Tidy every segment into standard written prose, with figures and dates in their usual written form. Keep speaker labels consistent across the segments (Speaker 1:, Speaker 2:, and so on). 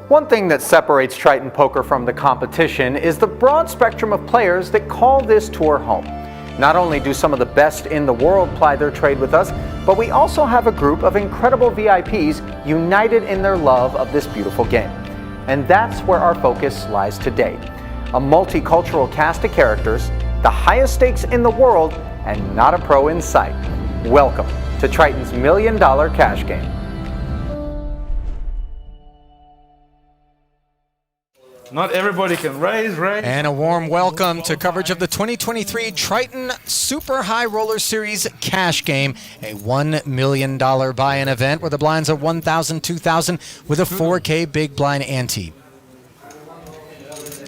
Speaker 1: One thing that separates Triton Poker from the competition is the broad spectrum of players that call this tour home. Not only do some of the best in the world ply their trade with us, but we also have a group of incredible VIPs united in their love of this beautiful game. And that's where our focus lies today. A multicultural cast of characters, the highest stakes in the world, and not a pro in sight. Welcome to Triton's $1 Million Cash Game.
Speaker 2: Not everybody can raise.
Speaker 3: And a warm welcome to coverage of the 2023 Triton Super High Roller Series Cash Game, a $1 million buy-in event where the blinds are 1,000, 2,000 with a 4K big blind ante.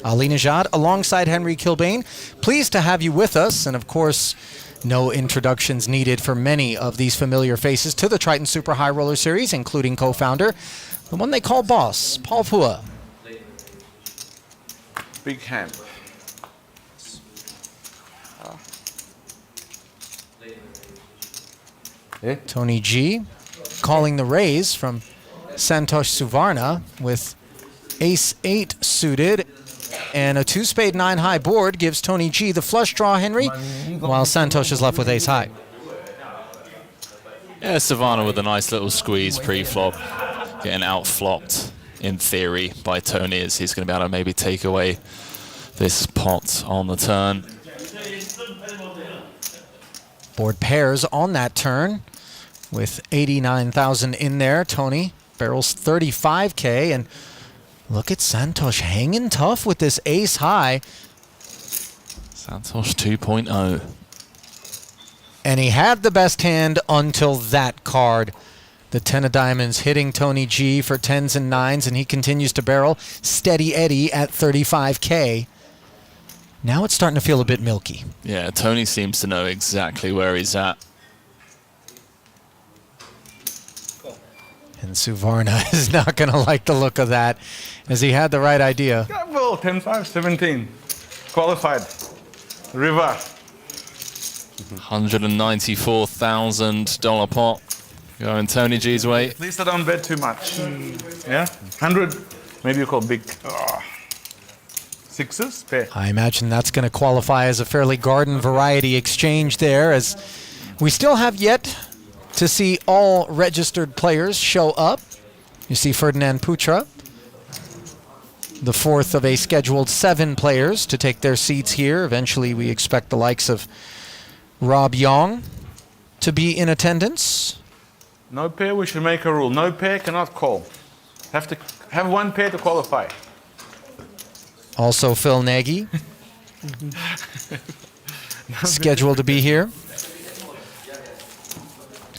Speaker 3: Ali Nejad alongside Henry Kilbane. Pleased to have you with us, and of course, no introductions needed for many of these familiar faces to the Triton Super High Roller Series, including co-founder, the one they call Boss, Paul Phua.
Speaker 2: Big hand.
Speaker 3: Tony G calling the raise from Santhosh Suvarna with ace-8 suited, and a 2-spade 9 high board gives Tony G the flush draw, Henry, while Santhosh is left with ace high.
Speaker 4: Yeah, Suvarna with a nice little squeeze pre-flop, getting out-flopped in theory by Tony, as he's going to be able to maybe take away this pot on the turn.
Speaker 3: Board pairs on that turn with 89,000 in there. Tony barrels 35K, and look at Santhosh hanging tough with this ace high.
Speaker 4: Santhosh 2.0.
Speaker 3: And he had the best hand until that card. The 10 of diamonds hitting Tony G for 10s and 9s, and he continues to barrel steady Eddie at 35K. Now it's starting to feel a bit milky.
Speaker 4: Yeah, Tony seems to know exactly where he's at.
Speaker 3: And Suvarna is not going to like the look of that, as he had the right idea.
Speaker 2: Well, 10-5, 17. Qualified. River.
Speaker 4: $194,000 pot. Going Tony G's way.
Speaker 2: At least I don't bet too much. Yeah? 100, maybe you call big. Sixes, pair.
Speaker 3: I imagine that's going to qualify as a fairly garden variety exchange there, as we still have yet to see all registered players show up. You see Ferdinand Putra, the fourth of a scheduled 7 players to take their seats here. Eventually we expect the likes of Yong to be in attendance.
Speaker 2: No pair, we should make a rule. No pair cannot call. Have to have one pair to qualify.
Speaker 3: Also Phil Nagy, scheduled to be here.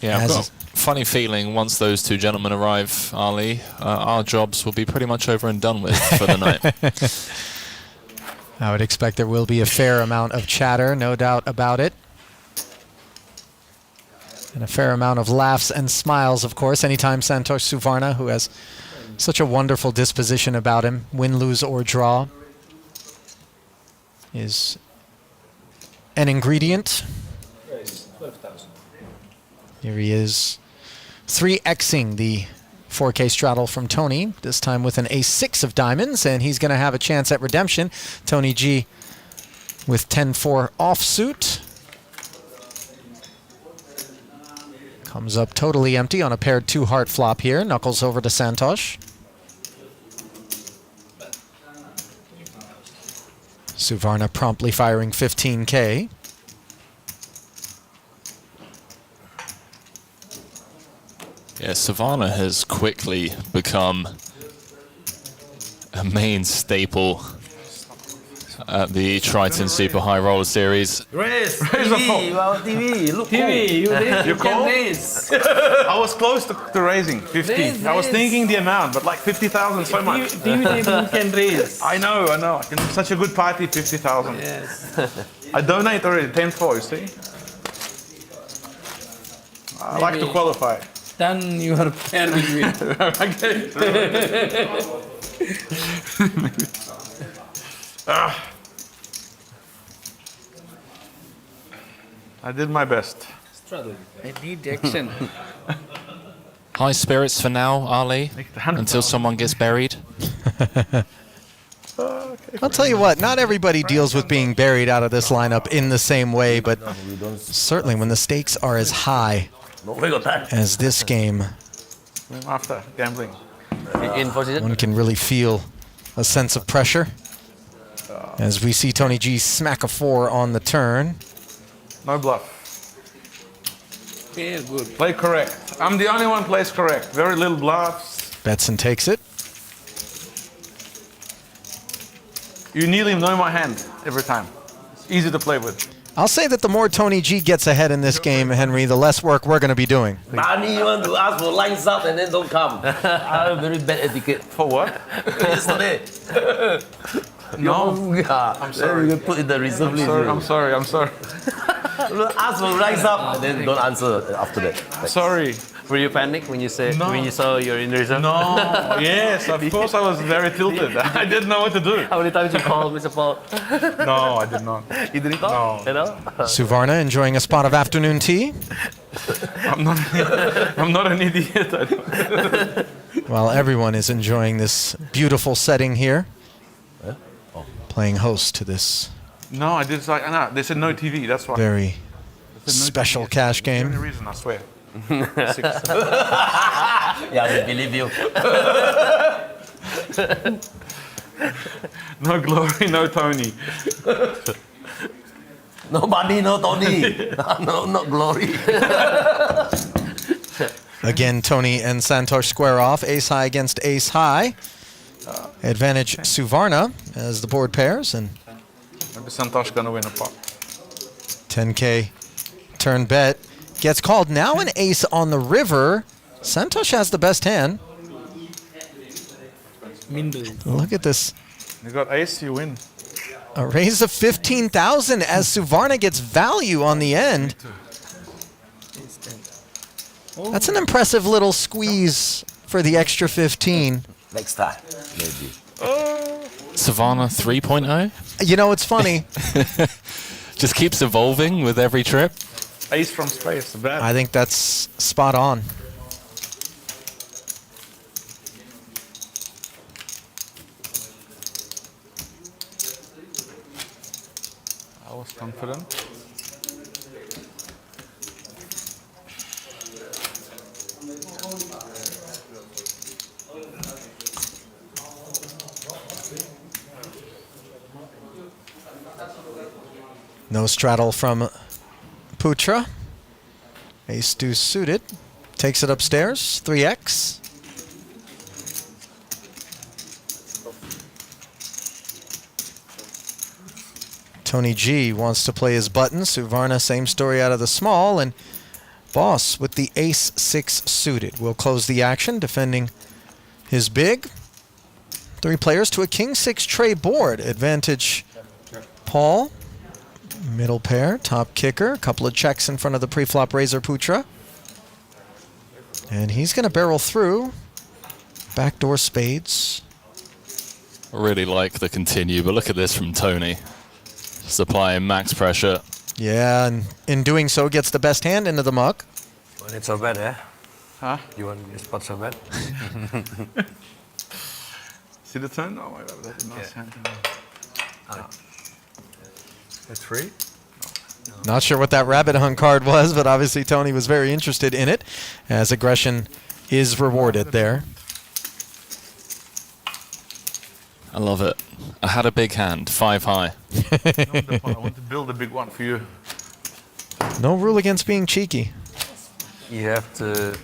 Speaker 4: Yeah, I've got a funny feeling once those two gentlemen arrive, Ali, our jobs will be pretty much over and done with for the night.
Speaker 3: I would expect there will be a fair amount of chatter, no doubt about it. And a fair amount of laughs and smiles, of course, anytime Santhosh Suvarna, who has such a wonderful disposition about him, win, lose, or draw, is an ingredient. Here he is, 3xing the 4K straddle from Tony, this time with an ace-6 of diamonds, and he's going to have a chance at redemption. Tony G with 10-4 offsuit. Comes up totally empty on a paired 2-heart flop here. Knuckles over to Santhosh. Suvarna promptly firing 15K.
Speaker 4: Yeah, Suvarna has quickly become a main staple at the Triton Super High Roller Series.
Speaker 5: Raise
Speaker 2: TV,
Speaker 5: well, TV, look
Speaker 2: TV, you call?
Speaker 5: Raise.
Speaker 2: I was close to raising 50.
Speaker 5: Raise,
Speaker 2: I was
Speaker 5: raise.
Speaker 2: thinking the amount, but like 50,000 so much.
Speaker 5: TV table can raise.
Speaker 2: I know. I can such a good party, 50,000.
Speaker 5: Yes.
Speaker 2: I donate already, 10-4, you see? I like to qualify.
Speaker 5: Then your pair will win.
Speaker 2: I did my best.
Speaker 5: Straddle. I need action.
Speaker 4: High spirits for now, Ali,
Speaker 2: Make it 100.
Speaker 4: until someone gets buried.
Speaker 3: I'll tell you what, not everybody deals with being buried out of this lineup in the same way, but certainly when the stakes are as high as this game,
Speaker 2: After gambling.
Speaker 5: In position.
Speaker 3: one can really feel a sense of pressure. As we see Tony G smack a 4 on the turn.
Speaker 2: No bluff.
Speaker 5: Okay, good.
Speaker 2: Play correct. I'm the only one plays correct. Very little bluffs.
Speaker 3: Bets and takes it.
Speaker 2: You nearly know my hand every time. It's easy to play with.
Speaker 3: I'll say that the more Tony G gets ahead in this game, Henry, the less work we're going to be doing.
Speaker 6: Barney, you want to ask for lines up and then don't come. I have very bad etiquette.
Speaker 2: For what?
Speaker 6: Yesterday.
Speaker 2: No.
Speaker 6: Yeah.
Speaker 2: I'm sorry.
Speaker 6: Then you put in the reserve list.
Speaker 2: I'm sorry.
Speaker 6: Ask for lines up and then don't answer after that.
Speaker 2: I'm sorry.
Speaker 5: Were you panicked when you saw you're in reserve?
Speaker 2: No. Yes, of course I was very tilted. I didn't know what to do.
Speaker 5: How many times you called Mr. Paul?
Speaker 2: No, I did not.
Speaker 5: You didn't call?
Speaker 2: No.
Speaker 5: You know?
Speaker 3: Suvarna enjoying a spot of afternoon tea,
Speaker 2: I'm not an idiot.
Speaker 3: while everyone is enjoying this beautiful setting here. Playing host to this
Speaker 2: No, I did like no. They said no TV. That's why.
Speaker 3: very special cash
Speaker 2: The only
Speaker 3: game.
Speaker 2: reason, I swear.
Speaker 6: Yeah, we believe you.
Speaker 2: No glory, no Tony.
Speaker 6: No Barney, no Tony. No, not glory.
Speaker 3: Again, Tony and Santhosh square off, ace high against ace high. Advantage Suvarna as the board pairs, and
Speaker 2: Maybe Santhosh gonna win a pot.
Speaker 3: 10K turn bet gets called. Now an ace on the river. Santhosh has the best hand. Look at this.
Speaker 2: You got ace, you win.
Speaker 3: A raise of 15,000 as Suvarna gets value on the end. That's an impressive little squeeze for the extra 15.
Speaker 6: Next time, maybe.
Speaker 4: Savannah 3.0
Speaker 3: You know, it's funny.
Speaker 4: just keeps evolving with every trip.
Speaker 2: Ace from space, bad.
Speaker 3: I think that's spot on.
Speaker 2: I was confident.
Speaker 3: No straddle from Putra. Ace deuce suited. Takes it upstairs. 3x. Tony G wants to play his button. Suvarna, same story out of the small. And Boss with the ace 6 suited will close the action, defending his big. 3 players to a king 6 tray board. Advantage Paul. Middle pair, top kicker, a couple of checks in front of the pre-flop raiser Putra. And he's going to barrel through. Backdoor spades.
Speaker 4: I really like the continue, but look at this from Tony. Just applying max pressure.
Speaker 3: Yeah, and in doing so gets the best hand into the muck.
Speaker 6: When it's so bad, eh?
Speaker 2: Huh?
Speaker 6: You want this spot so bad?
Speaker 2: See the turn? Oh my god, that's a nice hand.
Speaker 6: It's free?
Speaker 3: Not sure what that rabbit hunt card was, but obviously Tony was very interested in it, as aggression is rewarded there.
Speaker 4: I love it. I had a big hand, 5 high.
Speaker 2: I want to build a big one for you.
Speaker 3: No rule against being cheeky.
Speaker 6: You have to...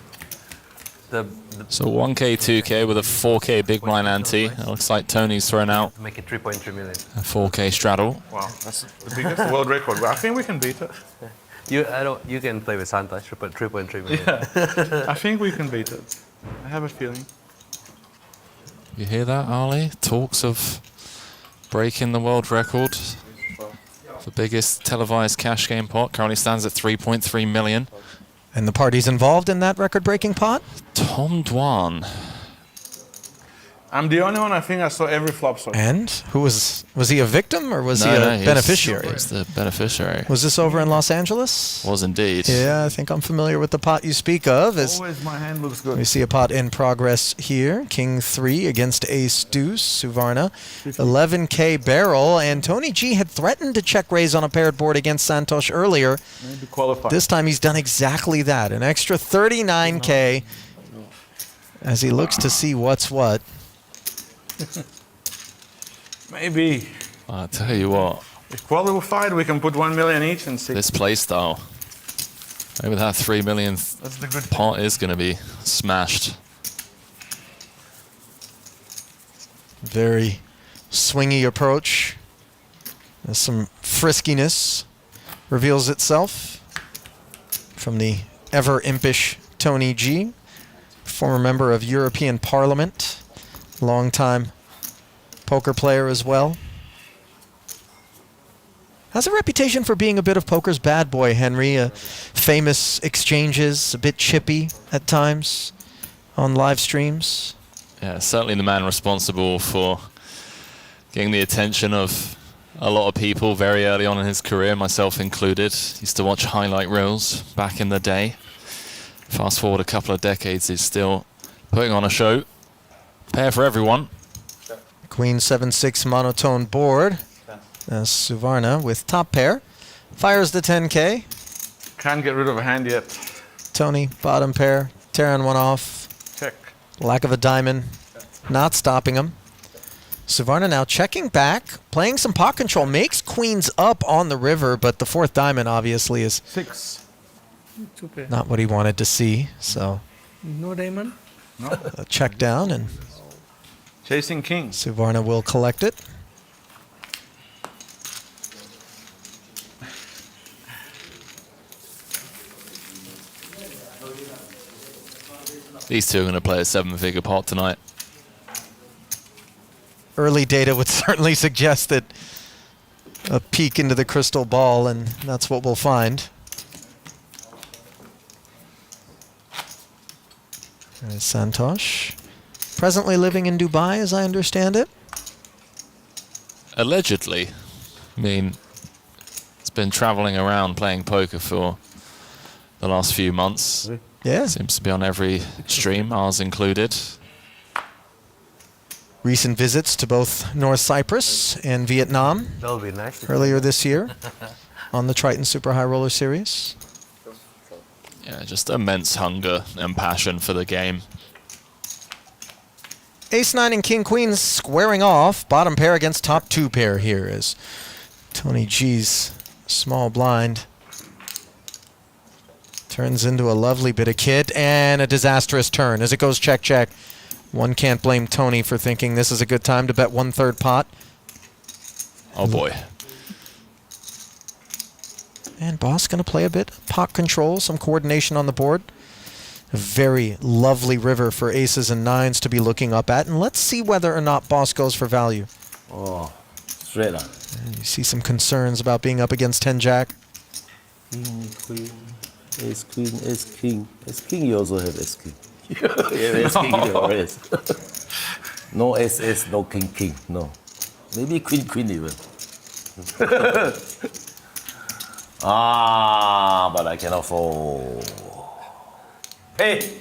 Speaker 4: So 1K, 2K with a 4K big blind ante. It looks like Tony's thrown out
Speaker 6: make it 3.3 million.
Speaker 4: a 4K straddle.
Speaker 2: Wow, that's the biggest world record. But I think we can beat it.
Speaker 5: You can play with Santhosh, but 3.3 million.
Speaker 2: I think we can beat it. I have a feeling.
Speaker 4: You hear that, Ali? Talks of breaking the world record. The biggest televised cash game pot currently stands at 3.3 million.
Speaker 3: And the parties involved in that record-breaking pot?
Speaker 4: Tom Dwan.
Speaker 2: I'm the only one I think I saw every flop so.
Speaker 3: And who was he a victim or was he a beneficiary?
Speaker 4: He's the beneficiary.
Speaker 3: Was this over in Los Angeles?
Speaker 4: Was indeed.
Speaker 3: Yeah, I think I'm familiar with the pot you speak of. As
Speaker 2: Always my hand looks good.
Speaker 3: we see a pot in progress here. King 3 against Ace Deuce, Suvarna. 11K barrel, and Tony G had threatened to check raise on a paired board against Santhosh earlier.
Speaker 2: Maybe qualify.
Speaker 3: This time he's done exactly that. An extra 39K as he looks to see what's what.
Speaker 2: Maybe.
Speaker 4: I'll tell you what,
Speaker 2: If qualified, we can put 1 million each and see.
Speaker 4: this play style, maybe that 3 million
Speaker 2: That's the good
Speaker 4: pot is going to be smashed.
Speaker 3: Very swingy approach. There's some friskiness reveals itself from the ever impish Tony G, former member of European Parliament, longtime poker player as well. Has a reputation for being a bit of poker's bad boy, Henry. Famous exchanges, a bit chippy at times on live streams.
Speaker 4: Yeah, certainly the man responsible for getting the attention of a lot of people very early on in his career, myself included. Used to watch highlight reels back in the day. Fast forward a couple of decades, he's still putting on a show. Pair for everyone.
Speaker 3: Queen 7-6 monotone board. Suvarna with top pair. Fires the 10K.
Speaker 2: Can't get rid of a hand yet.
Speaker 3: Tony, bottom pair. Tearing one off.
Speaker 2: Check.
Speaker 3: Lack of a diamond. Not stopping him. Suvarna now checking back. Playing some pot control. Makes queens up on the river, but the fourth diamond obviously is
Speaker 2: 6.
Speaker 3: not what he wanted to see. So
Speaker 6: No diamond?
Speaker 2: No.
Speaker 3: a check down, and
Speaker 2: Chasing king.
Speaker 3: Suvarna will collect it.
Speaker 4: These two are going to play a 7-figure pot tonight.
Speaker 3: Early data would certainly suggest that a peek into the crystal ball, and that's what we'll find. There's Santhosh. Presently living in Dubai, as I understand it.
Speaker 4: Allegedly. I mean, he's been traveling around playing poker for the last few months.
Speaker 3: Yeah.
Speaker 4: Seems to be on every stream, ours included.
Speaker 3: Recent visits to both North Cyprus and Vietnam
Speaker 5: That would be nice.
Speaker 3: earlier this year on the Triton Super High Roller Series.
Speaker 4: Yeah, just immense hunger and passion for the game.
Speaker 3: Ace-9 and King-Queen squaring off. Bottom pair against top 2 pair here is Tony G's small blind. Turns into a lovely bit of kit and a disastrous turn as it goes check, check. One can't blame Tony for thinking this is a good time to bet 1/3 pot.
Speaker 4: Oh boy.
Speaker 3: And boss going to play a bit. Pot control, some coordination on the board. A very lovely river for aces and nines to be looking up at. And let's see whether or not boss goes for value.
Speaker 6: Oh, straight up.
Speaker 3: And you see some concerns about being up against 10-jack.
Speaker 6: King, queen, ace, queen, ace, king. Ace, king, you also have ace, king. Yeah, ace, king, you have ace. No ace, ace, no king, king, no. Maybe queen, queen even. But I cannot fold. Hey!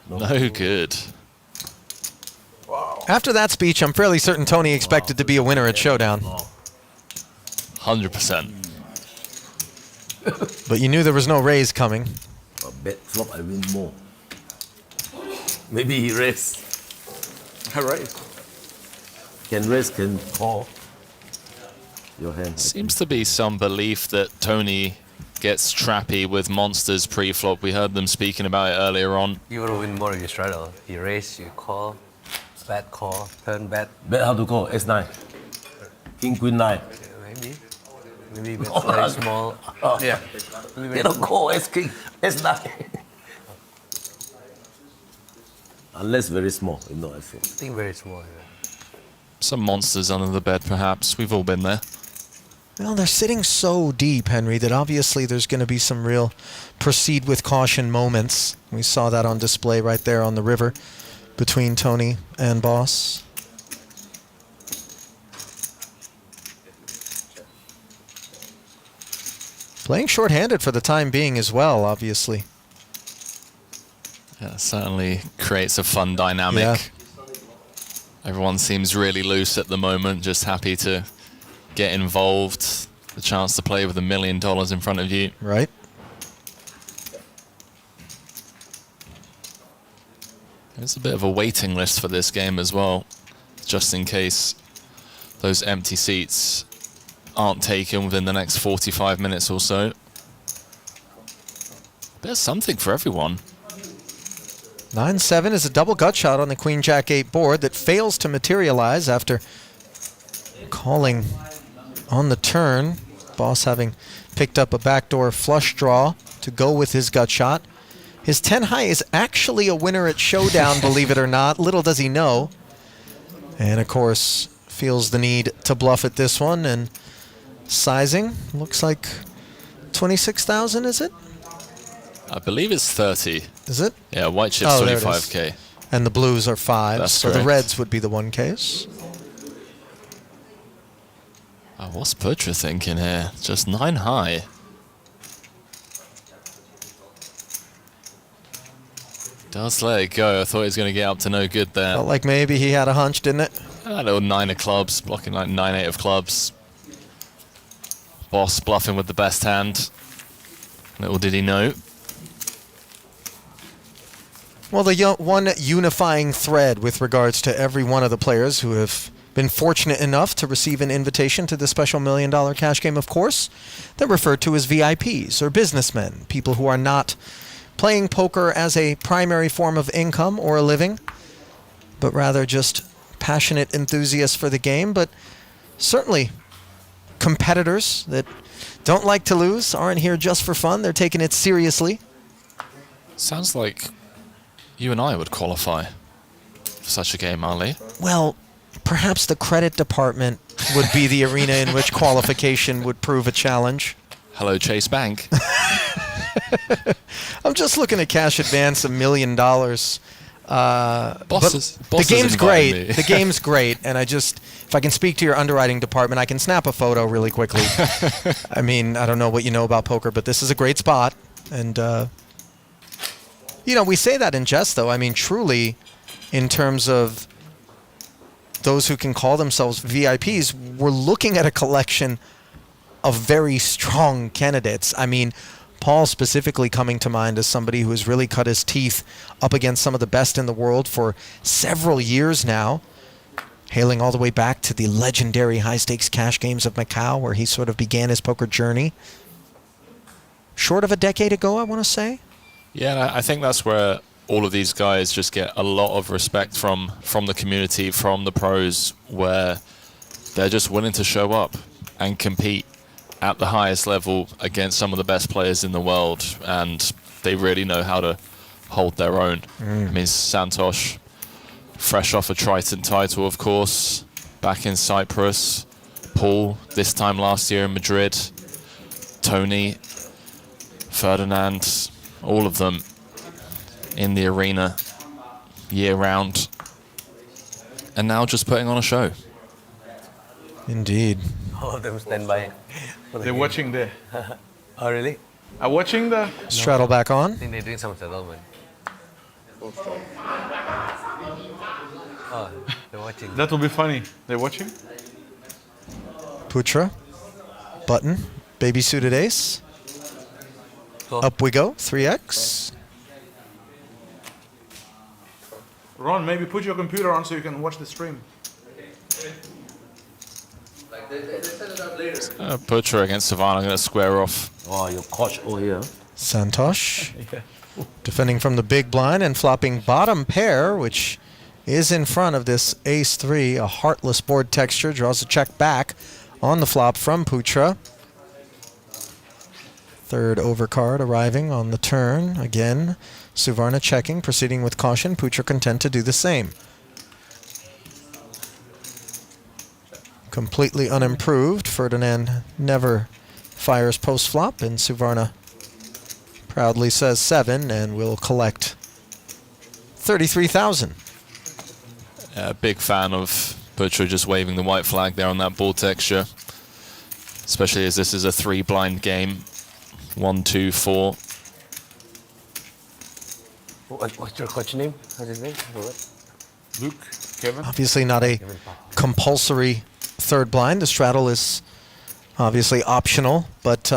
Speaker 4: No good.
Speaker 3: After that speech, I'm fairly certain Tony expected to be a winner at Showdown.
Speaker 4: 100%.
Speaker 3: But you knew there was no raise coming.
Speaker 6: A bet flop, I win more. Maybe he raise.
Speaker 2: All right.
Speaker 6: Can raise, can call. Your hand.
Speaker 4: Seems to be some belief that Tony gets trappy with monsters pre-flop. We heard them speaking about it earlier on.
Speaker 5: You will win more if you straddle. You raise, you call, bet call, turn bet.
Speaker 6: Bet how to call? S9. King, queen, 9.
Speaker 5: Maybe. Maybe bet very small.
Speaker 2: Yeah.
Speaker 5: Maybe
Speaker 6: Cannot call S king, S9. Unless very small, you know, I feel.
Speaker 5: I think very small. Yeah.
Speaker 4: Some monsters under the bed, perhaps. We've all been there.
Speaker 3: Well, they're sitting so deep, Henry, that obviously there's going to be some real proceed with caution moments. We saw that on display right there on the river. between Tony and Boss. Playing shorthanded for the time being as well, obviously.
Speaker 4: Yeah, certainly creates a fun dynamic.
Speaker 3: Yeah.
Speaker 4: Everyone seems really loose at the moment, just happy to get involved. The chance to play with $1 million in front of you.
Speaker 3: Right.
Speaker 4: There's a bit of a waiting list for this game as well, just in case those empty seats aren't taken within the next 45 minutes or so. There's something for everyone.
Speaker 3: 9-7 is a double gut shot on the Queen Jack 8 board that fails to materialize after calling on the turn. Boss having picked up a backdoor flush draw to go with his gut shot. His 10 high is actually a winner at Showdown, believe it or not. Little does he know. And of course, feels the need to bluff at this one. And sizing looks like 26,000, is it?
Speaker 4: I believe it's 30.
Speaker 3: Is it?
Speaker 4: Yeah, white chip's
Speaker 3: Oh, there it is.
Speaker 4: 25k.
Speaker 3: And the blues are 5.
Speaker 4: That's
Speaker 3: so the
Speaker 4: correct.
Speaker 3: reds would be the one case.
Speaker 4: Oh, what's Putra thinking here? Just 9 high. Does let it go. I thought he was going to get up to no good there.
Speaker 3: Felt like maybe he had a hunch, didn't it?
Speaker 4: A little 9 of clubs, blocking like 9-8 of clubs. Boss bluffing with the best hand. Little did he know.
Speaker 3: Well, the one unifying thread with regards to every one of the players who have been fortunate enough to receive an invitation to the special $1 million cash game, of course, they're referred to as VIPs or businessmen, people who are not playing poker as a primary form of income or a living, but rather just passionate enthusiasts for the game, but certainly competitors that don't like to lose, aren't here just for fun. They're taking it seriously.
Speaker 4: Sounds like you and I would qualify for such a game, Ali.
Speaker 3: Well, perhaps the credit department would be the arena in which qualification would prove a challenge.
Speaker 4: Hello, Chase Bank.
Speaker 3: I'm just looking to cash advance $1 million.
Speaker 4: Bosses
Speaker 3: The game's
Speaker 4: invited
Speaker 3: great.
Speaker 4: me.
Speaker 3: The game's great, and if I can speak to your underwriting department, I can snap a photo really quickly. I mean, I don't know what you know about poker, but this is a great spot, and we say that in jest, though. I mean, truly, in terms of those who can call themselves VIPs, we're looking at a collection of very strong candidates. I mean, Paul specifically coming to mind as somebody who has really cut his teeth up against some of the best in the world for several years now, hailing all the way back to the legendary high-stakes cash games of Macau, where he sort of began his poker journey. Short of a decade ago, I want to say.
Speaker 4: Yeah, I think that's where all of these guys just get a lot of respect from the community, from the pros, where they're just willing to show up and compete at the highest level against some of the best players in the world, and they really know how to hold their own. I mean, Santhosh, fresh off a Triton title, of course, back in Cyprus. Paul, this time last year in Madrid. Tony, Ferdinand, all of them in the arena year-round, and now just putting on a show.
Speaker 3: Indeed.
Speaker 5: All of them stand by. for the
Speaker 2: They're
Speaker 5: game.
Speaker 2: watching there.
Speaker 5: Oh, really?
Speaker 2: Are watching the...
Speaker 3: Straddle back on.
Speaker 5: I think they're doing some settlement. Oh, they're watching.
Speaker 2: That will be funny. They're watching?
Speaker 3: Putra. Button. Baby suited ace.
Speaker 5: Cool.
Speaker 3: Up we go. 3x.
Speaker 2: Ron, maybe put your computer on so you can watch the stream.
Speaker 4: Putra against Suvarna, going to square off.
Speaker 6: Oh, your coach over here.
Speaker 3: Santhosh. Defending from the big blind and flopping bottom pair, which is in front of this ace-3. A heartless board texture. Draws a check back on the flop from Putra. Third overcard arriving on the turn. Again, Suvarna checking, proceeding with caution. Putra content to do the same. Completely unimproved. Ferdinand never fires post-flop, and Suvarna proudly says 7 and will collect 33,000.
Speaker 4: Yeah, big fan of Putra just waving the white flag there on that ball texture. Especially as this is a 3 blind game. 1, 2, 4.
Speaker 5: What's your coach name? What's his name?
Speaker 2: Luke, Kevin.
Speaker 3: Obviously not a compulsory third blind. The straddle is obviously optional, but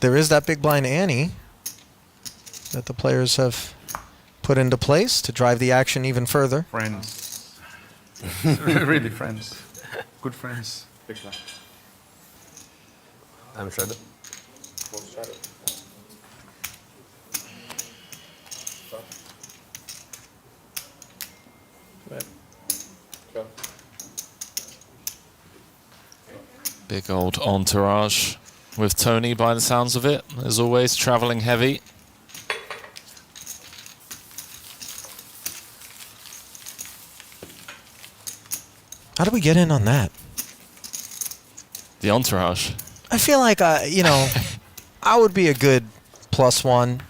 Speaker 3: there is that big blind ante that the players have put into place to drive the action even further.
Speaker 2: Friends. Really friends. Good friends. Big blind.
Speaker 5: I'm Straddle.
Speaker 4: Big old entourage with Tony by the sounds of it. As always, traveling heavy.
Speaker 3: How do we get in on that?
Speaker 4: The entourage.
Speaker 3: I feel like, you know, I would be a good +1.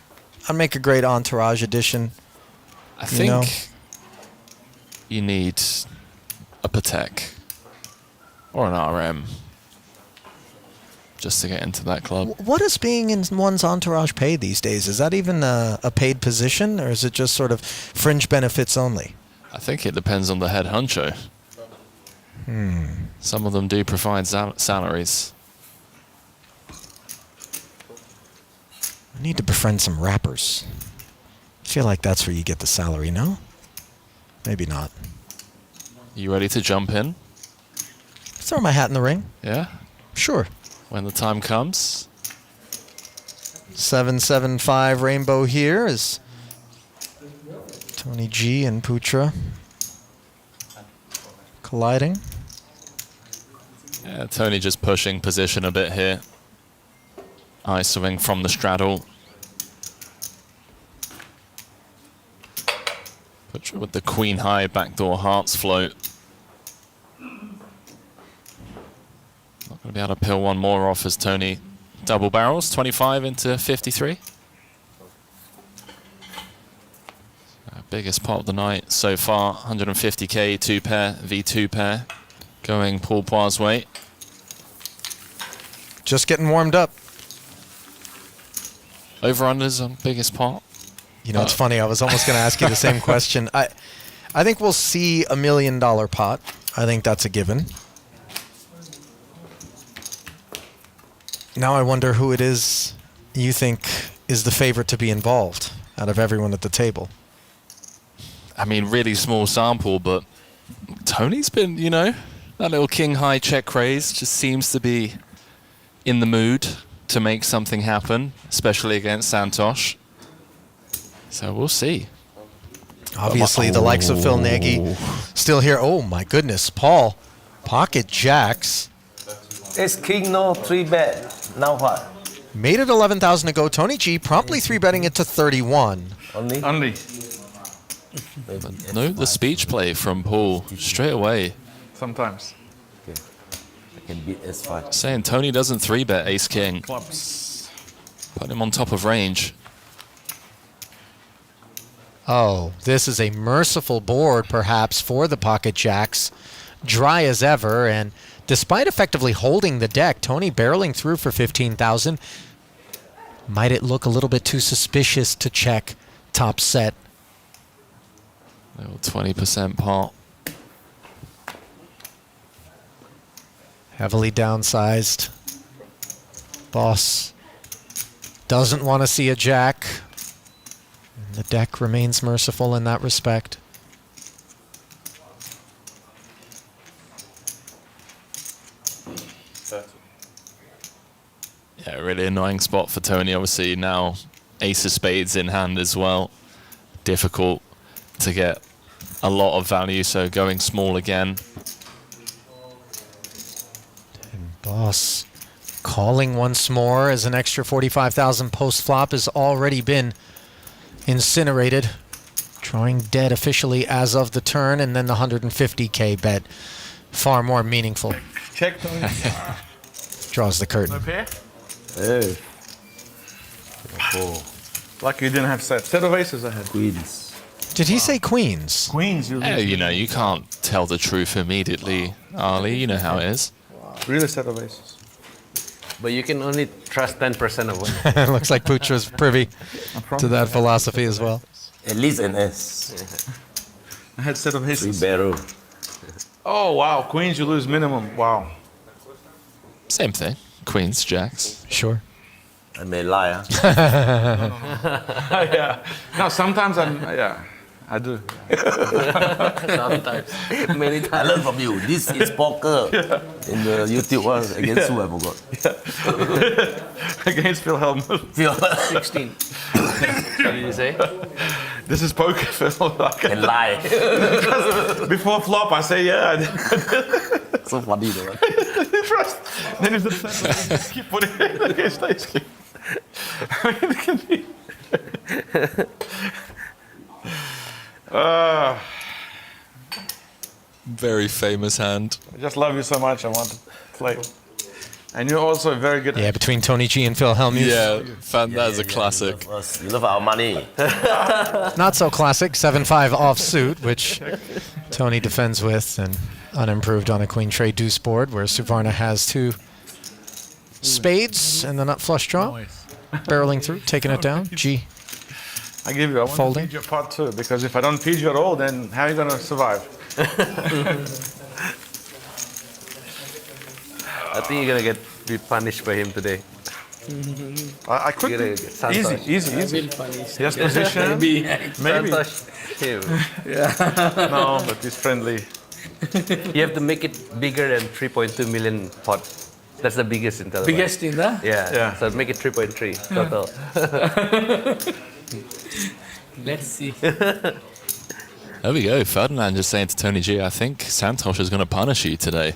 Speaker 3: I'd make a great entourage addition.
Speaker 4: I think
Speaker 3: know?
Speaker 4: you need a Patek or an RM just to get into that club.
Speaker 3: What is being in one's entourage paid these days? Is that even a paid position, or is it just sort of fringe benefits only?
Speaker 4: I think it depends on the head honcho. Some of them do provide salaries.
Speaker 3: I need to befriend some rappers. I feel like that's where you get the salary, no? Maybe not.
Speaker 4: You ready to jump in?
Speaker 3: Throw my hat in the ring.
Speaker 4: Yeah?
Speaker 3: Sure.
Speaker 4: When the time comes?
Speaker 3: 775 rainbow here is Tony G and Putra colliding.
Speaker 4: Yeah, Tony just pushing position a bit here. ISOing from the straddle. Putra with the queen high backdoor hearts float. Not going to be able to peel one more off as Tony double barrels. 25 into 53. Biggest pot of the night so far. 150k 2 pair, V2 pair. Going Paul Pua's way.
Speaker 3: Just getting warmed up.
Speaker 4: Over-unders on biggest pot.
Speaker 3: You know, it's funny. I was almost going to ask you the same question. I think we'll see $1 million pot. I think that's a given. Now I wonder who it is you think is the favorite to be involved out of everyone at the table.
Speaker 4: I mean, really small sample, but Tony's been, you know, that little king high check raise just seems to be in the mood to make something happen, especially against Santhosh. So we'll see.
Speaker 3: Obviously, the likes of Phil Nagy still here. Oh, my goodness. Paul, pocket jacks.
Speaker 6: Ace king, no 3-bet. Now what?
Speaker 3: Made it 11,000 to go. Tony G promptly 3-betting it to 31.
Speaker 6: Only?
Speaker 2: Only.
Speaker 4: No, the speech play from Paul straight away.
Speaker 2: Sometimes.
Speaker 6: Okay. I can beat S5.
Speaker 4: Saying Tony doesn't 3-bet ace king.
Speaker 2: Clubs.
Speaker 4: Put him on top of range.
Speaker 3: Oh, this is a merciful board, perhaps, for the pocket jacks. Dry as ever, and despite effectively holding the deck, Tony barreling through for 15,000. Might it look a little bit too suspicious to check top set?
Speaker 4: Little 20% pot.
Speaker 3: Heavily downsized. Boss doesn't want to see a jack. And the deck remains merciful in that respect.
Speaker 4: Yeah, really annoying spot for Tony. Obviously now ace of spades in hand as well. Difficult to get a lot of value, so going small again.
Speaker 3: And Boss calling once more as an extra 45,000 post flop has already been incinerated. Drawing dead officially as of the turn, and then the 150k bet. Far more meaningful.
Speaker 2: Check, Tony.
Speaker 3: Draws the
Speaker 2: No
Speaker 3: curtain.
Speaker 2: pair?
Speaker 6: Hey. Oh,
Speaker 2: Lucky you didn't have set. Set of aces I had.
Speaker 6: queens.
Speaker 3: Did he say queens?
Speaker 2: Queens, you
Speaker 4: Yeah, you know, you can't tell the truth immediately, Ali. You know how it is.
Speaker 2: really set of aces.
Speaker 5: But you can only trust 10% of what.
Speaker 3: Looks like Putra's privy to that philosophy as well.
Speaker 6: At least an S.
Speaker 2: I had set of
Speaker 6: 3
Speaker 2: aces.
Speaker 6: barrel.
Speaker 2: Oh, wow. Queens, you lose minimum. Wow.
Speaker 4: Same thing. Queens, jacks.
Speaker 3: Sure.
Speaker 6: I may lie.
Speaker 2: Yeah. No, sometimes I do.
Speaker 5: Sometimes. Many
Speaker 6: I
Speaker 5: times.
Speaker 6: learned from you. This is poker. In the YouTube one against who I forgot.
Speaker 2: Against Phil Helmut.
Speaker 5: 16. What did you say?
Speaker 2: This is poker, Phil.
Speaker 6: And lie.
Speaker 2: Before flop, I say, yeah, I did.
Speaker 6: So funny though.
Speaker 2: Trust. Then if the set, just keep putting it against ace king. I mean, it can be.
Speaker 4: Very famous hand.
Speaker 2: I just love you so much. I want to play. And you're also very good.
Speaker 3: Yeah, between Tony G and Phil Hellmuth.
Speaker 4: Yeah, that's a classic.
Speaker 6: You love our money.
Speaker 3: Not so classic. 7-5 offsuit, which Tony defends with, and unimproved on a queen trade deuce board, where Suvarna has 2 spades and the nut flush draw. Barreling through, taking it down. G.
Speaker 2: I give you. I want
Speaker 3: Folding.
Speaker 2: to feed your pot too, because if I don't feed you at all, then how are you going to survive?
Speaker 5: I think you're gonna be punished by him today.
Speaker 2: I could.
Speaker 5: You're gonna get Santhosh.
Speaker 2: Easy. He has position. Maybe.
Speaker 5: Santhosh, him.
Speaker 2: No, but he's friendly.
Speaker 5: You have to make it bigger than 3.2 million pot. That's the biggest in Telegram.
Speaker 7: Biggest in the?
Speaker 5: Yeah. So make it 3.3 total.
Speaker 7: Let's see.
Speaker 4: There we go. Ferdinand just saying to Tony G, I think Santhosh is going to punish you today.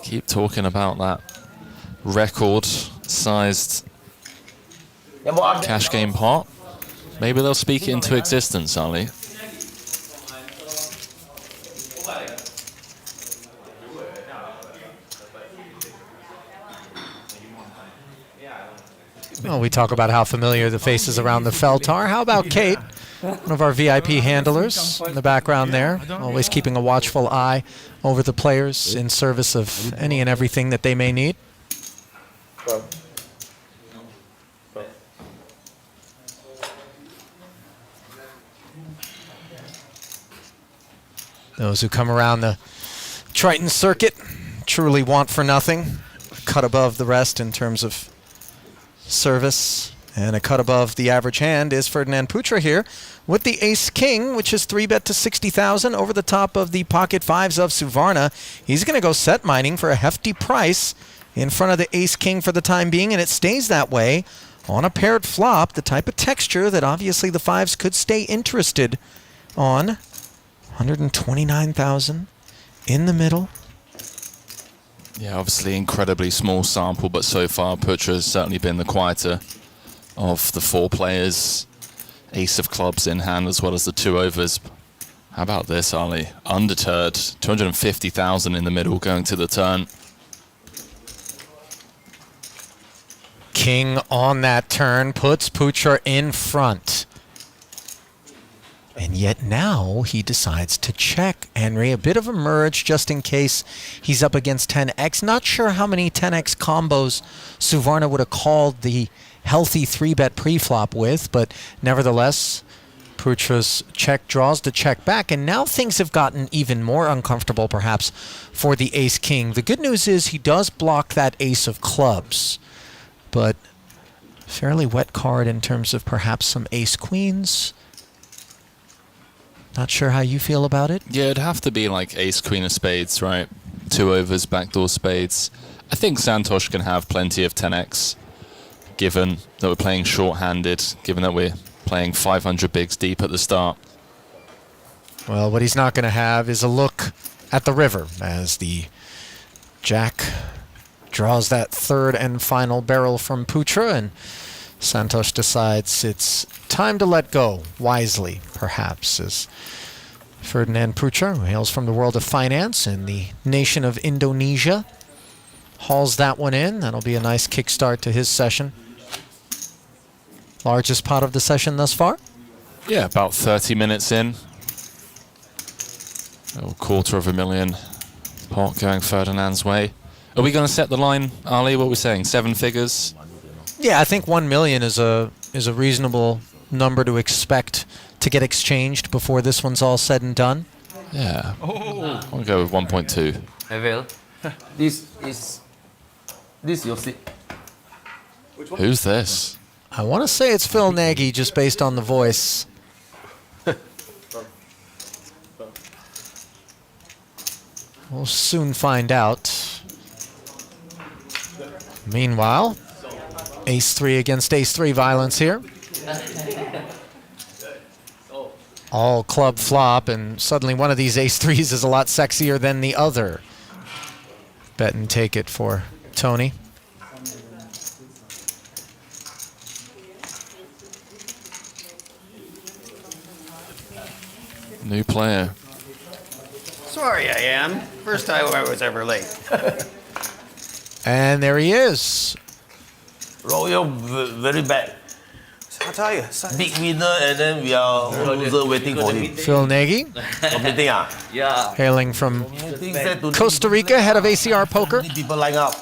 Speaker 4: Keep talking about that record-sized cash game pot. Maybe they'll speak it into existence, Ali.
Speaker 3: Well, we talk about how familiar the faces around the felt are. How about Kate, one of our VIP handlers in the background there, always keeping a watchful eye over the players in service of any and everything that they may need. Those who come around the Triton circuit truly want for nothing, cut above the rest in terms of service, and a cut above the average hand is Ferdinand Putra here with the ace-king, which is 3-bet to 60,000 over the top of the pocket fives of Suvarna. He's going to go set mining for a hefty price in front of the ace-king for the time being, and it stays that way on a paired flop, the type of texture that obviously the fives could stay interested on. 129,000 in the middle.
Speaker 4: Yeah, obviously incredibly small sample, but so far Putra has certainly been the quieter of the 4 players. Ace of clubs in hand as well as the 2 overs. How about this, Ali? Undeterred, 250,000 in the middle going to the turn.
Speaker 3: King on that turn puts Putra in front. And yet now he decides to check Henry. A bit of a merge just in case he's up against 10x. Not sure how many 10x combos Suvarna would have called the healthy 3-bet pre-flop with, but nevertheless, Putra's check draws to check back, and now things have gotten even more uncomfortable perhaps for the ace-king. The good news is he does block that ace of clubs, but fairly wet card in terms of perhaps some ace-queens. Not sure how you feel about it.
Speaker 4: Yeah, it'd have to be like ace, queen of spades, right? 2 overs, backdoor spades. I think Santhosh can have plenty of 10x, given that we're playing short-handed, given that we're playing 500 bigs deep at the start.
Speaker 3: Well, what he's not going to have is a look at the river as the jack draws that third and final barrel from Putra, and Santhosh decides it's time to let go, wisely, perhaps, as Ferdinand Putra, who hails from the world of finance in the nation of Indonesia, hauls that one in. That'll be a nice kickstart to his session. Largest pot of the session thus far?
Speaker 4: Yeah, about 30 minutes in. A $250,000 pot going Ferdinand's way. Are we going to set the line, Ali? What are we saying? 7 figures?
Speaker 3: Yeah, I think 1 million is a reasonable number to expect to get exchanged before this one's all said and done.
Speaker 4: Yeah. I'll go with 1.2.
Speaker 5: I will.
Speaker 6: This your seat.
Speaker 4: Who's this?
Speaker 3: I want to say it's Phil Nagy just based on the voice. We'll soon find out. Meanwhile, ace-3 against ace-3 violence here. All club flop, and suddenly one of these ace-3s is a lot sexier than the other. Bet and take it for Tony.
Speaker 4: New player.
Speaker 7: Sorry I am. First time I was ever late.
Speaker 3: And there he is.
Speaker 6: Royal very bad.
Speaker 7: I'll tell you.
Speaker 6: Big winner and then we are loser waiting for him.
Speaker 3: Phil Nagy,
Speaker 6: Meeting
Speaker 5: Yeah.
Speaker 3: hailing from
Speaker 6: Things said to
Speaker 3: Costa Rica, head of ACR Poker
Speaker 6: people line up.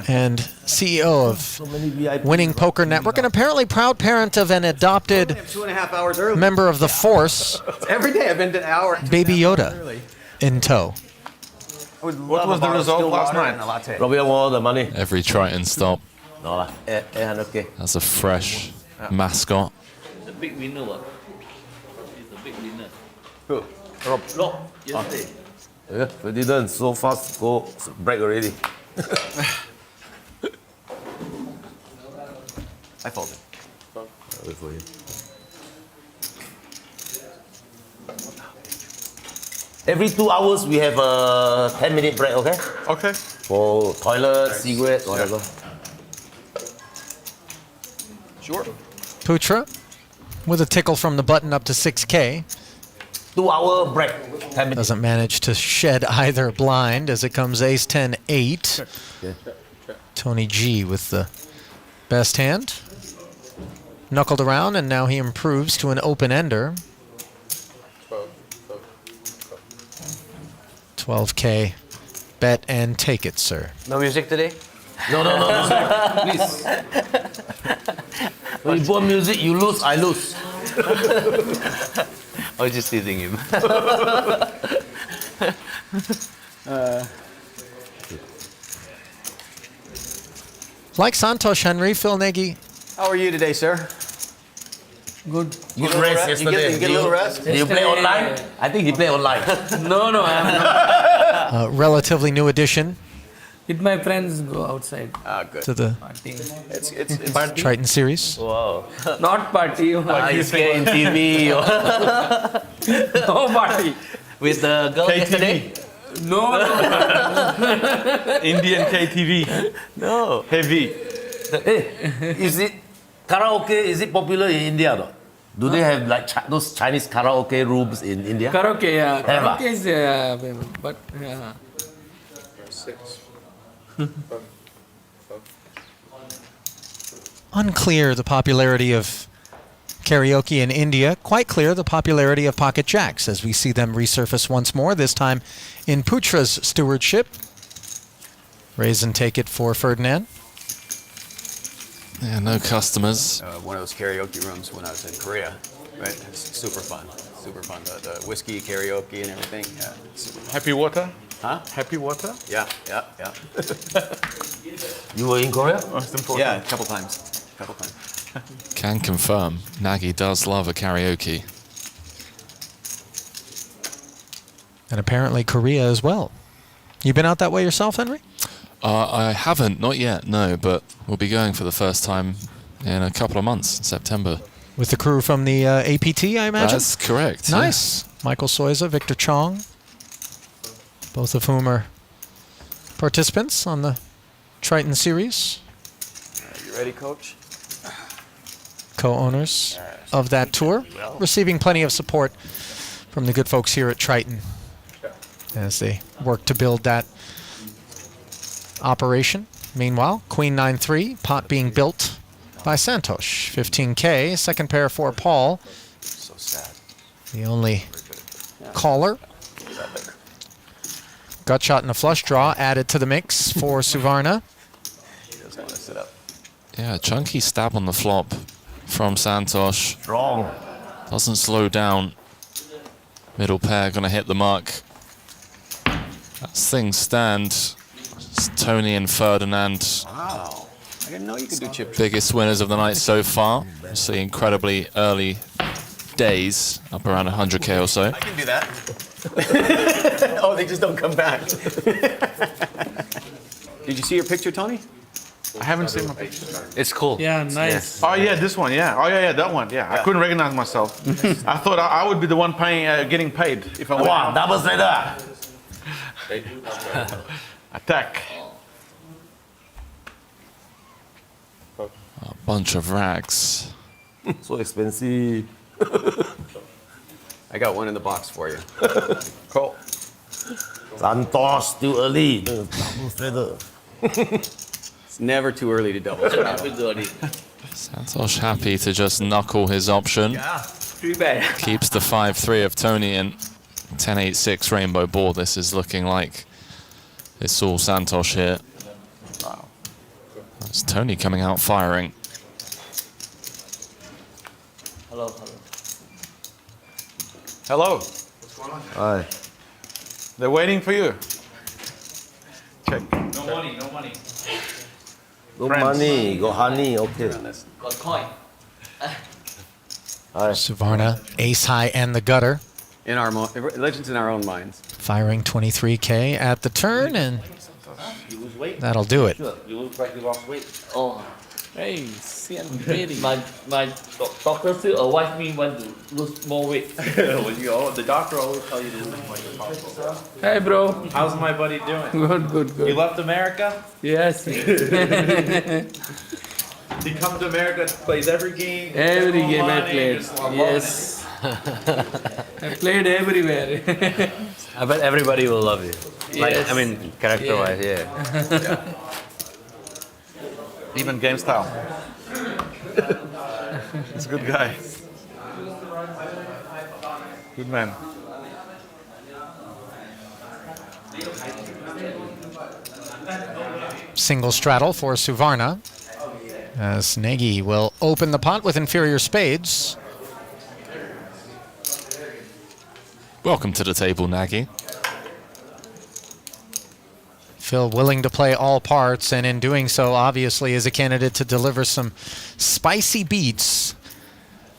Speaker 3: and CEO of
Speaker 6: So many VIP.
Speaker 3: Winning Poker Network, and apparently proud parent of an adopted
Speaker 7: 2.5 hours early.
Speaker 3: member of the Force,
Speaker 7: Every day I've been an hour.
Speaker 3: Baby Yoda, in tow.
Speaker 2: What was the result last night?
Speaker 7: And a latte.
Speaker 6: Robbie won all the money.
Speaker 4: Every Triton stop.
Speaker 6: No lah, 800k.
Speaker 4: That's a fresh mascot.
Speaker 5: The big winner. What? He's the big winner.
Speaker 7: Who?
Speaker 5: No, yesterday.
Speaker 6: Yeah, Ferdinand so fast go break already.
Speaker 7: I folded.
Speaker 6: Wait for him. Every 2 hours we have a 10-minute break, okay?
Speaker 2: Okay.
Speaker 6: For toilet, cigarette, whatever.
Speaker 7: Sure.
Speaker 3: Putra, with a tickle from the button up to 6K,
Speaker 6: 2 hour break. 10 minutes.
Speaker 3: doesn't manage to shed either blind as it comes ace-10-8. Tony G with the best hand. Knuckled around, and now he improves to an open-ender. 12K. Bet and take it, sir.
Speaker 5: No music today?
Speaker 6: No, please. When you put music, you lose, I lose.
Speaker 5: I was just teasing him.
Speaker 3: Like Santhosh Henry, Phil Nagy.
Speaker 7: How are you today, sir?
Speaker 6: Good rest yesterday.
Speaker 7: You get a little rest?
Speaker 6: Did you play online? I think he played online.
Speaker 8: No, I'm not.
Speaker 3: A relatively new addition
Speaker 8: With my friends, go outside
Speaker 7: Ah, good.
Speaker 3: to the
Speaker 8: partying.
Speaker 7: It's
Speaker 3: Triton series.
Speaker 5: Wow.
Speaker 8: Not party.
Speaker 5: He's getting TV.
Speaker 8: No party.
Speaker 5: With the girl yesterday?
Speaker 8: No.
Speaker 2: Indian KTV.
Speaker 5: No.
Speaker 2: Heavy.
Speaker 6: Is it karaoke? Is it popular in India? No? Do they have like those Chinese karaoke rooms in India?
Speaker 8: Karaoke, yeah.
Speaker 6: Have ah?
Speaker 8: Karaoke is available, but yeah.
Speaker 3: Unclear the popularity of karaoke in India. Quite clear the popularity of pocket jacks as we see them resurface once more, this time in Putra's stewardship. Raise and take it for Ferdinand.
Speaker 4: Yeah, no customers.
Speaker 7: one of those karaoke rooms when I was in Korea. Right? It's super fun. Super fun. The whiskey karaoke and everything. Yeah. Super fun.
Speaker 2: Happy water?
Speaker 7: Huh?
Speaker 2: Happy water?
Speaker 7: Yeah.
Speaker 6: You were in Korea?
Speaker 2: Most important.
Speaker 7: Yeah, a couple times.
Speaker 4: Can confirm, Nagy does love a karaoke.
Speaker 3: And apparently Korea as well. You been out that way yourself, Henry?
Speaker 4: I haven't, not yet, no, but we'll be going for the first time in a couple of months, in September.
Speaker 3: With the crew from the APT, I imagine?
Speaker 4: That's correct.
Speaker 3: Nice. Michael Soiza, Victor Chong, both of whom are participants on the Triton series,
Speaker 7: You ready, Coach?
Speaker 3: co-owners of that tour, receiving plenty of support from the good folks here at Triton as they work to build that operation. Meanwhile, Queen 9-3, pot being built by Santhosh. 15K, second pair for Paul.
Speaker 7: So sad.
Speaker 3: The only caller. Gut shot and a flush draw added to the mix for Suvarna.
Speaker 7: He doesn't want to sit up.
Speaker 4: Yeah, chunky stab on the flop from Santhosh.
Speaker 6: Wrong.
Speaker 4: Doesn't slow down. Middle pair gonna hit the mark. As things stand, it's Tony and Ferdinand,
Speaker 7: Wow. I didn't know you could do chip trick.
Speaker 4: biggest winners of the night so far. See incredibly early days, up around 100K or so.
Speaker 7: I can do that. Oh, they just don't come back. Did you see your picture, Tony?
Speaker 2: I haven't seen my picture.
Speaker 5: It's cool.
Speaker 8: Yeah, nice.
Speaker 2: Oh yeah, this one. Yeah. Oh yeah, that one. Yeah. I couldn't recognize myself. I thought I would be the one paying, getting paid if I went.
Speaker 6: Wow, double slider.
Speaker 2: Attack.
Speaker 4: A bunch of rags.
Speaker 6: So expensive.
Speaker 7: I got one in the box for you. Cool.
Speaker 6: Santhosh, still early. Double slider.
Speaker 7: It's never too early to double straddle.
Speaker 4: Santhosh happy to just knuckle his option. Keeps the 5-3 of Tony and 10-8-6 rainbow board. This is looking like it's all Santhosh here.
Speaker 2: Wow.
Speaker 4: It's Tony coming out firing.
Speaker 2: Hello.
Speaker 6: Hi.
Speaker 2: They're waiting for you. Check.
Speaker 6: No money, got honey, okay.
Speaker 3: Suvarna, ace high and the gutter.
Speaker 7: In our legends in our own minds.
Speaker 3: Firing 23K at the turn, and that'll do it.
Speaker 8: Hey, very.
Speaker 9: My doctor still advise me when to lose more weight.
Speaker 10: The doctor always tell you to lose when you're possible.
Speaker 8: Hey, bro.
Speaker 10: How's my buddy doing?
Speaker 8: Good, good,
Speaker 10: You
Speaker 8: good.
Speaker 10: left America?
Speaker 8: Yes.
Speaker 10: He comes to America, plays every game.
Speaker 8: Every
Speaker 10: no
Speaker 8: game I
Speaker 10: money,
Speaker 8: played.
Speaker 10: just loving
Speaker 8: Yes. I played everywhere.
Speaker 5: I bet everybody will love you. Like,
Speaker 8: Yes.
Speaker 5: I mean, character-wise, yeah.
Speaker 2: Even game style. He's a good guy. Good man.
Speaker 3: Single straddle for Suvarna, as Nagy will open the pot with inferior spades.
Speaker 4: Welcome to the table, Nagy.
Speaker 3: Phil willing to play all parts, and in doing so, obviously, is a candidate to deliver some spicy beats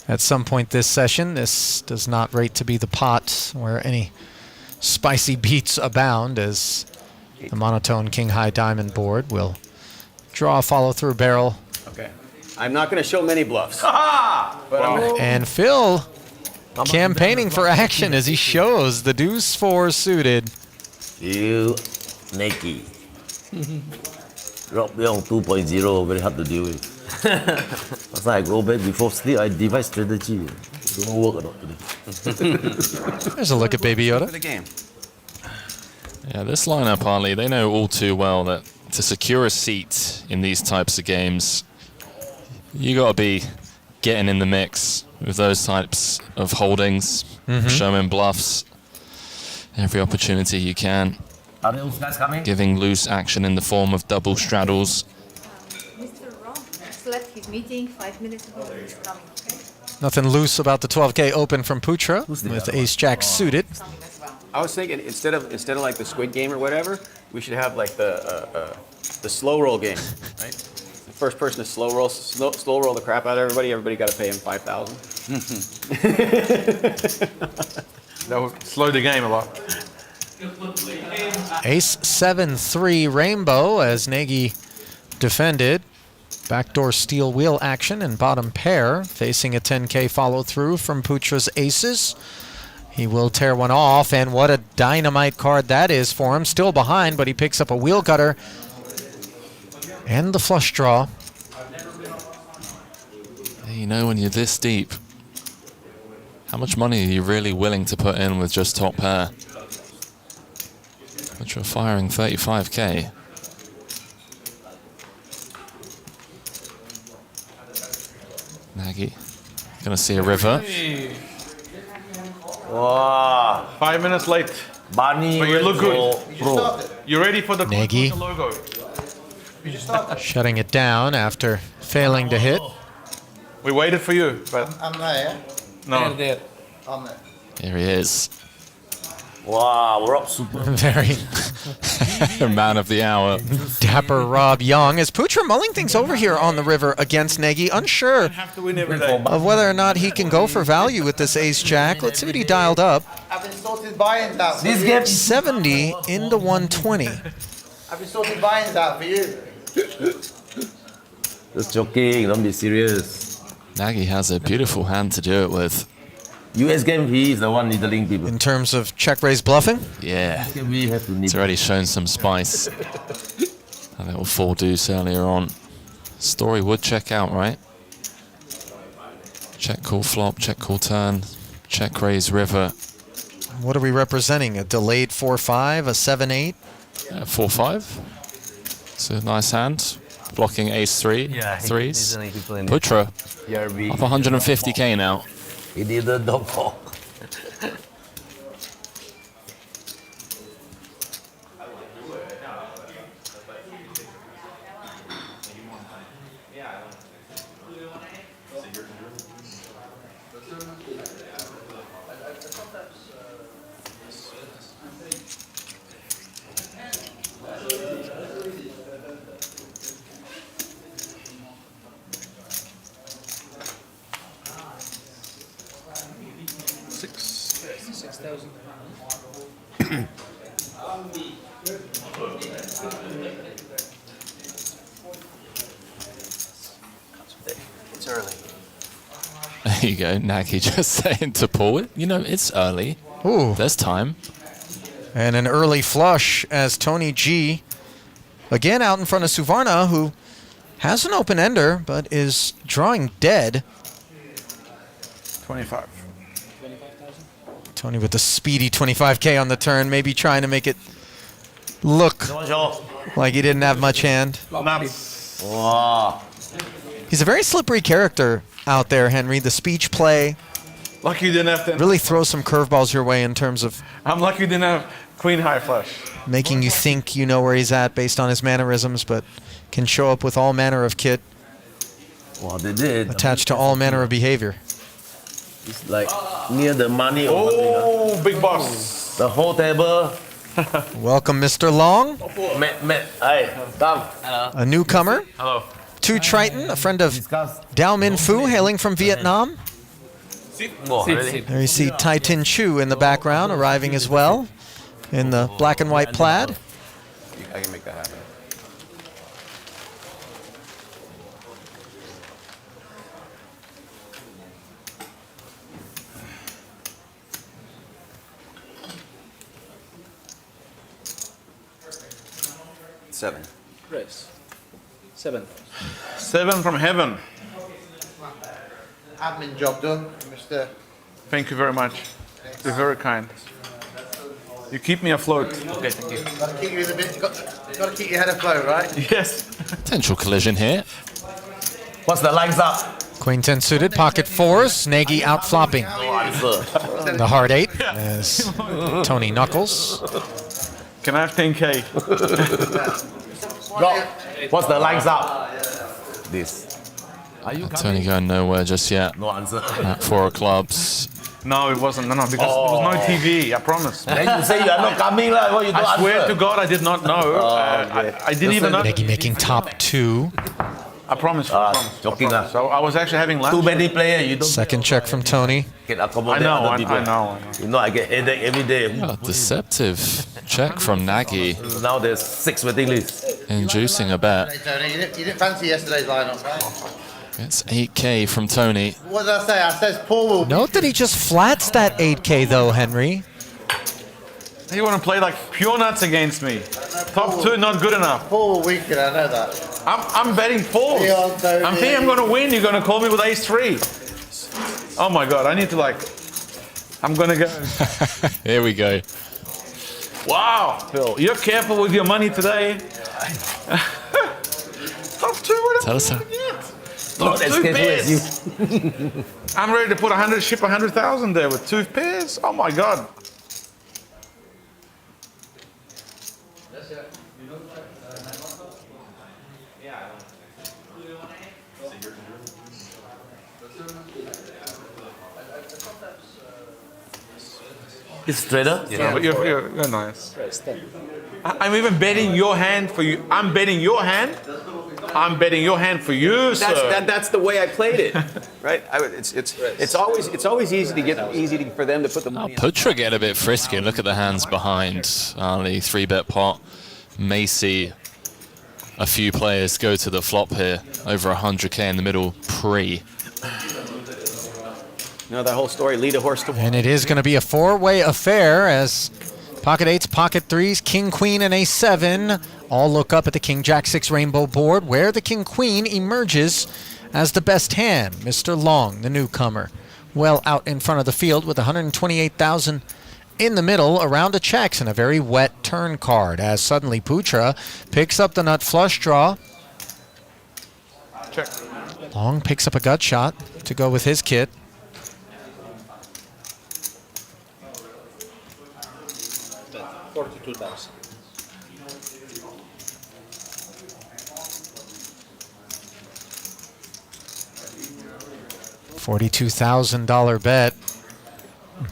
Speaker 3: at some point this session. This does not rate to be the pot where any spicy beats abound, as the monotone king-high diamond board will draw a follow-through barrel.
Speaker 7: Okay. I'm not going to show many bluffs. But
Speaker 3: And Phil campaigning for action as he shows the deuce 4 suited.
Speaker 6: You, Nagy. Rob Yong 2.0, very hard to deal with. Last night I go back before sleep, I devise strategy. Don't work or not today.
Speaker 3: There's a look at Baby
Speaker 7: for
Speaker 3: Yoda.
Speaker 7: the game.
Speaker 4: Yeah, this lineup, Ali, they know all too well that to secure a seat in these types of games, you got to be getting in the mix with those types of holdings, showing bluffs every opportunity you can,
Speaker 6: Are those guys coming?
Speaker 4: giving loose action in the form of double straddles.
Speaker 11: Mr. Ron just left his meeting 5 minutes ago. He's coming, okay?
Speaker 3: Nothing loose about the 12K open from Putra with ace-jack suited.
Speaker 11: Coming as well.
Speaker 7: I was thinking instead of like the Squid Game or whatever, we should have like the slow roll game, right? The first person to slow roll the crap out of everybody. Everybody got to pay him 5,000.
Speaker 2: That would slow the game a lot.
Speaker 3: Ace 7-3 rainbow as Nagy defended. Backdoor steel wheel action and bottom pair facing a 10K follow through from Putra's aces. He will tear one off, and what a dynamite card that is for him. Still behind, but he picks up a wheel cutter and the flush draw.
Speaker 4: You know, when you're this deep, how much money are you really willing to put in with just top pair? Which are firing 35K. Nagy. Gonna see a river.
Speaker 6: Wow.
Speaker 2: 5 minutes late.
Speaker 6: Bunny
Speaker 2: But you look good.
Speaker 6: Pro.
Speaker 2: You ready for the
Speaker 3: Nagy.
Speaker 2: logo?
Speaker 3: Shutting it down after failing to hit.
Speaker 2: We waited for you, but
Speaker 10: I'm there,
Speaker 2: no.
Speaker 8: There.
Speaker 10: I'm there.
Speaker 4: Here he is.
Speaker 6: Wow, Rob super.
Speaker 3: Very
Speaker 4: Man of the hour.
Speaker 3: dapper Rob Yong as Putra mulling things over here on the river against Nagy, unsure
Speaker 2: Have to win every day.
Speaker 3: of whether or not he can go for value with this ace-jack. Let's see what he dialed up.
Speaker 10: I've been sorting buy-ins out for
Speaker 6: This
Speaker 10: you.
Speaker 6: game
Speaker 3: 70 into 120.
Speaker 10: I've been sorting buy-ins out for you.
Speaker 6: Just joking, don't be serious.
Speaker 4: Nagy has a beautiful hand to do it with.
Speaker 6: US game, he is the one needling people.
Speaker 3: In terms of check raise bluffing,
Speaker 4: Yeah.
Speaker 6: We have to need.
Speaker 4: It's already shown some spice. A little 4 deuce earlier on. Story would check out, right? Check call flop, check call turn, check raise river.
Speaker 3: what are we representing? A delayed 4-5, a 7-8?
Speaker 4: 4-5. It's a nice hand. Blocking ace 3, threes. Putra
Speaker 6: ERB.
Speaker 4: up 150k now.
Speaker 6: He did a dog fall.
Speaker 7: It's early.
Speaker 4: There you go, Nagy just saying to Paul, you know, it's early.
Speaker 3: Ooh.
Speaker 4: There's time.
Speaker 3: And an early flush as Tony G, again out in front of Suvarna, who has an open ender but is drawing dead.
Speaker 2: 25.
Speaker 3: Tony with the speedy 25k on the turn, maybe trying to make it look like he didn't have much hand.
Speaker 2: Nuts.
Speaker 6: Wow.
Speaker 3: He's a very slippery character out there, Henry. The speech play
Speaker 2: Lucky you didn't have to.
Speaker 3: really throws some curveballs your way in terms of
Speaker 2: I'm lucky you didn't have queen high flush.
Speaker 3: making you think you know where he's at based on his mannerisms, but can show up with all manner of kit
Speaker 6: Wow, they did.
Speaker 3: attached to all manner of behavior.
Speaker 6: It's like near the money or something.
Speaker 2: Oh, big boss.
Speaker 6: The whole table.
Speaker 3: Welcome, Mr. Long,
Speaker 6: Matt, hey, come.
Speaker 3: a newcomer.
Speaker 2: Hello.
Speaker 3: To Triton, a friend of Dao Min Fu, hailing from Vietnam. There you see Tai Tin Chu in the background, arriving as well in the black and white plaid.
Speaker 7: I can make that happen. Seven.
Speaker 8: Raise. 7.
Speaker 2: 7 from heaven.
Speaker 10: Admin job done, Mr.
Speaker 2: Thank you very much. You're very kind. You keep me afloat.
Speaker 7: Okay, thank you.
Speaker 10: Got to keep you in the bit. Got to keep your head afloat, right?
Speaker 2: Yes.
Speaker 4: Potential collision here.
Speaker 6: What's the lines up?
Speaker 3: Queen 10 suited, pocket fours, Nagy out flopping.
Speaker 6: No answer.
Speaker 3: The hard 8 as Tony knuckles.
Speaker 2: Can I have 10k?
Speaker 6: Rob, what's the lines up? This. Are you
Speaker 4: Tony going nowhere just yet.
Speaker 6: No answer.
Speaker 4: At 4 of clubs.
Speaker 2: No, it wasn't. No, because there was no TV. I promise.
Speaker 6: Then you say you are not coming, like, what you don't
Speaker 2: I swear
Speaker 6: answer.
Speaker 2: to God, I did not know. I didn't even know.
Speaker 3: Nagy making top 2.
Speaker 2: I promise.
Speaker 6: Joking.
Speaker 2: So I was actually having lunch.
Speaker 6: Too many players, you don't
Speaker 3: Second check from Tony.
Speaker 6: get
Speaker 2: I
Speaker 6: accommodate
Speaker 2: know,
Speaker 6: other
Speaker 2: I
Speaker 6: people.
Speaker 2: know.
Speaker 6: You know, I get headache every day.
Speaker 4: Oh, deceptive check from Nagy,
Speaker 6: Now there's 6 waiting lists.
Speaker 4: inducing a bet.
Speaker 10: Hey, Tony, you didn't fancy yesterday's lineup, right?
Speaker 4: It's 8k from Tony.
Speaker 10: What did I say? I says Paul will.
Speaker 3: Note that he just flats that 8k though, Henry.
Speaker 2: You want to play like pure nuts against me? Top 2, not good enough.
Speaker 10: Paul will weaken, I know that.
Speaker 2: I'm betting fours.
Speaker 10: Yeah, Tony.
Speaker 2: I'm thinking I'm going to win. You're going to call me with ace 3. Oh my God, I need to I'm going to go.
Speaker 4: Here we go.
Speaker 2: Wow, Phil, you're careful with your money today. Top 2, what
Speaker 4: Tell us how.
Speaker 6: Not as careful as you.
Speaker 2: I'm ready to put 100, ship 100,000 there with 2 pairs. Oh my God.
Speaker 5: It's Straddle?
Speaker 2: Yeah, but you're nice. I'm even betting your hand for you. I'm betting your hand. I'm betting your hand for you, sir.
Speaker 7: That's the way I played it, right? It's always easy for them to put the money.
Speaker 4: Putra get a bit frisky. Look at the hands behind Ali. 3-bet pot. May see a few players go to the flop here. Over 100K in the middle pre.
Speaker 7: You know that whole story, lead a horse to water.
Speaker 3: And it is going to be a 4-way affair as pocket 8s, pocket 3s, king, queen, and a7 all look up at the king, jack, 6 rainbow board where the king, queen emerges as the best hand. Mr. Long, the newcomer, well out in front of the field with 128,000 in the middle, a round of checks and a very wet turn card as suddenly Putra picks up the nut flush draw.
Speaker 2: Check.
Speaker 3: Long picks up a gut shot to go with his kit.
Speaker 8: $42,000.
Speaker 3: $42,000 bet.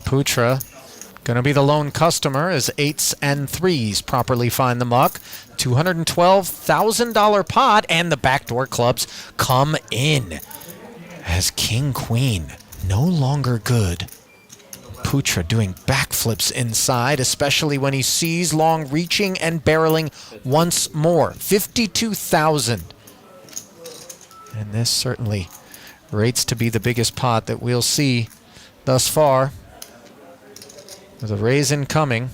Speaker 3: Putra going to be the lone customer as 8s and 3s properly find the muck. $212,000 pot, and the backdoor clubs come in as king, queen no longer good. Putra doing backflips inside, especially when he sees Long reaching and barreling once more. 52,000. And this certainly rates to be the biggest pot that we'll see thus far. With a raise incoming.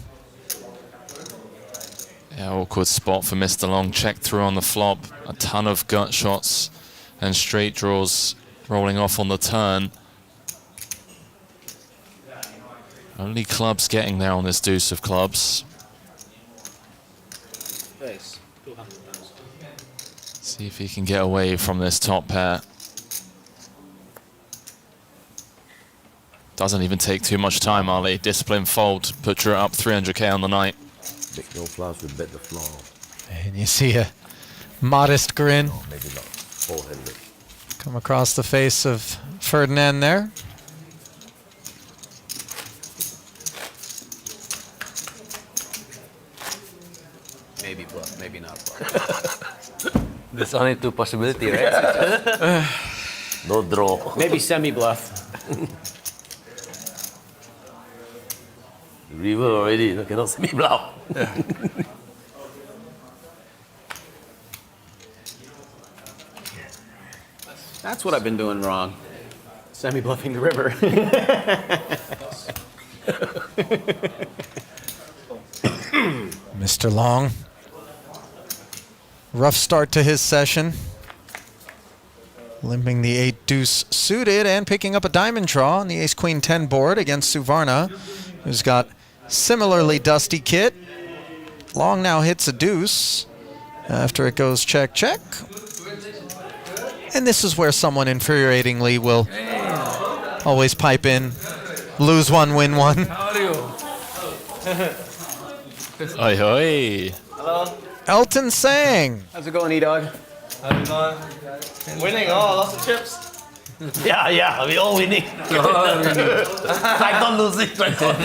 Speaker 4: Yeah, awkward spot for Mr. Long. Check through on the flop. A ton of gut shots and straight draws rolling off on the turn. Only clubs getting there on this deuce of clubs.
Speaker 8: Yes, 200,000.
Speaker 4: See if he can get away from this top pair. Doesn't even take too much time, Ali. Discipline fold. Putra up 300K on the night.
Speaker 6: Big no flowers will bet the floor.
Speaker 3: And you see a modest grin
Speaker 6: No, maybe not. 400.
Speaker 3: come across the face of Ferdinand there.
Speaker 7: Maybe bluff, maybe not bluff.
Speaker 5: There's only 2 possibilities, right?
Speaker 6: No draw.
Speaker 7: Maybe semi-bluff.
Speaker 6: River already, no, cannot see me bluff.
Speaker 7: That's what I've been doing wrong. Semi-bluffing the river.
Speaker 3: Mr. Long. Rough start to his session. Limping the 8 deuce suited and picking up a diamond draw on the ace queen 10 board against Suvarna, who's got similarly dusty kit. Long now hits a deuce after it goes check, check. And this is where someone infuriatingly will always pipe in, lose one, win one.
Speaker 9: How are you?
Speaker 4: Oi, oi.
Speaker 9: Hello.
Speaker 3: Elton Sang.
Speaker 7: How's it going, E-Dog?
Speaker 9: How's it going? Winning, oh, lots of chips.
Speaker 6: Yeah, we all winning. Triton losing, Triton.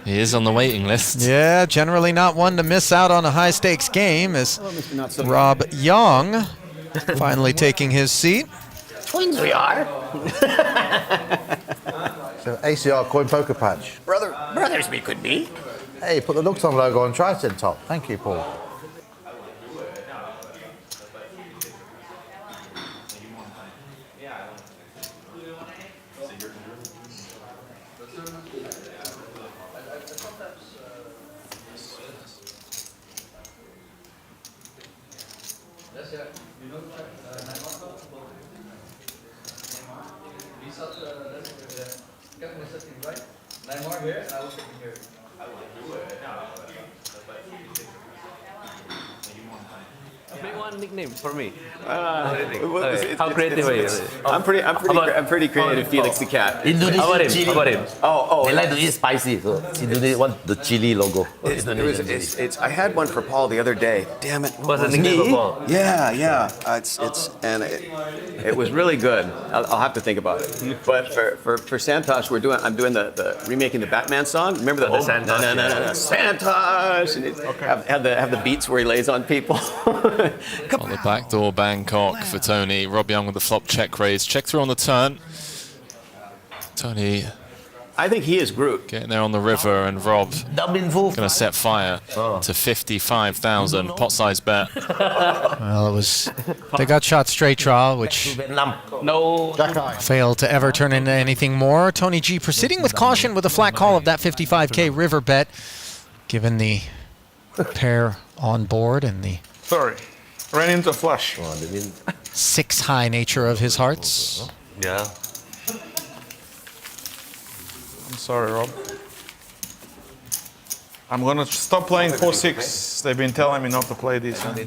Speaker 4: He is on the waiting list.
Speaker 3: Yeah, generally not one to miss out on a high stakes game as Rob Yong finally taking his seat.
Speaker 6: Twins we are.
Speaker 12: So ACR coin poker patch.
Speaker 6: Brothers we could be.
Speaker 12: Hey, put the Luxon logo on Triton top. Thank you, Paul.
Speaker 5: one nickname for me.
Speaker 7: How
Speaker 5: creative are you?
Speaker 7: I'm pretty creative, Felix the cat.
Speaker 6: Indonesian
Speaker 5: How about him?
Speaker 6: chili.
Speaker 5: How about him?
Speaker 6: They like to eat spicy, so Indonesia want the chili logo. Indonesian chili.
Speaker 7: I had one for Paul the other day. Damn it!
Speaker 5: What's the nickname for Paul?
Speaker 7: Yeah. It was really good. I'll have to think about it. But for Santhosh, I'm doing the remaking the Batman song. Remember the
Speaker 5: Santhosh,
Speaker 7: Santhosh, and have the beats where he lays on people.
Speaker 4: On the backdoor Bangkok for Tony. Rob Young with the flop check raise. Check through on the turn. Tony
Speaker 7: I think he is Groot.
Speaker 4: getting there on the river, and Rob going to set fire to 55,000. Pot size bet.
Speaker 3: Well, it was. They got shot straight draw, which
Speaker 5: No.
Speaker 3: failed to ever turn into anything more. Tony G proceeding with caution with a flat call of that 55K river bet, given the pair on board and the
Speaker 2: Sorry. Ran into a flush.
Speaker 3: 6 high nature of his hearts.
Speaker 5: Yeah.
Speaker 2: I'm sorry, Rob. I'm gonna stop playing 4-6. They've been telling me not to play these.
Speaker 7: They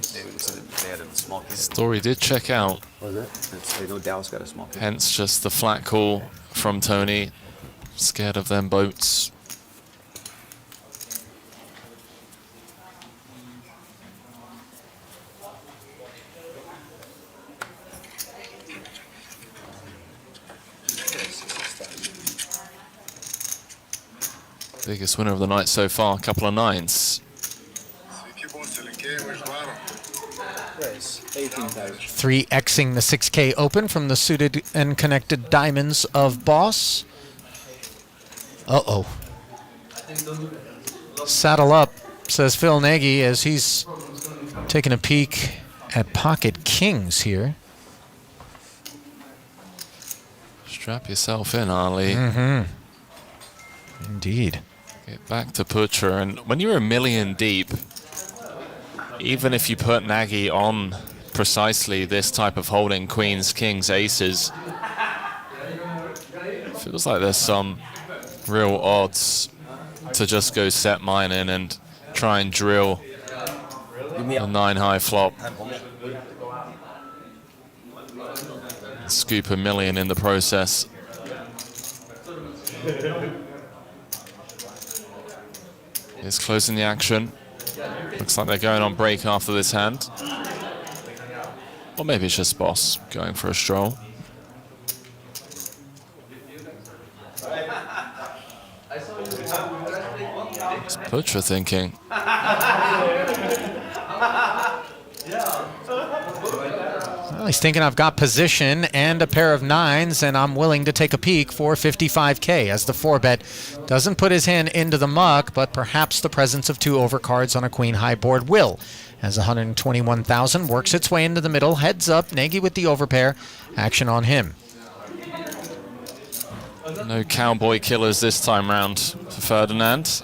Speaker 7: had a small kid.
Speaker 4: Story did check out.
Speaker 7: They know Dallas got a small kid.
Speaker 4: Hence just the flat call from Tony. Scared of them boats. Biggest winner of the night so far, a couple of nines.
Speaker 3: 3xing the 6K open from the suited and connected diamonds of Boss. Uh-oh. Saddle up, says Phil Nagy, as he's taking a peek at pocket kings here.
Speaker 4: Strap yourself in, Ali.
Speaker 3: Indeed.
Speaker 4: Get back to Putra, and when you're a million deep, even if you put Nagy on precisely this type of holding, queens, kings, aces, feels like there's some real odds to just go set mine in and try and drill a 9 high flop. Scoop a million in the process. Is closing the action. Looks like they're going on break after this hand. Or maybe it's just Boss going for a stroll. What's Putra thinking?
Speaker 3: Well, he's thinking I've got position and a pair of 9s, and I'm willing to take a peek for 55K, as the 4-bet doesn't put his hand into the muck, but perhaps the presence of 2 overcards on a queen high board will, as 121,000 works its way into the middle. Heads up, Nagy with the overpair. Action on him.
Speaker 4: No cowboy killers this time round for Ferdinand.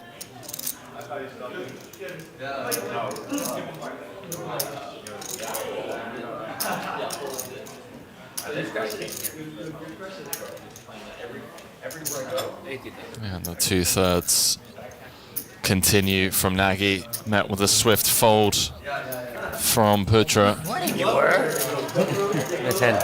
Speaker 4: And the 2/3 continue from Nagy, met with a swift fold from Putra.
Speaker 5: You were? A 10.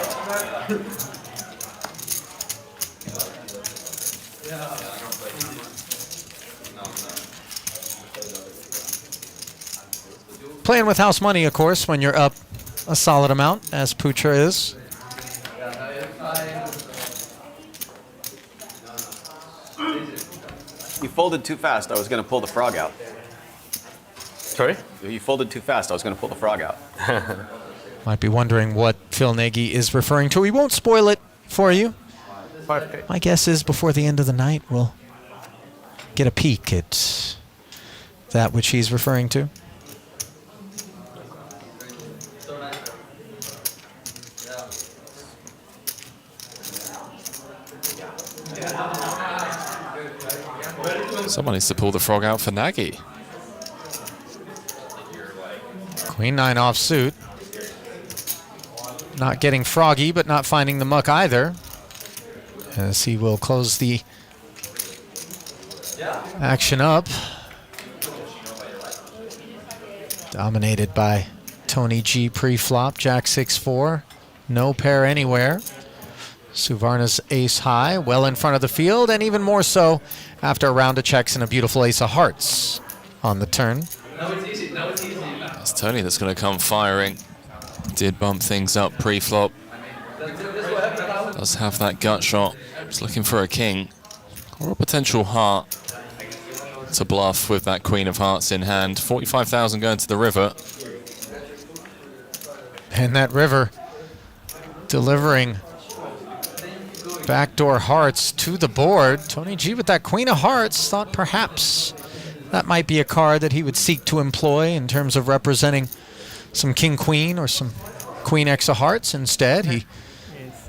Speaker 3: Playing with house money, of course, when you're up a solid amount, as Putra is.
Speaker 7: You folded too fast. I was going to pull the frog out.
Speaker 5: Sorry?
Speaker 7: You folded too fast. I was going to pull the frog out.
Speaker 3: Might be wondering what Phil Nagy is referring to. He won't spoil it for you.
Speaker 2: 5K.
Speaker 3: My guess is before the end of the night, we'll get a peek at that which he's referring to.
Speaker 4: Someone needs to pull the frog out for Nagy.
Speaker 3: Queen 9 offsuit. Not getting froggy, but not finding the muck either, as he will close the action up. Dominated by Tony G pre-flop, Jack 6-4. No pair anywhere. Suvarna's ace high, well in front of the field, and even more so after a round of checks and a beautiful ace of hearts on the turn.
Speaker 4: It's Tony that's going to come firing. Did bump things up pre-flop. Does have that gut shot. He's looking for a king or a potential heart to bluff with that queen of hearts in hand. 45,000 going to the river.
Speaker 3: And that river delivering backdoor hearts to the board. Tony G with that queen of hearts thought perhaps that might be a card that he would seek to employ in terms of representing some king-queen or some queen X of hearts. Instead, he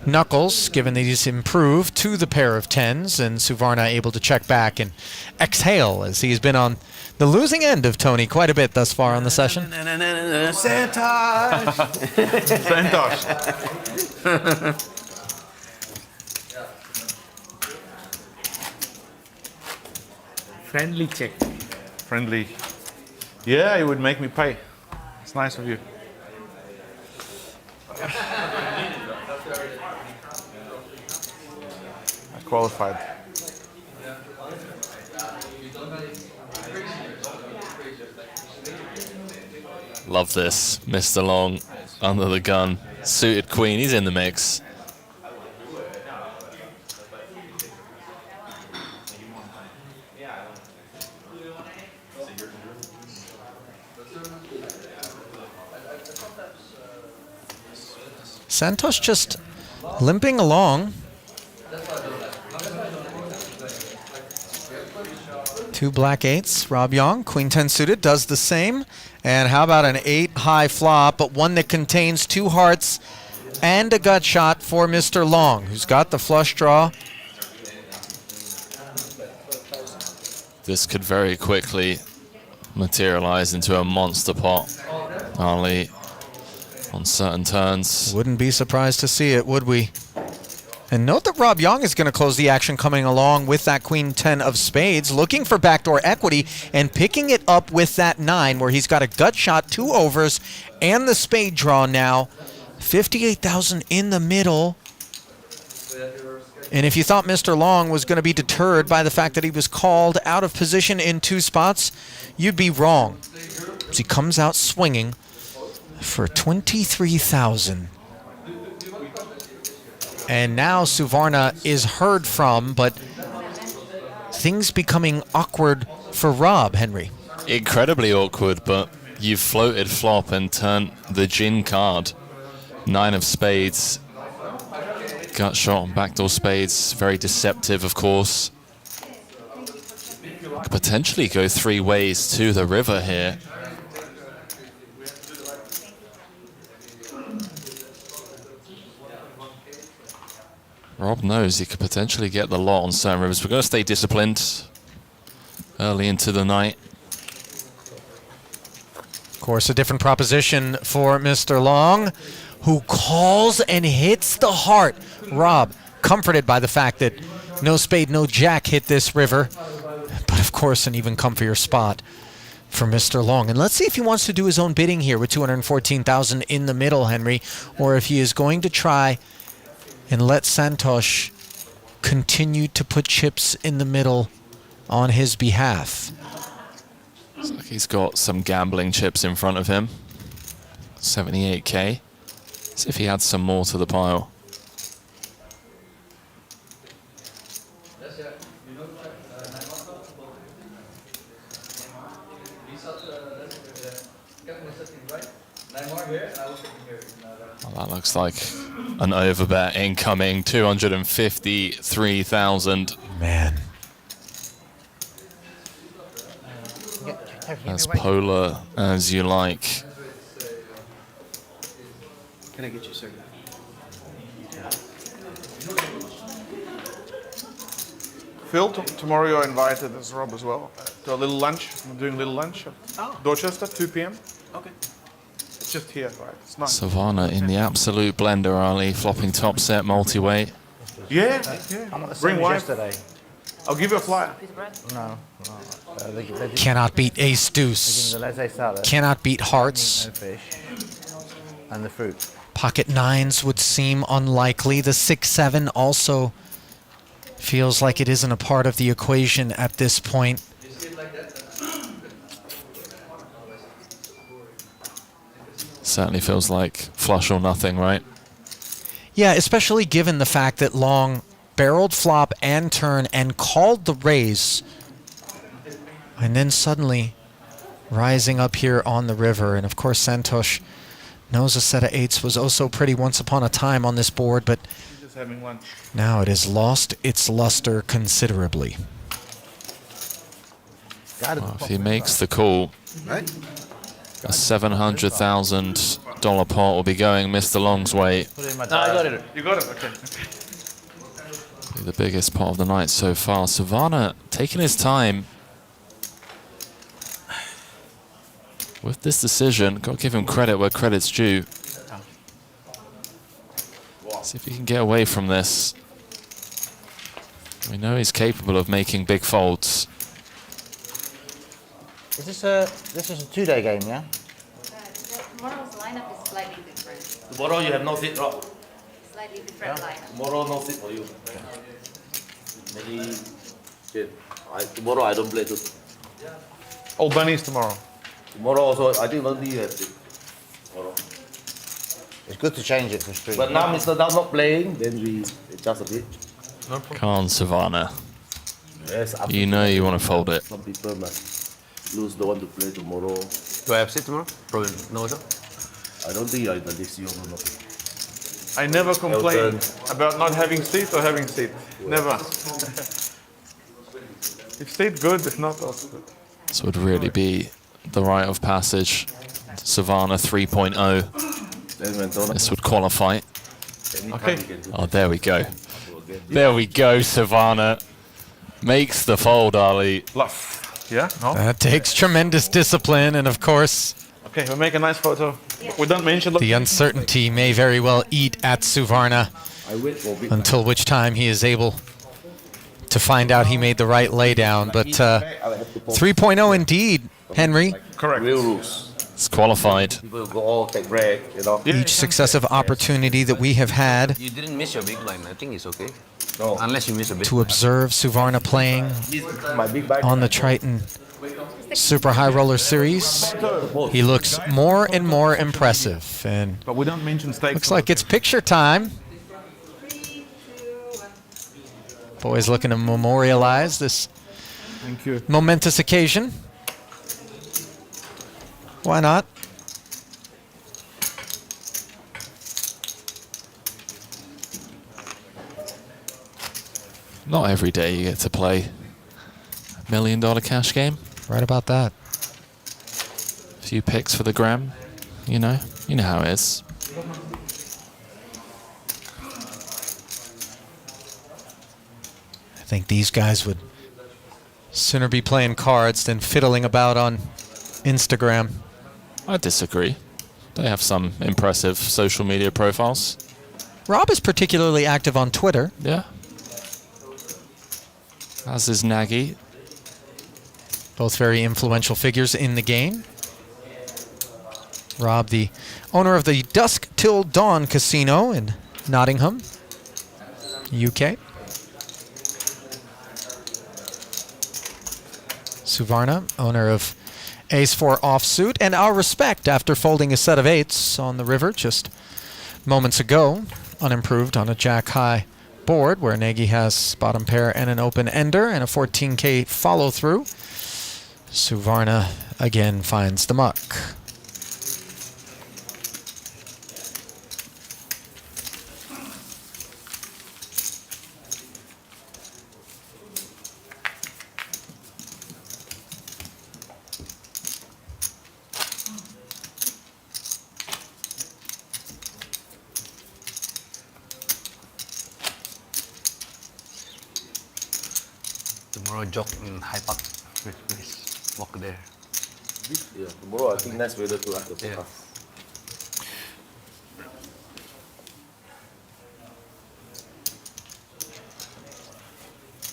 Speaker 3: knuckles, given that he's improved, to the pair of tens, and Suvarna able to check back and exhale as he's been on the losing end of Tony quite a bit thus far on the session.
Speaker 7: Santhosh!
Speaker 2: Santhosh.
Speaker 10: Friendly check.
Speaker 2: Friendly. Yeah, it would make me pay. It's nice of you. I qualified.
Speaker 4: Love this. Mr. Long under the gun. Suited queen. He's in the mix.
Speaker 3: Santhosh just limping along. Two black eights. Rob Yong, queen 10 suited, does the same. And how about an 8 high flop, but one that contains two hearts and a gut shot for Mr. Long, who's got the flush draw.
Speaker 4: This could very quickly materialize into a monster pot. Ali on certain turns.
Speaker 3: Wouldn't be surprised to see it, would we? And note that Rob Yong is going to close the action coming along with that queen 10 of spades, looking for backdoor equity and picking it up with that 9 where he's got a gut shot, 2 overs, and the spade draw now. 58,000 in the middle. And if you thought Mr. Long was going to be deterred by the fact that he was called out of position in 2 spots, you'd be wrong. As he comes out swinging for 23,000. And now Suvarna is heard from, but things becoming awkward for Rob, Henry.
Speaker 4: Incredibly awkward, but you've floated flop and turned the gin card. 9 of spades. Gut shot on backdoor spades. Very deceptive, of course. Could potentially go 3 ways to the river here. Rob knows he could potentially get the lot on certain rivers. We're going to stay disciplined early into the night.
Speaker 3: Of course, a different proposition for Mr. Long, who calls and hits the heart. Rob, comforted by the fact that no spade, no jack hit this river. But of course, an even comfier spot for Mr. Long. And let's see if he wants to do his own bidding here with 214,000 in the middle, Henry, or if he is going to try and let Santhosh continue to put chips in the middle on his behalf.
Speaker 4: Looks like he's got some gambling chips in front of him. 78k. See if he adds some more to the pile. Well, that looks like an overbet incoming. 253,000.
Speaker 3: Man.
Speaker 4: As polar as you like.
Speaker 7: Can I get you, sir?
Speaker 2: Phil, tomorrow you're invited as Rob as well to a little lunch. I'm doing a little lunch at Dorchester, 2 p.m.
Speaker 7: Okay.
Speaker 2: It's just here, right? It's nice.
Speaker 4: Suvarna in the absolute blender, Ali, flopping top set multi-weight.
Speaker 2: Yeah,
Speaker 12: I'm not the
Speaker 2: Bring
Speaker 12: same as
Speaker 2: wine.
Speaker 12: yesterday.
Speaker 2: I'll give you a flyer.
Speaker 12: No.
Speaker 3: Cannot beat ace deuce.
Speaker 12: The laissez salad.
Speaker 3: Cannot beat hearts.
Speaker 12: No fish. And the fruit.
Speaker 3: Pocket nines would seem unlikely. The 6-7 also feels like it isn't a part of the equation at this point.
Speaker 4: Certainly feels like flush or nothing, right?
Speaker 3: Yeah, especially given the fact that Long barreled flop and turn and called the raise. And then suddenly rising up here on the river. And of course, Santhosh knows a set of eights was also pretty once upon a time on this board, but
Speaker 2: Just having lunch.
Speaker 3: now it has lost its luster considerably.
Speaker 4: Well, if he makes the call, a $700,000 pot will be going Mr. Long's way.
Speaker 7: I got it.
Speaker 2: You got it? Okay.
Speaker 4: Be the biggest pot of the night so far. Suvarna taking his time with this decision. Got to give him credit where credit's due. See if he can get away from this. We know he's capable of making big folds.
Speaker 12: Is this a 2-day game, yeah?
Speaker 11: Tomorrow's lineup is slightly different.
Speaker 9: Tomorrow you have no seat, Rob.
Speaker 11: Slightly different lineup.
Speaker 9: Tomorrow no seat for you. Maybe tomorrow I don't play too.
Speaker 2: Old bunnies tomorrow.
Speaker 9: Tomorrow also I think only you have seat. Tomorrow.
Speaker 12: It's good to change it for street.
Speaker 9: But now Mr. Down not playing, then we adjust a bit.
Speaker 2: No problem.
Speaker 4: Come on, Suvarna.
Speaker 9: Yes,
Speaker 4: You know you want to fold it.
Speaker 9: some people must lose the one to play tomorrow.
Speaker 5: Do I have sit tomorrow? Probably no, also.
Speaker 9: I don't think I this year no.
Speaker 2: I never complain about not having seat or having seat. Never. If seat good, if not, also good.
Speaker 4: This would really be the rite of passage. Suvarna 3.0. This would qualify.
Speaker 2: Okay.
Speaker 4: Oh, there we go. There we go, Suvarna. Makes the fold, Ali.
Speaker 2: Bluff. Yeah? No?
Speaker 3: That takes tremendous discipline, and of course,
Speaker 2: Okay, we'll make a nice photo. We don't mention
Speaker 3: the uncertainty may very well eat at Suvarna,
Speaker 9: I wait for big
Speaker 3: until which time he is able to find out he made the right laydown. But 3.0 indeed, Henry.
Speaker 2: Correct.
Speaker 9: real rules.
Speaker 4: It's qualified.
Speaker 9: People go all take break, you know.
Speaker 3: Each successive opportunity that we have had
Speaker 5: You didn't miss your big line. I think it's okay.
Speaker 9: No.
Speaker 5: Unless you miss a big
Speaker 3: to observe Suvarna playing
Speaker 9: My big bag.
Speaker 3: on the Triton Super High Roller Series, he looks more and more impressive. And
Speaker 2: But we don't mention stakes.
Speaker 3: looks like it's picture time. Boys looking to memorialize this
Speaker 2: Thank you.
Speaker 3: momentous occasion. Why not?
Speaker 4: Not every day you get to play $1 million cash game.
Speaker 3: Right about that.
Speaker 4: A few picks for the gram. You know how it is.
Speaker 3: I think these guys would sooner be playing cards than fiddling about on Instagram.
Speaker 4: I disagree. They have some impressive social media profiles.
Speaker 3: Rob is particularly active on Twitter.
Speaker 4: Yeah. As is Nagy.
Speaker 3: Both very influential figures in the game. Rob, the owner of the Dusk Till Dawn Casino in Nottingham, UK. Suvarna, owner of Ace-4 offsuit, and our respect after folding a set of eights on the river just moments ago, unimproved on a jack-high board where Nagy has bottom pair and an open ender and a 14K follow-through. Suvarna again finds the muck.
Speaker 5: Tomorrow jog in High Park. Please walk there.
Speaker 9: Yeah, tomorrow I think nice weather to have the forecast.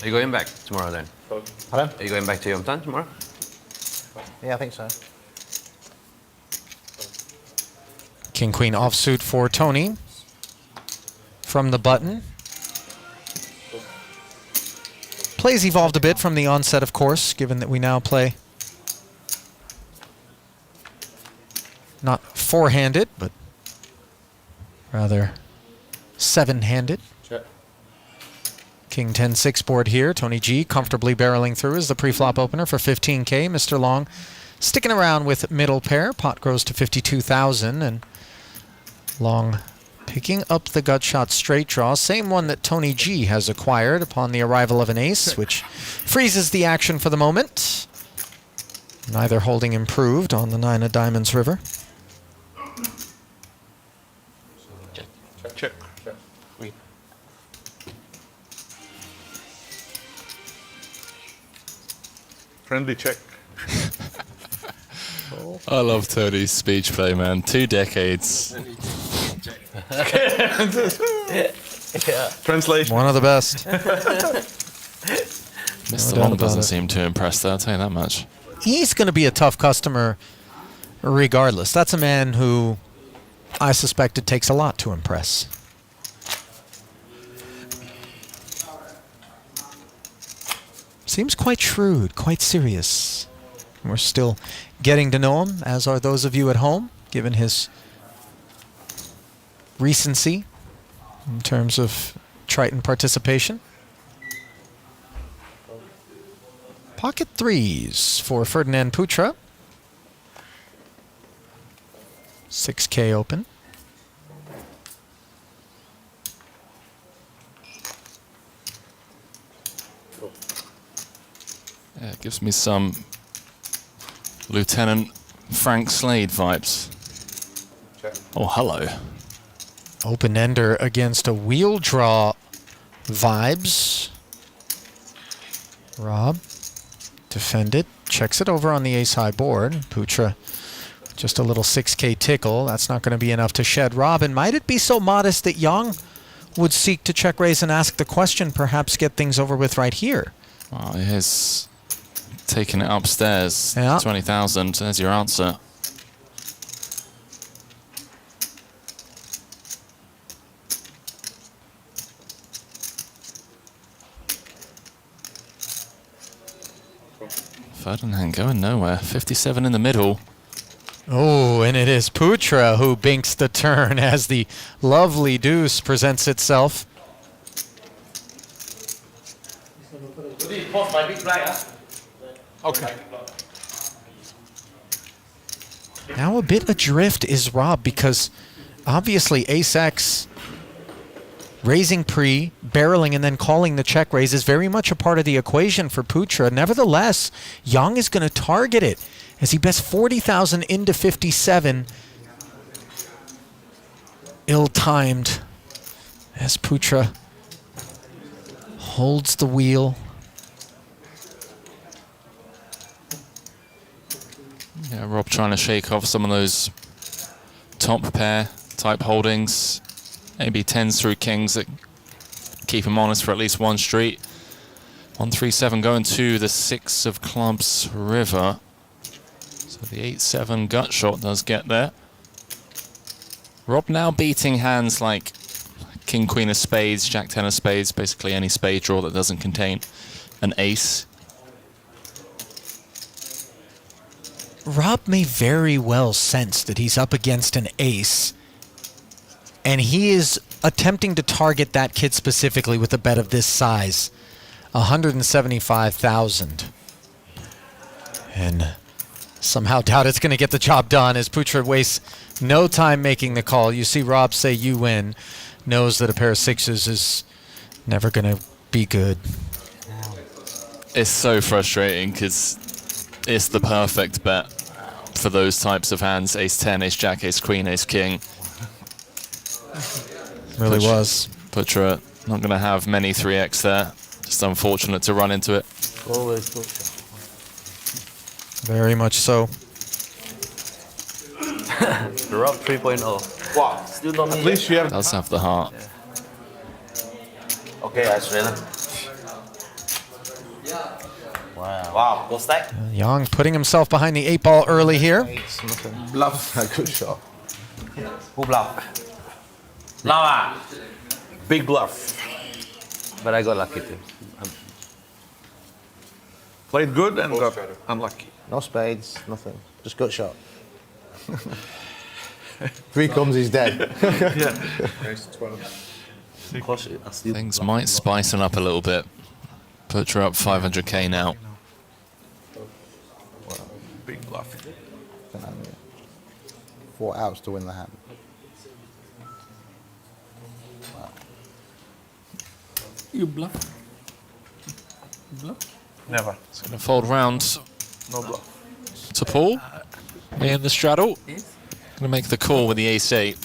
Speaker 5: Are you going back tomorrow then?
Speaker 12: Pardon?
Speaker 5: Are you going back to Yongtan tomorrow?
Speaker 12: Yeah, I think so.
Speaker 3: King Queen offsuit for Tony from the button. Plays evolved a bit from the onset, of course, given that we now play not four-handed, but rather seven-handed.
Speaker 7: Check.
Speaker 3: King 10-6 board here. Tony G comfortably barreling through as the pre-flop opener for 15K. Mr. Long sticking around with middle pair. Pot grows to 52,000, and Long picking up the gut shot straight draw, same one that Tony G has acquired upon the arrival of an ace, which freezes the action for the moment. Neither holding improved on the 9 of diamonds river.
Speaker 2: Check. Friendly check.
Speaker 4: I love Tony's speech play, man. 2 decades.
Speaker 2: Translation.
Speaker 3: One of the best.
Speaker 4: Mr. Long doesn't seem too impressed there, I'll tell you that much.
Speaker 3: He's going to be a tough customer regardless. That's a man who I suspect it takes a lot to impress. Seems quite shrewd, quite serious. We're still getting to know him, as are those of you at home, given his recency in terms of Triton participation. Pocket threes for Ferdinand Putra. 6K open.
Speaker 4: Yeah, it gives me some Lieutenant Frank Slade vibes.
Speaker 7: Check.
Speaker 4: Oh, hello.
Speaker 3: Open-ender against a wheel draw vibes. Rob, defended, checks it over on the ace-high board. Putra, just a little 6K tickle. That's not going to be enough to shed Rob. And might it be so modest that Yong would seek to check raise and ask the question, perhaps get things over with right here?
Speaker 4: Well, he's taking it upstairs.
Speaker 3: Yeah.
Speaker 4: 20,000. There's your answer. Ferdinand going nowhere. 57 in the middle.
Speaker 3: Oh, and it is Putra who binks the turn as the lovely deuce presents itself.
Speaker 2: Okay.
Speaker 3: Now a bit adrift is Rob, because obviously ace-x raising pre, barreling, and then calling the check raise is very much a part of the equation for Putra. Nevertheless, Yong is going to target it as he bets 40,000 into 57. Ill-timed as Putra holds the wheel.
Speaker 4: Yeah, Rob trying to shake off some of those top pair type holdings. Maybe 10s through kings that keep him honest for at least one street. 137 going to the 6 of clubs river. So the 8-7 gut shot does get there. Rob now beating hands like king, queen of spades, jack, 10 of spades, basically any spade draw that doesn't contain an ace.
Speaker 3: Rob may very well sense that he's up against an ace, and he is attempting to target that kid specifically with a bet of this size, 175,000. And somehow doubt it's going to get the job done as Putra wastes no time making the call. You see Rob say you win, knows that a pair of sixes is never going to be good.
Speaker 4: It's so frustrating because it's the perfect bet for those types of hands. Ace 10, ace jack, ace queen, ace king.
Speaker 3: Really was.
Speaker 4: Putra not going to have many 3x there. Just unfortunate to run into it.
Speaker 6: Always good.
Speaker 3: Very much so.
Speaker 5: Rob 3.0.
Speaker 7: Wow.
Speaker 6: Still don't
Speaker 2: At least you have.
Speaker 4: Does have the heart.
Speaker 6: Okay, Australia. Wow. Wow, go stack.
Speaker 3: Yong putting himself behind the 8 ball early here.
Speaker 2: Love a good shot.
Speaker 5: Who bluff?
Speaker 9: Lava.
Speaker 2: Big bluff.
Speaker 5: But I got lucky too.
Speaker 2: Played good and got unlucky.
Speaker 12: No spades, nothing. Just gut shot. 3 comes, he's dead.
Speaker 10: Raise 12.
Speaker 4: Things might spice up a little bit. Putra up 500k now.
Speaker 2: Big bluff.
Speaker 12: 4 outs to win the hand.
Speaker 9: You bluff. Bluff.
Speaker 2: Never.
Speaker 4: It's going to fold round
Speaker 2: No bluff.
Speaker 4: to Paul. In the straddle. Going to make the call with the ace-8.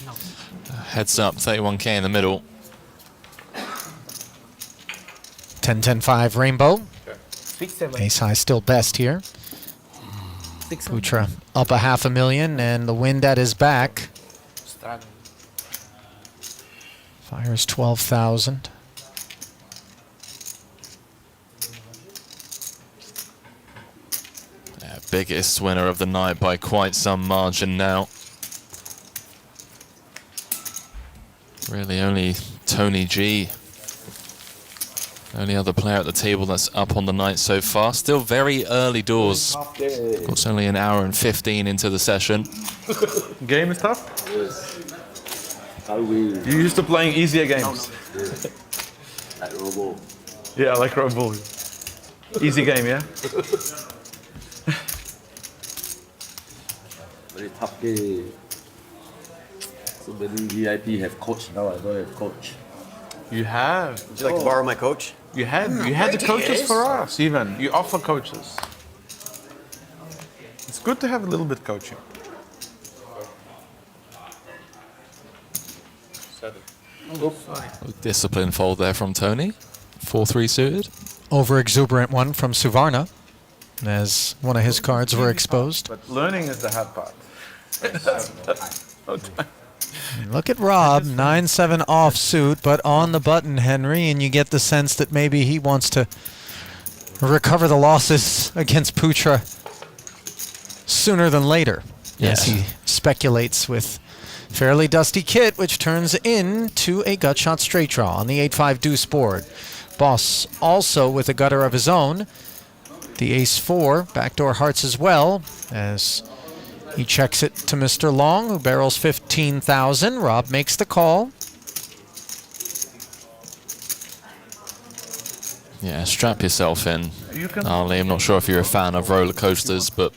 Speaker 4: Heads up, 31k in the middle.
Speaker 3: 10-10-5 rainbow. Ace high still best here. Putra up a $500,000 and the wind at his back. Fires 12,000.
Speaker 4: Yeah, biggest winner of the night by quite some margin now. Really only Tony G. Only other player at the table that's up on the night so far. Still very early doors. Of course, only an hour and 15 into the session.
Speaker 2: Game is tough? You used to playing easier games.
Speaker 6: Like Robo.
Speaker 2: Yeah, like Robo. Easy game, yeah?
Speaker 6: Very tough game. So many VIP have coach, now I don't have coach.
Speaker 2: You have.
Speaker 7: Would you like to borrow my coach?
Speaker 2: You had the coaches for us, even. You offer coaches. It's good to have a little bit coaching.
Speaker 10: 7.
Speaker 4: Discipline fold there from Tony. 4-3 suited.
Speaker 3: Over exuberant one from Suvarna, as one of his cards were exposed.
Speaker 2: But learning is the hard part.
Speaker 3: Look at Rob, 9-7 offsuit, but on the button, Henry, and you get the sense that maybe he wants to recover the losses against Putra sooner than later. Yes, he speculates with fairly dusty kit, which turns into a gut shot straight draw on the 8-5 deuce board. Boss also with a gutter of his own. The ace-4, backdoor hearts as well, as he checks it to Mr. Long, who barrels 15,000. Rob makes the call.
Speaker 4: Yeah, strap yourself in. Ali, I'm not sure if you're a fan of roller coasters, but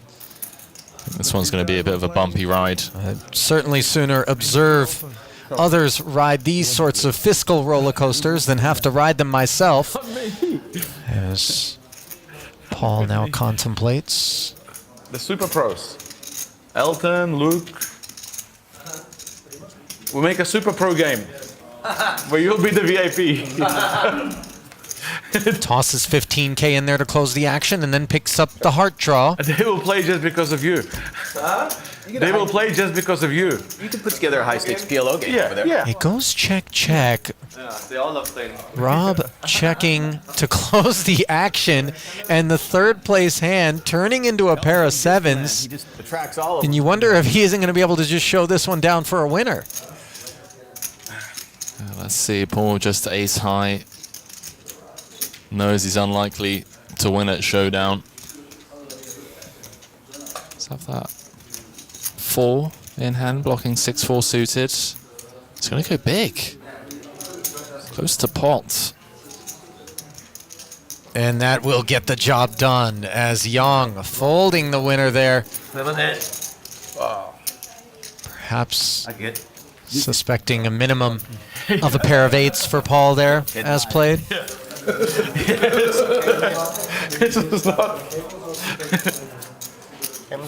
Speaker 4: this one's going to be a bit of a bumpy ride.
Speaker 3: I'd certainly sooner observe others ride these sorts of fiscal roller coasters than have to ride them myself. As Paul now contemplates.
Speaker 2: The super pros. Elton, Luke. We'll make a super pro game where you'll be the VIP.
Speaker 3: Tosses 15k in there to close the action and then picks up the heart draw.
Speaker 2: They will play just because of you. They will play just because of you.
Speaker 7: You can put together a high stakes PLO game over there.
Speaker 2: Yeah.
Speaker 3: It goes check, check.
Speaker 10: Yeah, they all love playing.
Speaker 3: Rob checking to close the action, and the third place hand turning into a pair of sevens.
Speaker 7: He just attracts all of them.
Speaker 3: And you wonder if he isn't going to be able to just show this one down for a winner.
Speaker 4: Let's see, Paul just ace high. Knows he's unlikely to win at showdown. Let's have that 4 in hand, blocking 6-4 suited. It's going to go big. Close to pot.
Speaker 3: And that will get the job done as Yong folding the winner there.
Speaker 9: 7-8.
Speaker 3: Perhaps
Speaker 9: I get.
Speaker 3: suspecting a minimum of a pair of 8s for Paul there as played.
Speaker 2: It was not.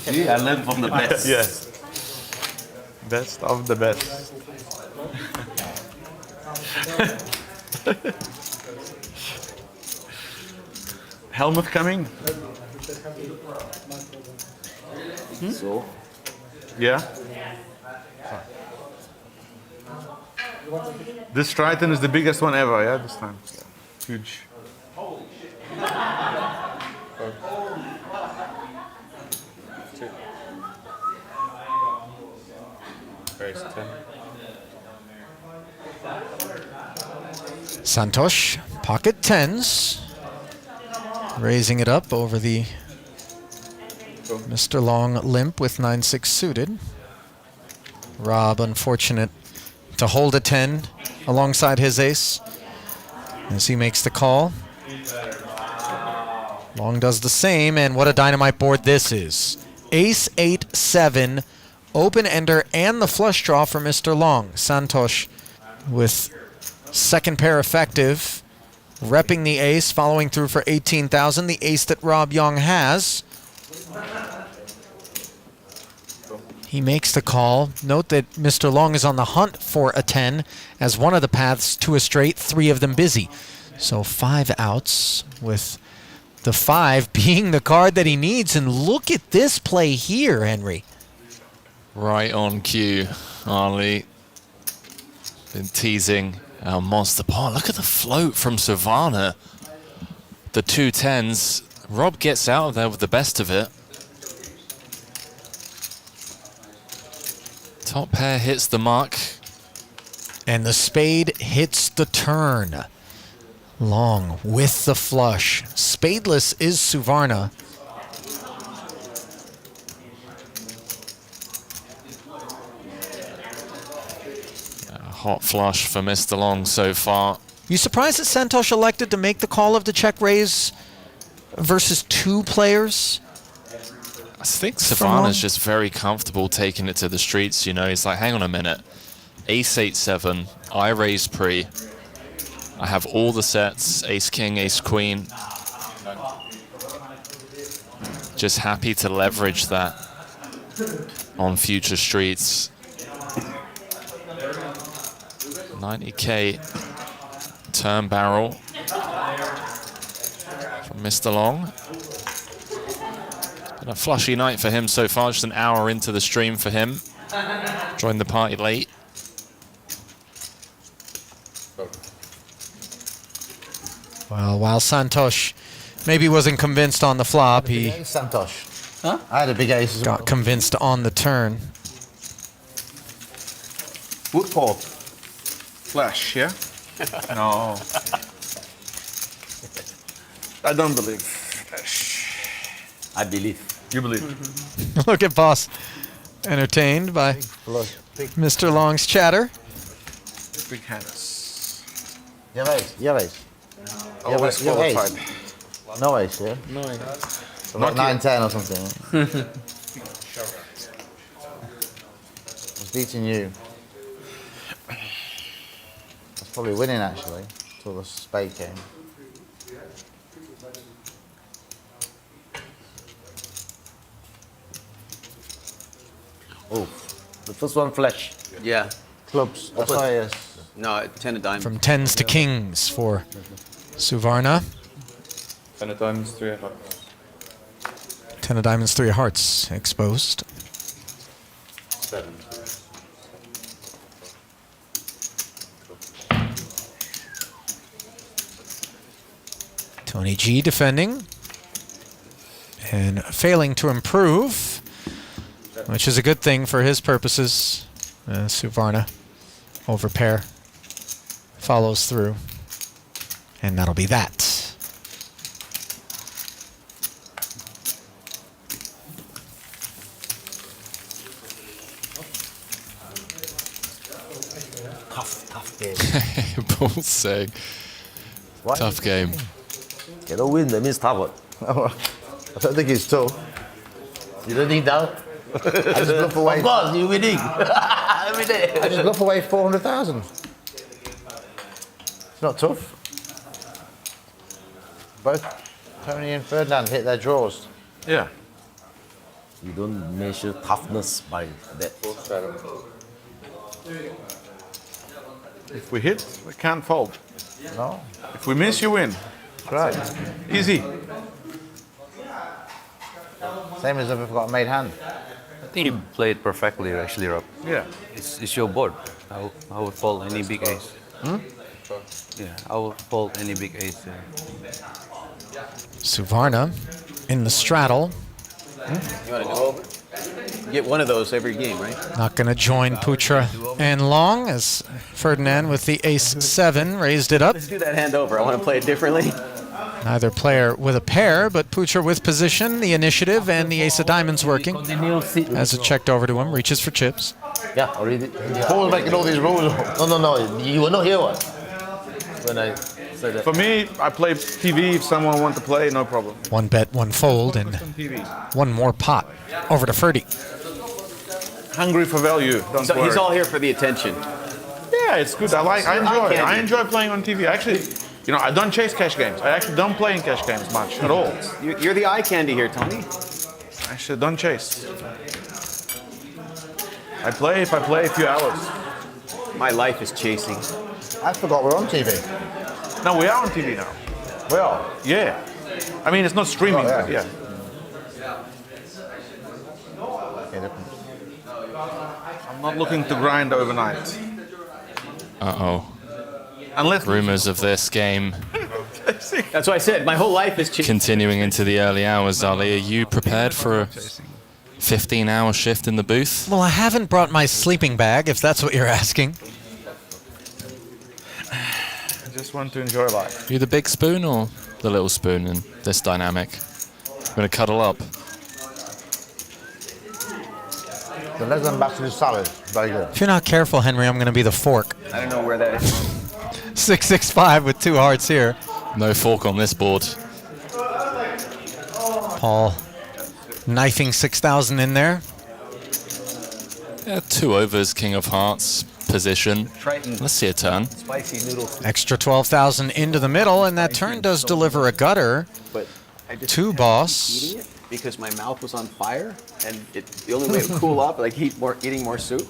Speaker 9: See, I learned from the best.
Speaker 2: Yes. Best of the best. Helmut coming?
Speaker 6: So,
Speaker 2: Yeah. This Triton is the biggest one ever, yeah, this time. Huge.
Speaker 7: Raise 10.
Speaker 3: Santhosh, pocket tens. Raising it up over the Mr. Long limp with 9-6 suited. Rob, unfortunate to hold a 10 alongside his ace as he makes the call. Long does the same, and what a dynamite board this is. Ace 8-7, open ender, and the flush draw for Mr. Long. Santhosh with second pair effective, repping the ace, following through for 18,000, the ace that Rob Yong has. He makes the call. Note that Mr. Long is on the hunt for a 10, as one of the paths to a straight, 3 of them busy. So 5 outs, with the 5 being the card that he needs. And look at this play here, Henry.
Speaker 4: Right on cue, Ali. Been teasing our monster pot. Look at the float from Suvarna. The 2 10s. Rob gets out of there with the best of it. Top pair hits the mark.
Speaker 3: And the spade hits the turn. Long with the flush. Spadeless is Suvarna.
Speaker 4: A hot flush for Mr. Long so far.
Speaker 3: You surprised that Santhosh elected to make the call of the check raise versus 2 players?
Speaker 4: I think Suvarna's just very comfortable taking it to the streets, you know. He's like, hang on a minute. Ace 8-7, I raise pre. I have all the sets, ace king, ace queen. Just happy to leverage that on future streets. 90k turn barrel from Mr. Long. Been a flushy night for him so far, just an hour into the stream for him. Joined the party late.
Speaker 3: Well, while Santhosh maybe wasn't convinced on the flop, he
Speaker 12: Santhosh. Huh? I had a big ace as well.
Speaker 3: got convinced on the turn.
Speaker 2: Woodport. Flash, yeah? No. I don't believe.
Speaker 6: I believe.
Speaker 2: You believe.
Speaker 3: Look at Boss, entertained by Mr. Long's chatter.
Speaker 2: Big hands.
Speaker 12: You have ace. You have ace.
Speaker 2: Always
Speaker 12: you have ace.
Speaker 2: qualified.
Speaker 12: No ace, yeah?
Speaker 9: No ace.
Speaker 12: So like 9-10 or something. I was beating you. I was probably winning actually, until the spade came.
Speaker 6: Oh, the first one flash.
Speaker 7: Yeah.
Speaker 12: Clubs. That's why yes.
Speaker 7: No, 10 of diamonds.
Speaker 3: From 10s to kings for Suvarna.
Speaker 10: 10 of diamonds, 3 of hearts.
Speaker 3: 10 of diamonds, 3 of hearts exposed.
Speaker 10: 7.
Speaker 3: Tony G defending and failing to improve, which is a good thing for his purposes. Suvarna over pair follows through, and that'll be that.
Speaker 6: Tough game.
Speaker 4: Paul's saying, tough game.
Speaker 6: Cannot win, that means tough.
Speaker 12: I don't think it's tough.
Speaker 6: You don't think that?
Speaker 12: I just bluff away.
Speaker 6: Of course, you're winning. Every day.
Speaker 12: I just bluff away 400,000. It's not tough. Both Tony and Ferdinand hit their draws.
Speaker 2: Yeah.
Speaker 6: You don't measure toughness by that.
Speaker 2: If we hit, we can't fold.
Speaker 12: No,
Speaker 2: If we miss, you win.
Speaker 12: right.
Speaker 2: Easy.
Speaker 12: Same as if I've got a made hand.
Speaker 5: I think you played perfectly, actually, Rob.
Speaker 2: Yeah.
Speaker 5: It's your board. I would fold any big ace. Yeah, I would fold any big ace.
Speaker 3: Suvarna in the straddle.
Speaker 7: You want to do over? get one of those every game, right?
Speaker 3: Not going to join Putra and Long as Ferdinand with the ace-7 raised it up.
Speaker 7: Let's do that hand over. I want to play it differently.
Speaker 3: Neither player with a pair, but Putra with position, the initiative, and the ace of diamonds working. As it checked over to him, reaches for chips.
Speaker 6: Yeah, already. Paul making all these rules. No. You were not here one. When I said that.
Speaker 2: For me, I play TV if someone wants to play, no problem.
Speaker 3: One bet, one fold, and one more pot. Over to Ferdy.
Speaker 2: Hungry for value. Don't
Speaker 7: So
Speaker 2: worry.
Speaker 7: he's all here for the attention.
Speaker 2: Yeah, it's good. I enjoy playing on TV. Actually, you know, I don't chase cash games. I actually don't play in cash games much at all.
Speaker 7: You're the eye candy here, Tony.
Speaker 2: Actually, don't chase. I play if I play a few hours.
Speaker 7: My life is chasing.
Speaker 12: I forgot we're on TV.
Speaker 2: No, we are on TV now.
Speaker 12: We are?
Speaker 2: Yeah. I mean, it's not streaming, but yeah. I'm not looking to grind overnight.
Speaker 4: Uh-oh.
Speaker 2: Unless
Speaker 4: Rumors of this game
Speaker 7: That's what I said. My whole life is chasing.
Speaker 4: continuing into the early hours, Ali. Are you prepared for a 15-hour shift in the booth?
Speaker 3: Well, I haven't brought my sleeping bag, if that's what you're asking.
Speaker 2: I just want to enjoy life.
Speaker 4: Are you the big spoon or the little spoon in this dynamic? I'm going to cuddle up.
Speaker 12: The legs and back to the salad. Very good.
Speaker 3: If you're not careful, Henry, I'm going to be the fork.
Speaker 7: I don't know where that is.
Speaker 3: 6-6-5 with 2 hearts here.
Speaker 4: No fork on this board.
Speaker 3: Paul knifing 6,000 in there.
Speaker 4: Yeah, 2 overs, King of Hearts, position.
Speaker 7: Triton.
Speaker 4: Let's see a turn.
Speaker 7: Spicy noodles.
Speaker 3: Extra 12,000 into the middle, and that turn does deliver a gutter.
Speaker 7: But I just
Speaker 3: to
Speaker 7: kept
Speaker 3: boss.
Speaker 7: eating it because my mouth was on fire, and the only way to cool up, like eating more soup.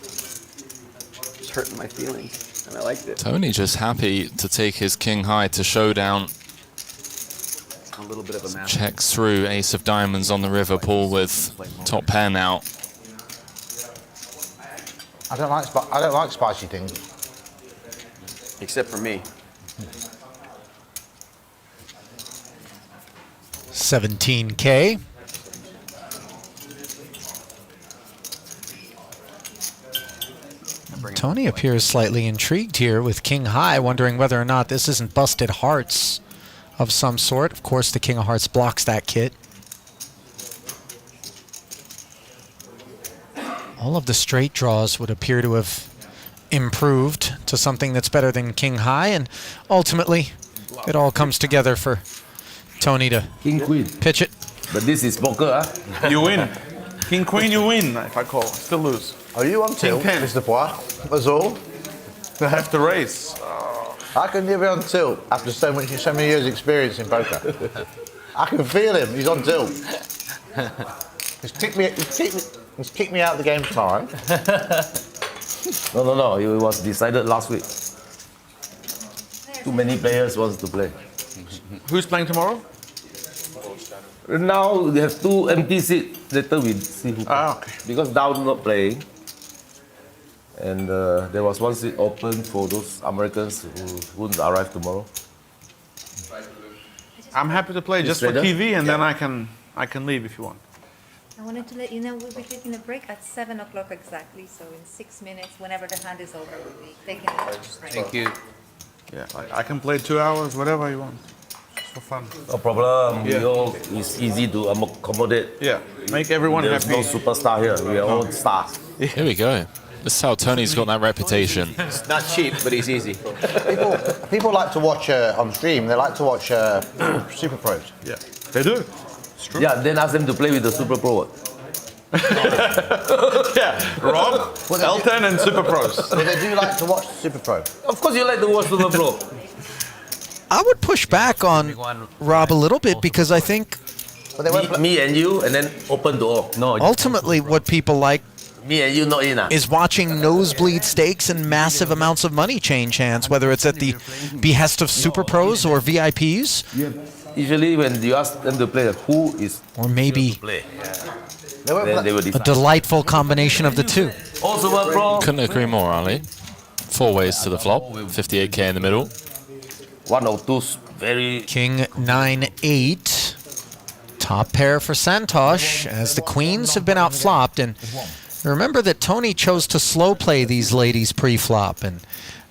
Speaker 7: It's hurting my feelings, and I liked it.
Speaker 4: Tony just happy to take his king high to showdown.
Speaker 7: A little bit of a math.
Speaker 4: Checks through ace of diamonds on the river, Paul with top pair now.
Speaker 12: I don't like spicy things.
Speaker 7: Except for me.
Speaker 3: 17K. Tony appears slightly intrigued here with King High, wondering whether or not this isn't busted hearts of some sort. Of course, the King of Hearts blocks that kit. All of the straight draws would appear to have improved to something that's better than King High, and ultimately, it all comes together for Tony to
Speaker 6: King Queen.
Speaker 3: pitch it.
Speaker 6: But this is poker, huh?
Speaker 2: You win. King Queen, you win. If I call, still lose.
Speaker 12: Are you on tilt,
Speaker 2: 10.
Speaker 12: Mr. Phua? That's all?
Speaker 2: They have to raise.
Speaker 12: I can be on tilt after so many years' experience in poker. I can feel him. He's on tilt. He's kicked me out of the game tomorrow.
Speaker 6: No. It was decided last week. Too many players wants to play.
Speaker 2: Who's playing tomorrow?
Speaker 6: Now they have 2 empty seats. Later we see who.
Speaker 2: Okay.
Speaker 6: Because Down not playing. And there was 1 seat open for those Americans who wouldn't arrive tomorrow.
Speaker 2: I'm happy to play just for
Speaker 6: Straddle?
Speaker 2: TV, and then I can leave if you want.
Speaker 11: I wanted to let you know we'll be taking a break at 7 o'clock exactly, so in 6 minutes, whenever the hand is over, we'll be taking a lunch break.
Speaker 7: Thank you.
Speaker 2: Yeah, I can play 2 hours, whatever you want. Just for fun.
Speaker 6: No problem.
Speaker 2: Yeah.
Speaker 6: It's easy to accommodate.
Speaker 2: Yeah, make everyone
Speaker 6: There's
Speaker 2: happy.
Speaker 6: no superstar here. We are all stars.
Speaker 4: Here we go. This is how Tony's got that reputation.
Speaker 7: It's not cheap, but he's easy.
Speaker 12: People like to watch on stream. They like to watch Super Pros.
Speaker 2: Yeah, they do.
Speaker 6: Yeah, then ask them to play with the Super Pro.
Speaker 2: Yeah, Rob, Elton, and Super Pros.
Speaker 12: But they do like to watch Super Pro.
Speaker 6: Of course you like to watch Super Pro.
Speaker 3: I would push back on Rob a little bit because I think
Speaker 12: But they won't play.
Speaker 6: Me and you, and then open to all. No,
Speaker 3: ultimately what people like
Speaker 6: me and you not in.
Speaker 3: is watching nosebleed stakes and massive amounts of money change hands, whether it's at the behest of super pros or VIPs,
Speaker 6: Usually when you ask them to play, who is
Speaker 3: or maybe
Speaker 6: play?
Speaker 12: They won't
Speaker 6: Then
Speaker 12: play.
Speaker 6: they will
Speaker 3: a
Speaker 6: decide.
Speaker 3: delightful combination of the two.
Speaker 6: All Super Pro.
Speaker 4: Couldn't agree more, Ali. 4 ways to the flop, 58K in the middle.
Speaker 6: 1 or 2 very.
Speaker 3: King 9-8. Top pair for Santhosh as the queens have been outflopped. And remember that Tony chose to slow play these ladies pre-flop, and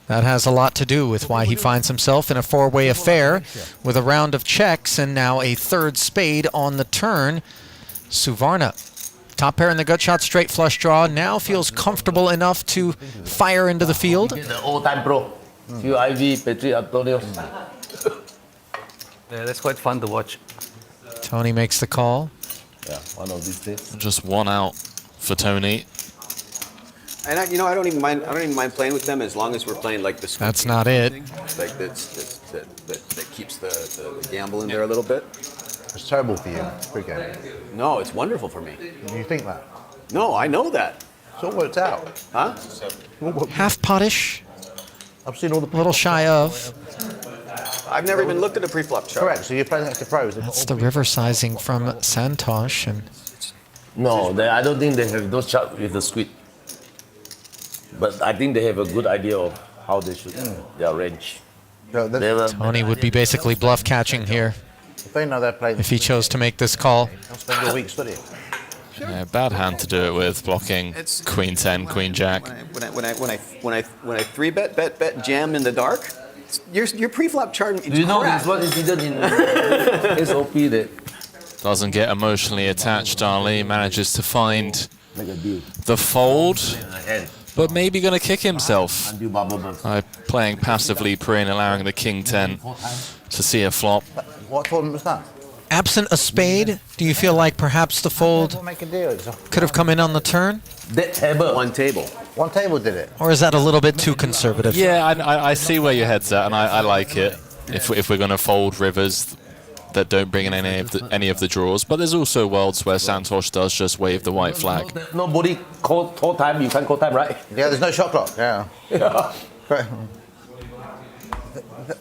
Speaker 3: that has a lot to do with why he finds himself in a four-way affair with a round of checks and now a third spade on the turn. Suvarna, top pair in the gut shot, straight flush draw, now feels comfortable enough to fire into the field.
Speaker 6: The old-time pro. Few Ivy, Petri, Antonio.
Speaker 5: Yeah, that's quite fun to watch.
Speaker 3: Tony makes the call.
Speaker 6: Yeah, one of these days.
Speaker 4: Just one out for Tony.
Speaker 7: And I don't even mind. I don't even mind playing with them as long as we're playing like the.
Speaker 3: That's not it.
Speaker 7: Like that keeps the gamble in there a little bit.
Speaker 12: It's terrible for you, pre-game.
Speaker 7: No, it's wonderful for me.
Speaker 12: You think that?
Speaker 7: No, I know that.
Speaker 12: It's all worked out.
Speaker 7: Huh?
Speaker 3: Half pottish.
Speaker 12: I've seen all the.
Speaker 3: A little shy of.
Speaker 7: I've never even looked at a pre-flop chart.
Speaker 12: Correct. So you're playing against the pros.
Speaker 3: That's the river sizing from Santhosh. And
Speaker 6: No, I don't think they have those charts with the squid. But I think they have a good idea of how they should their range.
Speaker 3: Tony would be basically bluff catching here
Speaker 12: If they know they're playing,
Speaker 3: if he chose to make this call.
Speaker 12: they'll spend a week studying.
Speaker 4: Yeah, bad hand to do it with, blocking Queen 10, Queen Jack.
Speaker 7: When I three bet jam in the dark, your pre-flop chart.
Speaker 6: Do you know this one incident in SOP that
Speaker 4: Doesn't get emotionally attached, Ali. Manages to find
Speaker 6: make a deal?
Speaker 4: the fold,
Speaker 6: And
Speaker 4: but maybe going to kick himself
Speaker 6: until bubble burst.
Speaker 4: by playing passively pre and allowing the King 10 to see a flop.
Speaker 12: What tournament was that?
Speaker 3: Absent a spade, do you feel like perhaps the fold
Speaker 12: We'll make a deal.
Speaker 3: could have come in on the turn?
Speaker 6: That table.
Speaker 7: One table.
Speaker 12: One table did it.
Speaker 3: Or is that a little bit too conservative?
Speaker 4: Yeah, I see where your head's at, and I like it. If we're going to fold rivers that don't bring in any of the draws, but there's also worlds where Santhosh does just wave the white flag.
Speaker 6: Nobody call time. You can't call time, right?
Speaker 12: Yeah, there's no shot clock. Yeah. Correct.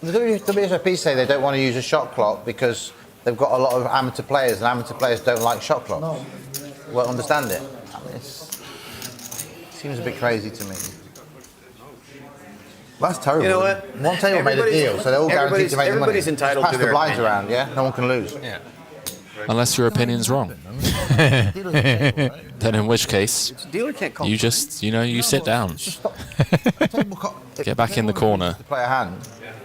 Speaker 12: The WSOP say they don't want to use a shot clock because they've got a lot of amateur players, and amateur players don't like shot clocks. No. Won't understand it. I mean, it seems a bit crazy to me. That's terrible.
Speaker 7: You know what?
Speaker 12: One table made a deal, so they're all guaranteed to make the money.
Speaker 7: Everybody's entitled
Speaker 12: Pass
Speaker 7: to
Speaker 12: the
Speaker 7: their
Speaker 12: blinds
Speaker 7: opinion.
Speaker 12: around, yeah? No one can lose.
Speaker 7: Yeah.
Speaker 4: Unless your opinion's wrong. Then in which case,
Speaker 7: Dealer can't call.
Speaker 4: you just, you sit down. Get back in the corner.
Speaker 12: To play a hand,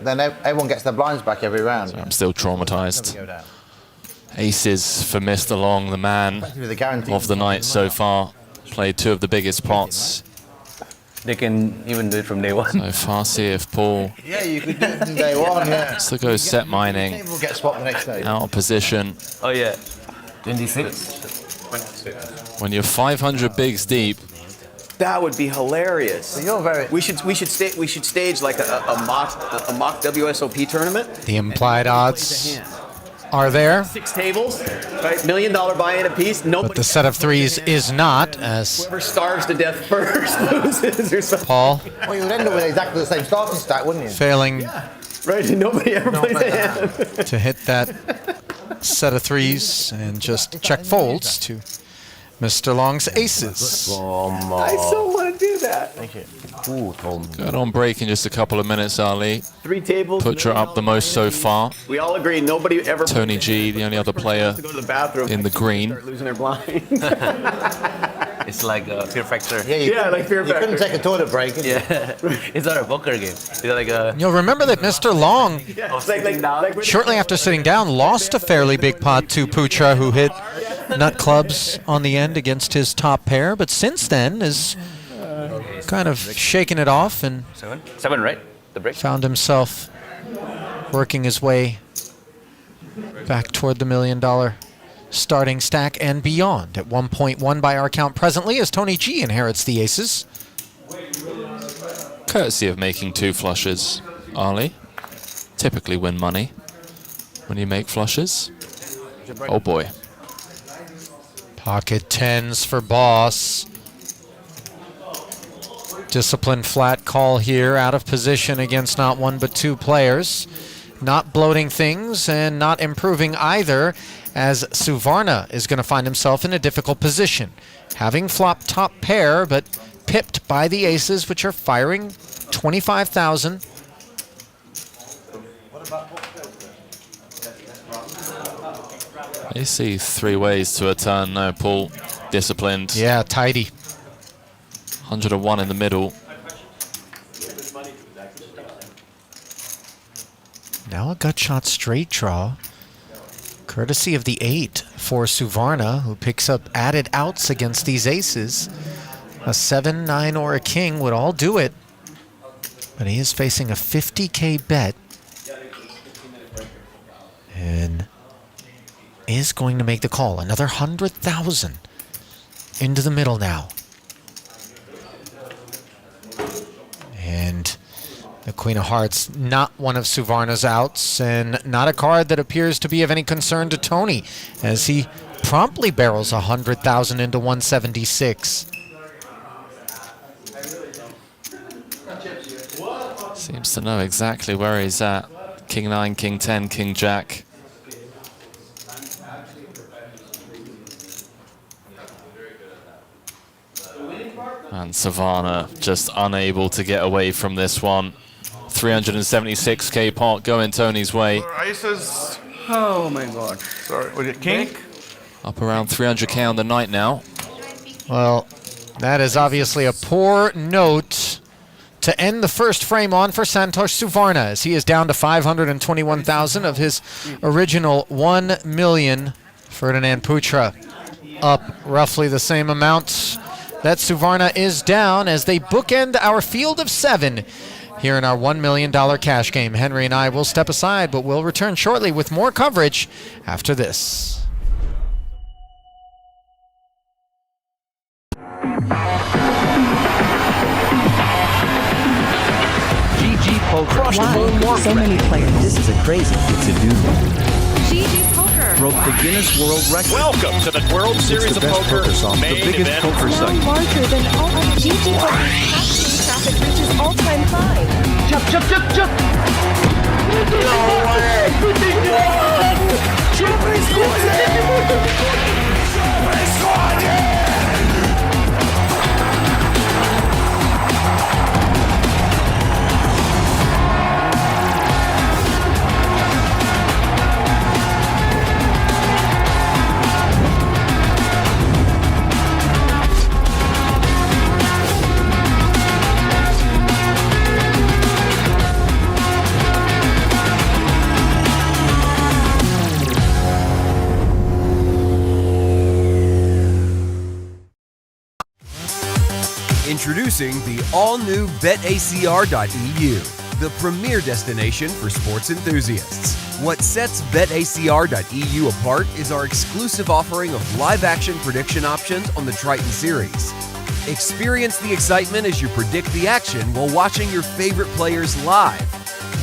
Speaker 12: then everyone gets their blinds back every round.
Speaker 4: I'm still traumatized. Aces for Mr. Long, the man
Speaker 12: With a guarantee.
Speaker 4: of the night so far. Played two of the biggest pots.
Speaker 5: They can even do it from day one.
Speaker 4: So far, see if Paul
Speaker 12: Yeah, you could do it from day one, yeah.
Speaker 4: wants to go set mining.
Speaker 12: Table get swapped the next day.
Speaker 4: Out of position.
Speaker 5: Oh yeah.
Speaker 6: 26.
Speaker 4: When you're 500 bigs deep,
Speaker 7: That would be hilarious.
Speaker 12: So you're very.
Speaker 7: We should stage like a mock WSOP tournament.
Speaker 3: The implied odds are there,
Speaker 7: 6 tables, right? $1 million buy-in a piece.
Speaker 3: but
Speaker 7: Nobody.
Speaker 3: the set of threes is not, as
Speaker 7: Whoever starves to death first loses or something.
Speaker 3: Paul
Speaker 12: Well, you would end up with exactly the same starting stack, wouldn't you?
Speaker 3: failing
Speaker 7: Right? Nobody ever plays a hand.
Speaker 3: to hit that set of threes and just check folds to Mr. Long's aces.
Speaker 7: I so want to do that.
Speaker 12: Thank you.
Speaker 6: Ooh, Tom.
Speaker 4: going on break in just a couple of minutes, Ali.
Speaker 7: 3 tables.
Speaker 4: Putra up the most so far.
Speaker 7: We all agree nobody ever.
Speaker 4: Tony G, the only other player
Speaker 7: To go to the bathroom.
Speaker 4: in the green.
Speaker 7: Start losing their blind.
Speaker 5: It's like a Fear Factor.
Speaker 7: Yeah, like Fear
Speaker 12: You couldn't
Speaker 7: Factor.
Speaker 12: take a toilet break. Could you?
Speaker 5: Yeah. It's not a poker game. It's like a.
Speaker 3: You'll remember that Mr. Long,
Speaker 7: Yeah, like
Speaker 3: shortly after sitting down, lost a fairly big pot to Putra, who hit nut clubs on the end against his top pair, but since then is kind of shaken it off and
Speaker 5: 7, right? The break.
Speaker 3: found himself working his way back toward the $1 million starting stack and beyond at 1.1 by our count presently as Tony G inherits the aces.
Speaker 4: Courtesy of making 2 flushes, Ali. Typically win money when you make flushes. Oh boy.
Speaker 3: Pocket tens for boss. Disciplined flat call here, out of position against not one but 2 players. Not bloating things and not improving either, as Suvarna is going to find himself in a difficult position. Having flopped top pair, but pipped by the aces, which are firing 25,000.
Speaker 4: You see 3 ways to a turn. No, Paul, disciplined.
Speaker 3: Yeah, tidy.
Speaker 4: 101 in the middle.
Speaker 3: Now a gut shot straight draw, courtesy of the 8 for Suvarna, who picks up added outs against these aces. A 7, 9, or a king would all do it, but he is facing a 50K bet and is going to make the call. Another 100,000 into the middle now. And the Queen of Hearts, not one of Suvarna's outs, and not a card that appears to be of any concern to Tony, as he promptly barrels 100,000 into 176.
Speaker 4: Seems to know exactly where he's at. King 9, King 10, King Jack. And Suvarna just unable to get away from this one. 376K pot going Tony's way.
Speaker 10: Aces.
Speaker 7: Oh my god.
Speaker 10: Sorry, was it king?
Speaker 4: Up around 300K on the night now.
Speaker 3: Well, that is obviously a poor note to end the first frame on for Santhosh Suvarna, as he is down to 521,000 of his original 1 million. Ferdinand Putra up roughly the same amount that Suvarna is down, as they bookend our field of 7 here in our $1 million cash game. Henry and I will step aside, but we'll return shortly with more coverage after this.
Speaker 13: GG Poker. Why so many players? This is a crazy thing to do.
Speaker 14: GG Poker
Speaker 13: Broke the Guinness World Record.
Speaker 15: Welcome to the World Series of Poker main
Speaker 13: the biggest
Speaker 15: event.
Speaker 13: poker site.
Speaker 14: larger than all other GG Poker's casting traffic reaches all-time high.
Speaker 13: Jump, jump, jump, jump! No way!
Speaker 16: Introducing the all-new BetACR.eu, the premier destination for sports enthusiasts. What sets BetACR.eu apart is our exclusive offering of live-action prediction options on the Triton series. Experience the excitement as you predict the action while watching your favorite players live.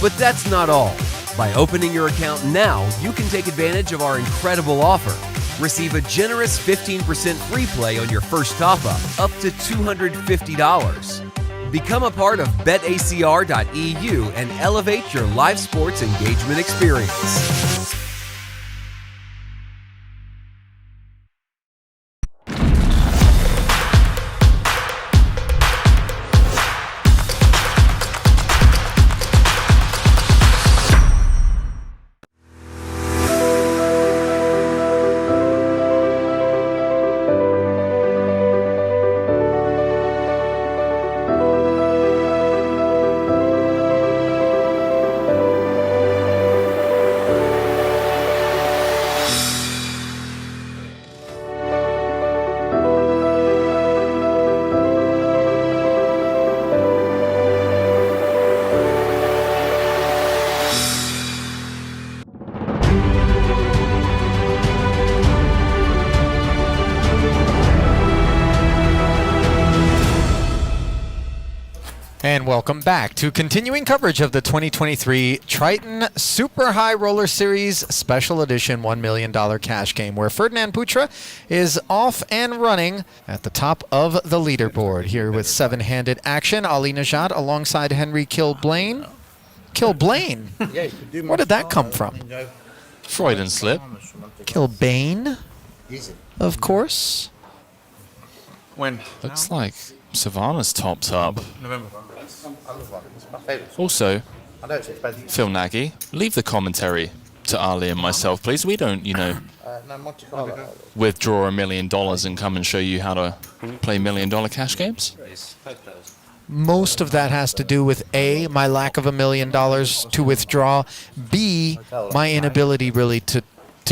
Speaker 16: But that's not all. By opening your account now, you can take advantage of our incredible offer. Receive a generous 15% free play on your first top-up, up to $250. Become a part of BetACR.eu and elevate your live sports engagement experience.
Speaker 3: And welcome back to continuing coverage of the 2023 Triton Super High Roller Series Special Edition $1 million cash game, where Ferdinand Putra is off and running at the top of the leaderboard here with 7-handed action. Ali Nejad alongside Henry Kilbane. Kilbane? Where did that come from?
Speaker 4: Freudian slip.
Speaker 3: Kilbane, of course.
Speaker 10: When?
Speaker 4: Looks like Savannah's topped up.
Speaker 10: November.
Speaker 4: Also,
Speaker 12: I know it's expensive.
Speaker 4: Phil Nagy, leave the commentary to Ali and myself, please. We don't, withdraw $1 million and come and show you how to play $1 million cash games?
Speaker 3: Most of that has to do with A, my lack of $1 million to withdraw, B, my inability really to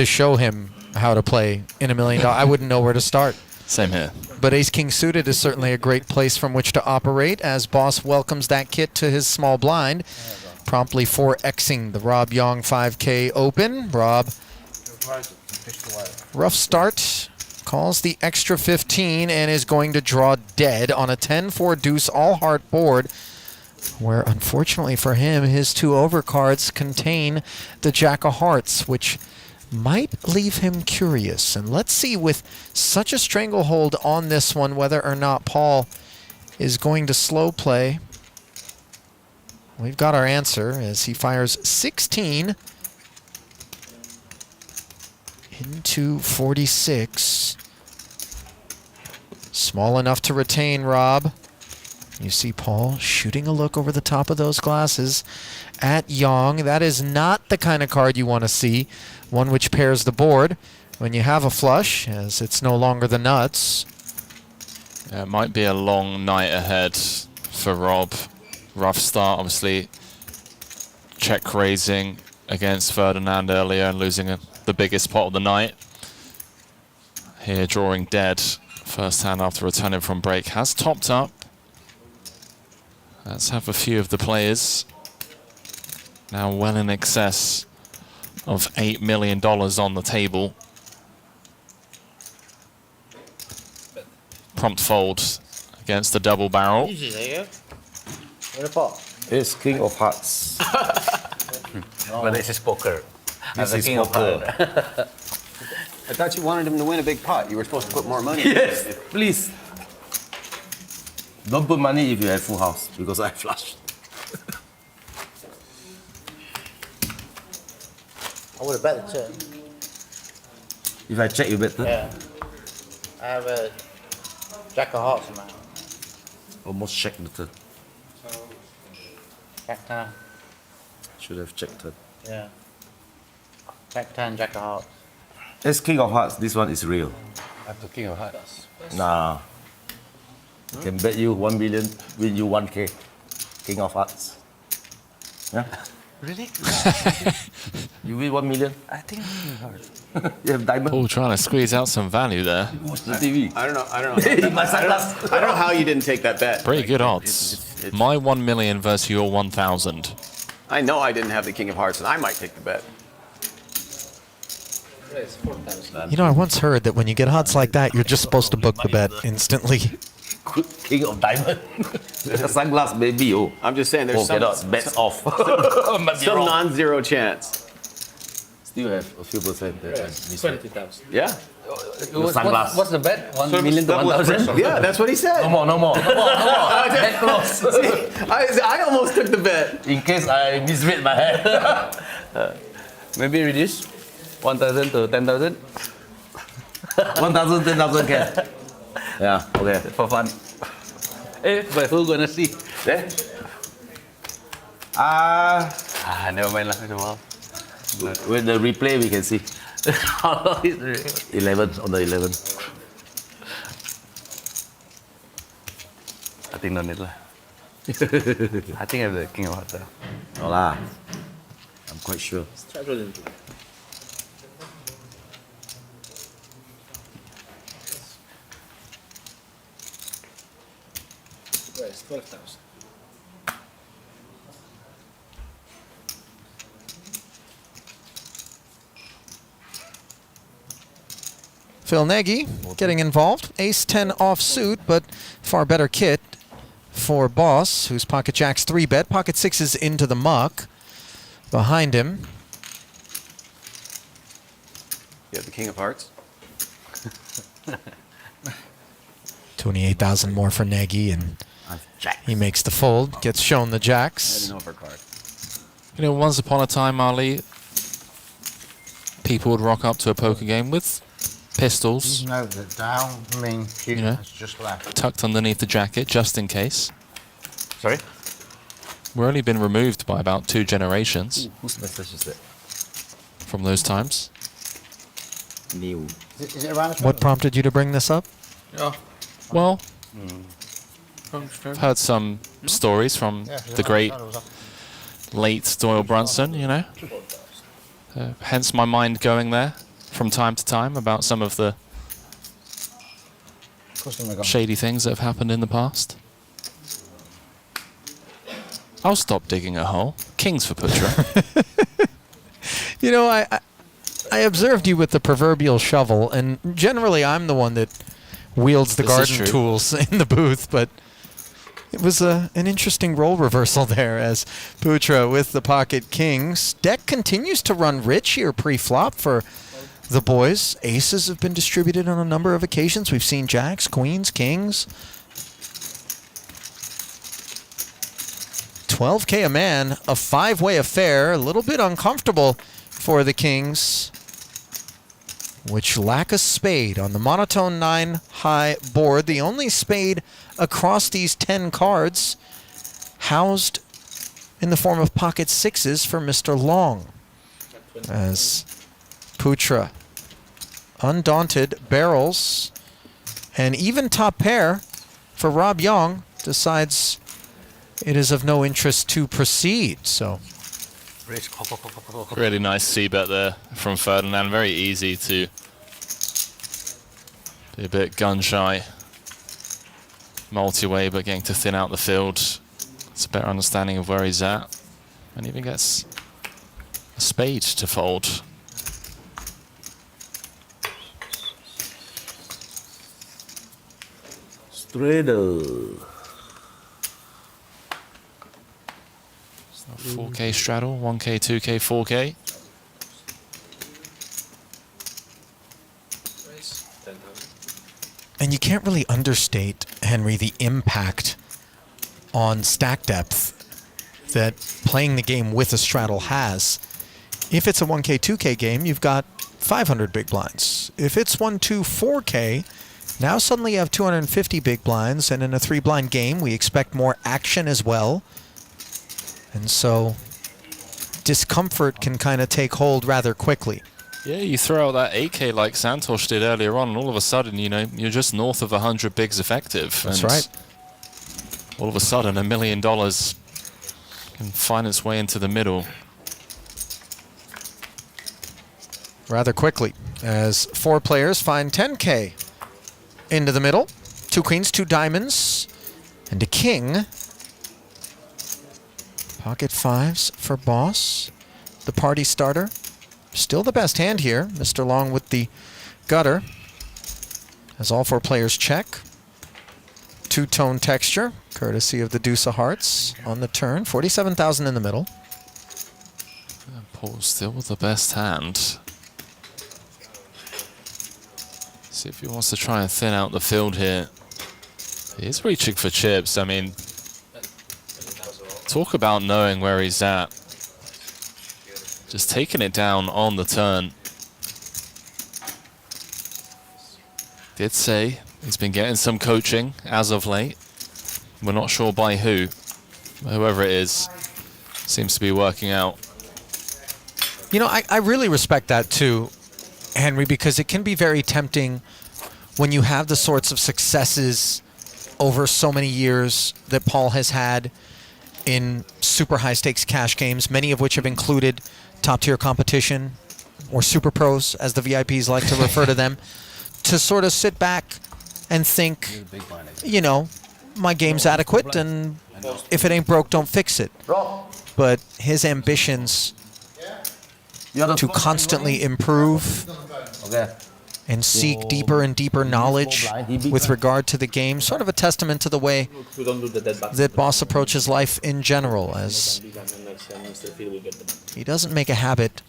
Speaker 3: show him how to play in $1 million. I wouldn't know where to start.
Speaker 4: Same here.
Speaker 3: But Ace-King suited is certainly a great place from which to operate as Boss welcomes that kit to his small blind, promptly 4Xing the Rob Yong 5K open. Rob, rough start, calls the extra 15 and is going to draw dead on a 10-4 deuce all-heart board, where unfortunately for him, his 2 overcards contain the Jack of Hearts, which might leave him curious. And let's see, with such a stranglehold on this one, whether or not Paul is going to slow play. We've got our answer as he fires 16 into 46. Small enough to retain, Rob. You see Paul shooting a look over the top of those glasses at Yong. That is not the kind of card you want to see, one which pairs the board when you have a flush, as it's no longer the nuts.
Speaker 4: Yeah, it might be a long night ahead for Rob. Rough start, obviously. Check raising against Ferdinand earlier and losing the biggest pot of the night. Here drawing dead. First hand after returning from break. Has topped up. Let's have a few of the players. Now well in excess of $8 million on the table. Prompt fold against the double barrel.
Speaker 6: It's King of Hearts.
Speaker 12: But this is poker.
Speaker 6: This is
Speaker 12: King of
Speaker 6: poker.
Speaker 7: I thought you wanted him to win a big pot. You were supposed to put more money.
Speaker 6: Yes, please. Don't put money if you have full house, because I flushed.
Speaker 12: I would have bet the turn.
Speaker 6: If I check, you bet turn?
Speaker 12: Yeah. I have a Jack of Hearts in my hand.
Speaker 6: Almost checked the turn.
Speaker 12: Jack 10.
Speaker 6: Should have checked turn.
Speaker 12: Yeah. Jack 10, Jack of Hearts.
Speaker 6: It's King of Hearts. This one is real.
Speaker 12: I have the King of Hearts.
Speaker 6: Nah. Can bet you 1 million, win you 1K. King of Hearts. Yeah?
Speaker 12: Really?
Speaker 6: You win 1 million?
Speaker 12: I think King of Hearts.
Speaker 6: You have diamond?
Speaker 4: Paul trying to squeeze out some value there.
Speaker 6: Watch the TV.
Speaker 7: I don't know. I don't know how you didn't take that bet.
Speaker 4: Pretty good odds. My 1 million versus your 1,000.
Speaker 7: I know I didn't have the King of Hearts, and I might take the bet.
Speaker 3: You know, I once heard that when you get odds like that, you're just supposed to book the bet instantly.
Speaker 6: King of Diamond. Sunglass baby. Oh,
Speaker 7: I'm just saying there's some
Speaker 6: bets off.
Speaker 7: some non-zero chance.
Speaker 6: Still have a few percent.
Speaker 8: 20,000.
Speaker 7: Yeah.
Speaker 12: What's the bet? 1 million to 1,000?
Speaker 7: Yeah, that's what he said.
Speaker 6: No more.
Speaker 7: That close. See, I almost took the bet.
Speaker 6: In case I misread my hand.
Speaker 5: Maybe reduce 1,000 to 10,000.
Speaker 6: 1,000, 10,000 can. Yeah, okay.
Speaker 5: For fun. But who gonna see?
Speaker 6: There.
Speaker 5: Never mind lah. Tomorrow.
Speaker 6: With the replay, we can see. 11 on the 11.
Speaker 5: I think no need lah. I think I have the King of Hearts.
Speaker 6: No lah. I'm quite sure.
Speaker 8: Straddle into it. It's 12,000.
Speaker 3: Phil Nagy getting involved. Ace-10 offsuit, but far better kit for Boss, whose pocket jacks 3-bet. Pocket 6 is into the muck behind him.
Speaker 7: You have the King of Hearts.
Speaker 3: 28,000 more for Nagy, and he makes the fold, gets shown the jacks.
Speaker 7: An overcard.
Speaker 4: You know, once upon a time, Ali, people would rock up to a poker game with pistols.
Speaker 12: No, the down, I mean,
Speaker 4: You know,
Speaker 12: has just left.
Speaker 4: tucked underneath the jacket, just in case.
Speaker 5: Sorry?
Speaker 4: We're only been removed by about 2 generations
Speaker 6: Whose message is that?
Speaker 4: from those times.
Speaker 6: New.
Speaker 12: Is it around?
Speaker 3: What prompted you to bring this up?
Speaker 2: Yeah.
Speaker 4: Well, I've heard some stories from the great late Doyle Brunson, you know. Hence my mind going there from time to time about some of the shady things that have happened in the past. I'll stop digging a hole. Kings for Putra.
Speaker 3: You know, I observed you with the proverbial shovel, and generally I'm the one that wields the
Speaker 4: This is
Speaker 3: garden
Speaker 4: true.
Speaker 3: tools in the booth, but it was an interesting role reversal there as Putra with the pocket kings. Deck continues to run rich here pre-flop for the boys. Aces have been distributed on a number of occasions. We've seen jacks, queens, kings. 12K a man, a five-way affair, a little bit uncomfortable for the kings, which lack a spade on the monotone 9 high board. The only spade across these 10 cards housed in the form of pocket sixes for Mr. Long. As Putra, undaunted, barrels, and even top pair for Rob Yong, decides it is of no interest to proceed. So
Speaker 4: Really nice c-bet there from Ferdinand. Very easy to be a bit gun-shy. Multi-way, but getting to thin out the field. It's a better understanding of where he's at. And even gets a spade to fold.
Speaker 6: Straddle.
Speaker 4: 4K straddle, 1K, 2K, 4K.
Speaker 3: And you can't really understate, Henry, the impact on stack depth that playing the game with a straddle has. If it's a 1K, 2K game, you've got 500 big blinds. If it's 1, 2, 4K, now suddenly you have 250 big blinds, and in a 3-blind game, we expect more action as well. And so discomfort can kind of take hold rather quickly.
Speaker 4: Yeah, you throw out that 8K like Santhosh did earlier on, and all of a sudden, you know, you're just north of 100 bigs effective.
Speaker 3: That's
Speaker 4: and
Speaker 3: right.
Speaker 4: All of a sudden, $1 million can find its way into the middle.
Speaker 3: Rather quickly, as 4 players find 10K into the middle. 2 queens, 2 diamonds, and a king. Pocket fives for boss, the party starter. Still the best hand here, Mr. Long with the gutter. As all 4 players check. 2-tone texture, courtesy of the deuce of hearts on the turn. 47,000 in the middle.
Speaker 4: Paul still with the best hand. See if he wants to try and thin out the field here. He is reaching for chips. I mean, talk about knowing where he's at. Just taking it down on the turn. Did say he's been getting some coaching as of late. We're not sure by who. Whoever it is, seems to be working out.
Speaker 3: You know, I really respect that too, Henry, because it can be very tempting when you have the sorts of successes over so many years that Paul has had in super high stakes cash games, many of which have included top tier competition, or super pros as the VIPs like to refer to them, to sort of sit back and think, you know, my game's adequate, and if it ain't broke, don't fix it. But his ambitions to constantly improve and seek deeper and deeper knowledge with regard to the game, sort of a testament to the way that Boss approaches life in general, as he doesn't make a habit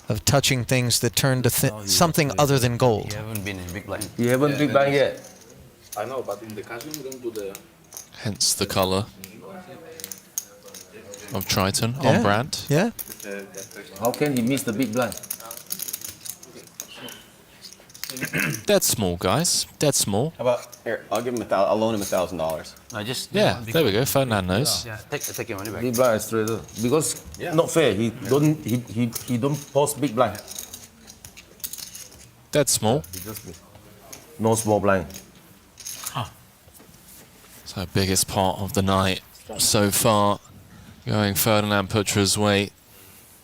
Speaker 3: of touching things that turn to something other than gold.
Speaker 6: You haven't been in big blind. You haven't big blind yet.
Speaker 8: I know, but in the cash game we don't do the...
Speaker 4: Hence the color of Triton on brand.
Speaker 3: Yeah.
Speaker 6: How can he miss the big blind?
Speaker 4: Dead small, guys. Dead small.
Speaker 7: How about here? I'll give him I'll loan him $1,000.
Speaker 12: I just
Speaker 4: Yeah, there we go. Ferdinand knows.
Speaker 12: yeah, take your money back.
Speaker 6: Big blind straight up. Because not fair. He don't post big blind.
Speaker 4: Dead small.
Speaker 6: No small blind.
Speaker 4: So biggest pot of the night so far, going Ferdinand Putra's way.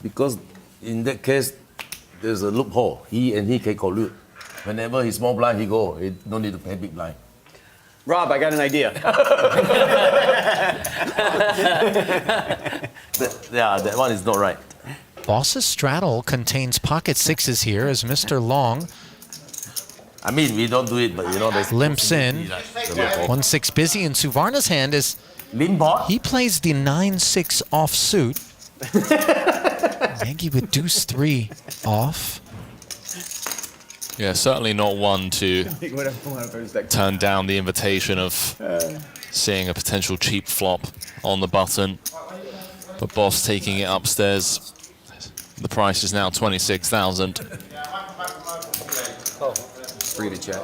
Speaker 6: Because in that case, there's a loophole. He can collude. Whenever he's small blind, he go. He don't need to pay big blind.
Speaker 7: Rob, I got an idea.
Speaker 6: That one is not right.
Speaker 3: Boss's straddle contains pocket sixes here as Mr. Long
Speaker 6: I mean, we don't do it, but you know, there's
Speaker 3: limps in. 1-6 busy in Suvarna's hand as he plays the 9-6 offsuit. Nagy with deuce 3 off.
Speaker 4: Yeah, certainly not one to turn down the invitation of seeing a potential cheap flop on the button. But Boss taking it upstairs. The price is now 26,000.
Speaker 7: Free to check.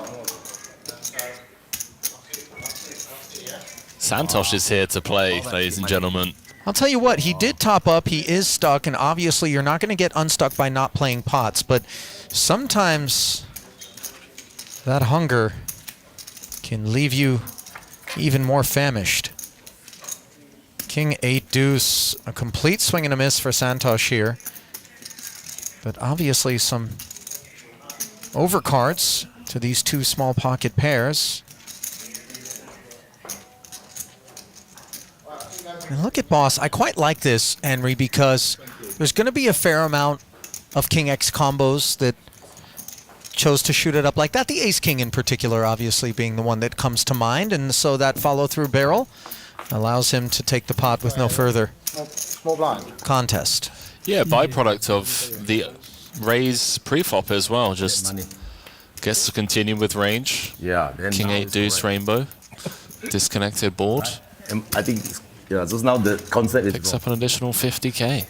Speaker 4: Santhosh is here to play, ladies and gentlemen.
Speaker 3: I'll tell you what, he did top up, he is stuck, and obviously you're not going to get unstuck by not playing pots, but sometimes that hunger can leave you even more famished. King 8 deuce, a complete swing and a miss for Santhosh here. But obviously some overcards to these two small pocket pairs. And look at Boss. I quite like this, Henry, because there's going to be a fair amount of King X combos that chose to shoot it up like that. The Ace King in particular, obviously, being the one that comes to mind. And so that follow-through barrel allows him to take the pot with no further
Speaker 12: Small blind.
Speaker 3: contest.
Speaker 4: Yeah, byproduct of the raise pre-flop as well. Just gets to continue with range.
Speaker 6: Yeah. Then
Speaker 4: King 8 deuce rainbow. Disconnected board.
Speaker 6: And I think, yeah, just now the concept is
Speaker 4: Picks up an additional 50k.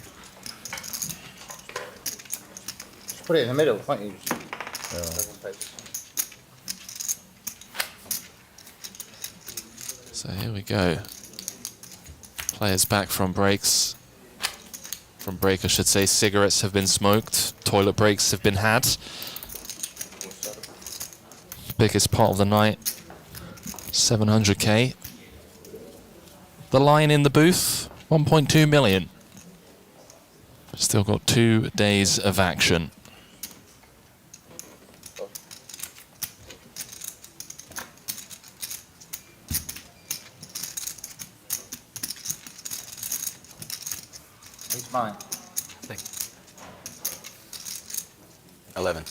Speaker 12: Just put it in the middle, can't you?
Speaker 4: So here we go. Players back from breaks. From break, I should say. Cigarettes have been smoked. Toilet breaks have been had. Biggest pot of the night. 700k. The line in the booth, 1.2 million. Still got 2 days of action.
Speaker 12: He's mine.
Speaker 7: 11.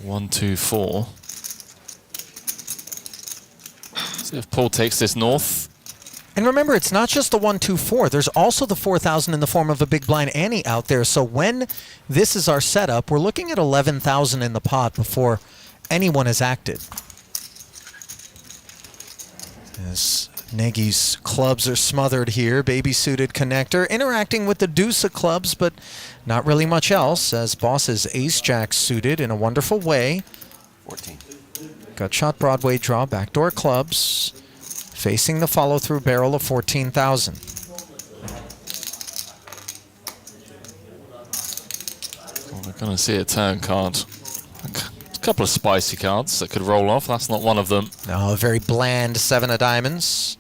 Speaker 4: 1, 2, 4. See if Paul takes this north.
Speaker 3: And remember, it's not just the 1, 2, 4. There's also the 4,000 in the form of a big blind ante out there. So when this is our setup, we're looking at 11,000 in the pot before anyone has acted. As Nagy's clubs are smothered here, baby-suited connector, interacting with the deuce of clubs, but not really much else, as Boss's ace-jack suited in a wonderful way.
Speaker 7: 14.
Speaker 3: Got shot Broadway draw, backdoor clubs, facing the follow-through barrel of 14,000.
Speaker 4: Well, we're going to see a turn card. A couple of spicy cards that could roll off. That's not one of them.
Speaker 3: No, a very bland 7 of diamonds.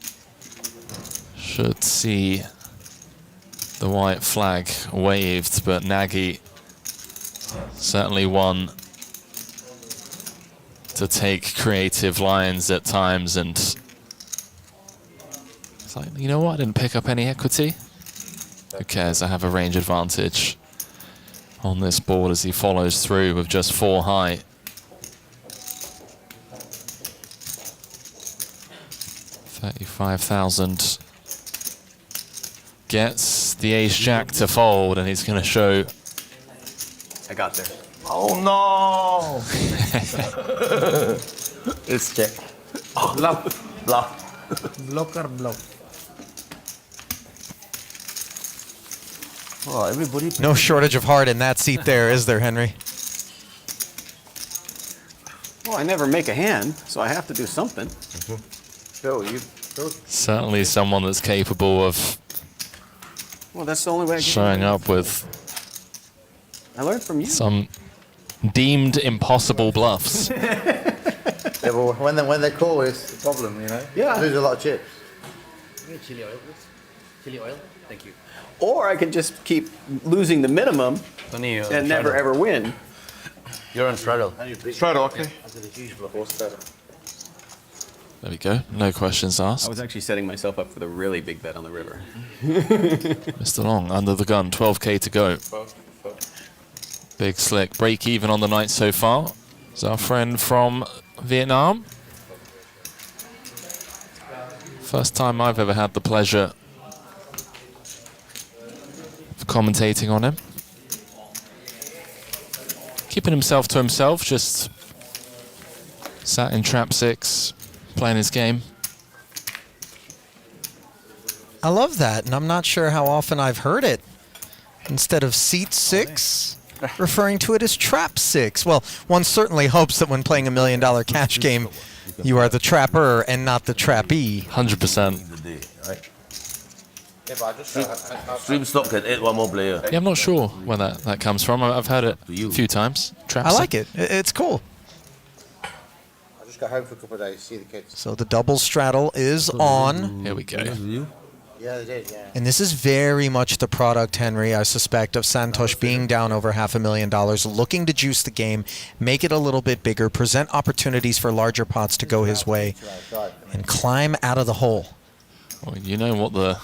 Speaker 4: Should see the white flag waved, but Nagy certainly one to take creative lines at times, and it's like, you know what, I didn't pick up any equity. Who cares, I have a range advantage on this board as he follows through with just 4 high. $35,000 gets the ace-jack to fold, and he's going to show.
Speaker 7: I got there.
Speaker 6: Oh no! It's check. Oh, bluff.
Speaker 12: Blocker, block.
Speaker 6: Oh, everybody.
Speaker 3: No shortage of heart in that seat there, is there, Henry?
Speaker 7: Well, I never make a hand, so I have to do something. Phil, you.
Speaker 4: Certainly someone that's capable of
Speaker 7: Well, that's the only way I can
Speaker 4: showing up with
Speaker 7: I learned from you.
Speaker 4: some deemed impossible bluffs.
Speaker 12: Yeah, but when they call, it's the problem, you know?
Speaker 7: Yeah.
Speaker 12: Lose a lot of chips.
Speaker 10: Chili oil, please. Chili oil. Thank you.
Speaker 7: Or I can just keep losing the minimum and never ever win.
Speaker 12: You're on Straddle.
Speaker 2: Straddle, okay.
Speaker 4: There we go. No questions asked.
Speaker 7: I was actually setting myself up for the really big bet on the river.
Speaker 4: Mr. Long under the gun. 12k to go. Big slick. Break even on the night so far. Is our friend from Vietnam. First time I've ever had the pleasure of commentating on him. Keeping himself to himself, just sat in trap 6, playing his game.
Speaker 3: I love that, and I'm not sure how often I've heard it. Instead of seat 6, referring to it as trap 6. Well, one certainly hopes that when playing $1 million cash game, you are the trapper and not the trappee.
Speaker 4: 100%.
Speaker 12: Yeah, but I just...
Speaker 6: Stream stock can add one more player.
Speaker 4: Yeah, I'm not sure where that comes from. I've heard it a few times. Trap
Speaker 3: I like it. It's cool.
Speaker 12: I just got home for a couple of days to see the kids.
Speaker 3: So the double straddle is on.
Speaker 4: Here we go.
Speaker 12: Yeah, they did, yeah.
Speaker 3: And this is very much the product, Henry, I suspect, of Santhosh being down over $500,000, looking to juice the game, make it a little bit bigger, present opportunities for larger pots to go his way, and climb out of the hole.
Speaker 4: Well, you know what the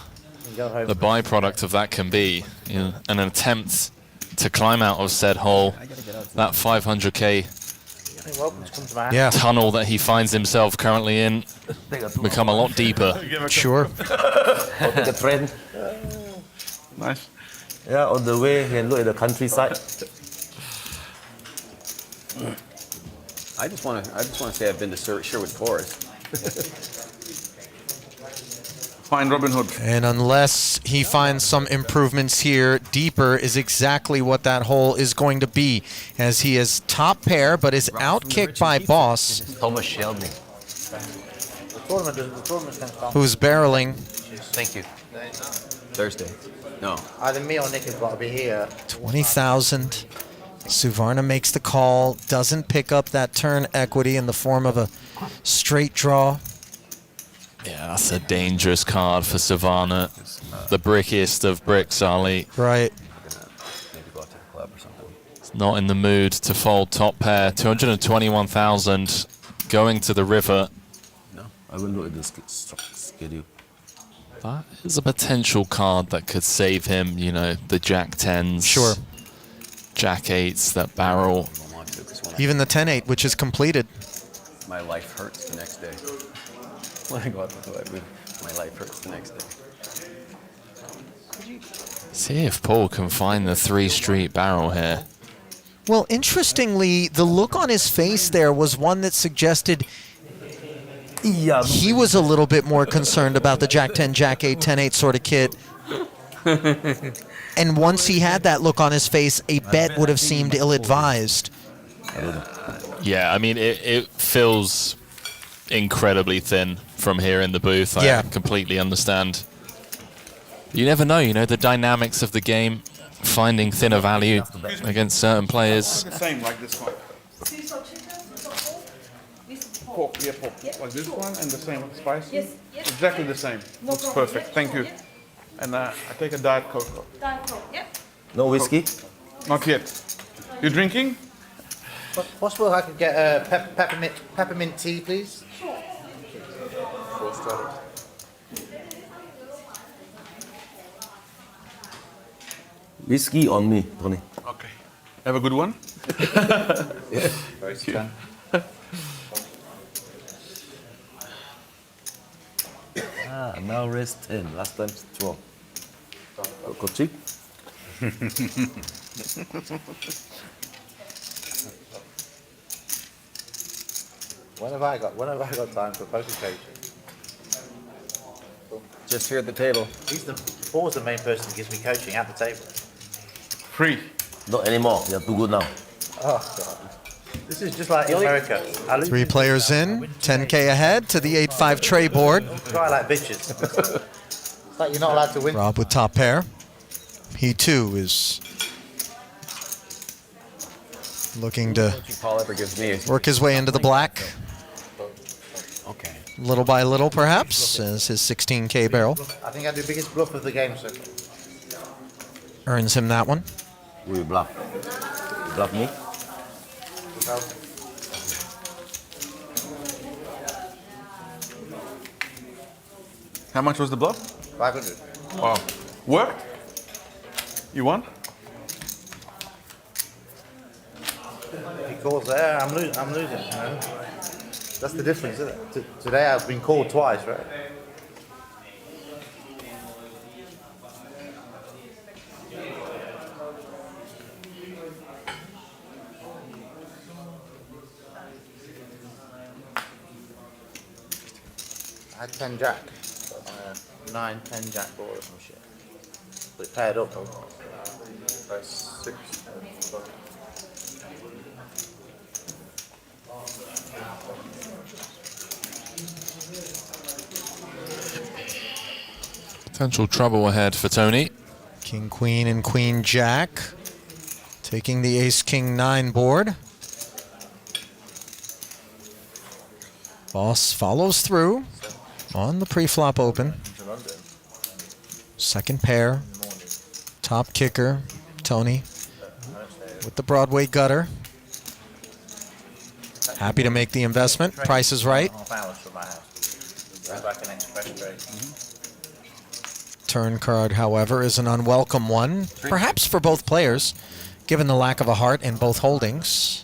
Speaker 4: byproduct of that can be. You know, an attempt to climb out of said hole, that 500k tunnel that he finds himself currently in become a lot deeper.
Speaker 3: Sure.
Speaker 6: Take a train.
Speaker 2: Nice.
Speaker 6: Yeah, on the way, you can look at the countryside.
Speaker 7: I just want to say I've been to Sherwood Forest.
Speaker 2: Find Robin Hood.
Speaker 3: And unless he finds some improvements here, deeper is exactly what that hole is going to be, as he is top pair but is outkicked by Boss,
Speaker 5: Thomas Shelby.
Speaker 12: The tournament's going to start.
Speaker 3: who's barreling.
Speaker 5: Thank you.
Speaker 7: Thursday. No.
Speaker 12: Either me or Nick has got to be here.
Speaker 3: 20,000. Suvarna makes the call, doesn't pick up that turn equity in the form of a straight draw.
Speaker 4: Yeah, that's a dangerous card for Suvarna. The brickiest of bricks, Ali.
Speaker 3: Right.
Speaker 4: He's not in the mood to fold top pair. 221,000 going to the river.
Speaker 6: No, I will look at the schedule.
Speaker 4: That is a potential card that could save him, you know, the Jack 10s.
Speaker 3: Sure.
Speaker 4: Jack 8s that barrel.
Speaker 3: Even the 10-8, which is completed.
Speaker 7: My life hurts the next day. When I go out the way, my life hurts the next day.
Speaker 4: See if Paul can find the 3-street barrel here.
Speaker 3: Well, interestingly, the look on his face there was one that suggested he was a little bit more concerned about the Jack 10, Jack 8, 10-8 sort of kit. And once he had that look on his face, a bet would have seemed ill-advised.
Speaker 4: Yeah, I mean, it feels incredibly thin from here in the booth. I completely understand. You never know, you know, the dynamics of the game, finding thinner value against certain players.
Speaker 2: The same like this one. Pork, yeah, pork. Like this one and the same spice?
Speaker 14: Yes, yes.
Speaker 2: Exactly the same. Looks perfect. Thank you. And I take a Diet Coke.
Speaker 14: Diet Coke, yep.
Speaker 6: No whiskey?
Speaker 2: Not yet. You drinking?
Speaker 12: Possible I could get a peppermint tea, please?
Speaker 6: Whiskey on me, Tony.
Speaker 2: Okay. Have a good one?
Speaker 6: Yeah.
Speaker 2: Very good.
Speaker 6: Now raise 10. Last time strong. Coaching?
Speaker 12: When have I got time for poker coaching?
Speaker 7: Just here at the table.
Speaker 12: Paul's the main person that gives me coaching at the table.
Speaker 2: Free.
Speaker 6: Not anymore. You're too good now.
Speaker 12: Oh, God. This is just like in America.
Speaker 3: 3 players in, 10K ahead to the 8-5 tray board.
Speaker 12: Try like bitches. It's like you're not allowed to win.
Speaker 3: Rob with top pair. He too is looking to
Speaker 7: Paul ever gives me is
Speaker 3: work his way into the black.
Speaker 7: okay.
Speaker 3: Little by little, perhaps, as his 16K barrel
Speaker 12: I think I do the biggest bluff of the game so far.
Speaker 3: earns him that one.
Speaker 6: We bluff. Bluff me?
Speaker 2: How much was the bluff?
Speaker 12: 500.
Speaker 2: Wow. Worked? You won?
Speaker 12: He calls there, I'm losing. You know? That's the difference, isn't it? Today I've been called twice, right? I had 10 jack, 9, 10 jack board or some shit. But it paired up.
Speaker 8: 6.
Speaker 4: Potential trouble ahead for Tony.
Speaker 3: King, queen, and queen, jack. Taking the ace, king, 9 board. Boss follows through on the pre-flop open. Second pair. Top kicker, Tony, with the Broadway gutter. Happy to make the investment. Price is right. Turn card, however, is an unwelcome one, perhaps for both players, given the lack of a heart in both holdings.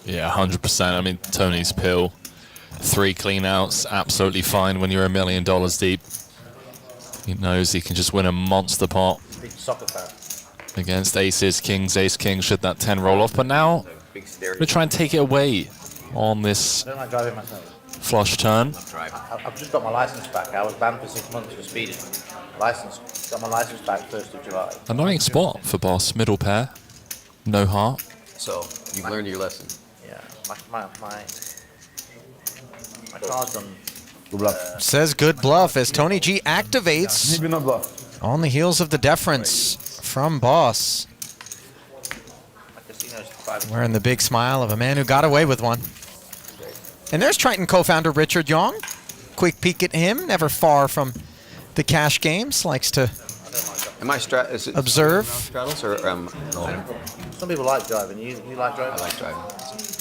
Speaker 4: Yeah, 100%. I mean, Tony's pill. 3 clean outs, absolutely fine when you're $1 million deep. He knows he can just win a monster pot
Speaker 12: Big soccer fan.
Speaker 4: against aces, kings, ace, king, should that 10 roll off. But now, we're trying to take it away on this
Speaker 12: I don't like driving myself.
Speaker 4: flush turn.
Speaker 12: I've just got my license back. I was banned for 6 months for speeding. Got my license back 1st of July.
Speaker 4: Annoying spot for boss, middle pair, no heart.
Speaker 7: So you've learned your lesson.
Speaker 12: Yeah, my car's done.
Speaker 6: Good bluff.
Speaker 3: Says good bluff as Tony G activates
Speaker 2: Maybe not bluff.
Speaker 3: on the heels of the deference from boss. Wearing the big smile of a man who got away with one. And there's Triton co-founder Richard Yong. Quick peek at him, never far from the cash games. Likes to
Speaker 7: Am I
Speaker 3: observe.
Speaker 7: straddles or no?
Speaker 12: Some people like driving. You like driving?
Speaker 7: I like driving.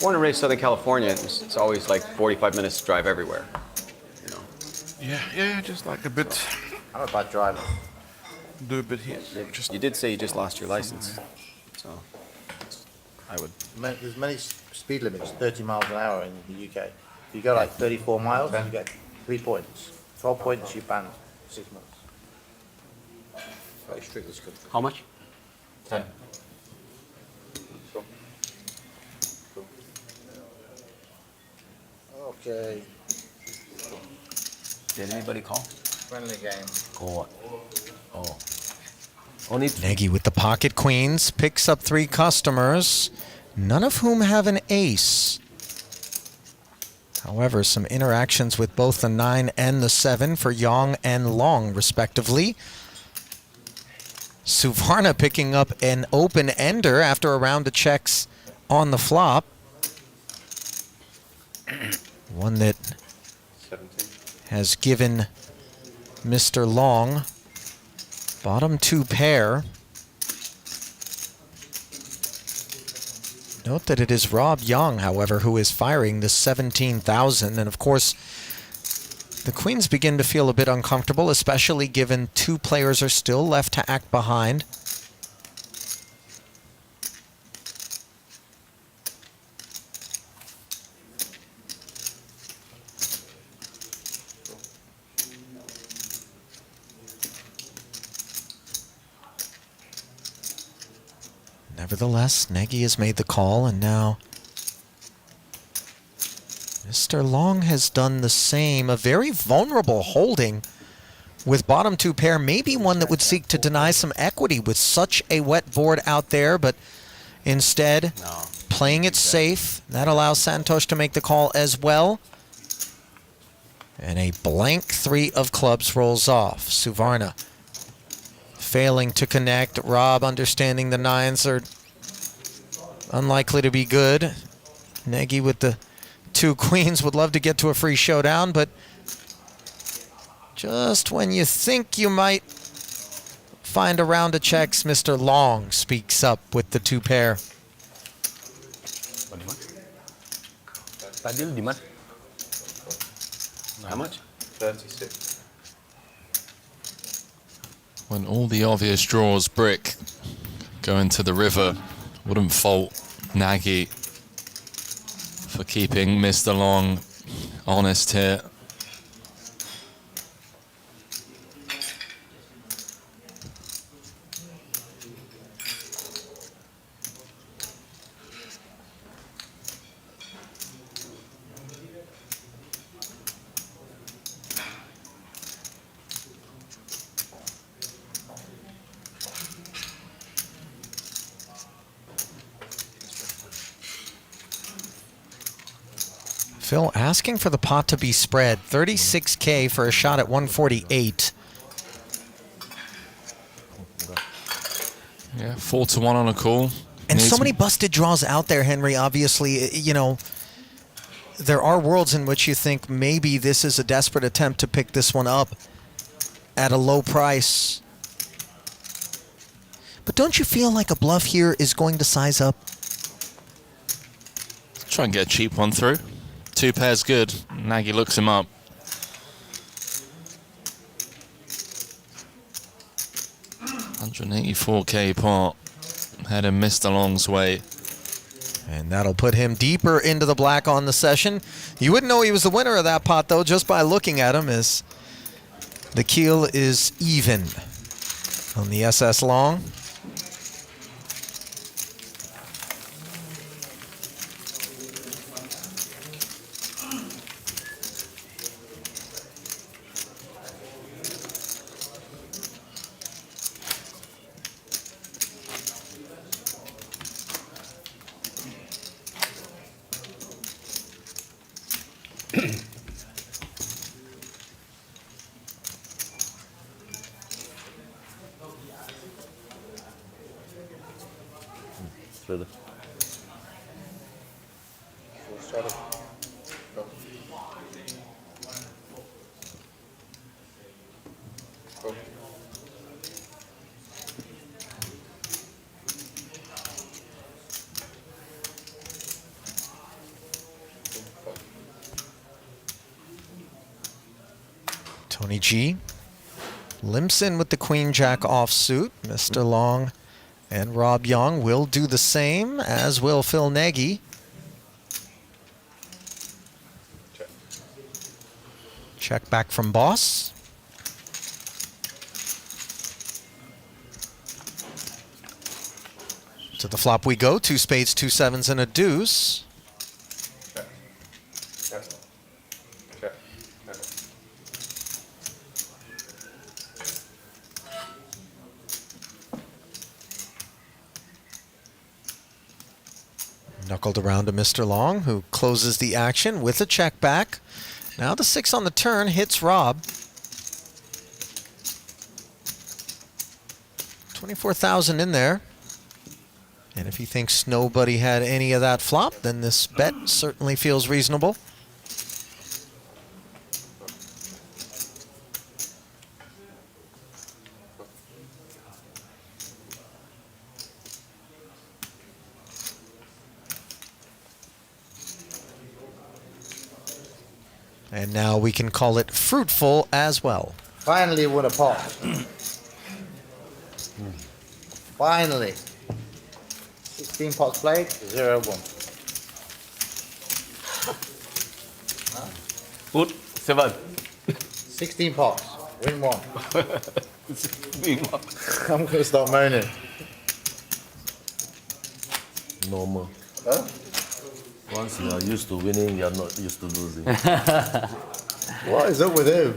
Speaker 7: Born and raised Southern California, it's always like 45 minutes to drive everywhere. You know.
Speaker 2: Yeah, just like a bit.
Speaker 12: I'm a bad driver.
Speaker 2: Do a bit here.
Speaker 7: You did say you just lost your license, so I would.
Speaker 12: There's many speed limits, 30 miles an hour in the UK. If you go like 34 miles, you get 3 points. 12 points, you banned 6 months. Very strict as good.
Speaker 7: How much?
Speaker 12: 10. Okay.
Speaker 7: Did anybody call?
Speaker 12: Friendly game.
Speaker 6: Call. Oh. Only
Speaker 3: Nagy with the pocket queens picks up 3 customers, none of whom have an ace. However, some interactions with both the 9 and the 7 for Yong and Long, respectively. Suvarna picking up an open ender after a round of checks on the flop. One that has given Mr. Long bottom 2 pair. Note that it is Rob Young, however, who is firing the 17,000. And of course, the queens begin to feel a bit uncomfortable, especially given 2 players are still left to act behind. Nevertheless, Nagy has made the call, and now Mr. Long has done the same. A very vulnerable holding with bottom 2 pair, maybe one that would seek to deny some equity with such a wet board out there, but instead playing it safe. That allows Santhosh to make the call as well. And a blank 3 of clubs rolls off. Suvarna failing to connect. Rob understanding the 9s are unlikely to be good. Nagy with the 2 queens would love to get to a free showdown, but just when you think you might find a round of checks, Mr. Long speaks up with the 2 pair.
Speaker 7: Straddle di mana? How much?
Speaker 8: 36.
Speaker 4: When all the obvious draws brick go into the river, wouldn't fault Nagy for keeping Mr. Long honest here.
Speaker 3: Phil asking for the pot to be spread. 36K for a shot at 148.
Speaker 4: Yeah, 4-1 on a call.
Speaker 3: And
Speaker 4: Needs
Speaker 3: so many busted draws out there, Henry. Obviously, you know, there are worlds in which you think maybe this is a desperate attempt to pick this one up at a low price. But don't you feel like a bluff here is going to size up?
Speaker 4: Try and get a cheap one through. 2 pairs good. Nagy looks him up. $184K pot. Heading Mr. Long's way.
Speaker 3: And that'll put him deeper into the black on the session. You wouldn't know he was the winner of that pot, though, just by looking at him, as the keel is even on the SS Long.
Speaker 6: Straddle.
Speaker 8: Straddle. Go. Go.
Speaker 3: Tony G limps in with the Queen Jack offsuit. Mr. Long and Rob Yong will do the same, as will Phil Nagy. Check back from boss. To the flop we go. 2 spades, 2 sevens, and a deuce. Knuckled around to Mr. Long, who closes the action with a check back. Now the 6 on the turn hits Rob. 24,000 in there. And if he thinks nobody had any of that flop, then this bet certainly feels reasonable. And now we can call it fruitful as well.
Speaker 12: Finally won a pot. Finally. 16 pots played, 0-1.
Speaker 7: Put 7.
Speaker 12: 16 pots, win 1. I'm going to start moaning.
Speaker 6: Normal.
Speaker 12: Huh?
Speaker 6: Once you are used to winning, you are not used to losing.
Speaker 12: What is up with him?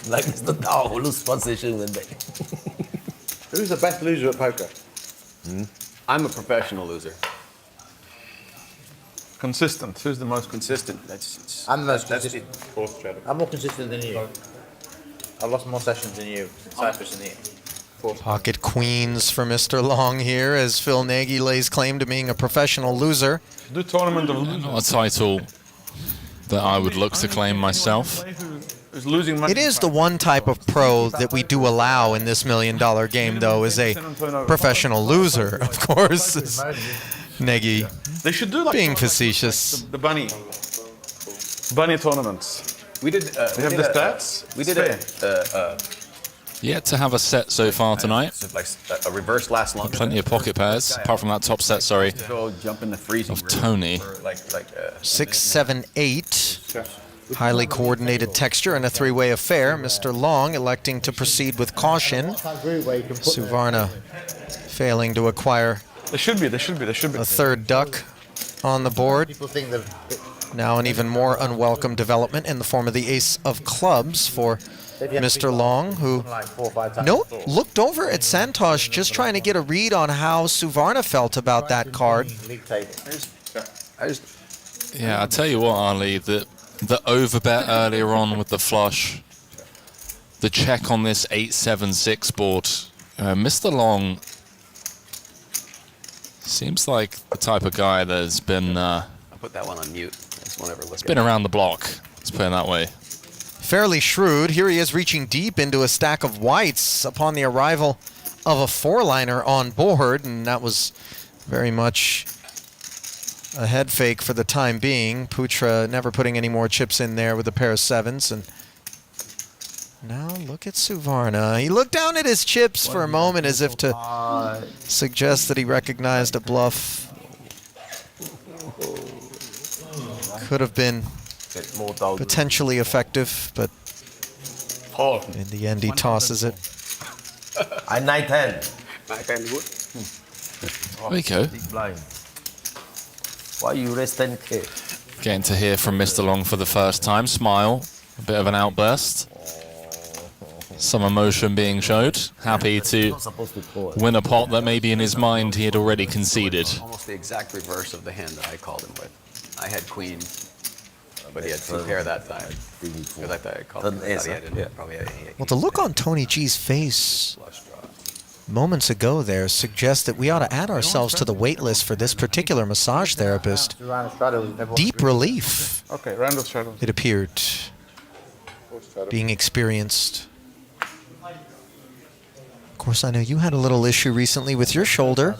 Speaker 6: Like Mr. Dow who lose one session went back.
Speaker 12: Who's the best loser at poker?
Speaker 7: I'm a professional loser.
Speaker 2: Consistent. Who's the most
Speaker 7: consistent?
Speaker 12: I'm the most
Speaker 7: that's
Speaker 12: consistent.
Speaker 8: Fourth Straddle.
Speaker 12: I'm more consistent than you. I've lost more sessions than you in Cyprus than you.
Speaker 3: Pocket queens for Mr. Long here as Phil Nagy lays claim to being a professional loser.
Speaker 2: Do tournament of losers.
Speaker 4: Not a title that I would look to claim myself.
Speaker 2: Is losing money.
Speaker 3: It is the one type of pro that we do allow in this $1 million game, though, is a professional loser, of course. Is Nagy
Speaker 2: They should do like
Speaker 3: being facetious.
Speaker 2: the bunny tournaments.
Speaker 7: We did.
Speaker 2: They have the stats.
Speaker 7: We did
Speaker 4: Yet to have a set so far tonight.
Speaker 7: like a reverse last long.
Speaker 4: Plenty of pocket pairs, apart from that top set, sorry,
Speaker 7: Go jump in the freezing
Speaker 4: of
Speaker 7: room
Speaker 4: Tony.
Speaker 7: for like
Speaker 3: 6, 7, 8. Highly coordinated texture and a three-way affair. Mr. Long electing to proceed with caution. Suvarna failing to acquire
Speaker 2: There should be.
Speaker 3: a third duck on the board. Now an even more unwelcome development in the form of the ace of clubs for Mr. Long, who looked over at Santhosh just trying to get a read on how Suvarna felt about that card.
Speaker 4: Yeah, I'll tell you what, Ali, the overbet earlier on with the flush, the check on this 8-7-6 board, Mr. Long seems like the type of guy that's been
Speaker 7: I'll put that one on mute. I just won't ever look.
Speaker 4: it's been around the block, let's put it that way.
Speaker 3: Fairly shrewd. Here he is reaching deep into a stack of whites upon the arrival of a four-liner on board, and that was very much a head fake for the time being. Putra never putting any more chips in there with a pair of sevens. And now look at Suvarna. He looked down at his chips for a moment as if to suggest that he recognized a bluff. Could have been potentially effective, but in the end he tosses it.
Speaker 6: I 9-10.
Speaker 4: There you go.
Speaker 6: Why you raise 10K?
Speaker 4: Getting to hear from Mr. Long for the first time. Smile, a bit of an outburst. Some emotion being showed. Happy to win a pot that maybe in his mind he had already conceded.
Speaker 7: Almost the exact reverse of the hand that I called him with. I had queen, but he had two pair that time. Because I thought I called him.
Speaker 3: Well, the look on Tony G's face moments ago there suggests that we ought to add ourselves to the wait list for this particular massage therapist. Deep relief,
Speaker 2: Okay, round of straddle.
Speaker 3: it appeared, being experienced. Of course, I know you had a little issue recently with your shoulder,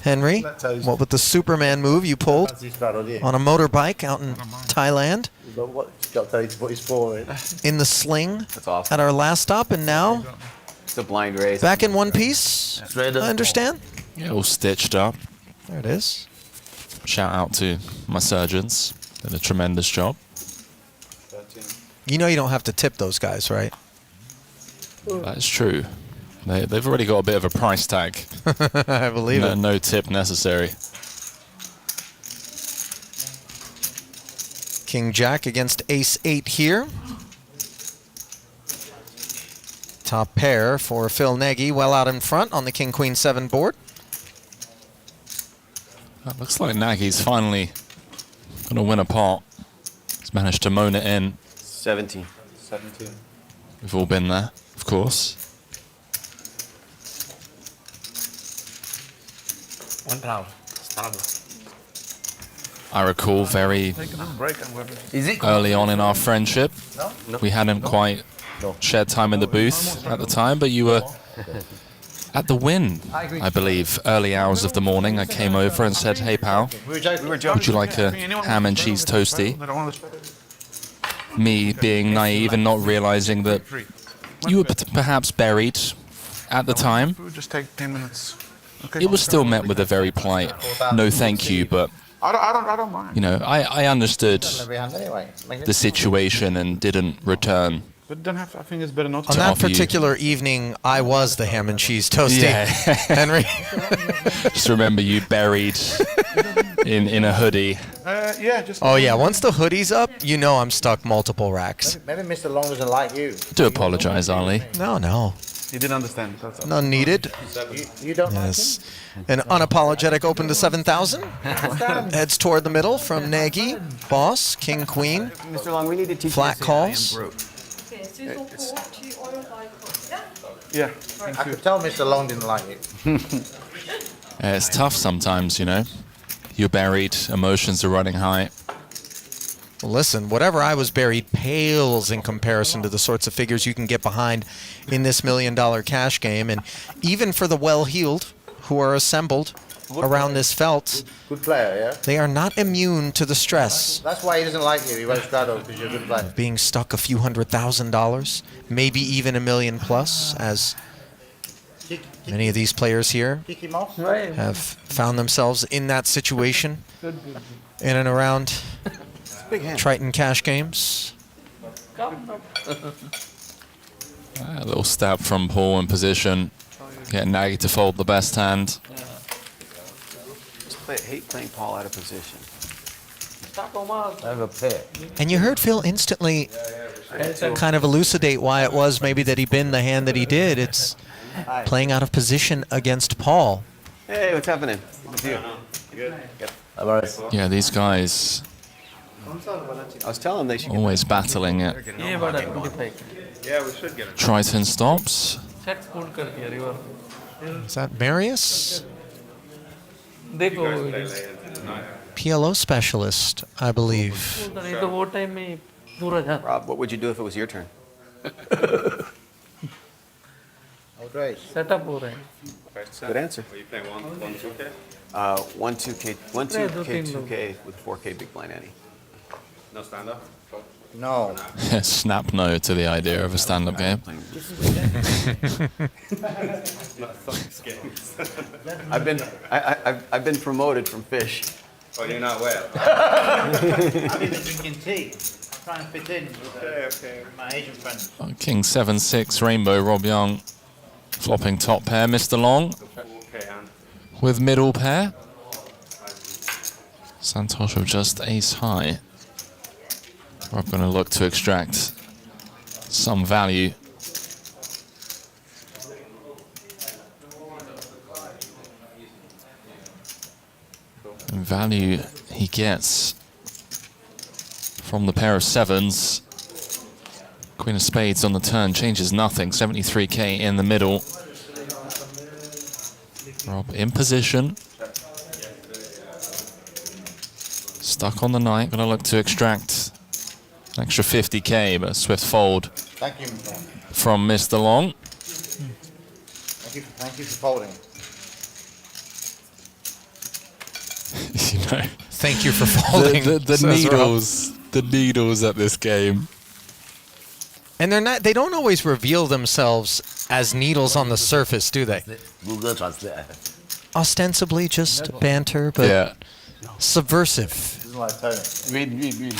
Speaker 3: Henry. What with the Superman move you pulled on a motorbike out in Thailand, in the sling at our last stop, and now
Speaker 7: It's a blind race.
Speaker 3: back in one piece, I understand?
Speaker 4: Yeah, all stitched up.
Speaker 3: There it is.
Speaker 4: Shout out to my surgeons. Did a tremendous job.
Speaker 3: You know you don't have to tip those guys, right?
Speaker 4: That is true. They've already got a bit of a price tag.
Speaker 3: I believe it.
Speaker 4: No tip necessary.
Speaker 3: King Jack against Ace 8 here. Top pair for Phil Nagy, well out in front on the King Queen 7 board.
Speaker 4: That looks like Nagy's finally going to win a pot. He's managed to moan it in.
Speaker 7: 17.
Speaker 4: We've all been there, of course.
Speaker 10: One round. Straddle.
Speaker 4: I recall very early on in our friendship, we hadn't quite shared time in the booth at the time, but you were at the Win, I believe, early hours of the morning. I came over and said, "Hey pal, would you like a ham and cheese toasty?" Me being naive and not realizing that you were perhaps buried at the time.
Speaker 2: Just take 10 minutes. Okay.
Speaker 4: It was still met with a very polite no thank you, but
Speaker 2: I don't mind.
Speaker 4: you know, I understood the situation and didn't return.
Speaker 2: But don't have. I think it's better not to.
Speaker 3: On that
Speaker 4: offer you.
Speaker 3: particular evening, I was the ham and cheese toasty.
Speaker 4: Yeah.
Speaker 3: Henry.
Speaker 4: Just remember you buried in a hoodie.
Speaker 2: Yeah, just.
Speaker 3: Oh yeah, once the hoodie's up, you know I'm stuck multiple racks.
Speaker 12: Maybe Mr. Long doesn't like you.
Speaker 4: Do apologize, Ali.
Speaker 3: No.
Speaker 2: He didn't understand. That's all.
Speaker 3: None needed.
Speaker 12: You don't
Speaker 3: Yes. An unapologetic open to 7,000. Heads toward the middle from Nagy. Boss, King, Queen.
Speaker 7: Mr. Long, we need to teach
Speaker 3: Flat
Speaker 7: you to
Speaker 3: calls.
Speaker 7: say I am broke.
Speaker 10: Yeah.
Speaker 12: I could tell Mr. Long didn't like it.
Speaker 4: It's tough sometimes, you know. You're buried, emotions are running high.
Speaker 3: Well, listen, whatever I was buried pales in comparison to the sorts of figures you can get behind in this $1 million cash game. And even for the well-heeled who are assembled around this felt,
Speaker 12: Good player, yeah?
Speaker 3: they are not immune to the stress
Speaker 12: That's why he doesn't like you. He won't straddle because you're a good player.
Speaker 3: being stuck a few $100,000, maybe even $1 million plus, as many of these players here
Speaker 12: Kick him off.
Speaker 3: have found themselves in that situation in and around
Speaker 12: Big hand.
Speaker 3: Triton cash games.
Speaker 4: A little stab from Paul in position. Get Nagy to fold the best hand.
Speaker 7: I hate playing Paul out of position.
Speaker 6: I have a pair.
Speaker 3: And you heard Phil instantly kind of elucidate why it was maybe that he binned the hand that he did. It's playing out of position against Paul.
Speaker 7: Hey, what's happening? Good to see you. Good.
Speaker 4: Yeah, these guys
Speaker 7: I was telling them they should
Speaker 4: always battling it.
Speaker 10: Yeah, we should get it.
Speaker 4: Triton stops.
Speaker 3: Is that Marius? PLO specialist, I believe.
Speaker 7: Rob, what would you do if it was your turn?
Speaker 12: Outrage.
Speaker 7: Good answer.
Speaker 10: Are you playing 2K?
Speaker 7: 1-2K, 2K with 4K big blind ante.
Speaker 10: No stand up?
Speaker 12: No.
Speaker 4: Snap no to the idea of a stand-up game.
Speaker 7: I've been promoted from fish.
Speaker 10: Oh, you're not well.
Speaker 12: I've been drinking tea. I'm trying to fit in with my Asian friends.
Speaker 4: King 7-6 Rainbow Rob Young. Flopping top pair, Mr. Long. With middle pair. Santhosh with just ace high. We're going to look to extract some value. And value he gets from the pair of sevens. Queen of spades on the turn changes nothing. 73k in the middle. Rob in position. Stuck on the night. Going to look to extract an extra 50k, but a swift fold.
Speaker 12: Thank you,
Speaker 4: from Mr. Long.
Speaker 12: Thank you for folding.
Speaker 4: You know,
Speaker 3: thank you for folding.
Speaker 4: The needles at this game.
Speaker 3: And they're not. They don't always reveal themselves as needles on the surface, do they?
Speaker 6: Google Translate.
Speaker 3: Ostensibly just banter, but subversive.
Speaker 7: Read.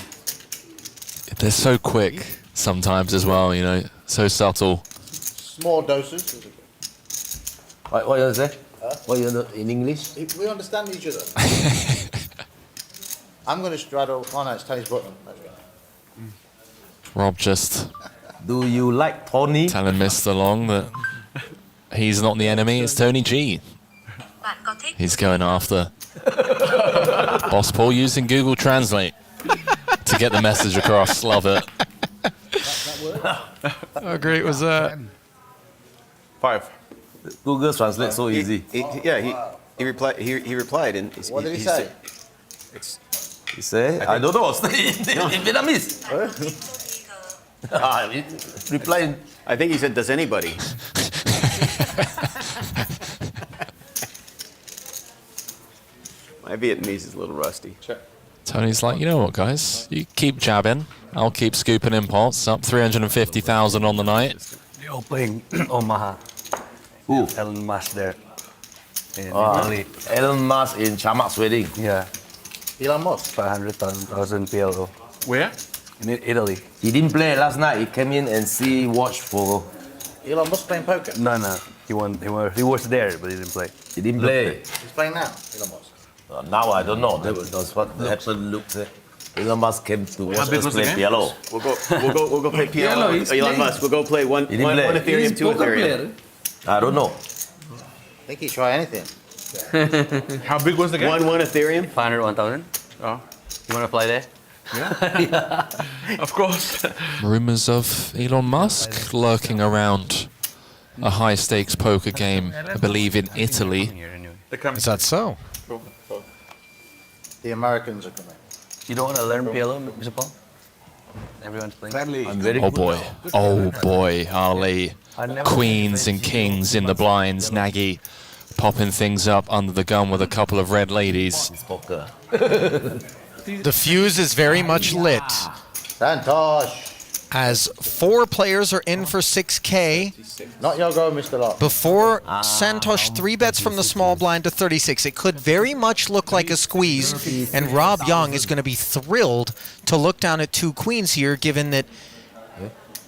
Speaker 4: They're so quick sometimes as well, you know, so subtle.
Speaker 12: Small doses.
Speaker 6: What you say? What you know in English?
Speaker 12: We understand each other. I'm going to straddle. Oh no, it's Tony's button.
Speaker 4: Rob just.
Speaker 6: Do you like Tony?
Speaker 4: Telling Mr. Long that he's not the enemy, it's Tony G. He's going after Boss Paul using Google Translate to get the message across. Love it.
Speaker 3: How great was that?
Speaker 7: 5.
Speaker 6: Google Translate so easy.
Speaker 7: He replied. He replied, and
Speaker 12: What did he say?
Speaker 6: He say, I don't know. In Vietnamese. Replying.
Speaker 7: I think he said, "Does anybody?" My Vietnamese is a little rusty.
Speaker 4: Tony's like, you know what, guys? You keep jabbing. I'll keep scooping in pots. Up 350,000 on the night.
Speaker 17: You're playing Omaha.
Speaker 6: Who?
Speaker 17: Elon Musk there. In Italy.
Speaker 6: Elon Musk in Chamak's wedding.
Speaker 17: Yeah.
Speaker 12: Elon Musk?
Speaker 17: 500,000 PLO.
Speaker 10: Where?
Speaker 17: In Italy.
Speaker 6: He didn't play last night. He came in and watched for.
Speaker 12: Elon Musk playing poker?
Speaker 17: No. He was there, but he didn't play.
Speaker 6: He didn't play.
Speaker 12: He's playing now, Elon Musk.
Speaker 6: Now I don't know. That's what happened. Look, Elon Musk came to watch us play PLO.
Speaker 7: We'll go play PLO. Elon Musk. We'll go play one Ethereum, 2 Ethereum.
Speaker 6: I don't know.
Speaker 12: I think he'd try anything.
Speaker 10: How big was the game?
Speaker 7: One Ethereum.
Speaker 17: 500, 1,000.
Speaker 10: Oh.
Speaker 17: You want to play there?
Speaker 10: Of course.
Speaker 4: Rumors of Elon Musk lurking around a high stakes poker game, I believe, in Italy.
Speaker 3: Is that so?
Speaker 12: The Americans are coming.
Speaker 17: You don't want to learn PLO, Mr. Paul? Everyone's playing. I'm very
Speaker 4: Oh boy, oh boy, Ali. Queens and kings in the blinds. Nagy popping things up under the gun with a couple of red ladies.
Speaker 3: The fuse is very much lit.
Speaker 12: Santhosh.
Speaker 3: As 4 players are in for 6K.
Speaker 12: Not your go, Mr. Locke.
Speaker 3: Before Santhosh 3-bets from the small blind to 36. It could very much look like a squeeze, and Rob Yong is going to be thrilled to look down at 2 queens here, given that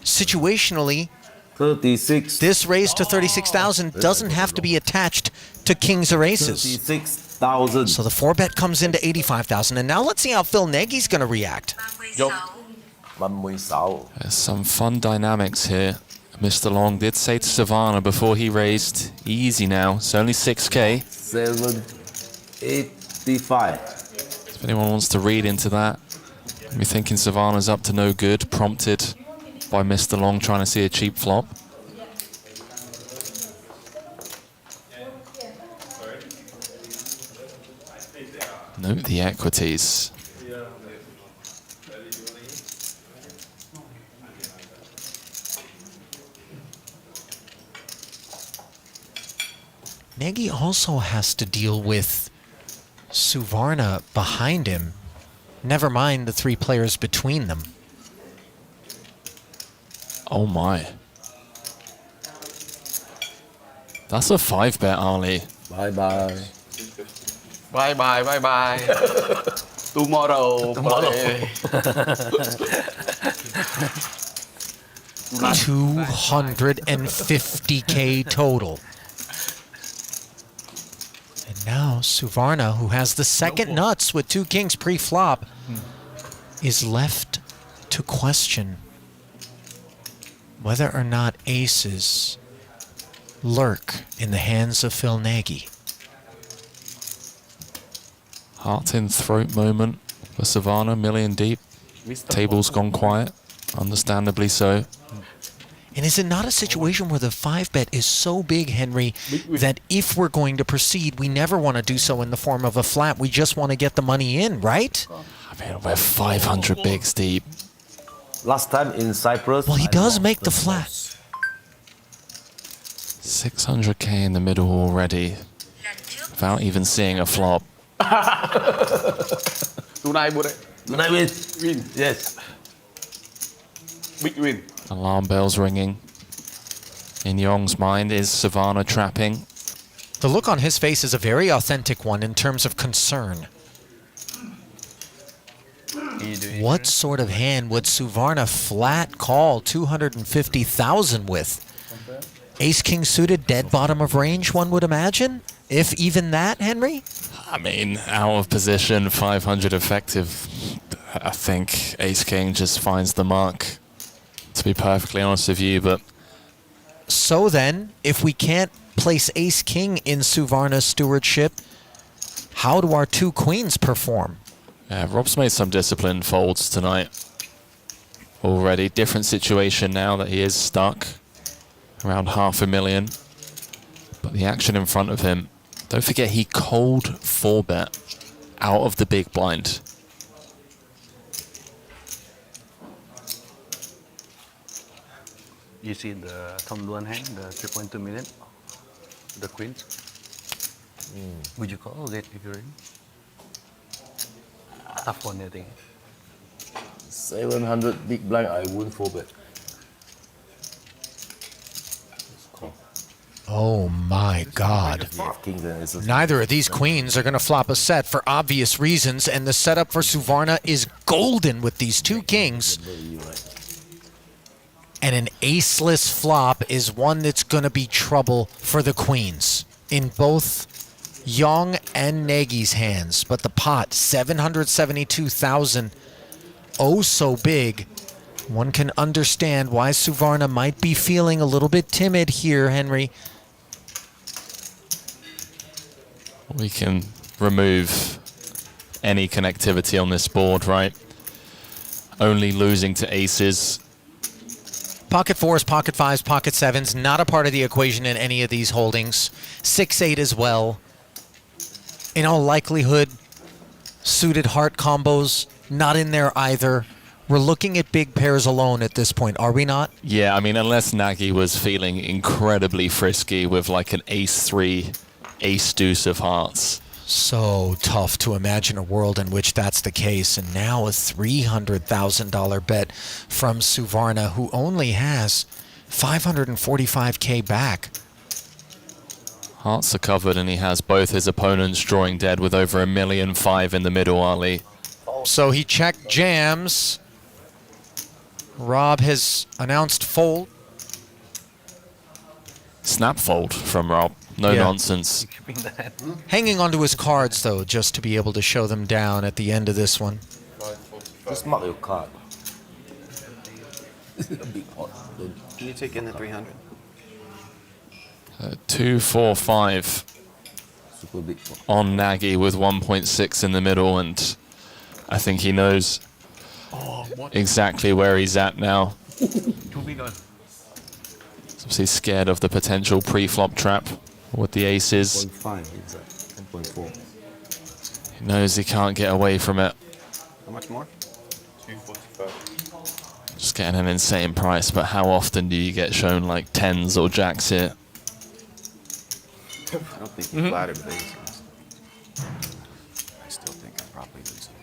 Speaker 3: situationally,
Speaker 6: 36.
Speaker 3: this raise to 36,000 doesn't have to be attached to kings or aces.
Speaker 6: 36,000.
Speaker 3: So the 4-bet comes into 85,000, and now let's see how Phil Nagy's going to react.
Speaker 4: There's some fun dynamics here. Mr. Long did say to Suvarna before he raised, easy now, it's only 6K.
Speaker 6: 785.
Speaker 4: If anyone wants to read into that, we're thinking Suvarna's up to no good, prompted by Mr. Long trying to see a cheap flop. Note the equities.
Speaker 3: Nagy also has to deal with Suvarna behind him. Never mind the 3 players between them.
Speaker 4: Oh my. That's a 5-bet, Ali.
Speaker 6: Bye-bye.
Speaker 7: Bye bye, bye bye. Tomorrow. Play.
Speaker 3: 250K total. And now Suvarna, who has the second nuts with 2 kings pre-flop, is left to question whether or not aces lurk in the hands of Phil Nagy.
Speaker 4: Heart in throat moment for Suvarna, million deep. Table's gone quiet, understandably so.
Speaker 3: And is it not a situation where the 5-bet is so big, Henry, that if we're going to proceed, we never want to do so in the form of a flat. We just want to get the money in, right?
Speaker 4: I mean, we're 500 bigs deep.
Speaker 6: Last time in Cyprus.
Speaker 3: Well, he does make the flat.
Speaker 4: 600K in the middle already, without even seeing a flop.
Speaker 7: Tonight, Putra.
Speaker 6: Tonight win.
Speaker 7: Win.
Speaker 6: Yes.
Speaker 7: Big win.
Speaker 4: Alarm bells ringing. In Yong's mind, is Suvarna trapping?
Speaker 3: The look on his face is a very authentic one in terms of concern. What sort of hand would Suvarna flat call 250,000 with? Ace-king suited, dead bottom of range, one would imagine? If even that, Henry?
Speaker 4: I mean, out of position, 500 effective. I think ace-king just finds the mark, to be perfectly honest with you, but...
Speaker 3: So then, if we can't place ace-king in Suvarna's stewardship, how do our 2 queens perform?
Speaker 4: Yeah, Rob's made some disciplined folds tonight already. Different situation now that he is stuck. Around 500,000. But the action in front of him, don't forget he cold 4-bet out of the big blind.
Speaker 17: You see the Tom Luan hand, the 3.2 million, the queens. Would you call it if you're in? Tough one, I think.
Speaker 6: 700 big blind, I won 4-bet.
Speaker 3: Oh my God. Neither of these queens are going to flop a set for obvious reasons, and the setup for Suvarna is golden with these 2 kings. And an aceless flop is one that's going to be trouble for the queens in both Yong and Nagy's hands. But the pot, 772,000, oh so big. One can understand why Suvarna might be feeling a little bit timid here, Henry.
Speaker 4: We can remove any connectivity on this board, right? Only losing to aces.
Speaker 3: Pocket fours, pocket fives, pocket sevens, not a part of the equation in any of these holdings. 6-8 as well. In all likelihood, suited heart combos, not in there either. We're looking at big pairs alone at this point, are we not?
Speaker 4: Yeah, I mean, unless Nagy was feeling incredibly frisky with like an ace-3, ace-deuce of hearts.
Speaker 3: So tough to imagine a world in which that's the case. And now a $300,000 bet from Suvarna, who only has $545K back.
Speaker 4: Hearts are covered, and he has both his opponents drawing dead with over $1.5 million in the middle, Ali.
Speaker 3: So he checked jams. Rob has announced fold.
Speaker 4: Snap fold from Rob. No nonsense.
Speaker 3: Hanging onto his cards, though, just to be able to show them down at the end of this one.
Speaker 6: Just mark your card.
Speaker 7: Can you take in the 300?
Speaker 4: 2, 4, 5
Speaker 6: Super big pot.
Speaker 4: on Nagy with 1.6 in the middle, and I think he knows exactly where he's at now. He's scared of the potential pre-flop trap with the aces.
Speaker 6: 1.5 is that? 1.4.
Speaker 4: He knows he can't get away from it.
Speaker 7: How much more?
Speaker 8: 245.
Speaker 4: Just getting an insane price, but how often do you get shown like tens or jacks here?
Speaker 7: I don't think you flattered with aces. I still think I'm probably losing.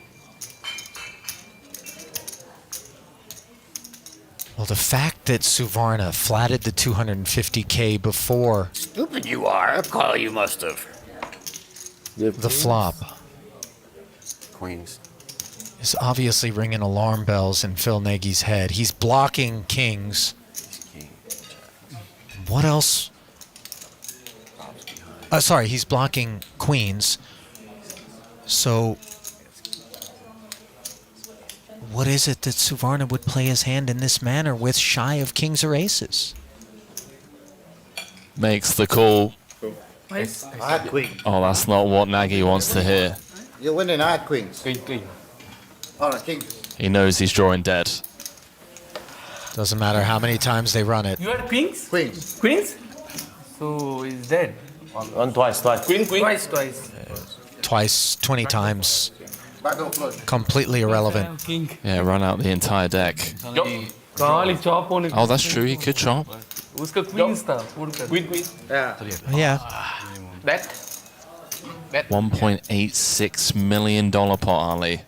Speaker 3: Well, the fact that Suvarna flatted the 250K before
Speaker 7: Stupid you are. A call you must have.
Speaker 3: the flop
Speaker 7: Queens.
Speaker 3: is obviously ringing alarm bells in Phil Nagy's head. He's blocking kings. What else? Sorry, he's blocking queens. So, what is it that Suvarna would play his hand in this manner with shy of kings or aces?
Speaker 4: Makes the call.
Speaker 12: I had queen.
Speaker 4: Oh, that's not what Nagy wants to hear.
Speaker 12: You're winning, I had queens.
Speaker 9: Queen.
Speaker 12: Oh, no, king.
Speaker 4: He knows he's drawing dead.
Speaker 3: Doesn't matter how many times they run it.
Speaker 9: You had queens?
Speaker 12: Queens.
Speaker 9: Queens? So he's dead.
Speaker 6: One twice.
Speaker 9: Queen. Twice.
Speaker 3: Twice, 20 times.
Speaker 12: Back door flush.
Speaker 3: Completely irrelevant.
Speaker 9: King.
Speaker 4: Yeah, run out the entire deck.
Speaker 9: Kali chop hoने
Speaker 4: Oh, that's true. He could chop.
Speaker 9: उसका queens था fold कर
Speaker 7: Queen. Yeah.
Speaker 3: Yeah.
Speaker 7: Bet.
Speaker 4: 1.86 million pot, Ali.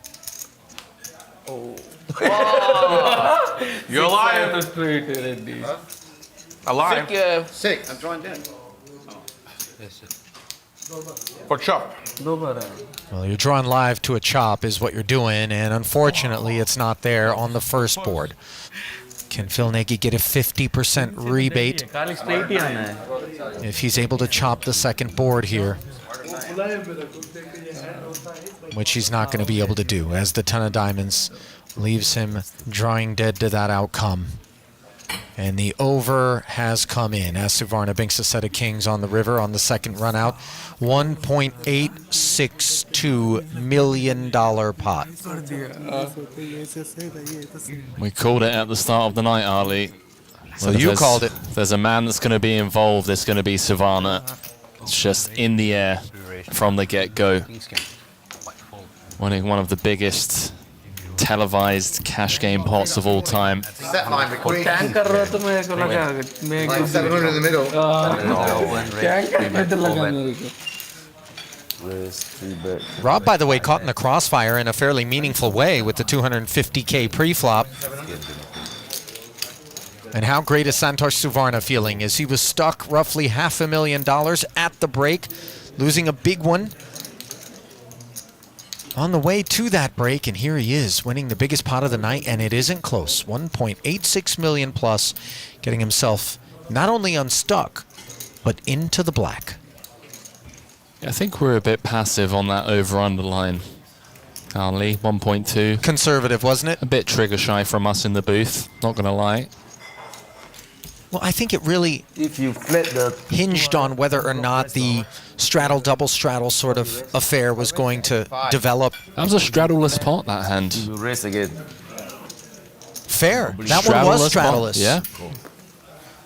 Speaker 2: You're alive.
Speaker 9: Straight ready.
Speaker 2: Alive.
Speaker 12: Six.
Speaker 7: I'm drawing dead.
Speaker 2: For chop.
Speaker 9: दोबारा.
Speaker 3: Well, you're drawing live to a chop is what you're doing, and unfortunately it's not there on the first board. Can Phil Nagy get a 50% rebate
Speaker 9: Kali straight ही आना है.
Speaker 3: if he's able to chop the second board here? Which he's not going to be able to do, as the ton of diamonds leaves him drawing dead to that outcome. And the over has come in as Suvarna banks a set of kings on the river on the second run out. $1.862 million pot.
Speaker 4: We called it at the start of the night, Ali.
Speaker 3: So you called it.
Speaker 4: If there's a man that's going to be involved, it's going to be Suvarna. It's just in the air from the get-go. Winning one of the biggest televised cash game pots of all time.
Speaker 12: Set line with queen.
Speaker 9: Tank कर रहा तो मेरे को लगा मैं
Speaker 12: Like 700 in the middle.
Speaker 9: tank कर रहा तो लगा मेरे को.
Speaker 3: Rob, by the way, caught in the crossfire in a fairly meaningful way with the 250K pre-flop. And how great is Santhosh Suvarna feeling as he was stuck roughly $500,000 at the break, losing a big one on the way to that break, and here he is winning the biggest pot of the night, and it isn't close. 1.86 million plus, getting himself not only unstuck, but into the black.
Speaker 4: I think we're a bit passive on that over-under line. Ali, 1.2.
Speaker 3: Conservative, wasn't it?
Speaker 4: A bit trigger shy from us in the booth, not going to lie.
Speaker 3: Well, I think it really hinged on whether or not the straddle, double straddle sort of affair was going to develop.
Speaker 4: That was a straddle-less pot, that hand.
Speaker 6: You raise again.
Speaker 3: Fair. That one was straddleless.
Speaker 4: Yeah.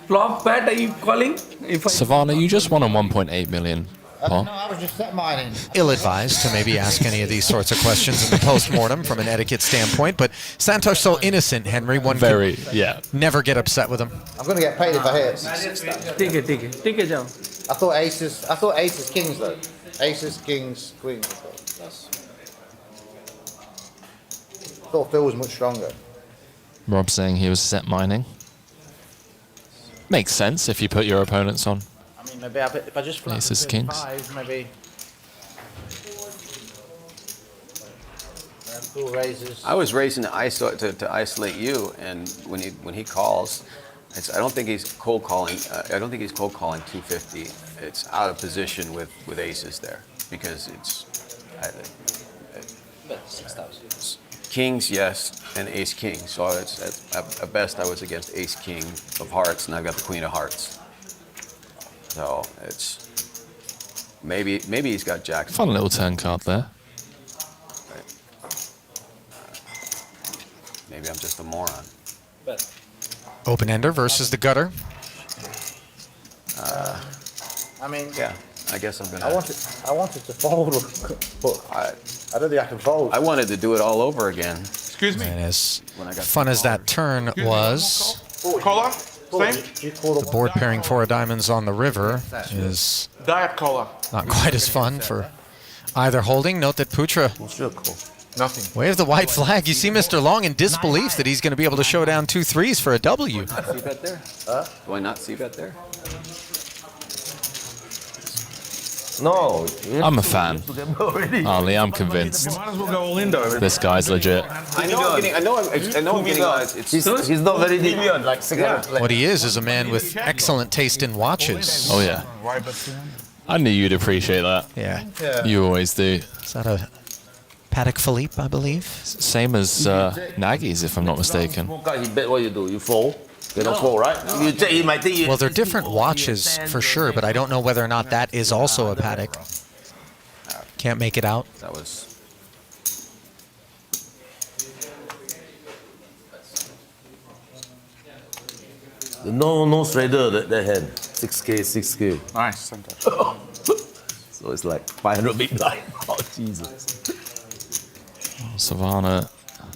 Speaker 9: Flop bet, are you calling?
Speaker 4: Savannah, you just won a 1.8 million pot.
Speaker 12: No, I was just set mining.
Speaker 3: Ill-advised to maybe ask any of these sorts of questions in the post-mortem from an etiquette standpoint, but Santhosh so innocent, Henry. One
Speaker 4: Very,
Speaker 3: could
Speaker 4: yeah.
Speaker 3: never get upset with him.
Speaker 12: I'm going to get paid if I hit.
Speaker 9: Take it, John.
Speaker 12: I thought aces, kings though. Aces, kings, queens. I thought Phil was much stronger.
Speaker 4: Rob saying he was set mining. Makes sense if you put your opponents on.
Speaker 12: I mean, maybe if I just flip
Speaker 4: Aces, kings.
Speaker 12: five, maybe. Cool raises.
Speaker 7: I was raising to isolate you, and when he calls, I don't think he's cold calling. I don't think he's cold calling 250. It's out of position with aces there because it's kings, yes, and ace king. So it's at best I was against ace king of hearts, and I've got the queen of hearts. So it's maybe he's got jack.
Speaker 4: Fun little turn card there.
Speaker 7: Maybe I'm just a moron.
Speaker 3: Open-ender versus the gutter.
Speaker 12: I mean,
Speaker 7: yeah, I guess I'm gonna.
Speaker 12: I wanted to fold, but I don't think I can fold.
Speaker 7: I wanted to do it all over again.
Speaker 2: Excuse me.
Speaker 3: And as fun as that turn was,
Speaker 2: Caller? Same?
Speaker 3: the board pairing 4 diamonds on the river is
Speaker 2: Diet caller.
Speaker 3: not quite as fun for either holding. Note that Putra
Speaker 2: Nothing.
Speaker 3: waved the white flag. You see Mr. Long in disbelief that he's going to be able to show down 2 threes for a W.
Speaker 7: See bet there? Do I not see bet there?
Speaker 6: No.
Speaker 4: I'm a fan. Ali, I'm convinced.
Speaker 2: You might as well go all in though.
Speaker 4: This guy's legit.
Speaker 7: I know I'm getting.
Speaker 6: He's not very deep.
Speaker 3: What he is a man with excellent taste in watches.
Speaker 4: Oh, yeah. I knew you'd appreciate that.
Speaker 3: Yeah.
Speaker 4: You always do.
Speaker 3: Is that a Patek Philippe, I believe?
Speaker 4: Same as Nagy's, if I'm not mistaken.
Speaker 6: He bet what you do. You fold. You don't fold, right? You take, he might think you.
Speaker 3: Well, they're different watches for sure, but I don't know whether or not that is also a Patek. Can't make it out.
Speaker 7: That was.
Speaker 6: No Straddle that hand. 6K.
Speaker 2: Nice. Santhosh.
Speaker 6: So it's like 500 big blind. Oh Jesus.
Speaker 4: Suvarna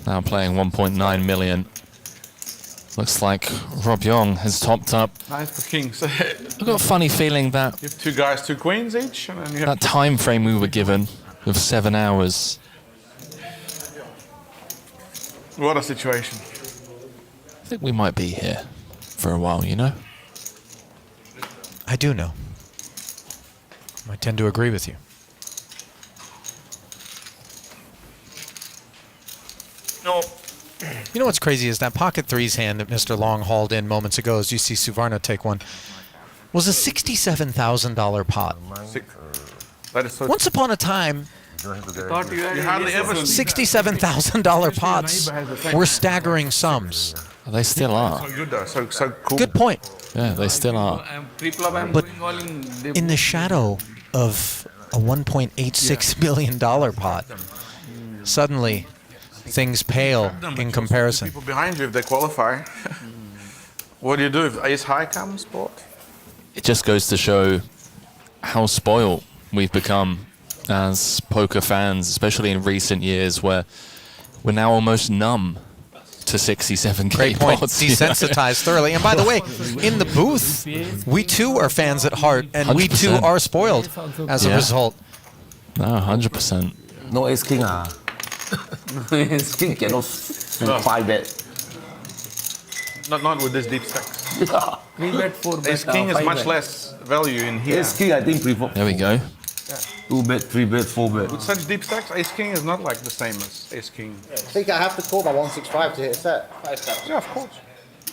Speaker 4: now playing 1.9 million. Looks like Rob Yong has topped up.
Speaker 2: Nice for kings.
Speaker 4: I've got a funny feeling that
Speaker 2: You have 2 guys, 2 queens each, and then you have
Speaker 4: that time frame we were given of 7 hours.
Speaker 2: what a situation.
Speaker 4: I think we might be here for a while, you know?
Speaker 3: I do know. I tend to agree with you.
Speaker 2: No.
Speaker 3: You know what's crazy is that pocket threes hand that Mr. Long hauled in moments ago, as you see Suvarna take one, was a $67,000 pot.
Speaker 2: That is so.
Speaker 3: Once upon a time,
Speaker 2: You hardly ever see
Speaker 3: $67,000 pots were staggering sums.
Speaker 4: They still are.
Speaker 2: So good though. So cool.
Speaker 3: Good point.
Speaker 4: Yeah, they still are.
Speaker 3: But in the shadow of a $1.86 million pot, suddenly things pale in comparison.
Speaker 2: People behind you if they qualify. What do you do if ace high comes, board?
Speaker 4: It just goes to show how spoiled we've become as poker fans, especially in recent years, where we're now almost numb to 67K
Speaker 3: Great point.
Speaker 4: pots.
Speaker 3: Desensitized thoroughly. And by the way, in the booth, we too are fans at heart, and we too
Speaker 4: 100%.
Speaker 3: are spoiled as a result.
Speaker 4: No, 100%.
Speaker 6: No ace king Ace king cannot 5 bet.
Speaker 2: Not with this deep stacks.
Speaker 9: 3 bet, 4 bet.
Speaker 2: Ace king is
Speaker 9: 5
Speaker 2: much
Speaker 9: bet.
Speaker 2: less value in here.
Speaker 6: Ace king I think prefer.
Speaker 4: There we go.
Speaker 6: 2 bet, 3 bet, 4 bet.
Speaker 2: With such deep stacks, ace king is not like the same as ace king.
Speaker 12: I think I have to call my 165 to hit a set.
Speaker 2: Yeah, of course.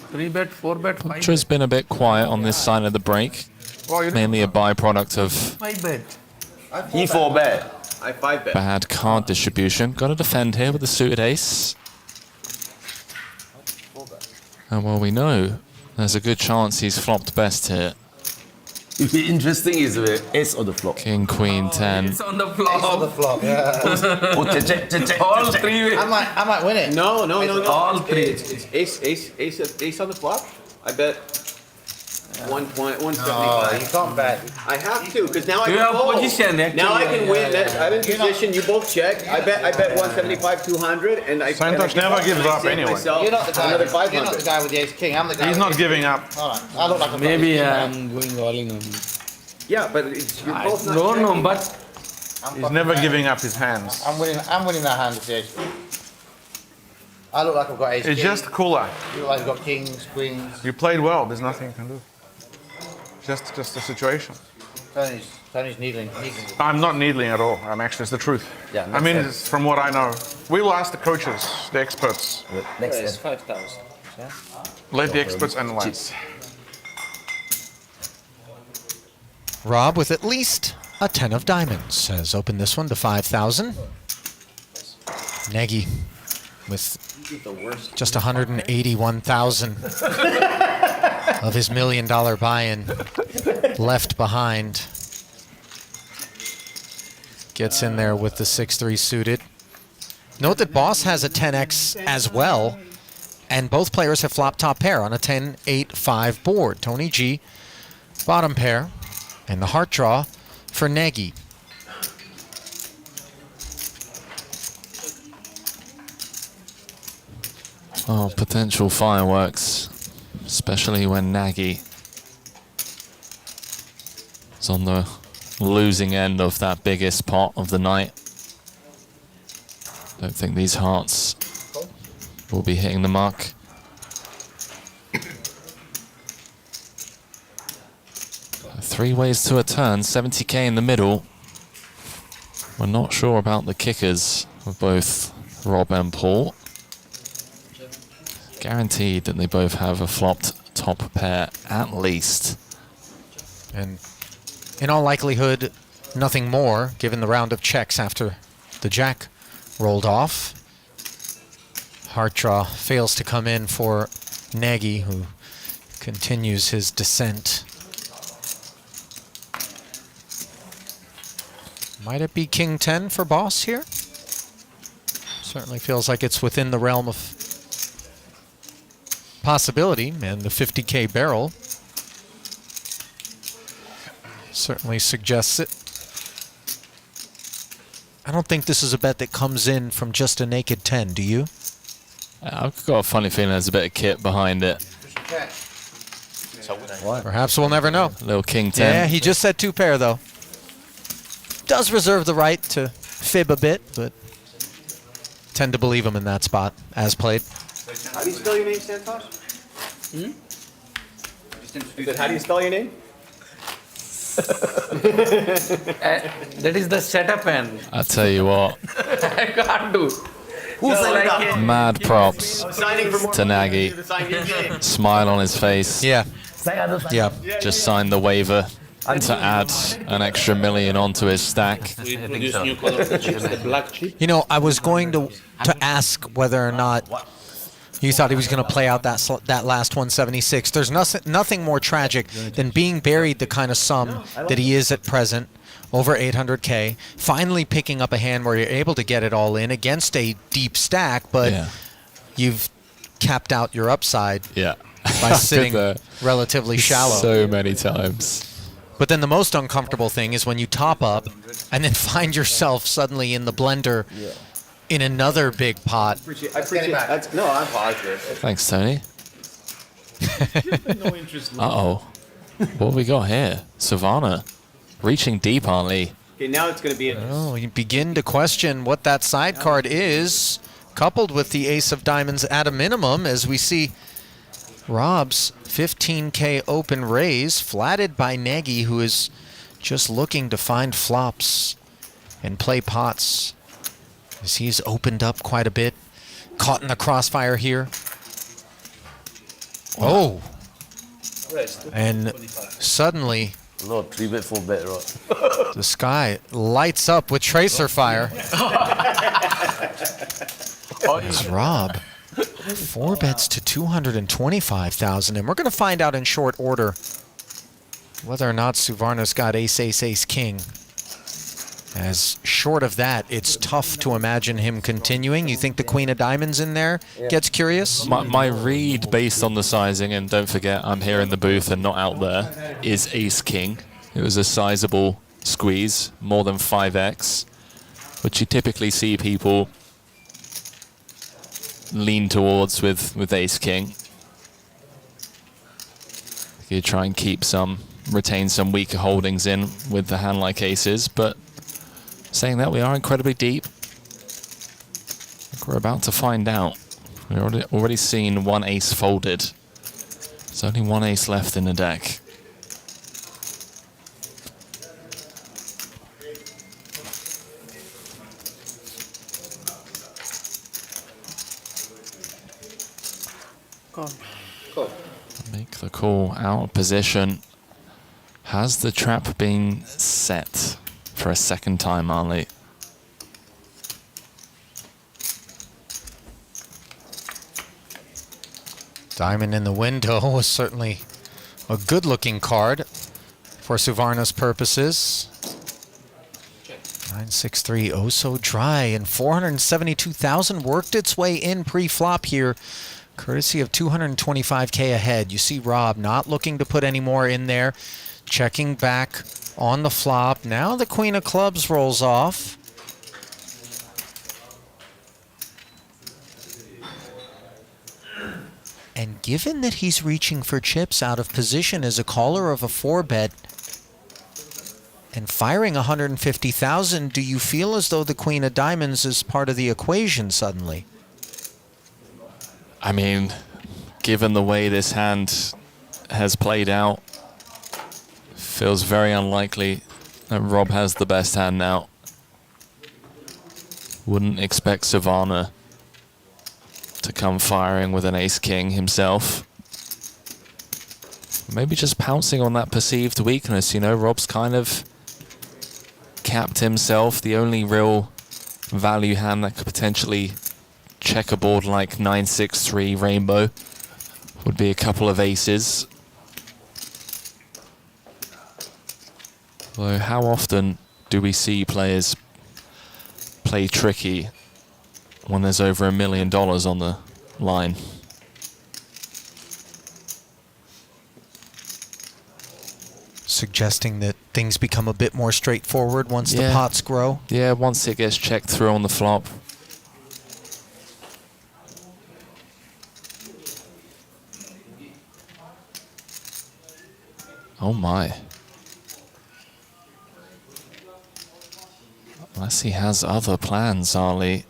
Speaker 9: 3 bet, 4 bet, 5 bet.
Speaker 4: Putra's been a bit quiet on this side of the break.
Speaker 2: Well,
Speaker 4: Mainly a byproduct of
Speaker 9: 5 bet.
Speaker 6: He 4 bet.
Speaker 7: I 5 bet.
Speaker 4: bad card distribution. Got to defend here with the suited ace. And well, we know there's a good chance he's flopped best here.
Speaker 6: It'd be interesting is the ace on the flop.
Speaker 4: King, queen, 10.
Speaker 9: It's on the flop.
Speaker 12: Ace on the flop, yeah.
Speaker 9: All three.
Speaker 12: I might win it.
Speaker 7: No.
Speaker 9: All three.
Speaker 7: It's ace on the flop. I bet 175.
Speaker 12: No, you can't bet.
Speaker 7: I have to, because now I
Speaker 9: You
Speaker 7: can
Speaker 9: have
Speaker 7: fold.
Speaker 9: position, actually.
Speaker 7: Now I can win.
Speaker 12: yeah.
Speaker 7: I'm in position. You both check. I bet 175, 200, and I.
Speaker 2: Santosh never gives up anyway.
Speaker 12: You're not the guy.
Speaker 7: Another
Speaker 12: You're not the
Speaker 7: 500.
Speaker 12: guy with the ace king. I'm the guy.
Speaker 2: He's
Speaker 12: with
Speaker 2: not
Speaker 12: the
Speaker 2: giving up.
Speaker 12: All right. I look like a
Speaker 9: Maybe
Speaker 17: I'm going all in on you.
Speaker 7: Yeah, but you're
Speaker 9: I
Speaker 7: both not.
Speaker 9: don't know,
Speaker 7: checking.
Speaker 9: but
Speaker 2: He's never giving up his hands.
Speaker 12: I'm winning that hand with the ace king. I look like I've got ace
Speaker 2: It's
Speaker 12: king.
Speaker 2: just cooler.
Speaker 12: You look like you've got kings, queens.
Speaker 2: You played well. There's nothing you can do. Just a situation.
Speaker 12: Tony's needling.
Speaker 2: I'm not needling at all. I'm actually, it's the truth.
Speaker 12: Yeah,
Speaker 2: I mean,
Speaker 12: next
Speaker 2: it's from what I know. We will ask the coaches, the experts.
Speaker 12: Next
Speaker 10: It's
Speaker 12: step.
Speaker 10: 5,000.
Speaker 2: Let the experts analyze.
Speaker 3: Rob, with at least a 10 of diamonds, has opened this one to 5,000. Nagy with just 181,000 of his $1 million buy-in left behind. Gets in there with the 6-3 suited. Note that Boss has a 10x as well, and both players have flopped top pair on a 10-8-5 board. Tony G, bottom pair, and the heart draw for Nagy.
Speaker 4: Oh, potential fireworks, especially when Nagy is on the losing end of that biggest pot of the night. Don't think these hearts will be hitting the mark. Three ways to a turn, 70k in the middle. We're not sure about the kickers of both Rob and Paul. Guaranteed that they both have a flopped top pair at least.
Speaker 3: And in all likelihood, nothing more, given the round of checks after the jack rolled off. Heart draw fails to come in for Nagy, who continues his descent. Might it be King 10 for Boss here? Certainly feels like it's within the realm of possibility, and the 50k barrel certainly suggests it. I don't think this is a bet that comes in from just a naked 10, do you?
Speaker 4: I've got a funny feeling there's a bit of kit behind it.
Speaker 3: Perhaps we'll never know.
Speaker 4: Little King 10.
Speaker 3: Yeah, he just said two pair, though. Does reserve the right to fib a bit, but tend to believe him in that spot, as played.
Speaker 7: How do you spell your name, Santhosh? How do you spell your name?
Speaker 9: that is the setup and
Speaker 4: I tell you what,
Speaker 9: I can't do.
Speaker 4: mad props to Nagy. Smile on his face.
Speaker 3: Yeah. Yeah.
Speaker 4: Just signed the waiver to add an extra $1 million onto his stack.
Speaker 10: We introduce new color of the chips, the black chip.
Speaker 3: You know, I was going to ask whether or not you thought he was going to play out that last 176. There's nothing more tragic than being buried the kind of sum that he is at present, over 800k, finally picking up a hand where you're able to get it all in against a deep stack, but you've capped out your upside by sitting relatively shallow.
Speaker 4: So many times.
Speaker 3: But then the most uncomfortable thing is when you top up and then find yourself suddenly in the blender in another big pot.
Speaker 7: I appreciate that. No, I'm positive.
Speaker 4: Thanks, Tony. Uh-oh. What have we got here? Suvarna reaching deep, aren't we?
Speaker 7: Okay, now it's going to be
Speaker 3: Oh, you begin to question what that side card is, coupled with the ace of diamonds at a minimum, as we see Rob's 15k open raise, flatted by Nagy, who is just looking to find flops and play pots, as he's opened up quite a bit. Caught in the crossfire here. Oh! And suddenly,
Speaker 6: Lord, 3-bet, 4-bet, right?
Speaker 3: the sky lights up with tracer fire. It's Rob. 4 bets to 225,000, and we're going to find out in short order whether or not Suvarna's got ace, ace, ace, king. As short of that, it's tough to imagine him continuing. You think the queen of diamonds in there gets curious?
Speaker 4: My read based on the sizing, and don't forget I'm here in the booth and not out there, is ace-king. It was a sizable squeeze, more than 5x, which you typically see people lean towards with ace-king. You try and keep some, retain some weaker holdings in with the hand like aces, but saying that, we are incredibly deep. I think we're about to find out. We've already seen one ace folded. There's only one ace left in the deck.
Speaker 17: Call.
Speaker 4: Make the call out of position. Has the trap been set for a second time, Ali?
Speaker 3: Diamond in the window was certainly a good-looking card for Suvarna's purposes. 963, oh so dry, and 472,000 worked its way in pre-flop here, courtesy of 225K ahead. You see Rob not looking to put any more in there, checking back on the flop. Now the queen of clubs rolls off. And given that he's reaching for chips out of position as a caller of a 4-bet and firing 150,000, do you feel as though the queen of diamonds is part of the equation suddenly?
Speaker 4: I mean, given the way this hand has played out, feels very unlikely that Rob has the best hand now. Wouldn't expect Suvarna to come firing with an ace-king himself. Maybe just pouncing on that perceived weakness. You know, Rob's kind of capped himself. The only real value hand that could potentially check a board like 963 rainbow would be a couple of aces. Although how often do we see players play tricky when there's over $1 million on the line?
Speaker 3: Suggesting that things become a bit more straightforward once the pots grow?
Speaker 4: Yeah, once it gets checked through on the flop. Oh my. Unless he has other plans, Ali.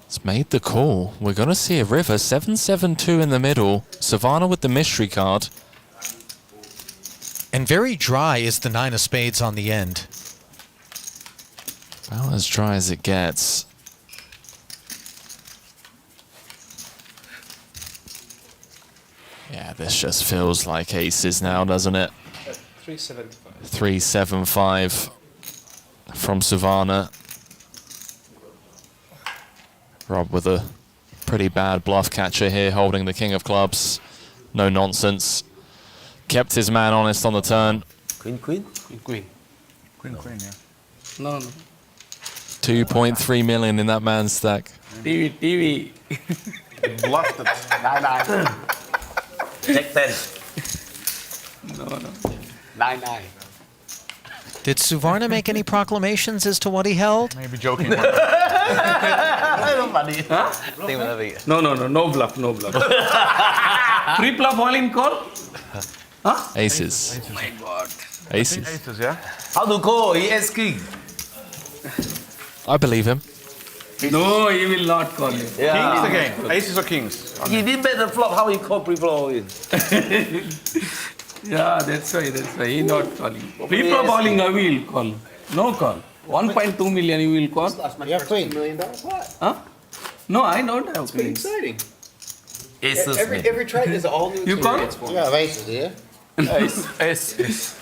Speaker 4: It's made the call. We're going to see a river. 7-7-2 in the middle. Suvarna with the mystery card.
Speaker 3: And very dry is the 9 of spades on the end.
Speaker 4: About as dry as it gets. Yeah, this just feels like aces now, doesn't it?
Speaker 10: 375.
Speaker 4: 375 from Suvarna. Rob with a pretty bad bluff catcher here, holding the king of clubs. No nonsense. Kept his man honest on the turn.
Speaker 6: Queen, queen?
Speaker 17: Queen.
Speaker 10: Queen, queen, yeah.
Speaker 17: No, no.
Speaker 4: 2.3 million in that man's stack.
Speaker 17: TV.
Speaker 10: Bluffed it. 9-9.
Speaker 6: Check 10.
Speaker 17: No, no.
Speaker 10: 9-9.
Speaker 3: Did Suvarna make any proclamations as to what he held?
Speaker 10: Maybe joking.
Speaker 17: No bluff, no bluff. Pre-flop all in call? Huh?
Speaker 4: Aces.
Speaker 17: Oh my God.
Speaker 4: Aces.
Speaker 10: Aces, yeah?
Speaker 6: How to call? He is king.
Speaker 4: I believe him.
Speaker 17: No, he will not call you.
Speaker 10: Yeah. Kings again. Aces or kings?
Speaker 6: He did bet the flop. How he call pre-flop in?
Speaker 17: Yeah, that's why he not calling. Pre-flop calling, I will call. No call. 1.2 million you will call.
Speaker 12: You have queen.
Speaker 17: Huh? No, I don't have queen.
Speaker 8: Exciting.
Speaker 6: Aces.
Speaker 8: Every Triton is all new
Speaker 17: You call?
Speaker 8: experience for me.
Speaker 12: You have aces here.
Speaker 10: Ace.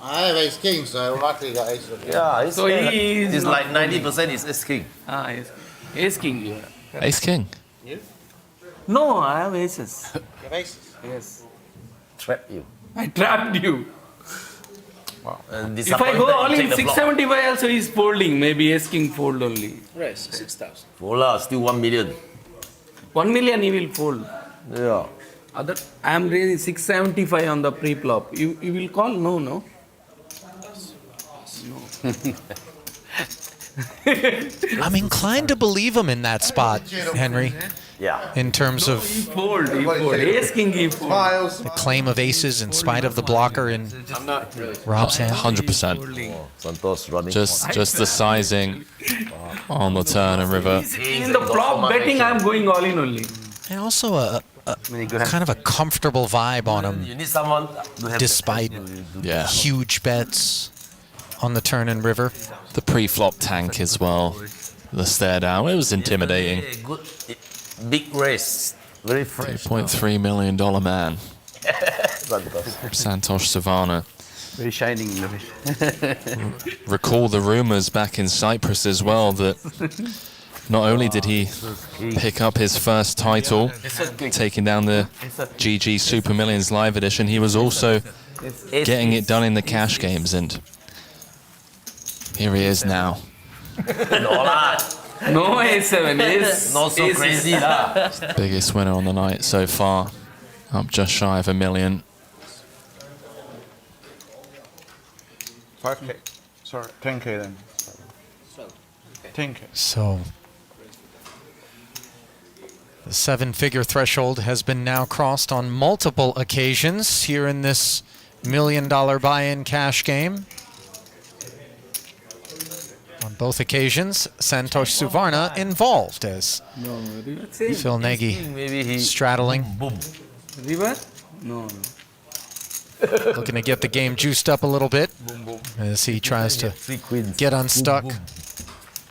Speaker 12: I have ace king, so luckily got ace.
Speaker 6: Yeah, it's,
Speaker 9: So he is
Speaker 6: it's
Speaker 9: not
Speaker 6: like 90% is ace king.
Speaker 9: Ah, yes. Ace king you have.
Speaker 4: Ace king.
Speaker 12: You?
Speaker 9: No, I have aces.
Speaker 12: You have aces?
Speaker 9: Yes.
Speaker 6: Trap you.
Speaker 9: I trapped you.
Speaker 6: And
Speaker 9: If I go all in
Speaker 6: take the flop.
Speaker 9: 675 also he's folding. Maybe ace king fold only.
Speaker 10: Raise 6,000.
Speaker 6: Voila, still 1 million.
Speaker 9: 1 million he will fold.
Speaker 6: Yeah.
Speaker 9: Other, I am raising 675 on the pre-flop. You will call? No, no.
Speaker 3: I'm inclined to believe him in that spot, Henry.
Speaker 6: Yeah.
Speaker 3: In terms of
Speaker 9: Fold, he fold. Ace king he fold.
Speaker 3: the claim of aces in spite of the blocker in
Speaker 10: I'm not really.
Speaker 3: Rob's hand.
Speaker 4: 100%.
Speaker 6: Santosh running.
Speaker 4: Just the sizing on the turn and river.
Speaker 9: In the flop betting I am going all in only.
Speaker 3: And also a kind of a comfortable vibe on him,
Speaker 6: You need someone to have
Speaker 3: despite huge bets on the turn and river.
Speaker 4: The pre-flop tank as well. The stare down. It was intimidating.
Speaker 6: good, big race. Very fresh.
Speaker 4: $2.3 million man. Santhosh Suvarna.
Speaker 17: Very shining in the face.
Speaker 4: Recall the rumors back in Cyprus as well that not only did he pick up his first title, taking down the GG Super Millions Live Edition, he was also getting it done in the cash games, and here he is now.
Speaker 9: No A7, ace.
Speaker 6: Not so crazy lah.
Speaker 4: Biggest winner on the night so far, up just shy of $1 million.
Speaker 8: 5K. Sorry, 10K then. 10K.
Speaker 3: So the 7-figure threshold has been now crossed on multiple occasions here in this $1 million buy-in cash game. On both occasions, Santhosh Suvarna involved as Phil Nagy straddling.
Speaker 9: River? No.
Speaker 3: Looking to get the game juiced up a little bit as he tries to get unstuck.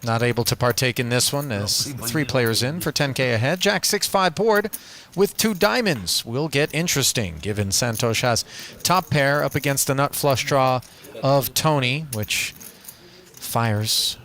Speaker 3: Not able to partake in this one as 3 players in for 10K ahead. Jack 6-5 board with 2 diamonds will get interesting, given Santhosh has top pair up against the nut flush draw of Tony, which fires.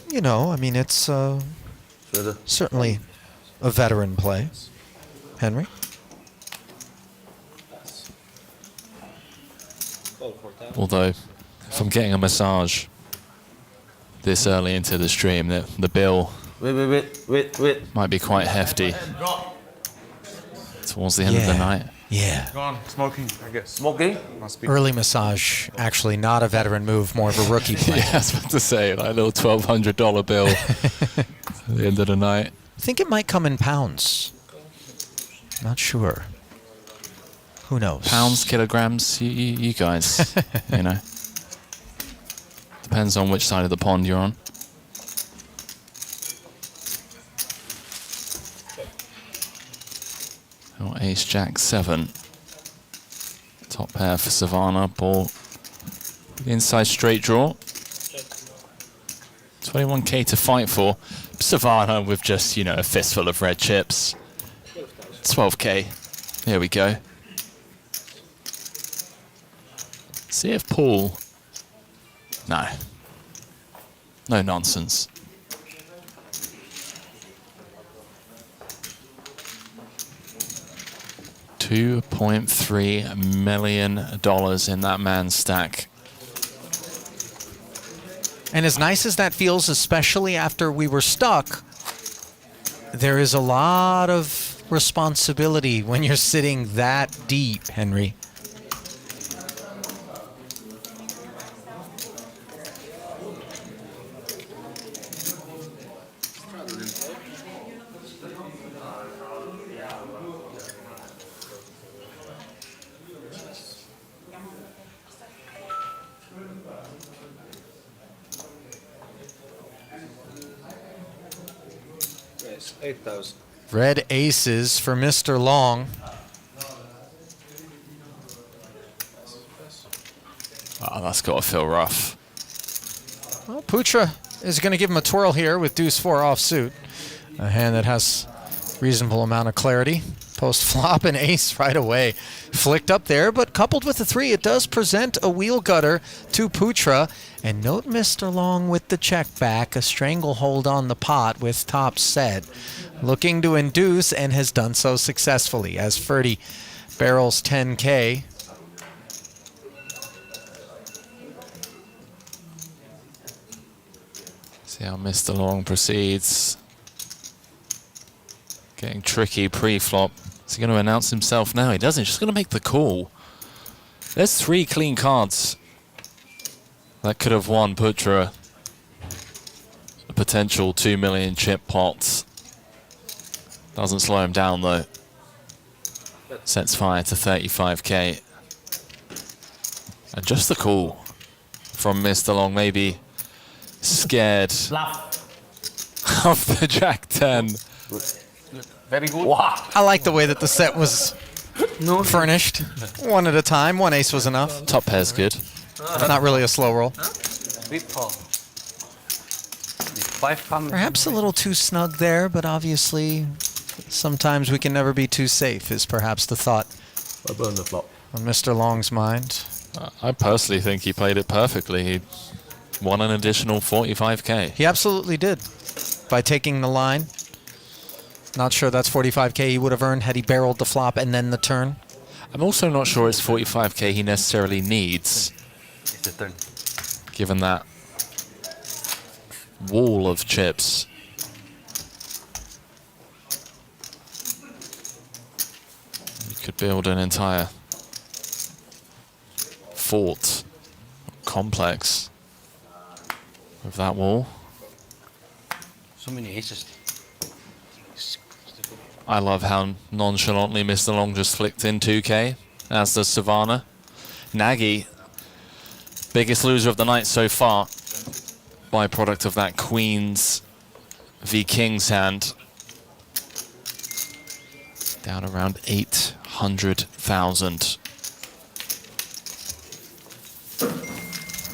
Speaker 3: You know, I mean, it's certainly a veteran play. Henry?
Speaker 4: Although, if I'm getting a massage this early into the stream, the bill might be quite hefty towards the end of the night.
Speaker 3: Yeah.
Speaker 8: Go on, smoking, I guess.
Speaker 6: Smoking?
Speaker 8: Must be.
Speaker 3: Early massage, actually not a veteran move, more of a rookie play.
Speaker 4: Yeah, I was about to say, like a little $1,200 bill at the end of the night.
Speaker 3: I think it might come in pounds. Not sure. Who knows?
Speaker 4: Pounds, kilograms, you guys, you know. Depends on which side of the pond you're on. Oh, Ace Jack 7. Top pair for Suvarna. Ball inside straight draw. 21K to fight for. Suvarna with just, you know, a fistful of red chips. 12K. Here we go. See if Paul... No. No nonsense. $2.3 million in that man's stack.
Speaker 3: And as nice as that feels, especially after we were stuck, there is a lot of responsibility when you're sitting that deep, Henry.
Speaker 17: Yes, 8,000.
Speaker 3: Red aces for Mr. Long.
Speaker 4: Oh, that's got to feel rough.
Speaker 3: Well, Putra is going to give him a twirl here with deuce 4 offsuit. A hand that has reasonable amount of clarity. Post flop and ace right away. Flicked up there, but coupled with the 3, it does present a wheel gutter to Putra. And note Mr. Long with the check back, a stranglehold on the pot with top set. Looking to induce and has done so successfully as Ferdy barrels 10K.
Speaker 4: See how Mr. Long proceeds. Getting tricky pre-flop. Is he going to announce himself now? He doesn't. He's just going to make the call. There's 3 clean cards that could have won Putra a potential 2 million chip pot. Doesn't slow him down though. Sets fire to 35K. And just the call from Mr. Long, maybe scared of the Jack 10.
Speaker 17: Very good.
Speaker 3: Wow. I like the way that the set was furnished. One at a time. 1 ace was enough.
Speaker 4: Top pair's good.
Speaker 3: Not really a slow roll.
Speaker 17: Big call. 5 comes.
Speaker 3: Perhaps a little too snug there, but obviously sometimes we can never be too safe is perhaps the thought
Speaker 6: I burned the flop.
Speaker 3: on Mr. Long's mind.
Speaker 4: I personally think he played it perfectly. He won an additional 45K.
Speaker 3: He absolutely did by taking the line. Not sure that's 45K he would have earned had he barreled the flop and then the turn.
Speaker 4: I'm also not sure it's 45K he necessarily needs,
Speaker 17: It's the turn.
Speaker 4: given that wall of chips. You could build an entire fort, complex with that wall.
Speaker 17: So many aces.
Speaker 4: I love how nonchalantly Mr. Long just flicked in 2K, as does Suvarna. Nagy, biggest loser of the night so far, byproduct of that Queen's v King's hand. Down around 800,000.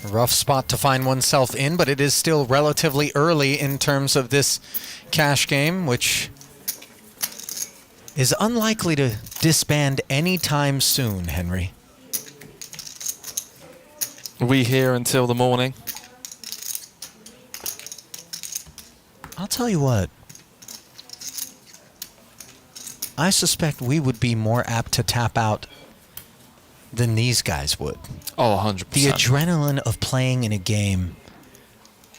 Speaker 3: Rough spot to find oneself in, but it is still relatively early in terms of this cash game, which is unlikely to disband anytime soon, Henry.
Speaker 4: Are we here until the morning?
Speaker 3: I'll tell you what. I suspect we would be more apt to tap out than these guys would.
Speaker 4: Oh, 100%.
Speaker 3: The adrenaline of playing in a game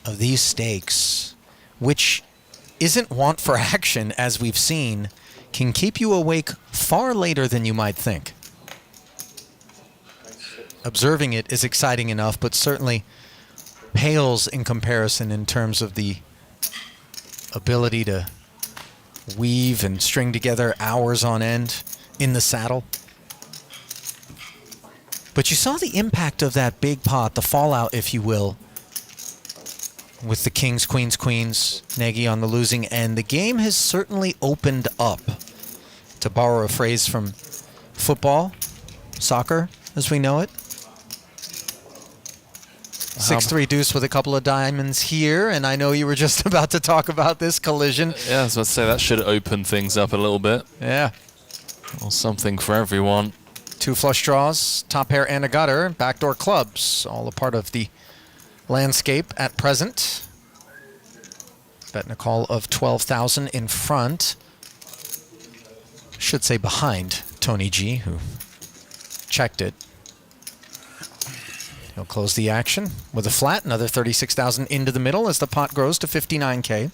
Speaker 3: of these stakes, which isn't want for action, as we've seen, can keep you awake far later than you might think. Observing it is exciting enough, but certainly pales in comparison in terms of the ability to weave and string together hours on end in the saddle. But you saw the impact of that big pot, the fallout, if you will, with the kings, queens, queens, Nagy on the losing end. The game has certainly opened up, to borrow a phrase from football, soccer, as we know it. 6-3 deuce with a couple of diamonds here, and I know you were just about to talk about this collision.
Speaker 4: Yeah, I was about to say that should open things up a little bit.
Speaker 3: Yeah.
Speaker 4: Or something for everyone.
Speaker 3: 2 flush draws, top pair and a gutter, backdoor clubs, all a part of the landscape at present. Betting a call of 12,000 in front. Should say behind Tony G, who checked it. He'll close the action with a flat, another 36,000 into the middle as the pot grows to 59K.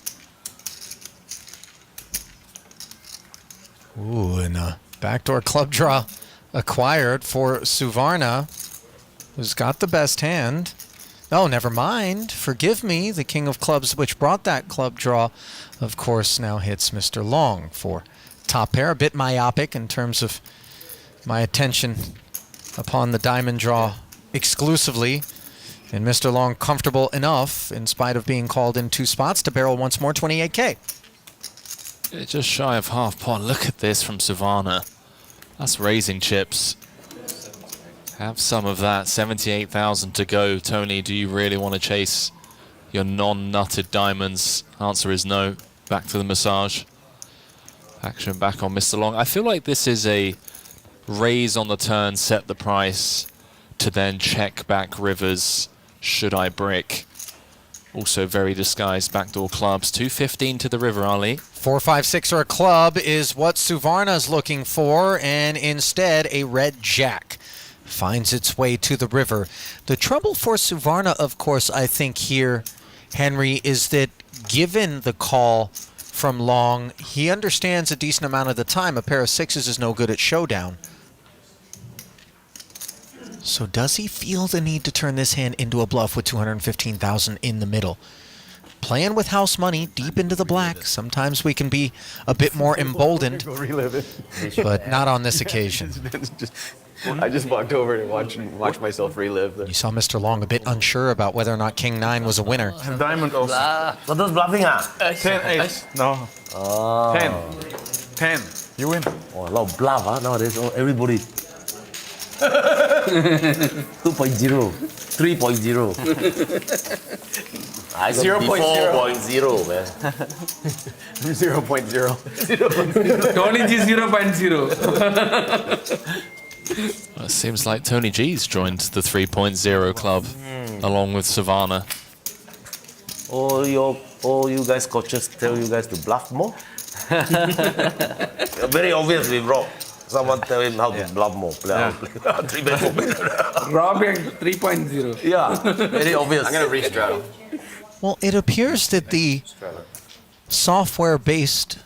Speaker 3: Ooh, and a backdoor club draw acquired for Suvarna, who's got the best hand. Oh, never mind. Forgive me. The king of clubs, which brought that club draw, of course, now hits Mr. Long for top pair. A bit myopic in terms of my attention upon the diamond draw exclusively. And Mr. Long comfortable enough, in spite of being called in 2 spots, to barrel once more 28K.
Speaker 4: Just shy of half pot. Look at this from Suvarna. That's raising chips. Have some of that. 78,000 to go. Tony, do you really want to chase your non-nutted diamonds? Answer is no. Back to the massage. Action back on Mr. Long. I feel like this is a raise on the turn, set the price, to then check back rivers. Should I brick? Also very disguised backdoor clubs. 215 to the river, Ali.
Speaker 3: 4-5-6 or a club is what Suvarna's looking for, and instead a red jack finds its way to the river. The trouble for Suvarna, of course, I think here, Henry, is that given the call from Long, he understands a decent amount of the time a pair of sixes is no good at showdown. So does he feel the need to turn this hand into a bluff with 215,000 in the middle? Playing with house money deep into the black, sometimes we can be a bit more emboldened, but not on this occasion.
Speaker 7: I just walked over and watched myself relive.
Speaker 3: You saw Mr. Long a bit unsure about whether or not King 9 was a winner.
Speaker 8: Diamond also.
Speaker 6: Santosh bluffing
Speaker 8: 10, 8. No. 10. 10. You win.
Speaker 6: Oh, a lot of bluff, huh? Nowadays, everybody. 2.0, 3.0. I got 4.0, man.
Speaker 7: 0.0.
Speaker 9: Tony G 0.0.
Speaker 4: Well, it seems like Tony G's joined the 3.0 club along with Suvarna.
Speaker 6: All you guys coaches tell you guys to bluff more? Very obviously wrong. Someone tell him how to bluff more.
Speaker 9: Robbing 3.0.
Speaker 6: Yeah, very obvious.
Speaker 7: I'm going to re-straddle.
Speaker 3: Well, it appears that the software-based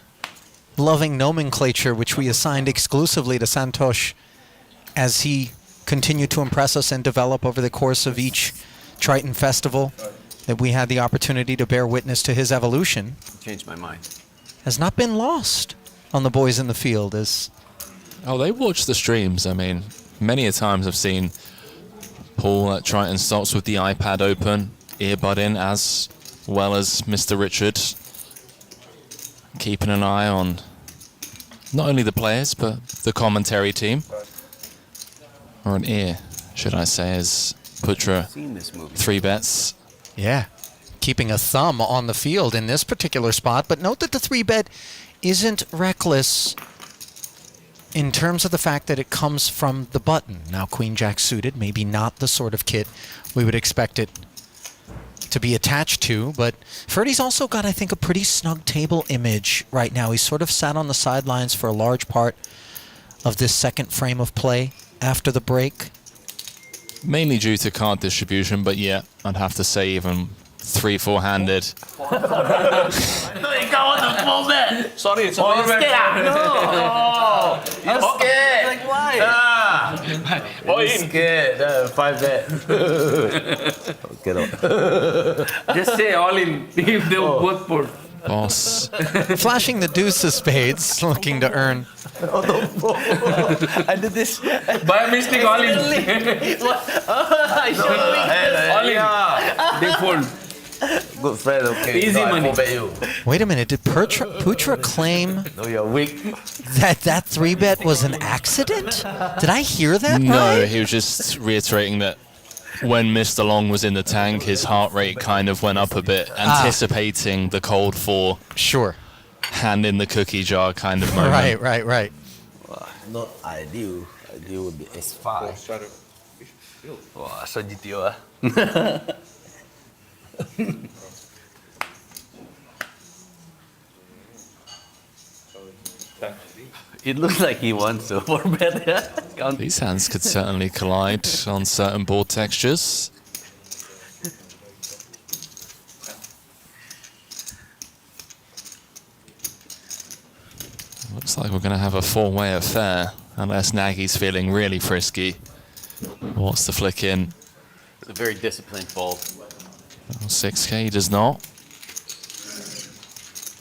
Speaker 3: loving nomenclature, which we assigned exclusively to Santhosh as he continued to impress us and develop over the course of each Triton festival, that we had the opportunity to bear witness to his evolution,
Speaker 7: Changed my mind.
Speaker 3: has not been lost on the boys in the field.
Speaker 4: Oh, they watch the streams. I mean, many a times I've seen Paul at Triton Stocks with the iPad open, earbud in, as well as Mr. Richard, keeping an eye on not only the players, but the commentary team. Or an ear, should I say, as Putra
Speaker 7: Seen this movie.
Speaker 4: 3 bets.
Speaker 3: Yeah, keeping a thumb on the field in this particular spot. But note that the 3-bet isn't reckless in terms of the fact that it comes from the button. Now, Queen Jack suited, maybe not the sort of kit we would expect it to be attached to, but Ferdy's also got, I think, a pretty snug table image right now. He's sort of sat on the sidelines for a large part of this second frame of play after the break.
Speaker 4: Mainly due to card distribution, but yeah, I'd have to say even 3-4-handed.
Speaker 6: No, you can't want the full bet.
Speaker 10: Sorry, it's
Speaker 6: Oh, you're scared? No. You're scared.
Speaker 10: Like, why?
Speaker 6: You're scared. 5 bet. Get out.
Speaker 9: Just say all in if they both put.
Speaker 4: Boss.
Speaker 3: Flashing the deuce of spades, looking to earn.
Speaker 10: I did this.
Speaker 9: By mistake, all in. All in. They fold.
Speaker 6: Good friend, okay.
Speaker 9: Easy money.
Speaker 6: I bet you.
Speaker 3: Wait a minute, did Putra claim
Speaker 6: No, you're weak.
Speaker 3: that 3-bet was an accident? Did I hear that
Speaker 4: No,
Speaker 3: right?
Speaker 4: he was just reiterating that when Mr. Long was in the tank, his heart rate kind of went up a bit, anticipating the cold 4.
Speaker 3: Sure.
Speaker 4: Hand in the cookie jar kind of moment.
Speaker 3: Right.
Speaker 6: Not ideal. Ideal would be S5. Wow, so GTO,
Speaker 17: It looks like he wants to for bet. Yeah?
Speaker 4: These hands could certainly collide on certain board textures. Looks like we're going to have a four-way affair, unless Nagy's feeling really frisky. Wants to flick in.
Speaker 7: It's a very disciplined fold.
Speaker 4: 6K does not.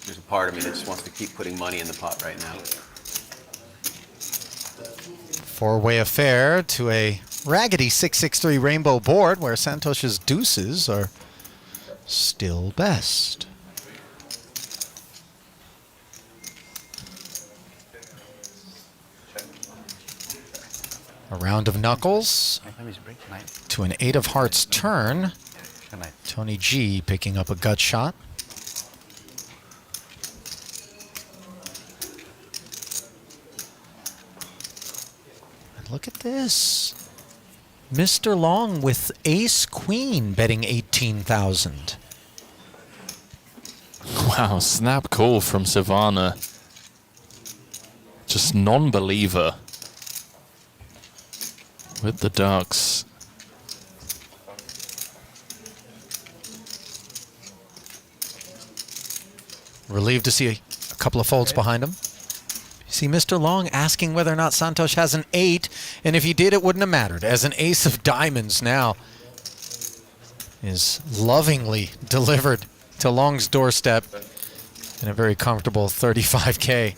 Speaker 7: There's a part of me that just wants to keep putting money in the pot right now.
Speaker 3: Four-way affair to a raggedy 6-6-3 rainbow board where Santhosh's deuces are still best. A round of knuckles to an 8 of hearts turn. Tony G picking up a gut shot. And look at this. Mr. Long with ace queen betting 18,000.
Speaker 4: Wow, snap call from Suvarna. Just non-believer with the ducks.
Speaker 3: Relieved to see a couple of folds behind him. You see Mr. Long asking whether or not Santhosh has an 8, and if he did, it wouldn't have mattered, as an ace of diamonds now is lovingly delivered to Long's doorstep in a very comfortable 35K.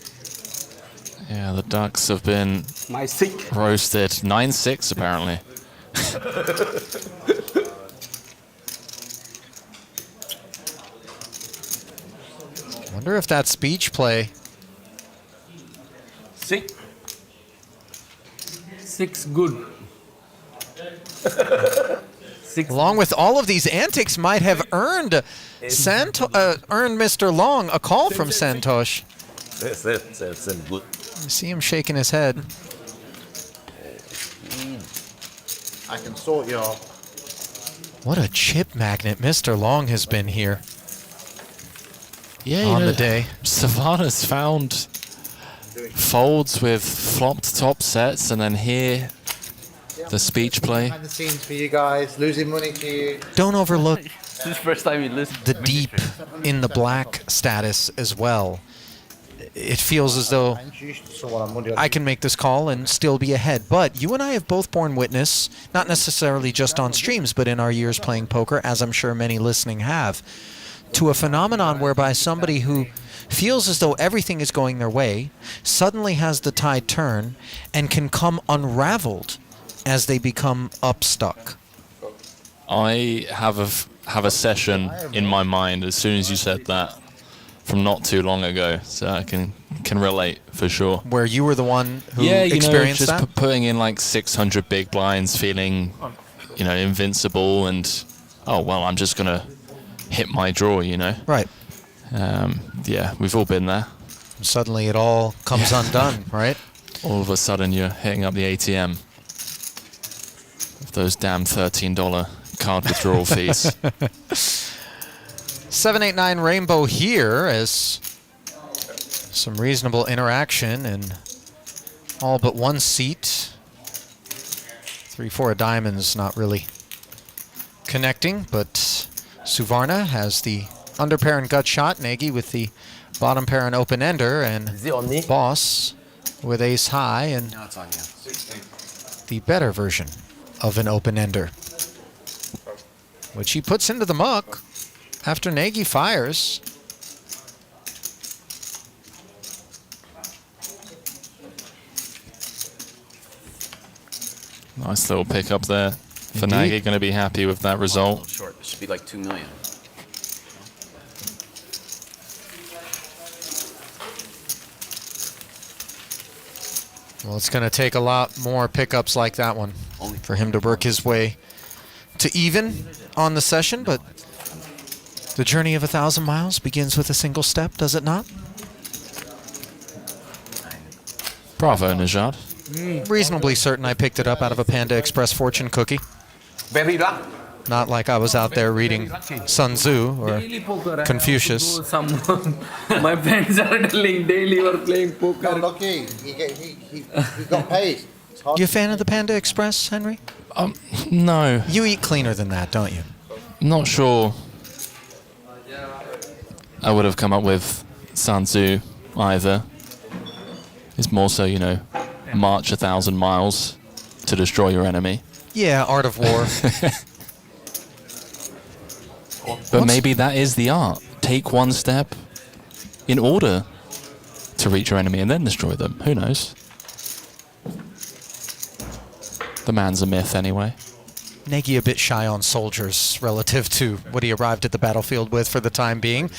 Speaker 4: Yeah, the ducks have been roasted. 9-6 apparently.
Speaker 3: Wonder if that speech play.
Speaker 9: 6 good. 6.
Speaker 3: Along with all of these antics, might have earned Mr. Long a call from Santhosh.
Speaker 6: That's good.
Speaker 3: You see him shaking his head.
Speaker 12: I can sort y'all.
Speaker 3: What a chip magnet Mr. Long has been here.
Speaker 4: Yeah,
Speaker 3: on the day.
Speaker 4: Suvarna's found folds with flopped top sets, and then here the speech play.
Speaker 12: Behind the scenes for you guys, losing money to you.
Speaker 3: Don't overlook
Speaker 17: This is the first time we listened.
Speaker 3: the deep in the black status as well. It feels as though I can make this call and still be ahead. But you and I have both borne witness, not necessarily just on streams, but in our years playing poker, as I'm sure many listening have, to a phenomenon whereby somebody who feels as though everything is going their way suddenly has the tide turn and can come unraveled as they become upstuck.
Speaker 4: I have a session in my mind as soon as you said that from not too long ago, so I can relate for sure.
Speaker 3: Where you were the one who
Speaker 4: just
Speaker 3: experienced that?
Speaker 4: putting in like 600 big blinds, feeling, invincible, and oh well, I'm just gonna hit my draw,
Speaker 3: Right.
Speaker 4: Yeah, we've all been there.
Speaker 3: Suddenly it all comes undone, right?
Speaker 4: All of a sudden you're hitting up the ATM with those damn $13 card withdrawal fees.
Speaker 3: 789 Rainbow here as some reasonable interaction and all but one seat. 3-4 of diamonds not really connecting, but Suvarna has the under pair and gut shot. Nagy with the bottom pair and open ender, and Boss with ace high and the better version of an open ender, which he puts into the muck after Nagy fires.
Speaker 4: Nice little pick up there for Nagy. Going to be happy with that result.
Speaker 7: Short. This should be like 2 million.
Speaker 3: Well, it's going to take a lot more pickups like that one for him to work his way to even on the session, but the journey of 1,000 miles begins with a single step, does it not?
Speaker 4: Bravo, Nejad.
Speaker 3: Reasonably certain I picked it up out of a Panda Express fortune cookie.
Speaker 9: Very luck.
Speaker 3: Not like I was out there reading Sun Tzu or
Speaker 9: Daily poker.
Speaker 3: Confucius.
Speaker 9: My friends are telling daily you are playing poker.
Speaker 12: Lucky. He got paid.
Speaker 3: You a fan of the Panda Express, Henry?
Speaker 4: No.
Speaker 3: You eat cleaner than that, don't you?
Speaker 4: Not sure I would have come up with Sun Tzu either. It's more so, you know, march 1,000 miles to destroy your enemy.
Speaker 3: Yeah, Art of War.
Speaker 4: But maybe that is the art. Take one step in order to reach your enemy and then destroy them. Who knows? The man's a myth anyway.
Speaker 3: Nagy a bit shy on soldiers relative to what he arrived at the battlefield with for the time being.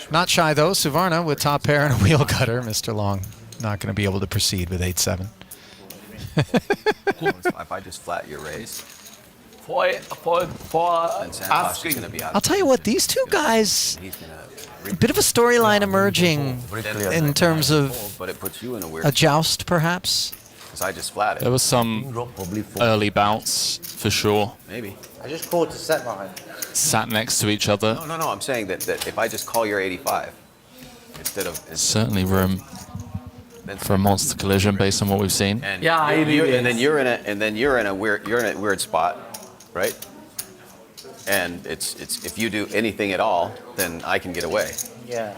Speaker 3: Not shy though, Suvarna with top pair and a wheel cutter. Mr. Long not going to be able to proceed with 8-7.
Speaker 7: If I just flat your raise,
Speaker 9: For
Speaker 7: then Santhosh is going to be out.
Speaker 3: I'll tell you what, these two guys, a bit of a storyline emerging in terms of
Speaker 7: But it puts you in a weird
Speaker 3: a joust, perhaps.
Speaker 7: because I just flat
Speaker 4: There
Speaker 7: it.
Speaker 4: was some early bouts, for sure.
Speaker 7: Maybe.
Speaker 12: I just called to set mine.
Speaker 4: Sat next to each other.
Speaker 7: No. I'm saying that if I just call your 85 instead of
Speaker 4: Certainly room for a monster collision based on what we've seen.
Speaker 7: and
Speaker 9: Yeah, I agree.
Speaker 7: and then you're in a weird spot, right? And it's if you do anything at all, then I can get away.
Speaker 12: Yeah.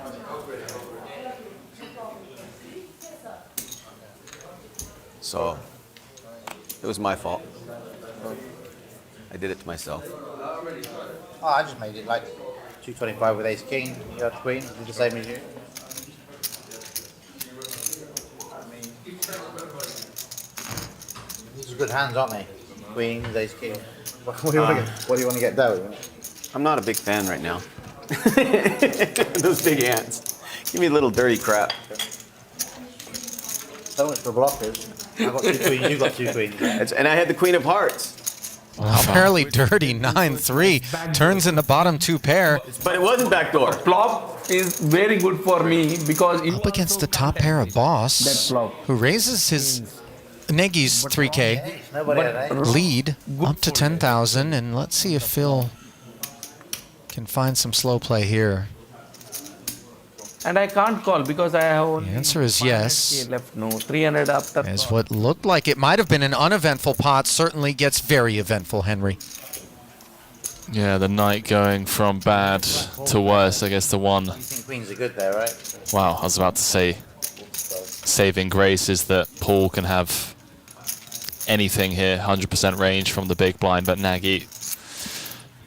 Speaker 7: So it was my fault. I did it to myself.
Speaker 12: Oh, I just made it like 225 with ace king. You had queen. Did the same as you. These are good hands, aren't they? Queens, ace king. What do you want to get dough?
Speaker 7: I'm not a big fan right now. Those big hands. Give me a little dirty crap.
Speaker 12: So much for blockers. I got 2 queens. You got 2 queens.
Speaker 7: And I had the queen of hearts.
Speaker 3: Fairly dirty 9-3. Turns in the bottom 2 pair.
Speaker 7: But it wasn't backdoor.
Speaker 9: Flop is very good for me because
Speaker 3: Up against the top pair of Boss, who raises his Nagy's 3K
Speaker 12: Nobody had ace.
Speaker 3: lead up to 10,000, and let's see if Phil can find some slow play here.
Speaker 9: and I can't call because I have only
Speaker 3: The answer is yes.
Speaker 9: left. No, 300 after.
Speaker 3: As what looked like it might have been an uneventful pot certainly gets very eventful, Henry.
Speaker 4: Yeah, the night going from bad to worse, I guess the one.
Speaker 12: You think queens are good there, right?
Speaker 4: Wow, I was about to say, saving grace is that Paul can have anything here, 100% range from the big blind, but Nagy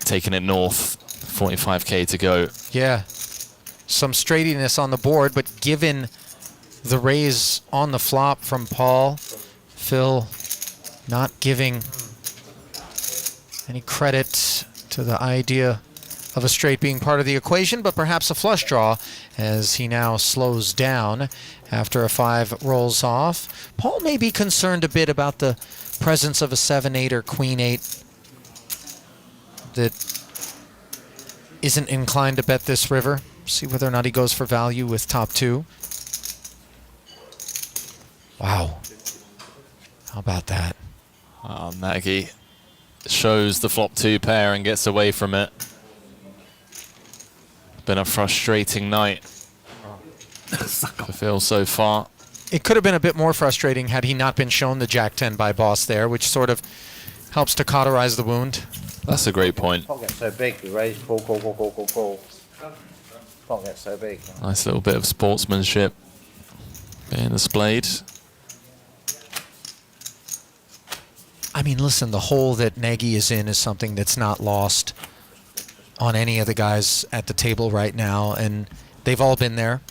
Speaker 4: taking it north, 45k to go.
Speaker 3: Yeah, some straightiness on the board, but given the raise on the flop from Paul, Phil not giving any credit to the idea of a straight being part of the equation, but perhaps a flush draw as he now slows down after a 5 rolls off. Paul may be concerned a bit about the presence of a 7-8 or Queen 8 that isn't inclined to bet this river. See whether or not he goes for value with top 2. Wow. How about that?
Speaker 4: Nagy shows the flop 2 pair and gets away from it. Been a frustrating night for Phil so far.
Speaker 3: It could have been a bit more frustrating had he not been shown the Jack 10 by Boss there, which sort of helps to cauterize the wound.
Speaker 4: That's a great point.
Speaker 12: Pot gets so big. You raise, call. Pot gets so big.
Speaker 4: Nice little bit of sportsmanship being displayed.
Speaker 3: I mean, listen, the hole that Nagy is in is something that's not lost on any of the guys at the table right now, and they've all been there.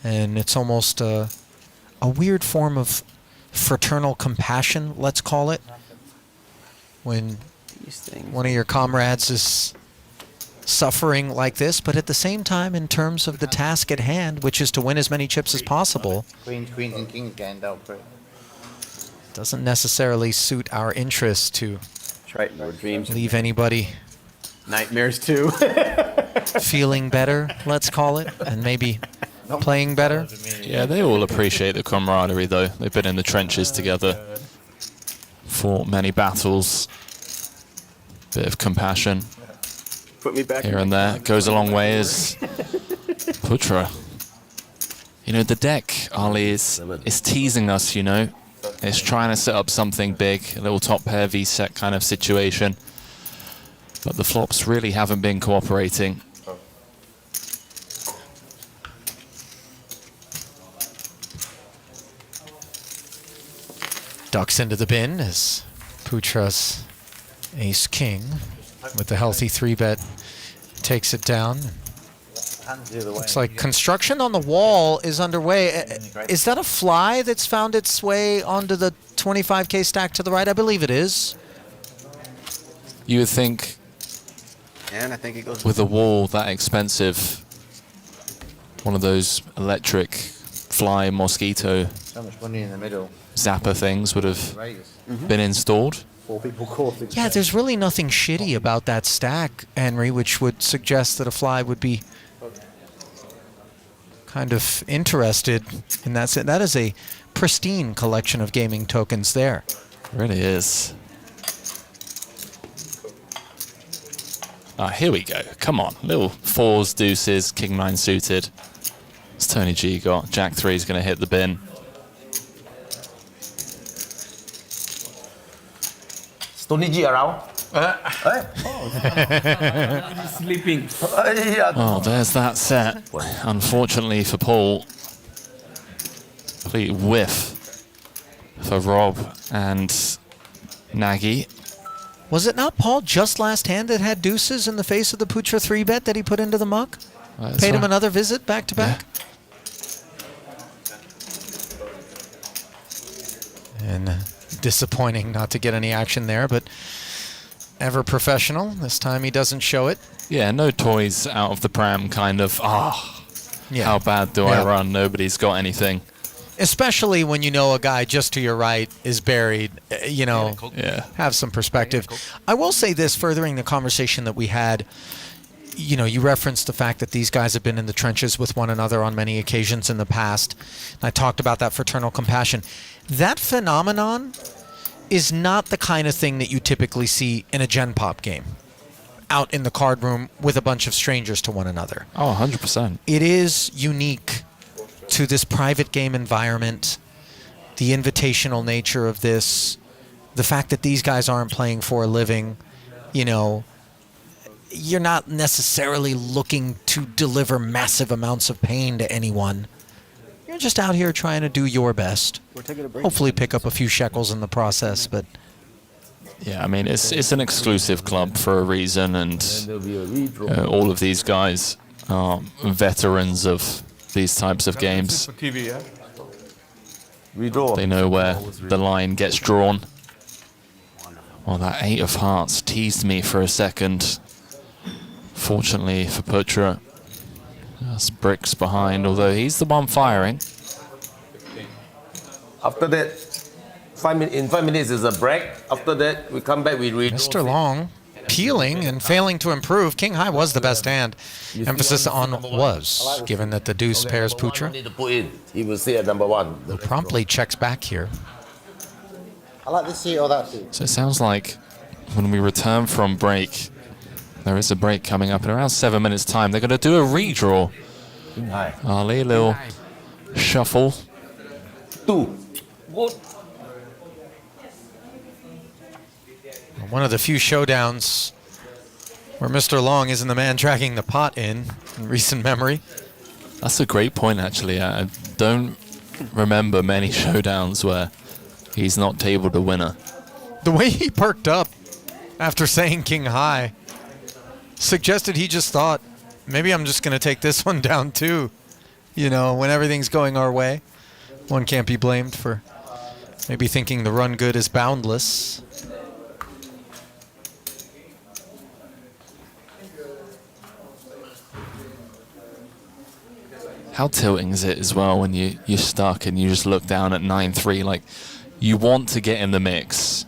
Speaker 3: And it's almost a weird form of fraternal compassion, let's call it, when one of your comrades is suffering like this, but at the same time, in terms of the task at hand, which is to win as many chips as possible,
Speaker 12: Queens, and kings getting dealt pretty.
Speaker 3: doesn't necessarily suit our interest to
Speaker 7: Triton or dreams.
Speaker 3: leave anybody
Speaker 7: Nightmares too.
Speaker 3: feeling better, let's call it, and maybe playing better.
Speaker 4: Yeah, they all appreciate the camaraderie though. They've been in the trenches together, fought many battles. Bit of compassion
Speaker 7: Put me back
Speaker 4: here and there. Goes a long way as Putra. You know, the deck, Ali, is teasing us, you know. It's trying to set up something big, a little top pair V-set kind of situation. But the flops really haven't been cooperating.
Speaker 3: Ducks into the bin as Putra's ace-king with the healthy 3-bet takes it down. Looks like construction on the wall is underway. Is that a fly that's found its way onto the 25K stack to the right? I believe it is.
Speaker 4: You would think,
Speaker 7: And I think it goes
Speaker 4: with a wall that expensive, one of those electric fly mosquito
Speaker 12: So much money in the middle.
Speaker 4: zapper things would have been installed.
Speaker 12: 4 people caught.
Speaker 3: Yeah, there's really nothing shitty about that stack, Henry, which would suggest that a fly would be kind of interested in that. That is a pristine collection of gaming tokens there.
Speaker 4: It really is. Ah, here we go. Come on. Little 4s, deuces, king 9 suited. It's Tony G got. Jack 3 is going to hit the bin.
Speaker 6: Tony G around?
Speaker 9: Sleeping.
Speaker 4: Oh, there's that set. Unfortunately for Paul, complete whiff for Rob and Nagy.
Speaker 3: Was it not Paul just last hand that had deuces in the face of the Putra 3-bet that he put into the muck? Paid him another visit back to back? And disappointing not to get any action there, but ever professional. This time he doesn't show it.
Speaker 4: Yeah, no toys out of the pram kind of,
Speaker 3: Yeah.
Speaker 4: how bad do I run? Nobody's got anything.
Speaker 3: Especially when you know a guy just to your right is buried, you know, have some perspective. I will say this, furthering the conversation that we had, you know, you referenced the fact that these guys have been in the trenches with one another on many occasions in the past. And I talked about that fraternal compassion. That phenomenon is not the kind of thing that you typically see in a Gen Pop game, out in the card room with a bunch of strangers to one another.
Speaker 4: Oh, 100%.
Speaker 3: It is unique to this private game environment, the invitational nature of this, the fact that these guys aren't playing for a living, you know, you're not necessarily looking to deliver massive amounts of pain to anyone. You're just out here trying to do your best. Hopefully pick up a few shekels in the process, but...
Speaker 4: Yeah, I mean, it's an exclusive club for a reason, and all of these guys are veterans of these types of games. They know where the line gets drawn. Well, that 8 of hearts teased me for a second. Fortunately for Putra, that's bricks behind, although he's the one firing.
Speaker 6: After that, in 5 minutes is a break. After that, we come back, we read.
Speaker 3: Mr. Long peeling and failing to improve. King High was the best hand. Emphasis on was, given that the deuce pairs Putra.
Speaker 6: Need to put in. He will see at number 1.
Speaker 3: Who promptly checks back here.
Speaker 12: I like this seat or that seat.
Speaker 4: So it sounds like when we return from break, there is a break coming up in around 7 minutes' time. They're going to do a redraw. Ali, a little shuffle.
Speaker 6: 2.
Speaker 3: One of the few showdowns where Mr. Long isn't the man tracking the pot in recent memory.
Speaker 4: That's a great point, actually. I don't remember many showdowns where he's not tabled a winner.
Speaker 3: The way he perked up after saying King High suggested he just thought, maybe I'm just going to take this one down too. You know, when everything's going our way, one can't be blamed for maybe thinking the run good is boundless.
Speaker 4: How tilting is it as well when you're stuck and you just look down at 9-3? Like, you want to get in the mix.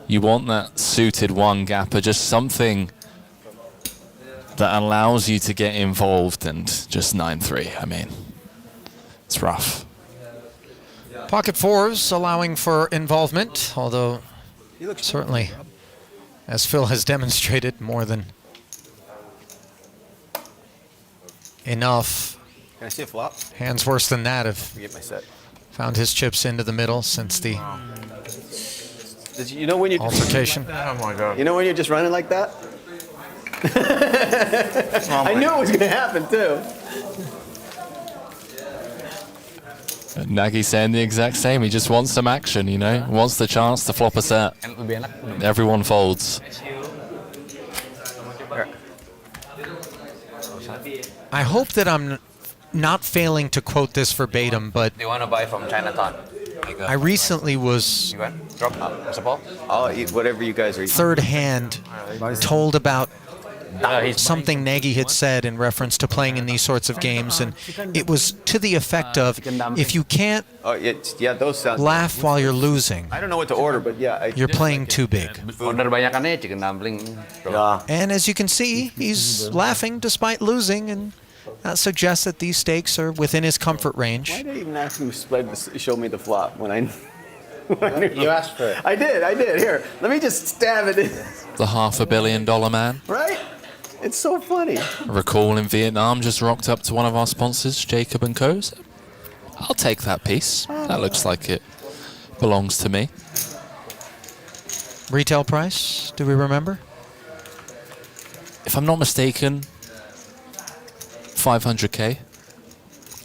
Speaker 4: You want that suited one gapper, just something that allows you to get involved, and just 9-3. I mean, it's rough.
Speaker 3: Pocket fours allowing for involvement, although certainly as Phil has demonstrated, more than enough.
Speaker 7: Can I see a flop?
Speaker 3: Hands worse than that have
Speaker 7: Forget my set.
Speaker 3: found his chips into the middle since the
Speaker 7: You know when you
Speaker 3: altercation.
Speaker 8: Oh my God.
Speaker 7: You know when you're just running like that? I knew it was going to happen too.
Speaker 4: Nagy saying the exact same. He just wants some action, you know, wants the chance to flop a set. Everyone folds.
Speaker 3: I hope that I'm not failing to quote this verbatim, but
Speaker 17: Do you want to buy from Chinatown?
Speaker 3: I recently was
Speaker 17: Drop support.
Speaker 7: I'll eat whatever you guys are eating.
Speaker 3: third hand told about something Nagy had said in reference to playing in these sorts of games, and it was to the effect of, if you can't
Speaker 7: Yeah, those sound.
Speaker 3: laugh while you're losing,
Speaker 7: I don't know what to order, but yeah.
Speaker 3: you're playing too big.
Speaker 17: Order banyakannya chicken dumpling.
Speaker 3: And as you can see, he's laughing despite losing, and that suggests that these stakes are within his comfort range.
Speaker 7: Why did I even ask him to show me the flop when I knew?
Speaker 12: You asked for it.
Speaker 7: I did. Here, let me just stab it in.
Speaker 4: The $500 million man.
Speaker 7: Right? It's so funny.
Speaker 4: Recall in Vietnam just rocked up to one of our sponsors, Jacob & Co. So I'll take that piece. That looks like it belongs to me.
Speaker 3: Retail price, do we remember?
Speaker 4: If I'm not mistaken, 500K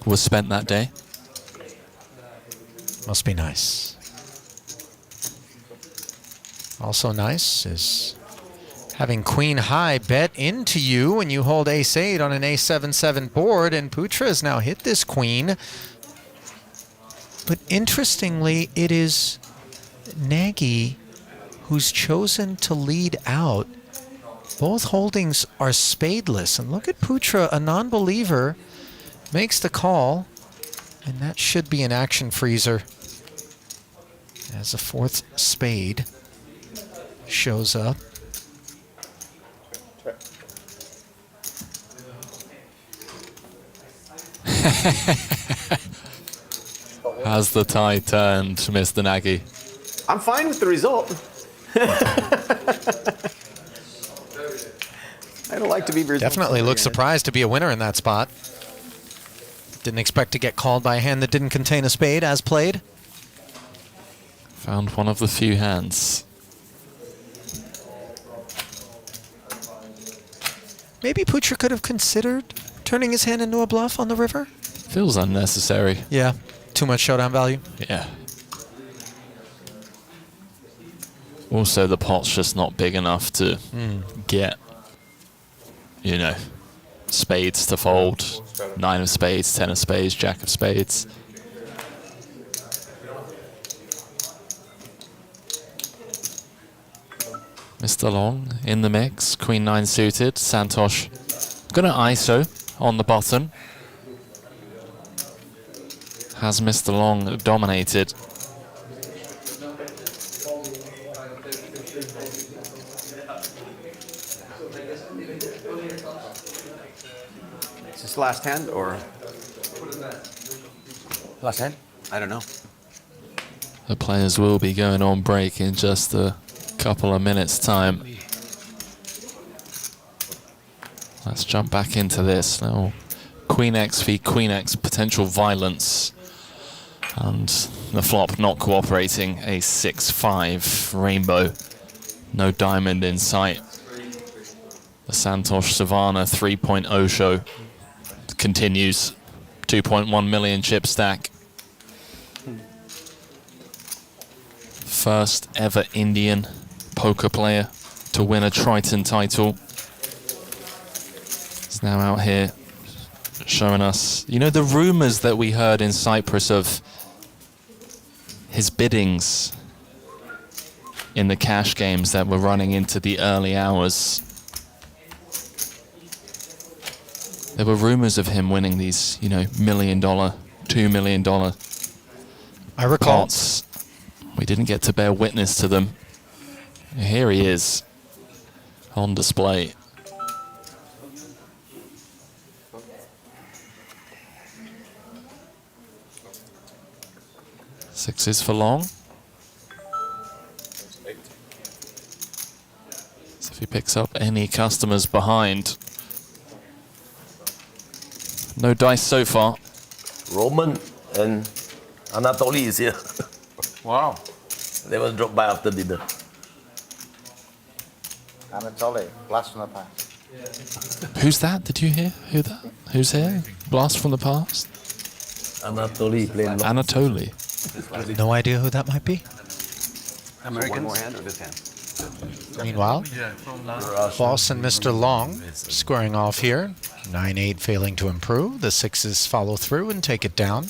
Speaker 4: was spent that day.
Speaker 3: Must be nice. Also nice is having queen high bet into you when you hold ace-8 on an a7-7 board, and Putra has now hit this queen. But interestingly, it is Nagy who's chosen to lead out. Both holdings are spadeless, and look at Putra, a non-believer, makes the call, and that should be an action freezer as a fourth spade shows up.
Speaker 4: Has the tide turned, Mr. Nagy?
Speaker 7: I'm fine with the result. I don't like to be
Speaker 3: Definitely looks surprised to be a winner in that spot. Didn't expect to get called by a hand that didn't contain a spade as played.
Speaker 4: Found one of the few hands.
Speaker 3: Maybe Putra could have considered turning his hand into a bluff on the river.
Speaker 4: Feels unnecessary.
Speaker 3: Yeah, too much showdown value.
Speaker 4: Yeah. Also, the pot's just not big enough to get, you know, spades to fold. 9 of spades, 10 of spades, jack of spades. Mr. Long in the mix, queen 9 suited. Santhosh gonna ISO on the button. Has Mr. Long dominated?
Speaker 7: Is this last hand or?
Speaker 17: Last hand?
Speaker 7: I don't know.
Speaker 4: The players will be going on break in just a couple of minutes' time. Let's jump back into this now. Queen X v Queen X, potential violence. And the flop not cooperating. A 6-5 rainbow. No diamond in sight. The Santhosh Suvarna 3.0 show continues. 2.1 million chip stack. First ever Indian poker player to win a Triton title. He's now out here showing us, you know, the rumors that we heard in Cyprus of his biddings in the cash games that were running into the early hours. There were rumors of him winning these, you know, $1 million, $2 million
Speaker 3: I recall.
Speaker 4: pots. We didn't get to bear witness to them. Here he is on display. Sixes for Long. picks up any customers behind. No dice so far.
Speaker 6: Roman and Anatoly is here.
Speaker 8: Wow.
Speaker 6: They will drop by after dinner.
Speaker 12: Anatoly, blast from the past.
Speaker 4: Who's that? Did you hear? Who's here? Blast from the past?
Speaker 6: Anatoly playing.
Speaker 4: Anatoly.
Speaker 3: No idea who that might be.
Speaker 7: Americans? One more hand or this hand?
Speaker 3: Meanwhile, Boss and Mr. Long squaring off here. 9-8 failing to improve. The 6s follow through and take it down.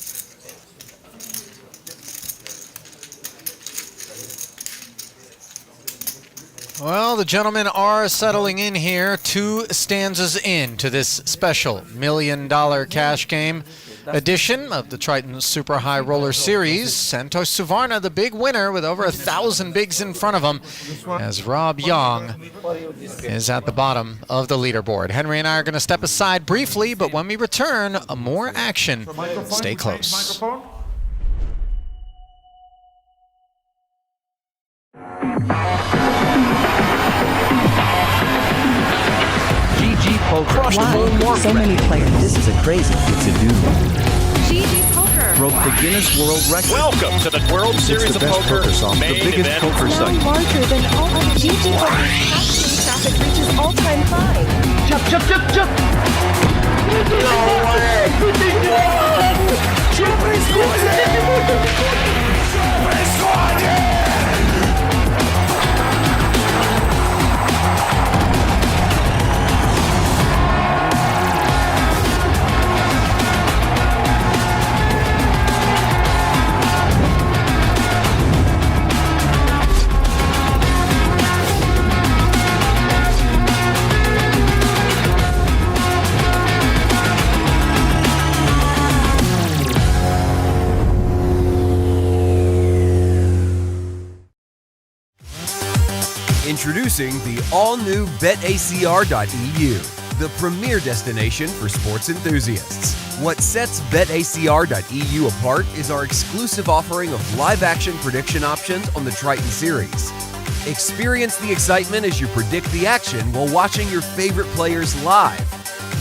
Speaker 3: Well, the gentlemen are settling in here. 2 stanzas into this special $1 million cash game edition of the Triton Super High Roller Series. Santhosh Suvarna, the big winner with over 1,000 bigs in front of him, as Rob Yong is at the bottom of the leaderboard. Henry and I are going to step aside briefly, but when we return, more action. Stay close.
Speaker 13: Poker. Why so many players? This is a crazy thing to do.
Speaker 14: GG Poker
Speaker 15: broke the Guinness World Record. Welcome to the World Series of Poker, main
Speaker 14: the biggest
Speaker 15: event.
Speaker 14: poker site. Larger than all other GTO traffic reaches all-time high.
Speaker 15: Jump, jump, jump, jump! No way!
Speaker 16: Introducing the all-new BetACR.eu, the premier destination for sports enthusiasts. What sets BetACR.eu apart is our exclusive offering of live-action prediction options on the Triton series. Experience the excitement as you predict the action while watching your favorite players live.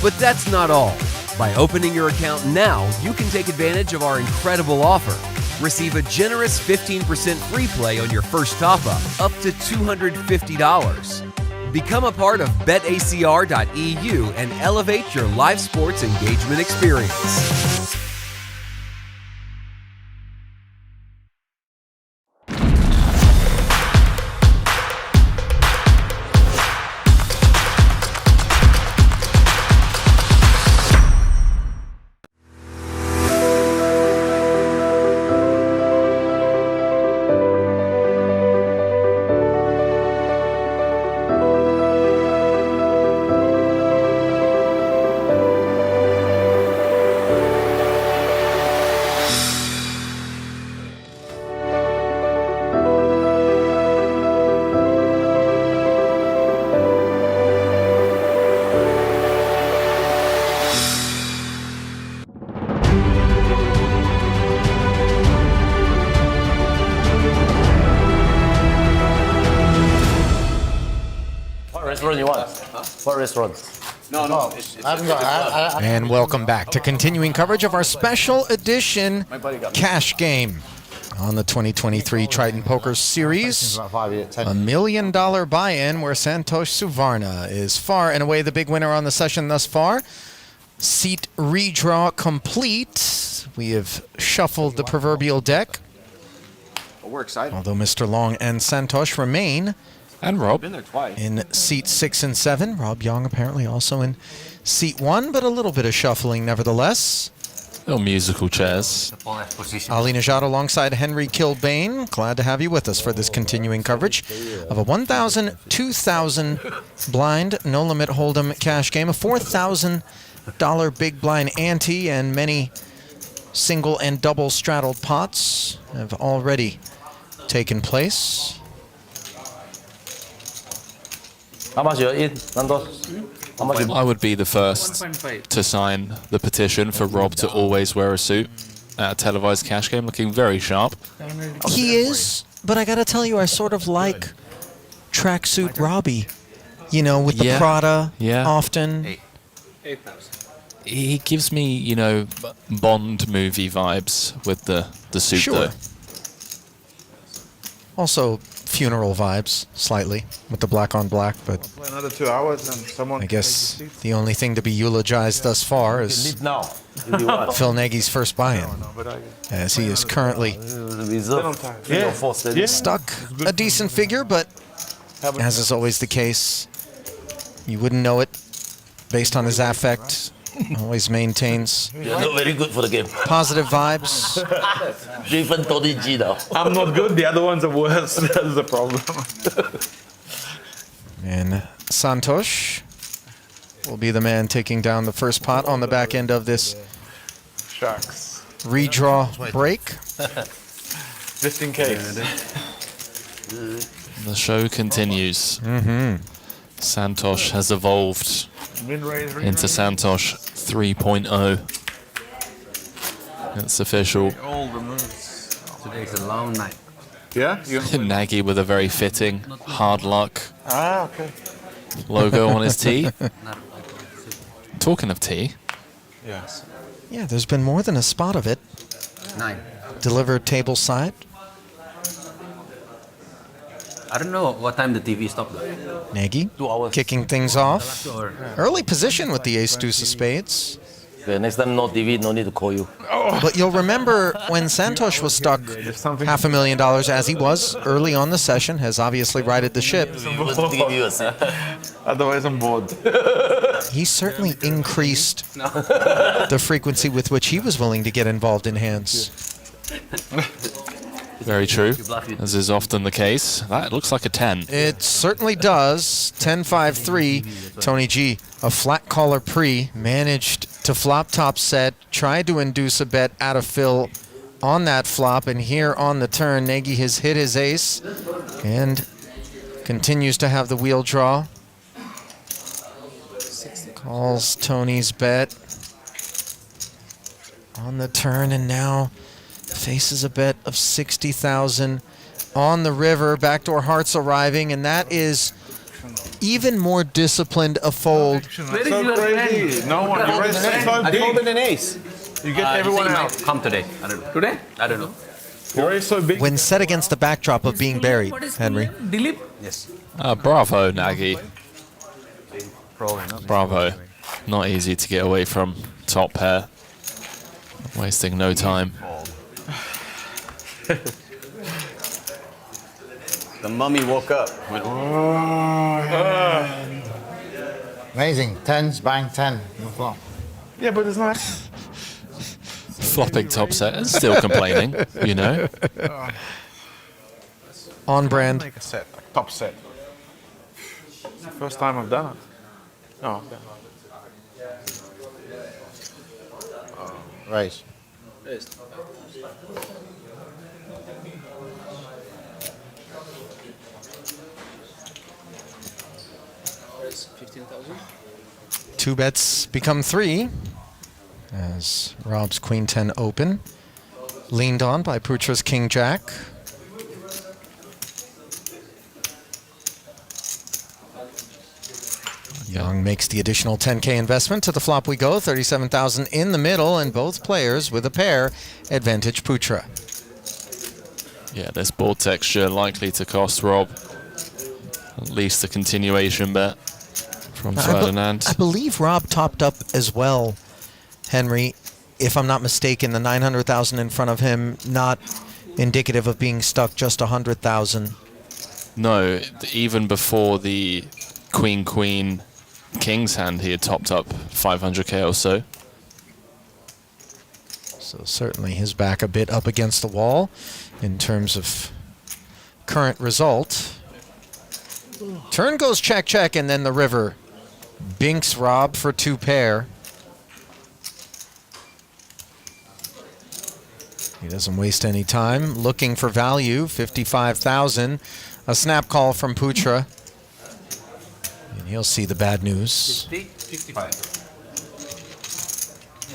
Speaker 16: But that's not all. By opening your account now, you can take advantage of our incredible offer. Receive a generous 15% free play on your first top-up, up to $250. Become a part of BetACR.eu and elevate your live sports engagement experience.
Speaker 6: restaurant you want? What restaurant?
Speaker 7: No.
Speaker 12: I haven't got.
Speaker 3: And welcome back to continuing coverage of our special edition cash game on the 2023 Triton Poker Series. $1 million buy-in where Santhosh Suvarna is far and away the big winner on the session thus far. Seat redraw complete. We have shuffled the proverbial deck.
Speaker 7: Well, we're excited.
Speaker 3: Although Mr. Long and Santhosh remain.
Speaker 4: And Rob.
Speaker 7: Been there twice.
Speaker 3: In seat 6 and 7. Rob Yong apparently also in seat 1, but a little bit of shuffling nevertheless.
Speaker 4: Little musical chairs.
Speaker 3: Ali Nejad alongside Henry Kilbane. Glad to have you with us for this continuing coverage of a 1,000, 2,000 blind, no limit hold'em cash game, a $4,000 big blind ante, and many single and double straddled pots have already taken place.
Speaker 6: How much you're in, Santhosh? How much you...
Speaker 4: I would be the first to sign the petition for Rob to always wear a suit at a televised cash game, looking very sharp.
Speaker 3: He is, but I gotta tell you, I sort of like tracksuit Robbie. you know, with the
Speaker 4: Yeah.
Speaker 3: Prada
Speaker 4: Yeah.
Speaker 3: often.
Speaker 10: 8,000.
Speaker 4: He gives me, you know, Bond movie vibes with the suit
Speaker 3: Sure.
Speaker 4: though.
Speaker 3: Also funeral vibes, slightly, with the black on black, but
Speaker 8: Play another 2 hours and someone.
Speaker 3: I guess the only thing to be eulogized thus far is
Speaker 6: Leave now. If you want.
Speaker 3: Phil Nagy's first buy-in, as he is currently
Speaker 6: Reserve.
Speaker 8: Yeah. Yeah.
Speaker 3: stuck a decent figure, but as is always the case, you wouldn't know it based on his affect. Always maintains
Speaker 6: You're not very good for the game.
Speaker 3: positive vibes.
Speaker 6: Driven Tony G now.
Speaker 8: I'm not good. The other ones are worse. That's the problem.
Speaker 3: And Santhosh will be the man taking down the first pot on the back end of this
Speaker 8: Sharks.
Speaker 3: redraw break.
Speaker 8: Just in case.
Speaker 4: The show continues. Santhosh has evolved into Santhosh 3.0. It's official.
Speaker 17: All the moves. Today's a long night.
Speaker 8: Yeah?
Speaker 4: Nagy with a very fitting hard luck
Speaker 8: Okay.
Speaker 4: logo on his tee. Talking of tea,
Speaker 8: Yes.
Speaker 3: Yeah, there's been more than a spot of it
Speaker 17: 9.
Speaker 3: delivered table side.
Speaker 17: I don't know what time the TV stopped though.
Speaker 3: Nagy
Speaker 6: 2 hours.
Speaker 3: kicking things off.
Speaker 17: Or
Speaker 3: Early position with the ace deuce of spades.
Speaker 6: Okay, next time no TV, no need to call you.
Speaker 3: But you'll remember when Santhosh was stuck $500,000 as he was early on the session, has obviously righted the ship.
Speaker 8: Otherwise, I'm bored.
Speaker 3: He certainly increased the frequency with which he was willing to get involved in hands.
Speaker 4: very true, as is often the case. That looks like a 10.
Speaker 3: It certainly does. 10-5-3. Tony G, a flat caller pre, managed to flop top set, tried to induce a bet out of Phil on that flop, and here on the turn, Nagy has hit his ace and continues to have the wheel draw. Calls Tony's bet on the turn, and now faces a bet of 60,000 on the river. Backdoor hearts arriving, and that is even more disciplined a fold.
Speaker 8: That's so crazy. No one. You raised so
Speaker 5: I
Speaker 8: big.
Speaker 5: folded an ace.
Speaker 8: You get everyone out.
Speaker 17: Come today. I don't know. Today? I don't know.
Speaker 8: You raised so big.
Speaker 3: When set against the backdrop of being buried, Henry.
Speaker 9: Dilip?
Speaker 17: Yes.
Speaker 4: Bravo, Nagy.
Speaker 17: Probably not.
Speaker 4: Bravo. Not easy to get away from top pair. Wasting no time.
Speaker 7: The mummy woke up. Went,
Speaker 12: Amazing. Tens, bang, 10. No flop.
Speaker 8: Yeah, but it's not.
Speaker 4: Flopping top set and still complaining, you know.
Speaker 3: On brand.
Speaker 8: Make a set, like top set. It's the first time I've done it. Oh, okay.
Speaker 12: Raise.
Speaker 10: There's 15,000.
Speaker 3: Two bets become three as Rob's Queen 10 open. Leaned on by Putra's King Jack. Yong makes the additional 10K investment. To the flop we go, 37,000 in the middle, and both players with a pair advantage Putra.
Speaker 4: Yeah, this board texture likely to cost Rob at least a continuation bet from Ferdinand.
Speaker 3: I believe Rob topped up as well, Henry. If I'm not mistaken, the 900,000 in front of him, not indicative of being stuck just 100,000.
Speaker 4: No, even before the Queen King's hand, he had topped up 500k or so.
Speaker 3: So certainly his back a bit up against the wall in terms of current result. Turn goes check, check, and then the river. Binks Rob for two pair. He doesn't waste any time. Looking for value, 55,000. A snap call from Putra. And he'll see the bad news.
Speaker 17: 55.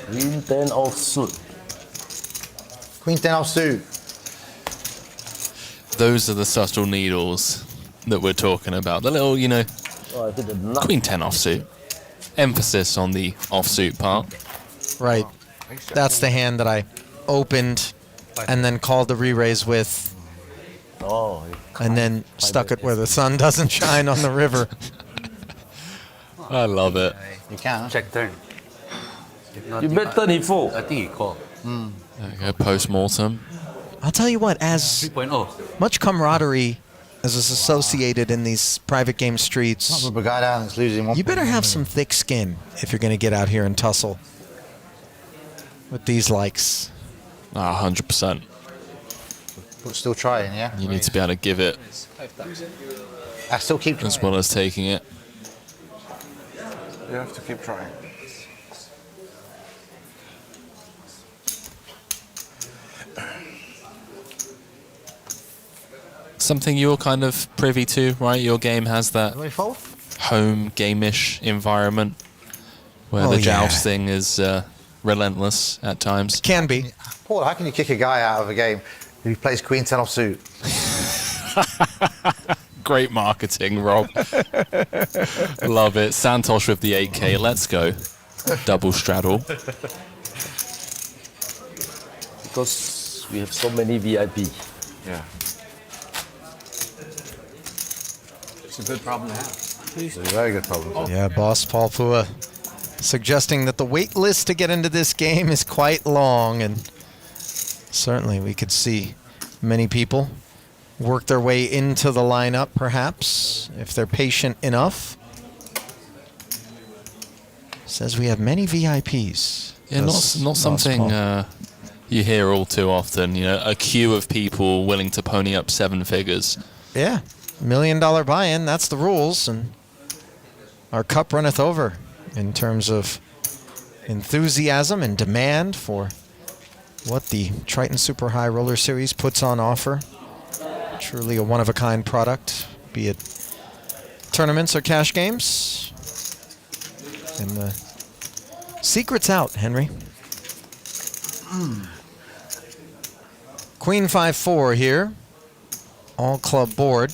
Speaker 6: Queen 10 offsuit.
Speaker 12: Queen 10 offsuit.
Speaker 4: Those are the subtle needles that we're talking about. The little, you know,
Speaker 6: Oh, I hit the nut.
Speaker 4: Queen 10 offsuit. Emphasis on the offsuit part.
Speaker 3: Right. That's the hand that I opened and then called the re-raise with.
Speaker 6: Oh.
Speaker 3: And then stuck it where the sun doesn't shine on the river.
Speaker 4: I love it.
Speaker 12: You can.
Speaker 17: Check turn.
Speaker 6: You bet turn he fold.
Speaker 17: I think he called.
Speaker 4: There you go, post-mortem.
Speaker 3: I'll tell you what, as
Speaker 17: 3.0.
Speaker 3: much camaraderie as is associated in these private game streets,
Speaker 12: A guy down that's losing one.
Speaker 3: you better have some thick skin if you're going to get out here and tussle with these likes.
Speaker 4: 100%.
Speaker 12: But still trying, yeah?
Speaker 4: You need to be able to give it
Speaker 12: I still keep trying.
Speaker 4: as well as taking it.
Speaker 8: You have to keep trying.
Speaker 4: Something you're kind of privy to, right? Your game has that
Speaker 12: Let me fold.
Speaker 4: home game-ish environment where
Speaker 3: Oh,
Speaker 4: the
Speaker 3: yeah.
Speaker 4: jousting is relentless at times.
Speaker 3: Can be.
Speaker 12: Paul, how can you kick a guy out of a game who plays Queen 10 offsuit?
Speaker 4: Great marketing, Rob. Love it. Santhosh with the 8K. Let's go. Double straddle.
Speaker 6: Because we have so many VIP.
Speaker 8: Yeah.
Speaker 7: It's a good problem to have.
Speaker 12: It's a very good problem.
Speaker 3: Yeah, boss Paul Phua suggesting that the wait list to get into this game is quite long, and certainly we could see many people work their way into the lineup, perhaps, if they're patient enough. Says we have many VIPs.
Speaker 4: Yeah, not something you hear all too often. You know, a queue of people willing to pony up 7 figures.
Speaker 3: Yeah, $1 million buy-in, that's the rules, and our cup runneth over in terms of enthusiasm and demand for what the Triton Super High Roller Series puts on offer. Truly a one-of-a-kind product, be it tournaments or cash games. And the secret's out, Henry. Queen 5-4 here. All club board.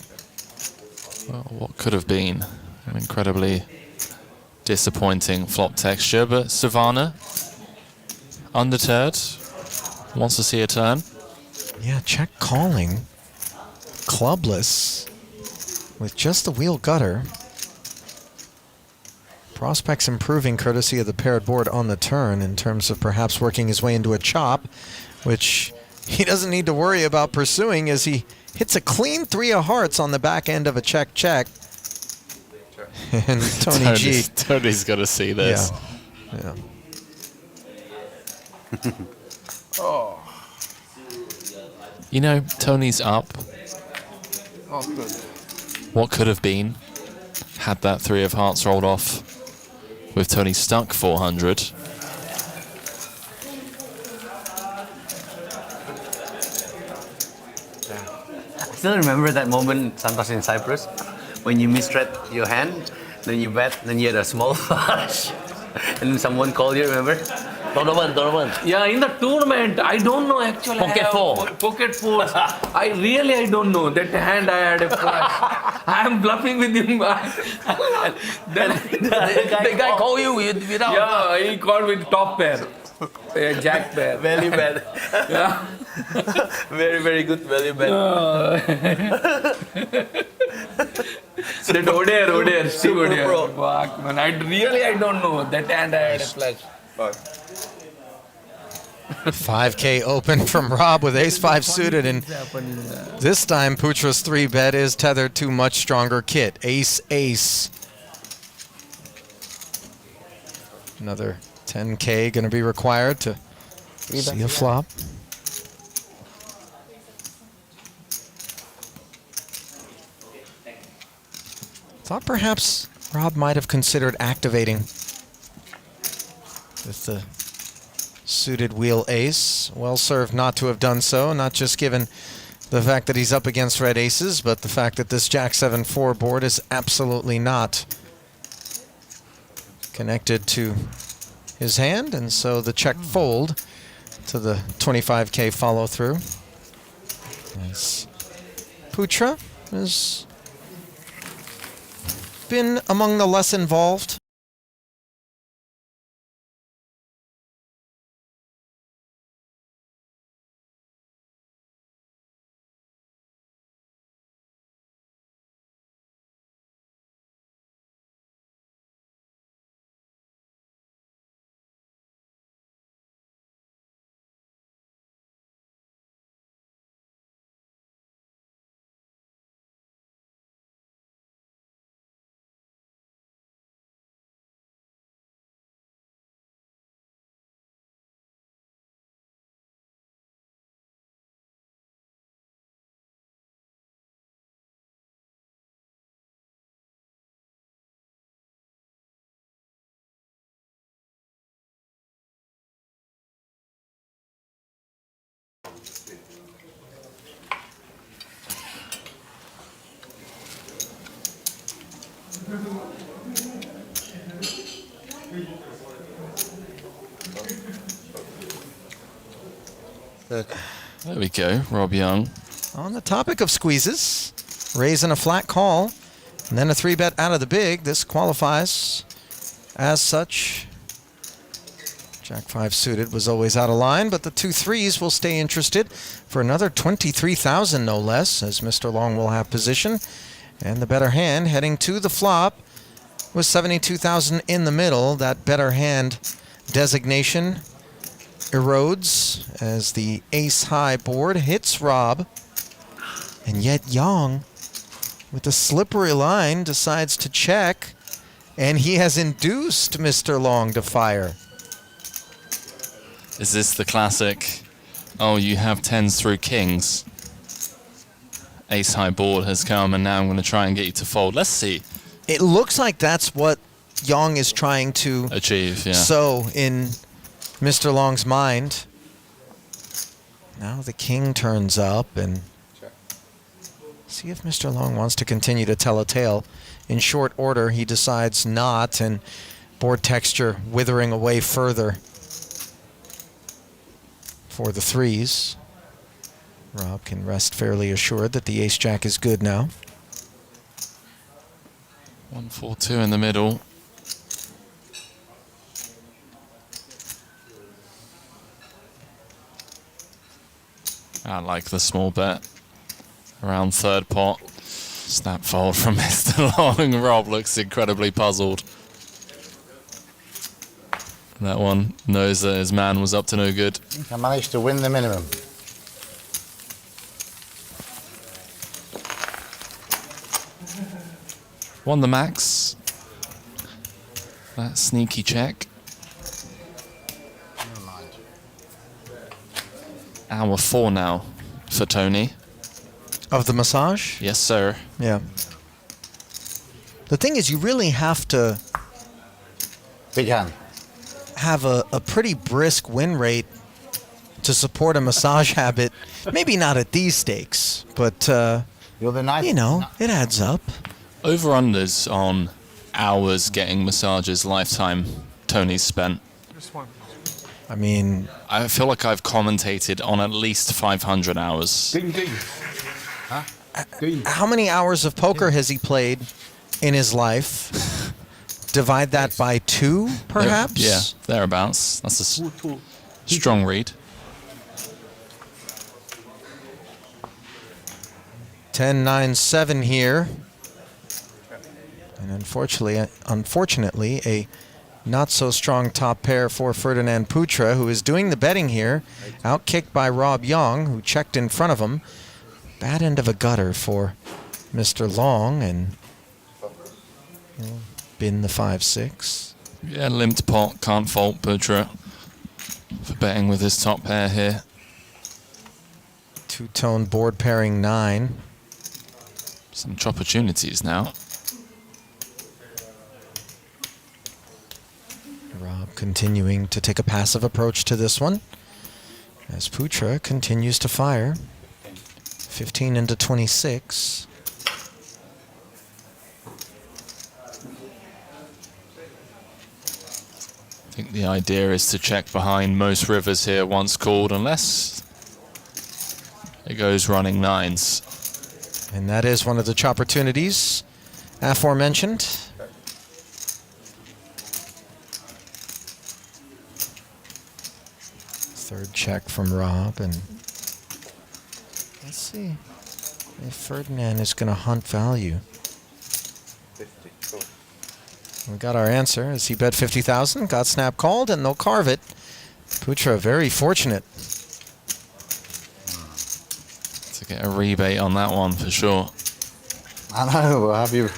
Speaker 4: Well, what could have been an incredibly disappointing flop texture, but Suvarna, undeterred, wants to see a turn.
Speaker 3: Yeah, check calling. Clubless with just the wheel gutter. Prospects improving courtesy of the paired board on the turn in terms of perhaps working his way into a chop, which he doesn't need to worry about pursuing as he hits a clean 3 of hearts on the back end of a check-check. And Tony G.
Speaker 4: Tony's got to see this.
Speaker 3: Yeah.
Speaker 8: Oh.
Speaker 4: You know, Tony's up.
Speaker 8: Oh, good.
Speaker 4: What could have been had that 3 of hearts rolled off with Tony stuck 400.
Speaker 17: I still remember that moment, Santhosh, in Cyprus, when you misread your hand, then you bet, then you had a small flush, and then someone called you, remember? Tournament.
Speaker 9: Yeah, in the tournament, I don't know actually. Pocket four. I don't know. That hand I had a flush. I am bluffing with him.
Speaker 17: the guy called you without.
Speaker 9: Yeah, he called with top pair. Jack pair.
Speaker 17: Value bet.
Speaker 9: Yeah.
Speaker 17: Very, very good value bet.
Speaker 9: That Oder, Steve Oder. Fuck, man. I don't know. That hand I had a flush.
Speaker 3: 5K open from Rob with ace-5 suited, and this time Putra's 3-bet is tethered to much stronger kit. Ace-ace. Another 10K going to be required to see a flop. Thought perhaps Rob might have considered activating with the suited wheel ace. Well served not to have done so, not just given the fact that he's up against red aces, but the fact that this Jack 7-4 board is absolutely not connected to his hand, and so the check fold to the 25K follow through. As Putra is been among the less involved.
Speaker 4: There we go, Rob Young.
Speaker 3: On the topic of squeezes, raising a flat call, and then a 3-bet out of the big. This qualifies as such. Jack 5 suited was always out of line, but the 2 3s will stay interested for another 23,000 no less, as Mr. Long will have position. And the better hand heading to the flop with 72,000 in the middle. That better hand designation erodes as the ace-high board hits Rob. And yet Yong, with a slippery line, decides to check, and he has induced Mr. Long to fire.
Speaker 4: Is this the classic, oh, you have 10s through kings? Ace-high board has come, and now I'm going to try and get you to fold. Let's see.
Speaker 3: It looks like that's what Yong is trying to
Speaker 4: achieve, yeah.
Speaker 3: So in Mr. Long's mind. Now the king turns up, and see if Mr. Long wants to continue to tell a tale. In short order, he decides not, and board texture withering away further for the 3s. Rob can rest fairly assured that the ace-jack is good now.
Speaker 4: 1-4-2 in the middle. I like the small bet around third pot. Snap fold from Mr. Long. Rob looks incredibly puzzled. That one knows that his man was up to no good.
Speaker 12: I managed to win the minimum.
Speaker 4: Won the max. That sneaky check.
Speaker 12: Never mind.
Speaker 4: Hour 4 now for Tony.
Speaker 3: Of the massage?
Speaker 4: Yes, sir.
Speaker 3: Yeah. The thing is, you really have to...
Speaker 12: Big hand.
Speaker 3: Have a pretty brisk win rate to support a massage habit. Maybe not at these stakes, but,
Speaker 12: You're the ninth.
Speaker 3: you know, it adds up.
Speaker 4: Over-unders on hours getting massages lifetime Tony's spent.
Speaker 3: I mean...
Speaker 4: I feel like I've commentated on at least 500 hours.
Speaker 12: Huh?
Speaker 3: How many hours of poker has he played in his life? Divide that by 2, perhaps?
Speaker 4: Yeah, thereabouts. That's a strong read.
Speaker 3: 10-9-7 here. And unfortunately, a not so strong top pair for Ferdinand Putra, who is doing the betting here. Outkicked by Rob Yong, who checked in front of him. Bad end of a gutter for Mr. Long, and bin the 5-6.
Speaker 4: Yeah, limped pot, can't fault Putra for betting with his top pair here.
Speaker 3: Two-tone board pairing 9.
Speaker 4: Some opportunities now.
Speaker 3: Rob continuing to take a passive approach to this one, as Putra continues to fire. 15 into 26.
Speaker 4: I think the idea is to check behind most rivers here once called, unless it goes running 9s.
Speaker 3: And that is one of the opportunities, aforementioned. Third check from Rob, and let's see if Ferdinand is going to hunt value.
Speaker 8: 50. Cool.
Speaker 3: We got our answer as he bet 50,000, got snap called, and they'll carve it. Putra very fortunate
Speaker 4: to get a rebate on that one for sure.
Speaker 12: I know, have you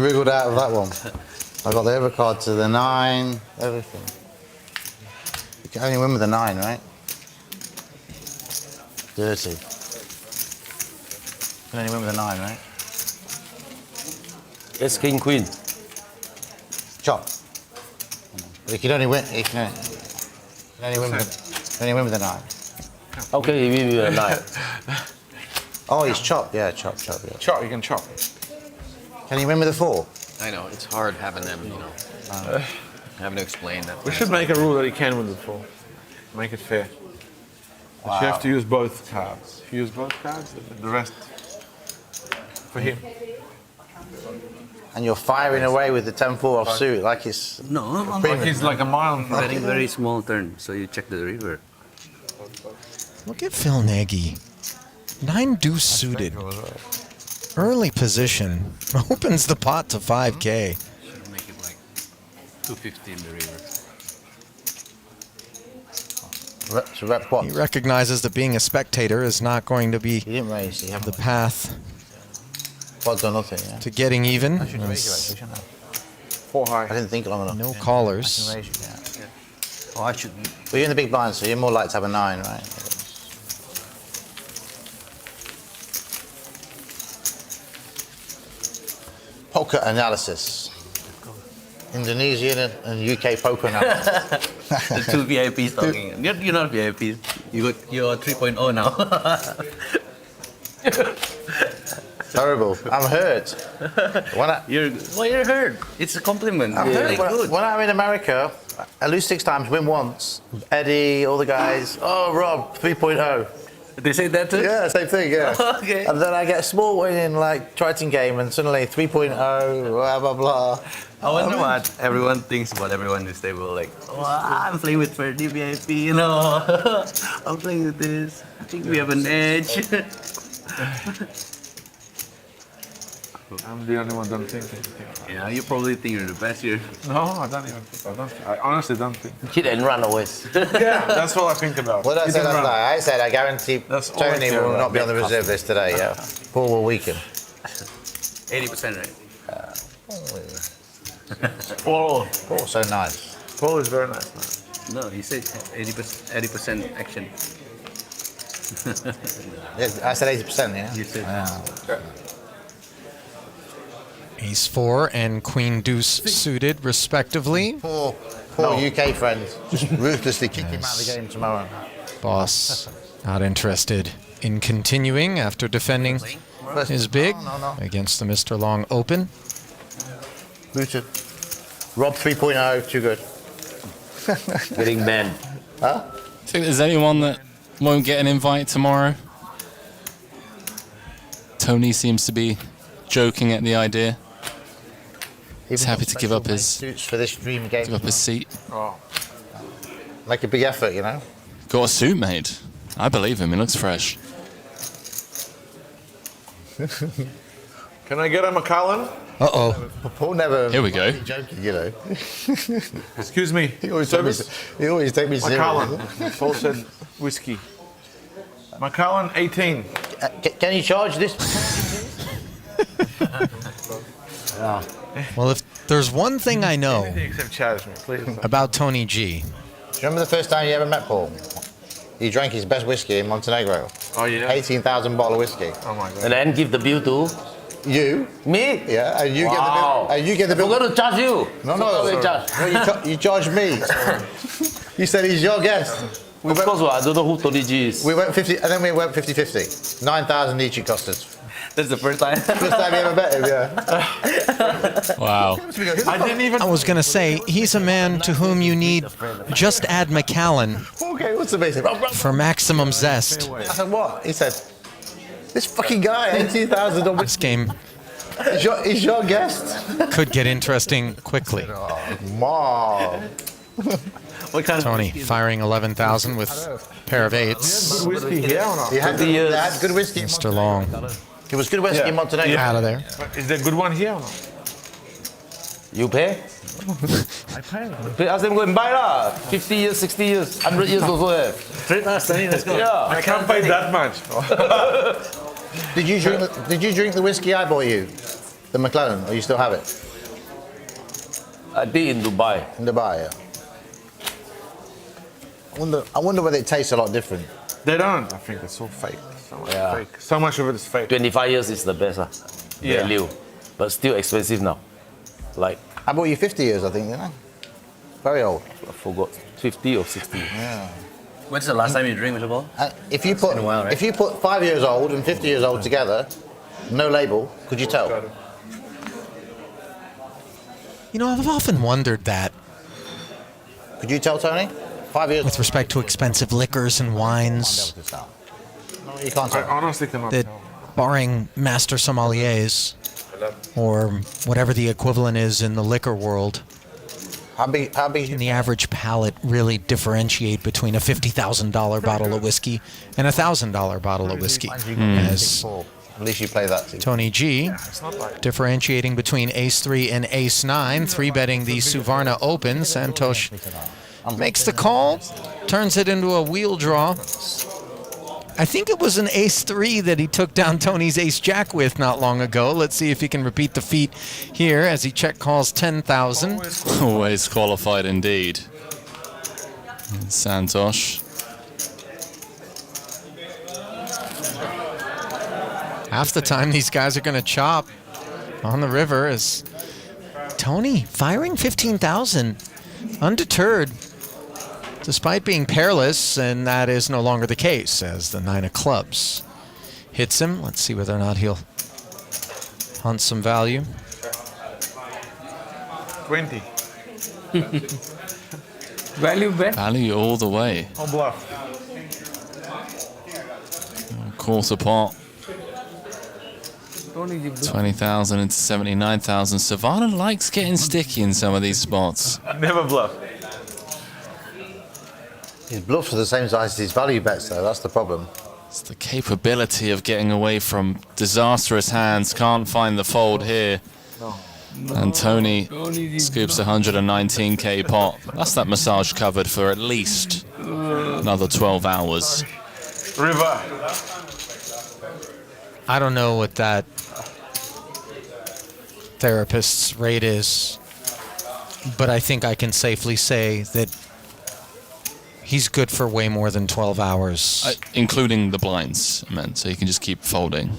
Speaker 12: wriggled out of that one? I got the overcard to the 9, everything. You can only win with the 9, right? Dirty. You can only win with the 9, right?
Speaker 6: Ace King Queen.
Speaker 12: Chop. You can only win. You can only win with the 9.
Speaker 6: Okay, he win with a 9.
Speaker 12: Oh, he's chop. Yeah, chop. Yeah.
Speaker 8: Chop, you can chop.
Speaker 12: Can you win with a 4?
Speaker 7: I know, it's hard having them, you know, having to explain that.
Speaker 8: We should make a rule that he can win the 4. Make it fair. But you have to use both cards. If you use both cards, the rest for him.
Speaker 12: And you're firing away with the 10-4 offsuit like it's...
Speaker 17: No,
Speaker 8: like he's like a mile.
Speaker 17: Very, very small turn, so you check the river.
Speaker 3: Look at Phil Nagy. 9 deuce suited. Early position. Opens the pot to 5K.
Speaker 17: Should make it like 250 in the river.
Speaker 12: So rep what?
Speaker 3: He recognizes that being a spectator is not going to be
Speaker 12: You didn't raise, you haven't.
Speaker 3: the path
Speaker 12: Pods or nothing, yeah.
Speaker 3: to getting even.
Speaker 12: I should raise you
Speaker 3: As
Speaker 12: actually, shouldn't I?
Speaker 8: 4 high.
Speaker 12: I didn't think long enough.
Speaker 3: no
Speaker 12: Yeah.
Speaker 3: callers.
Speaker 12: I can raise you, yeah.
Speaker 17: Oh, I should.
Speaker 12: Well, you're in the big blind, so you're more likely to have a 9, right? Poker analysis. Indonesian and UK poker analysis.
Speaker 17: The 2 VIPs talking. You're not VIPs. You're 3.0 now.
Speaker 12: Terrible. I'm hurt.
Speaker 17: You're hurt. It's a compliment.
Speaker 12: I'm
Speaker 17: You're
Speaker 12: hurt.
Speaker 17: really good.
Speaker 12: When I'm in America, I lose 6 times, win once. Eddie, all the guys. Oh, Rob, 3.0.
Speaker 17: They say that too?
Speaker 12: Yeah, same thing, yeah.
Speaker 17: Okay.
Speaker 12: And then I get a small win in like Triton game and suddenly 3.0, blah, blah, blah.
Speaker 17: I wonder what everyone thinks about everyone in this table. Like, oh, I'm playing with Ferdy VIP, you know. I'm playing with this. I think we have an edge.
Speaker 8: I'm the only one don't think.
Speaker 17: Yeah, you probably think you're the best here.
Speaker 8: No, I don't even think. I honestly don't think.
Speaker 6: Hit and run always.
Speaker 8: Yeah, that's all I think about.
Speaker 12: What did I
Speaker 8: Hit
Speaker 12: say
Speaker 8: and
Speaker 12: last
Speaker 8: run.
Speaker 12: night? I said I guarantee
Speaker 8: That's all I
Speaker 12: Tony
Speaker 8: care
Speaker 12: will
Speaker 8: about.
Speaker 12: not be on the reserve list today, yeah. Paul will weaken.
Speaker 17: 80%, right?
Speaker 8: Paul.
Speaker 12: Paul's so nice.
Speaker 8: Paul is very nice. Man.
Speaker 17: No, he said 80% action.
Speaker 12: Yeah, I said 80%, yeah?
Speaker 17: You said.
Speaker 12: Yeah.
Speaker 3: Ace 4 and Queen Deuce suited, respectively.
Speaker 12: Poor UK friends. Just ruthlessly kick him out of the game tomorrow.
Speaker 3: Boss not interested in continuing after defending his big against the Mr. Long Open.
Speaker 12: Booted. Rob 3.0, too good.
Speaker 6: Getting banned.
Speaker 12: Huh?
Speaker 4: Think there's anyone that won't get an invite tomorrow? Tony seems to be joking at the idea. He's happy to give up his
Speaker 12: suits for this dream game.
Speaker 4: give up his seat.
Speaker 8: Oh.
Speaker 12: Make a big effort, you know.
Speaker 4: Got a suit made. I believe him. He looks fresh.
Speaker 8: Can I get a Macallan?
Speaker 3: Uh-oh.
Speaker 12: Paul never.
Speaker 4: Here we go.
Speaker 12: Joking, you know.
Speaker 8: Excuse me.
Speaker 12: He always take me seriously.
Speaker 8: Macallan. Paul said whiskey. Macallan 18.
Speaker 12: Can you charge this?
Speaker 6: Yeah.
Speaker 3: Well, if there's one thing I know
Speaker 8: Anything except charge me, please.
Speaker 3: about Tony G,
Speaker 12: Do you remember the first time you ever met Paul? He drank his best whiskey in Montenegro.
Speaker 8: Oh, yeah?
Speaker 12: 18,000 bottle of whiskey.
Speaker 8: Oh, my God.
Speaker 6: And then give the bill to
Speaker 12: You?
Speaker 6: me.
Speaker 12: Yeah, and you
Speaker 6: Wow.
Speaker 12: get the bill. And you get the bill.
Speaker 6: We're going to charge you.
Speaker 12: No,
Speaker 6: We're charge.
Speaker 12: you charged me. You said he's your guest.
Speaker 6: Of course, I don't know who Tony G is.
Speaker 12: We went 50, and then we went 50-50. 9,000 each it cost us.
Speaker 17: That's the first time.
Speaker 12: First time you ever met him, yeah.
Speaker 4: Wow.
Speaker 8: I didn't even.
Speaker 3: I was going to say, he's a man to whom you need just add Macallan
Speaker 12: Okay, what's the basic?
Speaker 3: for maximum zest.
Speaker 12: I said, what? He said, this fucking guy, 18,000 on
Speaker 3: This game
Speaker 12: Is your guest?
Speaker 3: Could get interesting quickly.
Speaker 12: Mom.
Speaker 17: What kind
Speaker 3: Tony firing 11,000 with a pair of eights.
Speaker 8: Good whiskey here or not?
Speaker 12: He had good whiskey.
Speaker 3: Mr. Long
Speaker 12: It was good whiskey in Montenegro.
Speaker 3: out of there.
Speaker 8: Is there a good one here or not?
Speaker 6: You pay?
Speaker 8: I pay.
Speaker 6: Pay, ask them go and buy lah. 50 years, 60 years, 100 years also have.
Speaker 17: Let's go.
Speaker 6: Yeah.
Speaker 8: I can't pay that much.
Speaker 12: Did you drink the whiskey I bought you, the McLaren, or you still have it?
Speaker 6: I did in Dubai.
Speaker 12: In Dubai, yeah. I wonder whether it tastes a lot different.
Speaker 8: They don't. I think it's all fake. So much
Speaker 6: Yeah.
Speaker 8: fake. So much of it is fake.
Speaker 6: 25 years is the best
Speaker 8: Yeah.
Speaker 6: value, but still expensive now. Like,
Speaker 12: I bought you 50 years, I think, didn't I? Very old.
Speaker 6: I forgot, 50 or 60.
Speaker 12: Yeah.
Speaker 17: When's the last time you drink, Mr. Paul?
Speaker 12: If you put
Speaker 17: been a while, right?
Speaker 12: if you put 5 years old and 50 years old together, no label, could you tell?
Speaker 3: You know, I've often wondered that
Speaker 12: Could you tell, Tony? 5 years.
Speaker 3: with respect to expensive liquors and wines,
Speaker 12: No, you can't
Speaker 8: I
Speaker 12: tell.
Speaker 8: honestly cannot
Speaker 3: that
Speaker 8: tell.
Speaker 3: barring master sommeliers or whatever the equivalent is in the liquor world,
Speaker 12: How big?
Speaker 3: can the average palate really differentiate between a $50,000 bottle of whiskey and a $1,000 bottle of whiskey? As
Speaker 12: At least you play that too.
Speaker 3: Tony G differentiating between ace-3 and ace-9, 3-betting the Suvarna Open. Santhosh makes the call, turns it into a wheel draw. I think it was an ace-3 that he took down Tony's ace-jack with not long ago. Let's see if he can repeat the feat here as he check calls 10,000.
Speaker 4: Always qualified indeed. Santhosh.
Speaker 3: Half the time these guys are going to chop on the river as Tony firing 15,000 undeterred despite being peerless, and that is no longer the case as the 9 of clubs hits him. Let's see whether or not he'll hunt some value.
Speaker 8: 20.
Speaker 9: Value bet.
Speaker 4: Value all the way.
Speaker 8: No bluff.
Speaker 4: Quarter pot. 20,000 into 79,000. Suvarna likes getting sticky in some of these spots.
Speaker 8: Never bluff.
Speaker 12: His bluffs are the same size as his value bets, though. That's the problem.
Speaker 4: It's the capability of getting away from disastrous hands. Can't find the fold here. And Tony scoops 119k pot. That's that massage covered for at least another 12 hours.
Speaker 8: River.
Speaker 3: I don't know what that therapist's rate is, but I think I can safely say that he's good for way more than 12 hours.
Speaker 4: Including the blinds, I meant. So you can just keep folding.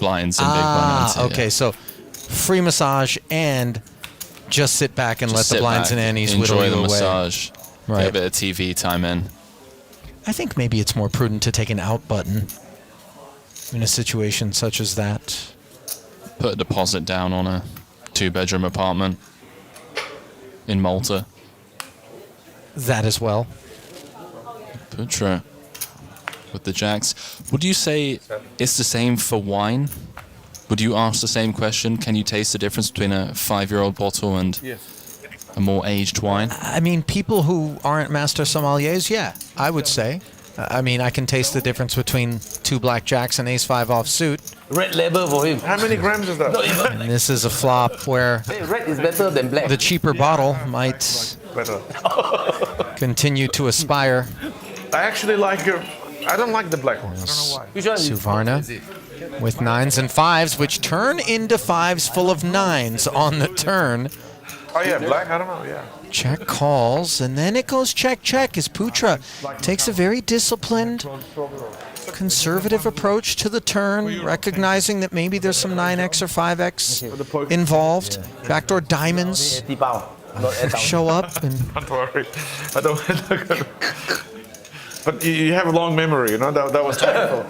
Speaker 4: Blinds and big blinds.
Speaker 3: Okay, so free massage and just sit back and let the blinds and annies whittle you
Speaker 4: enjoy the
Speaker 3: away.
Speaker 4: massage.
Speaker 3: Right.
Speaker 4: Get a bit of TV time in.
Speaker 3: I think maybe it's more prudent to take an out button in a situation such as that.
Speaker 4: Put a deposit down on a 2-bedroom apartment in Malta.
Speaker 3: That as well.
Speaker 4: Putra with the jacks. Would you say it's the same for wine? Would you ask the same question? Can you taste the difference between a 5-year-old bottle and a more aged wine?
Speaker 3: I mean, people who aren't master sommeliers, yeah, I would say. I mean, I can taste the difference between 2 blackjacks and ace-5 offsuit.
Speaker 6: Red label for him.
Speaker 8: How many grams is that?
Speaker 3: And this is a flop where
Speaker 6: Hey, red is better than black.
Speaker 3: the cheaper bottle might
Speaker 8: Better.
Speaker 3: continue to aspire.
Speaker 8: I actually like I don't like the black one. I don't know why.
Speaker 6: Which one?
Speaker 3: Suvarna with 9s and 5s, which turn into 5s full of 9s on the turn.
Speaker 8: Oh yeah, black. I don't know. Yeah.
Speaker 3: Check calls, and then it goes check, check as Putra takes a very disciplined, conservative approach to the turn, recognizing that maybe there's some 9x or 5x involved. Backdoor diamonds show up. And
Speaker 8: Don't worry. I don't. But you have a long memory, you know. That was painful.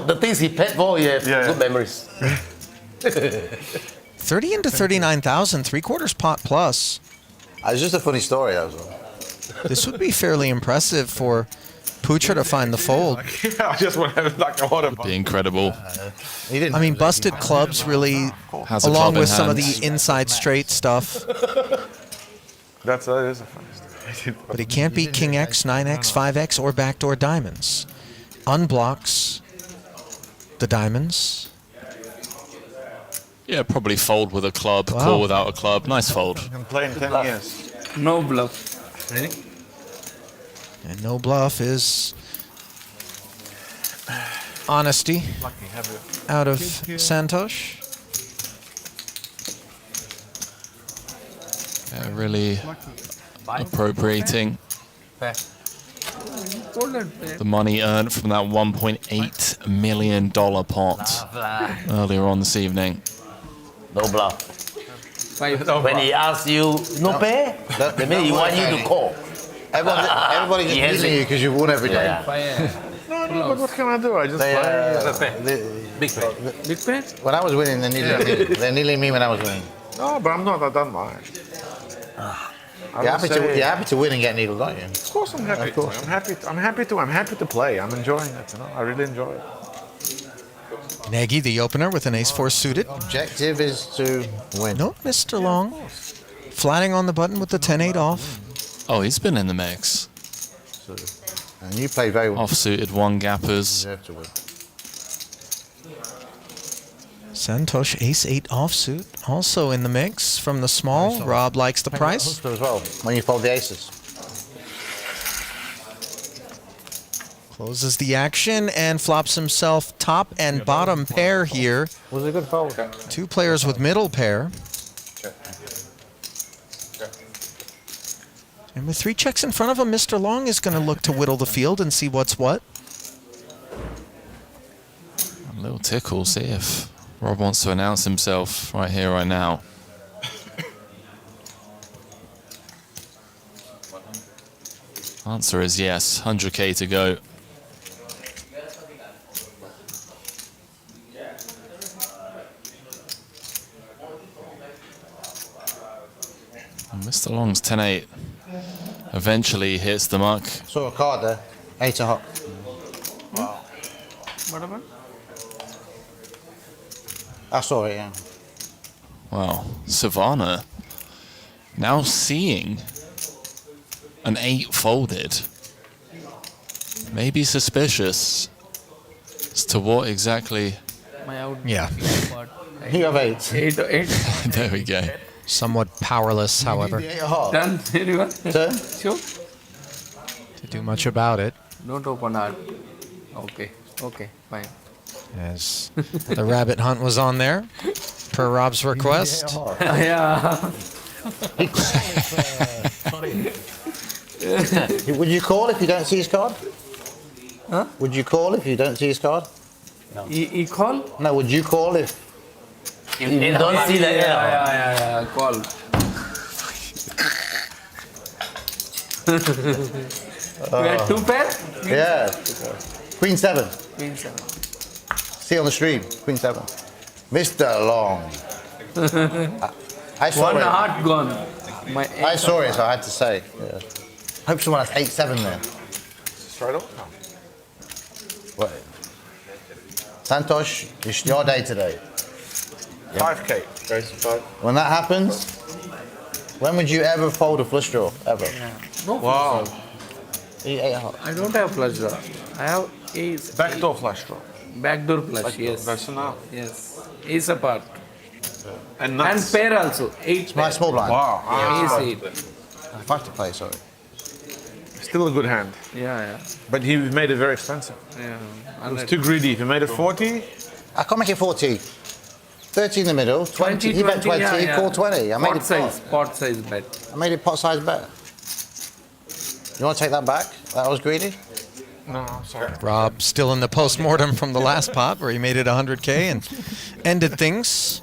Speaker 6: The things he paid for, you have good memories.
Speaker 3: 30 into 39,000, 3/4 pot plus.
Speaker 12: It's just a funny story, that was all.
Speaker 3: This would be fairly impressive for Putra to find the fold.
Speaker 8: Yeah, I just want to have like a water bottle.
Speaker 4: Be incredible.
Speaker 3: I mean, busted clubs really,
Speaker 4: Has a
Speaker 3: along
Speaker 4: club in
Speaker 3: with some of
Speaker 4: hand.
Speaker 3: the inside straight stuff.
Speaker 8: That is a funny story.
Speaker 3: But he can't beat King X, 9X, 5X, or backdoor diamonds. Unblocks the diamonds.
Speaker 4: Yeah, probably fold with a club,
Speaker 3: Wow.
Speaker 4: call without a club. Nice fold.
Speaker 8: I'm playing 10 years.
Speaker 9: No bluff. Ready?
Speaker 3: And no bluff is honesty
Speaker 8: Lucky, have you?
Speaker 3: out of Santhosh.
Speaker 4: Yeah, really appropriating the money earned from that $1.8 million pot earlier on this evening.
Speaker 6: No bluff.
Speaker 9: Five.
Speaker 6: When he asks you, no pay, that means he want you to call.
Speaker 12: Everybody
Speaker 6: He
Speaker 12: just
Speaker 6: has
Speaker 12: needing
Speaker 6: it.
Speaker 12: you because you won every day.
Speaker 6: Yeah.
Speaker 8: No, but what can I do? I just play.
Speaker 6: Big pay.
Speaker 9: Big pay?
Speaker 12: When I was winning, they're nearly me. They're nearly me when I was winning.
Speaker 8: No, but I'm not. I don't mind.
Speaker 12: You're happy to win and get needled, aren't you?
Speaker 8: Of course, I'm happy.
Speaker 12: Of course.
Speaker 8: I'm happy to play. I'm enjoying it. You know, I really enjoy it.
Speaker 3: Nagy, the opener, with an ace-4 suited.
Speaker 12: Objective is to win.
Speaker 3: Nope, Mr. Long. Flatting on the button with the 10-8 off.
Speaker 4: Oh, he's been in the mix.
Speaker 12: And you play very well.
Speaker 4: Off-suited, one gappers.
Speaker 12: Deserve to win.
Speaker 3: Santhosh, ace-8 offsuit, also in the mix from the small. Rob likes the price.
Speaker 12: As well, when you fold the aces.
Speaker 3: Closes the action and flops himself top and bottom pair here.
Speaker 12: Was it a good fold?
Speaker 3: Two players with middle pair. And with 3 checks in front of him, Mr. Long is going to look to whittle the field and see what's what.
Speaker 4: A little tickle, see if Rob wants to announce himself right here, right now. Answer is yes, 100K to go. And Mr. Long's 10-8 eventually hits the mark.
Speaker 12: Saw a card there. 8 of heart.
Speaker 9: Wow. What about?
Speaker 12: I saw it, yeah.
Speaker 4: Wow, Suvarna now seeing an 8 folded. Maybe suspicious as to what exactly.
Speaker 9: My out.
Speaker 3: Yeah.
Speaker 12: You have 8.
Speaker 9: 8.
Speaker 4: There we go.
Speaker 3: Somewhat powerless, however,
Speaker 9: Done. Anyone?
Speaker 12: Turn.
Speaker 9: Sure.
Speaker 3: to do much about it.
Speaker 9: Don't open heart. Okay. Okay. Fine.
Speaker 3: As the rabbit hunt was on there, per Rob's request.
Speaker 9: Yeah.
Speaker 12: Would you call if you don't see his card?
Speaker 9: Huh?
Speaker 12: Would you call if you don't see his card?
Speaker 9: No. He call?
Speaker 12: No, would you call if
Speaker 6: you don't see the error?
Speaker 9: Yeah. Call. We had 2 pair?
Speaker 12: Yeah. Queen 7.
Speaker 9: Queen 7.
Speaker 12: See on the stream. Queen 7. Mr. Long. I saw
Speaker 9: One
Speaker 12: it.
Speaker 9: heart gone.
Speaker 12: I saw it, so I had to say. Yeah. Hope someone has 8-7 there.
Speaker 8: Straddle? No.
Speaker 12: What? Santhosh, it's your day today.
Speaker 8: 5K. Goes to 5.
Speaker 12: When that happens, when would you ever fold a flush draw? Ever?
Speaker 9: No.
Speaker 8: Wow.
Speaker 9: I don't have flush draw. I have ace.
Speaker 8: Backdoor flush draw.
Speaker 9: Backdoor flush, yes.
Speaker 8: That's enough.
Speaker 9: Yes. Ace apart.
Speaker 8: And nuts.
Speaker 9: And pair also. 8
Speaker 12: My small blind.
Speaker 8: Wow.
Speaker 9: Yeah, ace 8.
Speaker 12: 5 to play, sorry.
Speaker 8: Still a good hand.
Speaker 9: Yeah.
Speaker 8: But he made it very expensive.
Speaker 9: Yeah.
Speaker 8: It was too greedy. If he mait it 40,
Speaker 12: I can't make it 40. 30 in the middle, 20. He bet 20,
Speaker 9: yeah.
Speaker 12: call 20. I made
Speaker 9: Pot
Speaker 12: it
Speaker 9: size. Pot size bet.
Speaker 12: I made it pot size bet. You want to take that back? That was greedy?
Speaker 8: no, sorry.
Speaker 3: Rob still in the post-mortem from the last pot where he made it 100K and ended things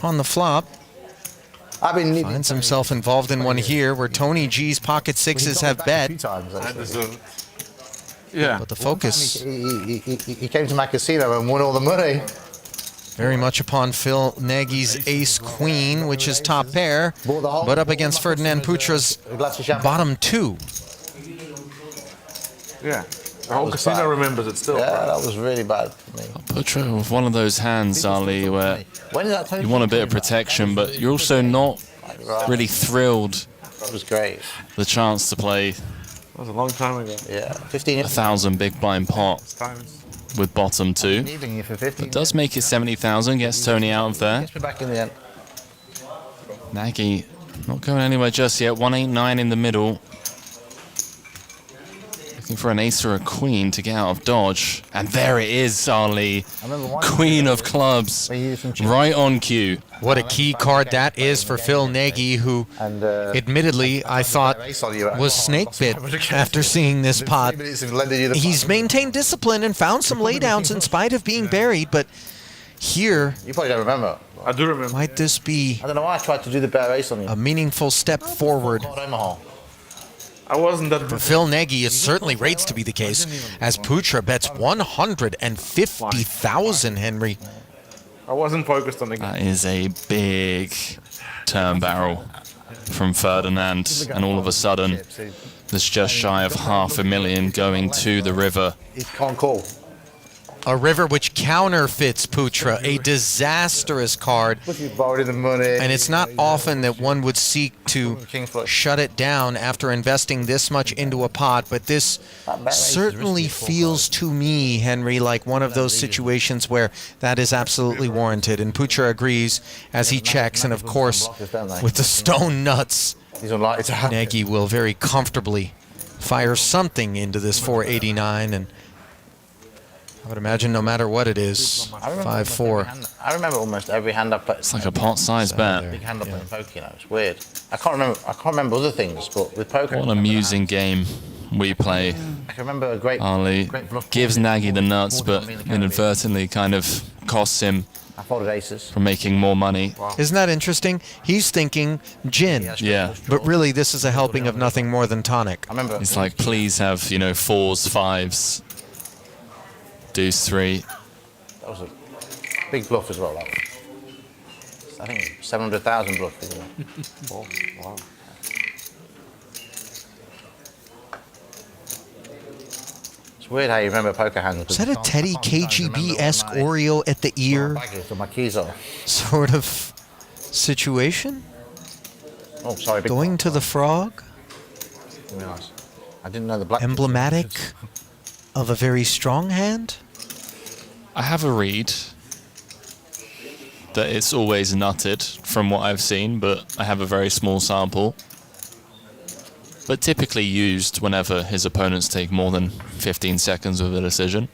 Speaker 3: on the flop. Finds himself involved in one here where Tony G's pocket sixes have bet.
Speaker 8: I deserve it. Yeah.
Speaker 3: But the focus
Speaker 12: He came to my casino and won all the money.
Speaker 3: very much upon Phil Nagy's ace-queen, which is top pair, but up against Ferdinand Putra's bottom 2.
Speaker 8: Yeah. The whole casino remembers it still.
Speaker 12: Yeah, that was really bad for me.
Speaker 4: Putra with one of those hands, Ali, where
Speaker 12: When did that Tony
Speaker 4: you want a bit of
Speaker 12: came back?
Speaker 4: protection, but you're also not really thrilled.
Speaker 12: That was great.
Speaker 4: The chance to play
Speaker 8: That was a long time ago.
Speaker 12: Yeah, 15
Speaker 4: 1,000 big blind pot with bottom 2.
Speaker 12: Leaving you for 15.
Speaker 4: It does make it 70,000, gets Tony out of there.
Speaker 12: Gets me back in the end.
Speaker 4: Nagy not going anywhere just yet. 189 in the middle. Looking for an ace or a queen to get out of dodge. And there it is, Ali. Queen of clubs. Right on cue.
Speaker 3: What a key card that is for Phil Nagy, who admittedly I thought was snake bit after seeing this pot. He's maintained discipline and found some laydowns in spite of being buried, but here...
Speaker 12: You probably don't remember.
Speaker 8: I do remember.
Speaker 3: Might this be...
Speaker 12: I don't know why I tried to do the bare ace on you.
Speaker 3: A meaningful step forward.
Speaker 8: I wasn't that...
Speaker 3: For Phil Nagy, it certainly rates to be the case, as Putra bets 150,000, Henry.
Speaker 8: I wasn't focused on the game.
Speaker 4: That is a big turn barrel from Ferdinand, and all of a sudden, there's just shy of 500,000 going to the river.
Speaker 12: He can't call.
Speaker 3: A river which counterfeits Putra, a disastrous card. And it's not often that one would seek to shut it down after investing this much into a pot, but this certainly feels to me, Henry, like one of those situations where that is absolutely warranted. And Putra agrees as he checks, and of course, with the stone nuts, Nagy will very comfortably fire something into this 489, and I would imagine no matter what it is, 5-4.
Speaker 12: I remember almost every hand I played.
Speaker 4: It's like a pot-sized bet.
Speaker 12: Big hand up in poker, you know, it's weird. I can't remember other things, but with poker...
Speaker 4: What an amusing game we play.
Speaker 12: I can remember a great...
Speaker 4: Ali gives Nagy the nuts, but inadvertently kind of costs him
Speaker 12: I folded aces.
Speaker 4: from making more money.
Speaker 3: Isn't that interesting? He's thinking gin.
Speaker 4: Yeah.
Speaker 3: But really, this is a helping of nothing more than tonic.
Speaker 12: I remember...
Speaker 4: It's like, please have, 4s, 5s. Deuce 3.
Speaker 12: That was a big bluff as well, that one. I think 700,000 bluff, isn't it? Oh, wow. It's weird how you remember poker hands.
Speaker 3: Is that a Teddy KGB-esque Oreo at the ear
Speaker 12: My keys off.
Speaker 3: sort of situation?
Speaker 12: Oh, sorry. Big
Speaker 3: Going to the frog?
Speaker 12: I didn't know the black.
Speaker 3: Emblematic of a very strong hand?
Speaker 4: I have a read that it's always nutted from what I've seen, but I have a very small sample. But typically used whenever his opponents take more than 15 seconds with a decision.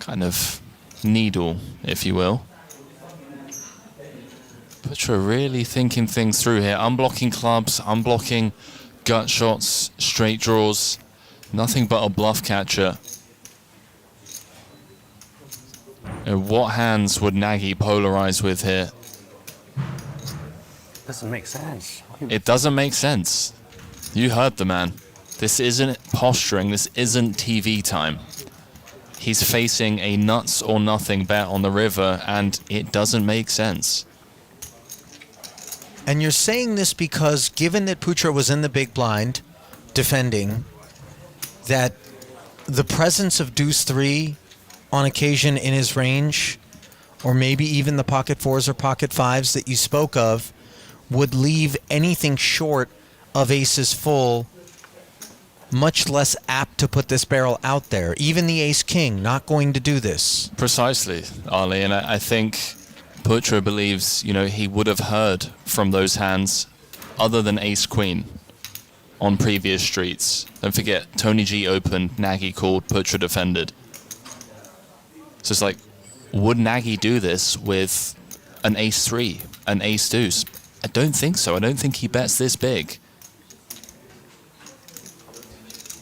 Speaker 4: Kind of needle, if you will. Putra really thinking things through here. Unblocking clubs, unblocking gut shots, straight draws. Nothing but a bluff catcher. What hands would Nagy polarize with here?
Speaker 17: Doesn't make sense.
Speaker 4: It doesn't make sense. You heard the man. This isn't posturing. This isn't TV time. He's facing a nuts or nothing bet on the river, and it doesn't make sense.
Speaker 3: And you're saying this because, given that Putra was in the big blind, defending, that the presence of deuce 3 on occasion in his range, or maybe even the pocket 4s or pocket 5s that you spoke of, would leave anything short of aces full much less apt to put this barrel out there. Even the ace-king not going to do this.
Speaker 4: Precisely, Ali, and I think Putra believes, he would have heard from those hands other than ace-queen on previous streets. Don't forget, Tony G opened, Nagy called, Putra defended. So it's like, would Nagy do this with an ace-3, an ace-deuce? I don't think so. I don't think he bets this big.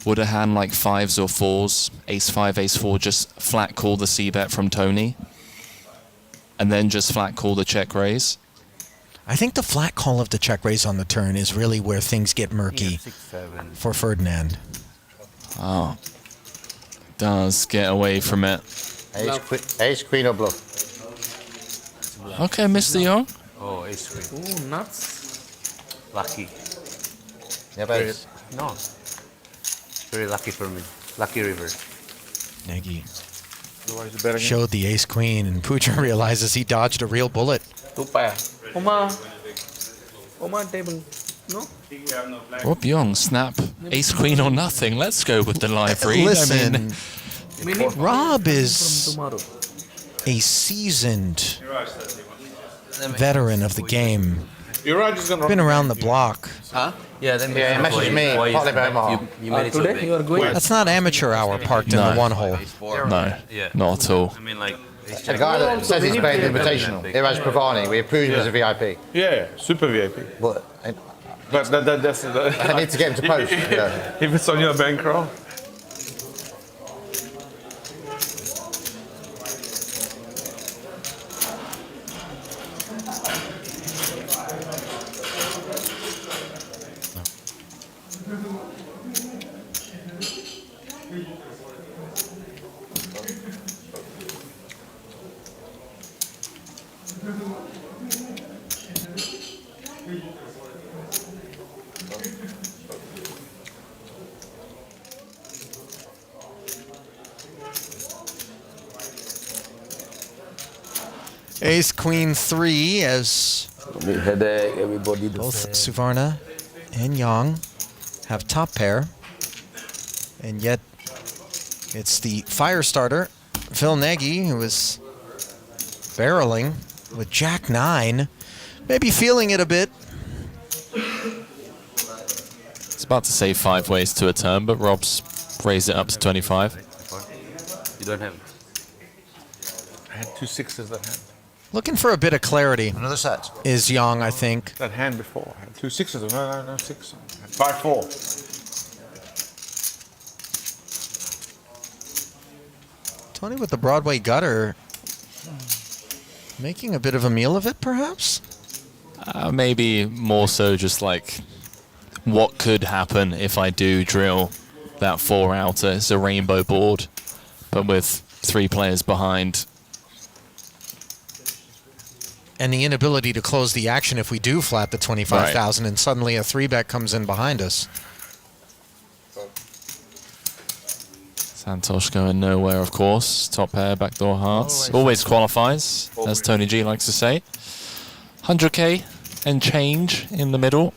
Speaker 4: Would a hand like 5s or 4s, ace-5, ace-4, just flat call the c-bet from Tony? And then just flat call the check raise?
Speaker 3: I think the flat call of the check raise on the turn is really where things get murky for Ferdinand.
Speaker 4: Oh. Does get away from it.
Speaker 12: Ace, queen or bluff?
Speaker 4: Okay, Mr. Yong.
Speaker 17: Oh, ace queen.
Speaker 9: Ooh, nuts.
Speaker 17: Lucky.
Speaker 12: Yeah, but ace.
Speaker 17: No. Very lucky for me. Lucky river.
Speaker 3: Nagy
Speaker 8: Otherwise, you bet again.
Speaker 3: showed the ace queen, and Putra realizes he dodged a real bullet.
Speaker 9: Two pair. Oma table. No?
Speaker 4: Rob Yong snap ace queen or nothing. Let's go with the live read.
Speaker 3: Listen,
Speaker 4: I mean,
Speaker 3: Rob is a seasoned veteran of the game.
Speaker 8: You're right, just gonna
Speaker 3: Been around the block.
Speaker 17: Huh? Yeah, then
Speaker 12: Yeah, he messaged me. Partly by Omaha.
Speaker 17: You made it so
Speaker 9: Today
Speaker 17: big.
Speaker 9: you are going?
Speaker 3: That's not amateur hour parked in the one hole.
Speaker 4: no,
Speaker 17: Yeah.
Speaker 4: not at all.
Speaker 17: I mean, like,
Speaker 12: The guy that says he's playing the Invitational, Iraj Pravani, we approved him as a VIP.
Speaker 8: yeah, super VIP.
Speaker 12: But
Speaker 8: But that's
Speaker 12: I need to get him to post. Yeah.
Speaker 8: if it's on your bankroll.
Speaker 3: Ace queen 3 as
Speaker 6: Headache, everybody.
Speaker 3: both Suvarna and Yong have top pair. And yet it's the fire starter, Phil Nagy, who is barreling with Jack 9. Maybe feeling it a bit.
Speaker 4: It's about to say 5 ways to a turn, but Rob's raised it up to 25.
Speaker 17: you don't have.
Speaker 8: I had 2 6s that hand.
Speaker 3: Looking for a bit of clarity
Speaker 12: Another set.
Speaker 3: is Yong, I think.
Speaker 8: That hand before. I had 2 6s. No, 6. I had 5 4.
Speaker 3: Tony with the Broadway gutter. Making a bit of a meal of it, perhaps?
Speaker 4: Maybe more so just like what could happen if I do drill that 4 outer. It's a rainbow board, but with 3 players behind.
Speaker 3: And the inability to close the action if we do flat the 25,000 and suddenly a 3-bet comes in behind us.
Speaker 4: Santhosh going nowhere, of course. Top pair, backdoor hearts. Always qualifies, as Tony G likes to say. 100k and change in the middle.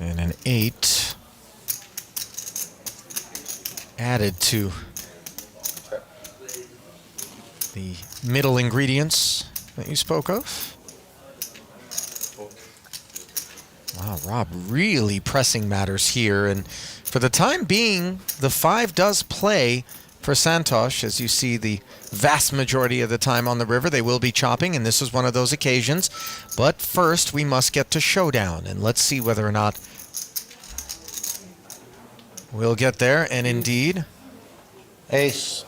Speaker 3: And an 8 added to the middle ingredients that you spoke of. Wow, Rob really pressing matters here. And for the time being, the 5 does play for Santhosh. As you see, the vast majority of the time on the river, they will be chopping, and this is one of those occasions. But first, we must get to showdown, and let's see whether or not we'll get there. And indeed,
Speaker 12: Ace.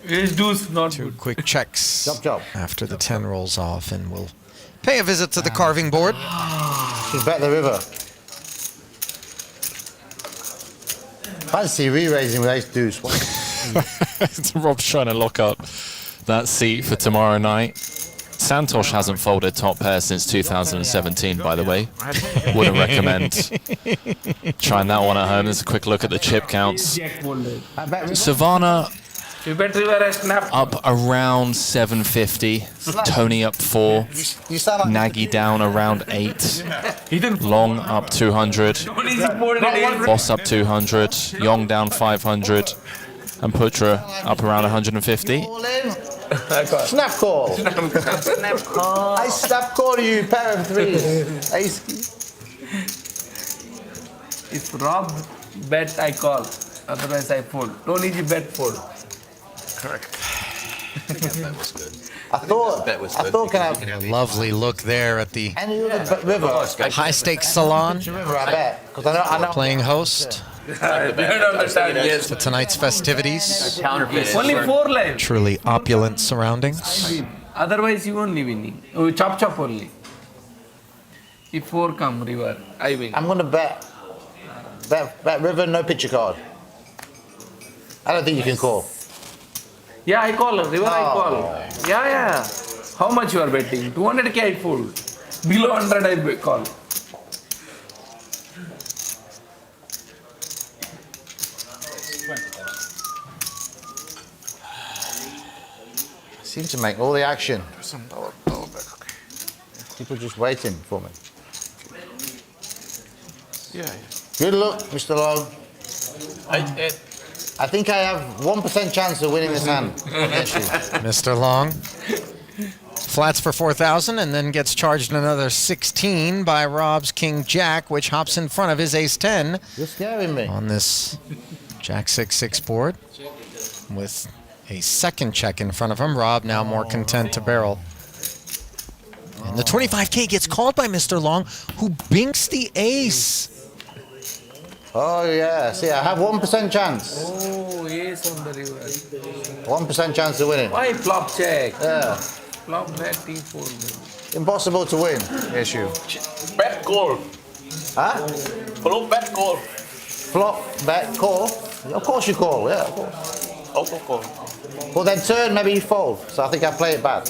Speaker 9: Ace deuce, not
Speaker 3: 2
Speaker 9: good.
Speaker 3: quick checks
Speaker 12: Job.
Speaker 3: after the 10 rolls off, and we'll pay a visit to the carving board.
Speaker 12: Should bet the river. Fancy re-raising with ace deuce.
Speaker 4: Rob's trying to lock up that seat for tomorrow night. Santhosh hasn't folded top pair since 2017, by the way. Wouldn't recommend trying that one at home. There's a quick look at the chip counts. Suvarna
Speaker 9: You bet river I snap.
Speaker 4: up around 750. Tony up 4. Nagy down around 8. Long up 200. Boss up 200. Yong down 500. And Putra up around 150.
Speaker 12: Snap call.
Speaker 9: Snap call.
Speaker 12: I snap call you, pair of 3s. Ace.
Speaker 9: If Rob bet, I call. Otherwise, I fold. Don't easy bet fold.
Speaker 8: Correct.
Speaker 12: I thought can I
Speaker 3: A lovely look there at the
Speaker 12: any other river?
Speaker 3: high stakes salon.
Speaker 12: River, I bet. Because I know.
Speaker 3: Playing host
Speaker 9: I don't understand. Yes.
Speaker 3: to tonight's festivities.
Speaker 9: Only 4 live.
Speaker 3: Truly opulent surroundings.
Speaker 9: Otherwise, you only winning. Oh, chop only. If 4 come river, I win.
Speaker 12: I'm gonna bet river, no picture card. I don't think you can call.
Speaker 9: Yeah, I call. River, I call. Yeah. How much you are betting? 200k I fold. Below 100 I call.
Speaker 12: Seem to make all the action.
Speaker 8: Some lower back. Okay.
Speaker 12: People just waiting for me.
Speaker 8: Yeah.
Speaker 12: Good luck, Mr. Long. I think I have 1% chance of winning this hand.
Speaker 3: Mr. Long flats for 4,000 and then gets charged another 16 by Rob's King Jack, which hops in front of his Ace 10.
Speaker 12: You're scaring me.
Speaker 3: On this Jack 6-6 board with a second check in front of him. Rob now more content to barrel. And the 25K gets called by Mr. Long, who binks the ace.
Speaker 12: Oh, yeah. See, I have 1% chance.
Speaker 9: Oh, yes, on the river.
Speaker 12: 1% chance of winning.
Speaker 9: Why flop check?
Speaker 12: Yeah.
Speaker 9: Flop bet T4.
Speaker 12: Impossible to win. Issue.
Speaker 10: Bet call.
Speaker 12: Huh?
Speaker 10: Flop bet call.
Speaker 12: Flop, bet, call. Of course you call, yeah, of course.
Speaker 10: Auto call.
Speaker 12: Well, then turn, maybe you fold. So I think I play it bad.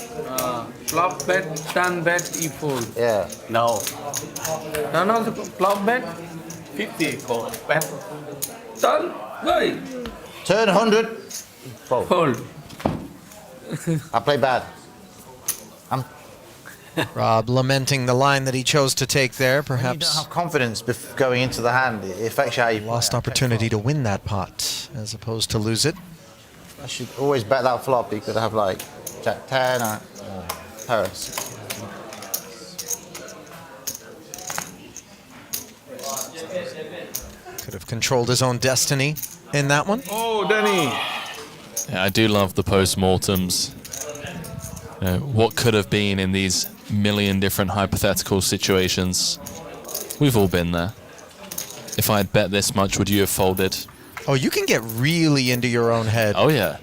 Speaker 9: Flop bet, turn bet, E4.
Speaker 12: Yeah.
Speaker 10: No.
Speaker 9: No, flop bet,
Speaker 10: 50 call. Bet.
Speaker 9: turn, why?
Speaker 12: Turn 100. Fold.
Speaker 9: Fold.
Speaker 12: I play bad.
Speaker 3: Rob lamenting the line that he chose to take there,
Speaker 12: When you don't
Speaker 3: perhaps
Speaker 12: have confidence going into the hand, it affects you how you
Speaker 3: lost opportunity to win that pot as opposed to lose it.
Speaker 12: I should always bet that flop. You could have like Jack 10 or Paris.
Speaker 3: Could have controlled his own destiny in that one.
Speaker 8: Oh, Danny.
Speaker 4: Yeah, I do love the post-mortems. You know, what could have been in these million different hypothetical situations. We've all been there. If I had bet this much, would you have folded?
Speaker 3: Oh, you can get really into your own head.
Speaker 4: Oh, yeah.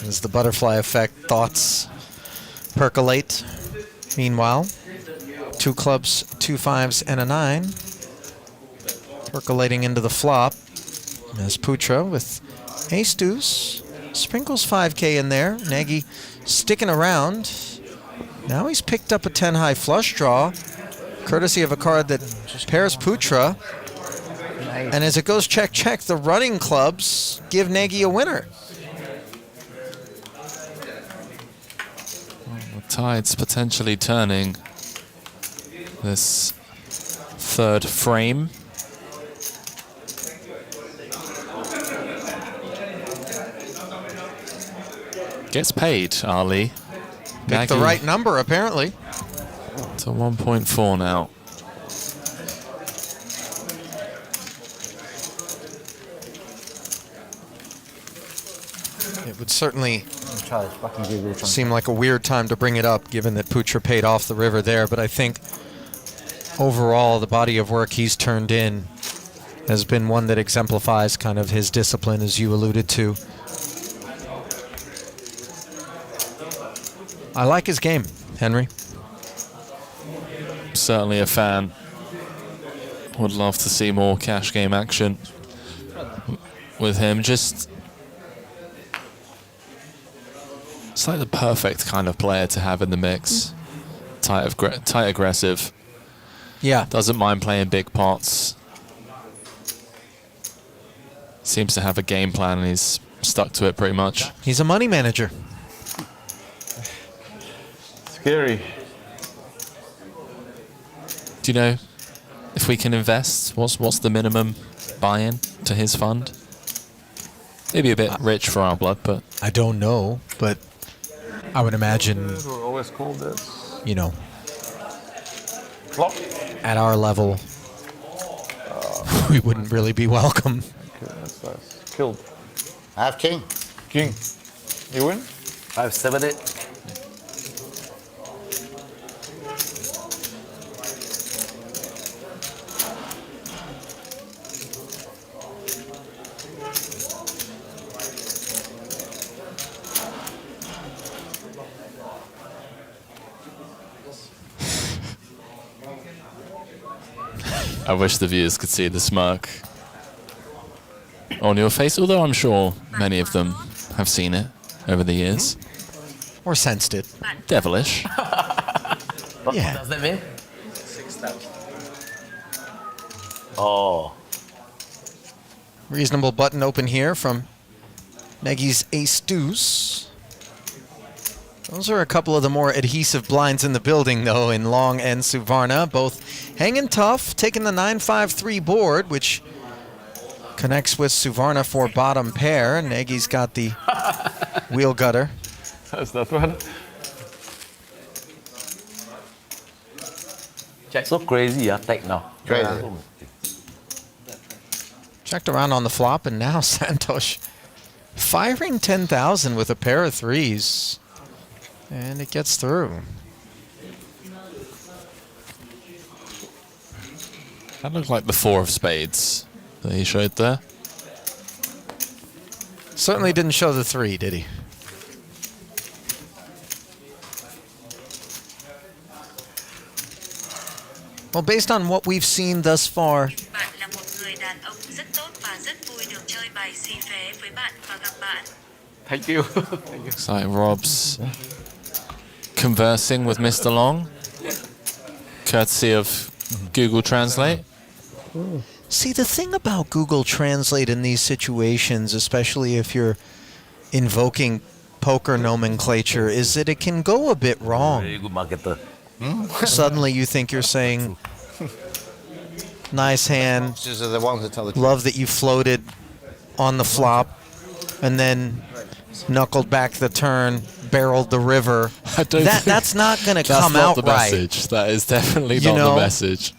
Speaker 3: As the butterfly effect thoughts percolate. Meanwhile, 2 clubs, 2 5s, and a 9. Percolating into the flop. As Putra with ace deuce. Sprinkles 5K in there. Nagy sticking around. Now he's picked up a 10 high flush draw, courtesy of a card that pairs Putra. And as it goes check, check, the running clubs give Nagy a winner.
Speaker 4: The tide's potentially turning this third frame. Gets paid, Ali.
Speaker 3: Picked the right number, apparently.
Speaker 4: To 1.4 now.
Speaker 3: It would certainly seem like a weird time to bring it up, given that Putra paid off the river there. But I think overall, the body of work he's turned in has been one that exemplifies kind of his discipline, as you alluded to. I like his game, Henry.
Speaker 4: Certainly a fan. Would love to see more cash game action with him. It's like the perfect kind of player to have in the mix. Tight aggressive.
Speaker 3: Yeah.
Speaker 4: Doesn't mind playing big pots. Seems to have a game plan and he's stuck to it pretty much.
Speaker 3: He's a money manager.
Speaker 8: Scary.
Speaker 4: Do you know if we can invest? What's the minimum buy-in to his fund? Maybe a bit rich for our blood, but
Speaker 3: I don't know, but I would imagine,
Speaker 8: We'll always call this.
Speaker 3: you know,
Speaker 8: Flop.
Speaker 3: at our level, we wouldn't really be welcome.
Speaker 8: Okay, that's nice. Killed.
Speaker 12: I have king.
Speaker 8: King. You win?
Speaker 17: I've 7 it.
Speaker 4: I wish the viewers could see the smirk on your face, although I'm sure many of them have seen it over the years.
Speaker 3: Or sensed it.
Speaker 4: Devilish.
Speaker 17: What
Speaker 3: Yeah.
Speaker 17: does that mean?
Speaker 10: 6,000.
Speaker 17: Oh.
Speaker 3: Reasonable button open here from Nagy's ace deuce. Those are a couple of the more adhesive blinds in the building, though, in Long and Suvarna. Both hanging tough, taking the 9-5-3 board, which connects with Suvarna for bottom pair. Nagy's got the wheel gutter.
Speaker 8: That's that one.
Speaker 6: So crazy, tech now.
Speaker 12: Crazy.
Speaker 3: Checked around on the flop, and now Santhosh firing 10,000 with a pair of threes. And it gets through.
Speaker 4: That looked like the 4 of spades that he showed there.
Speaker 3: Certainly didn't show the 3, did he? Well, based on what we've seen thus far,
Speaker 8: Thank you.
Speaker 4: Looks like Rob's conversing with Mr. Long, courtesy of Google Translate.
Speaker 3: see, the thing about Google Translate in these situations, especially if you're invoking poker nomenclature, is that it can go a bit wrong.
Speaker 6: Very good marketer.
Speaker 3: Suddenly you think you're saying, nice hand,
Speaker 12: These are the ones that tell the truth.
Speaker 3: love that you floated on the flop, and then knuckled back the turn, barreled the river. That's not going to come out
Speaker 4: That's not the
Speaker 3: right.
Speaker 4: message. That is definitely not the message.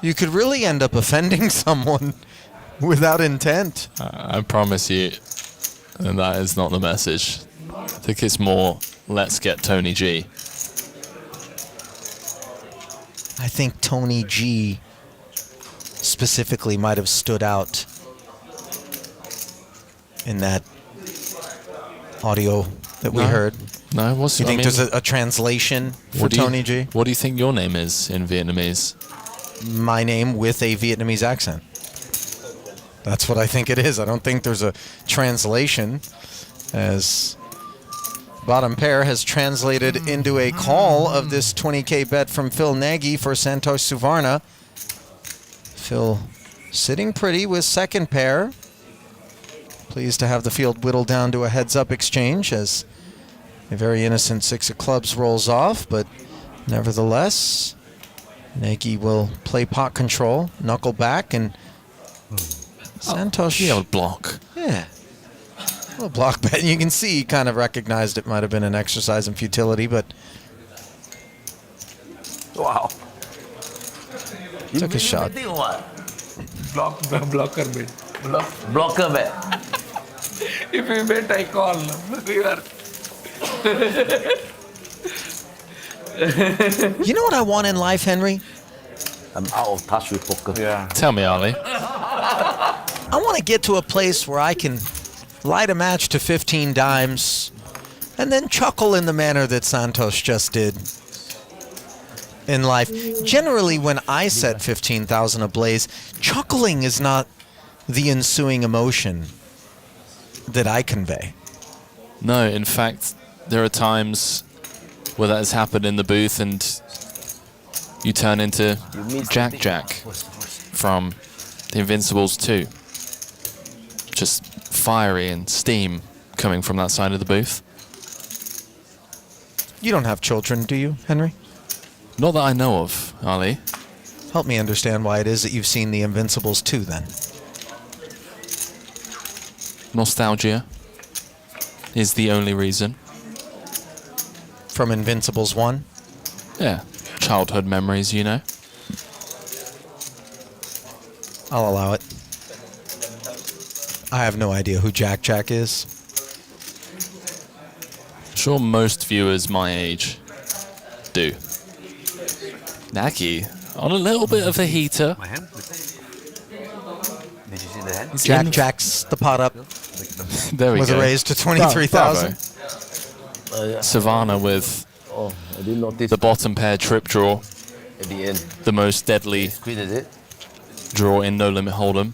Speaker 3: You could really end up offending someone without intent.
Speaker 4: I promise you, and that is not the message. I think it's more, let's get Tony G.
Speaker 3: I think Tony G specifically might have stood out in that audio that we heard.
Speaker 4: No, what's
Speaker 3: You
Speaker 4: I
Speaker 3: think
Speaker 4: mean,
Speaker 3: there's a translation for
Speaker 4: what do you-
Speaker 3: Tony G?
Speaker 4: What do you think your name is in Vietnamese?
Speaker 3: My name with a Vietnamese accent. That's what I think it is. I don't think there's a translation, as bottom pair has translated into a call of this 20K bet from Phil Nagy for Santhosh Suvarna. Phil sitting pretty with second pair. Pleased to have the field whittled down to a heads-up exchange as a very innocent 6 of clubs rolls off, but nevertheless, Nagy will play pot control, knuckle back, and Santhosh.
Speaker 4: The old block.
Speaker 3: Yeah. A little block bet. And you can see he kind of recognized it might have been an exercise in futility, but
Speaker 6: Wow.
Speaker 3: took a shot.
Speaker 9: Blocker bet.
Speaker 6: Blocker bet.
Speaker 9: If you bet, I call.
Speaker 3: You know what I want in life, Henry?
Speaker 6: I'm out of touch with poker.
Speaker 8: Yeah.
Speaker 4: Tell me, Ali.
Speaker 3: I want to get to a place where I can light a match to 15 dimes and then chuckle in the manner that Santhosh just did in life. Generally, when I set 15,000 ablaze, chuckling is not the ensuing emotion that I convey.
Speaker 4: No, in fact, there are times where that has happened in the booth and you turn into Jack from the Invincibles 2. Just fiery and steam coming from that side of the booth.
Speaker 3: You don't have children, do you, Henry?
Speaker 4: Not that I know of, Ali.
Speaker 3: Help me understand why it is that you've seen the Invincibles 2, then.
Speaker 4: Nostalgia is the only reason.
Speaker 3: From Invincibles 1?
Speaker 4: Yeah, childhood memories, you know.
Speaker 3: I'll allow it. I have no idea who Jack is.
Speaker 4: Sure most viewers my age do. Nagy, on a little bit of a heater.
Speaker 17: My hand? Did you see the hand?
Speaker 3: Jack's the pot up.
Speaker 4: There we
Speaker 3: with
Speaker 4: go.
Speaker 3: a raise to 23,000.
Speaker 4: Savannah with
Speaker 6: I didn't notice
Speaker 4: the bottom pair trip draw.
Speaker 6: at the end.
Speaker 4: The most deadly
Speaker 6: Queen, is it?
Speaker 4: draw in No Limit Hold'em.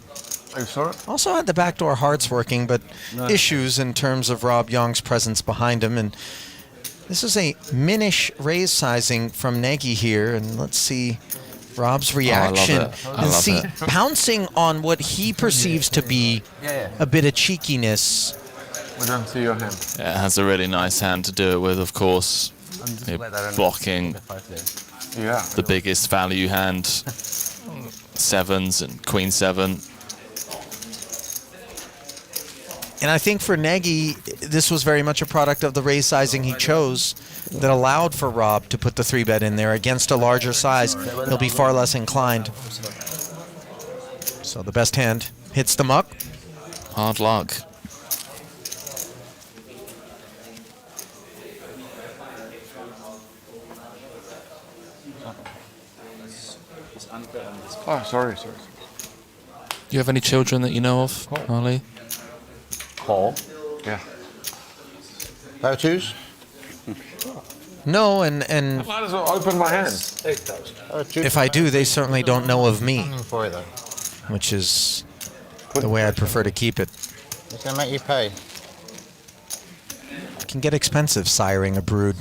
Speaker 8: Are you sure?
Speaker 3: Also had the backdoor hearts working, but issues in terms of Rob Yong's presence behind him. And this is a minish raise sizing from Nagy here. And let's see Rob's reaction.
Speaker 4: I
Speaker 3: And
Speaker 4: love
Speaker 3: see,
Speaker 4: it.
Speaker 3: pouncing on what he perceives to be a bit of cheekiness
Speaker 8: We don't see your hand.
Speaker 4: Yeah, it has a really nice hand to do it with, of course. You're blocking the biggest value hand, sevens and queen seven.
Speaker 3: And I think for Nagy, this was very much a product of the raise sizing he chose that allowed for Rob to put the 3-bet in there. Against a larger size, he'll be far less inclined. So the best hand hits the muck.
Speaker 4: Hard luck.
Speaker 8: Oh, sorry.
Speaker 4: Do you have any children that you know of, Ali?
Speaker 8: Paul? Yeah.
Speaker 12: Pair of twos?
Speaker 3: No, and
Speaker 8: I might as well open my hands.
Speaker 3: if I do, they certainly don't know of me, which is the way I'd prefer to keep it.
Speaker 12: It's going to make you pay.
Speaker 3: It can get expensive siring a brood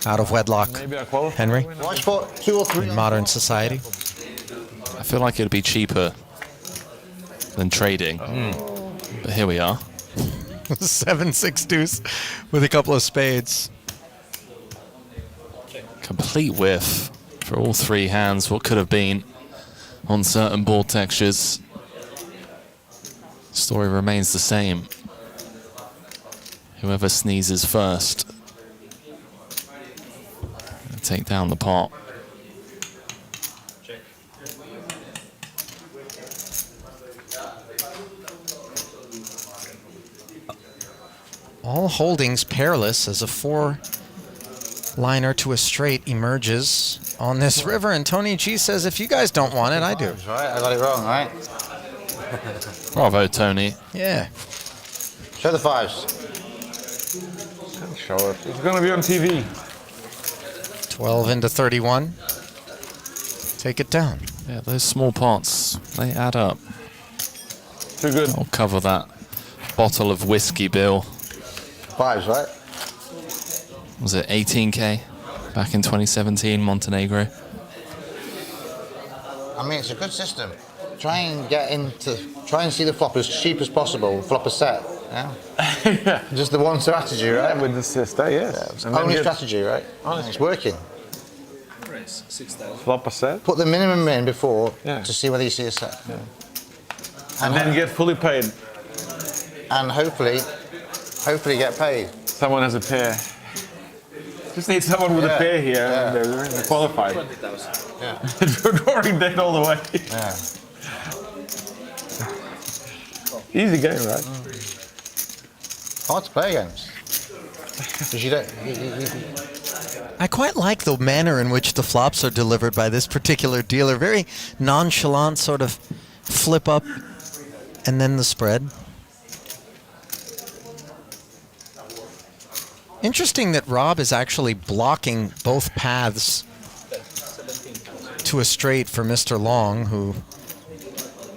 Speaker 3: out of wedlock,
Speaker 8: Maybe I qualify.
Speaker 3: Henry,
Speaker 12: Watch for 2 or 3.
Speaker 3: in modern society.
Speaker 4: I feel like it'd be cheaper than trading. But here we are.
Speaker 3: 7-6 deuce with a couple of spades.
Speaker 4: Complete whiff for all three hands. What could have been on certain board textures. Story remains the same. Whoever sneezes first, take down the pot.
Speaker 3: All holdings pairless as a 4-liner to a straight emerges on this river. And Tony G says, if you guys don't want it, I do.
Speaker 12: Right, I got it wrong, right?
Speaker 4: Bravo, Tony.
Speaker 3: Yeah.
Speaker 12: Show the 5s.
Speaker 8: Show it. It's going to be on TV.
Speaker 3: 12 into 31. Take it down.
Speaker 4: Yeah, those small pots, they add up.
Speaker 8: Too good.
Speaker 4: I'll cover that bottle of whiskey bill.
Speaker 12: 5s, right?
Speaker 4: Was it 18K back in 2017, Montenegro?
Speaker 12: I mean, it's a good system. Try and see the flop as cheap as possible, flop a set. Yeah. Just the one strategy, right?
Speaker 8: With the sister, yes.
Speaker 12: Yeah, only strategy, right? It's working.
Speaker 8: Flop a set.
Speaker 12: Put the minimum in before to see whether you see a set.
Speaker 8: Yeah. And then get fully paid.
Speaker 12: And hopefully get paid.
Speaker 8: Someone has a pair. Just need someone with a pair here, and they're qualified.
Speaker 10: 20,000.
Speaker 12: Yeah.
Speaker 8: Drawing dead all the way.
Speaker 12: Yeah.
Speaker 8: Easy game, right?
Speaker 12: Hard to play against. Because you don't.
Speaker 3: I quite like the manner in which the flops are delivered by this particular dealer. Very nonchalant, sort of flip up and then the spread. Interesting that Rob is actually blocking both paths to a straight for Mr. Long, who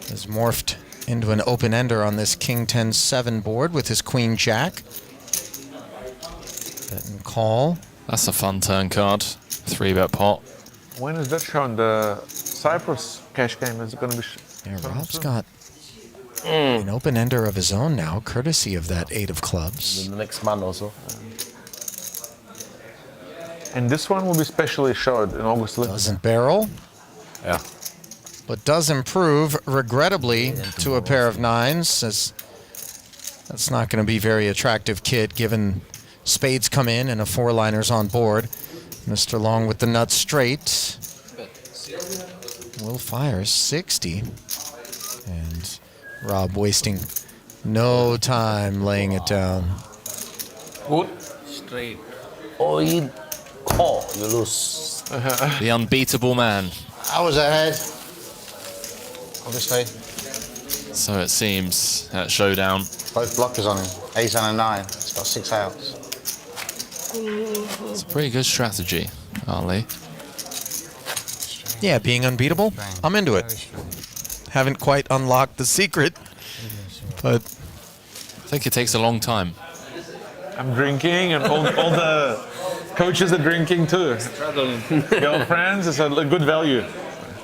Speaker 3: has morphed into an open-ender on this King 10-7 board with his Queen Jack. Bet and call.
Speaker 4: That's a fun turn card. 3-bet pot.
Speaker 8: When is that shown? The Cyprus cash game is going to be
Speaker 3: Yeah, Rob's got an open-ender of his own now, courtesy of that 8 of clubs.
Speaker 6: The next man also.
Speaker 8: And this one will be specially showed in August.
Speaker 3: Doesn't barrel.
Speaker 7: Yeah.
Speaker 3: But does improve, regrettably, to a pair of 9s, as that's not going to be very attractive kit, given spades come in and a 4-liner's on board. Mr. Long with the nuts straight. Will fires 60. And Rob wasting no time laying it down.
Speaker 8: Good.
Speaker 17: Straight.
Speaker 6: Oh, you call, you lose.
Speaker 4: The unbeatable man.
Speaker 12: I was ahead. Obviously.
Speaker 4: So it seems at showdown.
Speaker 12: Both blockers on him. 8 and a 9. It's got 6 outs.
Speaker 4: It's a pretty good strategy, Ali.
Speaker 3: Yeah, being unbeatable, I'm into it. Haven't quite unlocked the secret, but
Speaker 4: I think it takes a long time.
Speaker 8: I'm drinking, and all the coaches are drinking too. Girlfriends, it's a good value.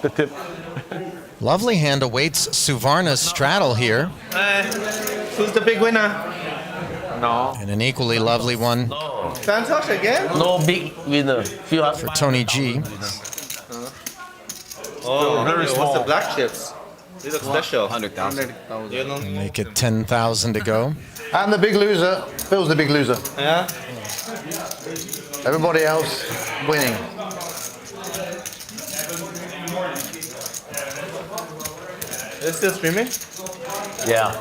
Speaker 8: The tip.
Speaker 3: lovely hand awaits Suvarna's straddle here.
Speaker 10: Who's the big winner?
Speaker 8: No.
Speaker 3: And an equally lovely one
Speaker 6: Santhosh again?
Speaker 10: No big winner. Phua.
Speaker 3: for Tony G.
Speaker 6: Oh,
Speaker 8: very
Speaker 6: what's
Speaker 8: small.
Speaker 6: the black chips? These look special.
Speaker 7: 100,000.
Speaker 6: You know?
Speaker 3: Make it 10,000 to go.
Speaker 12: And the big loser, Phil's the big loser.
Speaker 6: Yeah.
Speaker 12: Everybody else winning.
Speaker 6: Is it still streaming?
Speaker 10: Yeah.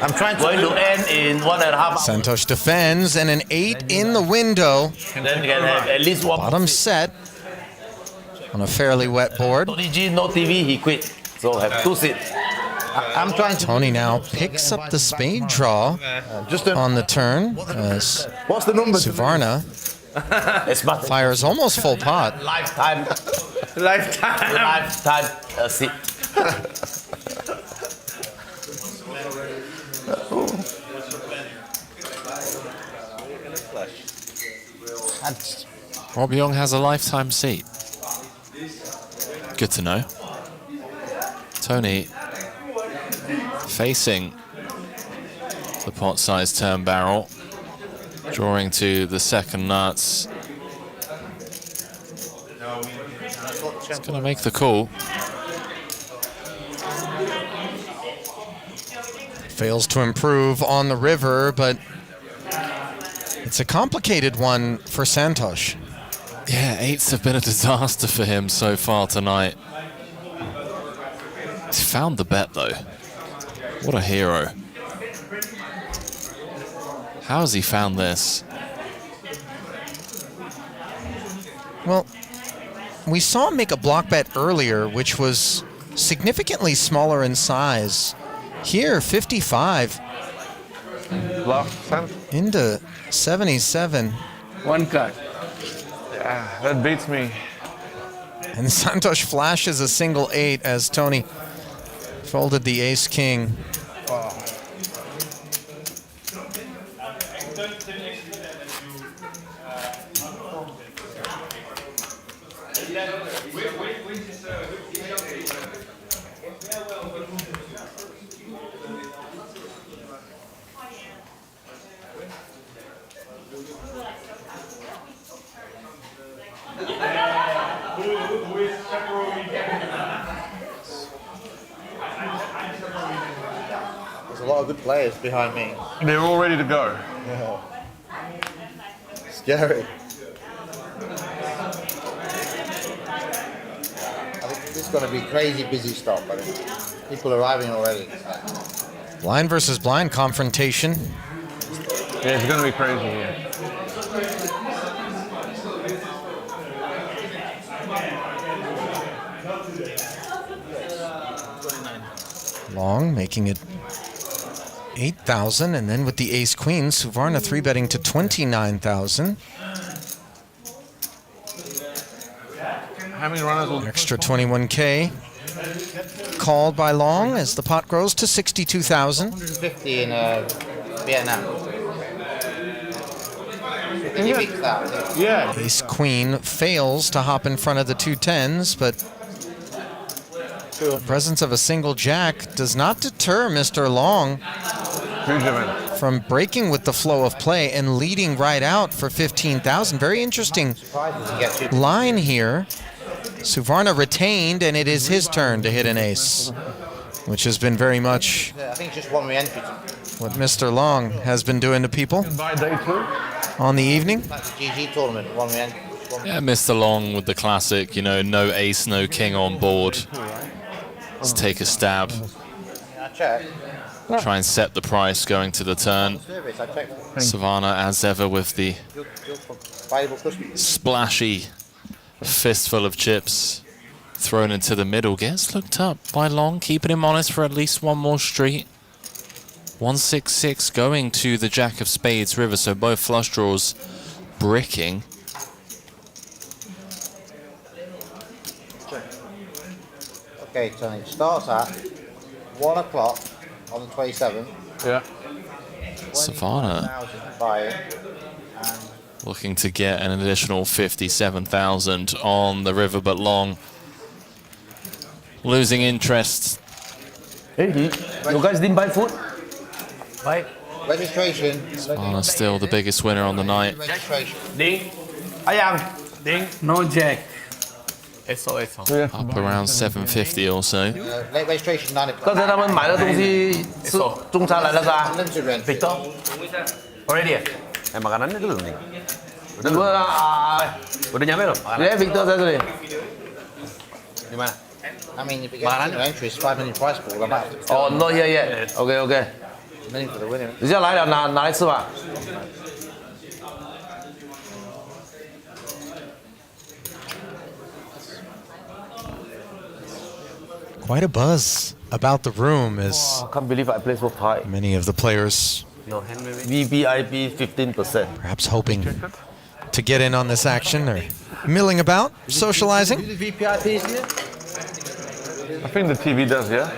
Speaker 12: I'm trying to
Speaker 10: Going to end in 1.5 hours.
Speaker 3: Santhosh defends, and an 8 in the window.
Speaker 10: Then you can have at least one.
Speaker 3: Bottom set on a fairly wet board.
Speaker 10: Tony G, no TV, he quit. So have 2 seats.
Speaker 12: I'm trying to.
Speaker 3: Tony now picks up the spade draw on the turn as
Speaker 12: What's the number?
Speaker 3: Suvarna
Speaker 10: It's my
Speaker 3: fires almost full pot.
Speaker 10: lifetime. Lifetime seat.
Speaker 4: Rob Yong has a lifetime seat. Good to know. Tony facing the pot-sized turn barrel, drawing to the second nuts. He's going to make the call.
Speaker 3: Fails to improve on the river, but it's a complicated one for Santhosh.
Speaker 4: Yeah, 8s have been a disaster for him so far tonight. He's found the bet, though. What a hero. How has he found this?
Speaker 3: Well, we saw him make a block bet earlier, which was significantly smaller in size. Here, 55 into 77.
Speaker 9: One card.
Speaker 8: Yeah, that beats me.
Speaker 3: And Santhosh flashes a single 8 as Tony folded the ace-king.
Speaker 12: There's a lot of good players behind me.
Speaker 8: They're all ready to go.
Speaker 12: Yeah. Scary. I think this is going to be crazy busy stop. I think people arriving already.
Speaker 3: Blind versus blind confrontation.
Speaker 8: Yeah, it's going to be crazy here.
Speaker 3: Long, making it 8,000, and then with the ace-queen, Suvarna 3-betting to 29,000.
Speaker 8: How many runners will...
Speaker 3: Extra 21K called by Long as the pot grows to 62,000.
Speaker 12: 150 in Vietnam. Can you mix that?
Speaker 8: Yeah.
Speaker 3: Ace-queen fails to hop in front of the 2 10s, but the presence of a single jack does not deter Mr. Long from breaking with the flow of play and leading right out for 15,000. Very interesting line here. Suvarna retained, and it is his turn to hit an ace, which has been very much
Speaker 12: I think just one re-entry.
Speaker 3: what Mr. Long has been doing to people
Speaker 8: By day 2?
Speaker 3: on the evening.
Speaker 12: Like the GG tournament, one re-entry.
Speaker 4: Yeah, Mr. Long with the classic, no ace, no king on board. Let's take a stab.
Speaker 12: I check.
Speaker 4: Try and set the price going to the turn.
Speaker 12: Service, I check.
Speaker 4: Savannah, as ever, with the
Speaker 12: Valuable customer.
Speaker 4: splashy fistful of chips thrown into the middle. Gets looked up by Long, keeping him honest for at least one more street. 166 going to the Jack of Spades river, so both flush draws bricking.
Speaker 12: Okay, Tony, it starts at 1 o'clock on the 27th.
Speaker 8: Yeah.
Speaker 4: Savannah
Speaker 12: 20,000 buy-in, and
Speaker 4: looking to get an additional 57,000 on the river, but Long losing interest.
Speaker 10: Hey, you guys didn't buy food? Buy?
Speaker 12: Registration.
Speaker 4: Suvarna still the biggest winner on the night.
Speaker 12: Registration.
Speaker 9: Ding. Ding. No jack.
Speaker 4: Up around 750 or so.
Speaker 12: Late registration 9 o'clock.
Speaker 17: 刚才他们买的东西是中餐来了是吧 Victor already makanannya dulu nih udah nyampe belum? Ya Victor saya tadi di mana?
Speaker 12: I mean, if it gets an entry, it's 500 price pool. I'm out.
Speaker 17: Oh, not here yet. Okay, okay.
Speaker 12: Money for the winner.
Speaker 17: 你现在来了拿来吃吧
Speaker 3: Quite a buzz about the room as
Speaker 17: I can't believe I play so high.
Speaker 3: many of the players
Speaker 17: VVIP 15%.
Speaker 3: perhaps hoping to get in on this action or milling about, socializing.
Speaker 12: VPIPs here?
Speaker 8: I think the TV does, yeah?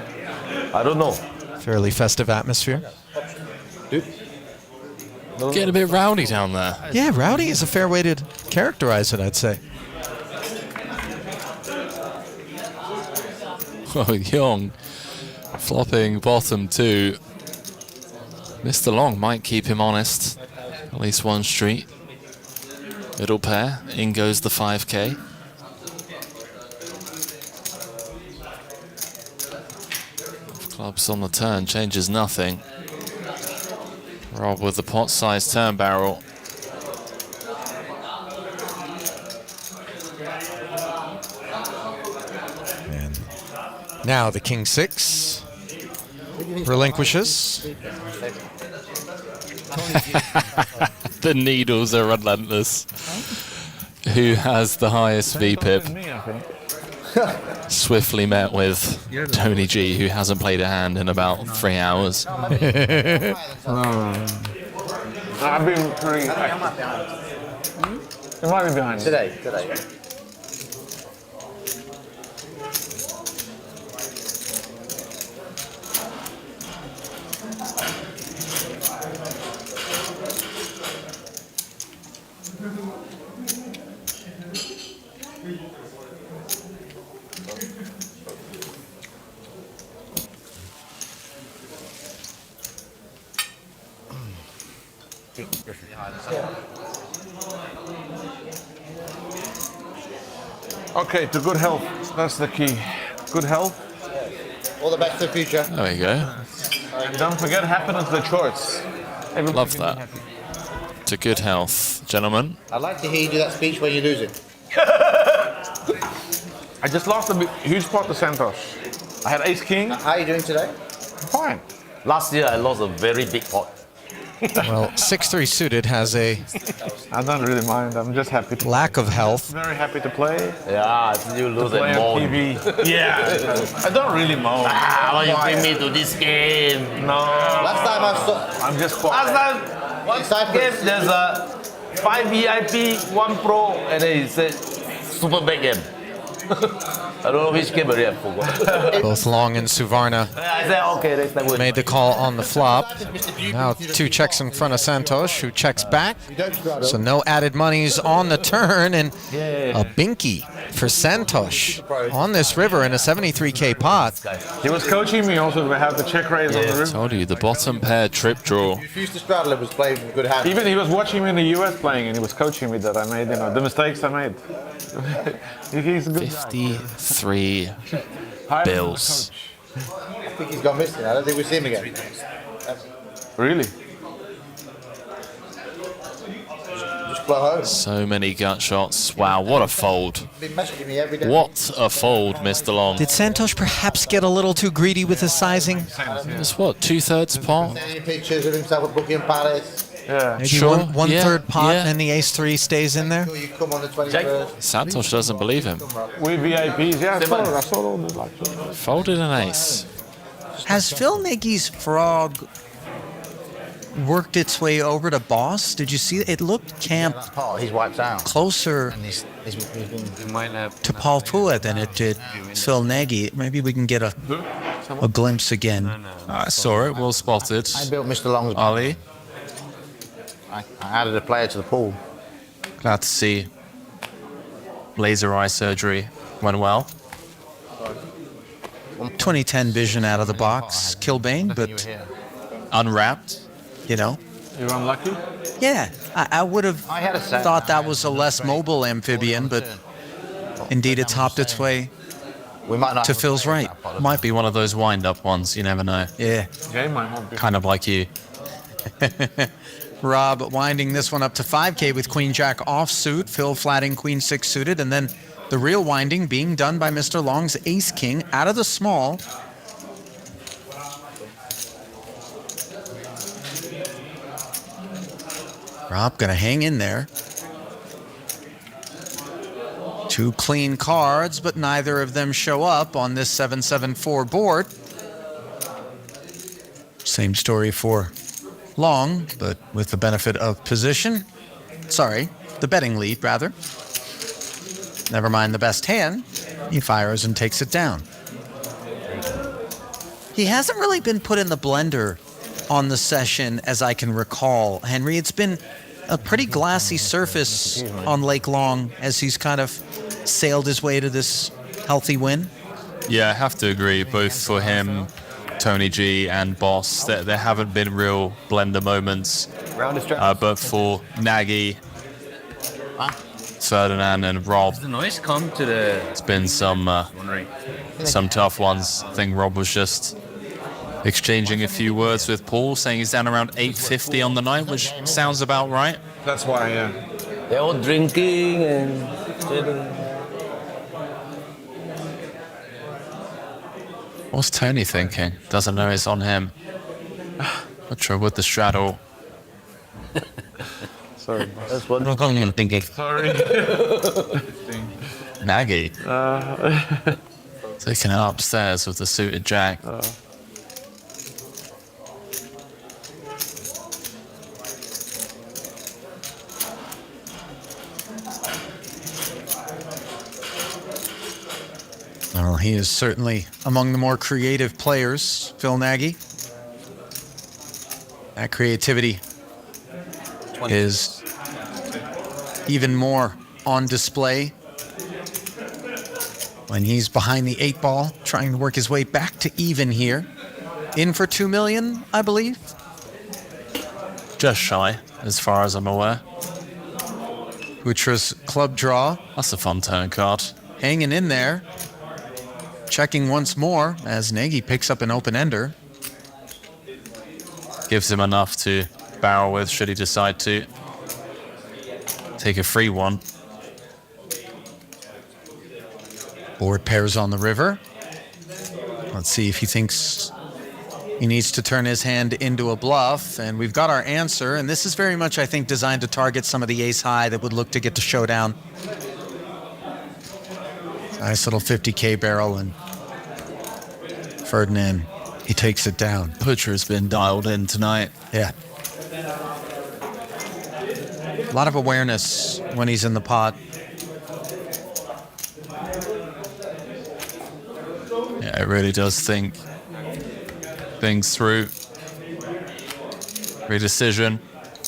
Speaker 17: I don't know.
Speaker 3: Fairly festive atmosphere.
Speaker 4: Getting a bit rowdy down there.
Speaker 3: Yeah, rowdy is a fair way to characterize it, I'd say.
Speaker 4: Oh, Yong flopping bottom two. Mr. Long might keep him honest. At least one street. Middle pair. In goes the 5K. Clubs on the turn changes nothing. Rob with the pot-sized turn barrel.
Speaker 3: And now the king six relinquishes.
Speaker 4: The needles are relentless. Who has the highest VPIP? Swiftly met with Tony G, who hasn't played a hand in about 3 hours.
Speaker 8: I've been pretty. It might be behind.
Speaker 12: Today.
Speaker 8: Okay, to good health. That's the key. Good health.
Speaker 12: All the best for the future.
Speaker 4: There we go.
Speaker 8: And don't forget happiness the choice.
Speaker 4: Love that. To good health, gentlemen.
Speaker 12: I'd like to hear you do that speech when you lose it.
Speaker 8: I just lost a huge pot to Santhosh. I had ace king.
Speaker 12: How are you doing today?
Speaker 8: Fine.
Speaker 17: Last year I lost a very big pot.
Speaker 3: Well, 6-3 suited has a
Speaker 8: I don't really mind. I'm just happy to
Speaker 3: lack of health.
Speaker 8: Very happy to play.
Speaker 17: Yeah, you lose
Speaker 8: Play
Speaker 17: it
Speaker 8: on
Speaker 17: more.
Speaker 8: TV. Yeah. I don't really moan.
Speaker 17: Why you bring me to this game?
Speaker 8: No.
Speaker 12: Last time I saw.
Speaker 8: I'm just quiet.
Speaker 17: Last time, game, there's a 5 VIP, 1 Pro, and then he said super big game. I don't know which game already, I forgot.
Speaker 3: Both Long and Suvarna
Speaker 17: I said, okay, next time we'll
Speaker 3: made the call on the flop. Now 2 checks in front of Santhosh, who checks back. So no added monies on the turn, and a binky for Santhosh on this river in a 73K pot.
Speaker 8: He was coaching me also to have the check raise on the river.
Speaker 4: Told you, the bottom pair trip draw.
Speaker 12: Refused to straddle it was playing with good hand.
Speaker 8: Even he was watching me in the US playing and he was coaching me that I made, you know, the mistakes I made. He's a good
Speaker 4: 53 bills.
Speaker 12: I think he's gone missing. I don't think we'll see him again.
Speaker 8: Really?
Speaker 12: Just blow home.
Speaker 4: So many gut shots. Wow, what a fold.
Speaker 12: Been messaging me every day.
Speaker 4: What a fold, Mr. Long.
Speaker 3: Did Santhosh perhaps get a little too greedy with his sizing?
Speaker 4: It's what, 2/3 pot?
Speaker 12: Sending pictures of himself at Buckingham Palace.
Speaker 8: Yeah.
Speaker 3: Maybe
Speaker 4: Sure,
Speaker 3: one
Speaker 4: yeah,
Speaker 3: third pot
Speaker 4: yeah.
Speaker 3: and the ace-3 stays in there?
Speaker 12: Sure, you come on the 21st.
Speaker 4: Santhosh doesn't believe him.
Speaker 8: We VIPs, yeah, I saw all the lights.
Speaker 4: Folded an ace.
Speaker 13: Has Phil Nagy's frog worked its way over to boss? Did you see it? It looked camp
Speaker 12: Paul, he's wiped out.
Speaker 13: closer
Speaker 12: And he's been.
Speaker 17: You might have
Speaker 13: to Paul Phua than it did Phil Nagy. Maybe we can get a glimpse again.
Speaker 4: I saw it, well spotted.
Speaker 12: I built Mr. Long's.
Speaker 4: Ali,
Speaker 12: I added a player to the pool.
Speaker 4: glad to see laser eye surgery went well.
Speaker 13: 2010 vision out of the box, Kilbane, but
Speaker 4: Unwrapped.
Speaker 13: You know?
Speaker 8: You're unlucky?
Speaker 13: Yeah, I would have
Speaker 12: had a set.
Speaker 13: thought that was a less mobile amphibian, but indeed it's hopped its way
Speaker 12: We might not
Speaker 13: to
Speaker 12: have a
Speaker 13: Phil's
Speaker 12: player
Speaker 13: right.
Speaker 12: in that pod,
Speaker 4: Might be one of those wind-up ones. You never know.
Speaker 13: Yeah.
Speaker 8: Game might not be.
Speaker 4: Kind of like you.
Speaker 13: Rob winding this one up to 5K with Queen Jack offsuit, Phil flatting Queen 6 suited, and then the real winding being done by Mr. Long's Ace King out of the small. Rob gonna hang in there. 2 clean cards, but neither of them show up on this 7-7-4 board. Same story for Long, but with the benefit of position. Sorry, the betting lead, rather. Never mind the best hand. He fires and takes it down. He hasn't really been put in the blender on the session as I can recall. Henry, it's been a pretty glassy surface on Lake Long as he's kind of sailed his way to this healthy win.
Speaker 4: Yeah, I have to agree. Both for him, Tony G, and Boss, there haven't been real blender moments. But for Nagy, Ferdinand, and Rob,
Speaker 17: Does the noise come to the...
Speaker 4: it's been some tough ones. I think Rob was just exchanging a few words with Paul, saying he's down around 850 on the night, which sounds about right.
Speaker 8: That's why, yeah.
Speaker 6: They're all drinking and...
Speaker 4: What's Tony thinking? Doesn't know it's on him. Putra with the straddle.
Speaker 8: Sorry.
Speaker 6: That's what I'm thinking.
Speaker 8: Sorry.
Speaker 4: Nagy. Taking it upstairs with the suited jack.
Speaker 13: Well, he is certainly among the more creative players, Phil Nagy. That creativity is even more on display when he's behind the 8 ball, trying to work his way back to even here. In for 2 million, I believe.
Speaker 4: Just shy, as far as I'm aware.
Speaker 13: Putra's club draw.
Speaker 4: That's a fun turn card.
Speaker 13: Hanging in there. Checking once more as Nagy picks up an open-ender.
Speaker 4: Gives him enough to barrel with should he decide to take a free one.
Speaker 13: Board pairs on the river. Let's see if he thinks he needs to turn his hand into a bluff. And we've got our answer. And this is very much, I think, designed to target some of the ace high that would look to get the showdown. Nice little 50K barrel, and Ferdinand, he takes it down.
Speaker 4: Putra's been dialed in tonight.
Speaker 13: Yeah. A lot of awareness when he's in the pot.
Speaker 4: Yeah, it really does think things through. Great decision.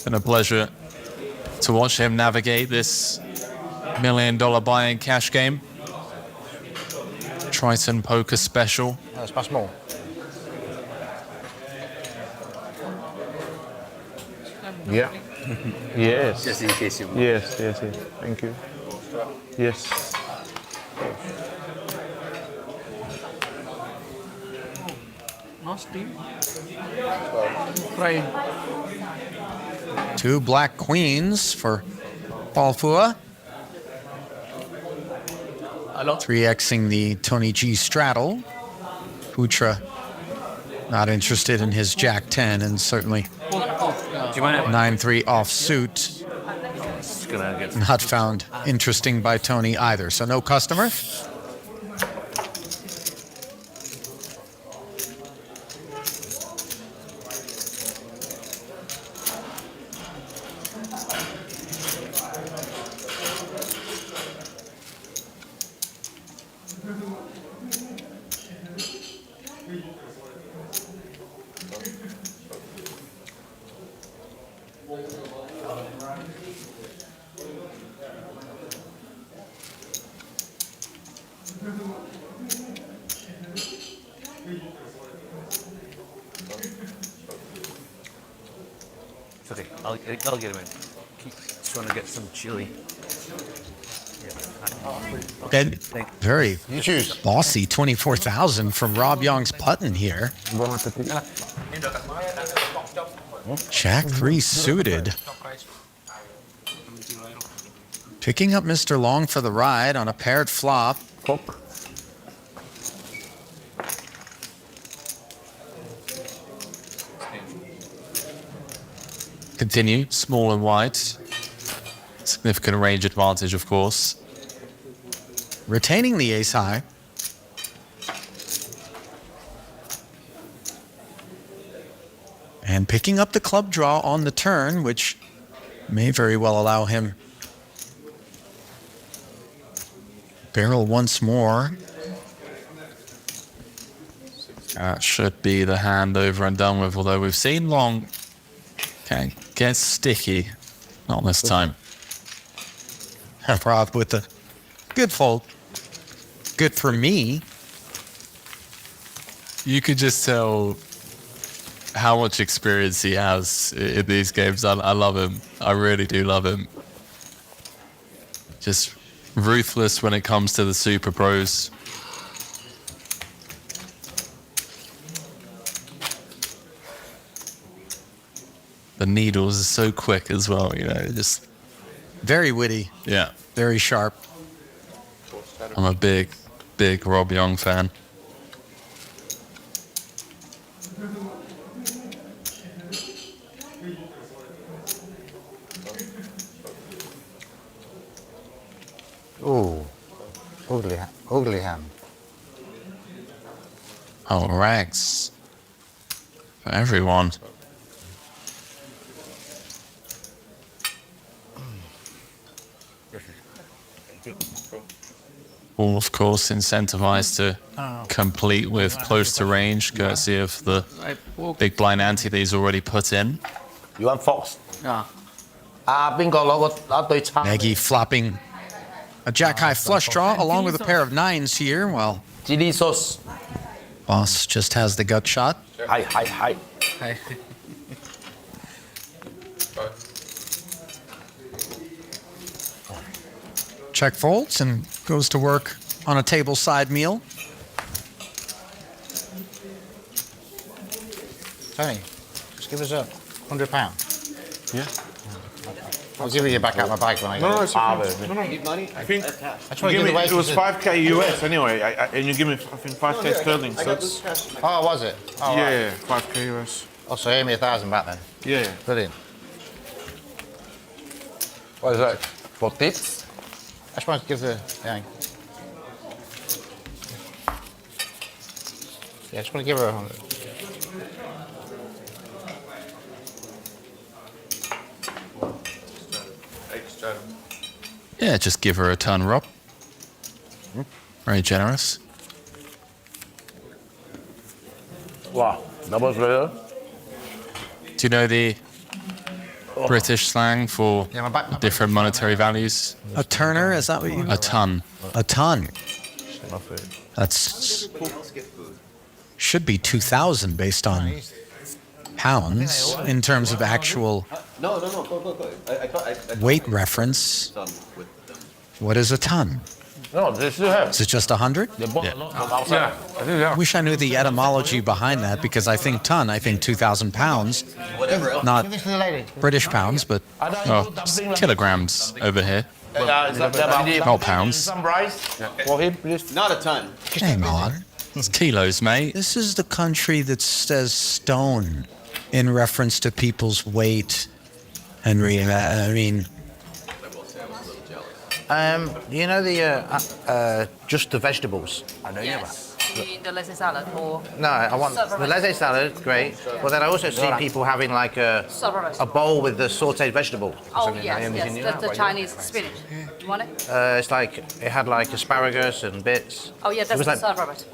Speaker 4: Been a pleasure to watch him navigate this $1 million buy-in cash game. Triton Poker Special.
Speaker 12: That's much more.
Speaker 8: Yeah. Yes.
Speaker 17: Just in case you...
Speaker 8: Yes. Thank you. Yes.
Speaker 9: Nasty. Right.
Speaker 13: 2 black queens for Paul Phua. 3xing the Tony G Straddle. Putra not interested in his Jack 10, and certainly 9-3 offsuit. Not found interesting by Tony either. So no customer.
Speaker 17: It's okay. I'll get him in. Just want to get some chili.
Speaker 13: And very bossy 24,000 from Rob Young's putting here. Jack 3 suited. Picking up Mr. Long for the ride on a paired flop.
Speaker 4: Continue, small and wide. Significant range advantage, of course.
Speaker 13: Retaining the ace high. And picking up the club draw on the turn, which may very well allow him barrel once more.
Speaker 4: That should be the hand over and done with, although we've seen Long get sticky. Not this time.
Speaker 13: Rob with the good fold. Good for me.
Speaker 4: You could just tell how much experience he has in these games. I love him. I really do love him. Just ruthless when it comes to the super pros. The needles are so quick as well, you know, just
Speaker 13: very witty.
Speaker 4: Yeah.
Speaker 13: Very sharp.
Speaker 4: I'm a big Rob Young fan.
Speaker 12: Ooh, ugly hand.
Speaker 4: Oh, rags for everyone. All, of course, incentivized to complete with close to range, courtesy of the big blind ante that he's already put in.
Speaker 6: You want Fox?
Speaker 17: Yeah.
Speaker 13: Nagy flopping a jack high flush draw along with a pair of nines here. Well,
Speaker 6: chili sauce.
Speaker 13: Boss just has the gut shot.
Speaker 6: Hi.
Speaker 13: Check folds and goes to work on a table side meal.
Speaker 12: Tony, just give us £100.
Speaker 8: Yeah.
Speaker 12: I'll give you back out my bag when I
Speaker 8: No,
Speaker 12: go.
Speaker 8: it's okay. No.
Speaker 10: Need money?
Speaker 8: I think
Speaker 12: give me
Speaker 8: it was 5k US anyway, and you give me, I think, 5k sterling. So it's,
Speaker 12: Oh, was it? Oh,
Speaker 8: yeah,
Speaker 12: right.
Speaker 8: 5k US.
Speaker 12: Oh, so you owe me 1,000 back then.
Speaker 8: Yeah.
Speaker 12: Brilliant.
Speaker 6: What is that? For tips?
Speaker 12: I just wanted to give the thing. Yeah, I just want to give her 100.
Speaker 4: Yeah, just give her a ton, Rob. Very generous.
Speaker 6: Wow, double player.
Speaker 4: Do you know the British slang for different monetary values?
Speaker 13: A turner, is that what you?
Speaker 4: A ton.
Speaker 13: A ton. That's should be 2,000 based on pounds in terms of actual
Speaker 10: No. Go.
Speaker 13: weight reference. What is a ton?
Speaker 6: No, they still have.
Speaker 13: Is it just 100?
Speaker 8: Yeah.
Speaker 13: Wish I knew the etymology behind that, because I think 2,000 pounds, not British pounds, but
Speaker 4: kilograms over here. Not pounds.
Speaker 6: Some rice for him, please.
Speaker 10: Not a ton.
Speaker 13: hang on.
Speaker 4: It's kilos, mate.
Speaker 13: This is the country that says stone in reference to people's weight, Henry. I mean,
Speaker 12: you know the just the vegetables. I know
Speaker 18: Yes. You mean the laissez salad or?
Speaker 12: No, I want the laissez salad, great. But then I also see people having like a bowl with the sautéed vegetables.
Speaker 18: Oh yes, that's the Chinese spinach. You want it?
Speaker 12: It's like it had like asparagus and bits.
Speaker 18: Oh yeah, that's
Speaker 12: was
Speaker 18: the
Speaker 12: like
Speaker 18: stuffed rabbit.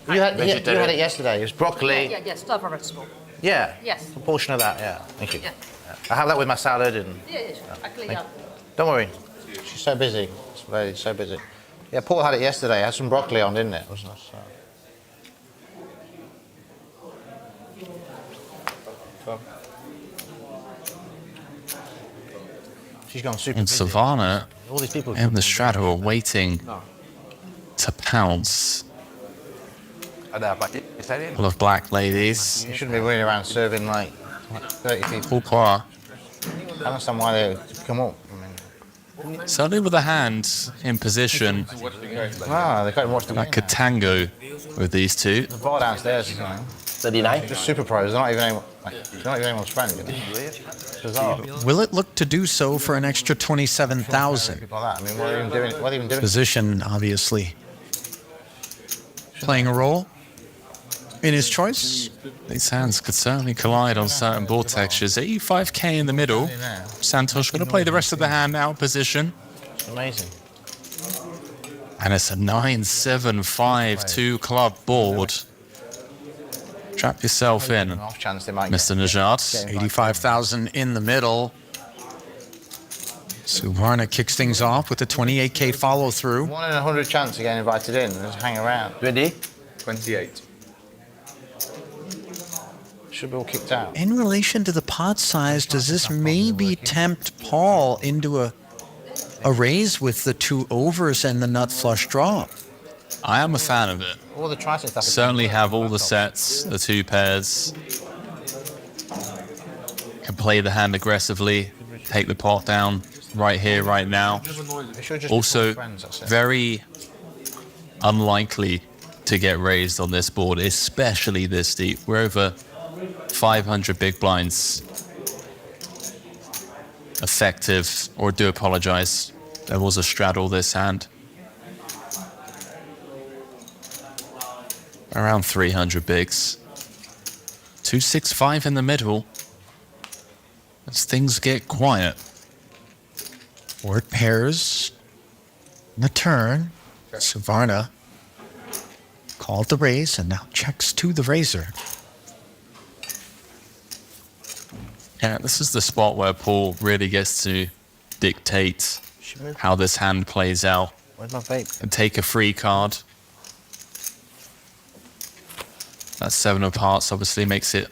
Speaker 12: You had it yesterday. It was broccoli.
Speaker 18: Yeah, stuffed vegetable.
Speaker 12: Yeah.
Speaker 18: Yes.
Speaker 12: A portion of that. Yeah. Thank you.
Speaker 18: Yeah.
Speaker 12: I have that with my salad and.
Speaker 18: Yeah, sure. I clean up.
Speaker 12: Don't worry. She's so busy. She's so busy. Yeah, Paul had it yesterday. It had some broccoli on, didn't it? Wasn't it? So. She's gone super
Speaker 4: And
Speaker 12: busy.
Speaker 4: Suvarna
Speaker 12: All these people
Speaker 4: and the Straddle are waiting to pounce. Full of black ladies.
Speaker 12: You shouldn't be running around serving like 30 people.
Speaker 4: Putra.
Speaker 12: I don't understand why they come up.
Speaker 4: Certainly with a hand in position
Speaker 12: Ah, they can't watch the
Speaker 4: that could tango with these two.
Speaker 12: The bar downstairs, you know.
Speaker 10: 39.
Speaker 12: Just super pros. They're not even anyone's friend. You know? It's bizarre.
Speaker 13: Will it look to do so for an extra 27,000?
Speaker 12: People like that. I mean, what are they even doing? What are they even doing?
Speaker 13: Position, obviously, playing a role in his choice.
Speaker 4: These hands could certainly collide on certain board textures. 85k in the middle. Santhosh going to play the rest of the hand now, position.
Speaker 12: It's amazing.
Speaker 4: And it's a 9-7-5 two-club board. Trap yourself in,
Speaker 12: Off chance they might
Speaker 4: Mr. Nejad.
Speaker 13: 85,000 in the middle. Suvarna kicks things off with a 28k follow through.
Speaker 12: 1 in 100 chance of getting invited in. Just hang around.
Speaker 10: Ready?
Speaker 8: 28.
Speaker 12: Should be all kicked out.
Speaker 13: In relation to the pot size, does this maybe tempt Paul into a raise with the 2 overs and the nut flush draw?
Speaker 4: I am a fan of it.
Speaker 12: All the Triton stuff.
Speaker 4: Certainly have all the sets, the 2 pairs. Can play the hand aggressively, take the pot down right here, right now. Also, very unlikely to get raised on this board, especially this deep. We're over 500 big blinds. Effective, or do apologize. There was a straddle this hand. Around 300 bigs. 265 in the middle. As things get quiet.
Speaker 13: Board pairs. The turn. Suvarna called the raise and now checks to the raiser.
Speaker 4: Yeah, this is the spot where Paul really gets to dictate how this hand plays out.
Speaker 12: Where's my vape?
Speaker 4: And take a free card. That 7 of hearts obviously makes it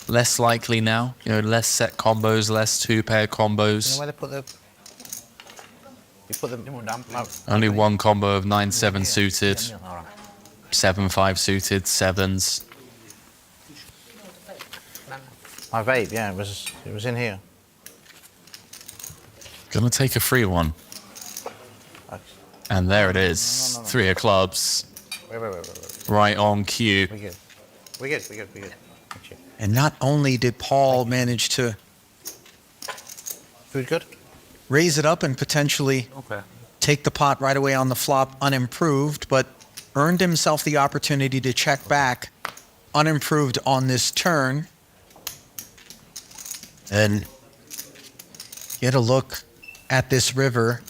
Speaker 4: less likely now. You know, less set combos, less 2-pair combos.
Speaker 12: You know where they put the... You put them...
Speaker 4: Only one combo of 9-7 suited. 7-5 suited, 7s.
Speaker 12: My vape, yeah, it was in here.
Speaker 4: Gonna take a free one. And there it is. 3 of clubs.
Speaker 12: Wait.
Speaker 4: Right on cue.
Speaker 12: We're good.
Speaker 13: And not only did Paul manage to
Speaker 12: Food good?
Speaker 13: raise it up and potentially take the pot right away on the flop unimproved, but earned himself the opportunity to check back unimproved on this turn and get a look at this river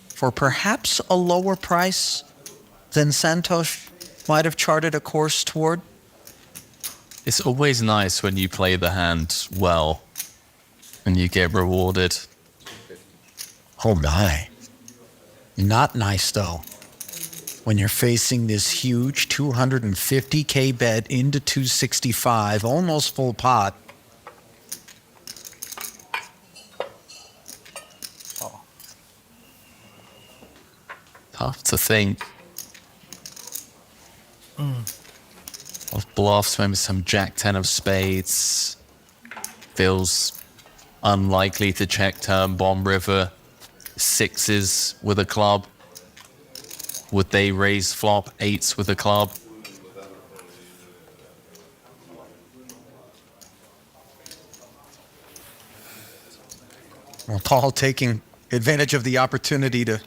Speaker 13: for perhaps a lower price than Santhosh might have charted a course toward.
Speaker 4: It's always nice when you play the hand well and you get rewarded.
Speaker 13: Oh my. Not nice though. When you're facing this huge 250k bet into 265, almost full pot.
Speaker 4: Tough to think. Of bluffs, maybe some Jack 10 of spades. Feels unlikely to check turn bomb river. 6s with a club. Would they raise flop? 8s with a club.
Speaker 13: Well, Paul taking advantage of the opportunity to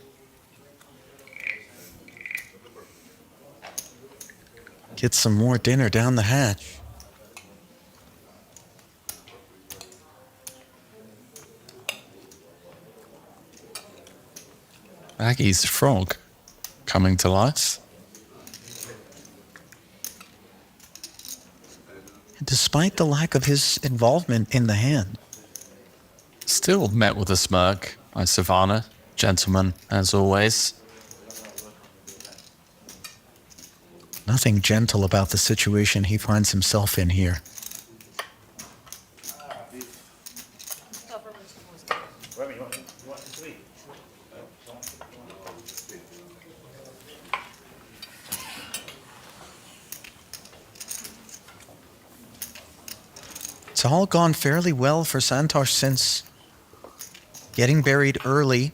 Speaker 13: get some more dinner down the hatch.
Speaker 4: Nagy's frog coming to life.
Speaker 13: Despite the lack of his involvement in the hand.
Speaker 4: Still met with a smirk by Suvarna. Gentleman, as always.
Speaker 13: Nothing gentle about the situation he finds himself in here. It's all gone fairly well for Santhosh since getting buried early.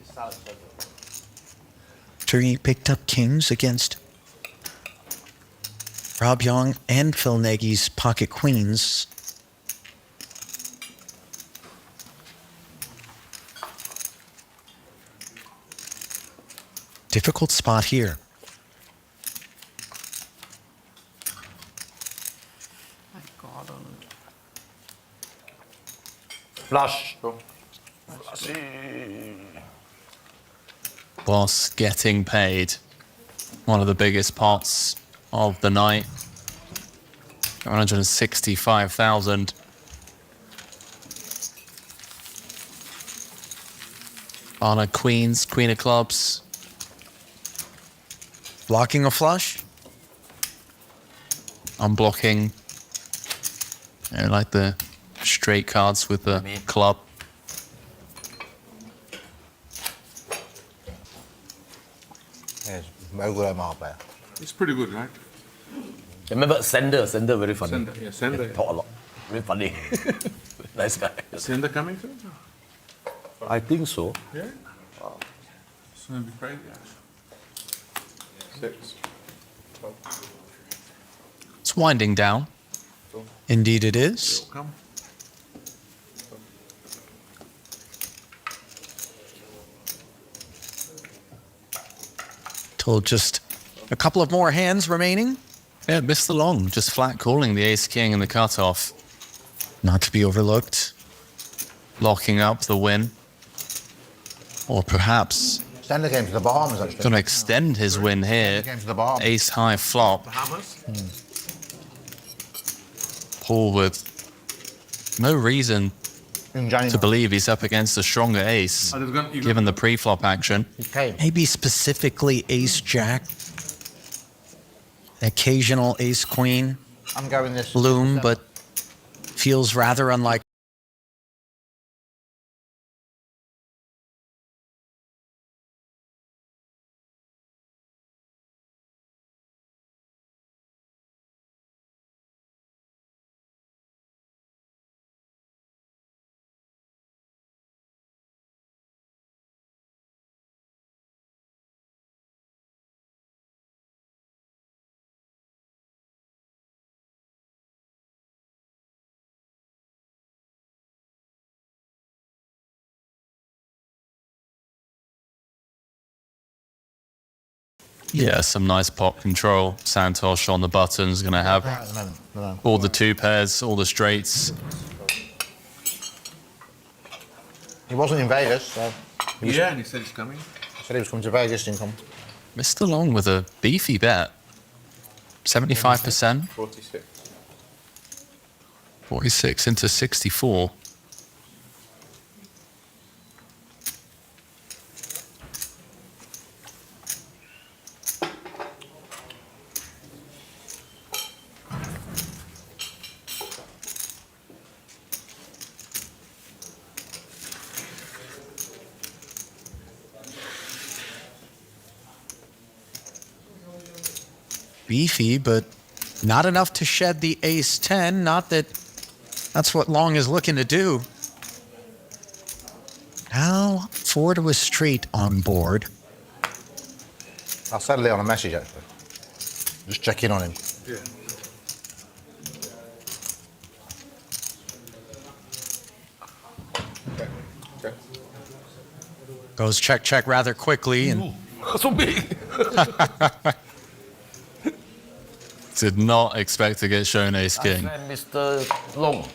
Speaker 13: After he picked up kings against Rob Yong and Phil Nagy's pocket queens. Difficult spot here.
Speaker 12: Flush.
Speaker 4: Boss getting paid. One of the biggest pots of the night. 165,000. On a queens, queen of clubs.
Speaker 13: Blocking a flush.
Speaker 4: Unblocking. Like the straight cards with the club.
Speaker 12: Yes, very good MR player.
Speaker 8: It's pretty good, right?
Speaker 6: Remember Sender very funny.
Speaker 8: Sender, yeah, Sender.
Speaker 6: Talk a lot. Very funny. Nice guy.
Speaker 8: Sender coming through?
Speaker 6: I think so.
Speaker 8: Yeah. Wow. It's gonna be crazy, actually. 6, 12.
Speaker 4: It's winding down.
Speaker 13: Indeed it is.
Speaker 8: Come.
Speaker 13: Told just a couple of more hands remaining.
Speaker 4: Yeah, missed the long. Just flat calling the ace-king in the cutoff.
Speaker 13: Not to be overlooked.
Speaker 4: Locking up the win. Or perhaps
Speaker 12: Send the game to the Bahamas, actually.
Speaker 4: going to extend his win here.
Speaker 12: Game to the Bahamas.
Speaker 4: Ace-high flop.
Speaker 8: Bahamas?
Speaker 4: Paul with no reason to believe he's up against a stronger ace, given the pre-flop action.
Speaker 13: Maybe specifically ace-jack. Occasional ace-queen.
Speaker 12: I'm going this.
Speaker 13: Bloom, but feels rather unlike.
Speaker 4: Yeah, some nice pot control. Santhosh on the buttons, going to have all the two pairs, all the straights.
Speaker 12: He wasn't in Vegas, so.
Speaker 8: Yeah, and he said he's coming.
Speaker 12: He said he was coming to Vegas, didn't come.
Speaker 4: Mr. Long with a beefy bet. 75%.
Speaker 8: 46.
Speaker 4: 46 into 64.
Speaker 13: Beefy, but not enough to shed the ace-10. Not that that's what Long is looking to do. Now, 4 to a straight on board.
Speaker 12: I'll settle it on a message, actually. Just check in on him.
Speaker 8: Yeah. Okay.
Speaker 13: Goes check, check rather quickly. And
Speaker 6: So big.
Speaker 4: Did not expect to get shown ace-king.
Speaker 6: Mr. Long.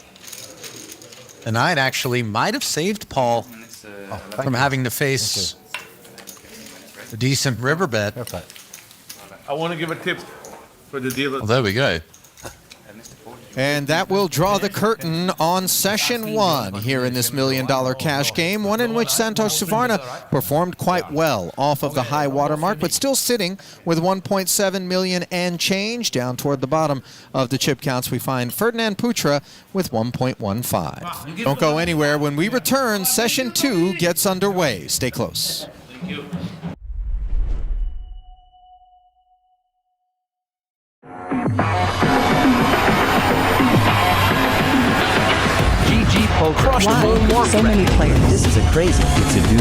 Speaker 13: the night actually might have saved Paul from having to face a decent river bet.
Speaker 8: I want to give a tip for the dealer.
Speaker 4: Well, there we go.
Speaker 3: And that will draw the curtain on session one here in this $1 million cash game, one in which Santhosh Suvarna performed quite well off of the high water mark, but still sitting with 1.7 million and change. Down toward the bottom of the chip counts, we find Ferdinand Putra with 1.15. Don't go anywhere. When we return, session two gets underway. Stay close.
Speaker 9: Thank you.
Speaker 15: Trust
Speaker 19: Why
Speaker 15: more and more
Speaker 19: so many players? This is a crazy thing to do.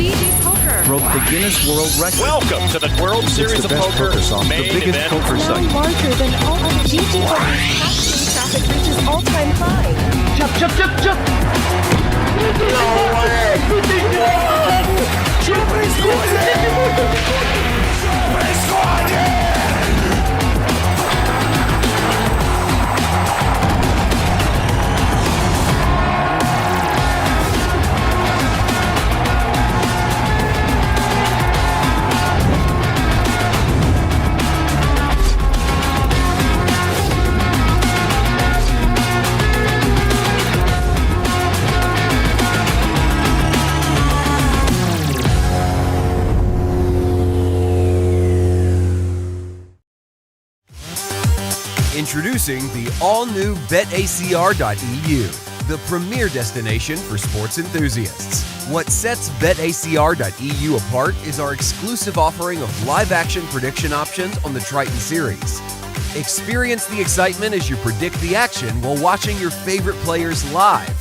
Speaker 14: GG Poker.
Speaker 15: broke the Guinness World Record. Welcome to the World Series of Poker,
Speaker 19: main
Speaker 15: the biggest poker
Speaker 14: Now
Speaker 15: site.
Speaker 14: larger than all other GTO Wizard traffic reaches all-time high.
Speaker 15: Jump, jump, jump, jump! No way!
Speaker 16: Introducing the all-new BetACR.eu, the premier destination for sports enthusiasts. What sets BetACR.eu apart is our exclusive offering of live-action prediction options on the Triton series. Experience the excitement as you predict the action while watching your favorite players live.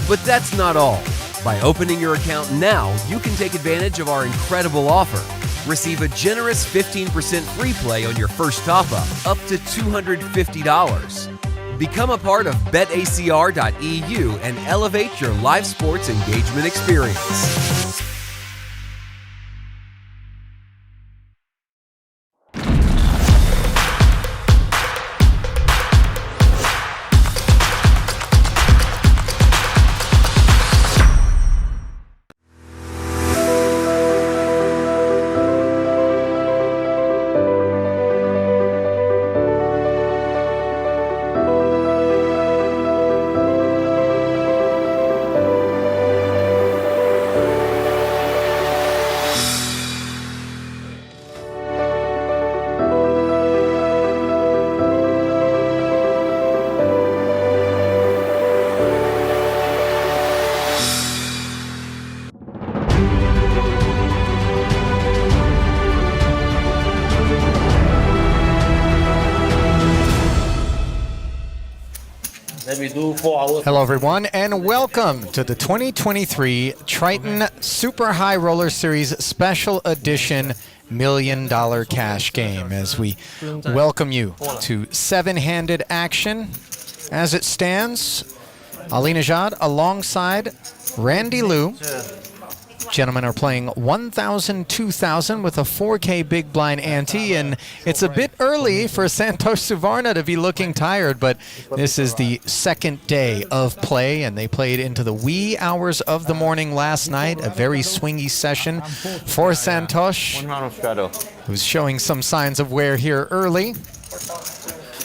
Speaker 16: But that's not all. By opening your account now, you can take advantage of our incredible offer. Receive a generous 15% free play on your first top-up, up to $250. Become a part of BetACR.eu and elevate your live sports engagement experience.
Speaker 3: Hello, everyone, and welcome to the 2023 Triton Super High Roller Series Special Edition $1 Million Cash Game as we welcome you to seven-handed action. As it stands, Ali Nejad alongside Randy Liu. Gentlemen are playing 1,000, 2,000 with a 4K big blind ante, and it's a bit early for Santhosh Suvarna to be looking tired, but this is the second day of play, and they played into the wee hours of the morning last night, a very swingy session for Santhosh, who's showing some signs of wear here early.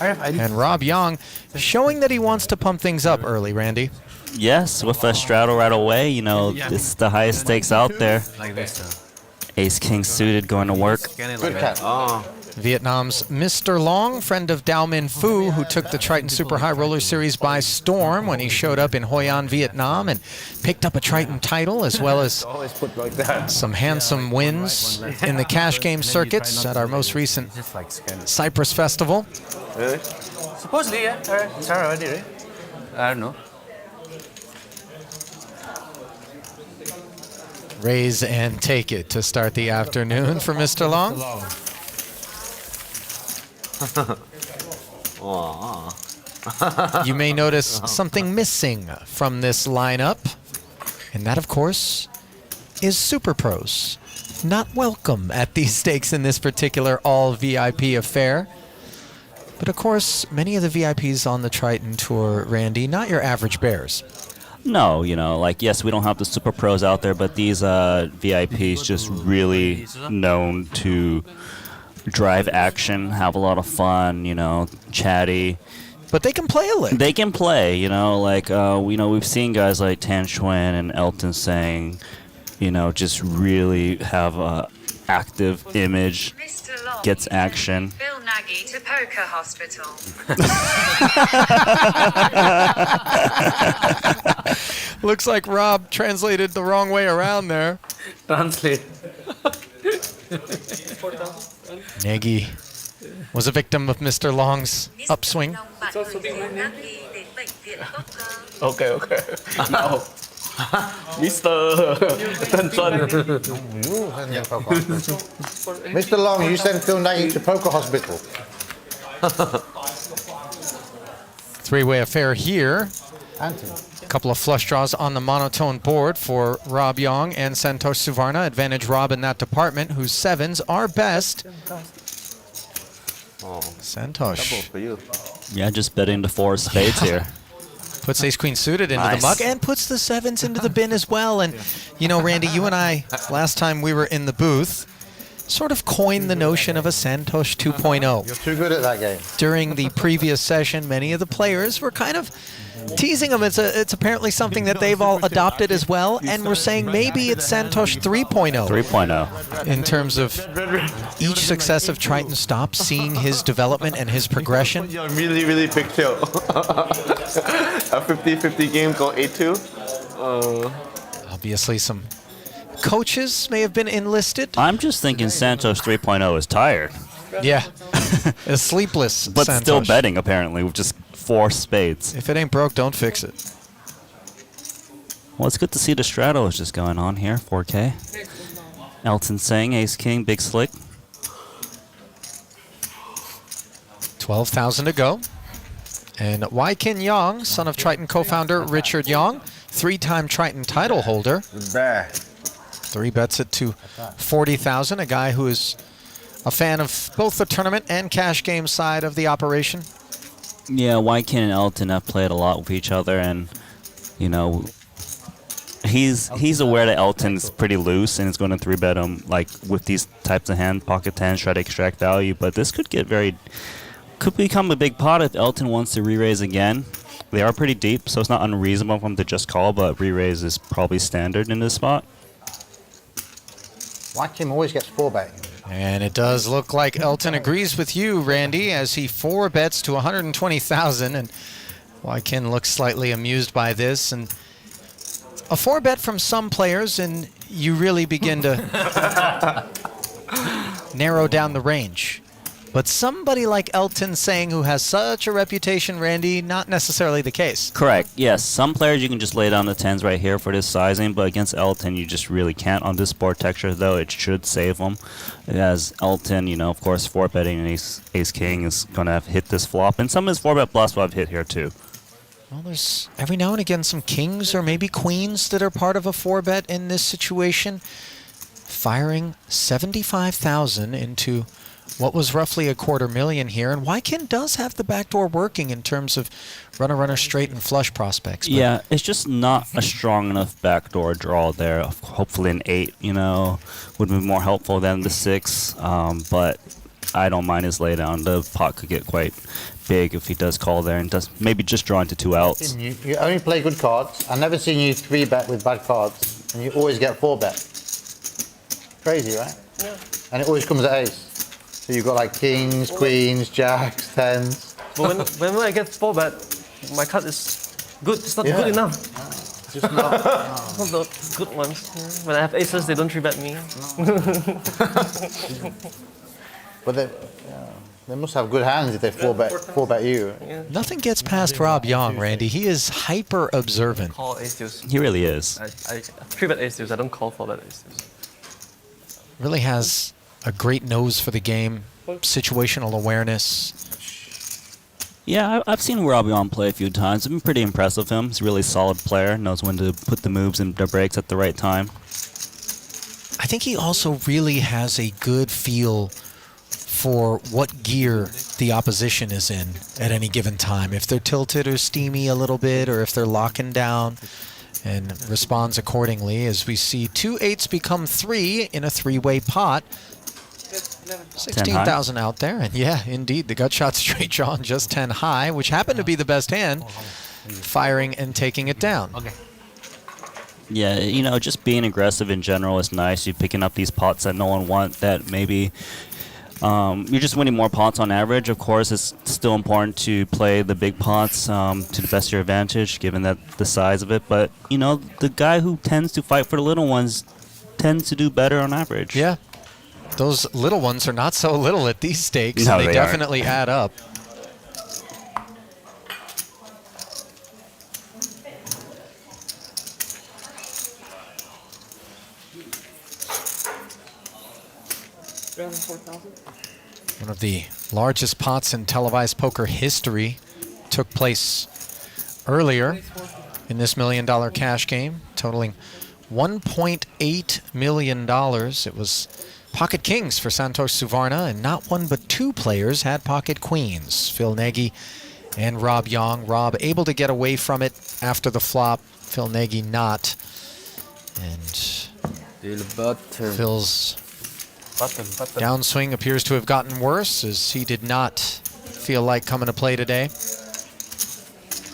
Speaker 3: And Rob Yong showing that he wants to pump things up early, Randy.
Speaker 20: Yes, with a straddle right away, you know, this is the highest stakes out there. Ace King suited going to work.
Speaker 3: Vietnam's Mr. Long, friend of Dao Min Phu, who took the Triton Super High Roller Series by storm when he showed up in Hoi An, Vietnam, and picked up a Triton title, as well as some handsome wins in the cash game circuits at our most recent Cyprus Festival.
Speaker 17: Really? Supposedly, yeah. It's already, right? I don't know.
Speaker 3: Raise and take it to start the afternoon for Mr. Long. You may notice something missing from this lineup, and that, of course, is Super Pros. Not welcome at these stakes in this particular all-VIP affair. But, of course, many of the VIPs on the Triton Tour, Randy, not your average bears.
Speaker 20: No, you know, like, yes, we don't have the super pros out there, but these VIPs just really known to drive action, have a lot of fun, you know, chatty.
Speaker 3: But they can play a lick.
Speaker 20: They can play, you know, like, we've seen guys like Tan Xuan and Elton Sang, you know, just really have a active image, gets action.
Speaker 21: Bill Nagy to Poker Hospital.
Speaker 3: Looks like Rob translated the wrong way around there.
Speaker 17: Translate.
Speaker 3: Nagy was a victim of Mr. Long's upswing.
Speaker 10: Okay, okay. No. Mr.
Speaker 12: Mr. Long, you sent Phil Nagy to Poker Hospital.
Speaker 3: Three-way affair here.
Speaker 12: Anthony.
Speaker 3: A couple of flush draws on the monotone board for Rob Yong and Santhosh Suvarna. Advantage Rob in that department, whose sevens are best.
Speaker 6: Oh,
Speaker 3: Santhosh.
Speaker 6: double for you.
Speaker 20: Yeah, just betting the 4 spades here.
Speaker 3: Puts ace-queen suited into
Speaker 20: Nice.
Speaker 3: the muck and puts the sevens into the bin as well. And, you know, Randy, you and I, last time we were in the booth, sort of coined the notion of a Santhosh 2.0.
Speaker 12: You're too good at that game.
Speaker 3: During the previous session, many of the players were kind of teasing him. It's apparently something that they've all adopted as well, and we're saying maybe it's Santhosh 3.0.
Speaker 20: 3.0.
Speaker 3: In terms of each successive Triton stop, seeing his development and his progression.
Speaker 8: Really, really big tilt. A 50-50 game go 8-2.
Speaker 3: Obviously, some coaches may have been enlisted.
Speaker 20: I'm just thinking Santhosh 3.0 is tired.
Speaker 3: Yeah, is sleepless.
Speaker 20: But
Speaker 3: Santhosh.
Speaker 20: still betting, apparently, with just 4 spades.
Speaker 3: If it ain't broke, don't fix it.
Speaker 20: Well, it's good to see the Straddle is just going on here, 4K. Elton saying ace-king, big slick.
Speaker 3: 12,000 to go. And Waikin Yong, son of Triton co-founder Richard Yong, 3-time Triton title holder. 3 bets it to 40,000, a guy who is a fan of both the tournament and cash game side of the operation.
Speaker 20: Yeah, Waikin and Elton have played a lot with each other, and, you know, he's aware that Elton's pretty loose and is going to 3-bet him, like, with these types of hand, pocket 10s, try to extract value, but this could become a big pot if Elton wants to re-raise again. They are pretty deep, so it's not unreasonable for him to just call, but re-raise is probably standard in this spot.
Speaker 12: Waikin always gets 4-betting.
Speaker 3: And it does look like Elton agrees with you, Randy, as he 4 bets to 120,000. And Waikin looks slightly amused by this. And a 4-bet from some players, and you really begin to narrow down the range. But somebody like Elton saying, who has such a reputation, Randy, not necessarily the case.
Speaker 20: Correct. Yes, some players you can just lay down the 10s right here for this sizing, but against Elton you just really can't. On this board texture, though, it should save him. As Elton, you know, of course, 4-betting an ace-king is going to have hit this flop, and some of his 4-bet bluffs will have hit here too.
Speaker 3: Well, there's every now and again some kings or maybe queens that are part of a 4-bet in this situation. Firing 75,000 into what was roughly $250,000 here, and Waikin does have the backdoor working in terms of runner, straight, and flush prospects. But
Speaker 20: Yeah, it's just not a strong enough backdoor draw there. Hopefully an 8, you know, would be more helpful than the 6, but I don't mind his laydown. The pot could get quite big if he does call there and does maybe just draw into 2 outs.
Speaker 12: You only play good cards. I've never seen you 3-bet with bad cards, and you always get 4-bet. Crazy, right?
Speaker 10: Yeah.
Speaker 12: And it always comes at ace. So you've got like kings, queens, jacks, 10s.
Speaker 10: But when I get 4-bet, my card is good. It's not good enough.
Speaker 12: Just not.
Speaker 10: Not the good ones. When I have aces, they don't 3-bet me.
Speaker 12: But they must have good hands if they 4-bet you.
Speaker 3: nothing gets past Rob Yong, Randy. He is hyper observant.
Speaker 10: Call ace deuce.
Speaker 20: He really is.
Speaker 10: I 3-bet ace deuce. I don't call 4-bet ace deuce.
Speaker 3: Really has a great nose for the game, situational awareness.
Speaker 20: Yeah, I've seen Rob Yong play a few times. I've been pretty impressed with him. He's a really solid player, knows when to put the moves and the breaks at the right time.
Speaker 3: I think he also really has a good feel for what gear the opposition is in at any given time. If they're tilted or steamy a little bit, or if they're locking down, and responds accordingly as we see 2 8s become 3 in a 3-way pot. 16,000 out there, and yeah, indeed, the gut shot straight draw on just 10 high, which happened to be the best hand, firing and taking it down.
Speaker 10: Okay.
Speaker 20: Yeah, you know, just being aggressive in general is nice. You're picking up these pots that no one wants, that maybe you're just winning more pots on average. Of course, it's still important to play the big pots to the best of your advantage, given that the size of it. But, you know, the guy who tends to fight for the little ones tends to do better on average.
Speaker 3: Yeah. Those little ones are not so little at these stakes.
Speaker 20: No,
Speaker 3: and they
Speaker 20: they
Speaker 3: definitely add up. One of the largest pots in televised poker history took place earlier in this $1 million cash game, totaling $1.8 million. It was pocket kings for Santhosh Suvarna, and not one but two players had pocket queens, Phil Nagy and Rob Yong. Rob able to get away from it after the flop, Phil Nagy not. And Phil's downswing appears to have gotten worse, as he did not feel like coming to play today.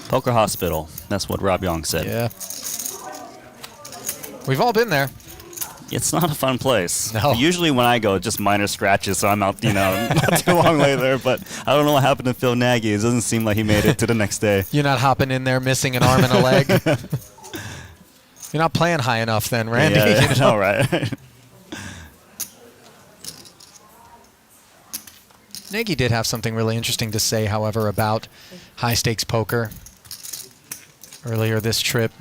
Speaker 20: Poker hospital. That's what Rob Yong said.
Speaker 3: Yeah. We've all been there.
Speaker 20: It's not a fun place.
Speaker 3: No.
Speaker 20: Usually when I go, just minor scratches, so I'm out, not too long later. But I don't know what happened to Phil Nagy. It doesn't seem like he made it to the next day.
Speaker 3: You're not hopping in there missing an arm and a leg. You're not playing high enough then, Randy.
Speaker 20: Yeah, all right.
Speaker 3: Nagy did have something really interesting to say, however, about high-stakes poker earlier this trip.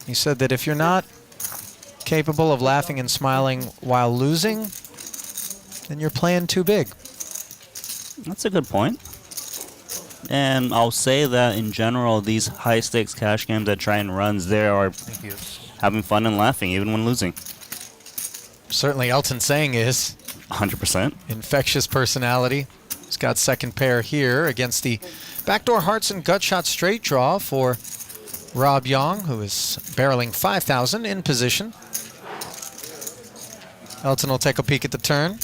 Speaker 3: He said that if you're not capable of laughing and smiling while losing, then you're playing too big.
Speaker 20: That's a good point. And I'll say that in general, these high-stakes cash games that Triton runs, they are having fun and laughing, even when losing.
Speaker 3: Certainly Elton saying is.
Speaker 20: 100%.
Speaker 3: Infectious personality. He's got second pair here against the backdoor hearts and gut shot straight draw for Rob Yong, who is barreling 5,000 in position. Elton will take a peek at the turn.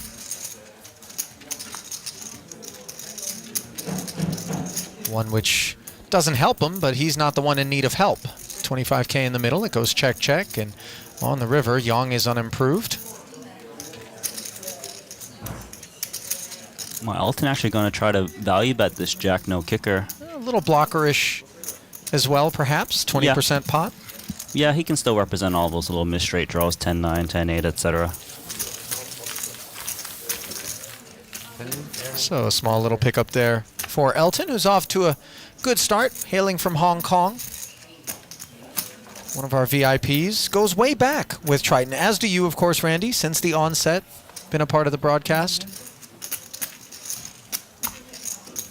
Speaker 3: One which doesn't help him, but he's not the one in need of help. 25K in the middle. It goes check, check, and on the river, Yong is unimproved.
Speaker 20: Well, Elton actually going to try to value bet this jack no kicker.
Speaker 3: A little blocker-ish as well, perhaps. 20% pot.
Speaker 20: Yeah, he can still represent all those little missed straight draws, 10-9, 10-8, etc.
Speaker 3: So a small little pickup there for Elton, who's off to a good start, hailing from Hong Kong. One of our VIPs goes way back with Triton, as do you, of course, Randy, since the onset. Been a part of the broadcast.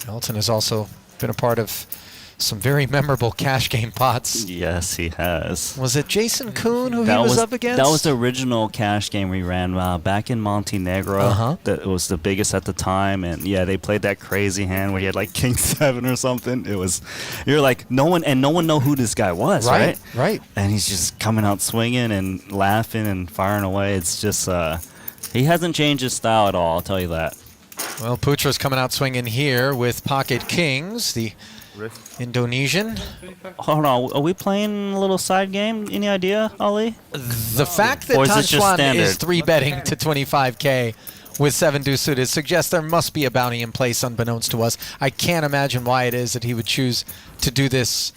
Speaker 3: Elton has also been a part of some very memorable cash game pots.
Speaker 20: Yes, he has.
Speaker 3: Was it Jason Kuhn who he was up against?
Speaker 20: That was the original cash game we ran back in Montenegro. That was the biggest at the time, and yeah, they played that crazy hand where he had like King 7 or something. It was, you're like, no one know who this guy was, right?
Speaker 3: Right.
Speaker 20: And he's just coming out swinging and laughing and firing away. It's just, he hasn't changed his style at all, I'll tell you that.
Speaker 3: Well, Putra's coming out swinging here with pocket kings, the Indonesian.
Speaker 20: Hold on, are we playing a little side game? Any idea, Ali?
Speaker 3: The fact that Xuan is 3-betting to 25K with 7 deuce suited suggests there must be a bounty in place unbeknownst to us. I can't imagine why it is that he would choose to do this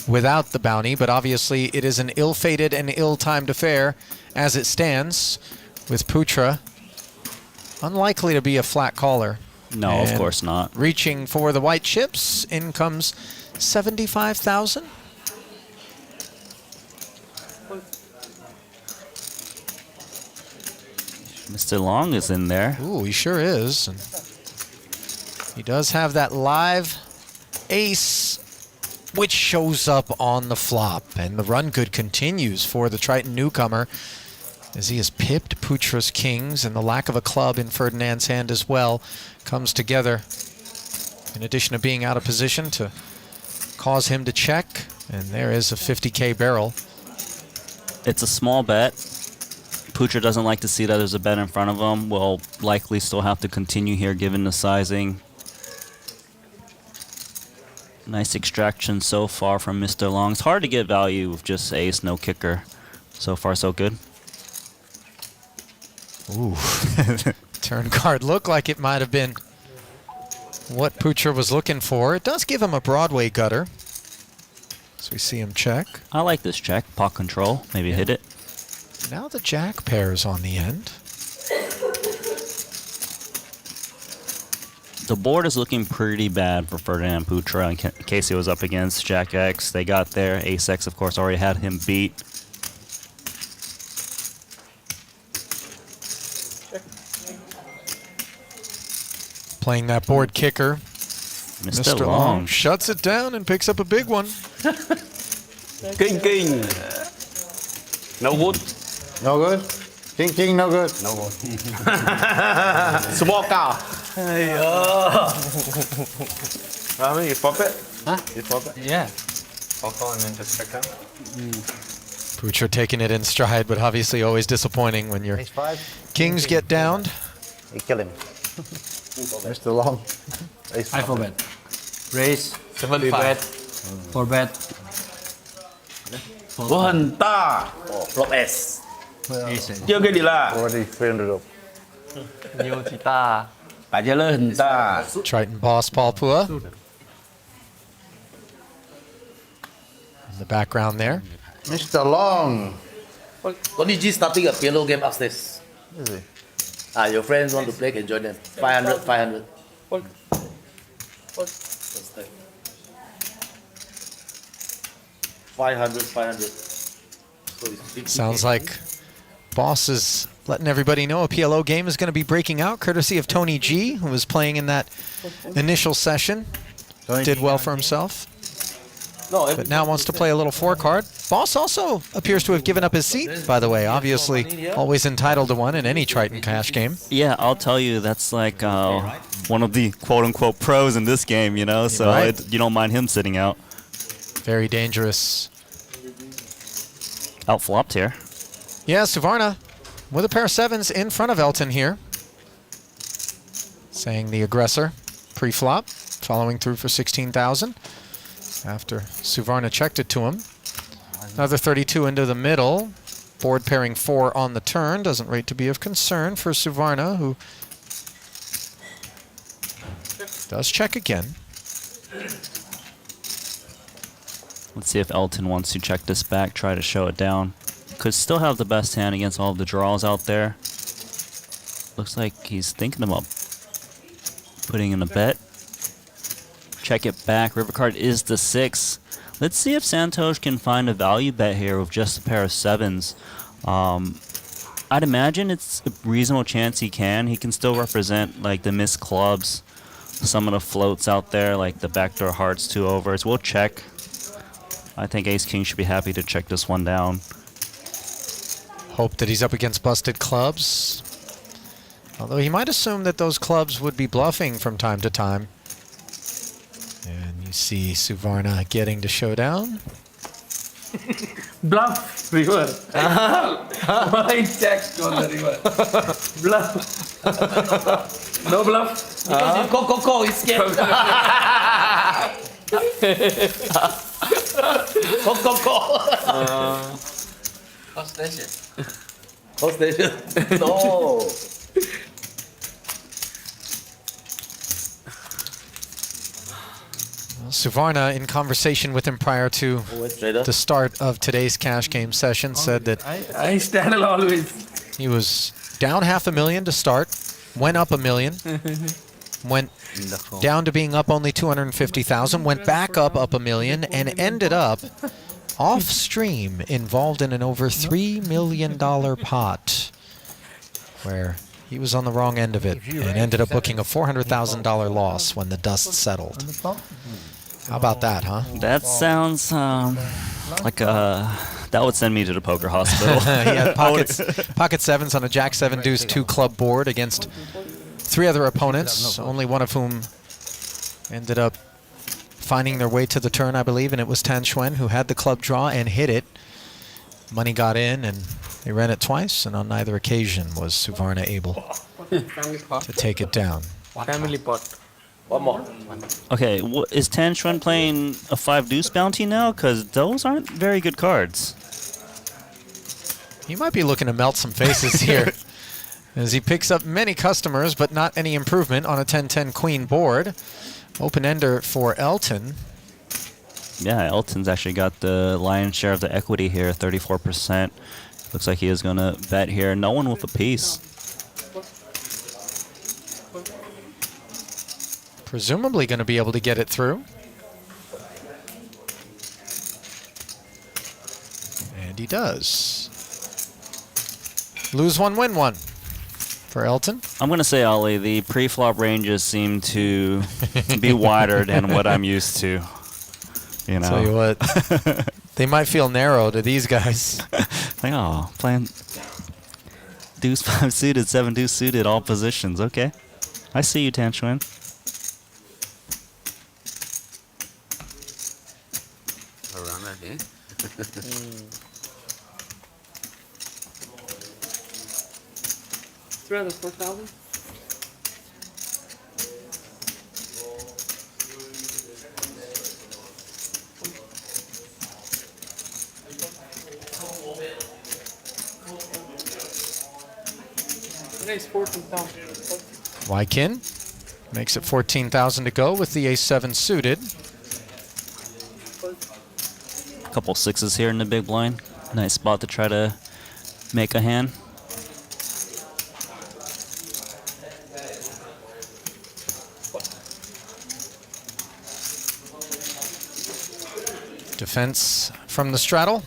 Speaker 3: without the bounty, but obviously it is an ill-fated and ill-timed affair as it stands with Putra. Unlikely to be a flat caller.
Speaker 20: No, of course not.
Speaker 3: Reaching for the white chips, in comes 75,000.
Speaker 20: Mr. Long is in there.
Speaker 3: Ooh, he sure is. And he does have that live ace, which shows up on the flop. And the run good continues for the Triton newcomer, as he has pipped Putra's kings, and the lack of a club in Ferdinand's hand as well comes together, in addition to being out of position, to cause him to check. And there is a 50K barrel.
Speaker 20: It's a small bet. Putra doesn't like to see that there's a bet in front of him. Will likely still have to continue here given the sizing. Nice extraction so far from Mr. Long. It's hard to get value with just ace, no kicker. So far, so good.
Speaker 3: Ooh. Turn card looked like it might have been what Putra was looking for. It does give him a Broadway gutter, so we see him check.
Speaker 20: I like this check. Pot control. Maybe hit it.
Speaker 3: Now the jack pair's on the end.
Speaker 20: The board is looking pretty bad for Ferdinand Putra in case he was up against Jack X. They got there. Ace X, of course, already had him beat.
Speaker 3: Playing that board kicker.
Speaker 20: Mr. Long
Speaker 3: shuts it down and picks up a big one.
Speaker 17: King. No good.
Speaker 12: No good? King, no good?
Speaker 17: No good.
Speaker 8: Small cow.
Speaker 9: I mean, you pop it?
Speaker 17: Huh?
Speaker 9: You pop it?
Speaker 17: Yeah.
Speaker 9: Pop and then just check out.
Speaker 3: Putra taking it in stride, but obviously always disappointing when your kings get downed.
Speaker 12: You kill him. Mr. Long. Ace
Speaker 17: I 4-bet. Raise.
Speaker 9: 75.
Speaker 17: 4-bet.
Speaker 6: Vô hình ta. Flop S. Chưa cái gì là.
Speaker 12: Already 300 up.
Speaker 9: Nhiều thì ta.
Speaker 6: Bà chơi lên hình ta.
Speaker 3: Triton boss Paul Phua. In the background there.
Speaker 12: Mr. Long.
Speaker 6: Có DG starting a piano game upstairs.
Speaker 12: Is he?
Speaker 6: Your friends want to play, can join them. 500, 500.
Speaker 9: What?
Speaker 6: 500, 500. So it's 50.
Speaker 3: Sounds like boss is letting everybody know a PLO game is going to be breaking out, courtesy of Tony G, who was playing in that initial session. Did well for himself. But now wants to play a little 4-card. Boss also appears to have given up his seat, by the way. Obviously, always entitled to one in any Triton cash game.
Speaker 20: Yeah, I'll tell you, that's like one of the quote-unquote pros in this game, you know, so you don't mind him sitting out.
Speaker 3: Very dangerous.
Speaker 20: Outflopped here.
Speaker 3: Yeah, Suvarna with a pair of 7s in front of Elton here. Saying the aggressor pre-flop, following through for 16,000. After Suvarna checked it to him. Another 32 into the middle. Board pairing 4 on the turn. Doesn't rate to be of concern for Suvarna, who does check again.
Speaker 20: Let's see if Elton wants to check this back, try to show it down. Could still have the best hand against all of the draws out there. Looks like he's thinking about putting in a bet. Check it back. River card is the 6. Let's see if Santhosh can find a value bet here with just a pair of 7s. I'd imagine it's a reasonable chance he can. He can still represent like the missed clubs, some of the floats out there, like the backdoor hearts, 2 overs. We'll check. I think Ace King should be happy to check this one down.
Speaker 3: Hope that he's up against busted clubs. Although he might assume that those clubs would be bluffing from time to time. And you see Suvarna getting to showdown.
Speaker 9: Bluff, river. Why text on the river? Bluff. No bluff?
Speaker 6: Go, he's scared. Go.
Speaker 9: Hostation.
Speaker 6: Hostation. No.
Speaker 3: Suvarna, in conversation with him prior to the start of today's cash game session, said that
Speaker 9: I straddle always.
Speaker 3: he was down $500,000 to start, went up $1 million, went down to being up only 250,000, went back up $1 million, and ended up off stream involved in an over $3 million pot, where he was on the wrong end of it and ended up booking a $400,000 loss when the dust settled. How about that, huh?
Speaker 20: That sounds like that would send me to the poker hospital.
Speaker 3: He had pocket 7s on a Jack 7 Deuce 2 club board against 3 other opponents, only one of whom ended up finding their way to the turn, I believe, and it was Xuan who had the club draw and hit it. Money got in, and they ran it twice, and on neither occasion was Suvarna able to take it down.
Speaker 9: Family pot.
Speaker 6: One more.
Speaker 20: Okay, is Xuan playing a 5 deuce bounty now? Because those aren't very good cards.
Speaker 3: He might be looking to melt some faces here as he picks up many customers, but not any improvement on a 10-10 queen board. Open-ender for Elton.
Speaker 20: Yeah, Elton's actually got the lion's share of the equity here, 34%. Looks like he is going to bet here. No one with a piece.
Speaker 3: Presumably going to be able to get it through. And he does. Lose one, win one. for Elton.
Speaker 20: I'm going to say, Ali, the pre-flop ranges seem to be wider than what I'm used to. You know.
Speaker 3: Tell you what, they might feel narrow to these guys.
Speaker 20: Like, oh, playing deuce 5 suited, 7 deuce suited, all positions. Okay. I see you, Xuan.
Speaker 17: Around that, eh?
Speaker 10: Straddle 4,000. Nice 14,000.
Speaker 3: Wykin makes it 14,000 to go with the ace-7 suited.
Speaker 20: A couple sixes here in the big blind. Nice spot to try to make a hand.
Speaker 3: Defense from the straddle,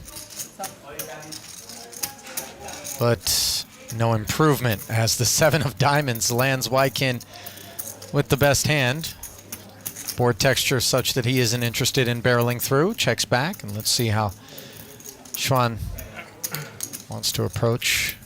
Speaker 3: but no improvement as the 7 of diamonds lands Wykin with the best hand. Board texture such that he isn't interested in barreling through. Checks back, and let's see how Xuan wants to approach.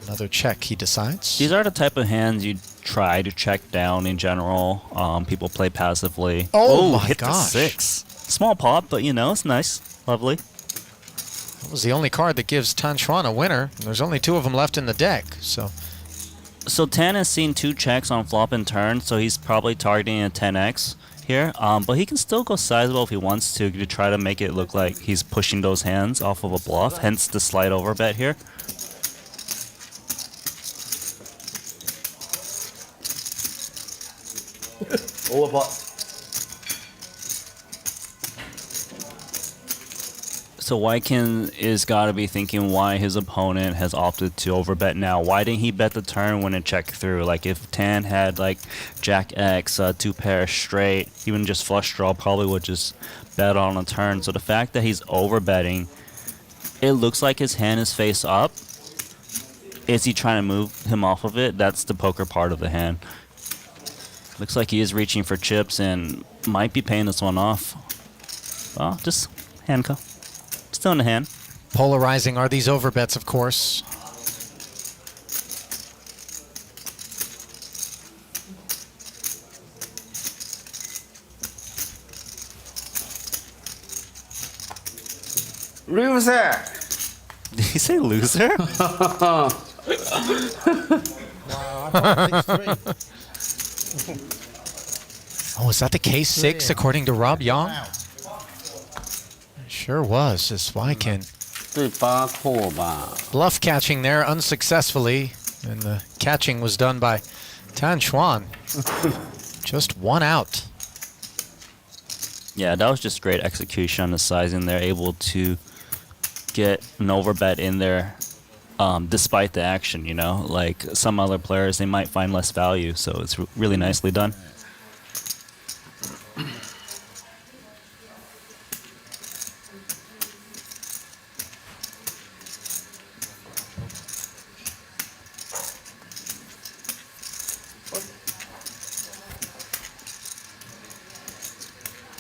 Speaker 3: Another check, he decides.
Speaker 20: These are the type of hands you try to check down in general. People play passively.
Speaker 3: Oh my
Speaker 20: hit the
Speaker 3: gosh.
Speaker 20: 6. Small pop, but you know, it's nice. Lovely.
Speaker 3: That was the only card that gives Tan Xuan a winner. And there's only 2 of them left in the deck, so.
Speaker 20: So Tan has seen 2 checks on flop and turn, so he's probably targeting a 10x here. But he can still go sizable if he wants to try to make it look like he's pushing those hands off of a bluff, hence the slide over bet here.
Speaker 6: Overbot.
Speaker 20: So Wykin is got to be thinking why his opponent has opted to overbet now. Why didn't he bet the turn when it checked through? Like if Tan had like Jack X, 2 pair straight, even just flush draw, probably would just bet on a turn. So the fact that he's overbetting, it looks like his hand is face up. Is he trying to move him off of it? That's the poker part of the hand. Looks like he is reaching for chips and might be paying this one off. Well, just handcuff. Still in the hand.
Speaker 3: Polarizing are these overbets, of course.
Speaker 7: Loser!
Speaker 20: Did he say loser?
Speaker 3: Oh, is that the case 6 according to Rob Yong? Sure was, this Wykin. Bluff catching there unsuccessfully, and the catching was done by Tan Xuan. Just 1 out.
Speaker 20: Yeah, that was just great execution on the sizing. They're able to get an overbet in there despite the action, you know? Like some other players, they might find less value, so it's really nicely done.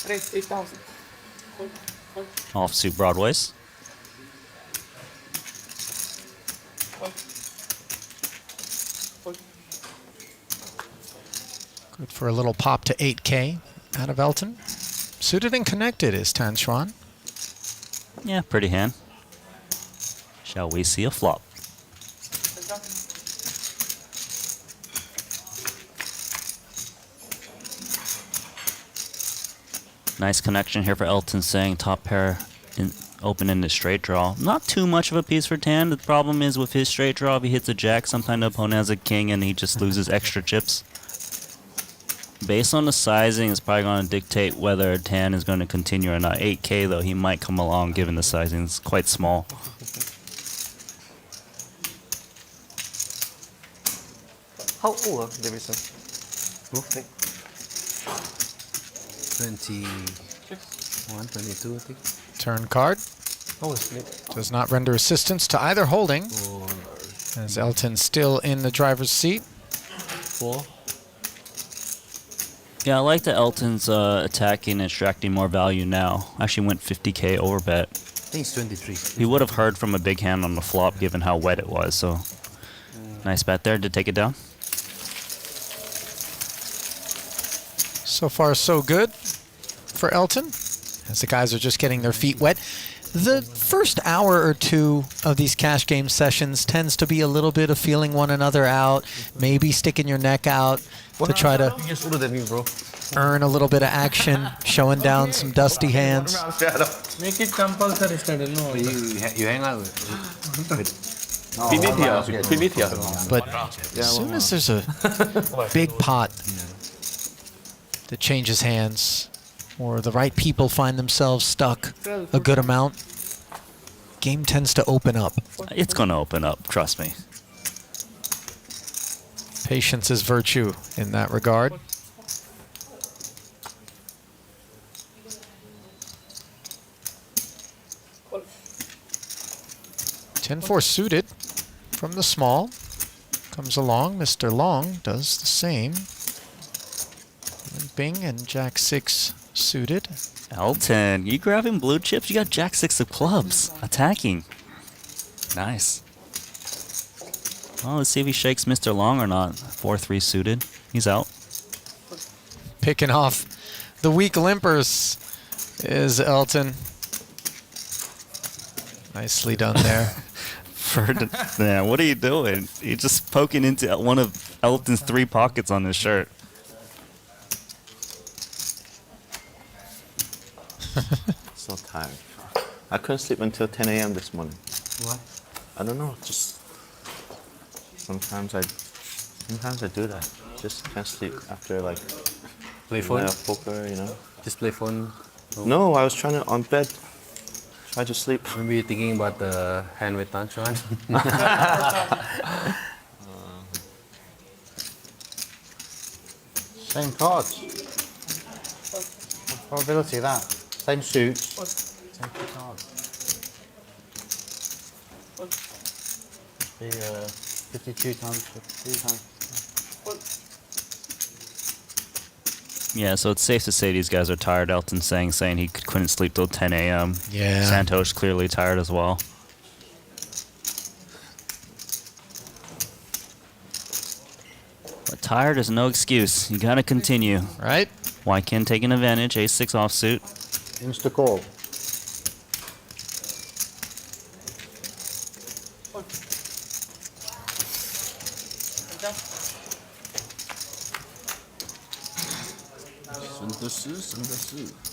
Speaker 10: Raise 8,000.
Speaker 20: Offsuit broadways.
Speaker 3: Good for a little pop to 8K out of Elton. Suited and connected is Tan Xuan.
Speaker 20: Yeah, pretty hand. Shall we see a flop? Nice connection here for Elton, saying top pair open in the straight draw. Not too much of a piece for Tan. The problem is with his straight draw, if he hits a jack, sometimes the opponent has a king and he just loses extra chips. Based on the sizing, it's probably going to dictate whether Tan is going to continue or not. 8K though, he might come along given the sizing is quite small.
Speaker 10: How old are Davidson?
Speaker 5: 21, 22, I think.
Speaker 3: Turn card.
Speaker 10: Oh, it's late.
Speaker 3: Does not render assistance to either holding. As Elton still in the driver's seat.
Speaker 10: 4.
Speaker 20: Yeah, I like that Elton's attacking and extracting more value now. Actually went 50k over bet.
Speaker 12: I think it's 23.
Speaker 20: He would have heard from a big hand on the flop given how wet it was, so nice bet there to take it down.
Speaker 3: So far, so good for Elton, as the guys are just getting their feet wet. The first hour or two of these cash game sessions tends to be a little bit of feeling one another out, maybe sticking your neck out to try to earn a little bit of action, showing down some dusty hands.
Speaker 9: Make it compulsory, Straddle. No,
Speaker 17: You hang out with.
Speaker 3: But as soon as there's a big pot that changes hands, or the right people find themselves stuck a good amount, game tends to open up.
Speaker 20: It's going to open up, trust me.
Speaker 3: Patience is virtue in that regard. (10-4) suited from the small. Comes along. Mr. Long does the same. Bing and Jack 6 suited.
Speaker 20: Elton, you grabbing blue chips? You got Jack 6 of clubs attacking. Nice. Well, let's see if he shakes Mr. Long or not. 4-3 suited. He's out.
Speaker 3: Picking off the weak limpers is Elton. Nicely done there.
Speaker 20: Ferdinand, what are you doing? You're just poking into one of Elton's 3 pockets on his shirt.
Speaker 6: So tired. I couldn't sleep until 10 a.m. this morning.
Speaker 17: What?
Speaker 6: I don't know. Just sometimes I do that. Just can't sleep after like
Speaker 17: Play phone?
Speaker 6: poker, you know.
Speaker 17: Just play phone?
Speaker 6: No, I was trying to on bed. Try to sleep.
Speaker 17: Maybe you're thinking about the hand with Xuan.
Speaker 12: Same cards. Probability of that. Same suits. Same 2 cards. Must be 52 times 52 times.
Speaker 20: Yeah, so it's safe to say these guys are tired. Elton saying he couldn't sleep till 10 a.m.
Speaker 3: Yeah.
Speaker 20: Santhosh clearly tired as well. But tired is no excuse. You gotta continue.
Speaker 3: Right.
Speaker 20: Wykin taking advantage. Ace-6 offsuit.
Speaker 12: Insta call.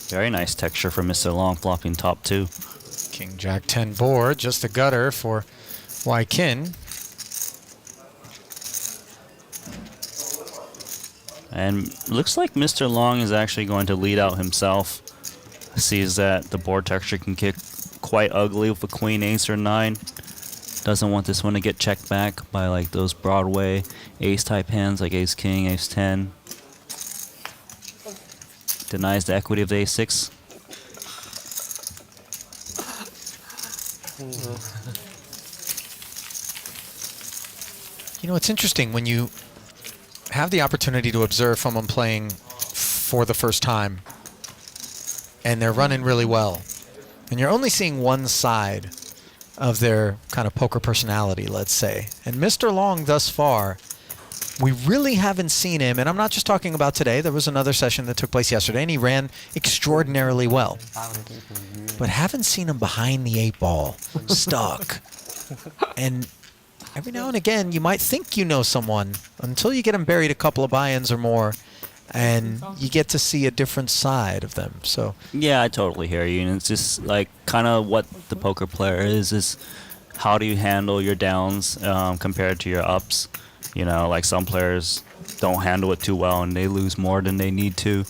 Speaker 20: Very nice texture for Mr. Long, flopping top 2.
Speaker 3: King Jack 10 board, just a gutter for Wykin.
Speaker 20: And looks like Mr. Long is actually going to lead out himself. Sees that the board texture can get quite ugly with a queen, ace, or 9. Doesn't want this one to get checked back by like those Broadway ace type hands like ace king, ace 10. Denies the equity of the ace-6.
Speaker 3: You know, it's interesting when you have the opportunity to observe someone playing for the first time and they're running really well, and you're only seeing one side of their kind of poker personality, let's say. And Mr. Long thus far, we really haven't seen him, and I'm not just talking about today. There was another session that took place yesterday, and he ran extraordinarily well. But haven't seen him behind the 8 ball, stuck. And every now and again, you might think you know someone until you get them buried a couple of buy-ins or more, and you get to see a different side of them. So
Speaker 20: yeah, I totally hear you. And it's just like kind of what the poker player is how do you handle your downs compared to your ups. You know, like some players don't handle it too well and they lose more than they need to.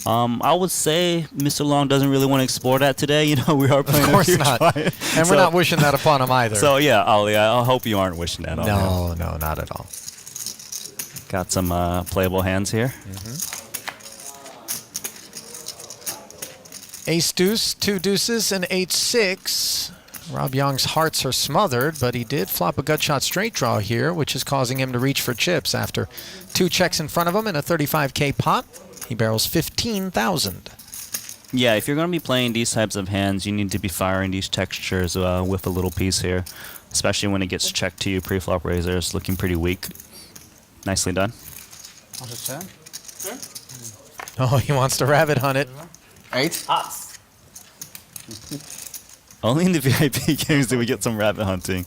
Speaker 20: I would say Mr. Long doesn't really want to explore that today. You know, we are playing
Speaker 3: of course
Speaker 20: a huge
Speaker 3: not.
Speaker 20: buy-in.
Speaker 3: And we're not wishing that upon him either.
Speaker 20: So yeah, Ali, I hope you aren't wishing that on him.
Speaker 3: No, not at all.
Speaker 20: Got some playable hands here.
Speaker 3: Ace deuce, 2 deuces, and 8-6 Rob Yong's hearts are smothered, but he did flop a gut shot straight draw here, which is causing him to reach for chips. After 2 checks in front of him in a 35K pot, he barrels 15,000.
Speaker 20: Yeah, if you're going to be playing these types of hands, you need to be firing these textures with a little piece here, especially when it gets checked to you pre-flop razor. It's looking pretty weak. Nicely done.
Speaker 17: What's it say?
Speaker 3: Oh, he wants to rabbit hunt it.
Speaker 17: 8 hearts.
Speaker 20: Only in the VIP games do we get some rabbit hunting.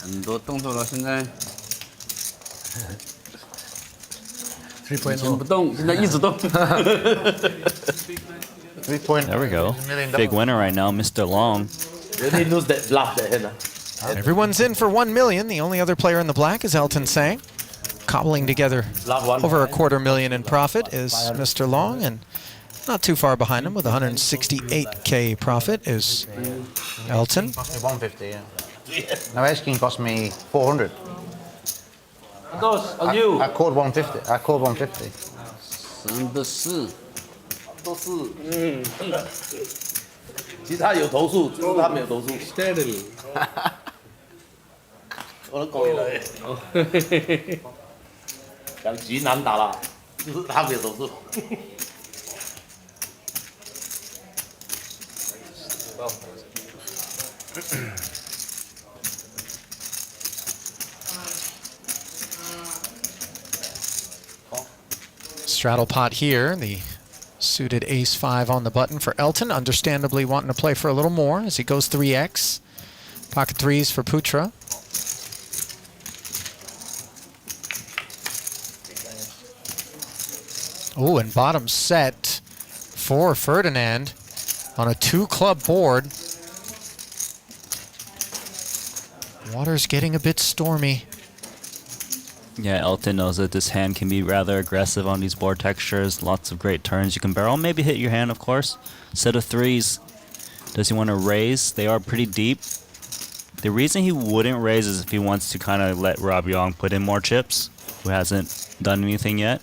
Speaker 17: 很多动作了，现在。以前不动，现在一直动。
Speaker 20: There we go. Big winner right now, Mr. Long.
Speaker 6: Really lose that bluff there.
Speaker 3: Everyone's in for 1 million. The only other player in the black is Elton Sang. Cobbling together over $250,000 in profit is Mr. Long, and not too far behind him with 168K profit is Elton.
Speaker 12: Cost me 150, yeah. No, Ace King cost me 400. I called 150. I called 150.
Speaker 17: 真的是，
Speaker 6: 都是，其实他有投诉，就是他没有投诉。
Speaker 9: Straddle.
Speaker 6: 我都讲你了，两局难打了，就是他没有投诉。
Speaker 3: Straddle pot here. The suited ace-5 on the button for Elton. Understandably wanting to play for a little more as he goes 3x. Pocket 3s for Putra. Oh, and bottom set for Ferdinand on a 2-club board. Water's getting a bit stormy.
Speaker 20: Yeah, Elton knows that this hand can be rather aggressive on these board textures. Lots of great turns you can barrel. Maybe hit your hand, of course. Set of 3s. Does he want to raise? They are pretty deep. The reason he wouldn't raise is if he wants to kind of let Rob Yong put in more chips, who hasn't done anything yet.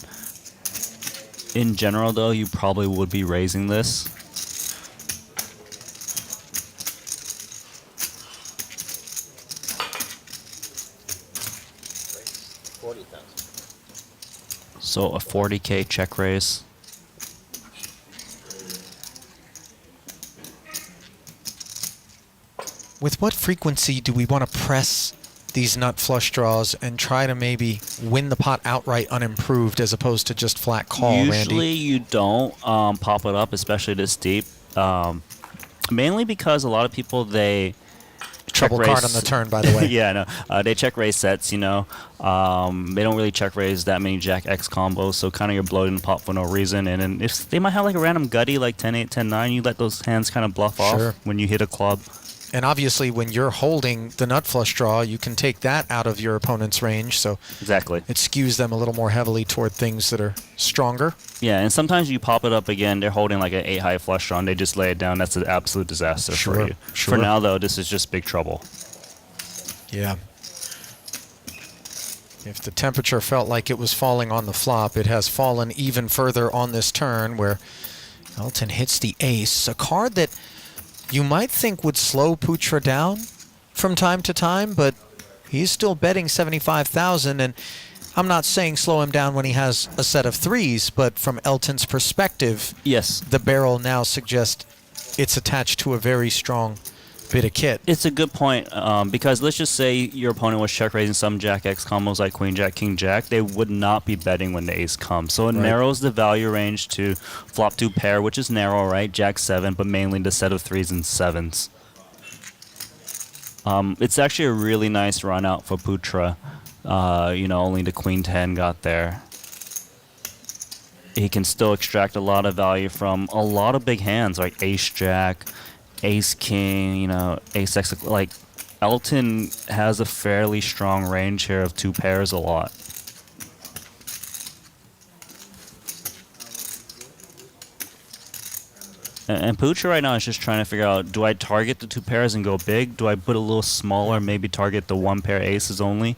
Speaker 20: In general, though, you probably would be raising this. So a 40K check raise.
Speaker 3: With what frequency do we want to press these nut flush draws and try to maybe win the pot outright unimproved as opposed to just flat call,
Speaker 20: Usually
Speaker 3: Randy?
Speaker 20: you don't pop it up, especially this deep. Mainly because a lot of people, they
Speaker 3: Trouble
Speaker 20: check
Speaker 3: card
Speaker 20: raise.
Speaker 3: on the turn, by the way.
Speaker 20: Yeah, no. They check raise sets, you know. They don't really check raise that many Jack X combos, so kind of you're bloating the pot for no reason. And then if they might have like a random gutty, like 10-8, 10-9, you let those hands kind of bluff off when you hit a club.
Speaker 3: And obviously, when you're holding the nut flush draw, you can take that out of your opponent's range, so
Speaker 20: exactly
Speaker 3: it skews them a little more heavily toward things that are stronger.
Speaker 20: Yeah, and sometimes you pop it up again, they're holding like an 8-high flush draw, and they just lay it down. That's an absolute disaster for you.
Speaker 3: Sure.
Speaker 20: For now, though, this is just big trouble.
Speaker 3: Yeah. If the temperature felt like it was falling on the flop, it has fallen even further on this turn where Elton hits the ace, a card that you might think would slow Putra down from time to time, but he's still betting 75,000, and I'm not saying slow him down when he has a set of 3s, but from Elton's perspective,
Speaker 20: yes,
Speaker 3: the barrel now suggests it's attached to a very strong bit of kit.
Speaker 20: It's a good point, because let's just say your opponent was check raising some Jack X combos like Queen Jack, King Jack. They would not be betting when the ace comes. So it narrows the value range to flop 2 pair, which is narrow, right? Jack 7, but mainly the set of 3s and 7s. It's actually a really nice run out for Putra. You know, only the Queen 10 got there. He can still extract a lot of value from a lot of big hands like Ace Jack, Ace King, you know, Ace X. Like, Elton has a fairly strong range here of 2 pairs a lot. And Putra right now is just trying to figure out, do I target the 2 pairs and go big? Do I put a little smaller, maybe target the 1 pair aces only?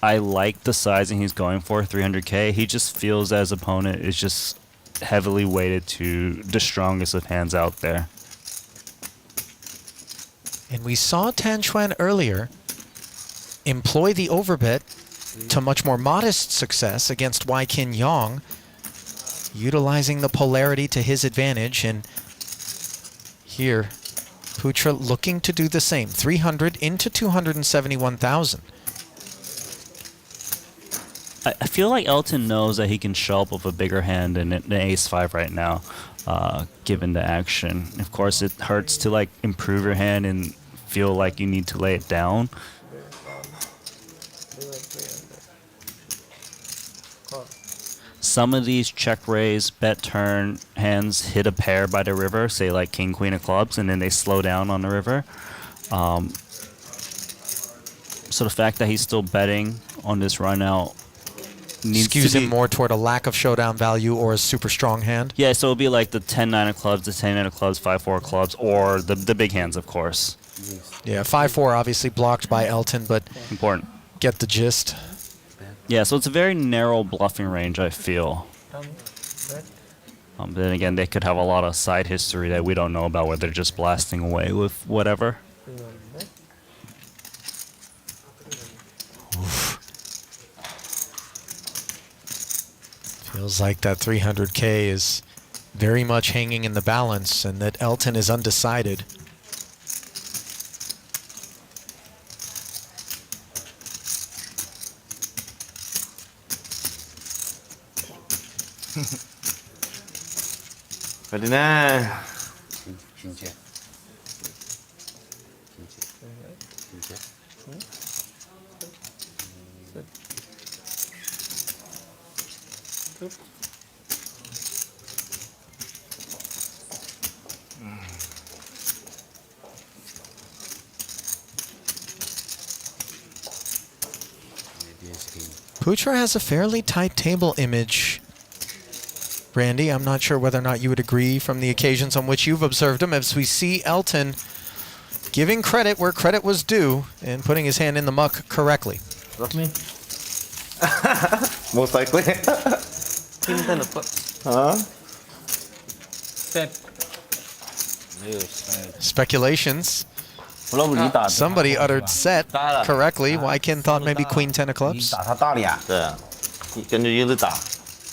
Speaker 20: I like the sizing he's going for, 300K. He just feels that his opponent is just heavily weighted to the strongest of hands out there.
Speaker 3: And we saw Tan Xuan earlier employ the overbet to much more modest success against Yong, utilizing the polarity to his advantage. And here, Putra looking to do the same. 300 into 271,000.
Speaker 20: I feel like Elton knows that he can show up with a bigger hand than the ace-5 right now, given the action. Of course, it hurts to like improve your hand and feel like you need to lay it down. Some of these check raise, bet turn hands hit a pair by the river, say like king, queen of clubs, and then they slow down on the river. So the fact that he's still betting on this run out
Speaker 3: skews him more toward a lack of showdown value or a super strong hand.
Speaker 20: Yeah, so it'll be like the 10-9 of clubs, the 10-9 of clubs, 5-4 of clubs, or the big hands, of course.
Speaker 3: Yeah, 5-4 obviously blocked by Elton, but
Speaker 20: important.
Speaker 3: Get the gist.
Speaker 20: Yeah, so it's a very narrow bluffing range, I feel. But then again, they could have a lot of side history that we don't know about, where they're just blasting away with whatever.
Speaker 3: Feels like that 300K is very much hanging in the balance and that Elton is undecided.
Speaker 8: Ferdinand.
Speaker 3: Putra has a fairly tight table image. Randy, I'm not sure whether or not you would agree from the occasions on which you've observed him, as we see Elton giving credit where credit was due and putting his hand in the muck correctly.
Speaker 10: Love me?
Speaker 6: Most likely.
Speaker 10: King 10 of clubs.
Speaker 6: Huh?
Speaker 10: Set.
Speaker 3: Speculations. Somebody uttered set correctly. Ken thought maybe queen 10 of clubs.
Speaker 6: 对啊，你跟着一直打，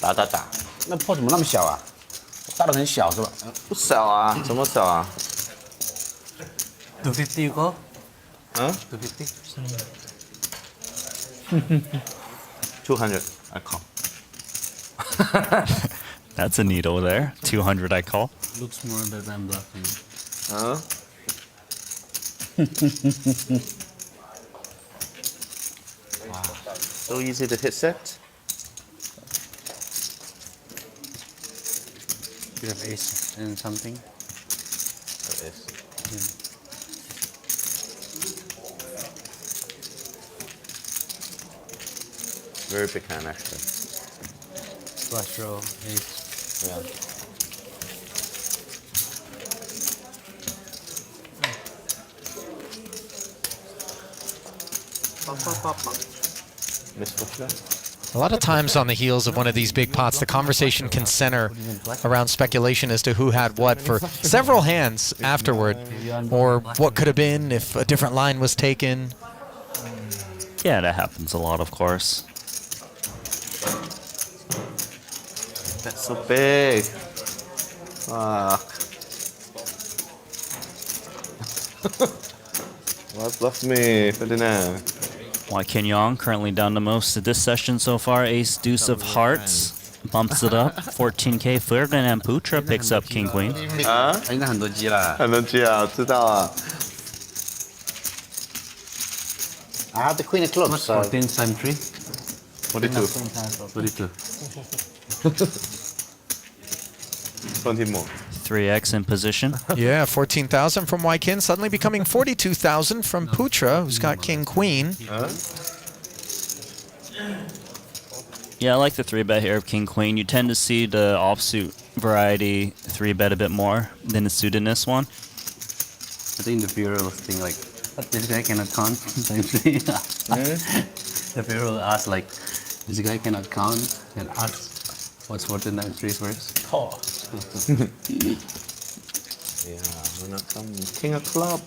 Speaker 6: 打打打。
Speaker 17: 那破怎么那么小啊？大的很小是吧？
Speaker 6: 不小啊，怎么小啊？
Speaker 17: 250 có?
Speaker 6: Huh?
Speaker 17: 250.
Speaker 6: 200, I call.
Speaker 20: That's a needle there. 200 I call.
Speaker 17: Looks more that I'm bluffing.
Speaker 6: Huh? Wow. So easy to hit set.
Speaker 17: You have ace and something?
Speaker 6: Ace. Very big hand, actually.
Speaker 17: Flush draw, ace.
Speaker 6: Yeah. Miss flush.
Speaker 3: A lot of times on the heels of one of these big pots, the conversation can center around speculation as to who had what for several hands afterward, or what could have been if a different line was taken.
Speaker 20: Yeah, that happens a lot, of course.
Speaker 6: That's so big. Fuck. Well, bluff me, Ferdinand.
Speaker 20: Yong currently down the most at this session so far. Ace deuce of hearts bumps it up. 14K. Ferdinand Putra picks up king queen.
Speaker 6: 啊？
Speaker 17: 应该很多鸡了。
Speaker 6: 很多鸡啊，我知道啊。
Speaker 12: I have the queen of clubs. So
Speaker 17: 14 times 3.
Speaker 6: 42.
Speaker 17: 42.
Speaker 6: 20 more.
Speaker 20: 3x in position.
Speaker 3: Yeah, 14,000 from Ken, suddenly becoming 42,000 from Putra, who's got king queen.
Speaker 20: Yeah, I like the 3-bet here of king queen. You tend to see the offsuit variety 3-bet a bit more than the suitedness one.
Speaker 17: I think the bureau was thinking like, but this guy cannot count times 3. The bureau asked like, this guy cannot count and ask What's 49 threes first?
Speaker 6: Yeah, when I come King of Club.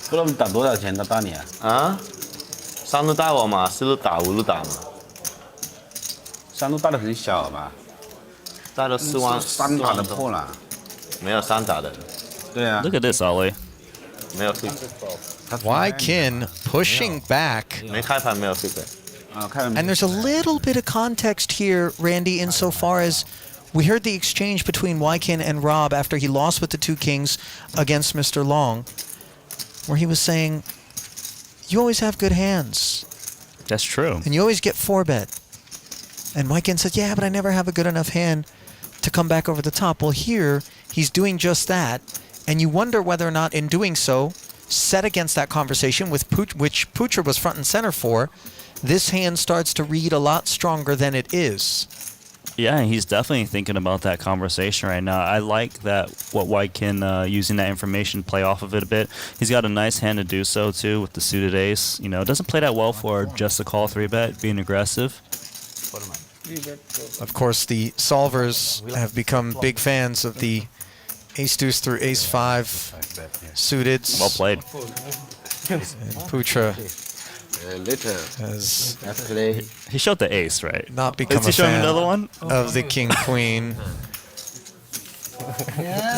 Speaker 5: club 打多少钱？他打你啊？
Speaker 6: 啊？3路打我嘛，4路打，5路打嘛。
Speaker 5: 3路打的很小吧？
Speaker 6: 打了4万
Speaker 5: 3打的破了。
Speaker 6: 没有3打的。
Speaker 5: 对啊。
Speaker 20: Look at this, Ali.
Speaker 6: 没有 feedback。
Speaker 3: Wykin pushing back.
Speaker 6: 没开盘没有 feedback。
Speaker 3: And there's a little bit of context here, Randy, insofar as we heard the exchange between Wykin and Rob after he lost with the 2 kings against Mr. Long, where he was saying, you always have good hands.
Speaker 20: That's true.
Speaker 3: And you always get 4-bet. And Wykin said, yeah, but I never have a good enough hand to come back over the top. Well, here, he's doing just that. And you wonder whether or not in doing so, set against that conversation, which Putra was front and center for, this hand starts to read a lot stronger than it is.
Speaker 20: Yeah, he's definitely thinking about that conversation right now. I like that what Wykin using that information play off of it a bit. He's got a nice hand to do so too with the suited ace. You know, it doesn't play that well for just a call 3-bet, being aggressive.
Speaker 3: Of course, the solvers have become big fans of the ace-deuce through ace-5 suited.
Speaker 20: Well played.
Speaker 3: And Putra has
Speaker 20: he showed the ace, right?
Speaker 3: Not become
Speaker 20: Is he
Speaker 3: a
Speaker 20: showing
Speaker 3: fan
Speaker 20: another one?
Speaker 3: of the king-queen.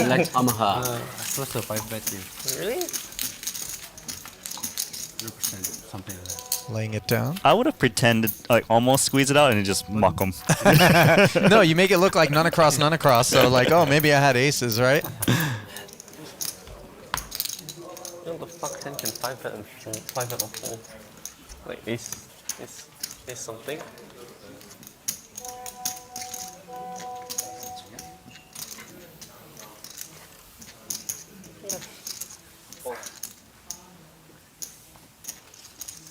Speaker 17: Like Omaha. Supposed to 5-bet you.
Speaker 9: Really?
Speaker 17: 100%, something like that.
Speaker 3: Laying it down.
Speaker 20: I would have pretended, like, almost squeeze it out and just muck him.
Speaker 3: No, you make it look like none across, so like, oh, maybe I had aces, right?
Speaker 10: You know the fuck hand can 5-bet and 5-bet or fold? Like ace something?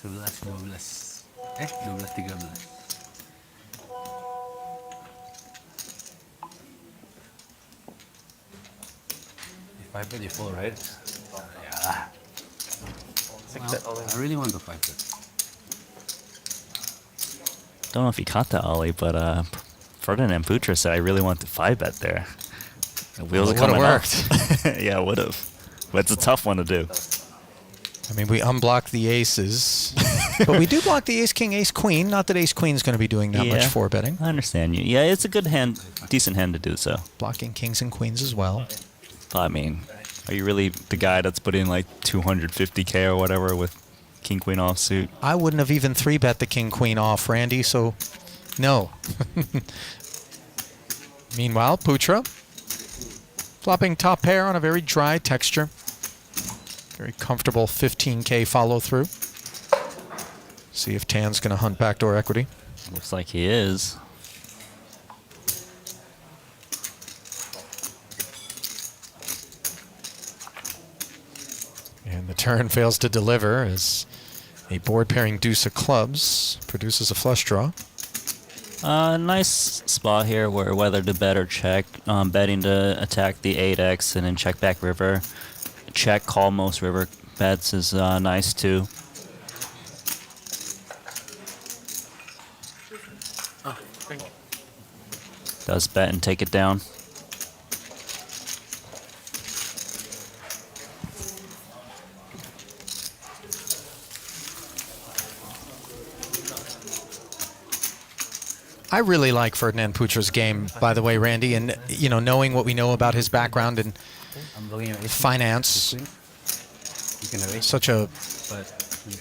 Speaker 17: Sebelas 12. 12-13. If 5-bet you fold, right? Yeah. I really want to 5-bet.
Speaker 20: Don't know if you caught that, Ali, but Ferdinand Putra said, I really want to 5-bet there. The wheels are coming up. Yeah, it would have. But it's a tough one to do.
Speaker 3: I mean, we unblock the aces, but we do block the ace-king, ace-queen. Not that ace-queen is going to be doing that much 4-betting.
Speaker 20: I understand you. Yeah, it's a good hand, decent hand to do so.
Speaker 3: Blocking kings and queens as well.
Speaker 20: But, I mean, are you really the guy that's putting like 250K or whatever with king queen offsuit?
Speaker 3: I wouldn't have even 3-bet the king-queen off, Randy, so no. Meanwhile, Putra flopping top pair on a very dry texture. Very comfortable 15K follow through. See if Tan's going to hunt backdoor equity.
Speaker 20: Looks like he is.
Speaker 3: And the turn fails to deliver as a board pairing deuce of clubs produces a flush draw.
Speaker 20: Nice spot here where whether to bet or check. Betting to attack the 8x and then check back river. Check call most river bets is nice too. Does bet and take it down.
Speaker 3: I really like Ferdinand Putra's game, by the way, Randy, and you know, knowing what we know about his background in finance, such a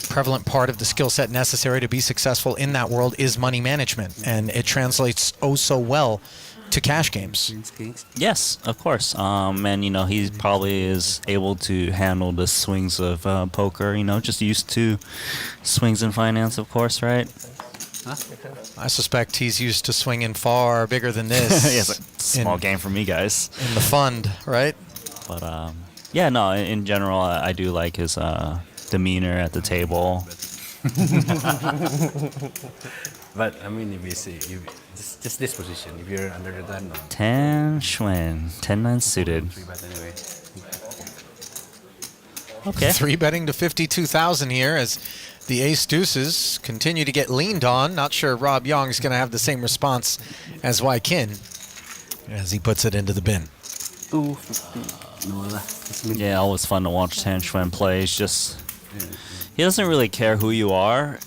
Speaker 3: prevalent part of the skill set necessary to be successful in that world is money management, and it translates oh so well to cash games.
Speaker 20: Yes, of course. And you know, he probably is able to handle the swings of poker. You know, just used to swings in finance, of course, right?
Speaker 3: I suspect he's used to swinging far bigger than this.
Speaker 20: Yeah, it's a small game for me, guys.
Speaker 3: In the fund, right?
Speaker 20: But yeah, no. In general, I do like his demeanor at the table.
Speaker 17: But I mean, if you see, just this position, if you're under the gun,
Speaker 20: 10 Xuan, 10-9 suited.
Speaker 3: Okay. 3-betting to 52,000 here as the ace deuces continue to get leaned on. Not sure Rob Yong is going to have the same response as Wai Kin as he puts it into the bin.
Speaker 17: 250.
Speaker 20: Yeah, always fun to watch Tan Xuan play. He's just, he doesn't really care who you are.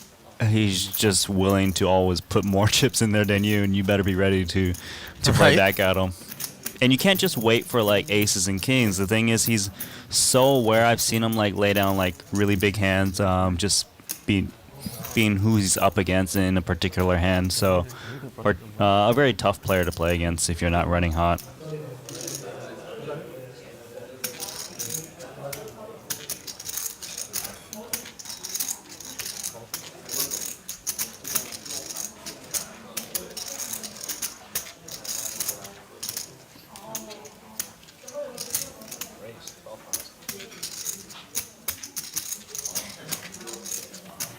Speaker 20: He's just willing to always put more chips in there than you, and you better be ready to play back at him. And you can't just wait for like aces and kings. The thing is, he's so aware. I've seen him like lay down like really big hands, just being who he's up against in a particular hand. So, a very tough player to play against if you're not running hot.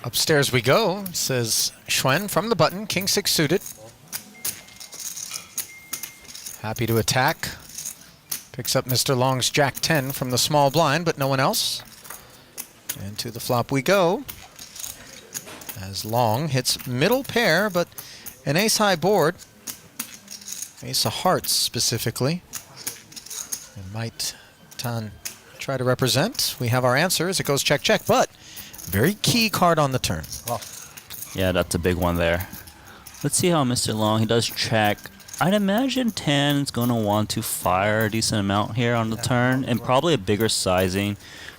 Speaker 3: Upstairs we go, says Xuan from the button, king 6 suited. Happy to attack. Picks up Mr. Long's jack 10 from the small blind, but no one else. And to the flop we go. As Long hits middle pair, but an ace-high board. Ace of hearts specifically. And might Tan try to represent? We have our answer as it goes check, check, but very key card on the turn.
Speaker 12: Well,
Speaker 20: yeah, that's a big one there. Let's see how Mr. Long, he does check. I'd imagine Tan's going to want to fire a decent amount here on the turn, and probably a bigger sizing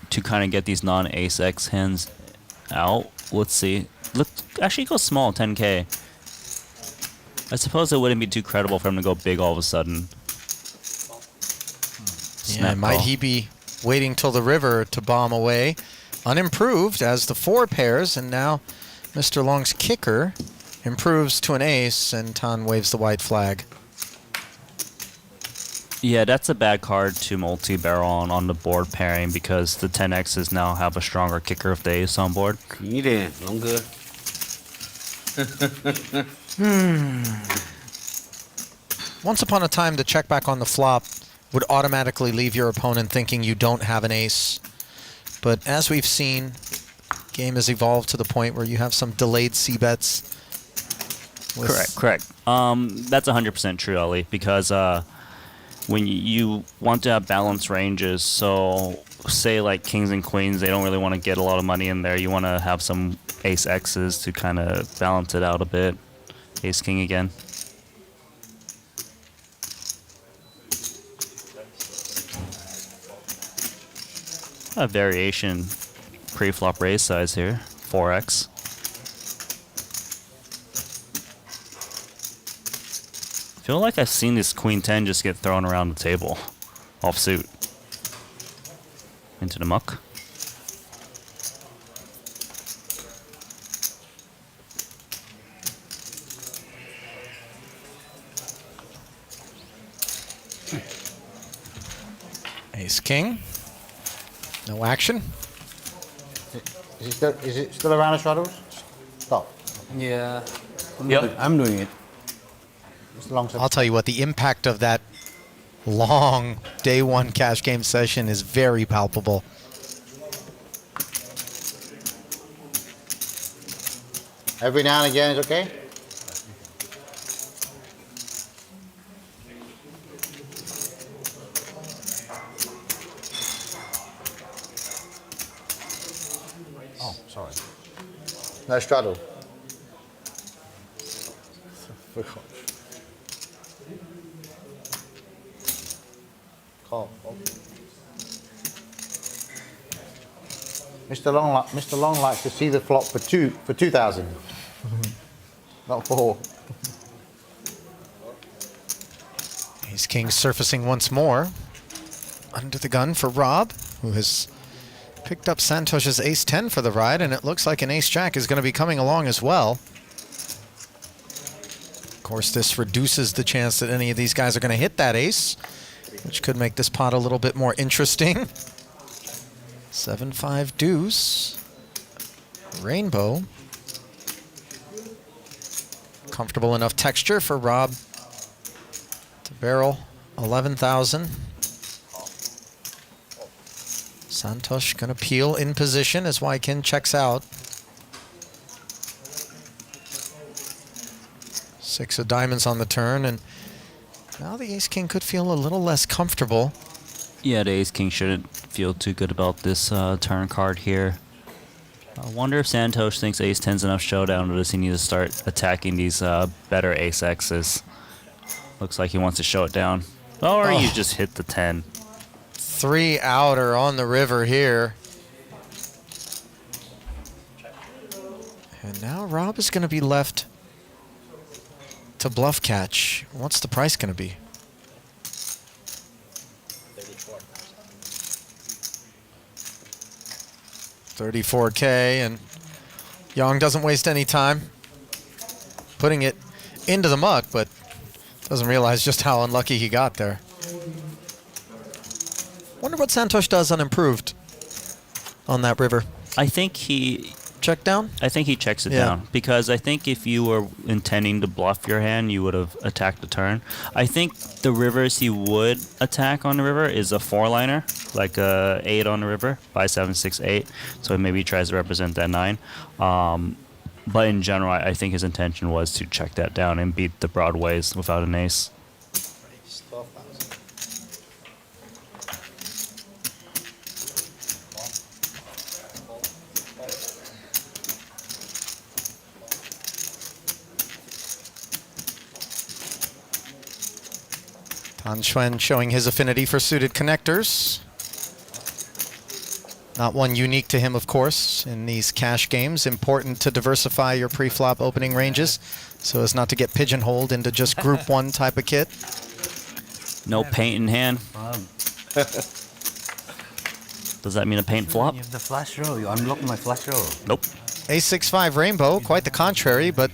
Speaker 20: to kind of get these non-ace X hands out. Let's see. Look, actually go small, 10K. I suppose it wouldn't be too credible for him to go big all of a sudden.
Speaker 3: Yeah, might he be waiting till the river to bomb away? Unimproved as the 4 pairs, and now Mr. Long's kicker improves to an ace, and Tan waves the white flag.
Speaker 20: Yeah, that's a bad card to multi-barrel on the board pairing because the 10Xs now have a stronger kicker if the ace on board.
Speaker 17: Longer.
Speaker 3: Once upon a time, the check back on the flop would automatically leave your opponent thinking you don't have an ace. But as we've seen, game has evolved to the point where you have some delayed C-bets.
Speaker 20: Correct. That's 100% true, Ali, because when you want to have balanced ranges, so say like kings and queens, they don't really want to get a lot of money in there. You want to have some ace X's to kind of balance it out a bit. Ace king again. A variation pre-flop raise size here, 4x. Feel like I've seen this queen 10 just get thrown around the table, off suit. Into the muck.
Speaker 3: Ace king. No action.
Speaker 12: Is it still around the straddles? Stop.
Speaker 17: Yeah. Yep. I'm doing it.
Speaker 3: I'll tell you what, the impact of that long day one cash game session is very palpable.
Speaker 12: Every now and again is okay? Oh, sorry. No straddle. Call. Mr. Long likes to see the flop for 2,000, not 4.
Speaker 3: Ace king surfacing once more. Under the gun for Rob, who has picked up Santosh's ace 10 for the ride, and it looks like an ace jack is going to be coming along as well. Of course, this reduces the chance that any of these guys are going to hit that ace, which could make this pot a little bit more interesting. 7-5 deuce. Rainbow. Comfortable enough texture for Rob to barrel 11,000. Santhosh going to peel in position as Waikin checks out. 6 of diamonds on the turn, and now the ace-king could feel a little less comfortable.
Speaker 20: Yeah, the ace-king shouldn't feel too good about this turn card here. I wonder if Santhosh thinks ace-10's enough showdown, or does he need to start attacking these better ace-x's? Looks like he wants to show it down. Or you just hit the 10.
Speaker 3: 3 outer on the river here. And now Rob is going to be left to bluff catch. What's the price going to be? 34K, and Yong doesn't waste any time putting it into the muck, but doesn't realize just how unlucky he got there. Wonder what Santhosh does unimproved on that river.
Speaker 20: I think he...
Speaker 3: Check down?
Speaker 20: I think he checks it down, because I think if you were intending to bluff your hand, you would have attacked the turn. I think the rivers he would attack on the river is a 4-liner, like a 8 on the river, 5, 7, 6, 8. So maybe he tries to represent that 9. But in general, I think his intention was to check that down and beat the broadways without an ace.
Speaker 3: Xuan showing his affinity for suited connectors. Not one unique to him, of course, in these cash games. Important to diversify your pre-flop opening ranges so as not to get pigeonholed into just group 1 type of kit.
Speaker 20: No paint in hand. Does that mean a paint flop?
Speaker 17: You have the flash draw. You unlock my flash draw.
Speaker 20: Nope.
Speaker 3: Ace-6-5 rainbow, quite the contrary, but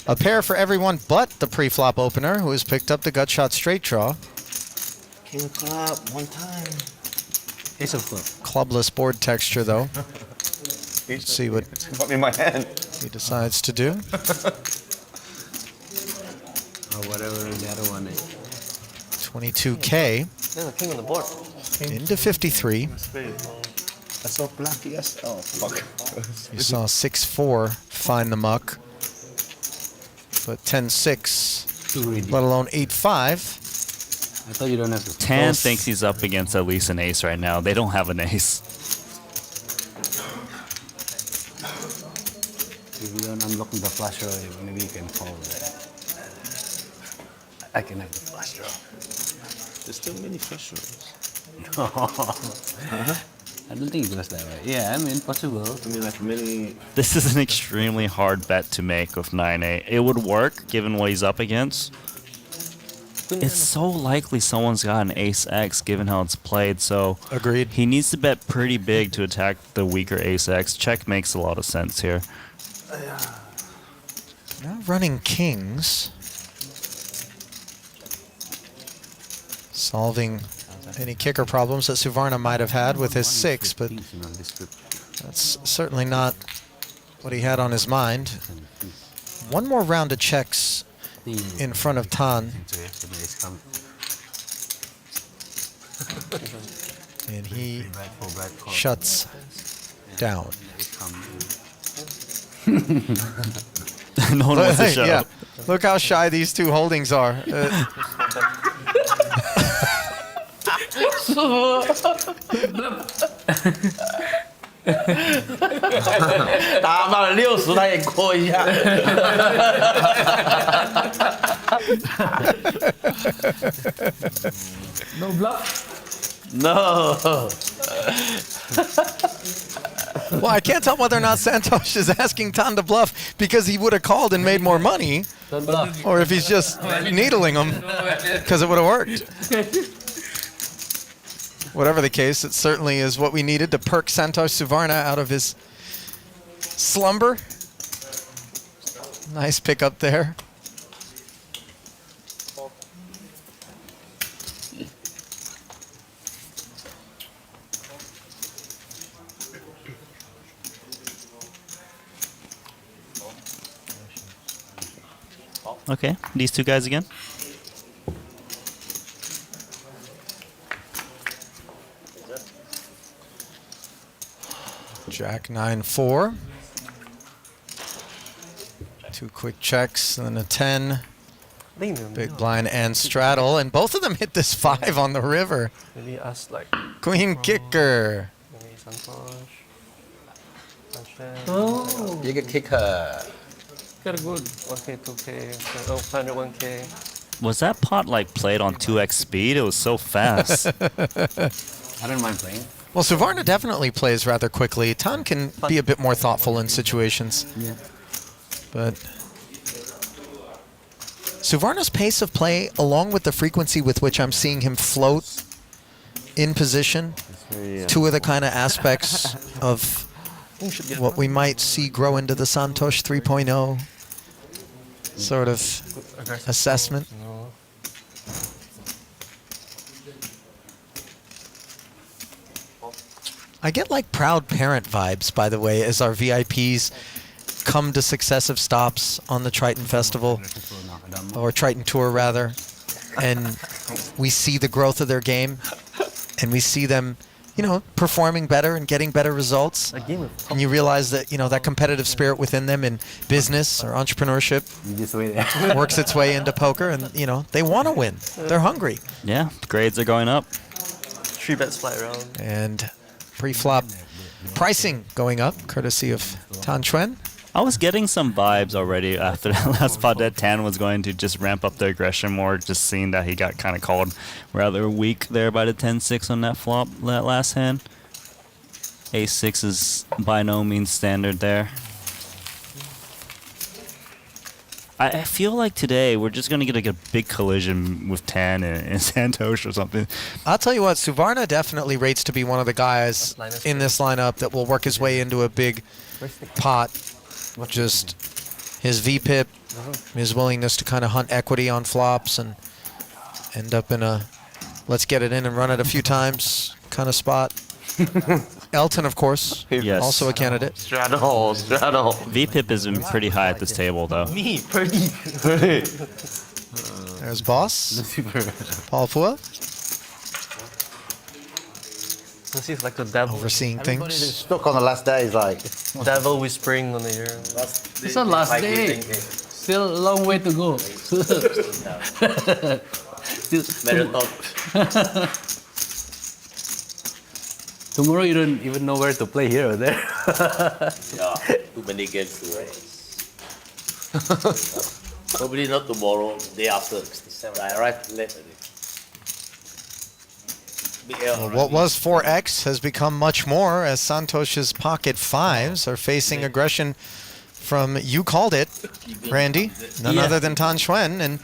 Speaker 3: a pair for everyone but the pre-flop opener, who has picked up the gut shot straight draw.
Speaker 6: King of club, 1 time.
Speaker 17: Ace of club.
Speaker 3: Clubless board texture, though. Let's see what
Speaker 7: Put me in my hand.
Speaker 3: he decides to do.
Speaker 17: Or whatever the other one is.
Speaker 3: 22K
Speaker 10: There's a king on the board.
Speaker 3: into 53.
Speaker 6: I saw black, yes. Oh, fuck.
Speaker 3: You saw 6-4 find the muck, but 10-6, let alone 8-5.
Speaker 17: I thought you don't have to.
Speaker 20: Tan thinks he's up against at least an ace right now. They don't have an ace.
Speaker 17: If you don't unlock the flash draw, maybe you can call that. I can have the flash draw.
Speaker 6: There's still many flash draws.
Speaker 17: I don't think it goes that way. Yeah, I mean, possible.
Speaker 6: I mean, like many...
Speaker 20: This is an extremely hard bet to make with 9-8. It would work, given what he's up against. It's so likely someone's got an ace-x, given how it's played, so...
Speaker 3: Agreed.
Speaker 20: He needs to bet pretty big to attack the weaker ace-x. Check makes a lot of sense here.
Speaker 3: Now running kings. Solving any kicker problems that Suvarna might have had with his 6, but that's certainly not what he had on his mind. One more round of checks in front of Tan. And he shuts down.
Speaker 20: No one wants to show.
Speaker 3: Yeah, look how shy these two holdings are.
Speaker 9: 打满了60，他也过一下。No bluff.
Speaker 3: No. Well, I can't tell whether or not Santhosh is asking Tan to bluff because he would have called and made more money, or if he's just needling him because it would have worked. Whatever the case, it certainly is what we needed to perk Santhosh Suvarna out of his slumber. Nice pickup there.
Speaker 20: Okay, these two guys again.
Speaker 3: Jack 9-4. 2 quick checks, and then a 10. Big blind and straddle, and both of them hit this 5 on the river.
Speaker 10: Maybe us like
Speaker 3: Queen kicker.
Speaker 10: maybe Santhosh.
Speaker 9: Oh.
Speaker 12: You get kicker.
Speaker 10: Got a good 1K, 2K, 500, 1K.
Speaker 20: Was that pot like played on 2x speed? It was so fast.
Speaker 17: I don't mind playing.
Speaker 3: Well, Suvarna definitely plays rather quickly. Tan can be a bit more thoughtful in situations.
Speaker 17: Yeah.
Speaker 3: But Suvarna's pace of play, along with the frequency with which I'm seeing him float in position, two of the kind of aspects of what we might see grow into the Santhosh 3.0 sort of assessment. I get like proud parent vibes, by the way, as our VIPs come to successive stops on the Triton Festival, or Triton Tour rather, and we see the growth of their game, and we see them, you know, performing better and getting better results, and you realize that, you know, that competitive spirit within them in business or entrepreneurship works its way into poker, and, you know, they want to win. They're hungry.
Speaker 20: Yeah, grades are going up.
Speaker 10: 3 bets fly around.
Speaker 3: And pre-flop pricing going up, courtesy of Tan Xuan.
Speaker 20: I was getting some vibes already after that last spot that Tan was going to just ramp up the aggression more, just seeing that he got kind of called rather weak there by the 10-6 on that flop, that last hand. A6 is by no means standard there. I feel like today we're just going to get like a big collision with Tan and Santhosh or something.
Speaker 3: I'll tell you what, Suvarna definitely rates to be one of the guys in this lineup that will work his way into a big pot. Just his VPIP, his willingness to kind of hunt equity on flops and end up in a let's get it in and run it a few times kind of spot. Elton, of course,
Speaker 20: Yes.
Speaker 3: also a candidate.
Speaker 10: Straddle.
Speaker 20: VPIP is pretty high at this table, though.
Speaker 10: Me, pretty.
Speaker 3: There's Boss, Paul Phua,
Speaker 10: This is like the devil.
Speaker 3: overseeing
Speaker 12: Everybody's
Speaker 3: things.
Speaker 12: stuck on the last days, like.
Speaker 10: Devil whispering on the ear.
Speaker 9: It's not last day. Still a long way to go.
Speaker 17: Tomorrow you don't even know where to play here or there.
Speaker 6: Yeah, too many games to race. Probably not tomorrow, day after. I arrived late already.
Speaker 3: Well, what was 4x has become much more as Santosh's pocket fives are facing aggression from, you called it, Randy, none other than Tan Xuan, and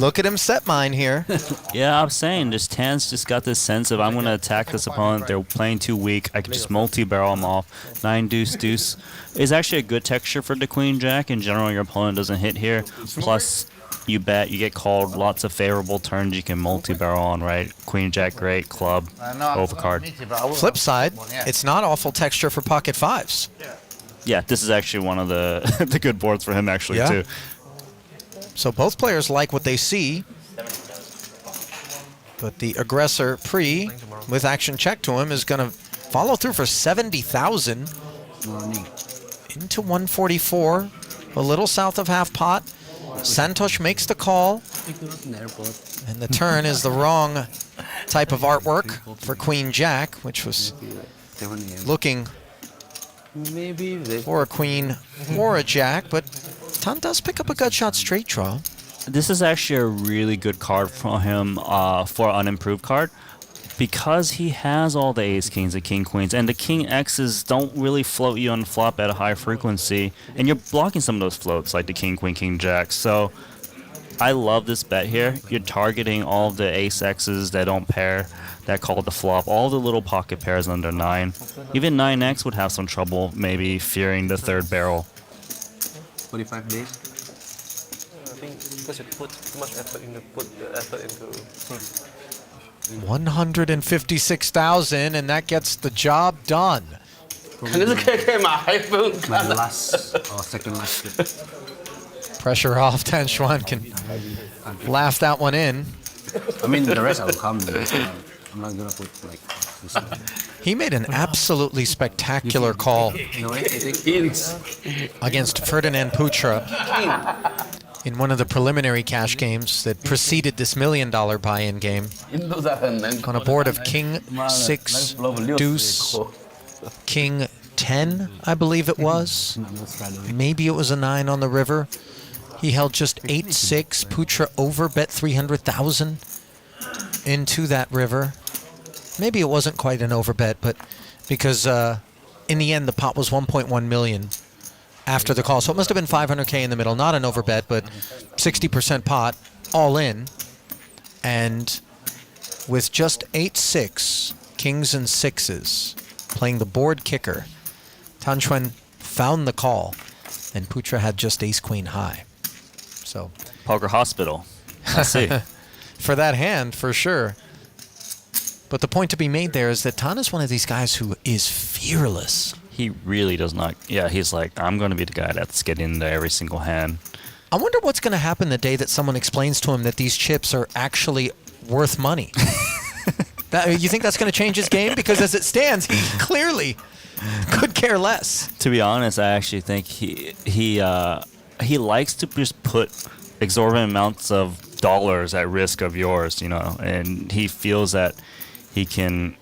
Speaker 3: look at him set mine here.
Speaker 20: Yeah, I'm saying, just Tan's just got this sense of I'm going to attack this opponent. They're playing too weak. I can just multi-barrel them off. 9 deuce deuce is actually a good texture for the queen jack. In general, your opponent doesn't hit here. Plus, you bet, you get called lots of favorable turns you can multi-barrel on, right? Queen jack, great, club, overcard.
Speaker 3: Flip side, it's not awful texture for pocket fives.
Speaker 20: Yeah, this is actually one of the the good boards for him actually too.
Speaker 3: So both players like what they see, but the aggressor pre with action check to him is going to follow through for 70,000 into 144, a little south of half pot. Santhosh makes the call, and the turn is the wrong type of artwork for Queen Jack, which was looking for a queen or a jack, but Tan does pick up a gut shot straight draw.
Speaker 20: This is actually a really good card for him for an unimproved card, because he has all the ace kings, the king queens, and the king x's don't really float you on flop at a high frequency, and you're blocking some of those floats like the king queen king jack. So I love this bet here. You're targeting all the ace x's that don't pair, that call the flop, all the little pocket pairs under 9. Even 9x would have some trouble maybe fearing the third barrel.
Speaker 17: 45 days.
Speaker 10: I think because you put too much effort into
Speaker 3: 156,000, and that gets the job done.
Speaker 17: My last or second last.
Speaker 3: Pressure off. Tan Xuan can laugh that one in.
Speaker 17: I mean, the rest will come. I'm not gonna put like
Speaker 3: He made an absolutely spectacular call against Ferdinand Putra in one of the preliminary cash games that preceded this $1 million buy-in game. On a board of King 6, Deuce, King 10, I believe it was. Maybe it was a 9 on the river. He held just 8-6. Putra overbet 300,000 into that river. Maybe it wasn't quite an overbet, but because in the end the pot was 1.1 million after the call. So it must have been 500K in the middle. Not an overbet, but 60% pot all in. And with just 8-6, kings and sixes, playing the board kicker, Tan Xuan found the call, and Putra had just ace-queen high. So
Speaker 20: Poker hospital. I see.
Speaker 3: For that hand, for sure. But the point to be made there is that Tan is one of these guys who is fearless.
Speaker 20: He really does not. Yeah, he's like, I'm going to be the guy that's getting into every single hand.
Speaker 3: I wonder what's going to happen the day that someone explains to him that these chips are actually worth money. You think that's going to change his game? Because as it stands, he clearly could care less.
Speaker 20: To be honest, I actually think he likes to just put exorbitant amounts of dollars at risk of yours, you know, and he feels that he can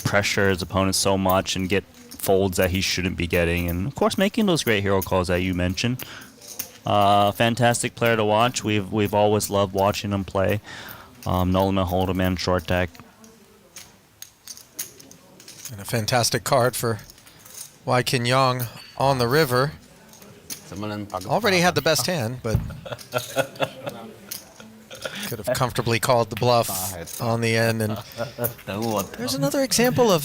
Speaker 20: pressure his opponent so much and get folds that he shouldn't be getting, and of course making those great hero calls that you mentioned. Fantastic player to watch. We've always loved watching him play. No limit hold'em, short deck.
Speaker 3: And a fantastic card for Yong on the river. Already had the best hand, but could have comfortably called the bluff on the end. And there's another example of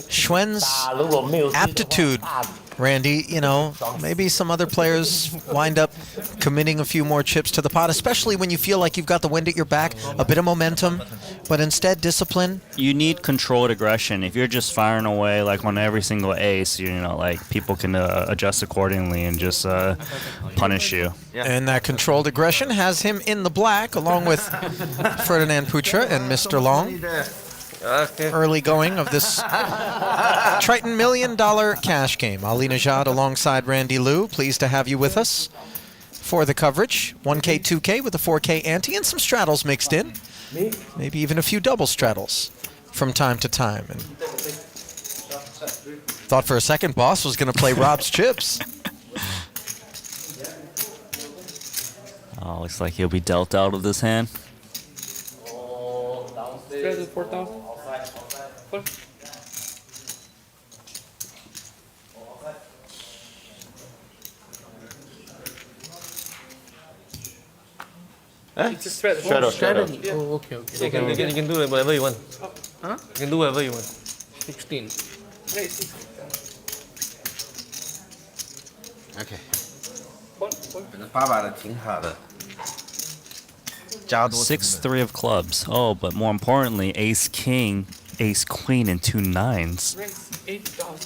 Speaker 3: Xuan's aptitude, Randy. You know, maybe some other players wind up committing a few more chips to the pot, especially when you feel like you've got the wind at your back, a bit of momentum, but instead discipline.
Speaker 20: You need controlled aggression. If you're just firing away like on every single ace, you know, like people can adjust accordingly and just punish you.
Speaker 3: And that controlled aggression has him in the black, along with Ferdinand Putra and Mr. Long. Early going of this Triton $1 million cash game. Ali Nejad alongside Randy Liu. Pleased to have you with us for the coverage. 1K, 2K with a 4K ante and some straddles mixed in. Maybe even a few double straddles from time to time. And thought for a second Boss was going to play Rob's chips.
Speaker 20: Oh, looks like he'll be dealt out of this hand.
Speaker 9: Straddle 4,000. It's a straddle.
Speaker 10: Straddle.
Speaker 9: Yeah. Oh, okay.
Speaker 10: You can do whatever you want.
Speaker 9: Huh?
Speaker 10: You can do whatever you want.
Speaker 9: 16.
Speaker 5: Okay.
Speaker 20: 6-3 of clubs. Oh, but more importantly, ace king, ace queen, and 2 9s.
Speaker 9: 8,000.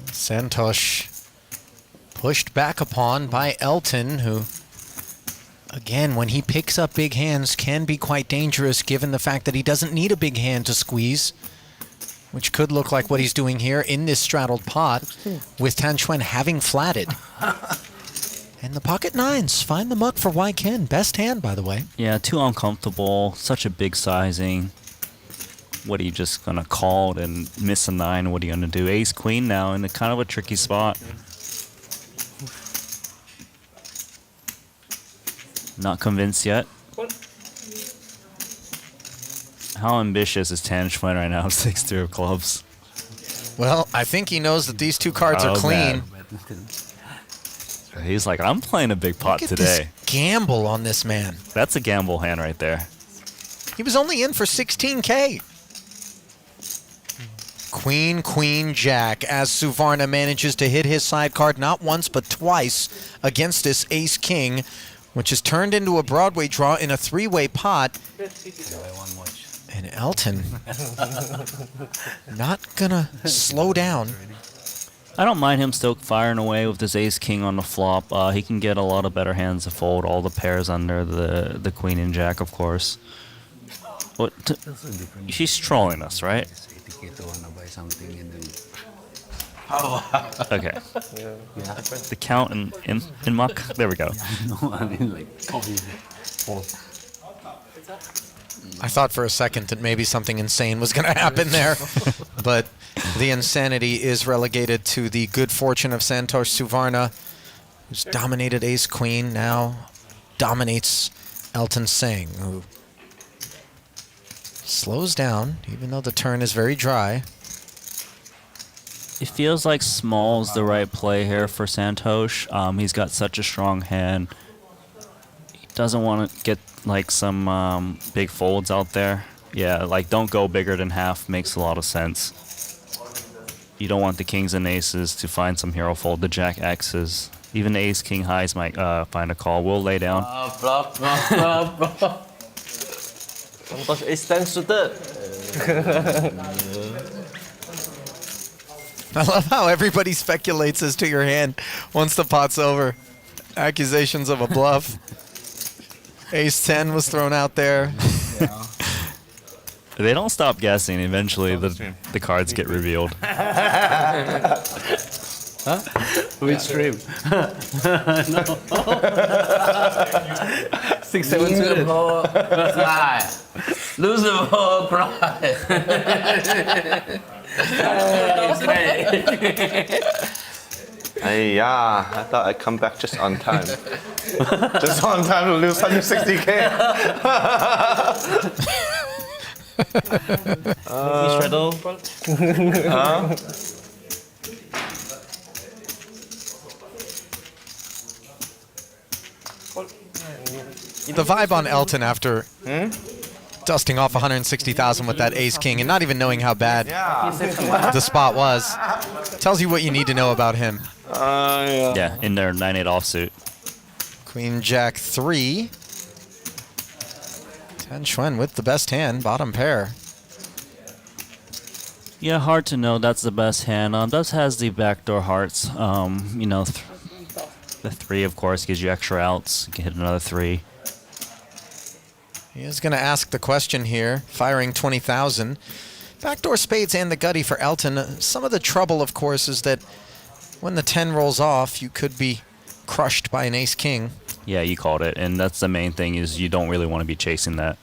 Speaker 3: Santhosh pushed back upon by Elton, who, again, when he picks up big hands, can be quite dangerous given the fact that he doesn't need a big hand to squeeze, which could look like what he's doing here in this straddled pot, with Tan Xuan having flatted. And the pocket nines find the muck for Ken. Best hand, by the way.
Speaker 20: Yeah, too uncomfortable. Such a big sizing. What are you just going to call and miss a 9? What are you going to do? Ace queen now in a kind of a tricky spot. Not convinced yet. How ambitious is Tan Xuan right now? 6-3 of clubs.
Speaker 3: Well, I think he knows that these two cards are clean.
Speaker 20: Man. He's like, I'm playing a big pot
Speaker 3: Look at
Speaker 20: today.
Speaker 3: This gamble on this man.
Speaker 20: That's a gamble hand right there.
Speaker 3: He was only in for 16K. Queen, queen, jack, as Suvarna manages to hit his side card not once but twice against this ace-king, which is turned into a Broadway draw in a 3-way pot. And Elton not gonna slow down.
Speaker 20: I don't mind him still firing away with this ace-king on the flop. He can get a lot of better hands to fold all the pairs under the queen and jack, of course. What? She's trolling us, right? Okay. The count in muck. There we go.
Speaker 17: No, I mean like.
Speaker 3: I thought for a second that maybe something insane was going to happen there, but the insanity is relegated to the good fortune of Santhosh Suvarna, who's dominated ace-queen, now dominates Elton Singh, who slows down, even though the turn is very dry.
Speaker 20: It feels like small is the right play here for Santhosh. He's got such a strong hand. He doesn't want to get like some big folds out there. Yeah, like don't go bigger than half. Makes a lot of sense. You don't want the kings and aces to find some hero fold. The jack X's. Even the ace king highs might find a call. We'll lay down.
Speaker 10: Santhosh ace 10 suited.
Speaker 3: I love how everybody speculates as to your hand once the pot's over. Accusations of a bluff. Ace 10 was thrown out there.
Speaker 20: They don't stop guessing. Eventually, the cards get revealed.
Speaker 17: Huh? Which stream? No. 6, 7 suited.
Speaker 9: Lose the ball, cry.
Speaker 1: Yeah, I thought I'd come back just on time. Just on time to lose 160K.
Speaker 10: Straddle.
Speaker 3: The vibe on Elton after dusting off 160,000 with that ace king and not even knowing how bad the spot was tells you what you need to know about him.
Speaker 20: Yeah, in their 9-8 offsuit.
Speaker 3: Queen Jack 3. 10 Xuan with the best hand, bottom pair.
Speaker 20: Yeah, hard to know. That's the best hand. Does has the backdoor hearts. You know, the 3 of course gives you extra outs. You can hit another 3.
Speaker 3: He is going to ask the question here, firing 20,000. Backdoor spades and the gutty for Elton. Some of the trouble, of course, is that when the 10 rolls off, you could be crushed by an ace-king.
Speaker 20: Yeah, you called it. And that's the main thing is you don't really want to be chasing that.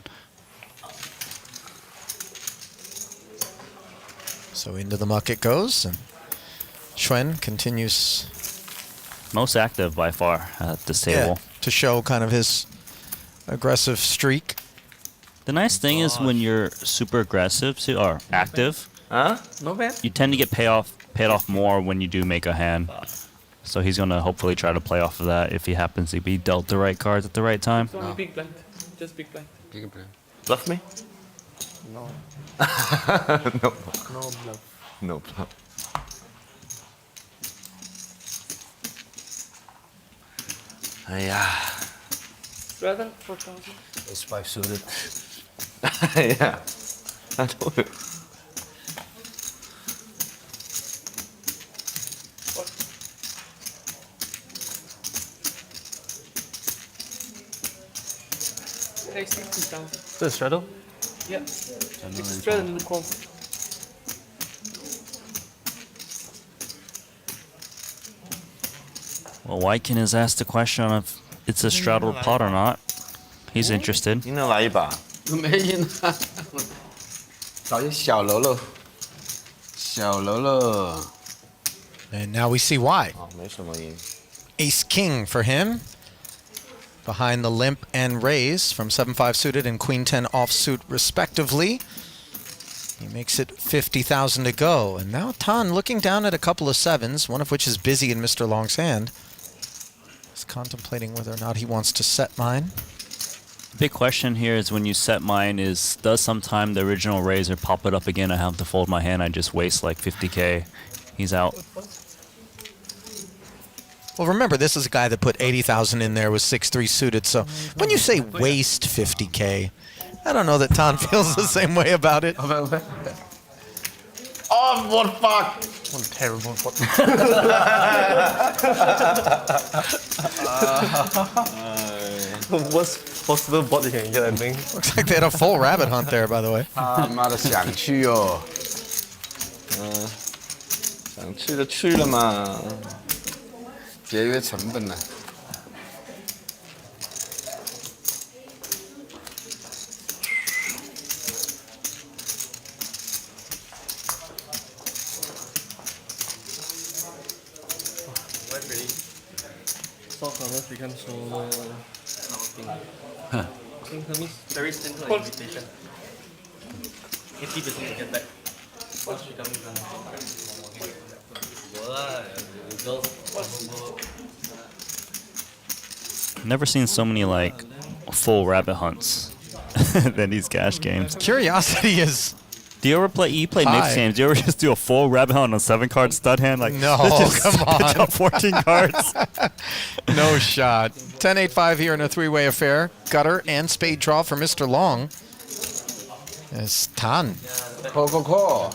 Speaker 3: So into the muck it goes. And Xuan continues.
Speaker 20: Most active by far at this table.
Speaker 3: Yeah, to show kind of his aggressive streak.
Speaker 20: The nice thing is when you're super aggressive or active,
Speaker 10: No bad.
Speaker 20: you tend to get paid off more when you do make a hand. So he's gonna hopefully try to play off of that if he happens to be dealt the right cards at the right time.
Speaker 9: It's only big blind. Just big blind.
Speaker 17: Big blind.
Speaker 1: Bluff me?
Speaker 10: No.
Speaker 1: No.
Speaker 10: No bluff.
Speaker 1: No bluff. Yeah.
Speaker 9: Straddle 4,000.
Speaker 12: Ace 5 suited.
Speaker 1: Yeah. I told you.
Speaker 9: Ace 60,000.
Speaker 10: So straddle?
Speaker 9: Yeah. It's straddle in the call.
Speaker 20: Well, Wykin has asked the question of it's a straddled pot or not. He's interested.
Speaker 1: 赢了来一把。
Speaker 17: 没赢啊！找些小喽啰，小喽啰。
Speaker 3: And now we see why.
Speaker 1: 哦，没什么赢。
Speaker 3: Ace-king for him. Behind the limp and raise from 7-5 suited and Queen 10 offsuit respectively. He makes it 50,000 to go. And now Tan looking down at a couple of sevens, one of which is busy in Mr. Long's hand. He's contemplating whether or not he wants to set mine.
Speaker 20: Big question here is when you set mine is, does sometime the original razor pop it up again? I have to fold my hand. I just waste like 50K. He's out.
Speaker 3: Well, remember, this is a guy that put 80,000 in there with 6-3 suited. So when you say waste 50K, I don't know that Tan feels the same way about it.
Speaker 1: Oh, what fuck! What a terrible fuck.
Speaker 10: Worst possible board you can get, I think.
Speaker 3: Looks like they had a full rabbit hunt there, by the way.
Speaker 7: 他妈的想去哦。
Speaker 1: 想去就去了嘛，
Speaker 7: 节约成本呢。
Speaker 10: Soft unless become so King Hermes very simple invitation. 80% to get back. Once she comes
Speaker 20: Never seen so many like full rabbit hunts than these cash games.
Speaker 3: Curiosity is.
Speaker 20: Do you ever play? You play mixed
Speaker 3: high.
Speaker 20: games. Do you ever just do a full rabbit hunt on a 7-card stud hand? Like
Speaker 3: No,
Speaker 20: let's just
Speaker 3: come
Speaker 20: pitch
Speaker 3: on.
Speaker 20: up 14 cards.
Speaker 3: No shot. 10-8-5 here in a three-way affair. Gutter and spade draw for Mr. Long. As Tan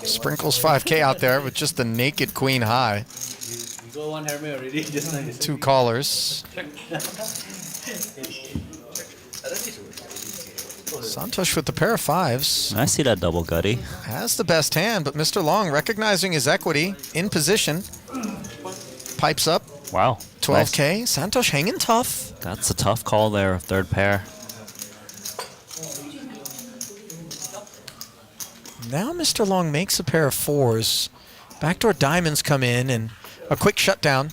Speaker 3: sprinkles 5K out there with just the naked queen high.
Speaker 17: You got one Hermes already, just like this.
Speaker 3: 2 callers. Santhosh with the pair of 5s.
Speaker 20: I see that double gutty.
Speaker 3: Has the best hand, but Mr. Long, recognizing his equity, in position, pipes up.
Speaker 20: Wow.
Speaker 3: 12K. Santhosh hanging tough.
Speaker 20: That's a tough call there, third pair.
Speaker 3: Now Mr. Long makes a pair of 4s. Backdoor diamonds come in and a quick shutdown.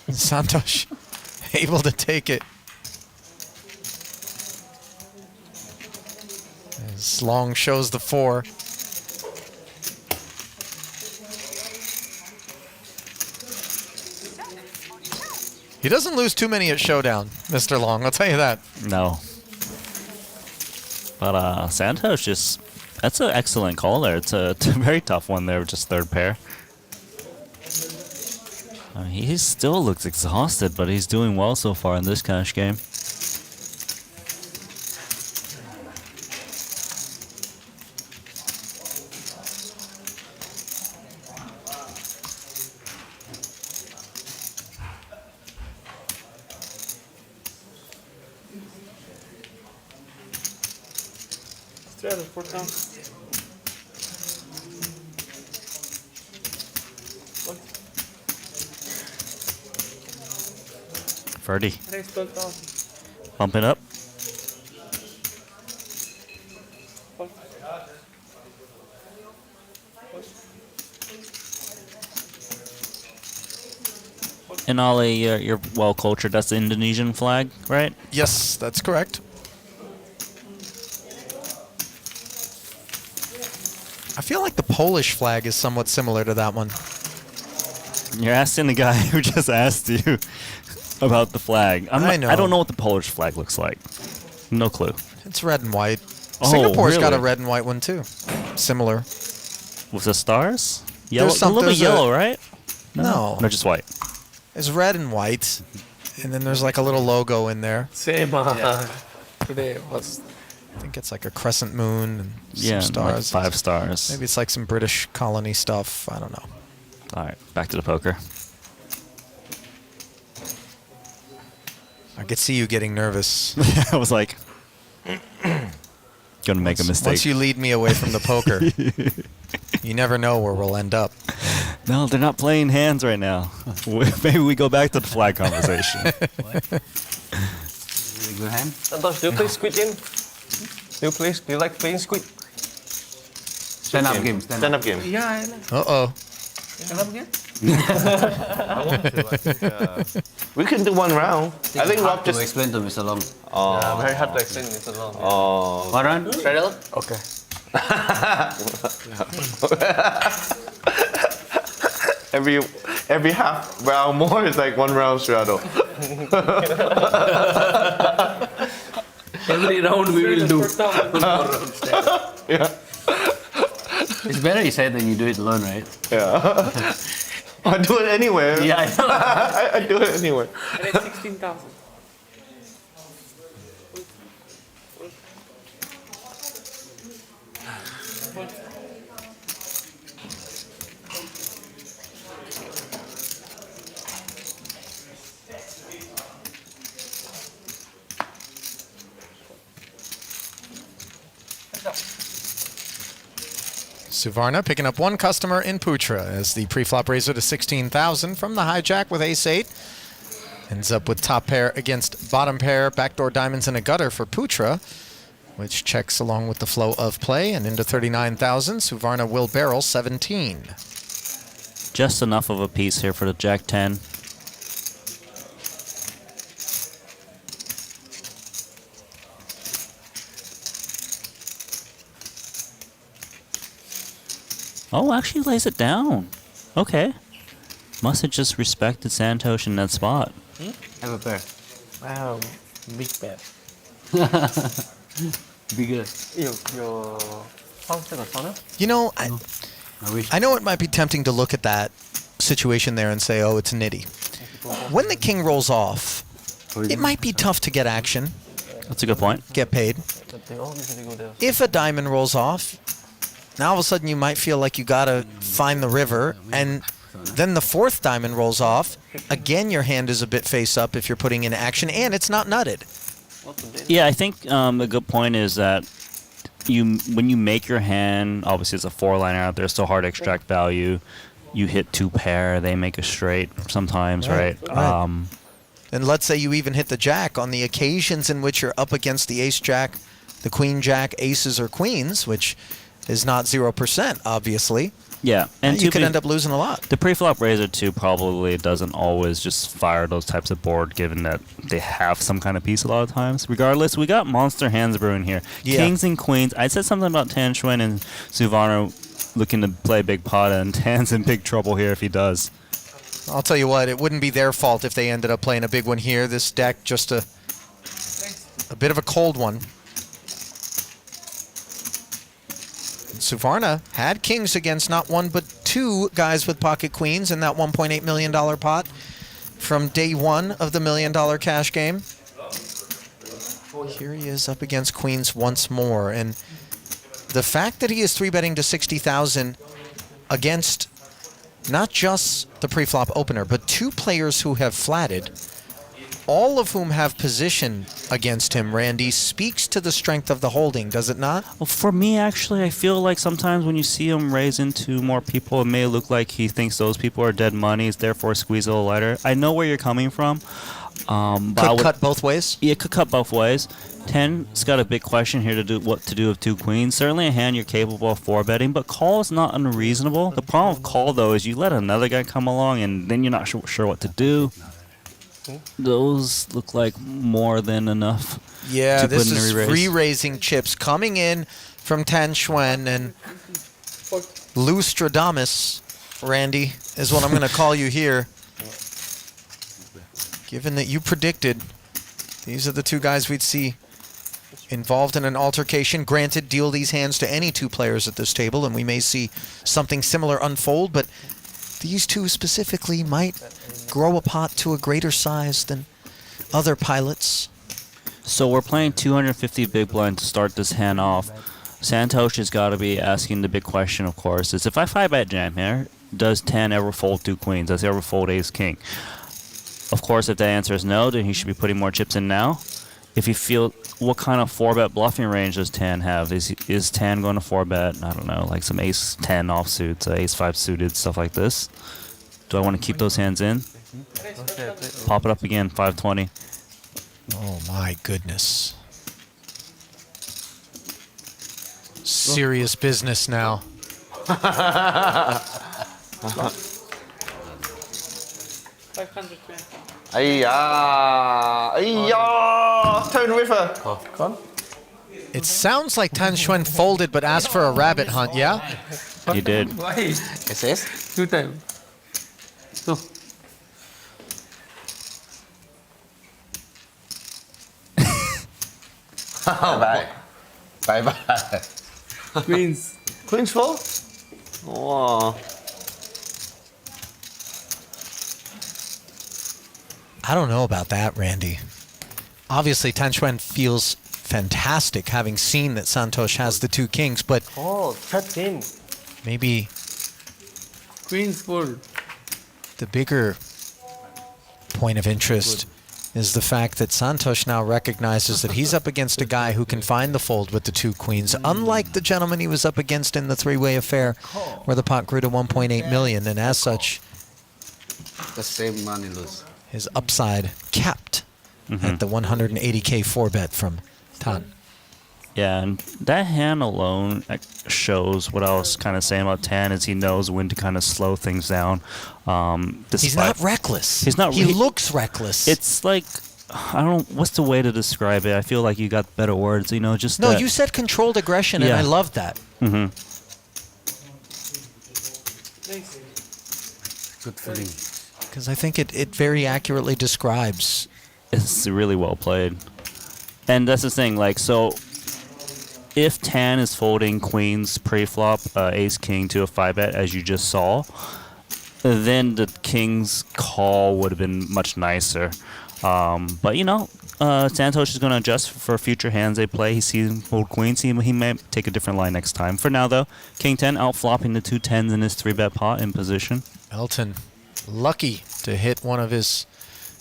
Speaker 3: And Santhosh able to take it. As Long shows the 4. He doesn't lose too many at Showdown, Mr. Long, I'll tell you that.
Speaker 20: No. But Santhosh just, that's an excellent call there. It's a very tough one there, just third pair. He still looks exhausted, but he's doing well so far in this cash game.
Speaker 8: Straddle, 4 down.
Speaker 20: Ferdy,
Speaker 8: Thanks, 12 down.
Speaker 20: bumping up. And Ali, you're well cultured. That's the Indonesian flag, right?
Speaker 3: Yes, that's correct. I feel like the Polish flag is somewhat similar to that one.
Speaker 20: You're asking the guy who just asked you about the flag.
Speaker 3: I know.
Speaker 20: I don't know what the Polish flag looks like. No clue.
Speaker 3: It's red and white.
Speaker 20: Oh,
Speaker 3: Singapore's got a
Speaker 20: really?
Speaker 3: red and white one too. Similar.
Speaker 20: With the stars? Yellow,
Speaker 3: There's
Speaker 20: a little bit
Speaker 3: there's
Speaker 20: yellow, right?
Speaker 3: No.
Speaker 20: No, just white.
Speaker 3: It's red and white. And then there's like a little logo in there.
Speaker 8: Same. Today was.
Speaker 3: I think it's like a crescent moon and
Speaker 20: Yeah,
Speaker 3: some
Speaker 20: like
Speaker 3: stars.
Speaker 20: 5 stars.
Speaker 3: Maybe it's like some British colony stuff. I don't know.
Speaker 20: All right, back to the poker.
Speaker 3: I could see you getting nervous.
Speaker 20: I was like, gonna make a mistake.
Speaker 3: Once you lead me away from the poker, you never know where we'll end up.
Speaker 20: No, they're not playing hands right now. Maybe we go back to the flag conversation.
Speaker 17: Really good hand.
Speaker 10: Santhosh, do you play squid game? Do you like playing squid?
Speaker 17: Stand up game.
Speaker 1: Stand up game.
Speaker 10: Yeah, I like.
Speaker 3: Uh-oh.
Speaker 10: Stand up game?
Speaker 1: I want to. I think, we can do one round. I think Rob
Speaker 17: to
Speaker 1: just.
Speaker 17: explain to Mr. Long.
Speaker 1: Oh.
Speaker 10: Yeah, very hard to explain. It's a long.
Speaker 1: Oh.
Speaker 17: One round?
Speaker 10: Straddle?
Speaker 1: Okay. every half round more is like 1 round straddle.
Speaker 9: Every round we will do.
Speaker 1: Yeah.
Speaker 17: It's better you say than you do it alone, right?
Speaker 1: Yeah. I do it anywhere.
Speaker 17: Yeah, I know.
Speaker 1: I do it anywhere.
Speaker 8: And it's 16,000.
Speaker 3: Suvarna picking up one customer in Putra as the pre-flop raiser to 16,000 from the hijack with ace-8. Ends up with top pair against bottom pair, backdoor diamonds and a gutter for Putra, which checks along with the flow of play, and into 39,000. Suvarna will barrel 17.
Speaker 20: Just enough of a piece here for the Jack 10. Oh, actually lays it down. Okay. Must have just respected Santhosh in that spot.
Speaker 17: Have a pair.
Speaker 9: Wow, big bet.
Speaker 17: Bigger.
Speaker 10: Your house got sauna?
Speaker 3: You know, I know it might be tempting to look at that situation there and say, oh, it's nitty. When the king rolls off, it might be tough to get action.
Speaker 20: That's a good point.
Speaker 3: Get paid.
Speaker 10: They all usually go there.
Speaker 3: If a diamond rolls off, now all of a sudden you might feel like you gotta find the river, and then the fourth diamond rolls off. Again, your hand is a bit face up if you're putting in action, and it's not nutted.
Speaker 20: Yeah, I think a good point is that when you make your hand, obviously it's a 4-liner out there, still hard to extract value. You hit 2 pair, they make a straight sometimes, right?
Speaker 3: And let's say you even hit the jack on the occasions in which you're up against the ace-jack, the queen-jack, aces, or queens, which is not 0%, obviously.
Speaker 20: Yeah, and
Speaker 3: you could end up losing a lot.
Speaker 20: The pre-flop raiser too probably doesn't always just fire those types of board, given that they have some kind of piece a lot of times. Regardless, we got monster hands brewing here.
Speaker 3: Yeah.
Speaker 20: Kings and queens. I said something about Xuan and Suvarna looking to play big pot, and Tan's in big trouble here if he does.
Speaker 3: I'll tell you what, it wouldn't be their fault if they ended up playing a big one here. This deck just a bit of a cold one. Suvarna had kings against not one but 2 guys with pocket queens in that $1.8 million pot from day 1 of the $1 million cash game. Here he is up against queens once more, and the fact that he is 3-betting to 60,000 against not just the pre-flop opener, but 2 players who have flatted, all of whom have position against him, Randy, speaks to the strength of the holding, does it not?
Speaker 20: Well, for me, actually, I feel like sometimes when you see him raise into more people, it may look like he thinks those people are dead monies, therefore squeeze a little lighter. I know where you're coming from.
Speaker 3: Could cut both ways?
Speaker 20: Yeah, it could cut both ways. 10's got a big question here to do what to do with 2 queens. Certainly a hand you're capable of 4-betting, but call is not unreasonable. The problem with call, though, is you let another guy come along, and then you're not sure what to do. Those look like more than enough.
Speaker 3: Yeah,
Speaker 20: to
Speaker 3: this
Speaker 20: put in
Speaker 3: is
Speaker 20: a re-raise.
Speaker 3: re-raising chips coming in from Xuan, and Lou Stradamus, Randy, is what I'm going to call you here. Given that you predicted these are the 2 guys we'd see involved in an altercation. Granted, deal these hands to any 2 players at this table, and we may see something similar unfold, but these 2 specifically might grow a pot to a greater size than other pilots.
Speaker 20: So we're playing 250 big blind to start this hand off. Santhosh has got to be asking the big question, of course, is if I 5-bet jam here, does 10 ever fold 2 queens? Does he ever fold ace king? Of course, if the answer is no, then he should be putting more chips in now. If you feel, what kind of 4-bet bluffing range does Tan have? Is Tan going to 4-bet? I don't know, like some ace 10 offsuits, ace 5 suited, stuff like this. Do I want to keep those hands in? Pop it up again, 520.
Speaker 3: Oh my goodness. Serious business now.
Speaker 1: Tone River.
Speaker 3: It sounds like Xuan folded but asked for a rabbit hunt, yeah?
Speaker 20: He did.
Speaker 9: Why?
Speaker 17: SS?
Speaker 9: 2 times. No.
Speaker 1: Bye. Bye-bye.
Speaker 9: Queens.
Speaker 1: Queens full?
Speaker 10: Wow.
Speaker 3: I don't know about that, Randy. Obviously, Xuan feels fantastic having seen that Santhosh has the 2 kings, but
Speaker 10: Oh, 13.
Speaker 3: maybe
Speaker 9: Queens full.
Speaker 3: the bigger point of interest is the fact that Santhosh now recognizes that he's up against a guy who can find the fold with the 2 queens, unlike the gentleman he was up against in the 3-way affair where the pot grew to 1.8 million, and as such,
Speaker 5: The same money lose.
Speaker 3: his upside capped at the 180K 4-bet from Tan.
Speaker 20: Yeah, and that hand alone shows what I was kind of saying about Tan, is he knows when to kind of slow things down.
Speaker 3: He's not reckless.
Speaker 20: He's not.
Speaker 3: He looks reckless.
Speaker 20: It's like, I don't. What's the way to describe it? I feel like you got better words. You know, just
Speaker 3: No,
Speaker 20: that,
Speaker 3: you said controlled aggression, and
Speaker 20: Yeah.
Speaker 3: I love that.
Speaker 20: Mm-hmm.
Speaker 5: Good feeling.
Speaker 3: Because I think it very accurately describes.
Speaker 20: It's really well played, and that's the thing. Like, so if Tan is folding queens pre-flop, ace king to a 5-bet, as you just saw, then the king's call would have been much nicer. But you know, Santhosh is going to adjust for future hands they play. He sees him fold queens. He may take a different line next time. For now, though, King 10 out-flopping the 2 10s in his 3-bet pot in position.
Speaker 3: Elton, lucky to hit one of his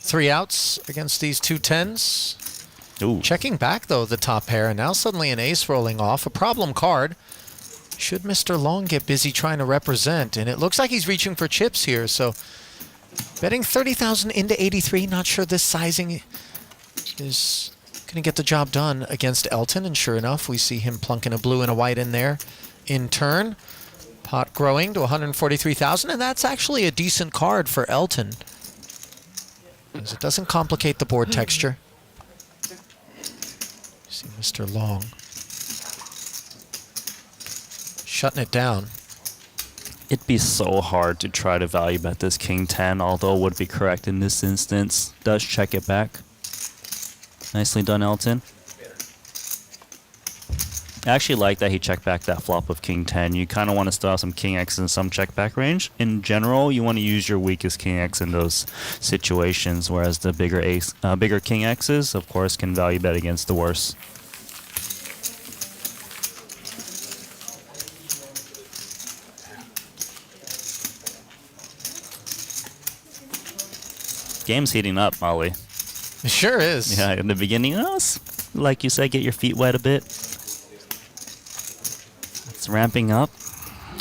Speaker 3: 3 outs against these 2 10s.
Speaker 20: Ooh.
Speaker 3: Checking back, though, the top pair, and now suddenly an ace rolling off. A problem card. Should Mr. Long get busy trying to represent? And it looks like he's reaching for chips here, so betting 30,000 into 83. Not sure this sizing is going to get the job done against Elton. And sure enough, we see him plunking a blue and a white in there in turn. Pot growing to 143,000, and that's actually a decent card for Elton, as it doesn't complicate the board texture. See Mr. Long shutting it down.
Speaker 20: It'd be so hard to try to value bet this King 10, although would be correct in this instance. Does check it back. Nicely done, Elton. I actually like that he checked back that flop of King 10. You kind of want to still have some King X in some check back range. In general, you want to use your weakest King X in those situations, whereas the bigger King X's, of course, can value bet against the worst. Game's heating up, Molly.
Speaker 3: It sure is.
Speaker 20: Yeah, in the beginning, like you said, get your feet wet a bit. It's ramping up.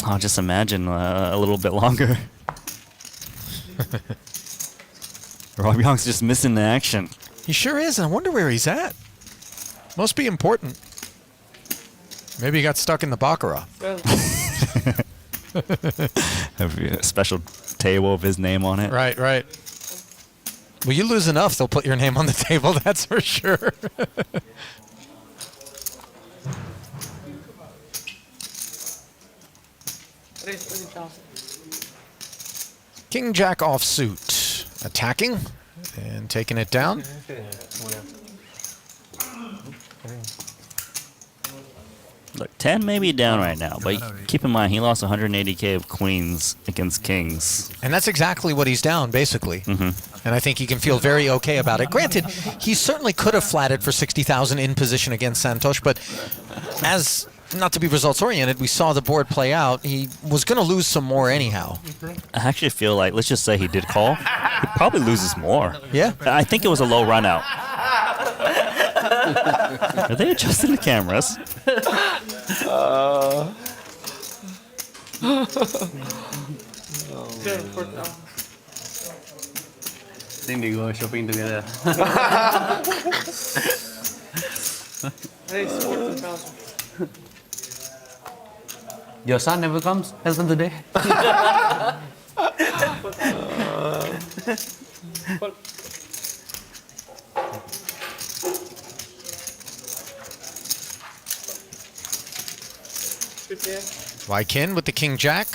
Speaker 20: I'll just imagine a little bit longer. Rob Young's just missing the action.
Speaker 3: He sure is. I wonder where he's at. Must be important. Maybe he got stuck in the baccarat.
Speaker 20: Have a special table with his name on it.
Speaker 3: Right, right. Well, you lose enough, they'll put your name on the table, that's for sure. King Jack offsuit, attacking and taking it down.
Speaker 20: Look, 10 may be down right now, but keep in mind he lost 180K of queens against kings.
Speaker 3: And that's exactly what he's down, basically. And I think he can feel very okay about it. Granted, he certainly could have flatted for 60,000 in position against Santhosh, but as, not to be results-oriented, we saw the board play out. He was going to lose some more anyhow.
Speaker 20: I actually feel like, let's just say he did call, he probably loses more.
Speaker 3: Yeah.
Speaker 20: I think it was a low run out. Are they adjusting the cameras?
Speaker 17: I think they go shopping together. Your son never comes, Elton, today?
Speaker 3: Wykin with the King Jack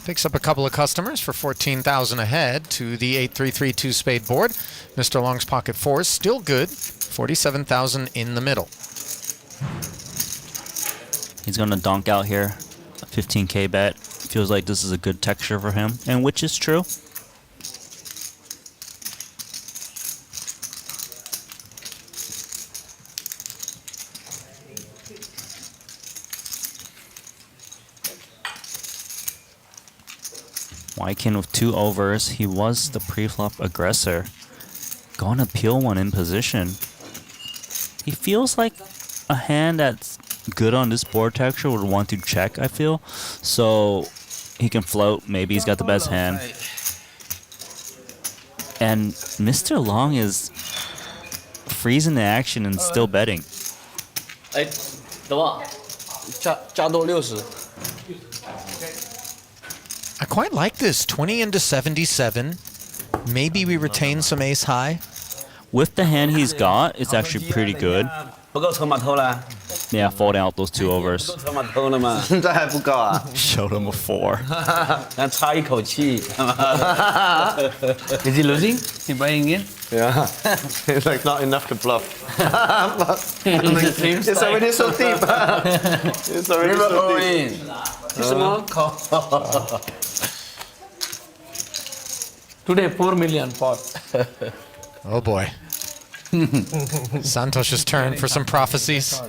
Speaker 3: picks up a couple of customers for 14,000 ahead to the 8-3-3 two-spade board. Mr. Long's pocket four is still good, 47,000 in the middle.
Speaker 20: He's going to donk out here, a 15K bet. Feels like this is a good texture for him, and which is true. Wykin with 2 overs. He was the pre-flop aggressor. Gonna peel one in position. He feels like a hand that's good on this board texture would want to check, I feel. So he can float. Maybe he's got the best hand. And Mr. Long is freezing the action and still betting.
Speaker 17: 哎，等我，加多60。
Speaker 3: I quite like this. 20 into 77. Maybe we retain some ace high.
Speaker 20: With the hand he's got, it's actually pretty good.
Speaker 5: 不够筹码偷了。
Speaker 20: Yeah, folding out those 2 overs.
Speaker 5: 筹码偷了嘛？
Speaker 12: 现在还不够啊？
Speaker 20: Showed him a 4.
Speaker 5: 那差一口气。
Speaker 17: Is he losing? Is he buying in?
Speaker 1: Yeah. It's like not enough to bluff.
Speaker 17: It's
Speaker 1: already so deep. It's already so deep.
Speaker 17: 什么？Today 4 million pot.
Speaker 3: Oh boy. Santosh's turn for some prophecies.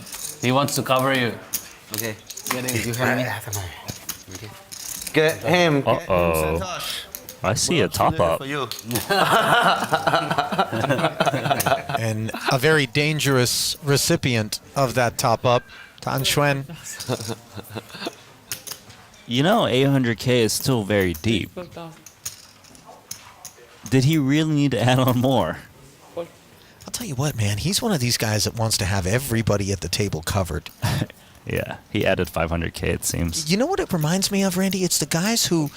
Speaker 17: He wants to cover you.
Speaker 5: Okay.
Speaker 1: Get him.
Speaker 20: Uh-oh. I see a top up.
Speaker 3: And a very dangerous recipient of that top up, Tan Xuan.
Speaker 20: You know, 800K is still very deep. Did he really need to add on more?
Speaker 3: I'll tell you what, man. He's one of these guys that wants to have everybody at the table covered.
Speaker 20: Yeah, he added 500K, it seems.
Speaker 3: You know what it reminds me of, Randy? It's the guys who,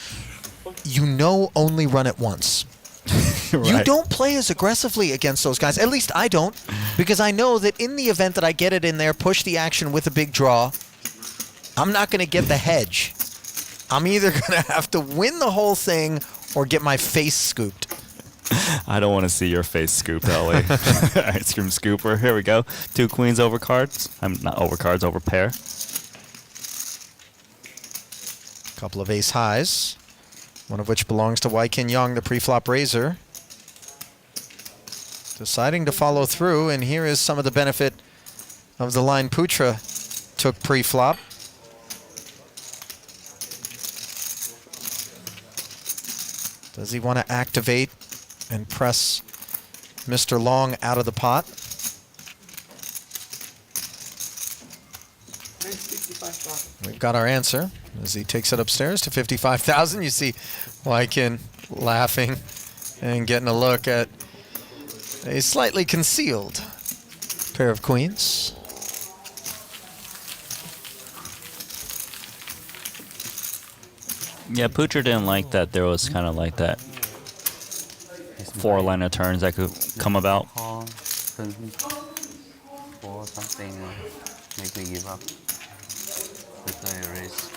Speaker 3: only run it once.
Speaker 20: Right.
Speaker 3: You don't play as aggressively against those guys. At least I don't, because I know that in the event that I get it in there, push the action with a big draw, I'm not going to get the hedge. I'm either going to have to win the whole thing or get my face scooped.
Speaker 20: I don't want to see your face scooped, Ali. Ice cream scooper. Here we go. 2 queens over cards. I'm not over cards, over pair.
Speaker 3: Couple of ace highs, one of which belongs to Yong, the pre-flop raiser. Deciding to follow through, and here is some of the benefit of the line Putra took pre-flop. Does he want to activate and press Mr. Long out of the pot? We've got our answer as he takes it upstairs to 55,000. You see Wykin laughing and getting a look at a slightly concealed pair of queens.
Speaker 20: Yeah, Putra didn't like that there was kind of like that 4 line of turns that could come about.
Speaker 5: For something make me give up. After I raise,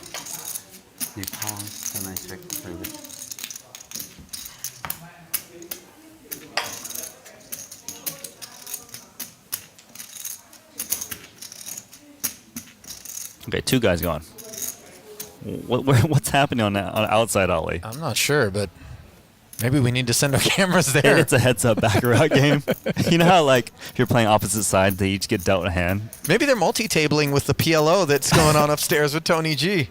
Speaker 5: you pawn, then I check the private.
Speaker 20: Okay, 2 guys gone. What's happening on the outside, Ali?
Speaker 3: I'm not sure, but maybe we need to send our cameras there.
Speaker 20: It's a heads-up back-route game. You know how, like, if you're playing opposite side, they each get dealt a hand?
Speaker 3: Maybe they're multi-tabling with the PLO that's going on upstairs with Tony G.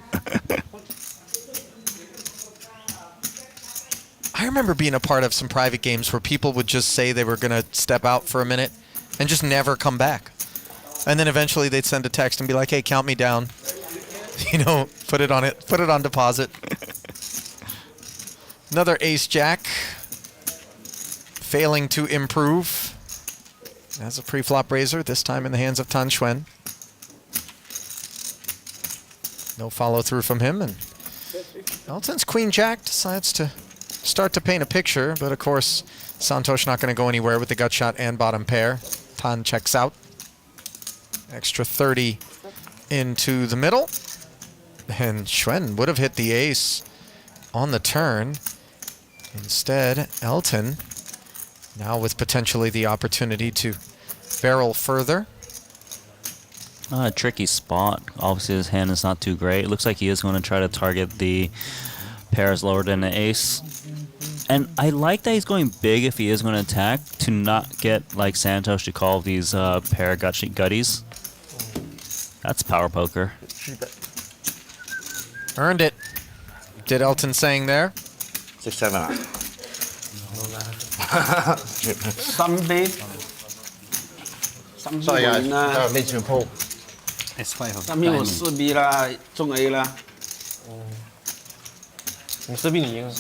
Speaker 3: I remember being a part of some private games where people would just say they were going to step out for a minute and just never come back. And then eventually they'd send a text and be like, hey, count me down. Put it on deposit. Another ace-jack. Failing to improve. As a pre-flop raiser, this time in the hands of Tan Xuan. No follow-through from him. And since Queen-Jack decides to start to paint a picture, but of course, Santhosh not going to go anywhere with the gut shot and bottom pair. Tan checks out. Extra 30 into the middle. And Xuan would have hit the ace on the turn. Instead, Elton, now with potentially the opportunity to barrel further.
Speaker 20: A tricky spot. Obviously, his hand is not too great. It looks like he is going to try to target the pairs lower than the ace. And I like that he's going big if he is going to attack, to not get, like Santhosh, to call these pair gutties. That's power poker.
Speaker 3: Earned it. Did Elton saying there?
Speaker 1: 6-7.
Speaker 12: Sorry guys, no, it leads to Paul.
Speaker 17: S5 of
Speaker 11: 上面有4B 啦，中 A 啦。
Speaker 10: 你4B 你赢了。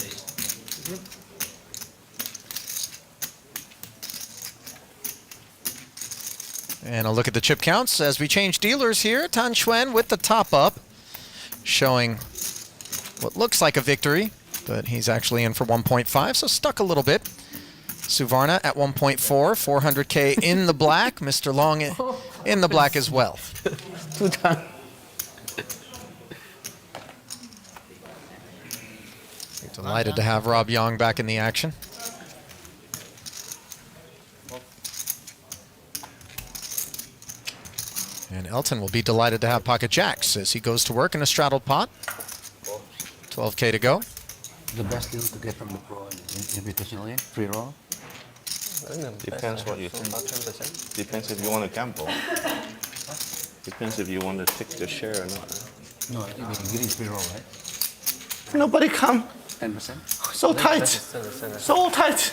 Speaker 3: And a look at the chip counts as we change dealers here. Tan Xuan with the top up, showing what looks like a victory, but he's actually in for 1.5, so stuck a little bit. Suvarna at 1.4, 400K in the black. Mr. Long in the black as well.
Speaker 11: 2 times.
Speaker 3: Delighted to have Rob Yong back in the action. And Elton will be delighted to have pocket jacks as he goes to work in a straddled pot. 12K to go.
Speaker 17: The best deal to get from the pro invitational free roll.
Speaker 1: Depends what you think. Depends if you want to gamble. Depends if you want to take the share or not.
Speaker 17: No, I think we can get free roll, right?
Speaker 1: Nobody come.
Speaker 17: 10%.
Speaker 1: So tight. So tight.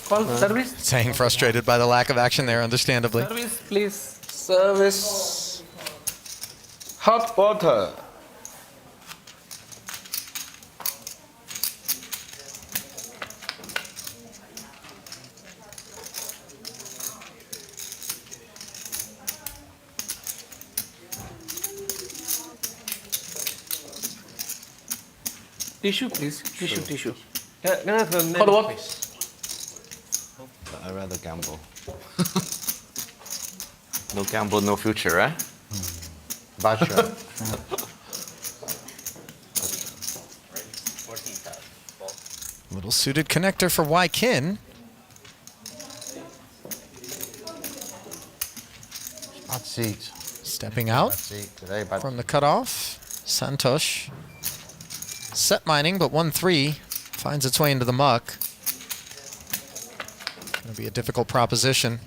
Speaker 9: Call service.
Speaker 3: Saying frustrated by the lack of action there, understandably.
Speaker 9: Service, please.
Speaker 11: Service. Hot water.
Speaker 9: Tissue, please. Tissue.
Speaker 10: Can I have a name,
Speaker 9: Hot water.
Speaker 10: please?
Speaker 1: But I'd rather gamble. No gamble, no future, right?
Speaker 12: Basha.
Speaker 3: Little suited connector for Wykin.
Speaker 12: Bad seat.
Speaker 3: Stepping out
Speaker 12: Bad seat. Very bad.
Speaker 3: from the cutoff. Santhosh. Set mining, but 1-3 finds its way into the muck. Going to be a difficult proposition.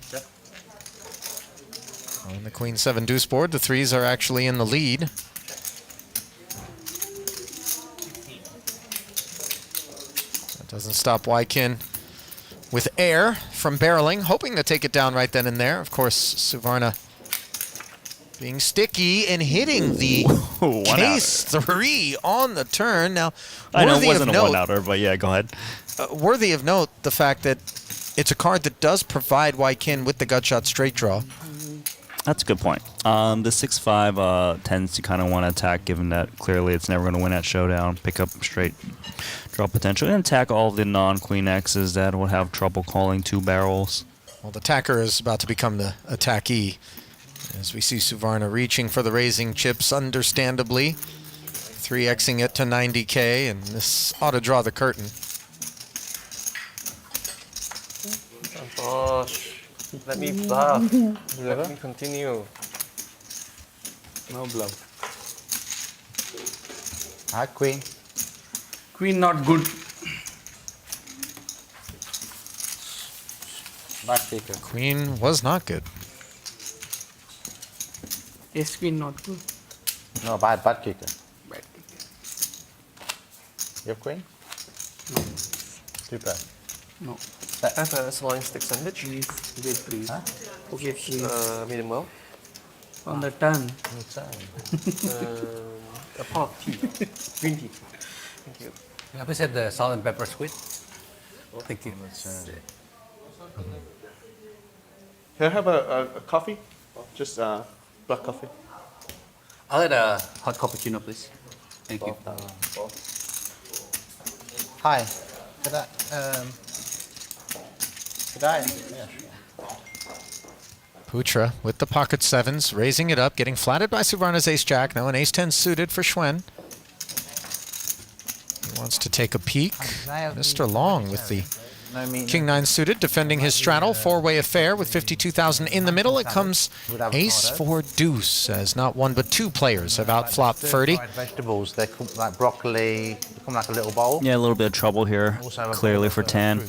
Speaker 3: On the Queen 7 deuce board, the threes are actually in the lead. That doesn't stop Wykin with air from barreling, hoping to take it down right then and there. Of course, Suvarna being sticky and hitting the case 3 on the turn. Now,
Speaker 20: I know it
Speaker 3: worthy
Speaker 20: wasn't
Speaker 3: of
Speaker 20: a
Speaker 3: note,
Speaker 20: one-outer, but yeah, go ahead.
Speaker 3: worthy of note, the fact that it's a card that does provide Wykin with the gutshot straight draw.
Speaker 20: That's a good point. The 6-5 tends to kind of want to attack, given that clearly it's never going to win at showdown. Pick up straight draw potential and attack all the non-queen X's that will have trouble calling 2 barrels.
Speaker 3: Well, the attacker is about to become the attackee. As we see Suvarna reaching for the raising chips, understandably. 3xing it to 90K, and this ought to draw the curtain.
Speaker 10: Santhosh, let me bluff. Let me continue.
Speaker 11: No bluff.
Speaker 12: Queen.
Speaker 11: Queen not good.
Speaker 12: Bad kicker.
Speaker 3: Queen was not good.
Speaker 11: Ace queen not good.
Speaker 12: No, bad kicker.
Speaker 11: Bad kicker.
Speaker 12: You have queen?
Speaker 11: No.
Speaker 12: Too bad.
Speaker 11: No.
Speaker 10: I have a slowing stick sandwich.
Speaker 11: Please, get please.
Speaker 12: Huh?
Speaker 11: Okay, please.
Speaker 10: Medium well.
Speaker 11: On the turn.
Speaker 10: A pot of tea. Green tea. Thank you.
Speaker 17: You have said the salt and pepper squid. Thank you.
Speaker 1: Can I have a coffee? Just black coffee.
Speaker 17: I'll add a hot cappuccino, please. Thank you.
Speaker 12: Hi. Could I? Yeah.
Speaker 3: Putra with the pocket 7s, raising it up, getting flatted by Suvarna's ace-jack. Now an ace-10 suited for Xuan. He wants to take a peek. Mr. Long with the King-9 suited, defending his straddle. 4-way affair with 52,000 in the middle. It comes ace-4 deuce, as not one but 2 players have outflopped Ferdy.
Speaker 12: Vegetables, they come like broccoli, they come like a little bowl.
Speaker 20: Yeah, a little bit of trouble here, clearly for Tan.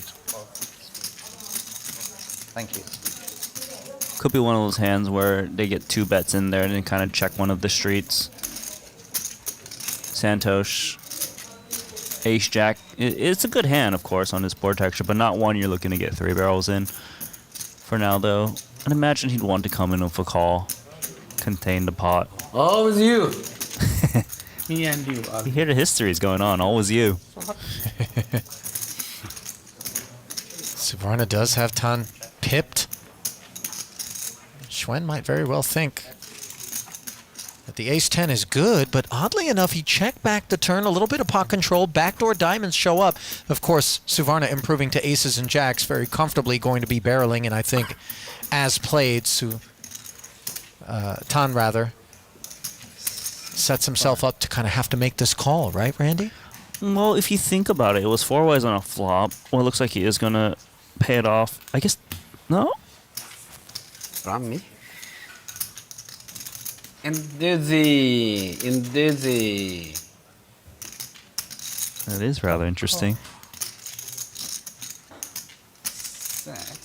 Speaker 12: Thank you.
Speaker 20: Could be one of those hands where they get 2 bets in there and then kind of check one of the streets. Santhosh, Ace Jack. It's a good hand, of course, on his board texture, but not one you're looking to get 3 barrels in. For now, though, I'd imagine he'd want to come in with a call, contain the pot.
Speaker 11: Always you. Me and you.
Speaker 20: You hear the histories going on. Always you.
Speaker 3: Suvarna does have Tan pipped. Xuan might very well think that the ace-10 is good, but oddly enough, he checked back the turn, a little bit of pot control, backdoor diamonds show up. Of course, Suvarna improving to aces and jacks, very comfortably going to be barreling, and I think as played, Tan rather, sets himself up to kind of have to make this call, right, Randy?
Speaker 20: Well, if you think about it, it was 4 ways on a flop. Well, it looks like he is going to pay it off. I guess, no?
Speaker 5: From me. Dizzy.
Speaker 20: That is rather interesting.
Speaker 5: Set.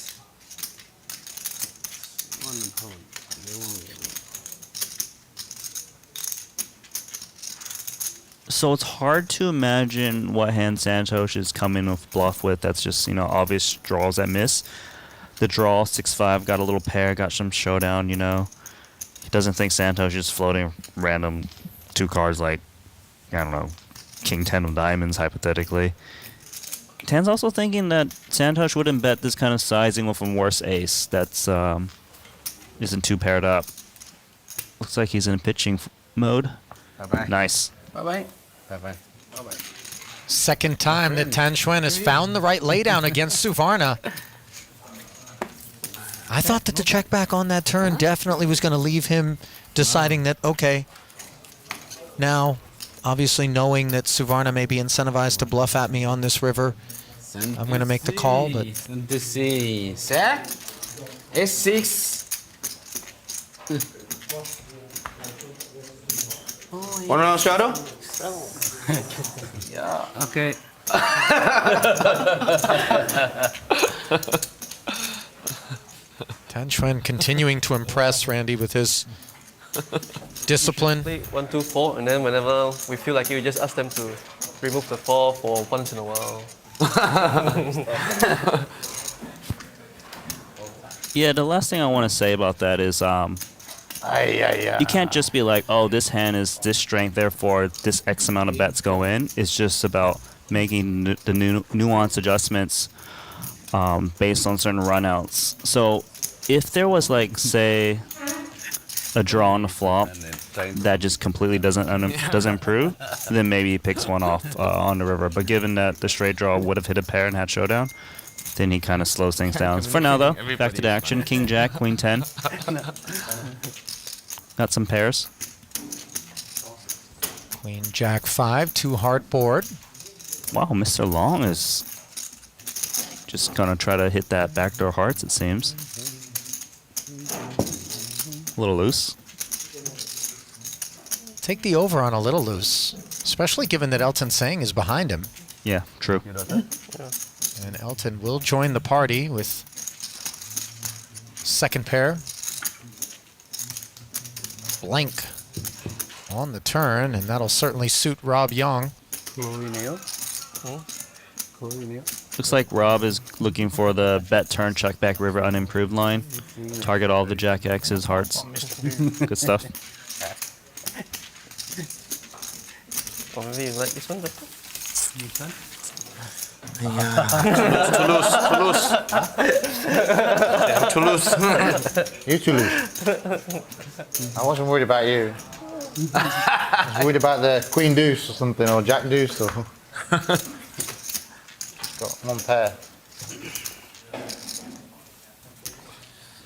Speaker 20: So it's hard to imagine what hand Santhosh is coming with bluff with. That's just, obvious draws that miss. The draw, 6-5, got a little pair, got some showdown, He doesn't think Santhosh is floating random 2 cards like, I don't know, King 10 of diamonds, hypothetically. Tan's also thinking that Santhosh wouldn't bet this kind of sizing with a worse ace that's isn't too paired up. Looks like he's in pitching mode.
Speaker 5: Bye-bye.
Speaker 20: Nice.
Speaker 11: Bye-bye.
Speaker 5: Bye-bye.
Speaker 11: Bye-bye.
Speaker 3: Second time that Tan Xuan has found the right laydown against Suvarna. I thought that the check back on that turn definitely was going to leave him deciding that, okay, now, obviously knowing that Suvarna may be incentivized to bluff at me on this river, I'm going to make the call, but...
Speaker 11: Santhosh. Set. S6.
Speaker 7: Want to know Straddle?
Speaker 11: Yeah. Okay.
Speaker 3: Tan Xuan continuing to impress Randy with his discipline.
Speaker 10: Play 1, 2, 4, and then whenever we feel like it, we just ask them to remove the 4 for once in a while.
Speaker 20: Yeah, the last thing I want to say about that is you can't just be like, oh, this hand is this strength, therefore this X amount of bets go in. It's just about making the nuanced adjustments based on certain runouts. So if there was, like, say, a draw on the flop that just completely doesn't improve, then maybe he picks one off on the river. But given that the straight draw would have hit a pair and had showdown, then he kind of slows things down. For now, though, back to the action. King Jack, Queen 10. Got some pairs.
Speaker 3: Queen Jack 5, 2 heart board.
Speaker 20: Wow, Mr. Long is just gonna try to hit that backdoor hearts, it seems. A little loose.
Speaker 3: Take the over on a little loose, especially given that Elton Sang is behind him.
Speaker 20: Yeah, true.
Speaker 3: And Elton will join the party with second pair. Blank on the turn, and that'll certainly suit Rob Yong.
Speaker 20: Looks like Rob is looking for the bet turn check back river unimproved line. Target all the Jack X's hearts. Good stuff.
Speaker 10: Or maybe you like this one better?
Speaker 12: Too loose. You too loose. I wasn't worried about you. I was worried about the Queen Deuce or something, or Jack Deuce, or... Got one pair.
Speaker 5: I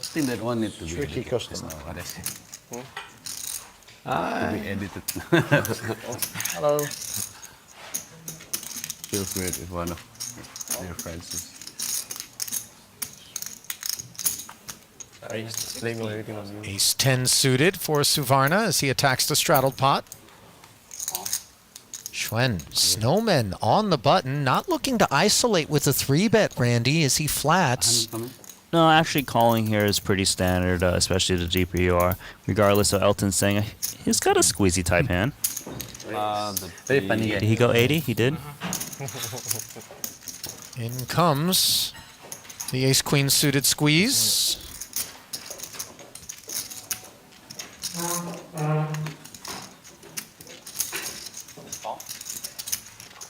Speaker 5: think that one needs to be
Speaker 12: Tricky customer.
Speaker 5: To be edited.
Speaker 10: Hello.
Speaker 5: Feels weird if one of your friends is.
Speaker 10: Are you blaming everything on you?
Speaker 3: Ace 10 suited for Suvarna as he attacks the straddled pot. Xuan, Snowman on the button, not looking to isolate with a 3-bet, Randy, as he flats.
Speaker 20: No, actually calling here is pretty standard, especially the deeper you are. Regardless of Elton saying he's got a squeezy type hand. Did he go 80? He did.
Speaker 3: In comes the ace-queen suited squeeze.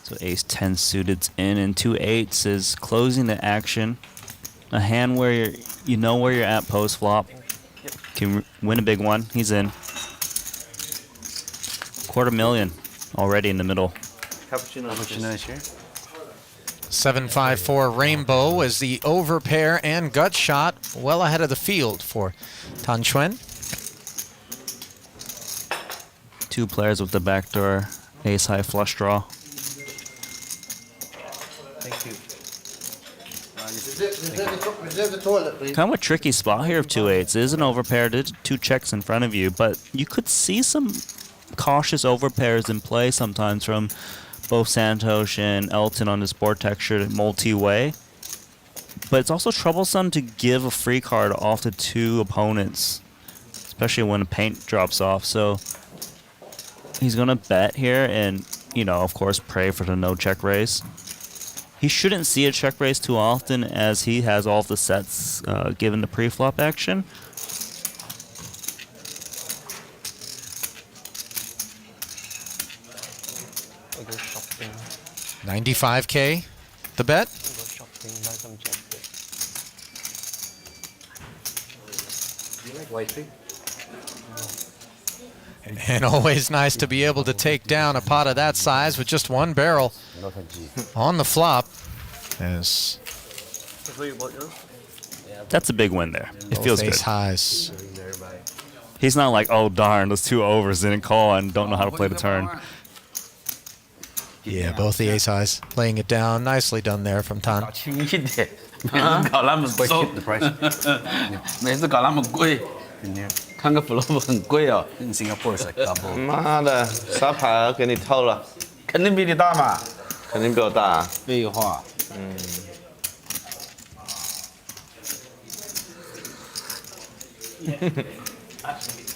Speaker 20: So ace-10 suited's in, and 2 8s is closing the action. A hand where you know where you're at post flop. Can win a big one. He's in. $250,000 already in the middle.
Speaker 17: Cappuccino is here.
Speaker 3: 7-5-4 Rainbow is the overpair and gut shot, well ahead of the field for Tan Xuan.
Speaker 20: 2 players with the backdoor ace high flush draw.
Speaker 17: Thank you.
Speaker 12: Reserve the toilet, please.
Speaker 20: Kind of a tricky spot here of 2 8s. It is an overpair, there's 2 checks in front of you, but you could see some cautious overpairs in play sometimes from both Santhosh and Elton on this board texture multi-way. But it's also troublesome to give a free card off to 2 opponents, especially when the paint drops off. So he's going to bet here and, you know, of course, pray for the no check raise. He shouldn't see a check raise too often as he has all of the sets given the pre-flop action.
Speaker 10: I go shopping.
Speaker 3: 95K, the bet.
Speaker 10: I go shopping, buy some jacket.
Speaker 12: Do you like white tree?
Speaker 3: And always nice to be able to take down a pot of that size with just 1 barrel on the flop. As
Speaker 20: that's a big win there. It
Speaker 3: both
Speaker 20: feels
Speaker 3: ace
Speaker 20: good.
Speaker 3: highs.
Speaker 20: He's not like, oh darn, those 2 overs didn't call and don't know how to play the turn.
Speaker 3: Yeah, both the ace highs laying it down. Nicely done there from Tan.
Speaker 11: 搞那么贵
Speaker 17: Keep the price.
Speaker 11: 每次搞那么贵，看个 flop 很贵哦。
Speaker 17: In Singapore, it's like double.
Speaker 1: 妈的，沙牌给你偷了，
Speaker 11: 肯定比你大嘛。
Speaker 1: 肯定比我大啊。
Speaker 11: 废话。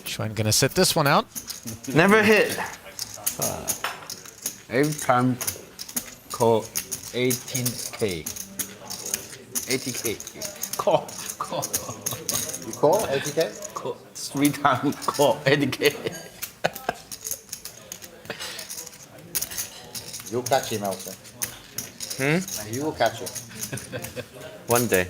Speaker 3: Xuan gonna sit this one out.
Speaker 1: Never hit.
Speaker 11: Every time call 18K. 80K. Call.
Speaker 12: You call 80K?
Speaker 11: Call. 3 times call 80K.
Speaker 12: You'll catch him, Elton. You will catch him.
Speaker 1: One day.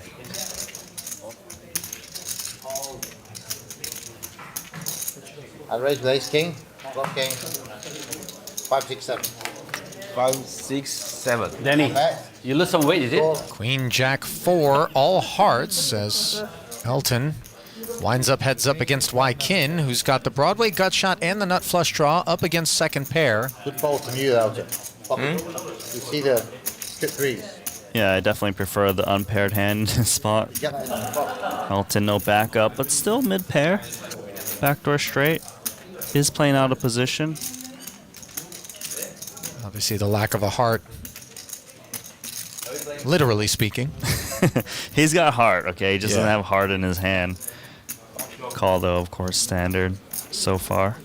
Speaker 12: I raised with ace king. Block king. 5, 6, 7.
Speaker 11: 5, 6, 7.
Speaker 17: Danny, you lose some weight, is it?
Speaker 3: Queen Jack 4, all hearts as Elton winds up heads up against Kin, who's got the Broadway gut shot and the nut flush draw up against second pair.
Speaker 12: Good ball from you, Elton. You see the strip threes.
Speaker 20: Yeah, I definitely prefer the unpaired hand spot.
Speaker 12: Get that in the spot.
Speaker 20: Elton no backup, but still mid pair. Backdoor straight is playing out of position.
Speaker 3: Obviously the lack of a heart, literally speaking.
Speaker 20: He's got heart, okay? He just doesn't
Speaker 3: Yeah.
Speaker 20: have heart in his hand. Call though, of course, standard so far.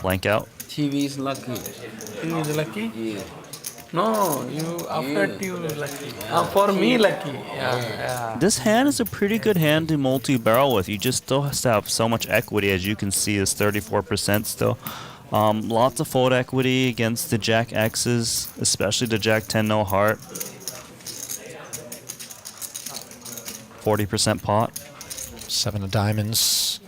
Speaker 20: Blank out.
Speaker 11: TV is lucky. TV is lucky? Yeah. No, you after you lucky. For me lucky. Yeah.
Speaker 20: This hand is a pretty good hand to multi-barrel with. You just still have to have so much equity, as you can see, is 34% still. Lots of fold equity against the Jack X's, especially the Jack 10 no heart. 40% pot.
Speaker 3: 7 of diamonds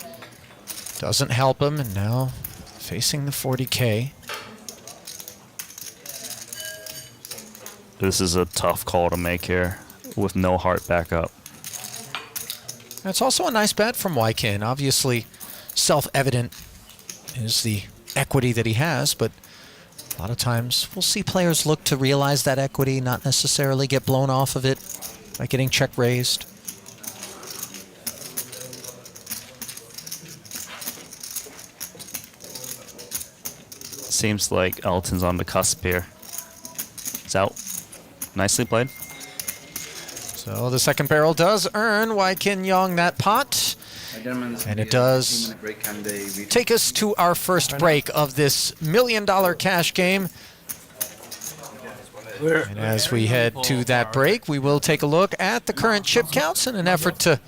Speaker 3: doesn't help him, and now facing the 40K.
Speaker 20: This is a tough call to make here with no heart backup.
Speaker 3: It's also a nice bet from Kin. Obviously, self-evident is the equity that he has, but a lot of times we'll see players look to realize that equity, not necessarily get blown off of it by getting check raised.
Speaker 20: Seems like Elton's on the cusp here. It's out. Nicely played.
Speaker 3: So So the second barrel does earn Waikin Yong that pot. And it does take us to our first break of this $1 million cash game. And as we head to that break, we will take a look at the current chip counts in an effort to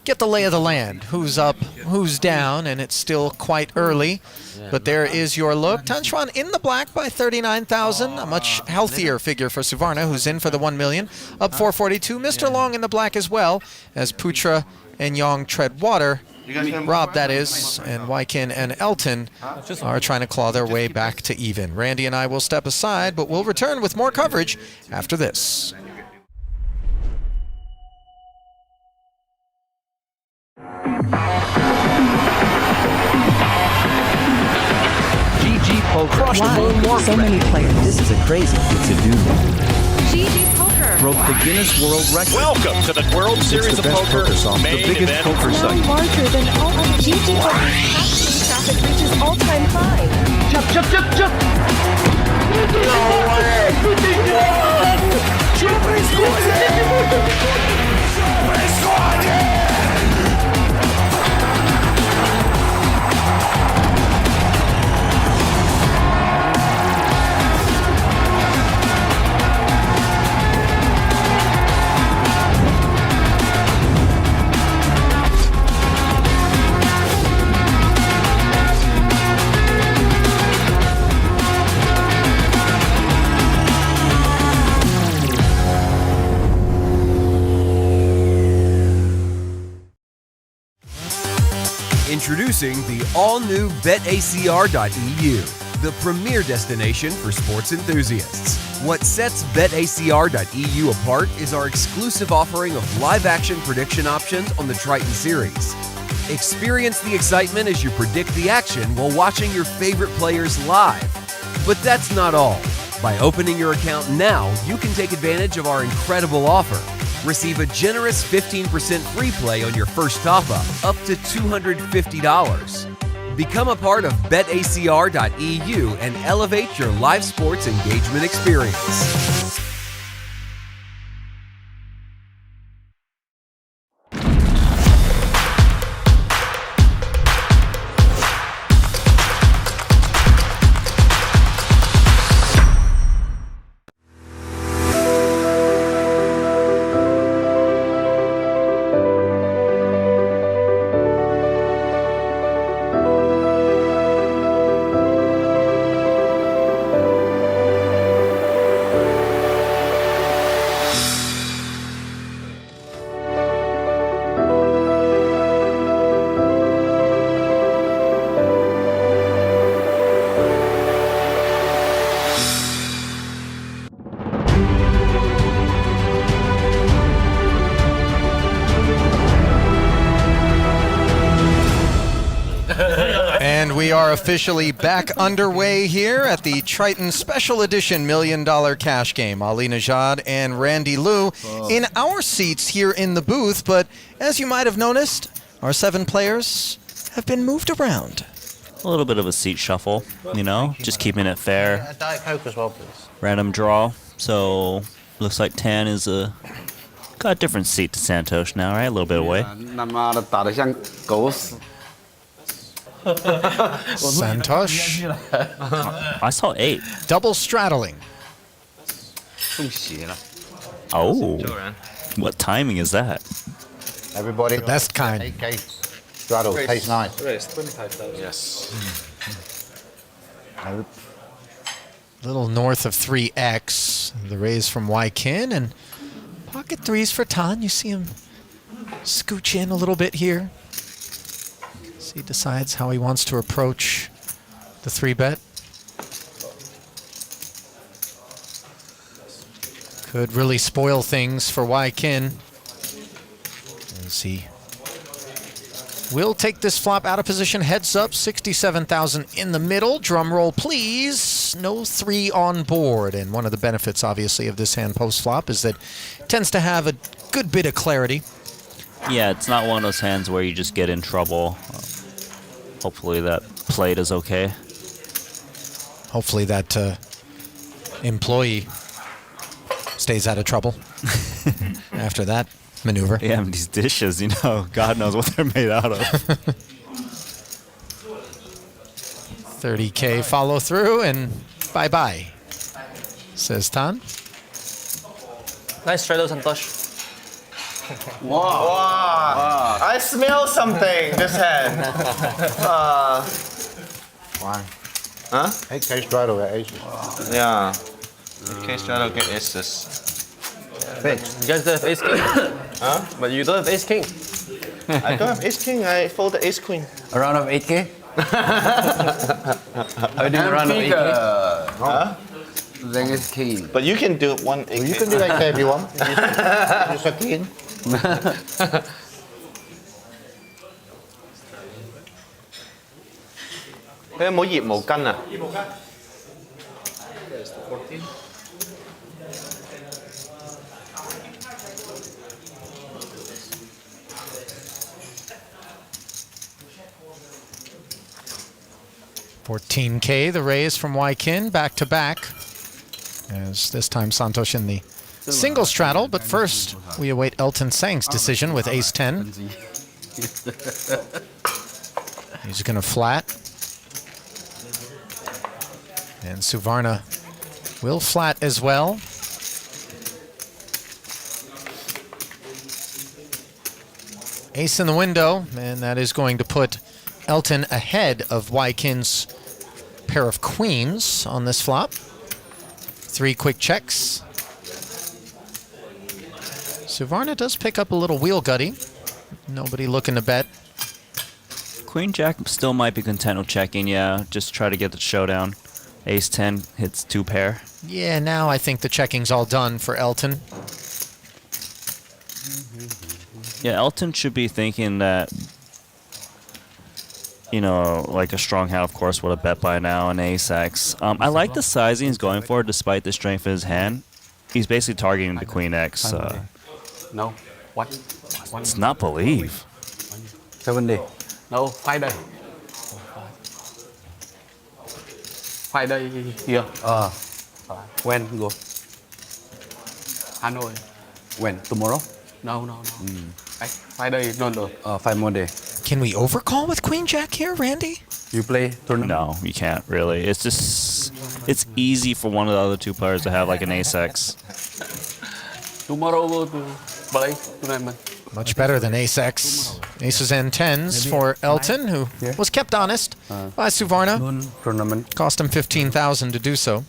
Speaker 3: get the lay of the land. Who's up, who's down, and it's still quite early. But there is your look. Xuan in the black by 39,000, a much healthier figure for Suvarna, who's in for the 1 million, up 442. Mr. Long in the black as well, as Putra and Yong tread water. Rob, that is, and Waikin and Elton are trying to claw their way back to even. Randy and I will step aside, but we'll return with more coverage after this.
Speaker 19: GG Poker. So many players. This is a crazy thing to do.
Speaker 14: GG Poker.
Speaker 19: Broke the Guinness World Record.
Speaker 15: Welcome to the World Series of Poker main
Speaker 19: the biggest
Speaker 15: event.
Speaker 19: poker
Speaker 14: Now
Speaker 19: site.
Speaker 14: larger than all other GG Poker's casting traffic reaches all-time high.
Speaker 19: Chup, chup, chup, chup. No way!
Speaker 16: Introducing the all-new BetACR.eu, the premier destination for sports enthusiasts. What sets BetACR.eu apart is our exclusive offering of live-action prediction options on the Triton series. Experience the excitement as you predict the action while watching your favorite players live. But that's not all. By opening your account now, you can take advantage of our incredible offer. Receive a generous 15% free play on your first top-up, up to $250. Become a part of BetACR.eu and elevate your live sports engagement experience.
Speaker 3: And we are officially back underway here at the Triton Special Edition $1 million cash game. Ali Nejad and Randy Liu in our seats here in the booth, but as you might have noticed, our 7 players have been moved around.
Speaker 20: A little bit of a seat shuffle, you know, just keeping it fair.
Speaker 12: Diet Coke as well, please.
Speaker 20: Random draw. So looks like Tan is got a different seat to Santhosh now, right? A little bit away.
Speaker 3: Santhosh.
Speaker 20: I saw 8.
Speaker 3: Double straddling.
Speaker 20: Oh. What timing is that?
Speaker 12: Everybody.
Speaker 3: The best kind.
Speaker 12: 8K straddle. Tastes nice.
Speaker 7: Yes.
Speaker 12: Nope.
Speaker 3: A little north of 3x. The raise from Waikin and pocket 3s for Tan. You see him scooch in a little bit here. He decides how he wants to approach the 3-bet. Could really spoil things for Waikin. As he will take this flop out of position, heads up, 67,000 in the middle. Drum roll, please. No 3 on board. And one of the benefits, obviously, of this hand post-flop is that it tends to have a good bit of clarity.
Speaker 20: Yeah, it's not one of those hands where you just get in trouble. Hopefully that plate is okay.
Speaker 3: Hopefully that employee stays out of trouble. after that maneuver.
Speaker 20: Yeah, and these dishes, you know, God knows what they're made out of.
Speaker 3: 30K follow through and bye-bye, says Tan.
Speaker 10: Nice straddle, Santhosh.
Speaker 12: Wow. I smell something this hand. Wow.
Speaker 1: Huh?
Speaker 12: 8K straddle at aces.
Speaker 1: Yeah. 8K straddle get aces.
Speaker 12: Fixed.
Speaker 10: You guys don't have ace king?
Speaker 1: Huh?
Speaker 10: But you don't have ace king.
Speaker 1: I don't have ace king, I fold the ace queen.
Speaker 17: A round of 8K? Are you doing a round of 8K?
Speaker 1: Huh?
Speaker 17: Then it's king.
Speaker 1: But you can do one 8K.
Speaker 12: You can do 8K if you want. Just a king.
Speaker 1: 佢有冇熱毛巾啊？
Speaker 3: 14K, the raise from Wykin, back to back. As this time Santhosh in the single straddle, but first we await Elton Sang's decision with ace-10. He's going to flat. And Suvarna will flat as well. Ace in the window, and that is going to put Elton ahead of Wykin's pair of queens on this flop. 3 quick checks. Suvarna does pick up a little wheel gutty. Nobody looking to bet.
Speaker 20: Queen Jack still might be content with checking, yeah. Just try to get the showdown. Ace 10 hits 2 pair.
Speaker 3: Yeah, now I think the checking's all done for Elton.
Speaker 20: Yeah, Elton should be thinking that, you know, like a strong hand, of course, would have bet by now, an ace-x. I like the sizing he's going for, despite the strength of his hand. He's basically targeting the queen x.
Speaker 17: No. What?
Speaker 20: It's not believe.
Speaker 17: 7 day. No, 5 day. 5 day here. When go? Hanoi. When? Tomorrow? No. 5 days, no. 5 more days.
Speaker 3: Can we overcall with Queen Jack here, Randy?
Speaker 17: You play tournament?
Speaker 20: No, you can't really. It's just, it's easy for one of the other 2 players to have like an ace-x.
Speaker 17: Tomorrow go to play tournament.
Speaker 3: Much better than ace-x. Aces and 10s for Elton, who was kept honest by Suvarna.
Speaker 17: Tournament.
Speaker 3: Cost him 15,000 to do so.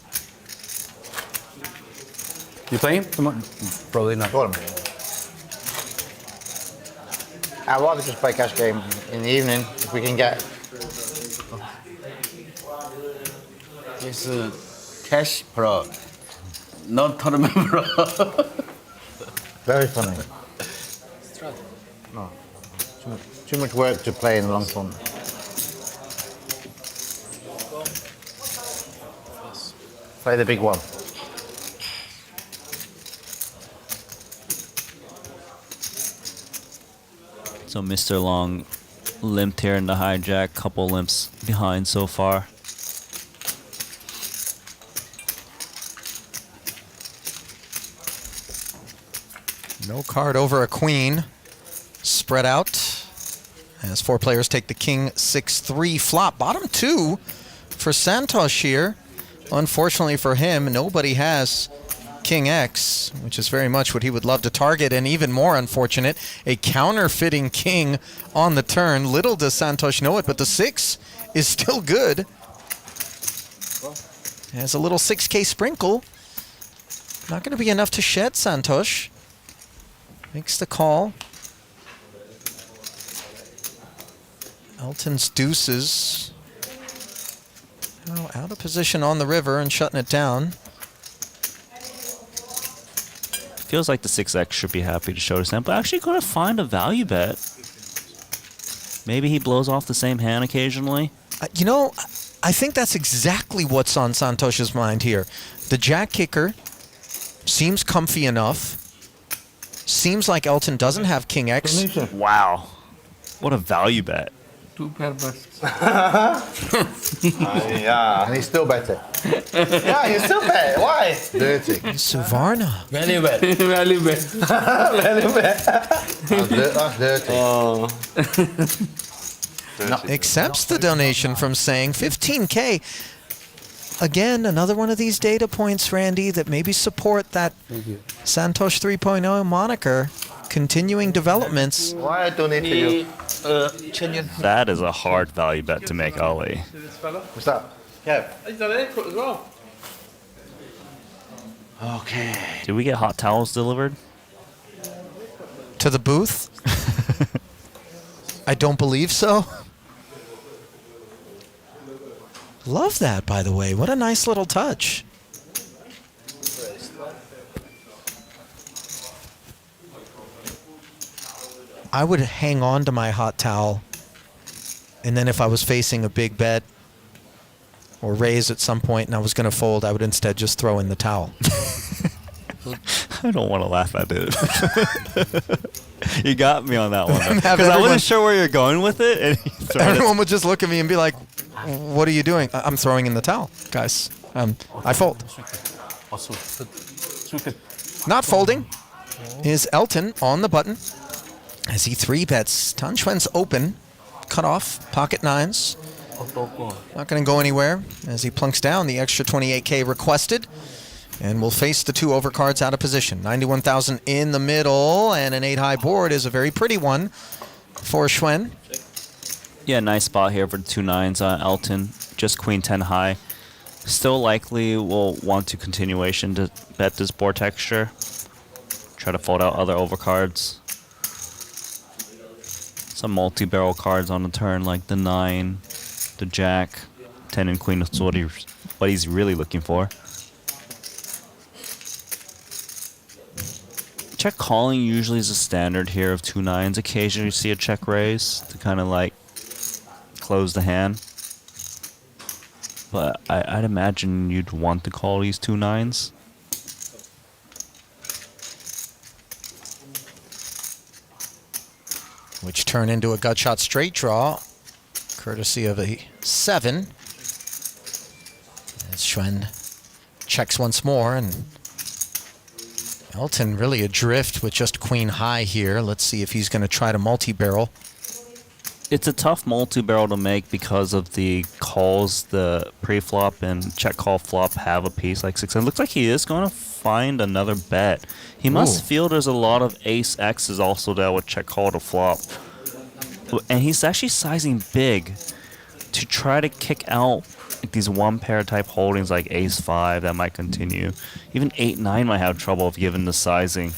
Speaker 17: You play him tomorrow? Probably not.
Speaker 12: I'd rather just play cash game in the evening if we can get.
Speaker 17: It's cash pro, not tournament pro.
Speaker 12: Very funny. No. Too much work to play in the long tournament. Play the big one.
Speaker 20: So Mr. Long limped here in the hijack, couple limps behind so far.
Speaker 3: No card over a queen. Spread out as 4 players take the king 6-3 flop. Bottom 2 for Santhosh here. Unfortunately for him, nobody has king X, which is very much what he would love to target, and even more unfortunate, a counterfeiting king on the turn. Little does Santhosh know it, but the 6 is still good. Has a little 6K sprinkle. Not going to be enough to shed, Santhosh. Makes the call. Elton's deuces. Oh, out of position on the river and shutting it down.
Speaker 20: Feels like the 6x should be happy to show to Sam, but actually going to find a value bet. Maybe he blows off the same hand occasionally.
Speaker 3: You know, I think that's exactly what's on Santosh's mind here. The jack kicker seems comfy enough. Seems like Elton doesn't have king X.
Speaker 20: Wow. What a value bet.
Speaker 11: 2 pair busts.
Speaker 1: Yeah.
Speaker 12: And he still bet it.
Speaker 1: Yeah, you still bet. Why?
Speaker 12: Dirty.
Speaker 3: Suvarna.
Speaker 17: Very well.
Speaker 11: Value bet.
Speaker 12: That's dirty.
Speaker 1: Oh.
Speaker 3: Accepts the donation from Sang. 15K. Again, another one of these data points, Randy, that maybe support that Santhosh 3.0 moniker. Continuing developments.
Speaker 12: Why I donate to you?
Speaker 20: That is a hard value bet to make, Ali.
Speaker 12: What's that? Yeah.
Speaker 11: He's done an input as well.
Speaker 12: Okay.
Speaker 20: Did we get hot towels delivered?
Speaker 3: To the booth? I don't believe so. Love that, by the way. What a nice little touch. I would hang on to my hot towel, and then if I was facing a big bet or raise at some point and I was going to fold, I would instead just throw in the towel.
Speaker 20: I don't want to laugh at it. You got me on that one.
Speaker 3: Have
Speaker 20: Because I
Speaker 3: everyone-
Speaker 20: wasn't sure where you're going with it. And you throw it.
Speaker 3: Everyone would just look at me and be like, what are you doing? I'm throwing in the towel, guys. I fold. Not folding is Elton on the button as he 3-bets. Tan Xuan's open, cut off, pocket nines. Not going to go anywhere as he plunks down the extra 28K requested. And we'll face the 2 overcards out of position. 91,000 in the middle, and an 8-high board is a very pretty one for Xuan.
Speaker 20: Yeah, nice spot here for the 2 nines. Elton, just queen 10 high. Still likely will want to continuation to bet this board texture. Try to fold out other overcards. Some multi-barrel cards on the turn like the 9, the jack, 10 and queen is what he's really looking for. Check calling usually is a standard here of 2 nines. Occasionally you see a check raise to kind of like close the hand. But I'd imagine you'd want to call these 2 nines.
Speaker 3: Which turn into a gut shot straight draw, courtesy of a 7. As Xuan checks once more, and Elton really adrift with just queen high here. Let's see if he's going to try to multi-barrel.
Speaker 20: It's a tough multi-barrel to make because of the calls. The pre-flop and check call flop have a piece like 6. It looks like he is going to find another bet. He must feel there's a lot of ace X's also there with check call to flop. And he's actually sizing big to try to kick out these 1-pair type holdings like ace 5 that might continue. Even 8-9 might have trouble given the sizing.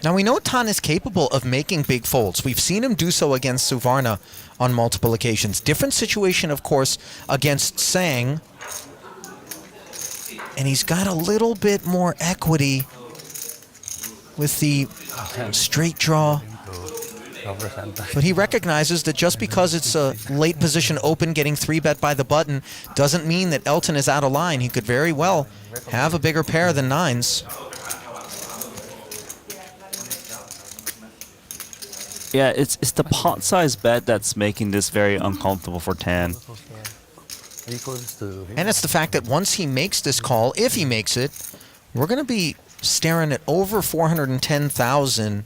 Speaker 3: Now we know Tan is capable of making big folds. We've seen him do so against Suvarna on multiple occasions. Different situation, of course, against Sang. And he's got a little bit more equity with the straight draw. But he recognizes that just because it's a late position open getting 3-bet by the button doesn't mean that Elton is out of line. He could very well have a bigger pair than 9s.
Speaker 20: Yeah, it's the pot size bet that's making this very uncomfortable for Tan.
Speaker 3: And it's the fact that once he makes this call, if he makes it, we're going to be staring at over 410,000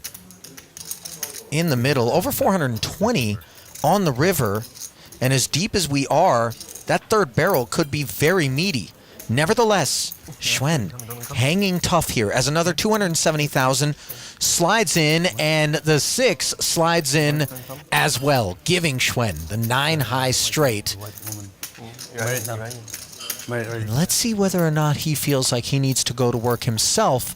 Speaker 3: in the middle, over 420 on the river. And as deep as we are, that 3rd barrel could be very meaty. Nevertheless, Xuan hanging tough here as another 270,000 slides in, and the 6 slides in as well, giving Xuan the 9-high straight. And let's see whether or not he feels like he needs to go to work himself,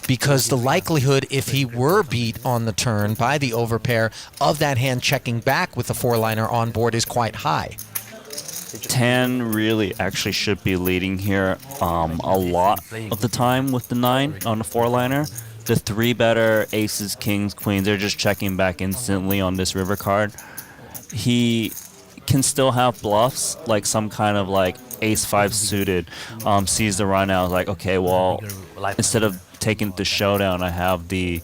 Speaker 3: because the likelihood, if he were beat on the turn by the overpair, of that hand checking back with the 4-liner on board is quite high.
Speaker 20: Tan really actually should be leading here a lot of the time with the 9 on the 4-liner. The 3-better aces, kings, queens, they're just checking back instantly on this river card. He can still have bluffs, like some kind of like ace 5 suited, sees the run out, like, okay, well, instead of taking the showdown, I have the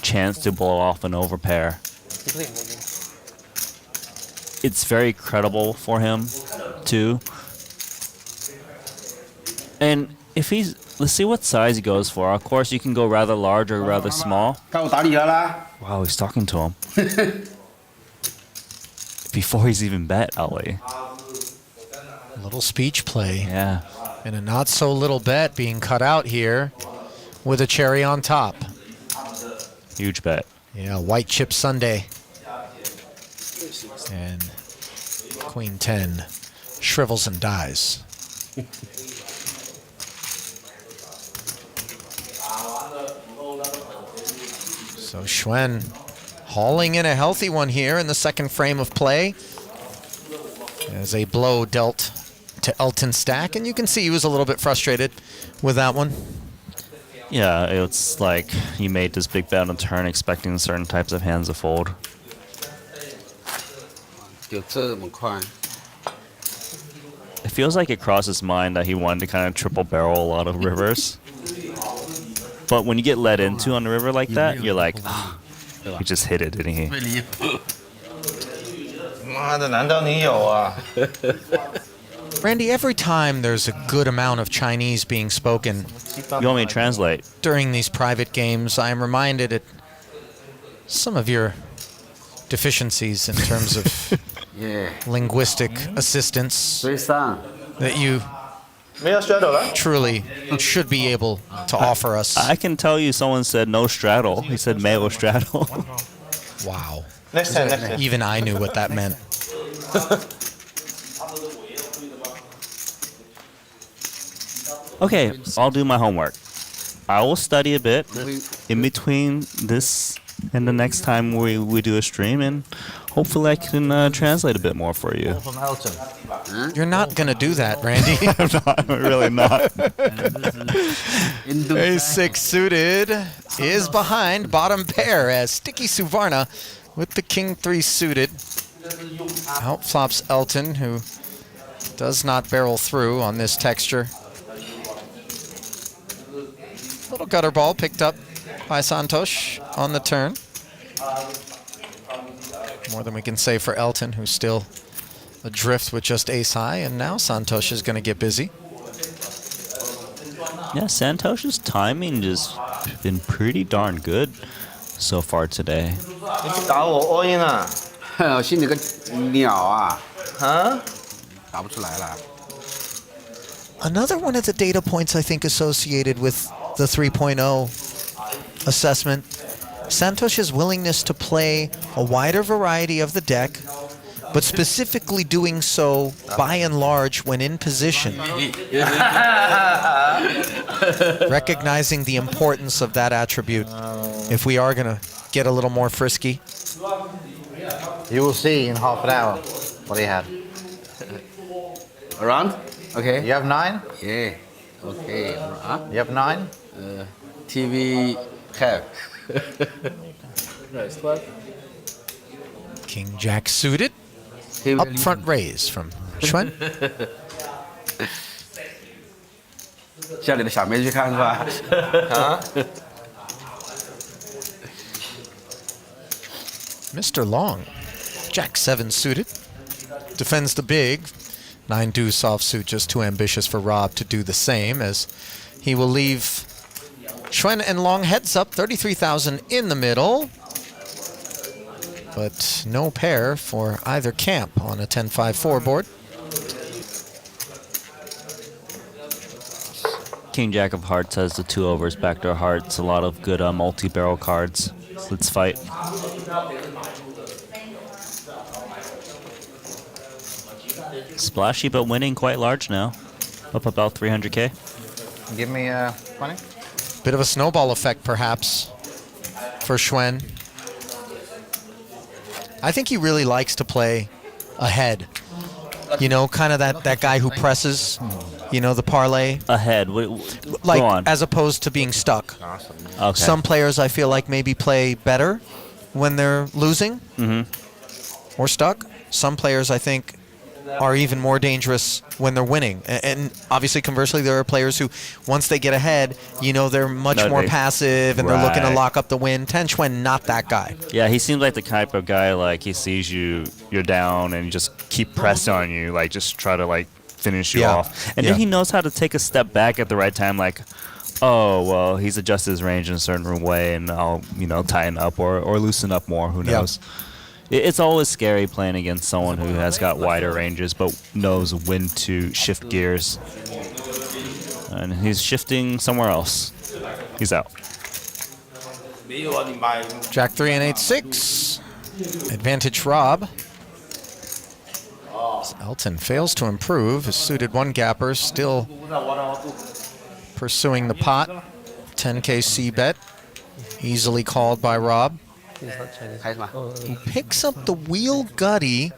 Speaker 20: chance to blow off an overpair. it's very credible for him, too. And if he's, let's see what size he goes for. Of course, you can go rather large or rather small. Wow, he's talking to him. Before he's even bet, Ali.
Speaker 3: A little speech play.
Speaker 20: Yeah.
Speaker 3: And a not so little bet being cut out here with a cherry on top.
Speaker 20: Huge bet.
Speaker 3: Yeah, white chip sundae. And Queen 10 shrivels and dies. So Xuan hauling in a healthy one here in the second frame of play. As a blow dealt to Elton's stack, and you can see he was a little bit frustrated with that one.
Speaker 20: Yeah, it's like you made this big bet on turn expecting certain types of hands to fold. It feels like it crossed his mind that he wanted to kind of triple barrel a lot of rivers. But when you get led into on the river like that, you're like, oh, he just hit it, didn't he?
Speaker 3: Randy, every time there's a good amount of Chinese being spoken,
Speaker 20: you want me to translate?
Speaker 3: During these private games, I am reminded of some of your deficiencies in terms of linguistic assistance that you truly should be able to offer us.
Speaker 20: I can tell you someone said no straddle. He said meo straddle.
Speaker 3: Wow.
Speaker 1: Next time.
Speaker 3: Even I knew what that meant.
Speaker 20: Okay, I'll do my homework. I will study a bit in between this and the next time we do a stream, and hopefully I can translate a bit more for you.
Speaker 12: From Elton.
Speaker 3: You're not going to do that, Randy.
Speaker 20: I'm really not.
Speaker 3: A6 suited is behind bottom pair as Sticky Suvarna with the King 3 suited. Out flops Elton, who does not barrel through on this texture. Little gutter ball picked up by Santhosh on the turn. More than we can say for Elton, who's still adrift with just ace high, and now Santhosh is going to get busy.
Speaker 20: Yeah, Santosh's timing has been pretty darn good so far today.
Speaker 3: Another one of the data points I think associated with the 3.0 assessment, Santosh's willingness to play a wider variety of the deck, but specifically doing so by and large when in position. Recognizing the importance of that attribute if we are going to get a little more frisky.
Speaker 12: You will see in half an hour what he had.
Speaker 17: Around? Okay.
Speaker 12: You have 9?
Speaker 17: Yeah. Okay.
Speaker 12: You have 9?
Speaker 17: TV have.
Speaker 3: King Jack suited. Up front raise from Xuan.
Speaker 17: 家里的小妹去看是吧？啊
Speaker 3: Mr. Long, Jack 7 suited. Defends the big. 9 deuce offsuit, just too ambitious for Rob to do the same, as he will leave Xuan and Long heads up, 33,000 in the middle. But no pair for either camp on a 10-5-4 board.
Speaker 20: King Jack of Hearts has the 2 overs, backdoor hearts, a lot of good multi-barrel cards. Let's fight. Splashy, but winning quite large now. Up about 300K.
Speaker 12: Give me 20.
Speaker 3: Bit of a snowball effect, perhaps, for Xuan. I think he really likes to play ahead. You know, kind of that guy who presses, you know, the parlay.
Speaker 20: Ahead.
Speaker 3: Like,
Speaker 20: go on.
Speaker 3: as opposed to being stuck.
Speaker 20: Okay.
Speaker 3: Some players, I feel like, maybe play better when they're losing or stuck. Some players, I think, are even more dangerous when they're winning. And obviously, conversely, there are players who, once they get ahead, you know, they're much more passive and they're looking to lock up the win. Xuan, not that guy.
Speaker 20: Yeah, he seems like the type of guy, like, he sees you're down and just keep pressing on you, like, just try to, like, finish you off. And then he knows how to take a step back at the right time, like, oh, well, he's adjusted his range in a certain way and I'll, you know, tighten up or loosen up more, who knows. It's always scary playing against someone who has got wider ranges but knows when to shift gears. And he's shifting somewhere else. He's out.
Speaker 3: Jack 3 and 8-6. Advantage Rob. As Elton fails to improve. His suited one gapper still pursuing the pot. 10K C bet. Easily called by Rob. He picks up the wheel gutty,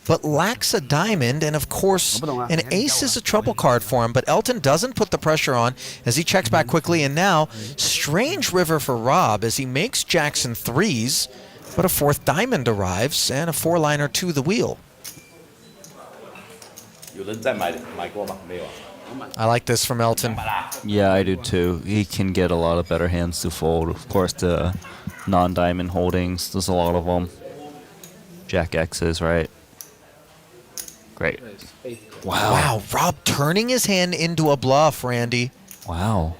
Speaker 3: but lacks a diamond, and of course, an ace is a trouble card for him, but Elton doesn't put the pressure on as he checks back quickly, and now, strange river for Rob as he makes jacks and threes, but a fourth diamond arrives, and a four-liner to the wheel. I like this from Elton.
Speaker 20: Yeah, I do too. He can get a lot of better hands to fold. Of course, the non-diamond holdings, there's a lot of them. Jack X's, right? Great.
Speaker 3: Wow, Rob turning his hand into a bluff, Randy.
Speaker 20: Wow.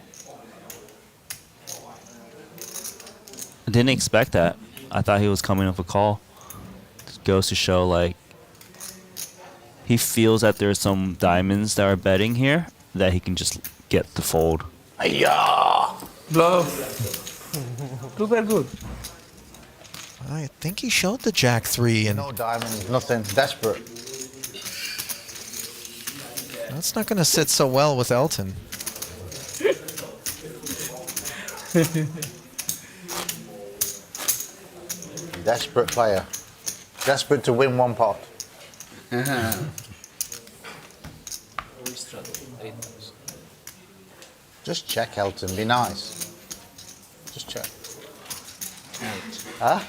Speaker 20: I didn't expect that. I thought he was coming with a call. Just goes to show, like, he feels that there's some diamonds that are betting here that he can just get to fold.
Speaker 11: Yeah. Bluff. Super good.
Speaker 3: I think he showed the Jack 3 and
Speaker 12: no diamonds, nothing. Desperate.
Speaker 3: That's not going to sit so well with Elton.
Speaker 12: Desperate player. Desperate to win one pot. Just check, Elton. Be nice. Just check. Huh?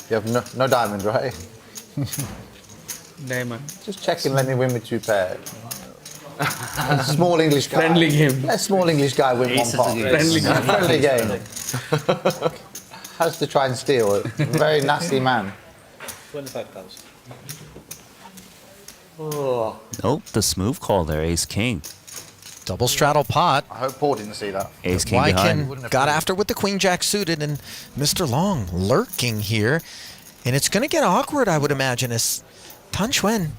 Speaker 12: You have no diamond, right?
Speaker 11: Diamond.
Speaker 12: Just check and let me win with two pairs. Small English guy.
Speaker 11: Friendly game.
Speaker 12: Let a small English guy win one pot. Friendly game. Has to try and steal it. Very nasty man.
Speaker 10: 25,000.
Speaker 12: Oh.
Speaker 20: Nope, the smooth call there, ace king.
Speaker 3: Double straddle pot.
Speaker 12: I hope Paul didn't see that.
Speaker 20: Ace king behind.
Speaker 3: Wyken got after with the queen jack suited, and Mr. Long lurking here. And it's going to get awkward, I would imagine, as Xuan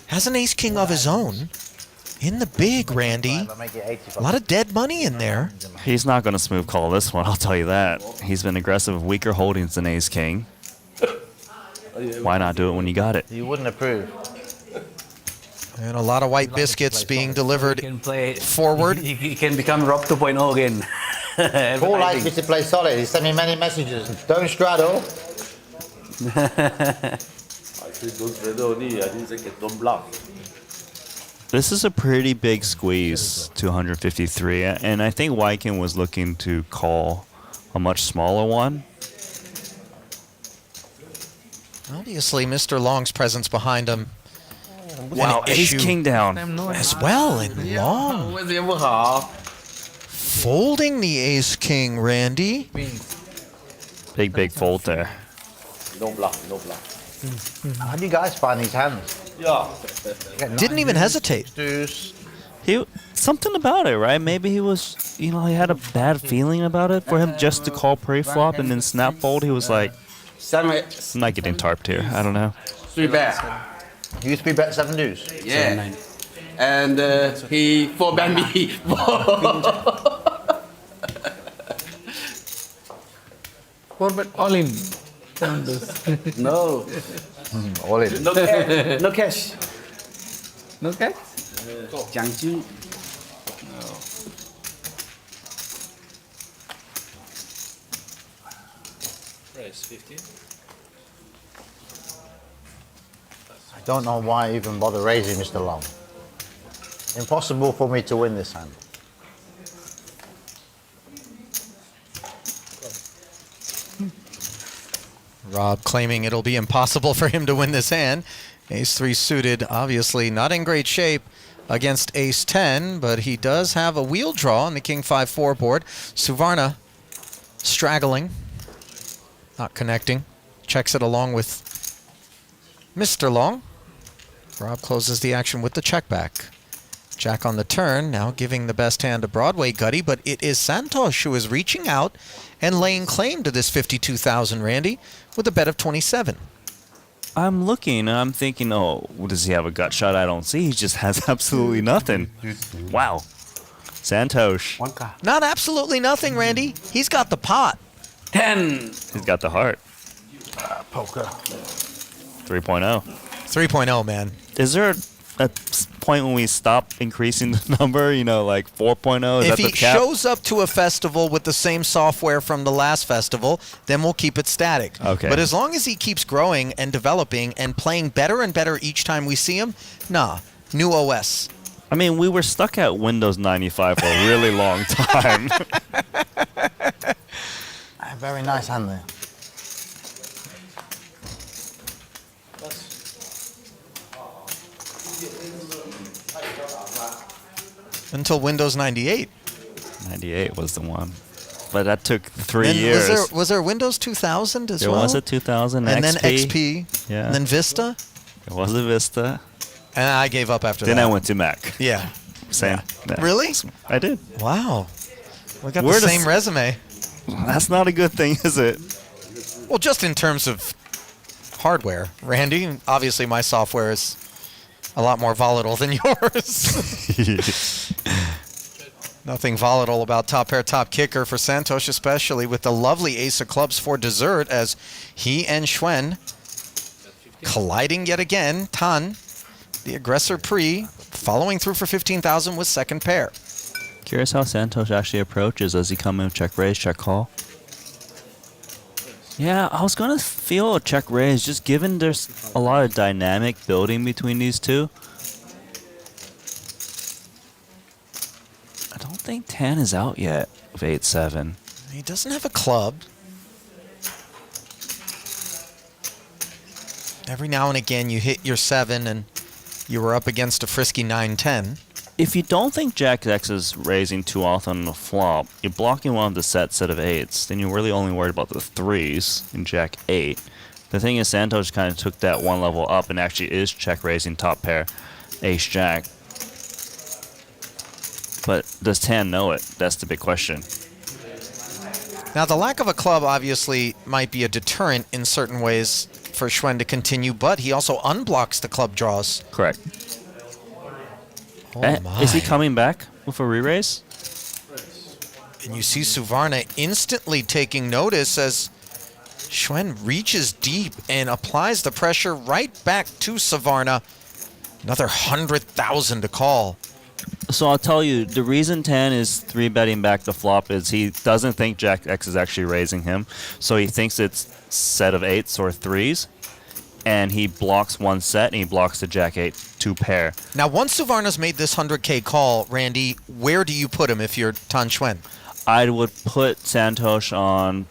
Speaker 3: has an ace king of his own in the big, Randy. A lot of dead money in there.
Speaker 20: He's not going to smooth call this one, I'll tell you that. He's been aggressive with weaker holdings than ace king. Why not do it when you got it?
Speaker 12: You wouldn't approve.
Speaker 3: And a lot of white biscuits being delivered forward.
Speaker 17: He can become Rob 2.0 again.
Speaker 12: Paul likes me to play solid. He sent me many messages. Don't straddle.
Speaker 20: This is a pretty big squeeze, 253, and I think Wyken was looking to call a much smaller one.
Speaker 3: Obviously, Mr. Long's presence behind him.
Speaker 20: Wow, ace king down.
Speaker 3: As well, and Long. Folding the ace king, Randy.
Speaker 20: Big fold there.
Speaker 12: No bluff. How do you guys find these hands?
Speaker 3: Didn't even hesitate.
Speaker 20: Something about it, right? Maybe he was, he had a bad feeling about it. For him just to call pre-flop and then snap fold, he was like, I'm not getting tarped here. I don't know.
Speaker 11: 3 bet.
Speaker 12: You used to be bet 7 deuce?
Speaker 11: Yeah. And he 4 bet me. Four bet all in. 7 deuce.
Speaker 12: No. All in.
Speaker 11: No cash. No cash. No cash?
Speaker 17: Jiangju.
Speaker 10: Raise 15.
Speaker 12: I don't know why I even bother raising, Mr. Long. Impossible for me to win this hand.
Speaker 3: Rob claiming it'll be impossible for him to win this hand. Ace-3 suited, obviously not in great shape against Ace-10, but he does have a wheel draw on the King-5-4 board. Suvarna straggling, not connecting. Checks it along with Mr. Long. Rob closes the action with the check back. Jack on the turn, now giving the best hand to Broadway Gutty, but it is Santhosh who is reaching out and laying claim to this 52,000, Randy, with a bet of 27.
Speaker 20: I'm looking and I'm thinking, oh, does he have a gut shot I don't see? He just has absolutely nothing. Wow. Santhosh.
Speaker 3: Not absolutely nothing, Randy. He's got the pot.
Speaker 11: 10.
Speaker 20: He's got the heart.
Speaker 8: Poker.
Speaker 20: 3.0.
Speaker 3: 3.0, man.
Speaker 20: Is there a point when we stop increasing the number? You know, like 4.0? Is
Speaker 3: If
Speaker 20: that the
Speaker 3: he
Speaker 20: cap?
Speaker 3: shows up to a festival with the same software from the last festival, then we'll keep it static.
Speaker 20: Okay.
Speaker 3: But as long as he keeps growing and developing and playing better and better each time we see him, nah, new OS.
Speaker 20: I mean, we were stuck at Windows 95 for a really long time.
Speaker 12: Very nice hand there.
Speaker 3: Until Windows 98.
Speaker 20: 98 was the one. But that took 3
Speaker 3: And
Speaker 20: years.
Speaker 3: Was there Windows 2000 as
Speaker 20: There
Speaker 3: well?
Speaker 20: was a 2000
Speaker 3: and
Speaker 20: XP.
Speaker 3: then XP.
Speaker 20: Yeah.
Speaker 3: And then Vista.
Speaker 20: It was a Vista.
Speaker 3: And I gave up after
Speaker 20: Then
Speaker 3: that.
Speaker 20: I went to Mac.
Speaker 3: Yeah.
Speaker 20: Same. Yeah.
Speaker 3: Really?
Speaker 20: I did.
Speaker 3: Wow. We got
Speaker 20: We're
Speaker 3: the
Speaker 20: the
Speaker 3: same resume.
Speaker 20: That's not a good thing, is it?
Speaker 3: Well, just in terms of hardware, Randy, obviously my software is a lot more volatile than yours. Nothing volatile about top pair, top kicker for Santhosh, especially with the lovely ace of clubs for dessert as he and Xuan colliding yet again. Tan, the aggressor pre, following through for 15,000 with second pair.
Speaker 20: Curious how Santhosh actually approaches. Does he come in check raise, check call? Yeah, I was going to feel a check raise, just given there's a lot of dynamic building between these two. I don't think Tan is out yet with 8-7.
Speaker 3: He doesn't have a club. Every now and again you hit your 7 and you were up against a frisky 9-10.
Speaker 20: If you don't think Jack X is raising too often on the flop, you're blocking one of the set of 8s, then you're really only worried about the 3s in Jack 8. The thing is, Santhosh kind of took that one level up and actually is check raising top pair Ace Jack. But does Tan know it? That's the big question.
Speaker 3: Now, the lack of a club obviously might be a deterrent in certain ways for Xuan to continue, but he also unblocks the club draws.
Speaker 20: Correct.
Speaker 3: Oh
Speaker 20: Is he
Speaker 3: my.
Speaker 20: coming back with a re-raise?
Speaker 3: And you see Suvarna instantly taking notice as Xuan reaches deep and applies the pressure right back to Suvarna. Another 100,000 to call.
Speaker 20: So I'll tell you, the reason Tan is 3-betting back the flop is he doesn't think Jack X is actually raising him. So he thinks it's set of 8s or 3s. And he blocks one set, and he blocks the Jack 8 2 pair.
Speaker 3: Now, once Suvarna's made this 100K call, Randy, where do you put him if you're Tan Xuan?
Speaker 20: I would put Santhosh on,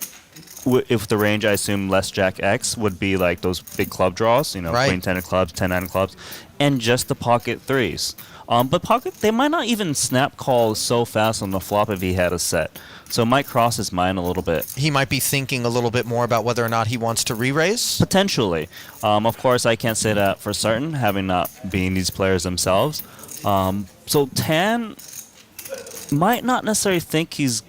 Speaker 20: if the range, I assume, less Jack X would be like those big club draws, you know,
Speaker 3: Right.
Speaker 20: Queen 10 of clubs, 10-9 of clubs, and just the pocket 3s. But pocket, they might not even snap call so fast on the flop if he had a set. So it might cross his mind a little bit.
Speaker 3: He might be thinking a little bit more about whether or not he wants to re-raise?
Speaker 20: Potentially. Of course, I can't say that for certain, having not been these players themselves. So Tan might not necessarily think he's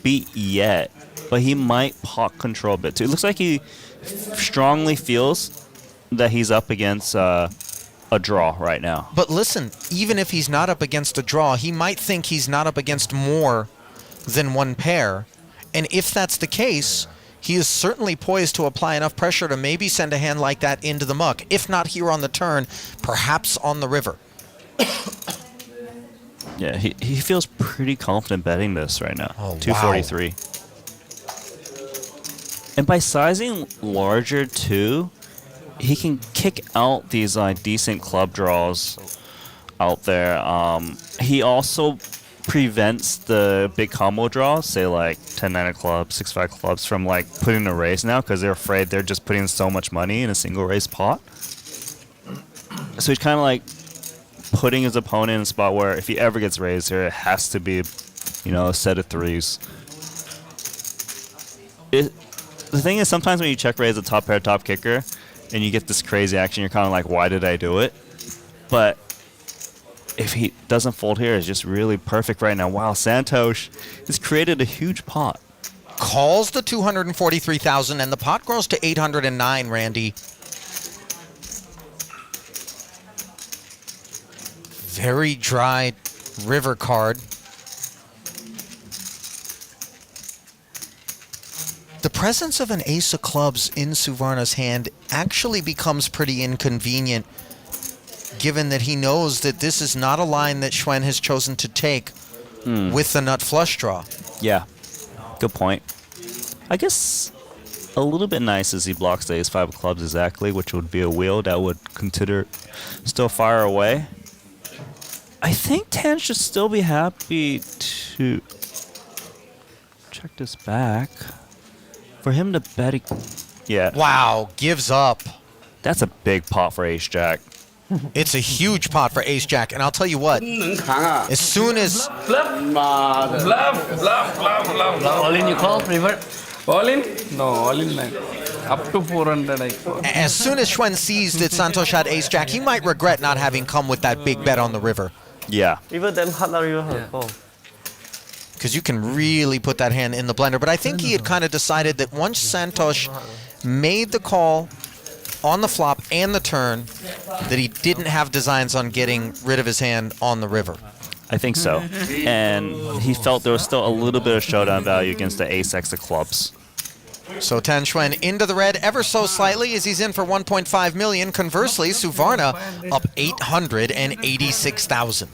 Speaker 20: beat yet, but he might pot control a bit too. It looks like he strongly feels that he's up against a draw right now.
Speaker 3: But listen, even if he's not up against a draw, he might think he's not up against more than one pair. And if that's the case, he is certainly poised to apply enough pressure to maybe send a hand like that into the muck. If not here on the turn, perhaps on the river.
Speaker 20: Yeah, he feels pretty confident betting this right now.
Speaker 3: Oh,
Speaker 20: 243. And by sizing larger too, he can kick out these decent club draws out there. He also prevents the big combo draws, say like 10-9 of clubs, 6-5 clubs, from like putting a raise now because they're afraid they're just putting so much money in a single raise pot. So he's kind of like putting his opponent in a spot where if he ever gets raised here, it has to be, you know, a set of threes. The thing is, sometimes when you check raise a top pair, top kicker, and you get this crazy action, you're kind of like, why did I do it? But if he doesn't fold here, it's just really perfect right now. Wow, Santhosh has created a huge pot.
Speaker 3: Calls the 243,000, and the pot grows to 809, Randy. Very dry river card. The presence of an ace of clubs in Suvarna's hand actually becomes pretty inconvenient, given that he knows that this is not a line that Xuan has chosen to take with the nut flush draw.
Speaker 20: Yeah, good point. I guess a little bit nice as he blocks the ace 5 of clubs exactly, which would be a wheel that would consider still fire away. I think Tan should still be happy to check this back. For him to bet, yeah.
Speaker 3: Wow, gives up.
Speaker 20: That's a big pot for ace jack.
Speaker 3: It's a huge pot for ace jack, and I'll tell you what. As soon as
Speaker 11: All in you call, river? All in? No, all in line. Up to 400 I call.
Speaker 3: As soon as Xuan sees that Santhosh had ace jack, he might regret not having come with that big bet on the river.
Speaker 20: Yeah.
Speaker 10: Even then, hard river. Oh.
Speaker 3: Because you can really put that hand in the blender. But I think he had kind of decided that once Santhosh made the call on the flop and the turn, that he didn't have designs on getting rid of his hand on the river.
Speaker 20: I think so. And he felt there was still a little bit of showdown value against the ace X of clubs.
Speaker 3: So Tan Xuan into the red ever so slightly as he's in for 1.5 million. Conversely, Suvarna up 886,000.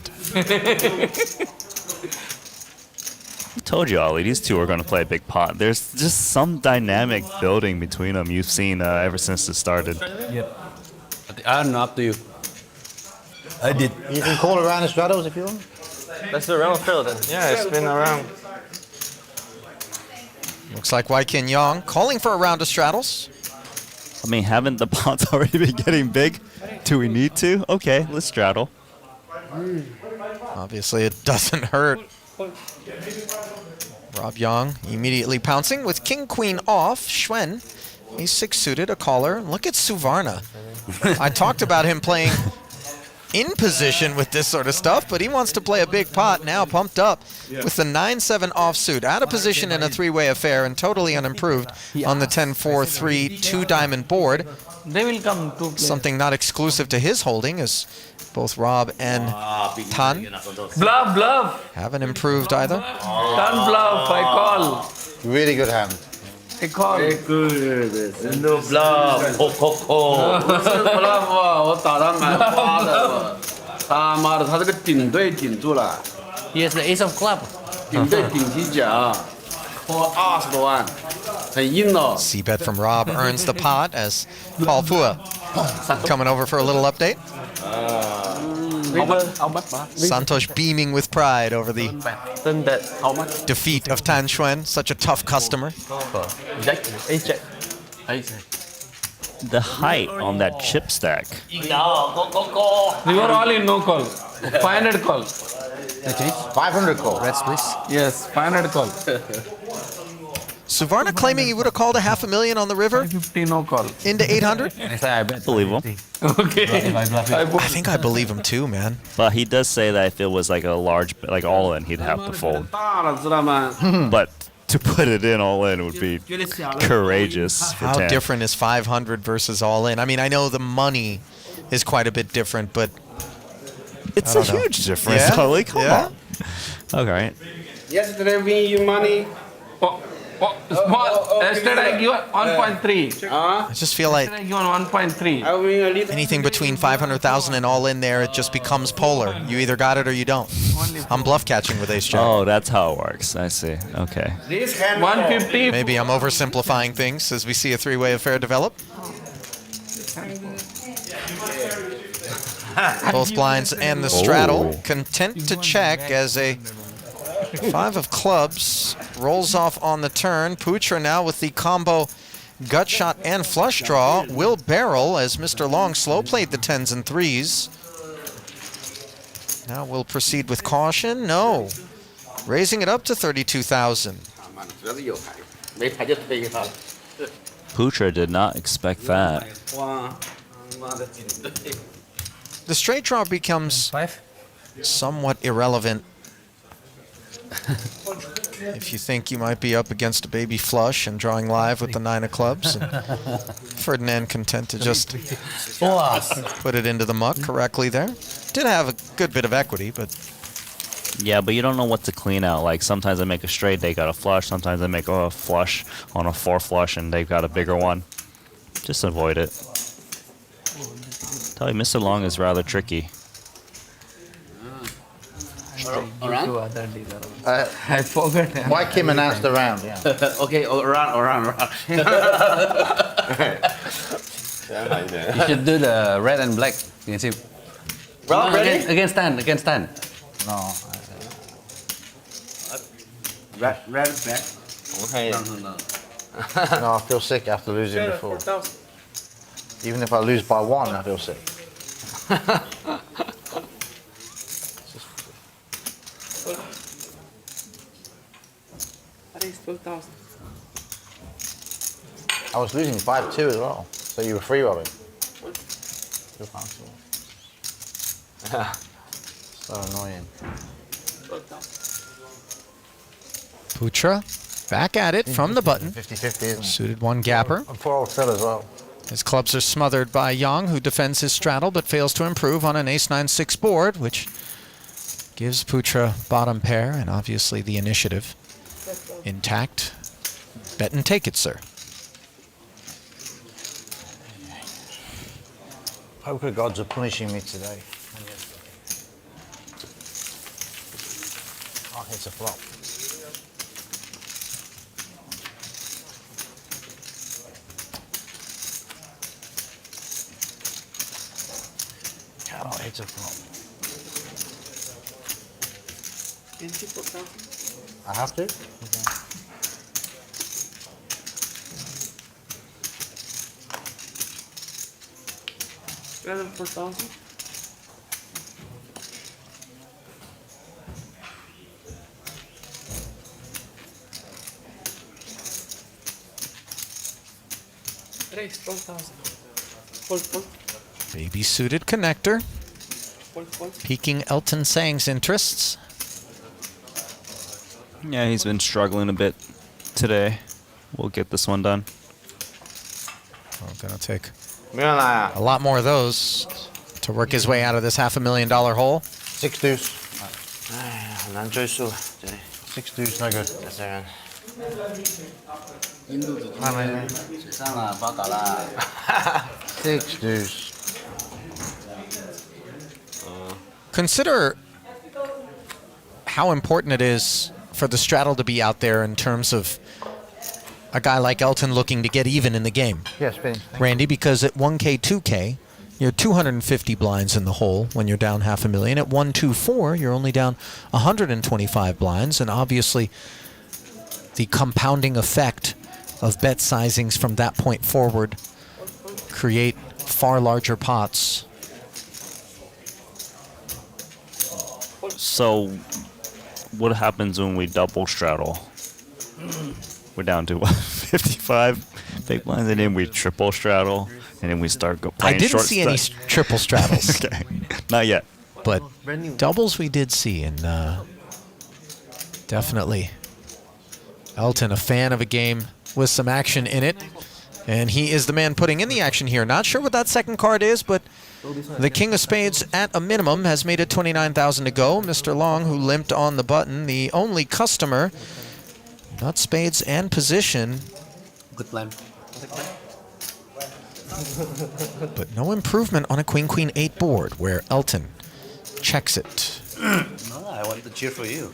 Speaker 20: I told you, Ali, these two are going to play a big pot. There's just some dynamic building between them you've seen ever since it started.
Speaker 17: Yep. I don't know, up to you. I did.
Speaker 12: You can call around the straddles if you want.
Speaker 10: Let's do a round of fill then.
Speaker 8: Yeah, it's been around.
Speaker 3: Looks like Wykin Yong calling for a round of straddles.
Speaker 20: I mean, haven't the pots already been getting big? Do we need to? Okay, let's straddle.
Speaker 3: Obviously, it doesn't hurt. Rob Yong immediately pouncing with king-queen off. Xuan, he's 6 suited, a caller. Look at Suvarna. I talked about him playing in position with this sort of stuff, but he wants to play a big pot now, pumped up with the 9-7 offsuit. Out of position in a three-way affair and totally unimproved on the 10-4-3 two-diamond board.
Speaker 11: They will come to play.
Speaker 3: Something not exclusive to his holding is both Rob and Tan
Speaker 11: Bluff.
Speaker 3: haven't improved either.
Speaker 11: Tan bluff, I call.
Speaker 12: Really good hand.
Speaker 11: I call.
Speaker 17: No bluff. bluff 我打他买花的，他妈的，他这个顶对顶住了。
Speaker 11: He has the ace of club.
Speaker 17: 顶对顶起脚，花20多万，很硬哦。
Speaker 3: C-bet from Rob earns the pot as Paul Phua coming over for a little update. Santhosh beaming with pride over the defeat of Tan Xuan, such a tough customer.
Speaker 20: The height on that chip stack.
Speaker 11: River all in, no call. 500 call.
Speaker 12: 500 call.
Speaker 11: Rest, please. Yes, 500 call.
Speaker 3: Suvarna claiming he would have called a $500,000 on the river
Speaker 11: 50 no call.
Speaker 3: into 800.
Speaker 20: I believe him.
Speaker 11: Okay.
Speaker 3: I think I believe him too, man.
Speaker 20: But he does say that if it was like a large, like all in, he'd have to fold.
Speaker 17: 大了，知道吗？
Speaker 20: But to put it in all in would be courageous for
Speaker 3: How
Speaker 20: Tan.
Speaker 3: different is 500 versus all in? I mean, I know the money is quite a bit different, but
Speaker 20: It's a huge difference,
Speaker 3: Yeah?
Speaker 20: Ali. Come
Speaker 3: Yeah?
Speaker 20: on. All right.
Speaker 17: Yesterday win you money.
Speaker 11: Yesterday I give 1.3.
Speaker 3: I just feel like
Speaker 11: Yesterday I give 1.3.
Speaker 17: I win a little.
Speaker 3: anything between 500,000 and all in there, it just becomes polar. You either got it or you don't. I'm bluff catching with ace jack.
Speaker 20: Oh, that's how it works. I see. Okay.
Speaker 17: This hand
Speaker 11: 150.
Speaker 3: Maybe I'm oversimplifying things as we see a three-way affair develop. Both blinds and the straddle content to check as a 5 of clubs rolls off on the turn. Putra now with the combo gut shot and flush draw will barrel as Mr. Long slow played the 10s and 3s. Now we'll proceed with caution. No. Raising it up to 32,000.
Speaker 20: Putra did not expect that.
Speaker 3: The straight draw becomes somewhat irrelevant if you think you might be up against a baby flush and drawing live with the 9 of clubs. And Ferdinand content to just put it into the muck correctly there. Did have a good bit of equity, but...
Speaker 20: Yeah, but you don't know what to clean out. Like, sometimes I make a straight, they got a flush. Sometimes I make a flush on a 4 flush, and they've got a bigger one. Just avoid it. Tell you, Mr. Long is rather tricky.
Speaker 17: I forgot.
Speaker 12: Why Kim announced the round? Yeah.
Speaker 17: Okay, around. You should do the red and black. You can see.
Speaker 12: Well, ready?
Speaker 17: Against stand.
Speaker 12: No.
Speaker 17: Red and black.
Speaker 12: Okay.
Speaker 17: No.
Speaker 12: No, I feel sick after losing before. Even if I lose by 1, I feel sick. I was losing 5-2 as well, so you were free rolling. So annoying.
Speaker 3: Putra back at it from the button.
Speaker 12: 50-50, isn't it?
Speaker 3: Suited 1 gapper.
Speaker 12: I'm 4-old fill as well.
Speaker 3: His clubs are smothered by Yong, who defends his straddle but fails to improve on an ace-9-6 board, which gives Putra bottom pair and obviously the initiative intact. Bet and take it, sir.
Speaker 12: Poker gods are punishing me today. Oh, it's a flop. Oh, it's a flop. I have to? Okay.
Speaker 11: Rather 4,000. Raise 12,000.
Speaker 3: Baby suited connector. Piquing Elton Sang's interests.
Speaker 20: Yeah, he's been struggling a bit today. We'll get this one done.
Speaker 3: Well, gonna take a lot more of those to work his way out of this $500,000 hole.
Speaker 12: 6 deuce. 6 deuce, no good. 6 deuce.
Speaker 3: Consider how important it is for the straddle to be out there in terms of a guy like Elton looking to get even in the game.
Speaker 12: Yes, please.
Speaker 3: Randy, because at 1K, 2K, you're 250 blinds in the hole when you're down $500,000. At 1-2-4, you're only down 125 blinds, and obviously the compounding effect of bet sizings from that point forward create far larger pots.
Speaker 20: So, what happens when we double straddle? We're down to what, 55 big blinds, and then we triple straddle, and then we start playing
Speaker 3: I didn't
Speaker 20: short
Speaker 3: see any triple straddles.
Speaker 20: Okay, not yet.
Speaker 3: But doubles we did see, and definitely Elton, a fan of a game with some action in it. And he is the man putting in the action here. Not sure what that second card is, but the King of Spades at a minimum has made it 29,000 to go. Mr. Long, who limped on the button, the only customer, not spades and position.
Speaker 17: Good plan.
Speaker 3: But no improvement on a Queen-Queen 8 board, where Elton checks it.
Speaker 17: No, I want to cheer for you.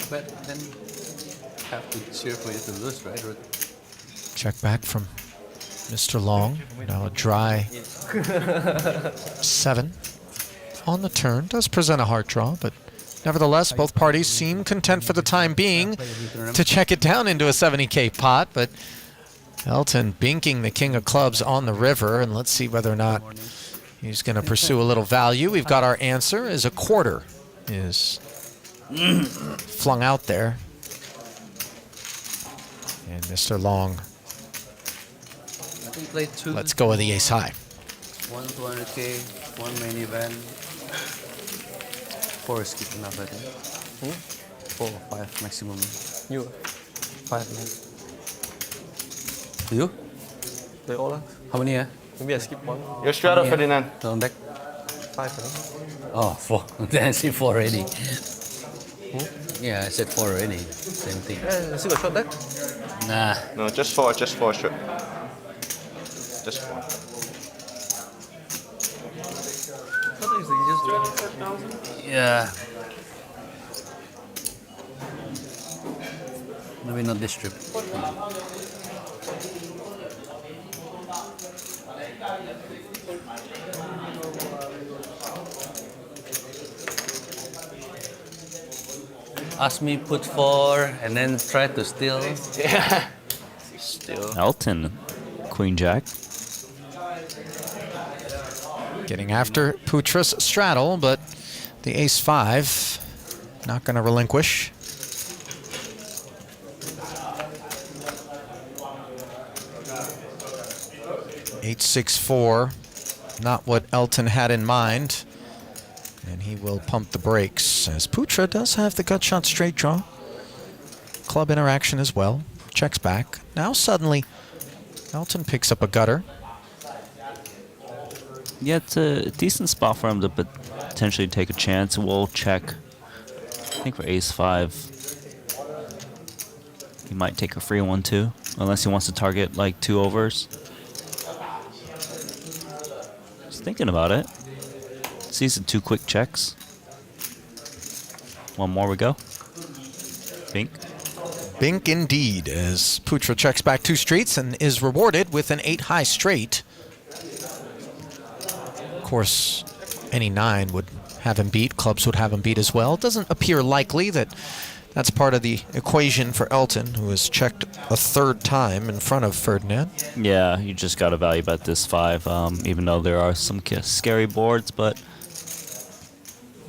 Speaker 17: But then have to cheer for you to lose, right?
Speaker 3: Check back from Mr. Long. Now a dry 7 on the turn. Does present a heart draw, but nevertheless, both parties seem content for the time being to check it down into a 70K pot. But Elton binking the king of clubs on the river, and let's see whether or not he's going to pursue a little value. We've got our answer as a quarter is flung out there. And Mr. Long,
Speaker 17: Play two.
Speaker 3: let's go with the ace high.
Speaker 17: 200K, one main event. 4 is skip enough, I think. 4 or 5 maximum.
Speaker 10: You? 5 man.
Speaker 17: You?
Speaker 10: They all are.
Speaker 17: How many?
Speaker 10: Maybe I skip one.
Speaker 1: Your straddle, Ferdinand.
Speaker 17: Turn back.
Speaker 10: 5, I think.
Speaker 17: Oh, 4. Then I said 4 already. Yeah, I said 4 already. Same thing.
Speaker 10: Yeah, you still got shot there?
Speaker 17: Nah.
Speaker 1: No, just 4, just 4. Sure. Just 4.
Speaker 17: Yeah. Maybe not this trip. Ask me put 4 and then try to steal.
Speaker 1: Yeah. Still.
Speaker 20: Elton, Queen Jack.
Speaker 3: Getting after Putra's straddle, but the ace 5 not going to relinquish. $8-6-4, not what Elton had in mind. And he will pump the brakes, as Putra does have the gut shot straight draw. Club interaction as well. Checks back. Now suddenly, Elton picks up a gutter.
Speaker 20: Yeah, it's a decent spot for him to potentially take a chance. We'll check. I think for ace 5, he might take a free one too, unless he wants to target like 2 overs. Just thinking about it. Sees the 2 quick checks. One more we go. Bink.
Speaker 3: Bink indeed, as Putra checks back 2 streets and is rewarded with an 8 high straight. Of course, any 9 would have him beat. Clubs would have him beat as well. It doesn't appear likely that that's part of the equation for Elton, who has checked a 3rd time in front of Ferdinand.
Speaker 20: Yeah, you just got to value bet this 5, even though there are some scary boards, but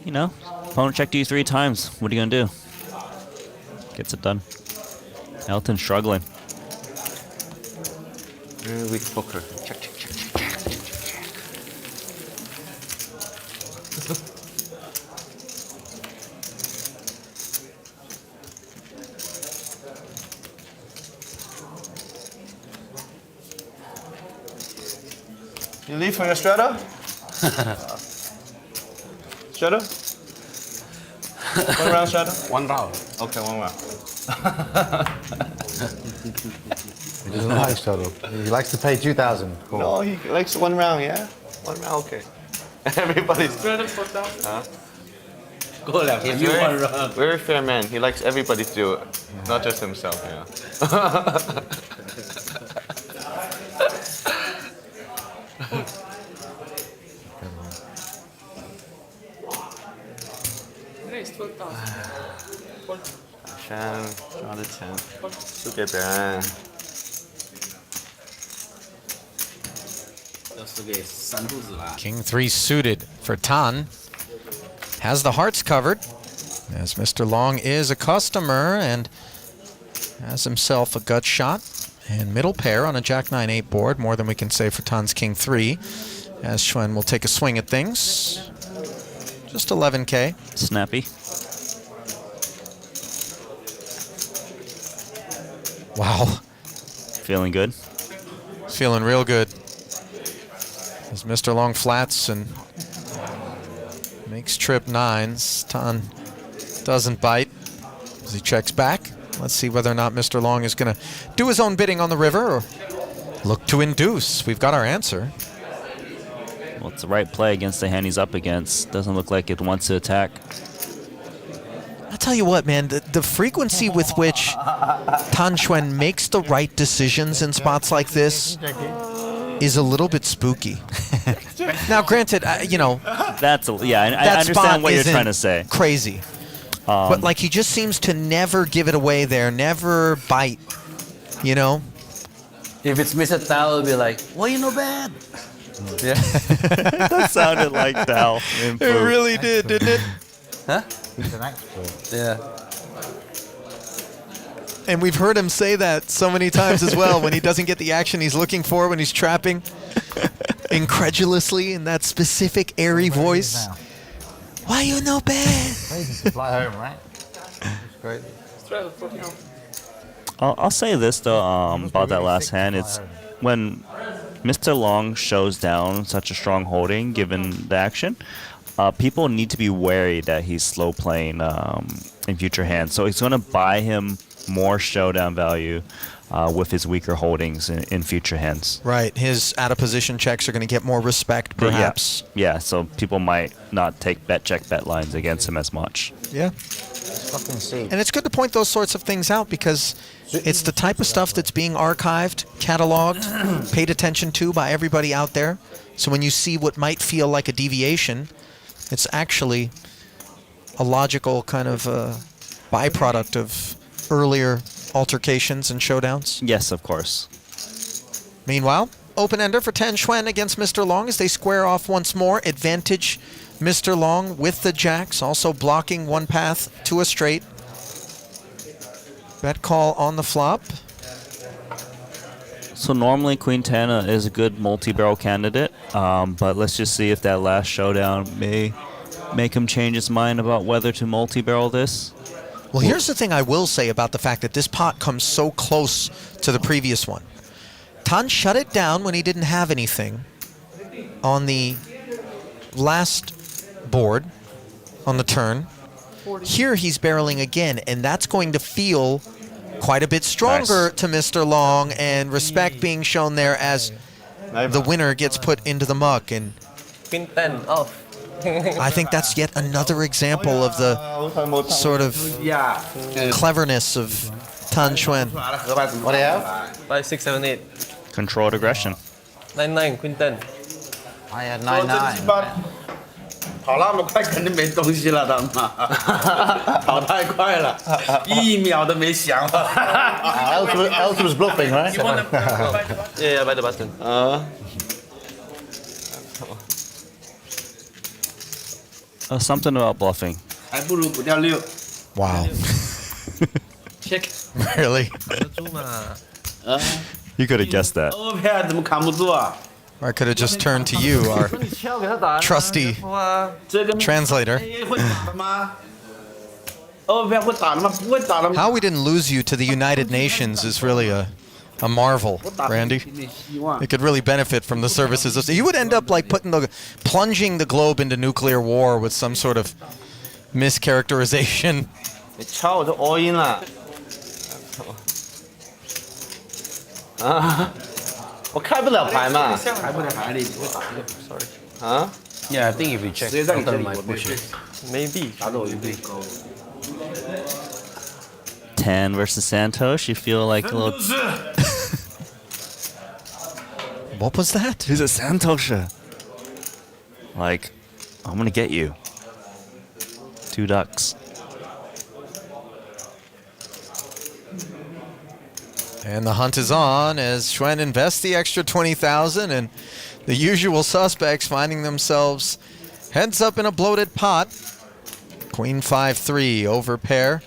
Speaker 20: you know, opponent checked you 3 times. What are you gonna do? Gets it done. Elton struggling.
Speaker 1: Very weak poker. Check, check, check, check, check, check, check. You leave for your straddle? Straddle? 1 round straddle?
Speaker 7: 1 round.
Speaker 1: Okay, 1 round.
Speaker 12: He doesn't like straddle. He likes to pay 2,000. Cool.
Speaker 1: No, he likes 1 round, yeah? 1 round, okay. Everybody's...
Speaker 10: Straddle for 1,000.
Speaker 1: Huh?
Speaker 17: Go left.
Speaker 1: He's very fair man. He likes everybody to do it, not just himself, yeah. Xuan, draw the 10. Look at that.
Speaker 3: King 3 suited for Tan. Has the hearts covered, as Mr. Long is a customer and has himself a gut shot. And middle pair on a Jack 9-8 board, more than we can say for Tan's King 3. As Xuan will take a swing at things. Just 11K.
Speaker 20: Snappy.
Speaker 3: Wow.
Speaker 20: Feeling good?
Speaker 3: Feeling real good. As Mr. Long flats and makes trip 9s. Tan doesn't bite as he checks back. Let's see whether or not Mr. Long is going to do his own bidding on the river or look to induce. We've got our answer.
Speaker 20: Well, it's the right play against the hand he's up against. Doesn't look like it wants to attack.
Speaker 3: I'll tell you what, man, the frequency with which Tan Xuan makes the right decisions in spots like this is a little bit spooky. Now, granted, you know,
Speaker 20: that's I understand what you're trying to say.
Speaker 3: Crazy, but like he just seems to never give it away there, never bite. You know,
Speaker 17: If it's Mr. Tao, it'll be like, why you no bad? Yeah.
Speaker 20: That sounded like Tao.
Speaker 3: It really did, didn't it?
Speaker 17: Huh?
Speaker 12: He's an expert.
Speaker 17: Yeah.
Speaker 3: And we've heard him say that so many times as well when he doesn't get the action he's looking for when he's trapping incredulously in that specific airy voice. Why you no bad?
Speaker 12: Crazy to fly home, right? It's great.
Speaker 20: I'll say this though about that last hand. It's when Mr. Long shows down such a strong holding, given the action, people need to be wary that he's slow playing in future hands. So it's going to buy him more showdown value with his weaker holdings in future hands.
Speaker 3: Right. His out of position checks are going to get more respect, perhaps.
Speaker 20: Yeah. So people might not take bet check bet lines against him as much.
Speaker 3: Yeah. And it's good to point those sorts of things out because it's the type of stuff that's being archived, cataloged, paid attention to by everybody out there. So when you see what might feel like a deviation, it's actually a logical kind of byproduct of earlier altercations and showdowns.
Speaker 20: Yes, of course.
Speaker 3: Meanwhile, open ender for Tan Xuan against Mr. Long as they square off once more. Advantage Mr. Long with the jacks, also blocking one path to a straight. Bet call on the flop.
Speaker 20: So normally Queen 10 is a good multi-barrel candidate, but let's just see if that last showdown may make him change his mind about whether to multi-barrel this.
Speaker 3: Well, here's the thing I will say about the fact that this pot comes so close to the previous one. Tan shut it down when he didn't have anything on the last board on the turn. Here he's barreling again, and that's going to feel quite a bit stronger to Mr. Long, and respect being shown there as the winner gets put into the muck. And
Speaker 10: Queen 10 off.
Speaker 3: I think that's yet another example of the sort of cleverness of Tan Xuan.
Speaker 12: What do you have?
Speaker 10: 5, 6, 7, 8.
Speaker 20: Controlled aggression.
Speaker 10: 9, 9, Queen 10.
Speaker 12: I had 9, 9.
Speaker 17: 跑那么快肯定没东西了，他妈，跑太快了，1秒都没想了。
Speaker 12: Elsa was bluffing, right?
Speaker 10: Yeah, by the button.
Speaker 20: Something about bluffing.
Speaker 17: 还不如不掉6。
Speaker 3: Wow.
Speaker 10: Check.
Speaker 3: Really?
Speaker 20: You could have guessed that.
Speaker 17: 2pair 怎么扛不住啊？
Speaker 3: Or I could have just turned to you, our trusty translator. How we didn't lose you to the United Nations is really a marvel, Randy. It could really benefit from the services of... You would end up like plunging the globe into nuclear war with some sort of mischaracterization.
Speaker 17: 你敲我就 all in 了。啊。 我开不了牌嘛，开不了牌你会打这个 ，sorry。啊 ？Yeah, I think if you check after my pushes,
Speaker 10: maybe
Speaker 17: 打到我一倍。
Speaker 20: 10 versus Santhosh, you feel like a little...
Speaker 3: What was that?
Speaker 20: He's a Santhosh. Like, I'm gonna get you. 2 ducks.
Speaker 3: And the hunt is on as Xuan invests the extra 20,000, and the usual suspects finding themselves heads up in a bloated pot. Queen 5-3 over pair.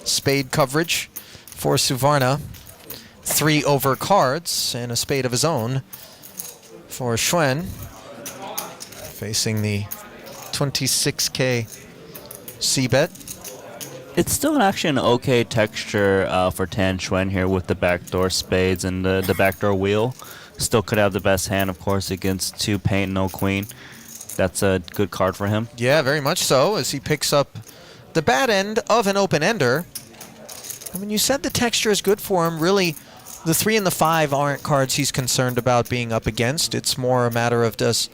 Speaker 3: Spade coverage for Suvarna. 3 over cards and a spade of his own for Xuan. Facing the 26K C-bet.
Speaker 20: It's still actually an okay texture for Tan Xuan here with the backdoor spades and the backdoor wheel. Still could have the best hand, of course, against 2 paint, no queen. That's a good card for him.
Speaker 3: Yeah, very much so, as he picks up the bad end of an open ender. I mean, you said the texture is good for him. Really, the 3 and the 5 aren't cards he's concerned about being up against. It's more a matter of, does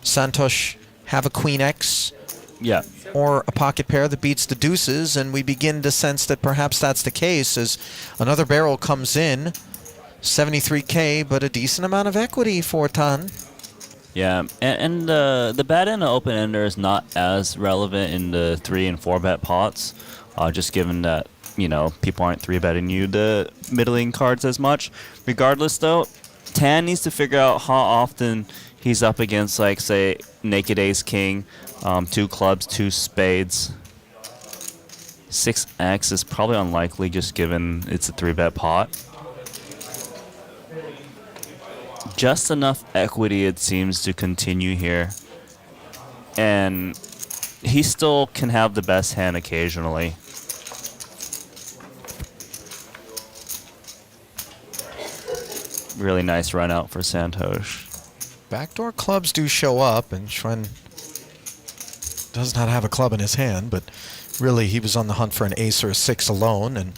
Speaker 3: Santhosh have a Queen X?
Speaker 20: Yeah.
Speaker 3: Or a pocket pair that beats the deuces, and we begin to sense that perhaps that's the case as another barrel comes in. 73K, but a decent amount of equity for Tan.
Speaker 20: Yeah, and the bad end of open ender is not as relevant in the 3 and 4 bet pots, just given that, you know, people aren't 3 betting you the middling cards as much. Regardless, though, Tan needs to figure out how often he's up against, like, say, naked ace king, 2 clubs, 2 spades. 6x is probably unlikely just given it's a 3-bet pot. Just enough equity, it seems, to continue here. And he still can have the best hand occasionally. Really nice run out for Santhosh.
Speaker 3: Backdoor clubs do show up, and Xuan does not have a club in his hand, but really he was on the hunt for an ace or a 6 alone, and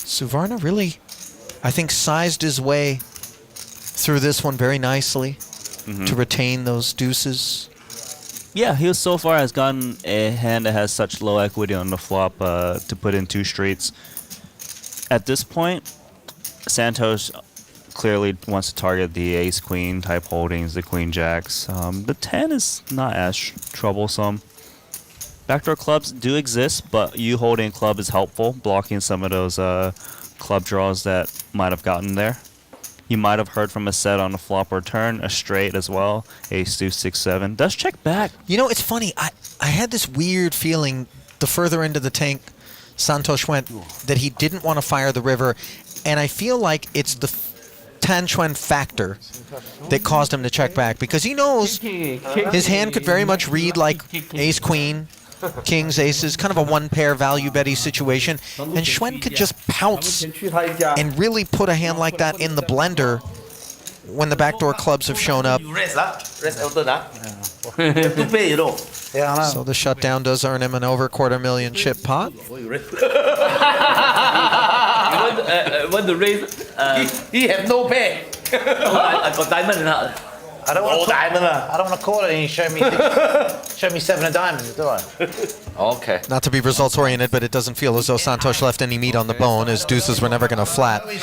Speaker 3: Suvarna really, I think, sized his way through this one very nicely to retain those deuces.
Speaker 20: Yeah, he so far has gotten a hand that has such low equity on the flop to put in 2 streets. At this point, Santhosh clearly wants to target the ace-queen type holdings, the queen-jacks. The 10 is not as troublesome. Backdoor clubs do exist, but you holding a club is helpful, blocking some of those club draws that might have gotten there. You might have heard from a set on a flop or turn, a straight as well, ace, deuce, 6, 7. Does check back.
Speaker 3: You know, it's funny. I had this weird feeling the further into the tank Santhosh went that he didn't want to fire the river, and I feel like it's the Tan Xuan factor that caused him to check back, because he knows his hand could very much read like ace-queen, kings, aces, kind of a one-pair value betty situation, and Xuan could just pounce and really put a hand like that in the blender when the backdoor clubs have shown up. So the shutdown does earn him an over $250,000 chip pot.
Speaker 9: Want to raise?
Speaker 12: He have no pay.
Speaker 9: I got diamond now.
Speaker 12: I don't want to call it, and you show me 7 of diamonds, do I?
Speaker 7: Okay.
Speaker 3: Not to be results oriented, but it doesn't feel as though Santhosh left any meat on the bone. His deuces were never going to flat.
Speaker 20: Yeah.
Speaker 12: It's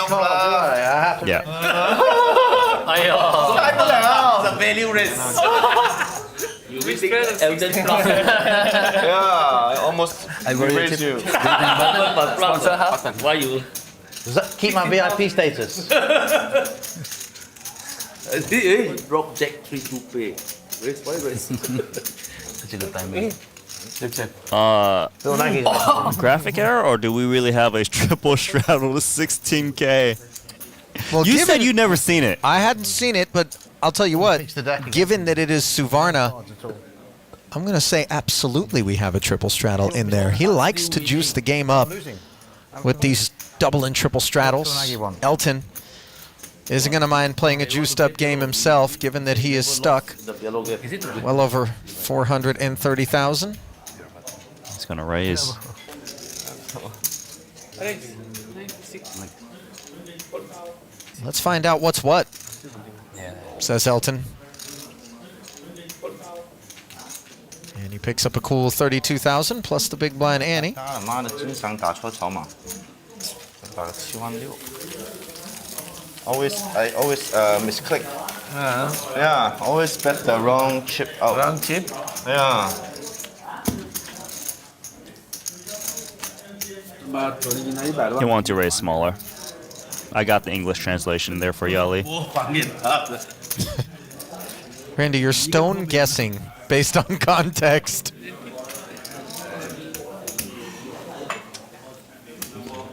Speaker 12: a value risk.
Speaker 1: Yeah, I almost raised you.
Speaker 9: Why you?
Speaker 12: Does that keep my VIP status?
Speaker 9: Drop jack 3 to pay. Raise. Such a good timing.
Speaker 20: Graphic error, or do we really have a triple straddle to 16K?
Speaker 3: Well,
Speaker 20: you said you'd never seen it.
Speaker 3: I hadn't seen it, but I'll tell you what, given that it is Suvarna, I'm going to say absolutely we have a triple straddle in there. He likes to juice the game up with these double and triple straddles. Elton isn't going to mind playing a juiced up game himself, given that he is stuck well over 430,000.
Speaker 20: He's going to raise.
Speaker 3: Let's find out what's what, says Elton. And he picks up a cool 32,000 plus the big blind Annie.
Speaker 1: I always misclick. Yeah, always bet the wrong chip out.
Speaker 9: Wrong chip?
Speaker 1: Yeah.
Speaker 20: You want to raise smaller. I got the English translation there for you, Ali.
Speaker 3: Randy, you're stone guessing based on context.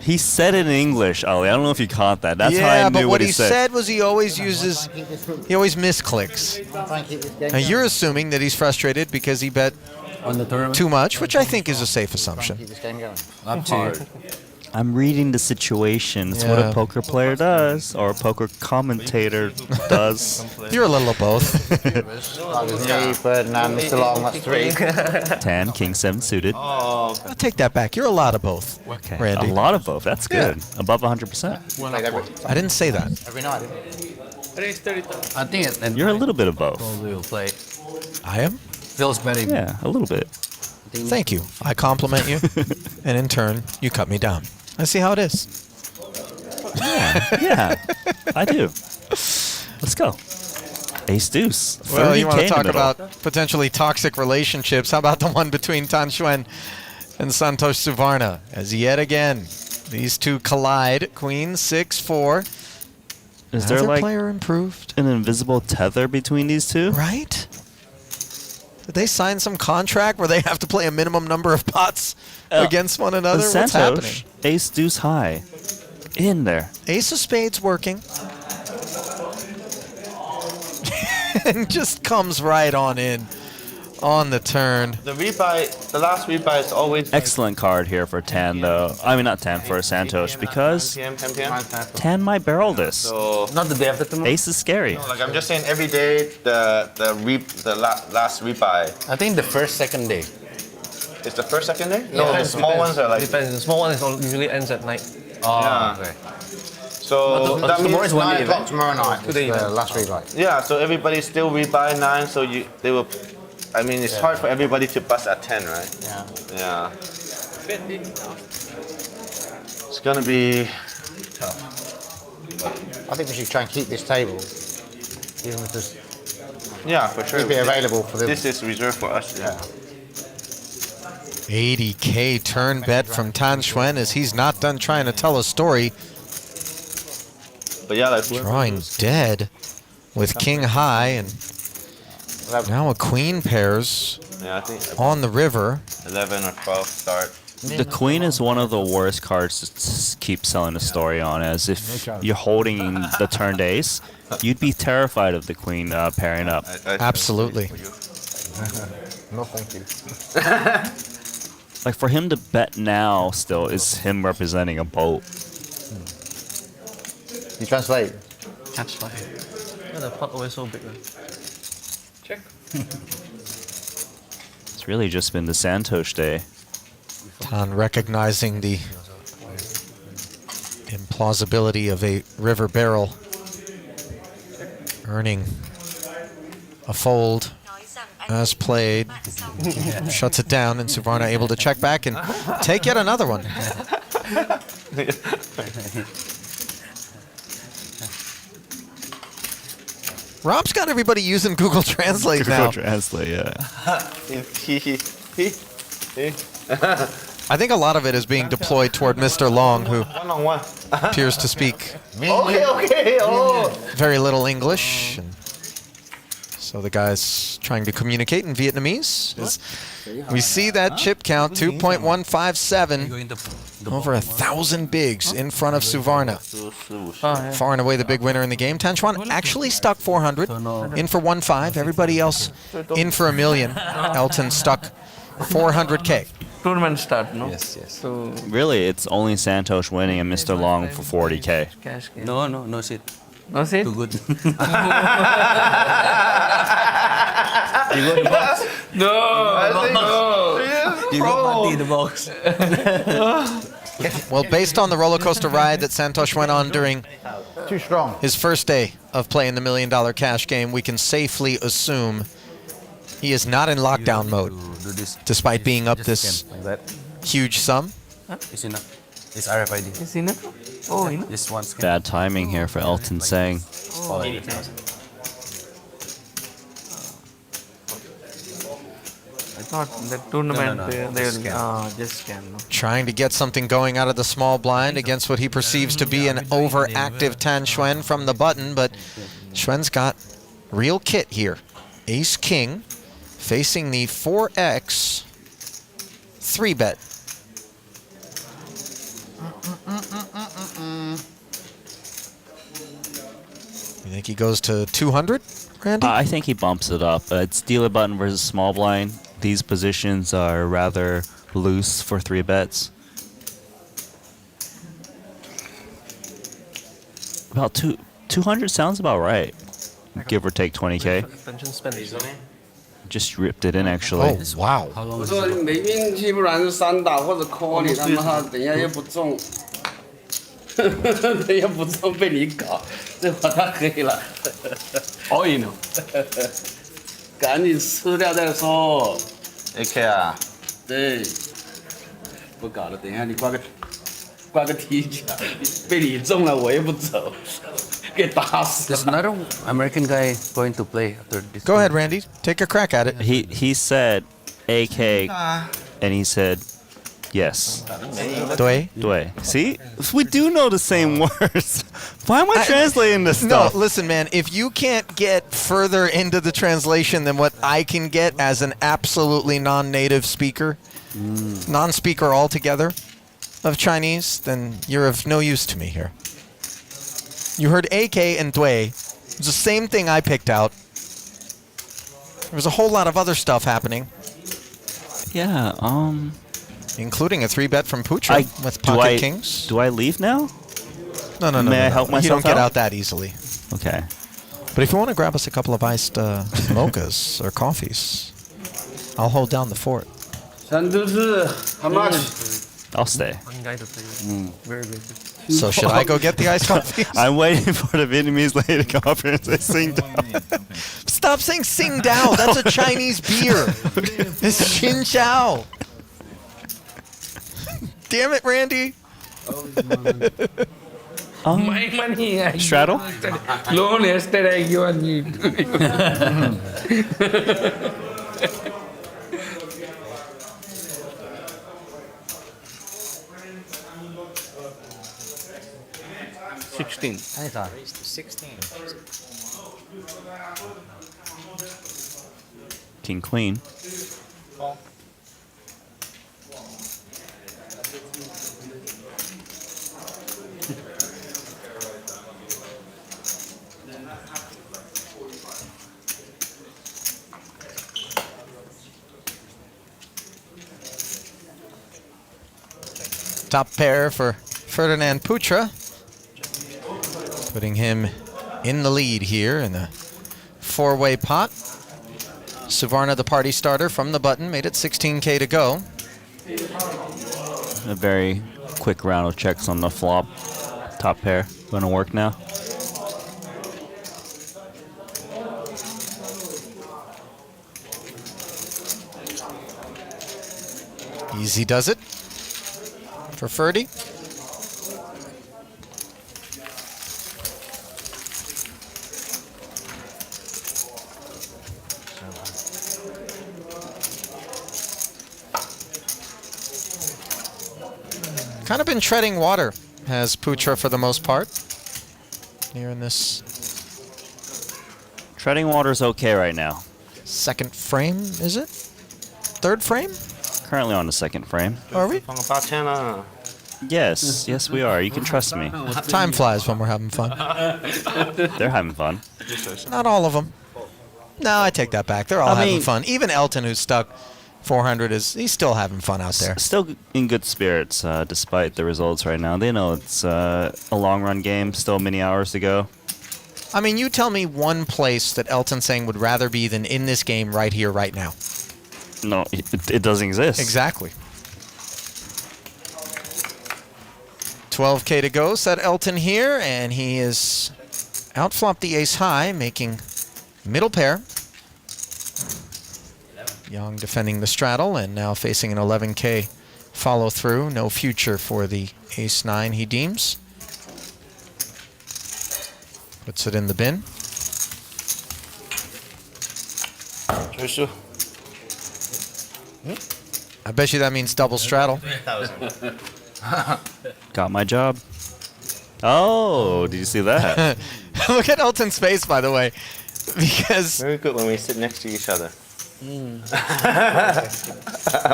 Speaker 20: He said it in English, Ali. I don't know if you caught that. That's how I knew
Speaker 3: but what he
Speaker 20: said.
Speaker 3: said was he always misclicks. Now you're assuming that he's frustrated because he bet too much, which I think is a safe assumption.
Speaker 20: Up to you. I'm reading the situation. It's what a poker player does, or a poker commentator does.
Speaker 3: You're a little of both.
Speaker 12: Ferdinand, Mr. Long, that's 3.
Speaker 20: 10, king 7 suited.
Speaker 3: I'll take that back. You're a lot of both,
Speaker 20: Okay.
Speaker 3: Randy.
Speaker 20: A lot of both. That's good. Above 100%.
Speaker 3: I didn't say that.
Speaker 12: Every night.
Speaker 17: I think
Speaker 20: You're a little bit of both.
Speaker 17: Probably will play.
Speaker 3: I am?
Speaker 17: Feels better.
Speaker 20: Yeah, a little bit.
Speaker 3: Thank you. I compliment you, and in turn, you cut me down. I see how it is.
Speaker 20: Yeah, I do. Let's go. Ace deuce.
Speaker 3: Well, you want to
Speaker 20: 30K in the
Speaker 3: talk
Speaker 20: middle.
Speaker 3: about potentially toxic relationships. How about the one between Tan Xuan and Santhosh Suvarna? As yet again, these two collide. Queen 6-4.
Speaker 20: Is there
Speaker 3: Either
Speaker 20: like
Speaker 3: player improved?
Speaker 20: an invisible tether between these two?
Speaker 3: Right? Did they sign some contract where they have to play a minimum number of pots against one another? What's happening?
Speaker 20: Santhosh, ace deuce high. In there.
Speaker 3: Ace of spades working. And just comes right on in on the turn.
Speaker 1: The last rebuy is always
Speaker 20: Excellent card here for Tan, though. I mean, not Tan, for Santhosh, because
Speaker 1: 10 p.m.
Speaker 20: Tan might barrel this.
Speaker 1: So
Speaker 17: Not the day after tomorrow.
Speaker 20: Ace is scary.
Speaker 1: like I'm just saying, every day last rebuy.
Speaker 17: I think the first, second day.
Speaker 1: Is the first, second day? No, the small ones are like.
Speaker 10: Depends. The small one usually ends at night.
Speaker 1: Yeah.
Speaker 17: Okay.
Speaker 1: So that
Speaker 12: Tomorrow
Speaker 1: means
Speaker 12: is 9 o'clock tomorrow night.
Speaker 10: Today
Speaker 12: It's the
Speaker 10: event.
Speaker 12: last rebuy.
Speaker 1: yeah. So everybody still rebuy 9. So they will. I mean, it's hard for everybody to bust at 10, right?
Speaker 12: Yeah.
Speaker 1: Yeah. It's gonna be tough.
Speaker 12: I think we should try and keep this table, even with this.
Speaker 1: Yeah, for sure.
Speaker 12: Keep it available for them.
Speaker 1: This is reserved for us. Yeah.
Speaker 3: 80K turn bet from Tan Xuan as he's not done trying to tell a story.
Speaker 1: But yeah, like
Speaker 3: Drawing dead with king high and now a queen pairs
Speaker 1: yeah, I think
Speaker 3: on the river.
Speaker 1: 11 or 12 start.
Speaker 20: The queen is one of the worst cards to keep selling a story on, as if you're holding the turned ace, you'd be terrified of the queen pairing up.
Speaker 3: Absolutely.
Speaker 12: No, thank you.
Speaker 20: Like, for him to bet now still is him representing a boat.
Speaker 12: You translate.
Speaker 10: Translate. Yeah, the pot always so big. Check.
Speaker 20: It's really just been the Santhosh day.
Speaker 3: Tan recognizing the implausibility of a river barrel earning a fold as played. Shuts it down, and Suvarna able to check back and take yet another one. Rob's got everybody using Google Translate now.
Speaker 20: Google Translate, yeah.
Speaker 3: I think a lot of it is being deployed toward Mr. Long, who
Speaker 1: One-on-one.
Speaker 3: appears to speak
Speaker 1: Okay. Oh.
Speaker 3: very little English. And so the guy's trying to communicate in Vietnamese. As we see that chip count, 2.157. Over 1,000 bigs in front of Suvarna. Far and away the big winner in the game. Tan Xuan actually stuck 400, in for 1.5. Everybody else in for $1 million. Elton stuck 400K.
Speaker 11: Tournament start, no?
Speaker 12: Yes, yes.
Speaker 11: So
Speaker 20: Really, it's only Santhosh winning and Mr. Long for 40K.
Speaker 11: cash game.
Speaker 17: No shit.
Speaker 11: No sit?
Speaker 17: Too good.
Speaker 11: You got the box? No.
Speaker 17: You got money in the box.
Speaker 3: Well, based on the roller coaster ride that Santhosh went on during
Speaker 12: Too strong.
Speaker 3: his first day of playing the $1 million cash game, we can safely assume he is not in lockdown mode, despite being up this huge sum.
Speaker 17: It's enough. It's RFID.
Speaker 11: It's enough? Oh, enough?
Speaker 17: This one's
Speaker 20: Bad timing here for Elton saying.
Speaker 11: Oh, I thought the tournament they will just scan. No?
Speaker 3: Trying to get something going out of the small blind against what he perceives to be an overactive Tan Xuan from the button, but Xuan's got real kit here. Ace King facing the 4X 3-bet. You think he goes to 200, Randy?
Speaker 20: I think he bumps it up. It's dealer button versus small blind. These positions are rather loose for 3 bets. About 200 sounds about right. Give or take 20K.
Speaker 10: Pension spending.
Speaker 20: Just ripped it in, actually.
Speaker 3: Oh, wow.
Speaker 2: 我说没运气，不然就3打或者 call 你，他妈等一下又不中，等一下不中被你搞，这把他黑了。
Speaker 11: 哦，赢了。
Speaker 2: 赶紧吃掉再说。
Speaker 1: AK 啊？
Speaker 2: 对，不搞了，等一下你挂个踢脚，被你中了我又不走。
Speaker 17: There's another American guy going to play after this.
Speaker 3: Go ahead, Randy. Take a crack at it.
Speaker 20: He said AK, and he said Yes.
Speaker 3: Dui.
Speaker 20: Dui. See? We do know the same words. Why am I translating this stuff?
Speaker 3: No, listen, man. If you can't get further into the translation than what I can get as an absolutely non-native speaker, non-speaker altogether of Chinese, then you're of no use to me here. You heard AK and Dui. It's the same thing I picked out. There was a whole lot of other stuff happening.
Speaker 20: Yeah,
Speaker 3: including a 3-bet from Putra with pocket kings.
Speaker 20: Do I leave now?
Speaker 3: No.
Speaker 20: May I help myself
Speaker 3: You don't get
Speaker 20: out?
Speaker 3: out that easily.
Speaker 20: Okay.
Speaker 3: But if you want to grab us a couple of iced mochas or coffees, I'll hold down the fort.
Speaker 2: Santhosh, how much?
Speaker 20: I'll stay.
Speaker 10: One guy to play. Very good.
Speaker 3: So should I go get the iced coffees?
Speaker 20: I'm waiting for the Vietnamese lady to come up here and say sing down.
Speaker 3: Stop saying sing Dao. That's a Chinese beer. It's Xin Chao. Damn it, Randy.
Speaker 11: My money. I
Speaker 20: Straddle?
Speaker 11: Loan yesterday I given you.
Speaker 2: 16.
Speaker 12: 16.
Speaker 20: King, queen.
Speaker 3: Top pair for Ferdinand Putra, putting him in the lead here in the 4-way pot. Suvarna, the party starter from the button, made it 16K to go.
Speaker 20: A very quick round of checks on the flop. Top pair. Gonna work now.
Speaker 3: Easy does it for Ferdy. Kind of been treading water, has Putra for the most part. Here in this
Speaker 20: Treading water's okay right now.
Speaker 3: second frame, is it? Third frame?
Speaker 20: Currently on the second frame.
Speaker 3: Are we?
Speaker 20: Yes, yes we are. You can trust me.
Speaker 3: Time flies when we're having fun.
Speaker 20: They're having fun.
Speaker 3: Not all of them. No, I take that back. They're all
Speaker 20: I
Speaker 3: having
Speaker 20: mean-
Speaker 3: fun. Even Elton, who's stuck 400, he's still having fun out there.
Speaker 20: Still in good spirits despite the results right now. They know it's a long run game, still many hours to go.
Speaker 3: I mean, you tell me one place that Elton's saying would rather be than in this game right here, right now.
Speaker 20: No, it doesn't exist.
Speaker 3: Exactly. 12K to go, said Elton here, and he is outflopped the ace high, making middle pair. Yong defending the straddle and now facing an 11K follow through. No future for the ace 9, he deems. Puts it in the bin. I bet you that means double straddle.
Speaker 20: Got my job. Oh, did you see that?
Speaker 3: Look at Elton's face, by the way, because
Speaker 1: very good when we sit next to each other.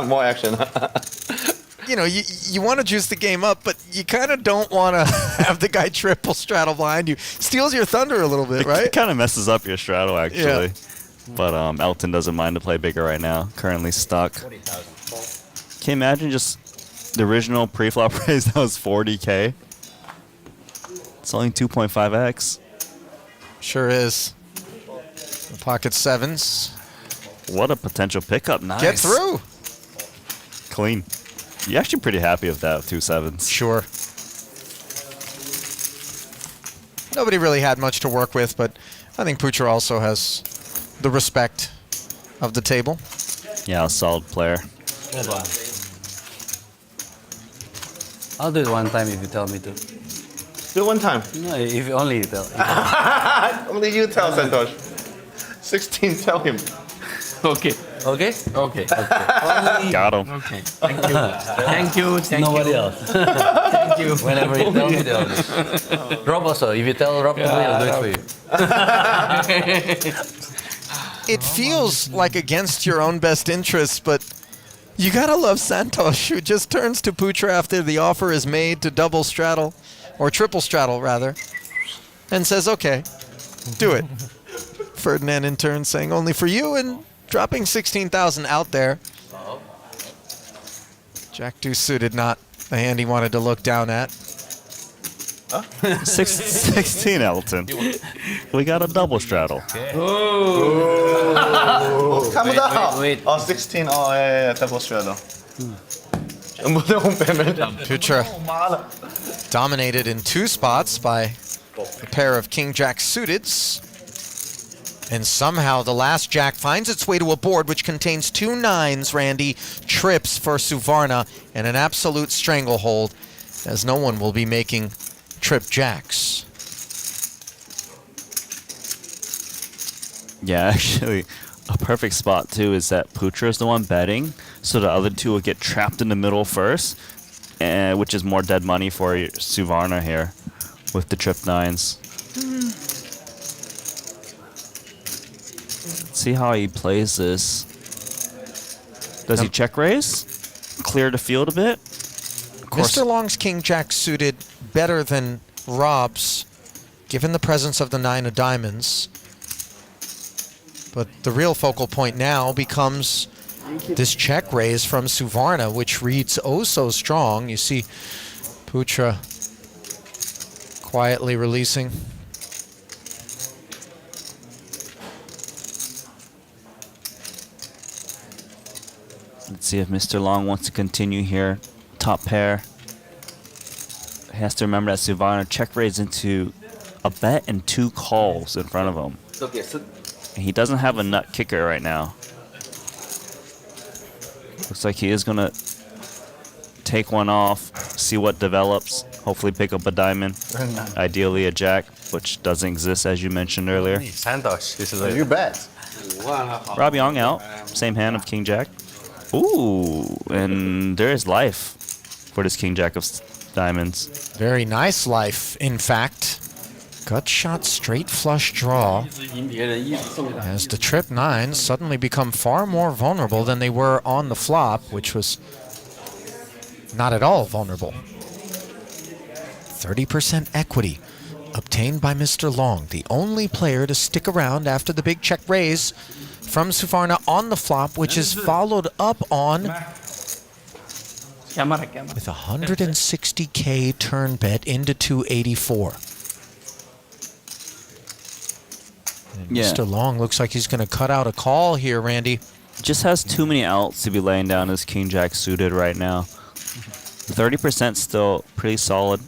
Speaker 1: More action.
Speaker 3: You know, you want to juice the game up, but you kind of don't want to have the guy triple straddle behind you. Steals your thunder a little bit, right?
Speaker 20: It kind of messes up your straddle, actually.
Speaker 3: Yeah.
Speaker 20: But Elton doesn't mind to play bigger right now. Currently stuck. Can you imagine just the original pre-flop raise that was 40K? It's only 2.5x.
Speaker 3: Sure is. The pocket sevens.
Speaker 20: What a potential pickup. Nice.
Speaker 3: Get through.
Speaker 20: Clean. You're actually pretty happy with that, 2 sevens.
Speaker 3: Sure. Nobody really had much to work with, but I think Putra also has the respect of the table.
Speaker 20: Yeah, a solid player.
Speaker 2: Hold on. I'll do it one time if you tell me to.
Speaker 1: Do it one time.
Speaker 2: No, if only you tell.
Speaker 1: Only you tell, Santhosh. 16, tell him.
Speaker 11: Okay.
Speaker 17: Okay?
Speaker 11: Okay.
Speaker 4: Got him.
Speaker 11: Okay. Thank you. Thank you. Thank
Speaker 17: Nobody
Speaker 11: you.
Speaker 17: else.
Speaker 11: Thank you.
Speaker 17: Whenever you tell me, tell me. Rob also, if you tell Rob to do it, I'll do it for you.
Speaker 3: It feels like against your own best interests, but you gotta love Santhosh, who just turns to Putra after the offer is made to double straddle, or triple straddle rather, and says, okay, do it. Ferdinand in turn saying, only for you, and dropping 16,000 out there. Jack deuce suited, not the hand he wanted to look down at.
Speaker 20: 16, Elton. We got a double straddle.
Speaker 1: Oh. Come down.
Speaker 17: Wait.
Speaker 1: Oh, 16. Oh, yeah, double straddle.
Speaker 3: Putra dominated in 2 spots by a pair of king-jack suiteds. And somehow the last jack finds its way to a board which contains 2 9s, Randy, trips for Suvarna, and an absolute stranglehold, as no one will be making trip jacks.
Speaker 20: Yeah, actually, a perfect spot too is that Putra is the one betting, so the other 2 will get trapped in the middle first, which is more dead money for Suvarna here with the trip 9s. Let's see how he plays this. Does he check raise? Clear the field a bit?
Speaker 3: Mr. Long's king-jack suited better than Rob's, given the presence of the 9 of diamonds. But the real focal point now becomes this check raise from Suvarna, which reads oh so strong. You see Putra quietly releasing.
Speaker 20: Let's see if Mr. Long wants to continue here. Top pair. He has to remember that Suvarna check raised into a bet and 2 calls in front of him. And he doesn't have a nut kicker right now. Looks like he is going to take one off, see what develops, hopefully pick up a diamond, ideally a jack, which doesn't exist as you mentioned earlier.
Speaker 17: Santhosh, this is
Speaker 12: You bet.
Speaker 20: Rob Yong out, same hand of king jack. Ooh, and there is life for this king jack of diamonds.
Speaker 3: Very nice life, in fact. Gut shot straight flush draw. As the trip 9s suddenly become far more vulnerable than they were on the flop, which was not at all vulnerable. 30% equity obtained by Mr. Long, the only player to stick around after the big check raise from Suvarna on the flop, which is followed up on with a 160K turn bet into 284. And
Speaker 20: Yeah.
Speaker 3: Mr. Long looks like he's going to cut out a call here, Randy.
Speaker 20: Just has too many outs to be laying down his king jack suited right now. 30% still pretty solid.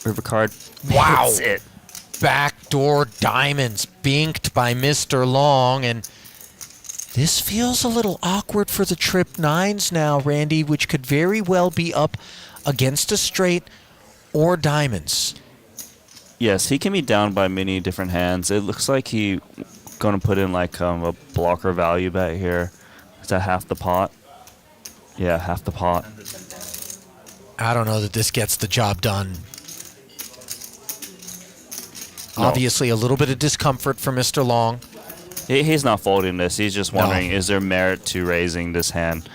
Speaker 20: River card.
Speaker 3: Wow.
Speaker 20: Hits it.
Speaker 3: Backdoor diamonds binked by Mr. Long, and this feels a little awkward for the trip 9s now, Randy, which could very well be up against a straight or diamonds.
Speaker 20: Yes, he can be down by many different hands. It looks like he going to put in like a blocker value bet here. Is that half the pot? Yeah, half the pot.
Speaker 3: I don't know that this gets the job done.
Speaker 20: No.
Speaker 3: Obviously, a little bit of discomfort for Mr. Long.
Speaker 20: He's not folding this. He's just wondering, is there merit to raising this hand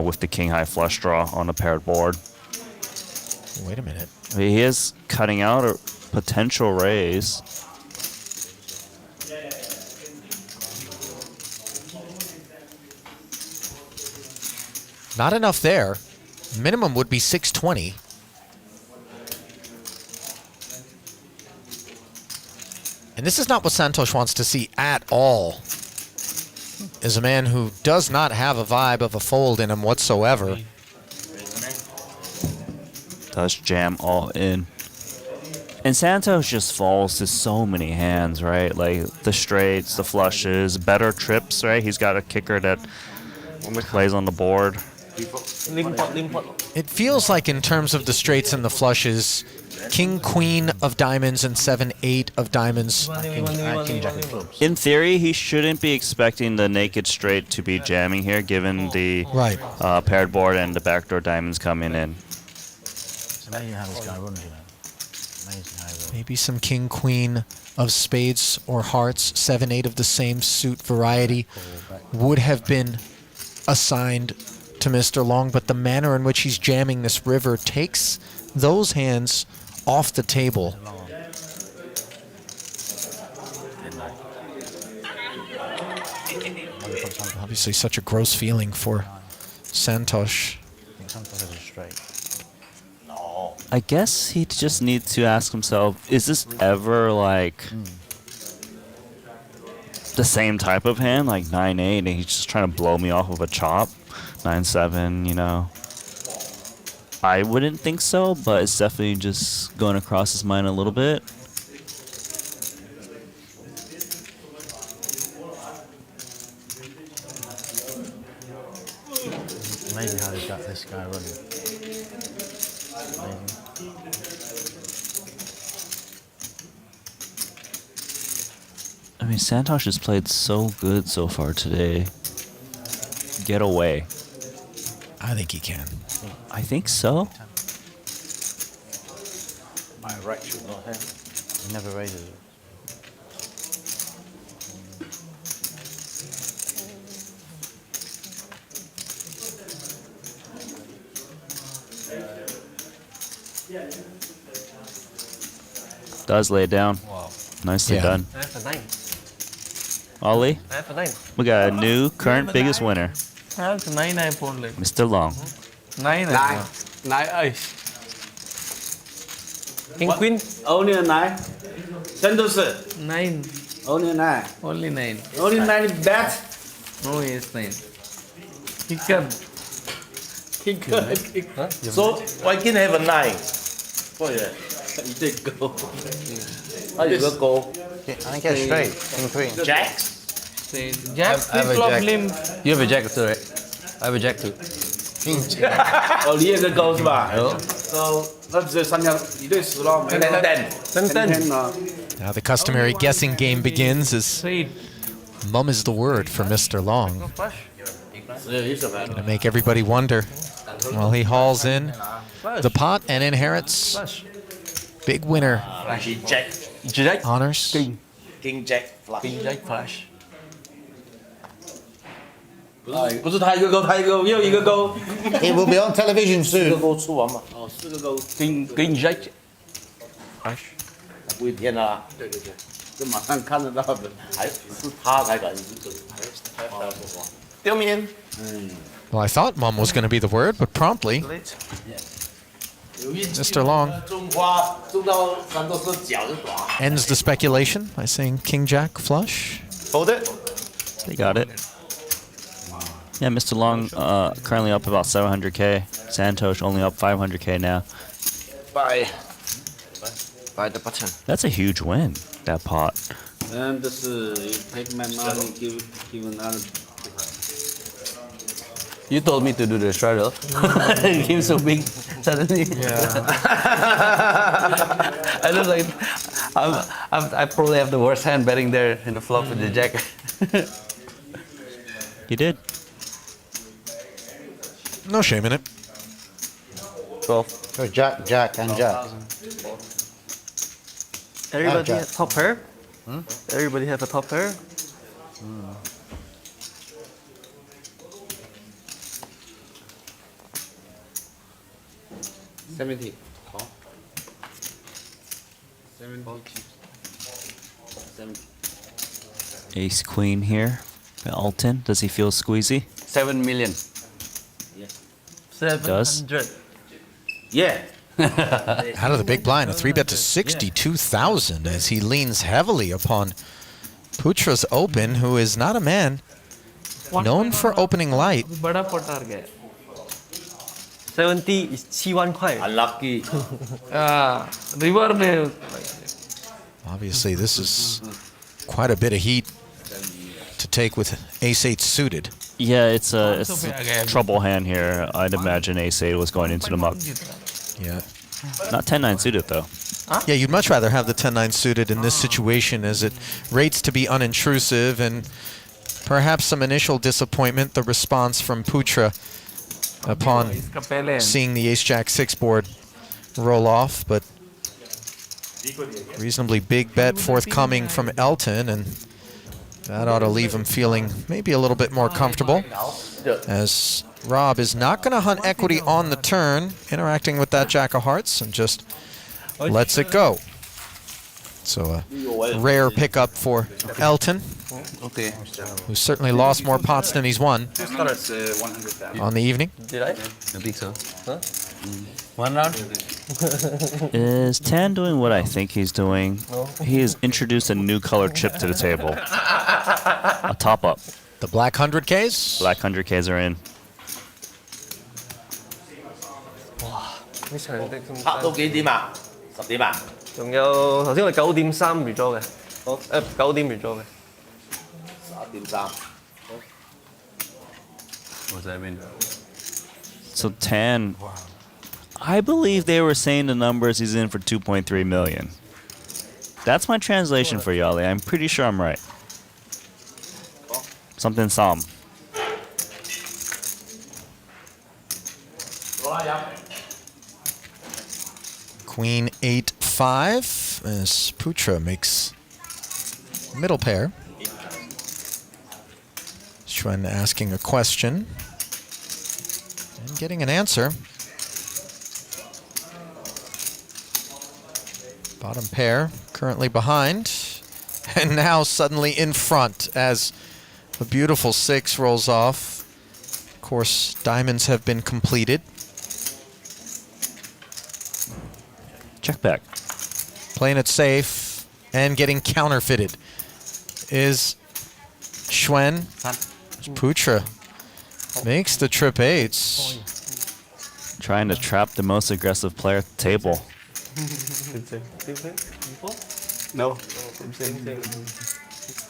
Speaker 20: with the king high flush draw on a paired board?
Speaker 3: Wait a minute.
Speaker 20: He is cutting out a potential raise.
Speaker 3: Not enough there. Minimum would be 620. And this is not what Santhosh wants to see at all. Is a man who does not have a vibe of a fold in him whatsoever.
Speaker 20: Does jam all in. And Santhosh just falls to so many hands, right? Like the straights, the flushes, better trips, right? He's got a kicker that plays on the board.
Speaker 3: It feels like in terms of the straights and the flushes, King, Queen of diamonds and 7-8 of diamonds.
Speaker 12: King, Jack of clubs.
Speaker 20: In theory, he shouldn't be expecting the naked straight to be jamming here, given the paired board and the backdoor diamonds coming in.
Speaker 12: It's amazing how this guy runs, you know. Amazing how he runs.
Speaker 3: Maybe some King, Queen of spades or hearts, 7-8 of the same suit variety would have been assigned to Mr. Long, but the manner in which he's jamming this river takes those hands off the table. Obviously such a gross feeling for Santhosh.
Speaker 12: Santhosh is straight.
Speaker 20: I guess he just needs to ask himself, is this ever like the same type of hand, like 9-8, and he's just trying to blow me off of a chop? 9-7, you know. I wouldn't think so, but it's definitely just going across his mind a little bit.
Speaker 12: Amazing how he's got this guy running. Amazing.
Speaker 20: I mean, Santhosh has played so good so far today. Get away.
Speaker 3: I think he can.
Speaker 20: I think so.
Speaker 12: My right should not have. He never raises it.
Speaker 20: Does lay it down.
Speaker 10: Wow.
Speaker 20: Nicely done.
Speaker 10: I have a 9.
Speaker 20: Ollie,
Speaker 10: I have a 9.
Speaker 20: we got a new current biggest winner,
Speaker 11: I have 9 I phone like.
Speaker 20: Mr. Long.
Speaker 11: 9
Speaker 2: 9. 9.
Speaker 10: King, Queen.
Speaker 2: Only a 9. Santhosh.
Speaker 11: 9.
Speaker 2: Only a 9.
Speaker 11: Only 9.
Speaker 2: Only 9 is bad.
Speaker 11: No, yes, 9. Kicker.
Speaker 6: So why can't I have a 9?
Speaker 2: Oh yeah. You take go. How you go go?
Speaker 12: I think it's straight. King, Queen.
Speaker 2: Jacks.
Speaker 11: Jack,
Speaker 10: I have a
Speaker 11: flip-flop
Speaker 10: jack.
Speaker 11: limb.
Speaker 10: You have a jack too, right? I have a jack too.
Speaker 2: Oh, 你也个勾是吧？ So 那只三条一对十咯。10
Speaker 3: Now the customary guessing game begins as mum is the word for Mr. Long. Gonna make everybody wonder while he hauls in the pot and inherits big winner
Speaker 2: Jack.
Speaker 3: honors.
Speaker 2: King Jack flush.
Speaker 11: King Jack flush.
Speaker 2: 不是他一个勾，他一个又一个勾。
Speaker 12: It will be on television
Speaker 2: 四个
Speaker 12: soon.
Speaker 2: 勾出完嘛？哦，4个勾。King Jack。不一天啦。对对对，这马上看得到的，还是他才敢准。丢面。
Speaker 3: Well, I thought mum was going to be the word, but promptly, Mr. Long
Speaker 2: 中花中到Santhosh脚就短。
Speaker 3: ends the speculation by saying King Jack flush.
Speaker 2: Hold it.
Speaker 20: They got it. Yeah, Mr. Long currently up about 700k. Santhosh only up 500k now.
Speaker 10: By the button.
Speaker 20: That's a huge win, that pot.
Speaker 2: And this you take my money, give another.
Speaker 10: You told me to do the straddle. It came so big suddenly. Yeah. I look like I probably have the worst hand betting there in the flop with the jack.
Speaker 20: You did.
Speaker 3: No shame in it.
Speaker 10: 12.
Speaker 12: So Jack, Jack, and Jack.
Speaker 10: Everybody
Speaker 12: Jack.
Speaker 10: has top pair? Everybody have a top pair?
Speaker 2: 70. 好。70.
Speaker 20: Ace Queen here. Alton, does he feel squeezy?
Speaker 10: 7 million.
Speaker 20: Does?
Speaker 10: 700.
Speaker 2: Yeah.
Speaker 3: Out of the big blind, a 3-bet to 62,000 as he leans heavily upon Putra's open, who is not a man known for opening light.
Speaker 11: बड़ा pot आ गया.
Speaker 10: 70 is 7 块.
Speaker 2: Unlucky.
Speaker 11: River में.
Speaker 3: Obviously, this is quite a bit of heat to take with ace-8 suited.
Speaker 20: Yeah, it's a trouble hand here. I'd imagine ace-8 was going into the muck.
Speaker 3: Yeah.
Speaker 20: Not 10-9 suited though.
Speaker 3: Yeah, you'd much rather have the 10-9 suited in this situation, as it rates to be unintrusive, and perhaps some initial disappointment, the response from Putra upon seeing the Ace-Jack-6 board roll off, but reasonably big bet forthcoming from Elton, and that ought to leave him feeling maybe a little bit more comfortable, as Rob is not going to hunt equity on the turn, interacting with that Jack of Hearts, and just lets it go. So a rare pickup for Elton, who's certainly lost more pots than he's won on the evening.
Speaker 10: Did I?
Speaker 17: I think so.
Speaker 10: Huh?
Speaker 17: 1 round?
Speaker 20: Is Tan doing what I think he's doing? He has introduced a new color chip to the table. A top up.
Speaker 3: The black 100Ks?
Speaker 20: Black 100Ks are in.
Speaker 10: 呢場的
Speaker 6: 拍到幾點啊？10點啊？
Speaker 10: 仲有頭先我哋9點3 withdraw 嘅，好9點 withdraw 嘅。
Speaker 6: 11點3。
Speaker 17: What's that mean?
Speaker 20: So Tan, I believe they were saying the numbers he's in for 2.3 million. That's my translation for Yali. I'm pretty sure I'm right. Something Sam.
Speaker 3: Queen 8-5 as Putra makes middle pair. Xuan asking a question and getting an answer. Bottom pair currently behind, and now suddenly in front as a beautiful 6 rolls off. Of course, diamonds have been completed.
Speaker 20: Check back.
Speaker 3: Playing it safe and getting counterfeited is Xuan. Putra makes the trip 8s.
Speaker 20: Trying to trap the most aggressive player at the table.
Speaker 17: No.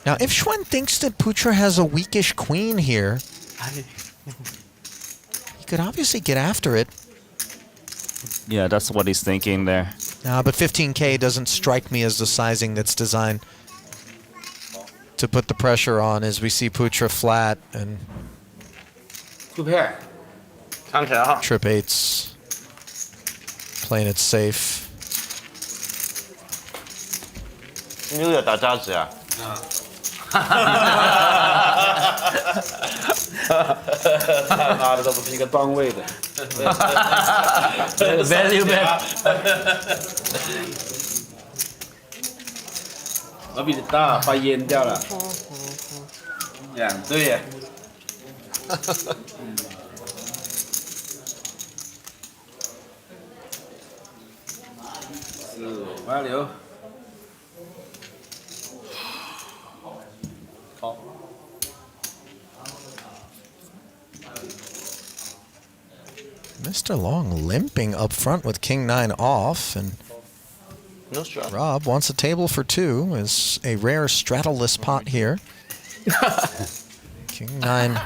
Speaker 3: Now, if Xuan thinks that Putra has a weakish queen here, he could obviously get after it.
Speaker 20: Yeah, that's what he's thinking there.
Speaker 3: But 15K doesn't strike me as the sizing that's designed to put the pressure on, as we see Putra flat and trip 8s, playing it safe.
Speaker 1: 你有打架子啊？
Speaker 2: 妈的，这不是一个段位的。
Speaker 17: Value bet。
Speaker 2: 我比你大，把淹掉了。2对耶。4、5、8、6。好。
Speaker 3: Mr. Long limping up front with King 9 off, and
Speaker 1: No straddle.
Speaker 3: Rob wants a table for 2, is a rare straddle-less pot here. King 9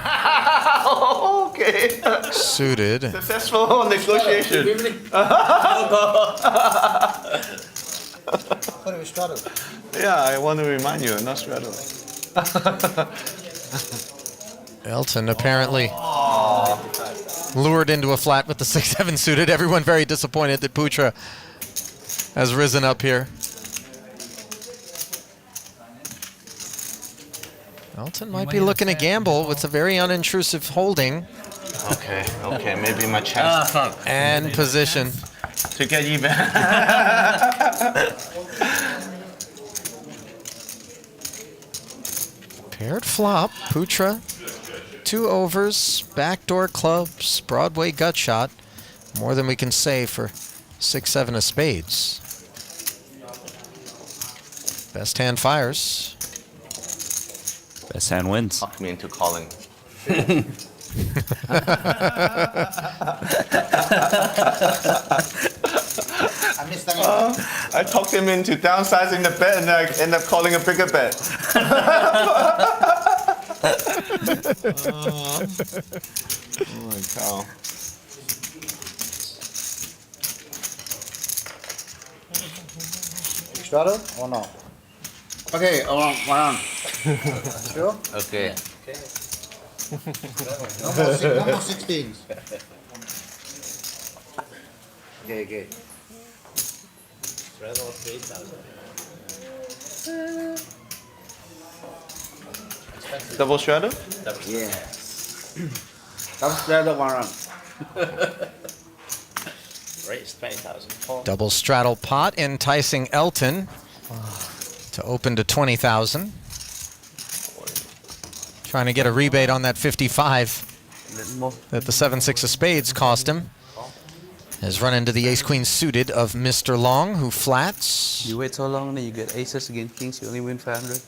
Speaker 1: Okay.
Speaker 3: suited.
Speaker 1: Successful negotiation. Yeah, I want to remind you, not straddle.
Speaker 3: Elton apparently lured into a flat with the 6-7 suited. Everyone very disappointed that Putra has risen up here. Elton might be looking to gamble with a very unintrusive holding.
Speaker 1: Okay, okay, maybe my chance.
Speaker 3: And position.
Speaker 1: To get even.
Speaker 3: Paired flop, Putra. 2 overs, backdoor clubs, Broadway gut shot. More than we can say for 6-7 of spades. Best hand fires.
Speaker 20: Best hand wins.
Speaker 1: Talk me into calling. I talked him into downsizing the bet, and I end up calling a bigger bet. Oh my cow.
Speaker 12: straddle or not?
Speaker 2: Okay, one on.
Speaker 12: Sure?
Speaker 2: Okay.
Speaker 12: No more 16s.
Speaker 2: Okay.
Speaker 10: Straddle 3,000.
Speaker 1: Double straddle?
Speaker 2: Yes. Double straddle, one on.
Speaker 10: Raise 20,000.
Speaker 3: Double straddle pot enticing Elton to open to 20,000. Trying to get a rebate on that 55 that the 7-6 of spades cost him. Has run into the ace-queen suited of Mr. Long, who flats.
Speaker 2: You wait so long, then you get aces against kings, you only win 500.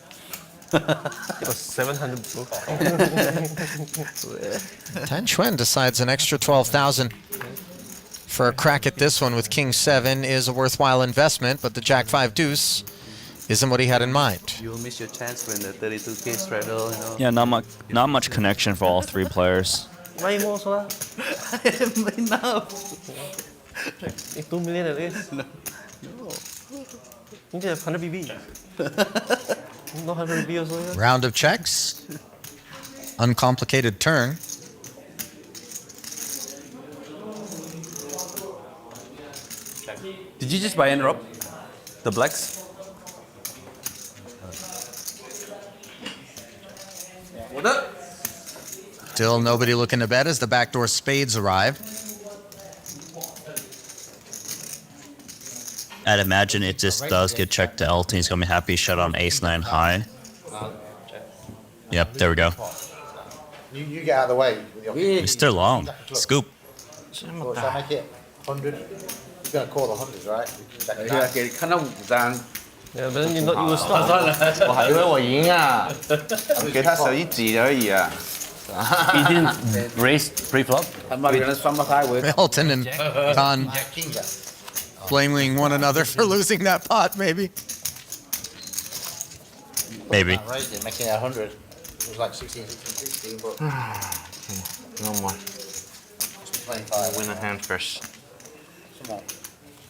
Speaker 10: It was 700 book.
Speaker 3: Tan Xuan decides an extra 12,000 for a crack at this one with King 7 is a worthwhile investment, but the Jack 5 deuce isn't what he had in mind.
Speaker 2: You'll miss your chance when the 32K straddle, you know.
Speaker 20: Yeah, not much connection for all three players.
Speaker 10: May mo lah.
Speaker 2: Enough.
Speaker 10: 2 million at least. No. You have 100 BB. Not 100 BB also. Yeah?
Speaker 3: Round of checks. Uncomplicated turn.
Speaker 2: Did you just buy and Rob? The blacks? What up?
Speaker 3: Still nobody looking to bet as the backdoor spades arrive.
Speaker 20: I'd imagine it just does get checked to Elton. He's going to be happy shut on ace-9 high. Yep, there we go.
Speaker 12: You get out of the way with your
Speaker 20: Mr. Long, scoop.
Speaker 12: So I make it 100. You're going to call the 100s, right?
Speaker 2: Yeah, okay, kind of down.
Speaker 10: Yeah, but then you not use stop.
Speaker 7: 我还以为我赢啊，给他手一挤而已啊。
Speaker 17: He didn't raise pre-flop.
Speaker 2: I'm not gonna sum up high with
Speaker 3: Elton and Don blaming one another for losing that pot, maybe.
Speaker 20: Maybe.
Speaker 12: Raised it, making it 100. It was like 16, 16, 16, but
Speaker 1: No more.
Speaker 12: 25.
Speaker 1: Win a hand first.
Speaker 12: Someone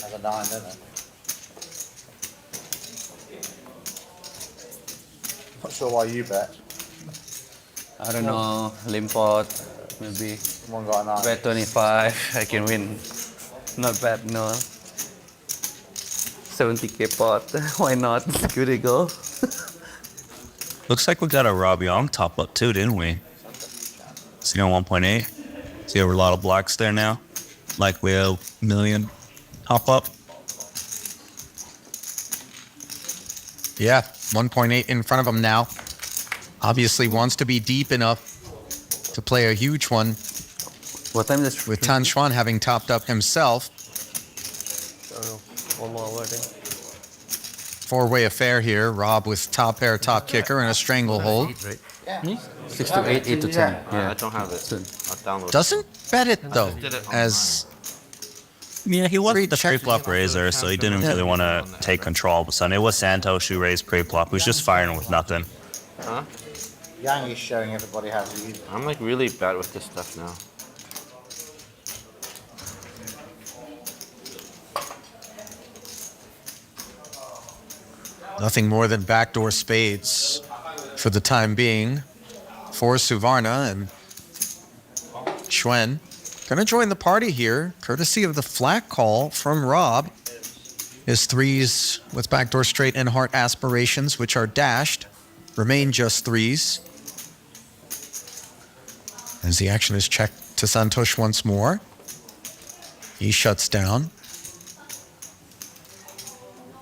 Speaker 12: has a 9, don't they? Not sure why you bet.
Speaker 2: I don't know, Limpot, maybe.
Speaker 12: Someone got a 9.
Speaker 2: Bet 25, I can win. Not bad, no. 70K pot, why not? Good to go.
Speaker 20: Looks like we got a Rob Yong top up too, didn't we? See on 1.8. See a lot of blacks there now. Like we have a million top up.
Speaker 3: Yeah, 1.8 in front of him now. Obviously wants to be deep enough to play a huge one.
Speaker 2: What time is
Speaker 3: with Tan Xuan having topped up himself?
Speaker 10: One more hour, I think.
Speaker 3: Four-way affair here. Rob with top pair, top kicker, and a stranglehold.
Speaker 2: 6 to 8, 8 to 10. Yeah.
Speaker 1: I don't have it. I'll download it.
Speaker 3: Doesn't bet it though, as
Speaker 20: Yeah, he wasn't the pre-flop raiser, so he didn't really want to take control of the sun. It was Santhosh who raised pre-flop, who's just firing with nothing.
Speaker 1: Huh?
Speaker 12: Yang is showing everybody how to use it.
Speaker 1: I'm like really bad with this stuff now.
Speaker 3: nothing more than backdoor spades for the time being for Suvarna, and Xuan gonna join the party here, courtesy of the flat call from Rob. His threes with backdoor straight and heart aspirations, which are dashed, remain just threes. As the action is checked to Santhosh once more. He shuts down.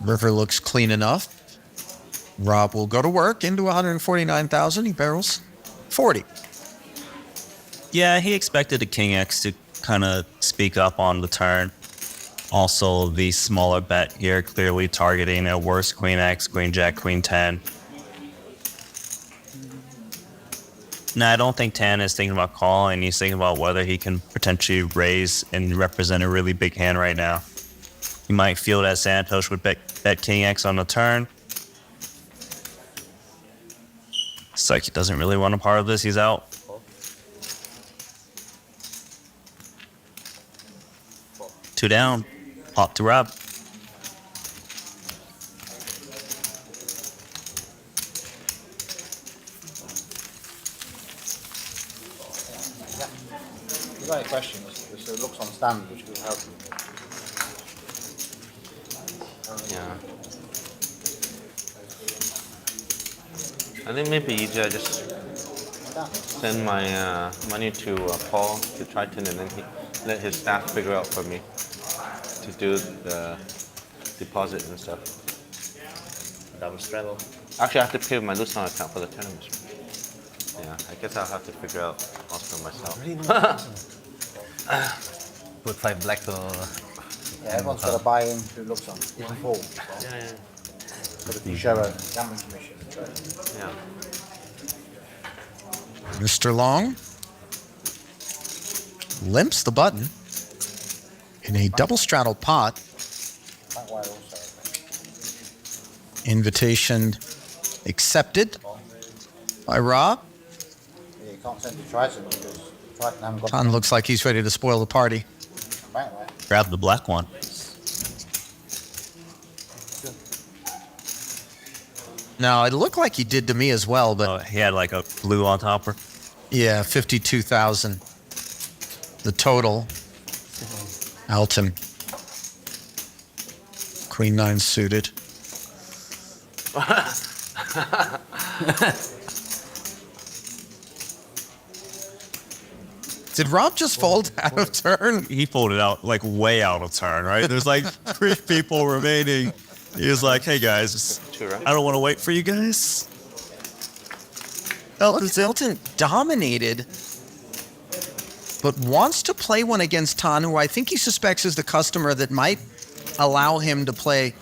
Speaker 3: River looks clean enough. Rob will go to work into 149,000. He barrels 40.
Speaker 20: Yeah, he expected the King X to kind of speak up on the turn. Also, the smaller bet here clearly targeting a worse Queen X, Queen Jack, Queen 10. No, I don't think Tan is thinking about calling. He's thinking about whether he can potentially raise and represent a really big hand right now. He might feel that Santhosh would bet King X on the turn. It's like he doesn't really want a part of this. He's out. Two down. Pot to Rob.
Speaker 12: you got any questions, there's a looks on stand which will help you.
Speaker 1: Yeah. I think maybe easier just send my money to Paul, to Triton, and then he let his staff figure out for me to do the deposit and stuff.
Speaker 10: Double straddle.
Speaker 1: Actually, I have to pay with my Lucerne account for the tournaments. Yeah, I guess I'll have to figure out most of myself.
Speaker 17: Put 5 black to.
Speaker 12: Yeah, everyone's got to buy in who looks on. Even full.
Speaker 1: Yeah.
Speaker 12: But if you show a gambling commission,
Speaker 1: yeah.
Speaker 3: Mr. Long limps the button in a double straddle pot.
Speaker 12: That way also.
Speaker 3: Invitation accepted by Rob.
Speaker 12: Yeah, you can't send to Triton because Triton haven't got.
Speaker 3: Ton looks like he's ready to spoil the party.
Speaker 20: Grab the black one.
Speaker 3: No, it looked like he did to me as well, but
Speaker 20: he had like a blue on topper.
Speaker 3: Yeah, 52,000. The total. Alton. Queen 9 suited. Did Rob just fold out of turn?
Speaker 20: He folded out like way out of turn, right? There's like 3 people remaining. He was like, hey guys, I don't want to wait for you guys.
Speaker 3: Elton dominated, but wants to play one against Tan, who I think he suspects is the customer that might allow him to play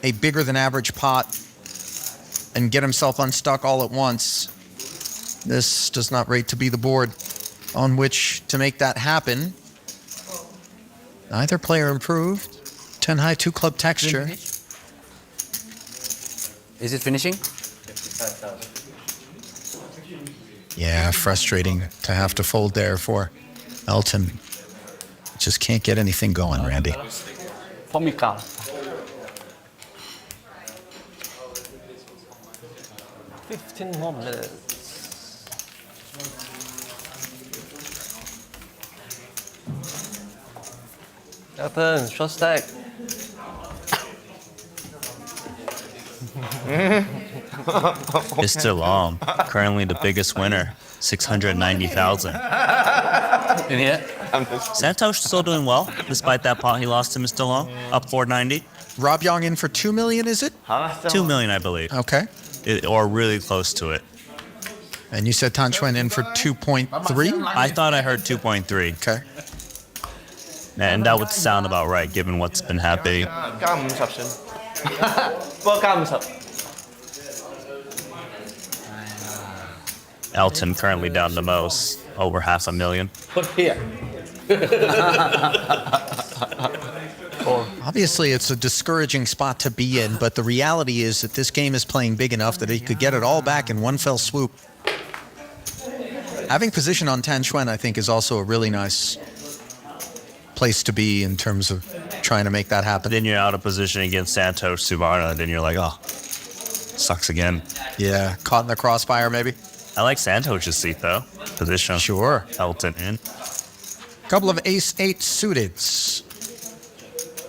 Speaker 3: a bigger than average pot and get himself unstuck all at once. This does not rate to be the board on which to make that happen. Neither player improved. 10 high, 2 club texture.
Speaker 2: Is it finishing?
Speaker 3: Yeah, frustrating to have to fold there for Elton. Just can't get anything going, Randy.
Speaker 11: For me, Carl.
Speaker 10: 15 more minutes. Your turn, short stack.
Speaker 20: It's still on. Currently the biggest winner, 690,000.
Speaker 2: In here?
Speaker 20: Santhosh still doing well, despite that pot he lost to Mr. Long, up 490.
Speaker 3: Rob Yong in for 2 million, is it?
Speaker 20: 2 million, I believe.
Speaker 3: Okay.
Speaker 20: Or really close to it.
Speaker 3: And you said Tan Xuan in for 2.3?
Speaker 20: I thought I heard 2.3.
Speaker 3: Okay.
Speaker 20: And that would sound about right, given what's been happening. Elton currently down the most, over 500,000.
Speaker 11: Put here.
Speaker 3: Obviously, it's a discouraging spot to be in, but the reality is that this game is playing big enough that he could get it all back in one fell swoop. Having position on Tan Xuan, I think, is also a really nice place to be in terms of trying to make that happen.
Speaker 20: Then you're out of position against Santhosh Suvarna, then you're like, oh, sucks again.
Speaker 3: Yeah, caught in the crossfire, maybe.
Speaker 20: I like Santosh's seat, though. Position.
Speaker 3: Sure.
Speaker 20: Elton in.
Speaker 3: Couple of ace-8 suiteds.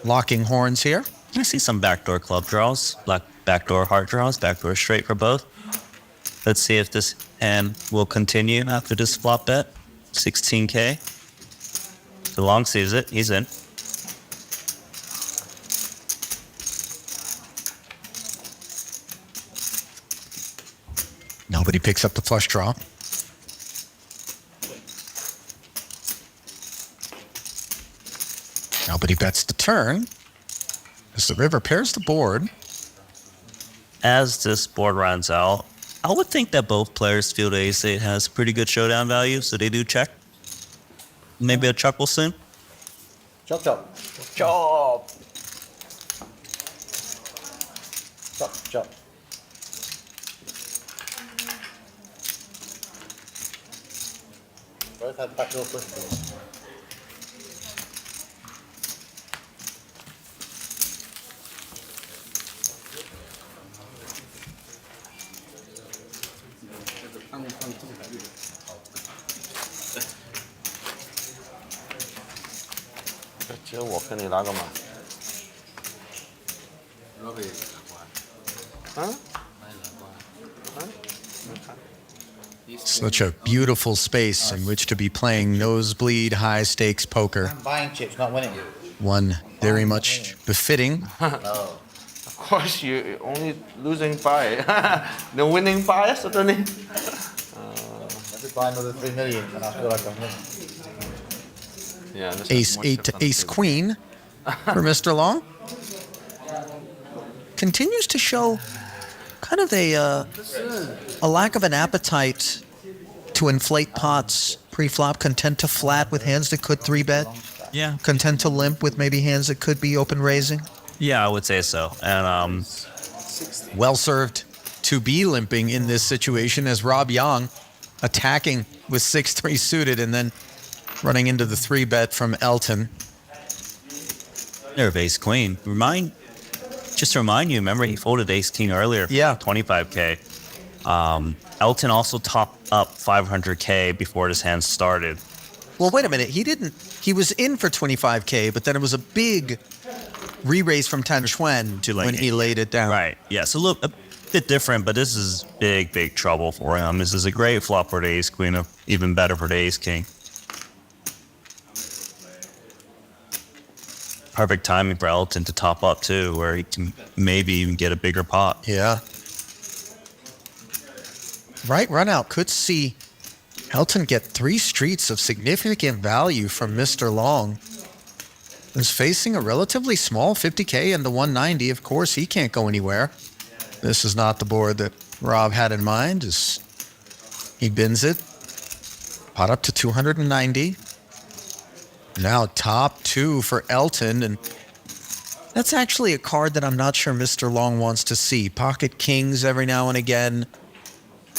Speaker 3: Locking horns here.
Speaker 20: I see some backdoor club draws, black backdoor heart draws, backdoor straight for both. Let's see if this hand will continue after this flop bet. 16K. The long sees it. He's in.
Speaker 3: Nobody picks up the flush draw. Nobody bets the turn. As the river pairs the board.
Speaker 20: As this board runs out, I would think that both players feel the ace-8 has pretty good showdown value, so they do check. Maybe a chuckle soon.
Speaker 12: Chop, chop. Chop. Chop, chop. Both had backdoor flush draws.
Speaker 1: 只有我跟你拉个马。嗯？
Speaker 3: Such a beautiful space in which to be playing nosebleed high stakes poker.
Speaker 12: Buying chips, not winning.
Speaker 3: One very much befitting.
Speaker 1: Of course, you're only losing by the winning by suddenly.
Speaker 12: Maybe buy another 3 million and I feel like I'm winning.
Speaker 1: Yeah, this
Speaker 3: Ace 8 to ace queen for Mr. Long. Continues to show kind of a lack of an appetite to inflate pots pre-flop, content to flat with hands that could 3-bet.
Speaker 20: Yeah.
Speaker 3: Content to limp with maybe hands that could be open raising.
Speaker 20: Yeah, I would say so. And
Speaker 3: well served to be limping in this situation as Rob Yong attacking with 6-3 suited and then running into the 3-bet from Elton.
Speaker 20: There of ace queen. Just to remind you, remember he folded ace king earlier.
Speaker 3: Yeah.
Speaker 20: 25K. Elton also topped up 500K before his hand started.
Speaker 3: Well, wait a minute. He was in for 25K, but then it was a big re-raise from Xuan when he laid it down.
Speaker 20: Right. Yeah. So look, a bit different, but this is big trouble for him. This is a great flop for the ace queen, even better for the ace king. Perfect timing for Elton to top up too, where he can maybe even get a bigger pot.
Speaker 3: Yeah. Right run out could see Elton get 3 streets of significant value from Mr. Long. Is facing a relatively small 50K and the 190. Of course, he can't go anywhere. This is not the board that Rob had in mind. He bins it. Pot up to 290. Now top 2 for Elton, and that's actually a card that I'm not sure Mr. Long wants to see. Pocket kings every now and again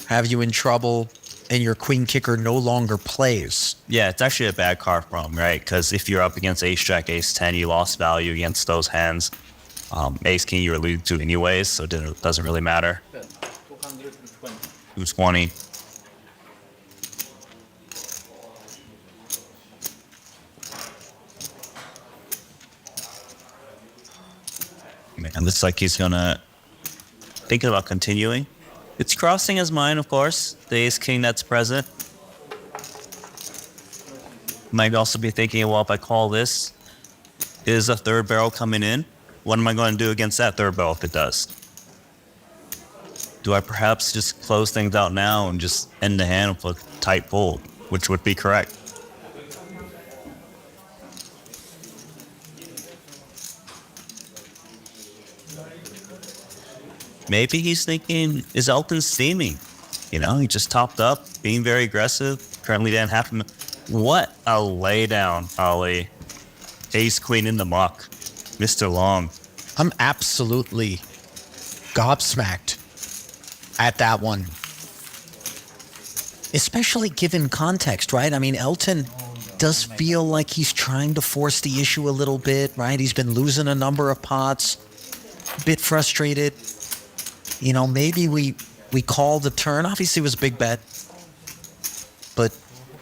Speaker 3: have you in trouble, and your queen kicker no longer plays.
Speaker 20: Yeah, it's actually a bad card for him, right? Because if you're up against ace jack, ace 10, you lost value against those hands. Ace king you were losing to anyways, so it doesn't really matter. 220. Man, looks like he's gonna thinking about continuing. It's crossing his mind, of course, the ace king that's present. Might also be thinking, well, if I call this, is a 3rd barrel coming in? What am I going to do against that 3rd barrel if it does? Do I perhaps just close things out now and just end the hand with a tight fold, which would be correct? Maybe he's thinking, is Elton steaming? You know, he just topped up, being very aggressive. Currently didn't have him. What a laydown, Ali. Ace queen in the muck. Mr. Long.
Speaker 3: I'm absolutely gobsmacked at that one. Especially given context, right? I mean, Elton does feel like he's trying to force the issue a little bit, right? He's been losing a number of pots, a bit frustrated. You know, maybe we call the turn. Obviously, it was a big bet. But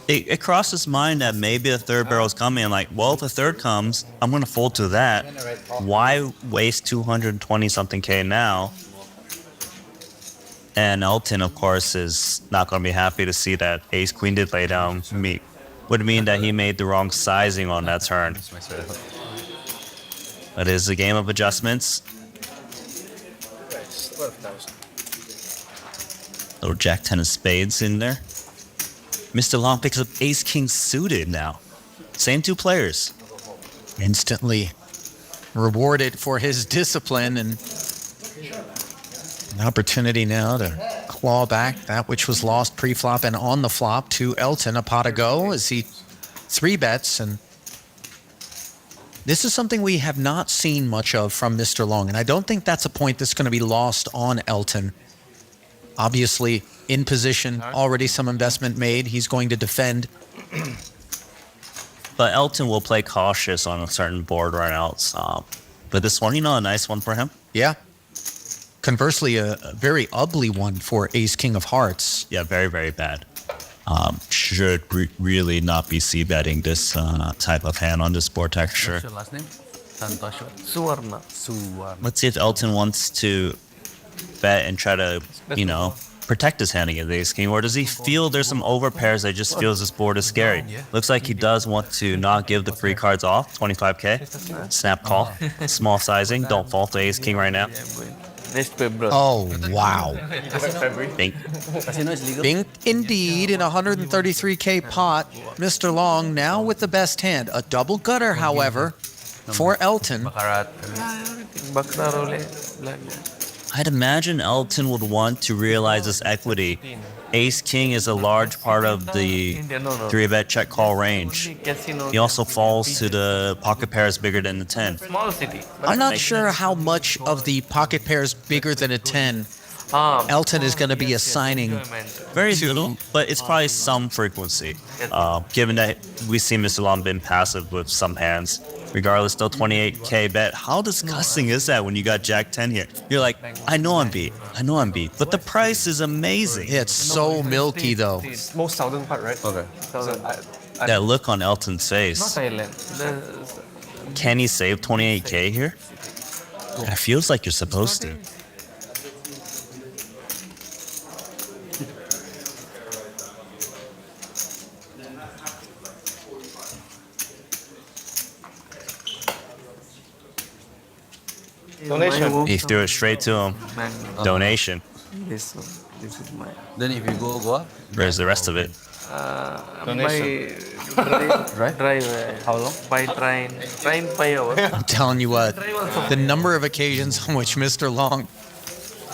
Speaker 20: it crossed his mind that maybe a 3rd barrel is coming. And like, well, if a 3rd comes, I'm going to fold to that. Why waste 220-something K now? And Elton, of course, is not going to be happy to see that ace queen did lay down. Would mean that he made the wrong sizing on that turn. But it is a game of adjustments.
Speaker 2: 12,000.
Speaker 20: Little jack 10 of spades in there. Mr. Long picks up ace king suited now. Same 2 players.
Speaker 3: Instantly rewarded for his discipline, and an opportunity now to claw back that which was lost pre-flop and on the flop to Elton. A pot to go as he 3-bets, and this is something we have not seen much of from Mr. Long, and I don't think that's a point that's going to be lost on Elton. Obviously, in position, already some investment made. He's going to defend.
Speaker 20: But Elton will play cautious on a certain board right now. But this one, a nice one for him.
Speaker 3: Yeah. Conversely, a very ugly one for ace king of hearts.
Speaker 20: Yeah, very, very bad. should really not be c-betting this type of hand on this board texture.
Speaker 2: What's your last name? Santhosh
Speaker 9: Suvarna.
Speaker 2: Suvarna.
Speaker 20: Let's see if Elton wants to bet and try to, protect his hand against ace king, or does he feel there's some overpairs that just feels this board is scary? Looks like he does want to not give the free cards off. 25k. Snap call. Small sizing. Don't fall to ace king right now.
Speaker 3: Oh, wow.
Speaker 20: Bink.
Speaker 3: Bink indeed in a 133k pot. Mr. Long now with the best hand. A double gutter, however, for Elton.
Speaker 20: I'd imagine Elton would want to realize this equity. Ace king is a large part of the 3-bet check call range. He also falls to the pocket pairs bigger than the 10.
Speaker 9: Small city.
Speaker 3: I'm not sure how much of the pocket pairs bigger than a 10 Elton is going to be assigning.
Speaker 20: Very little, but it's probably some frequency. Given that we see Mr. Long been passive with some hands. Regardless, still 28k bet. How disgusting is that when you got Jack 10 here? You're like, I know I'm beat. But the price is amazing.
Speaker 3: Yeah, it's so milky though.
Speaker 10: Most southern part, right?
Speaker 20: Okay.
Speaker 10: So
Speaker 20: That look on Elton's face. Can he save 28k here? It feels like you're supposed to.
Speaker 9: Donation.
Speaker 20: He threw it straight to him. Donation.
Speaker 9: This is my.
Speaker 2: Then if you go up.
Speaker 20: Where's the rest of it?
Speaker 9: By drive. How long? By train. Train 5 hours.
Speaker 3: I'm telling you what, the number of occasions on which Mr. Long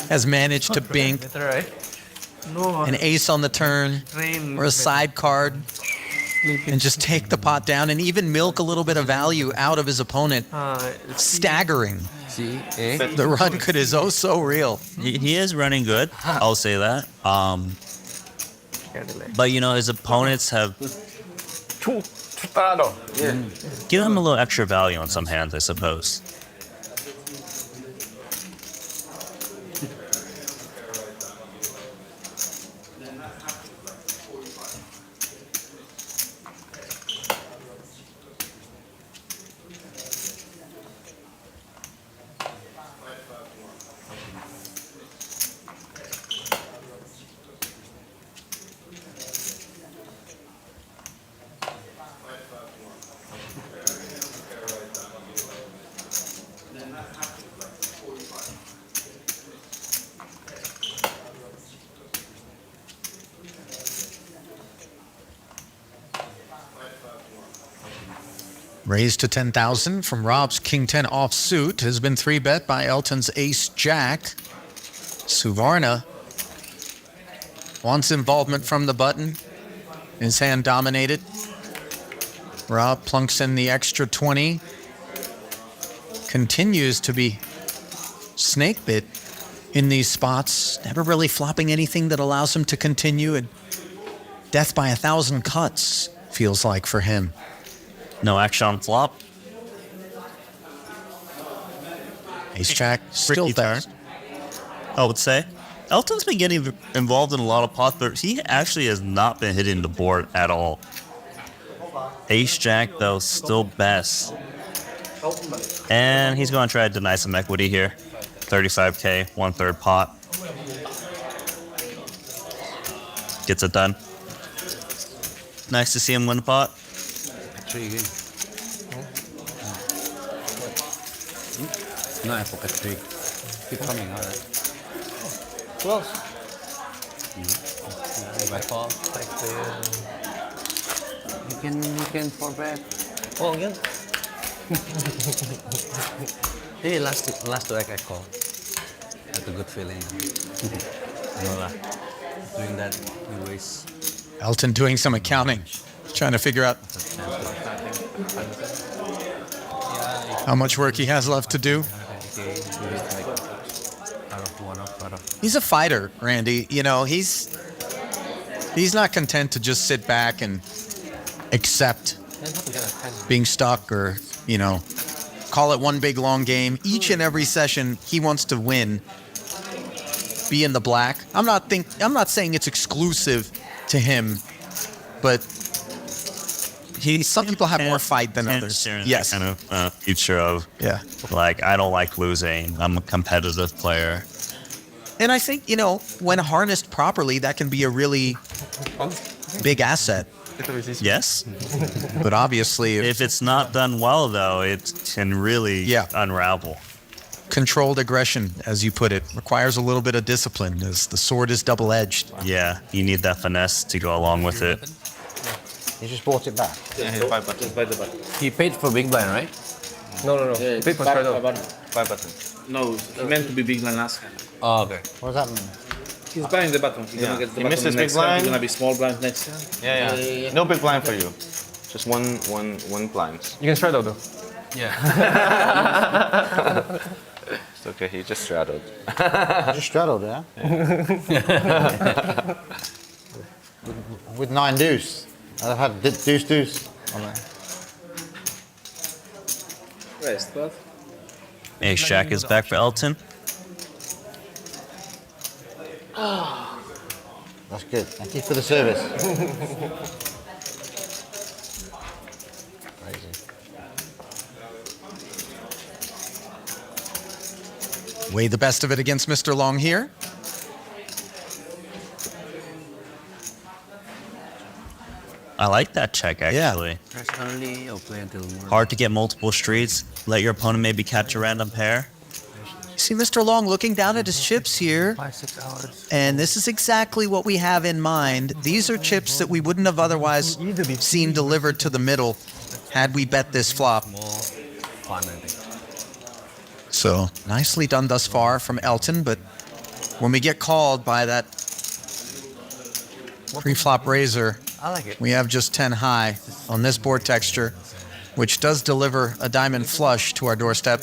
Speaker 3: has managed to bink an ace on the turn or a side card and just take the pot down and even milk a little bit of value out of his opponent. Staggering. The run good is oh so real.
Speaker 20: He is running good. I'll say that. But his opponents have give him a little extra value on some hands, I suppose.
Speaker 3: Raised to 10,000 from Rob's King 10 offsuit has been 3-bet by Elton's Ace Jack. Suvarna wants involvement from the button. His hand dominated. Rob plunks in the extra 20. Continues to be snake bit in these spots. Never really flopping anything that allows him to continue. And death by 1,000 cuts feels like for him.
Speaker 20: No action on flop.
Speaker 3: Ace Jack still there.
Speaker 20: I would say. Elton's been getting involved in a lot of pots, but he actually has not been hitting the board at all. Ace Jack, though, still best. And he's going to try to deny some equity here. 35k, 1/3 pot. Gets it done. Nice to see him win the pot.
Speaker 2: Intriguing. No, I pocket 3. Keep coming, alright.
Speaker 10: Close.
Speaker 2: If I fall, you can 4-bet.
Speaker 10: Oh, again?
Speaker 2: Hey, last to I call. That's a good feeling. Doing that, you waste.
Speaker 3: Elton doing some accounting, trying to figure out how much work he has left to do. He's a fighter, Randy. He's not content to just sit back and accept being stuck or, call it one big long game. Each and every session he wants to win, be in the black. I'm not saying it's exclusive to him,
Speaker 13: but some people have more fight than others. Yes.
Speaker 20: Kind of future of,
Speaker 13: yeah.
Speaker 20: Like, I don't like losing. I'm a competitive player.
Speaker 13: And I think, when harnessed properly, that can be a really big asset.
Speaker 20: Yes.
Speaker 13: But obviously,
Speaker 20: if it's not done well, though, it can really unravel.
Speaker 13: Controlled aggression, as you put it, requires a little bit of discipline, as the sword is double-edged.
Speaker 20: Yeah, you need that finesse to go along with it.
Speaker 12: You just bought it back?
Speaker 1: Yeah, his 5 buttons.
Speaker 17: Just buy the button. He paid for big blind, right?
Speaker 10: No.
Speaker 17: Yeah,
Speaker 10: He paid for Straddle.
Speaker 1: 5 buttons.
Speaker 2: No, it meant to be big blind last time.
Speaker 17: Oh, okay.
Speaker 12: What does that mean?
Speaker 2: He's buying the button. He's gonna get the
Speaker 1: He
Speaker 2: button
Speaker 1: missed his
Speaker 2: next
Speaker 1: big
Speaker 2: time.
Speaker 1: blind.
Speaker 2: He's gonna be small blind next time.
Speaker 1: Yeah. No big blind for you. Just one blind.
Speaker 10: You can straddle though.
Speaker 17: Yeah.
Speaker 1: It's okay, he just straddled.
Speaker 12: Just straddled, yeah? with 9 deuce. I've had deuce on there.
Speaker 2: Rest, but
Speaker 20: Ace Jack is back for Elton.
Speaker 12: That's good. Thank you for the service.
Speaker 3: Weigh the best of it against Mr. Long here.
Speaker 20: I like that check, actually.
Speaker 17: Press early or play until more.
Speaker 20: Hard to get multiple streets. Let your opponent maybe catch a random pair.
Speaker 3: See Mr. Long looking down at his chips here.
Speaker 17: 5-6 hours.
Speaker 3: And this is exactly what we have in mind. These are chips that we wouldn't have otherwise seen delivered to the middle had we bet this flop.
Speaker 17: More fun, I think.
Speaker 3: So nicely done thus far from Elton, but when we get called by that pre-flop raiser,
Speaker 17: I like it.
Speaker 3: we have just 10 high on this board texture, which does deliver a diamond flush to our doorstep.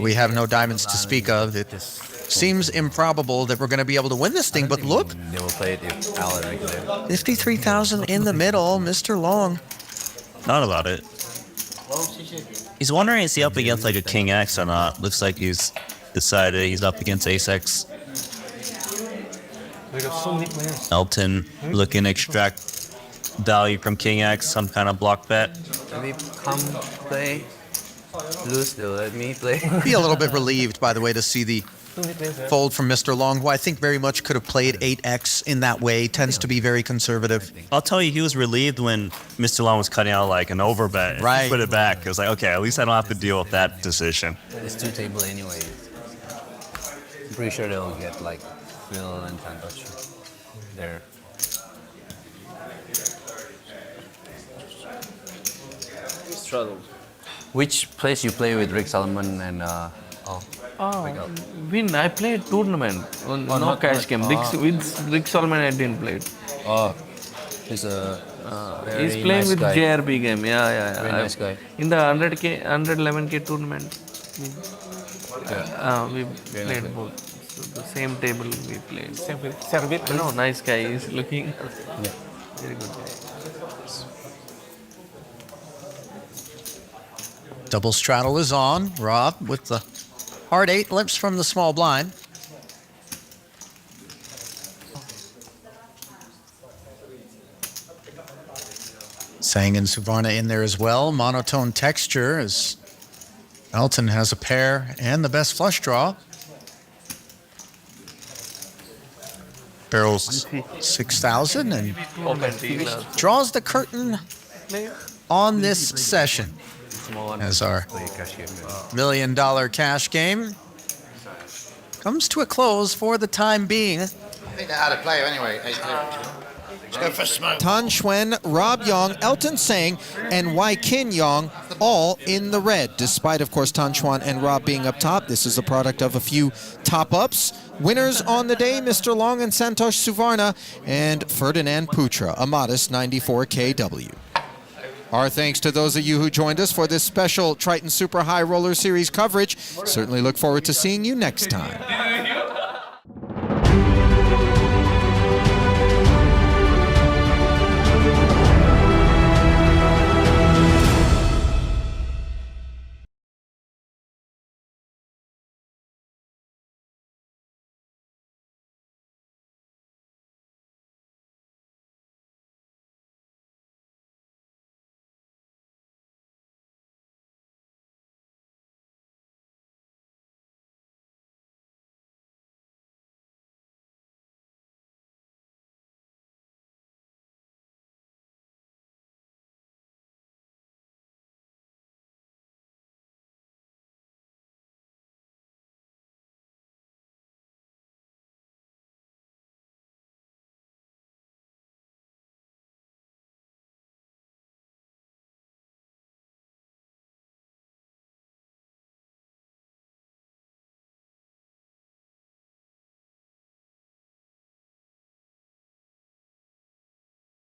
Speaker 3: We have no diamonds to speak of. It seems improbable that we're going to be able to win this thing, but look.
Speaker 17: They will play it if Alan regular.
Speaker 3: 53,000 in the middle, Mr. Long.
Speaker 20: Not about it. He's wondering, is he up against like a King X or not? Looks like he's decided he's up against Ace X.
Speaker 10: They got so many players.
Speaker 20: Elton looking to extract value from King X, some kind of block bet.
Speaker 17: Maybe come play. Lose, they'll let me play.
Speaker 3: Be a little bit relieved, by the way, to see the fold from Mr. Long, who I think very much could have played 8X in that way, tends to be very conservative.
Speaker 20: I'll tell you, he was relieved when Mr. Long was cutting out like an overbet.
Speaker 3: Right.
Speaker 20: He put it back. It was like, okay, at least I don't have to deal with that decision.
Speaker 17: It's 2 table anyway. I'm pretty sure they'll get like Phil and Santhosh there.
Speaker 2: Straddle.
Speaker 9: Which place you play with Rick Salman and
Speaker 11: Win. I played tournament. No cash game. With Rick Solomon, I didn't play it.
Speaker 17: Oh, he's a very
Speaker 11: He's playing
Speaker 17: nice
Speaker 11: with
Speaker 17: guy.
Speaker 11: JRB game. Yeah.
Speaker 17: Very nice guy.
Speaker 11: In the 100K, 111K tournament, we played
Speaker 17: nice
Speaker 11: both. So the same table we played.
Speaker 10: Servit.
Speaker 11: No, nice guy. He's looking
Speaker 17: Yeah.
Speaker 11: very good guy.
Speaker 3: Double straddle is on. Rob with the hard 8 limps from the small blind. Sang and Suvarna in there as well. Monotone texture as Elton has a pair and the best flush draw. Barrels 6,000 and draws the curtain on this session as our $1 million cash game comes to a close for the time being.
Speaker 12: I think they're out of player anyway. Let's go for smoke.
Speaker 3: Tan Xuan, Rob Yong, Elton Sang, and Wai Kin Yong all in the red. Despite, of course, Tan Xuan and Rob being up top, this is a product of a few top-ups. Winners on the day, Mr. Long and Santhosh Suvarna, and Ferdinand Putra, a modest 94 kW. Our thanks to those of you who joined us for this special Triton Super High Roller Series coverage. Certainly look forward to seeing you next time.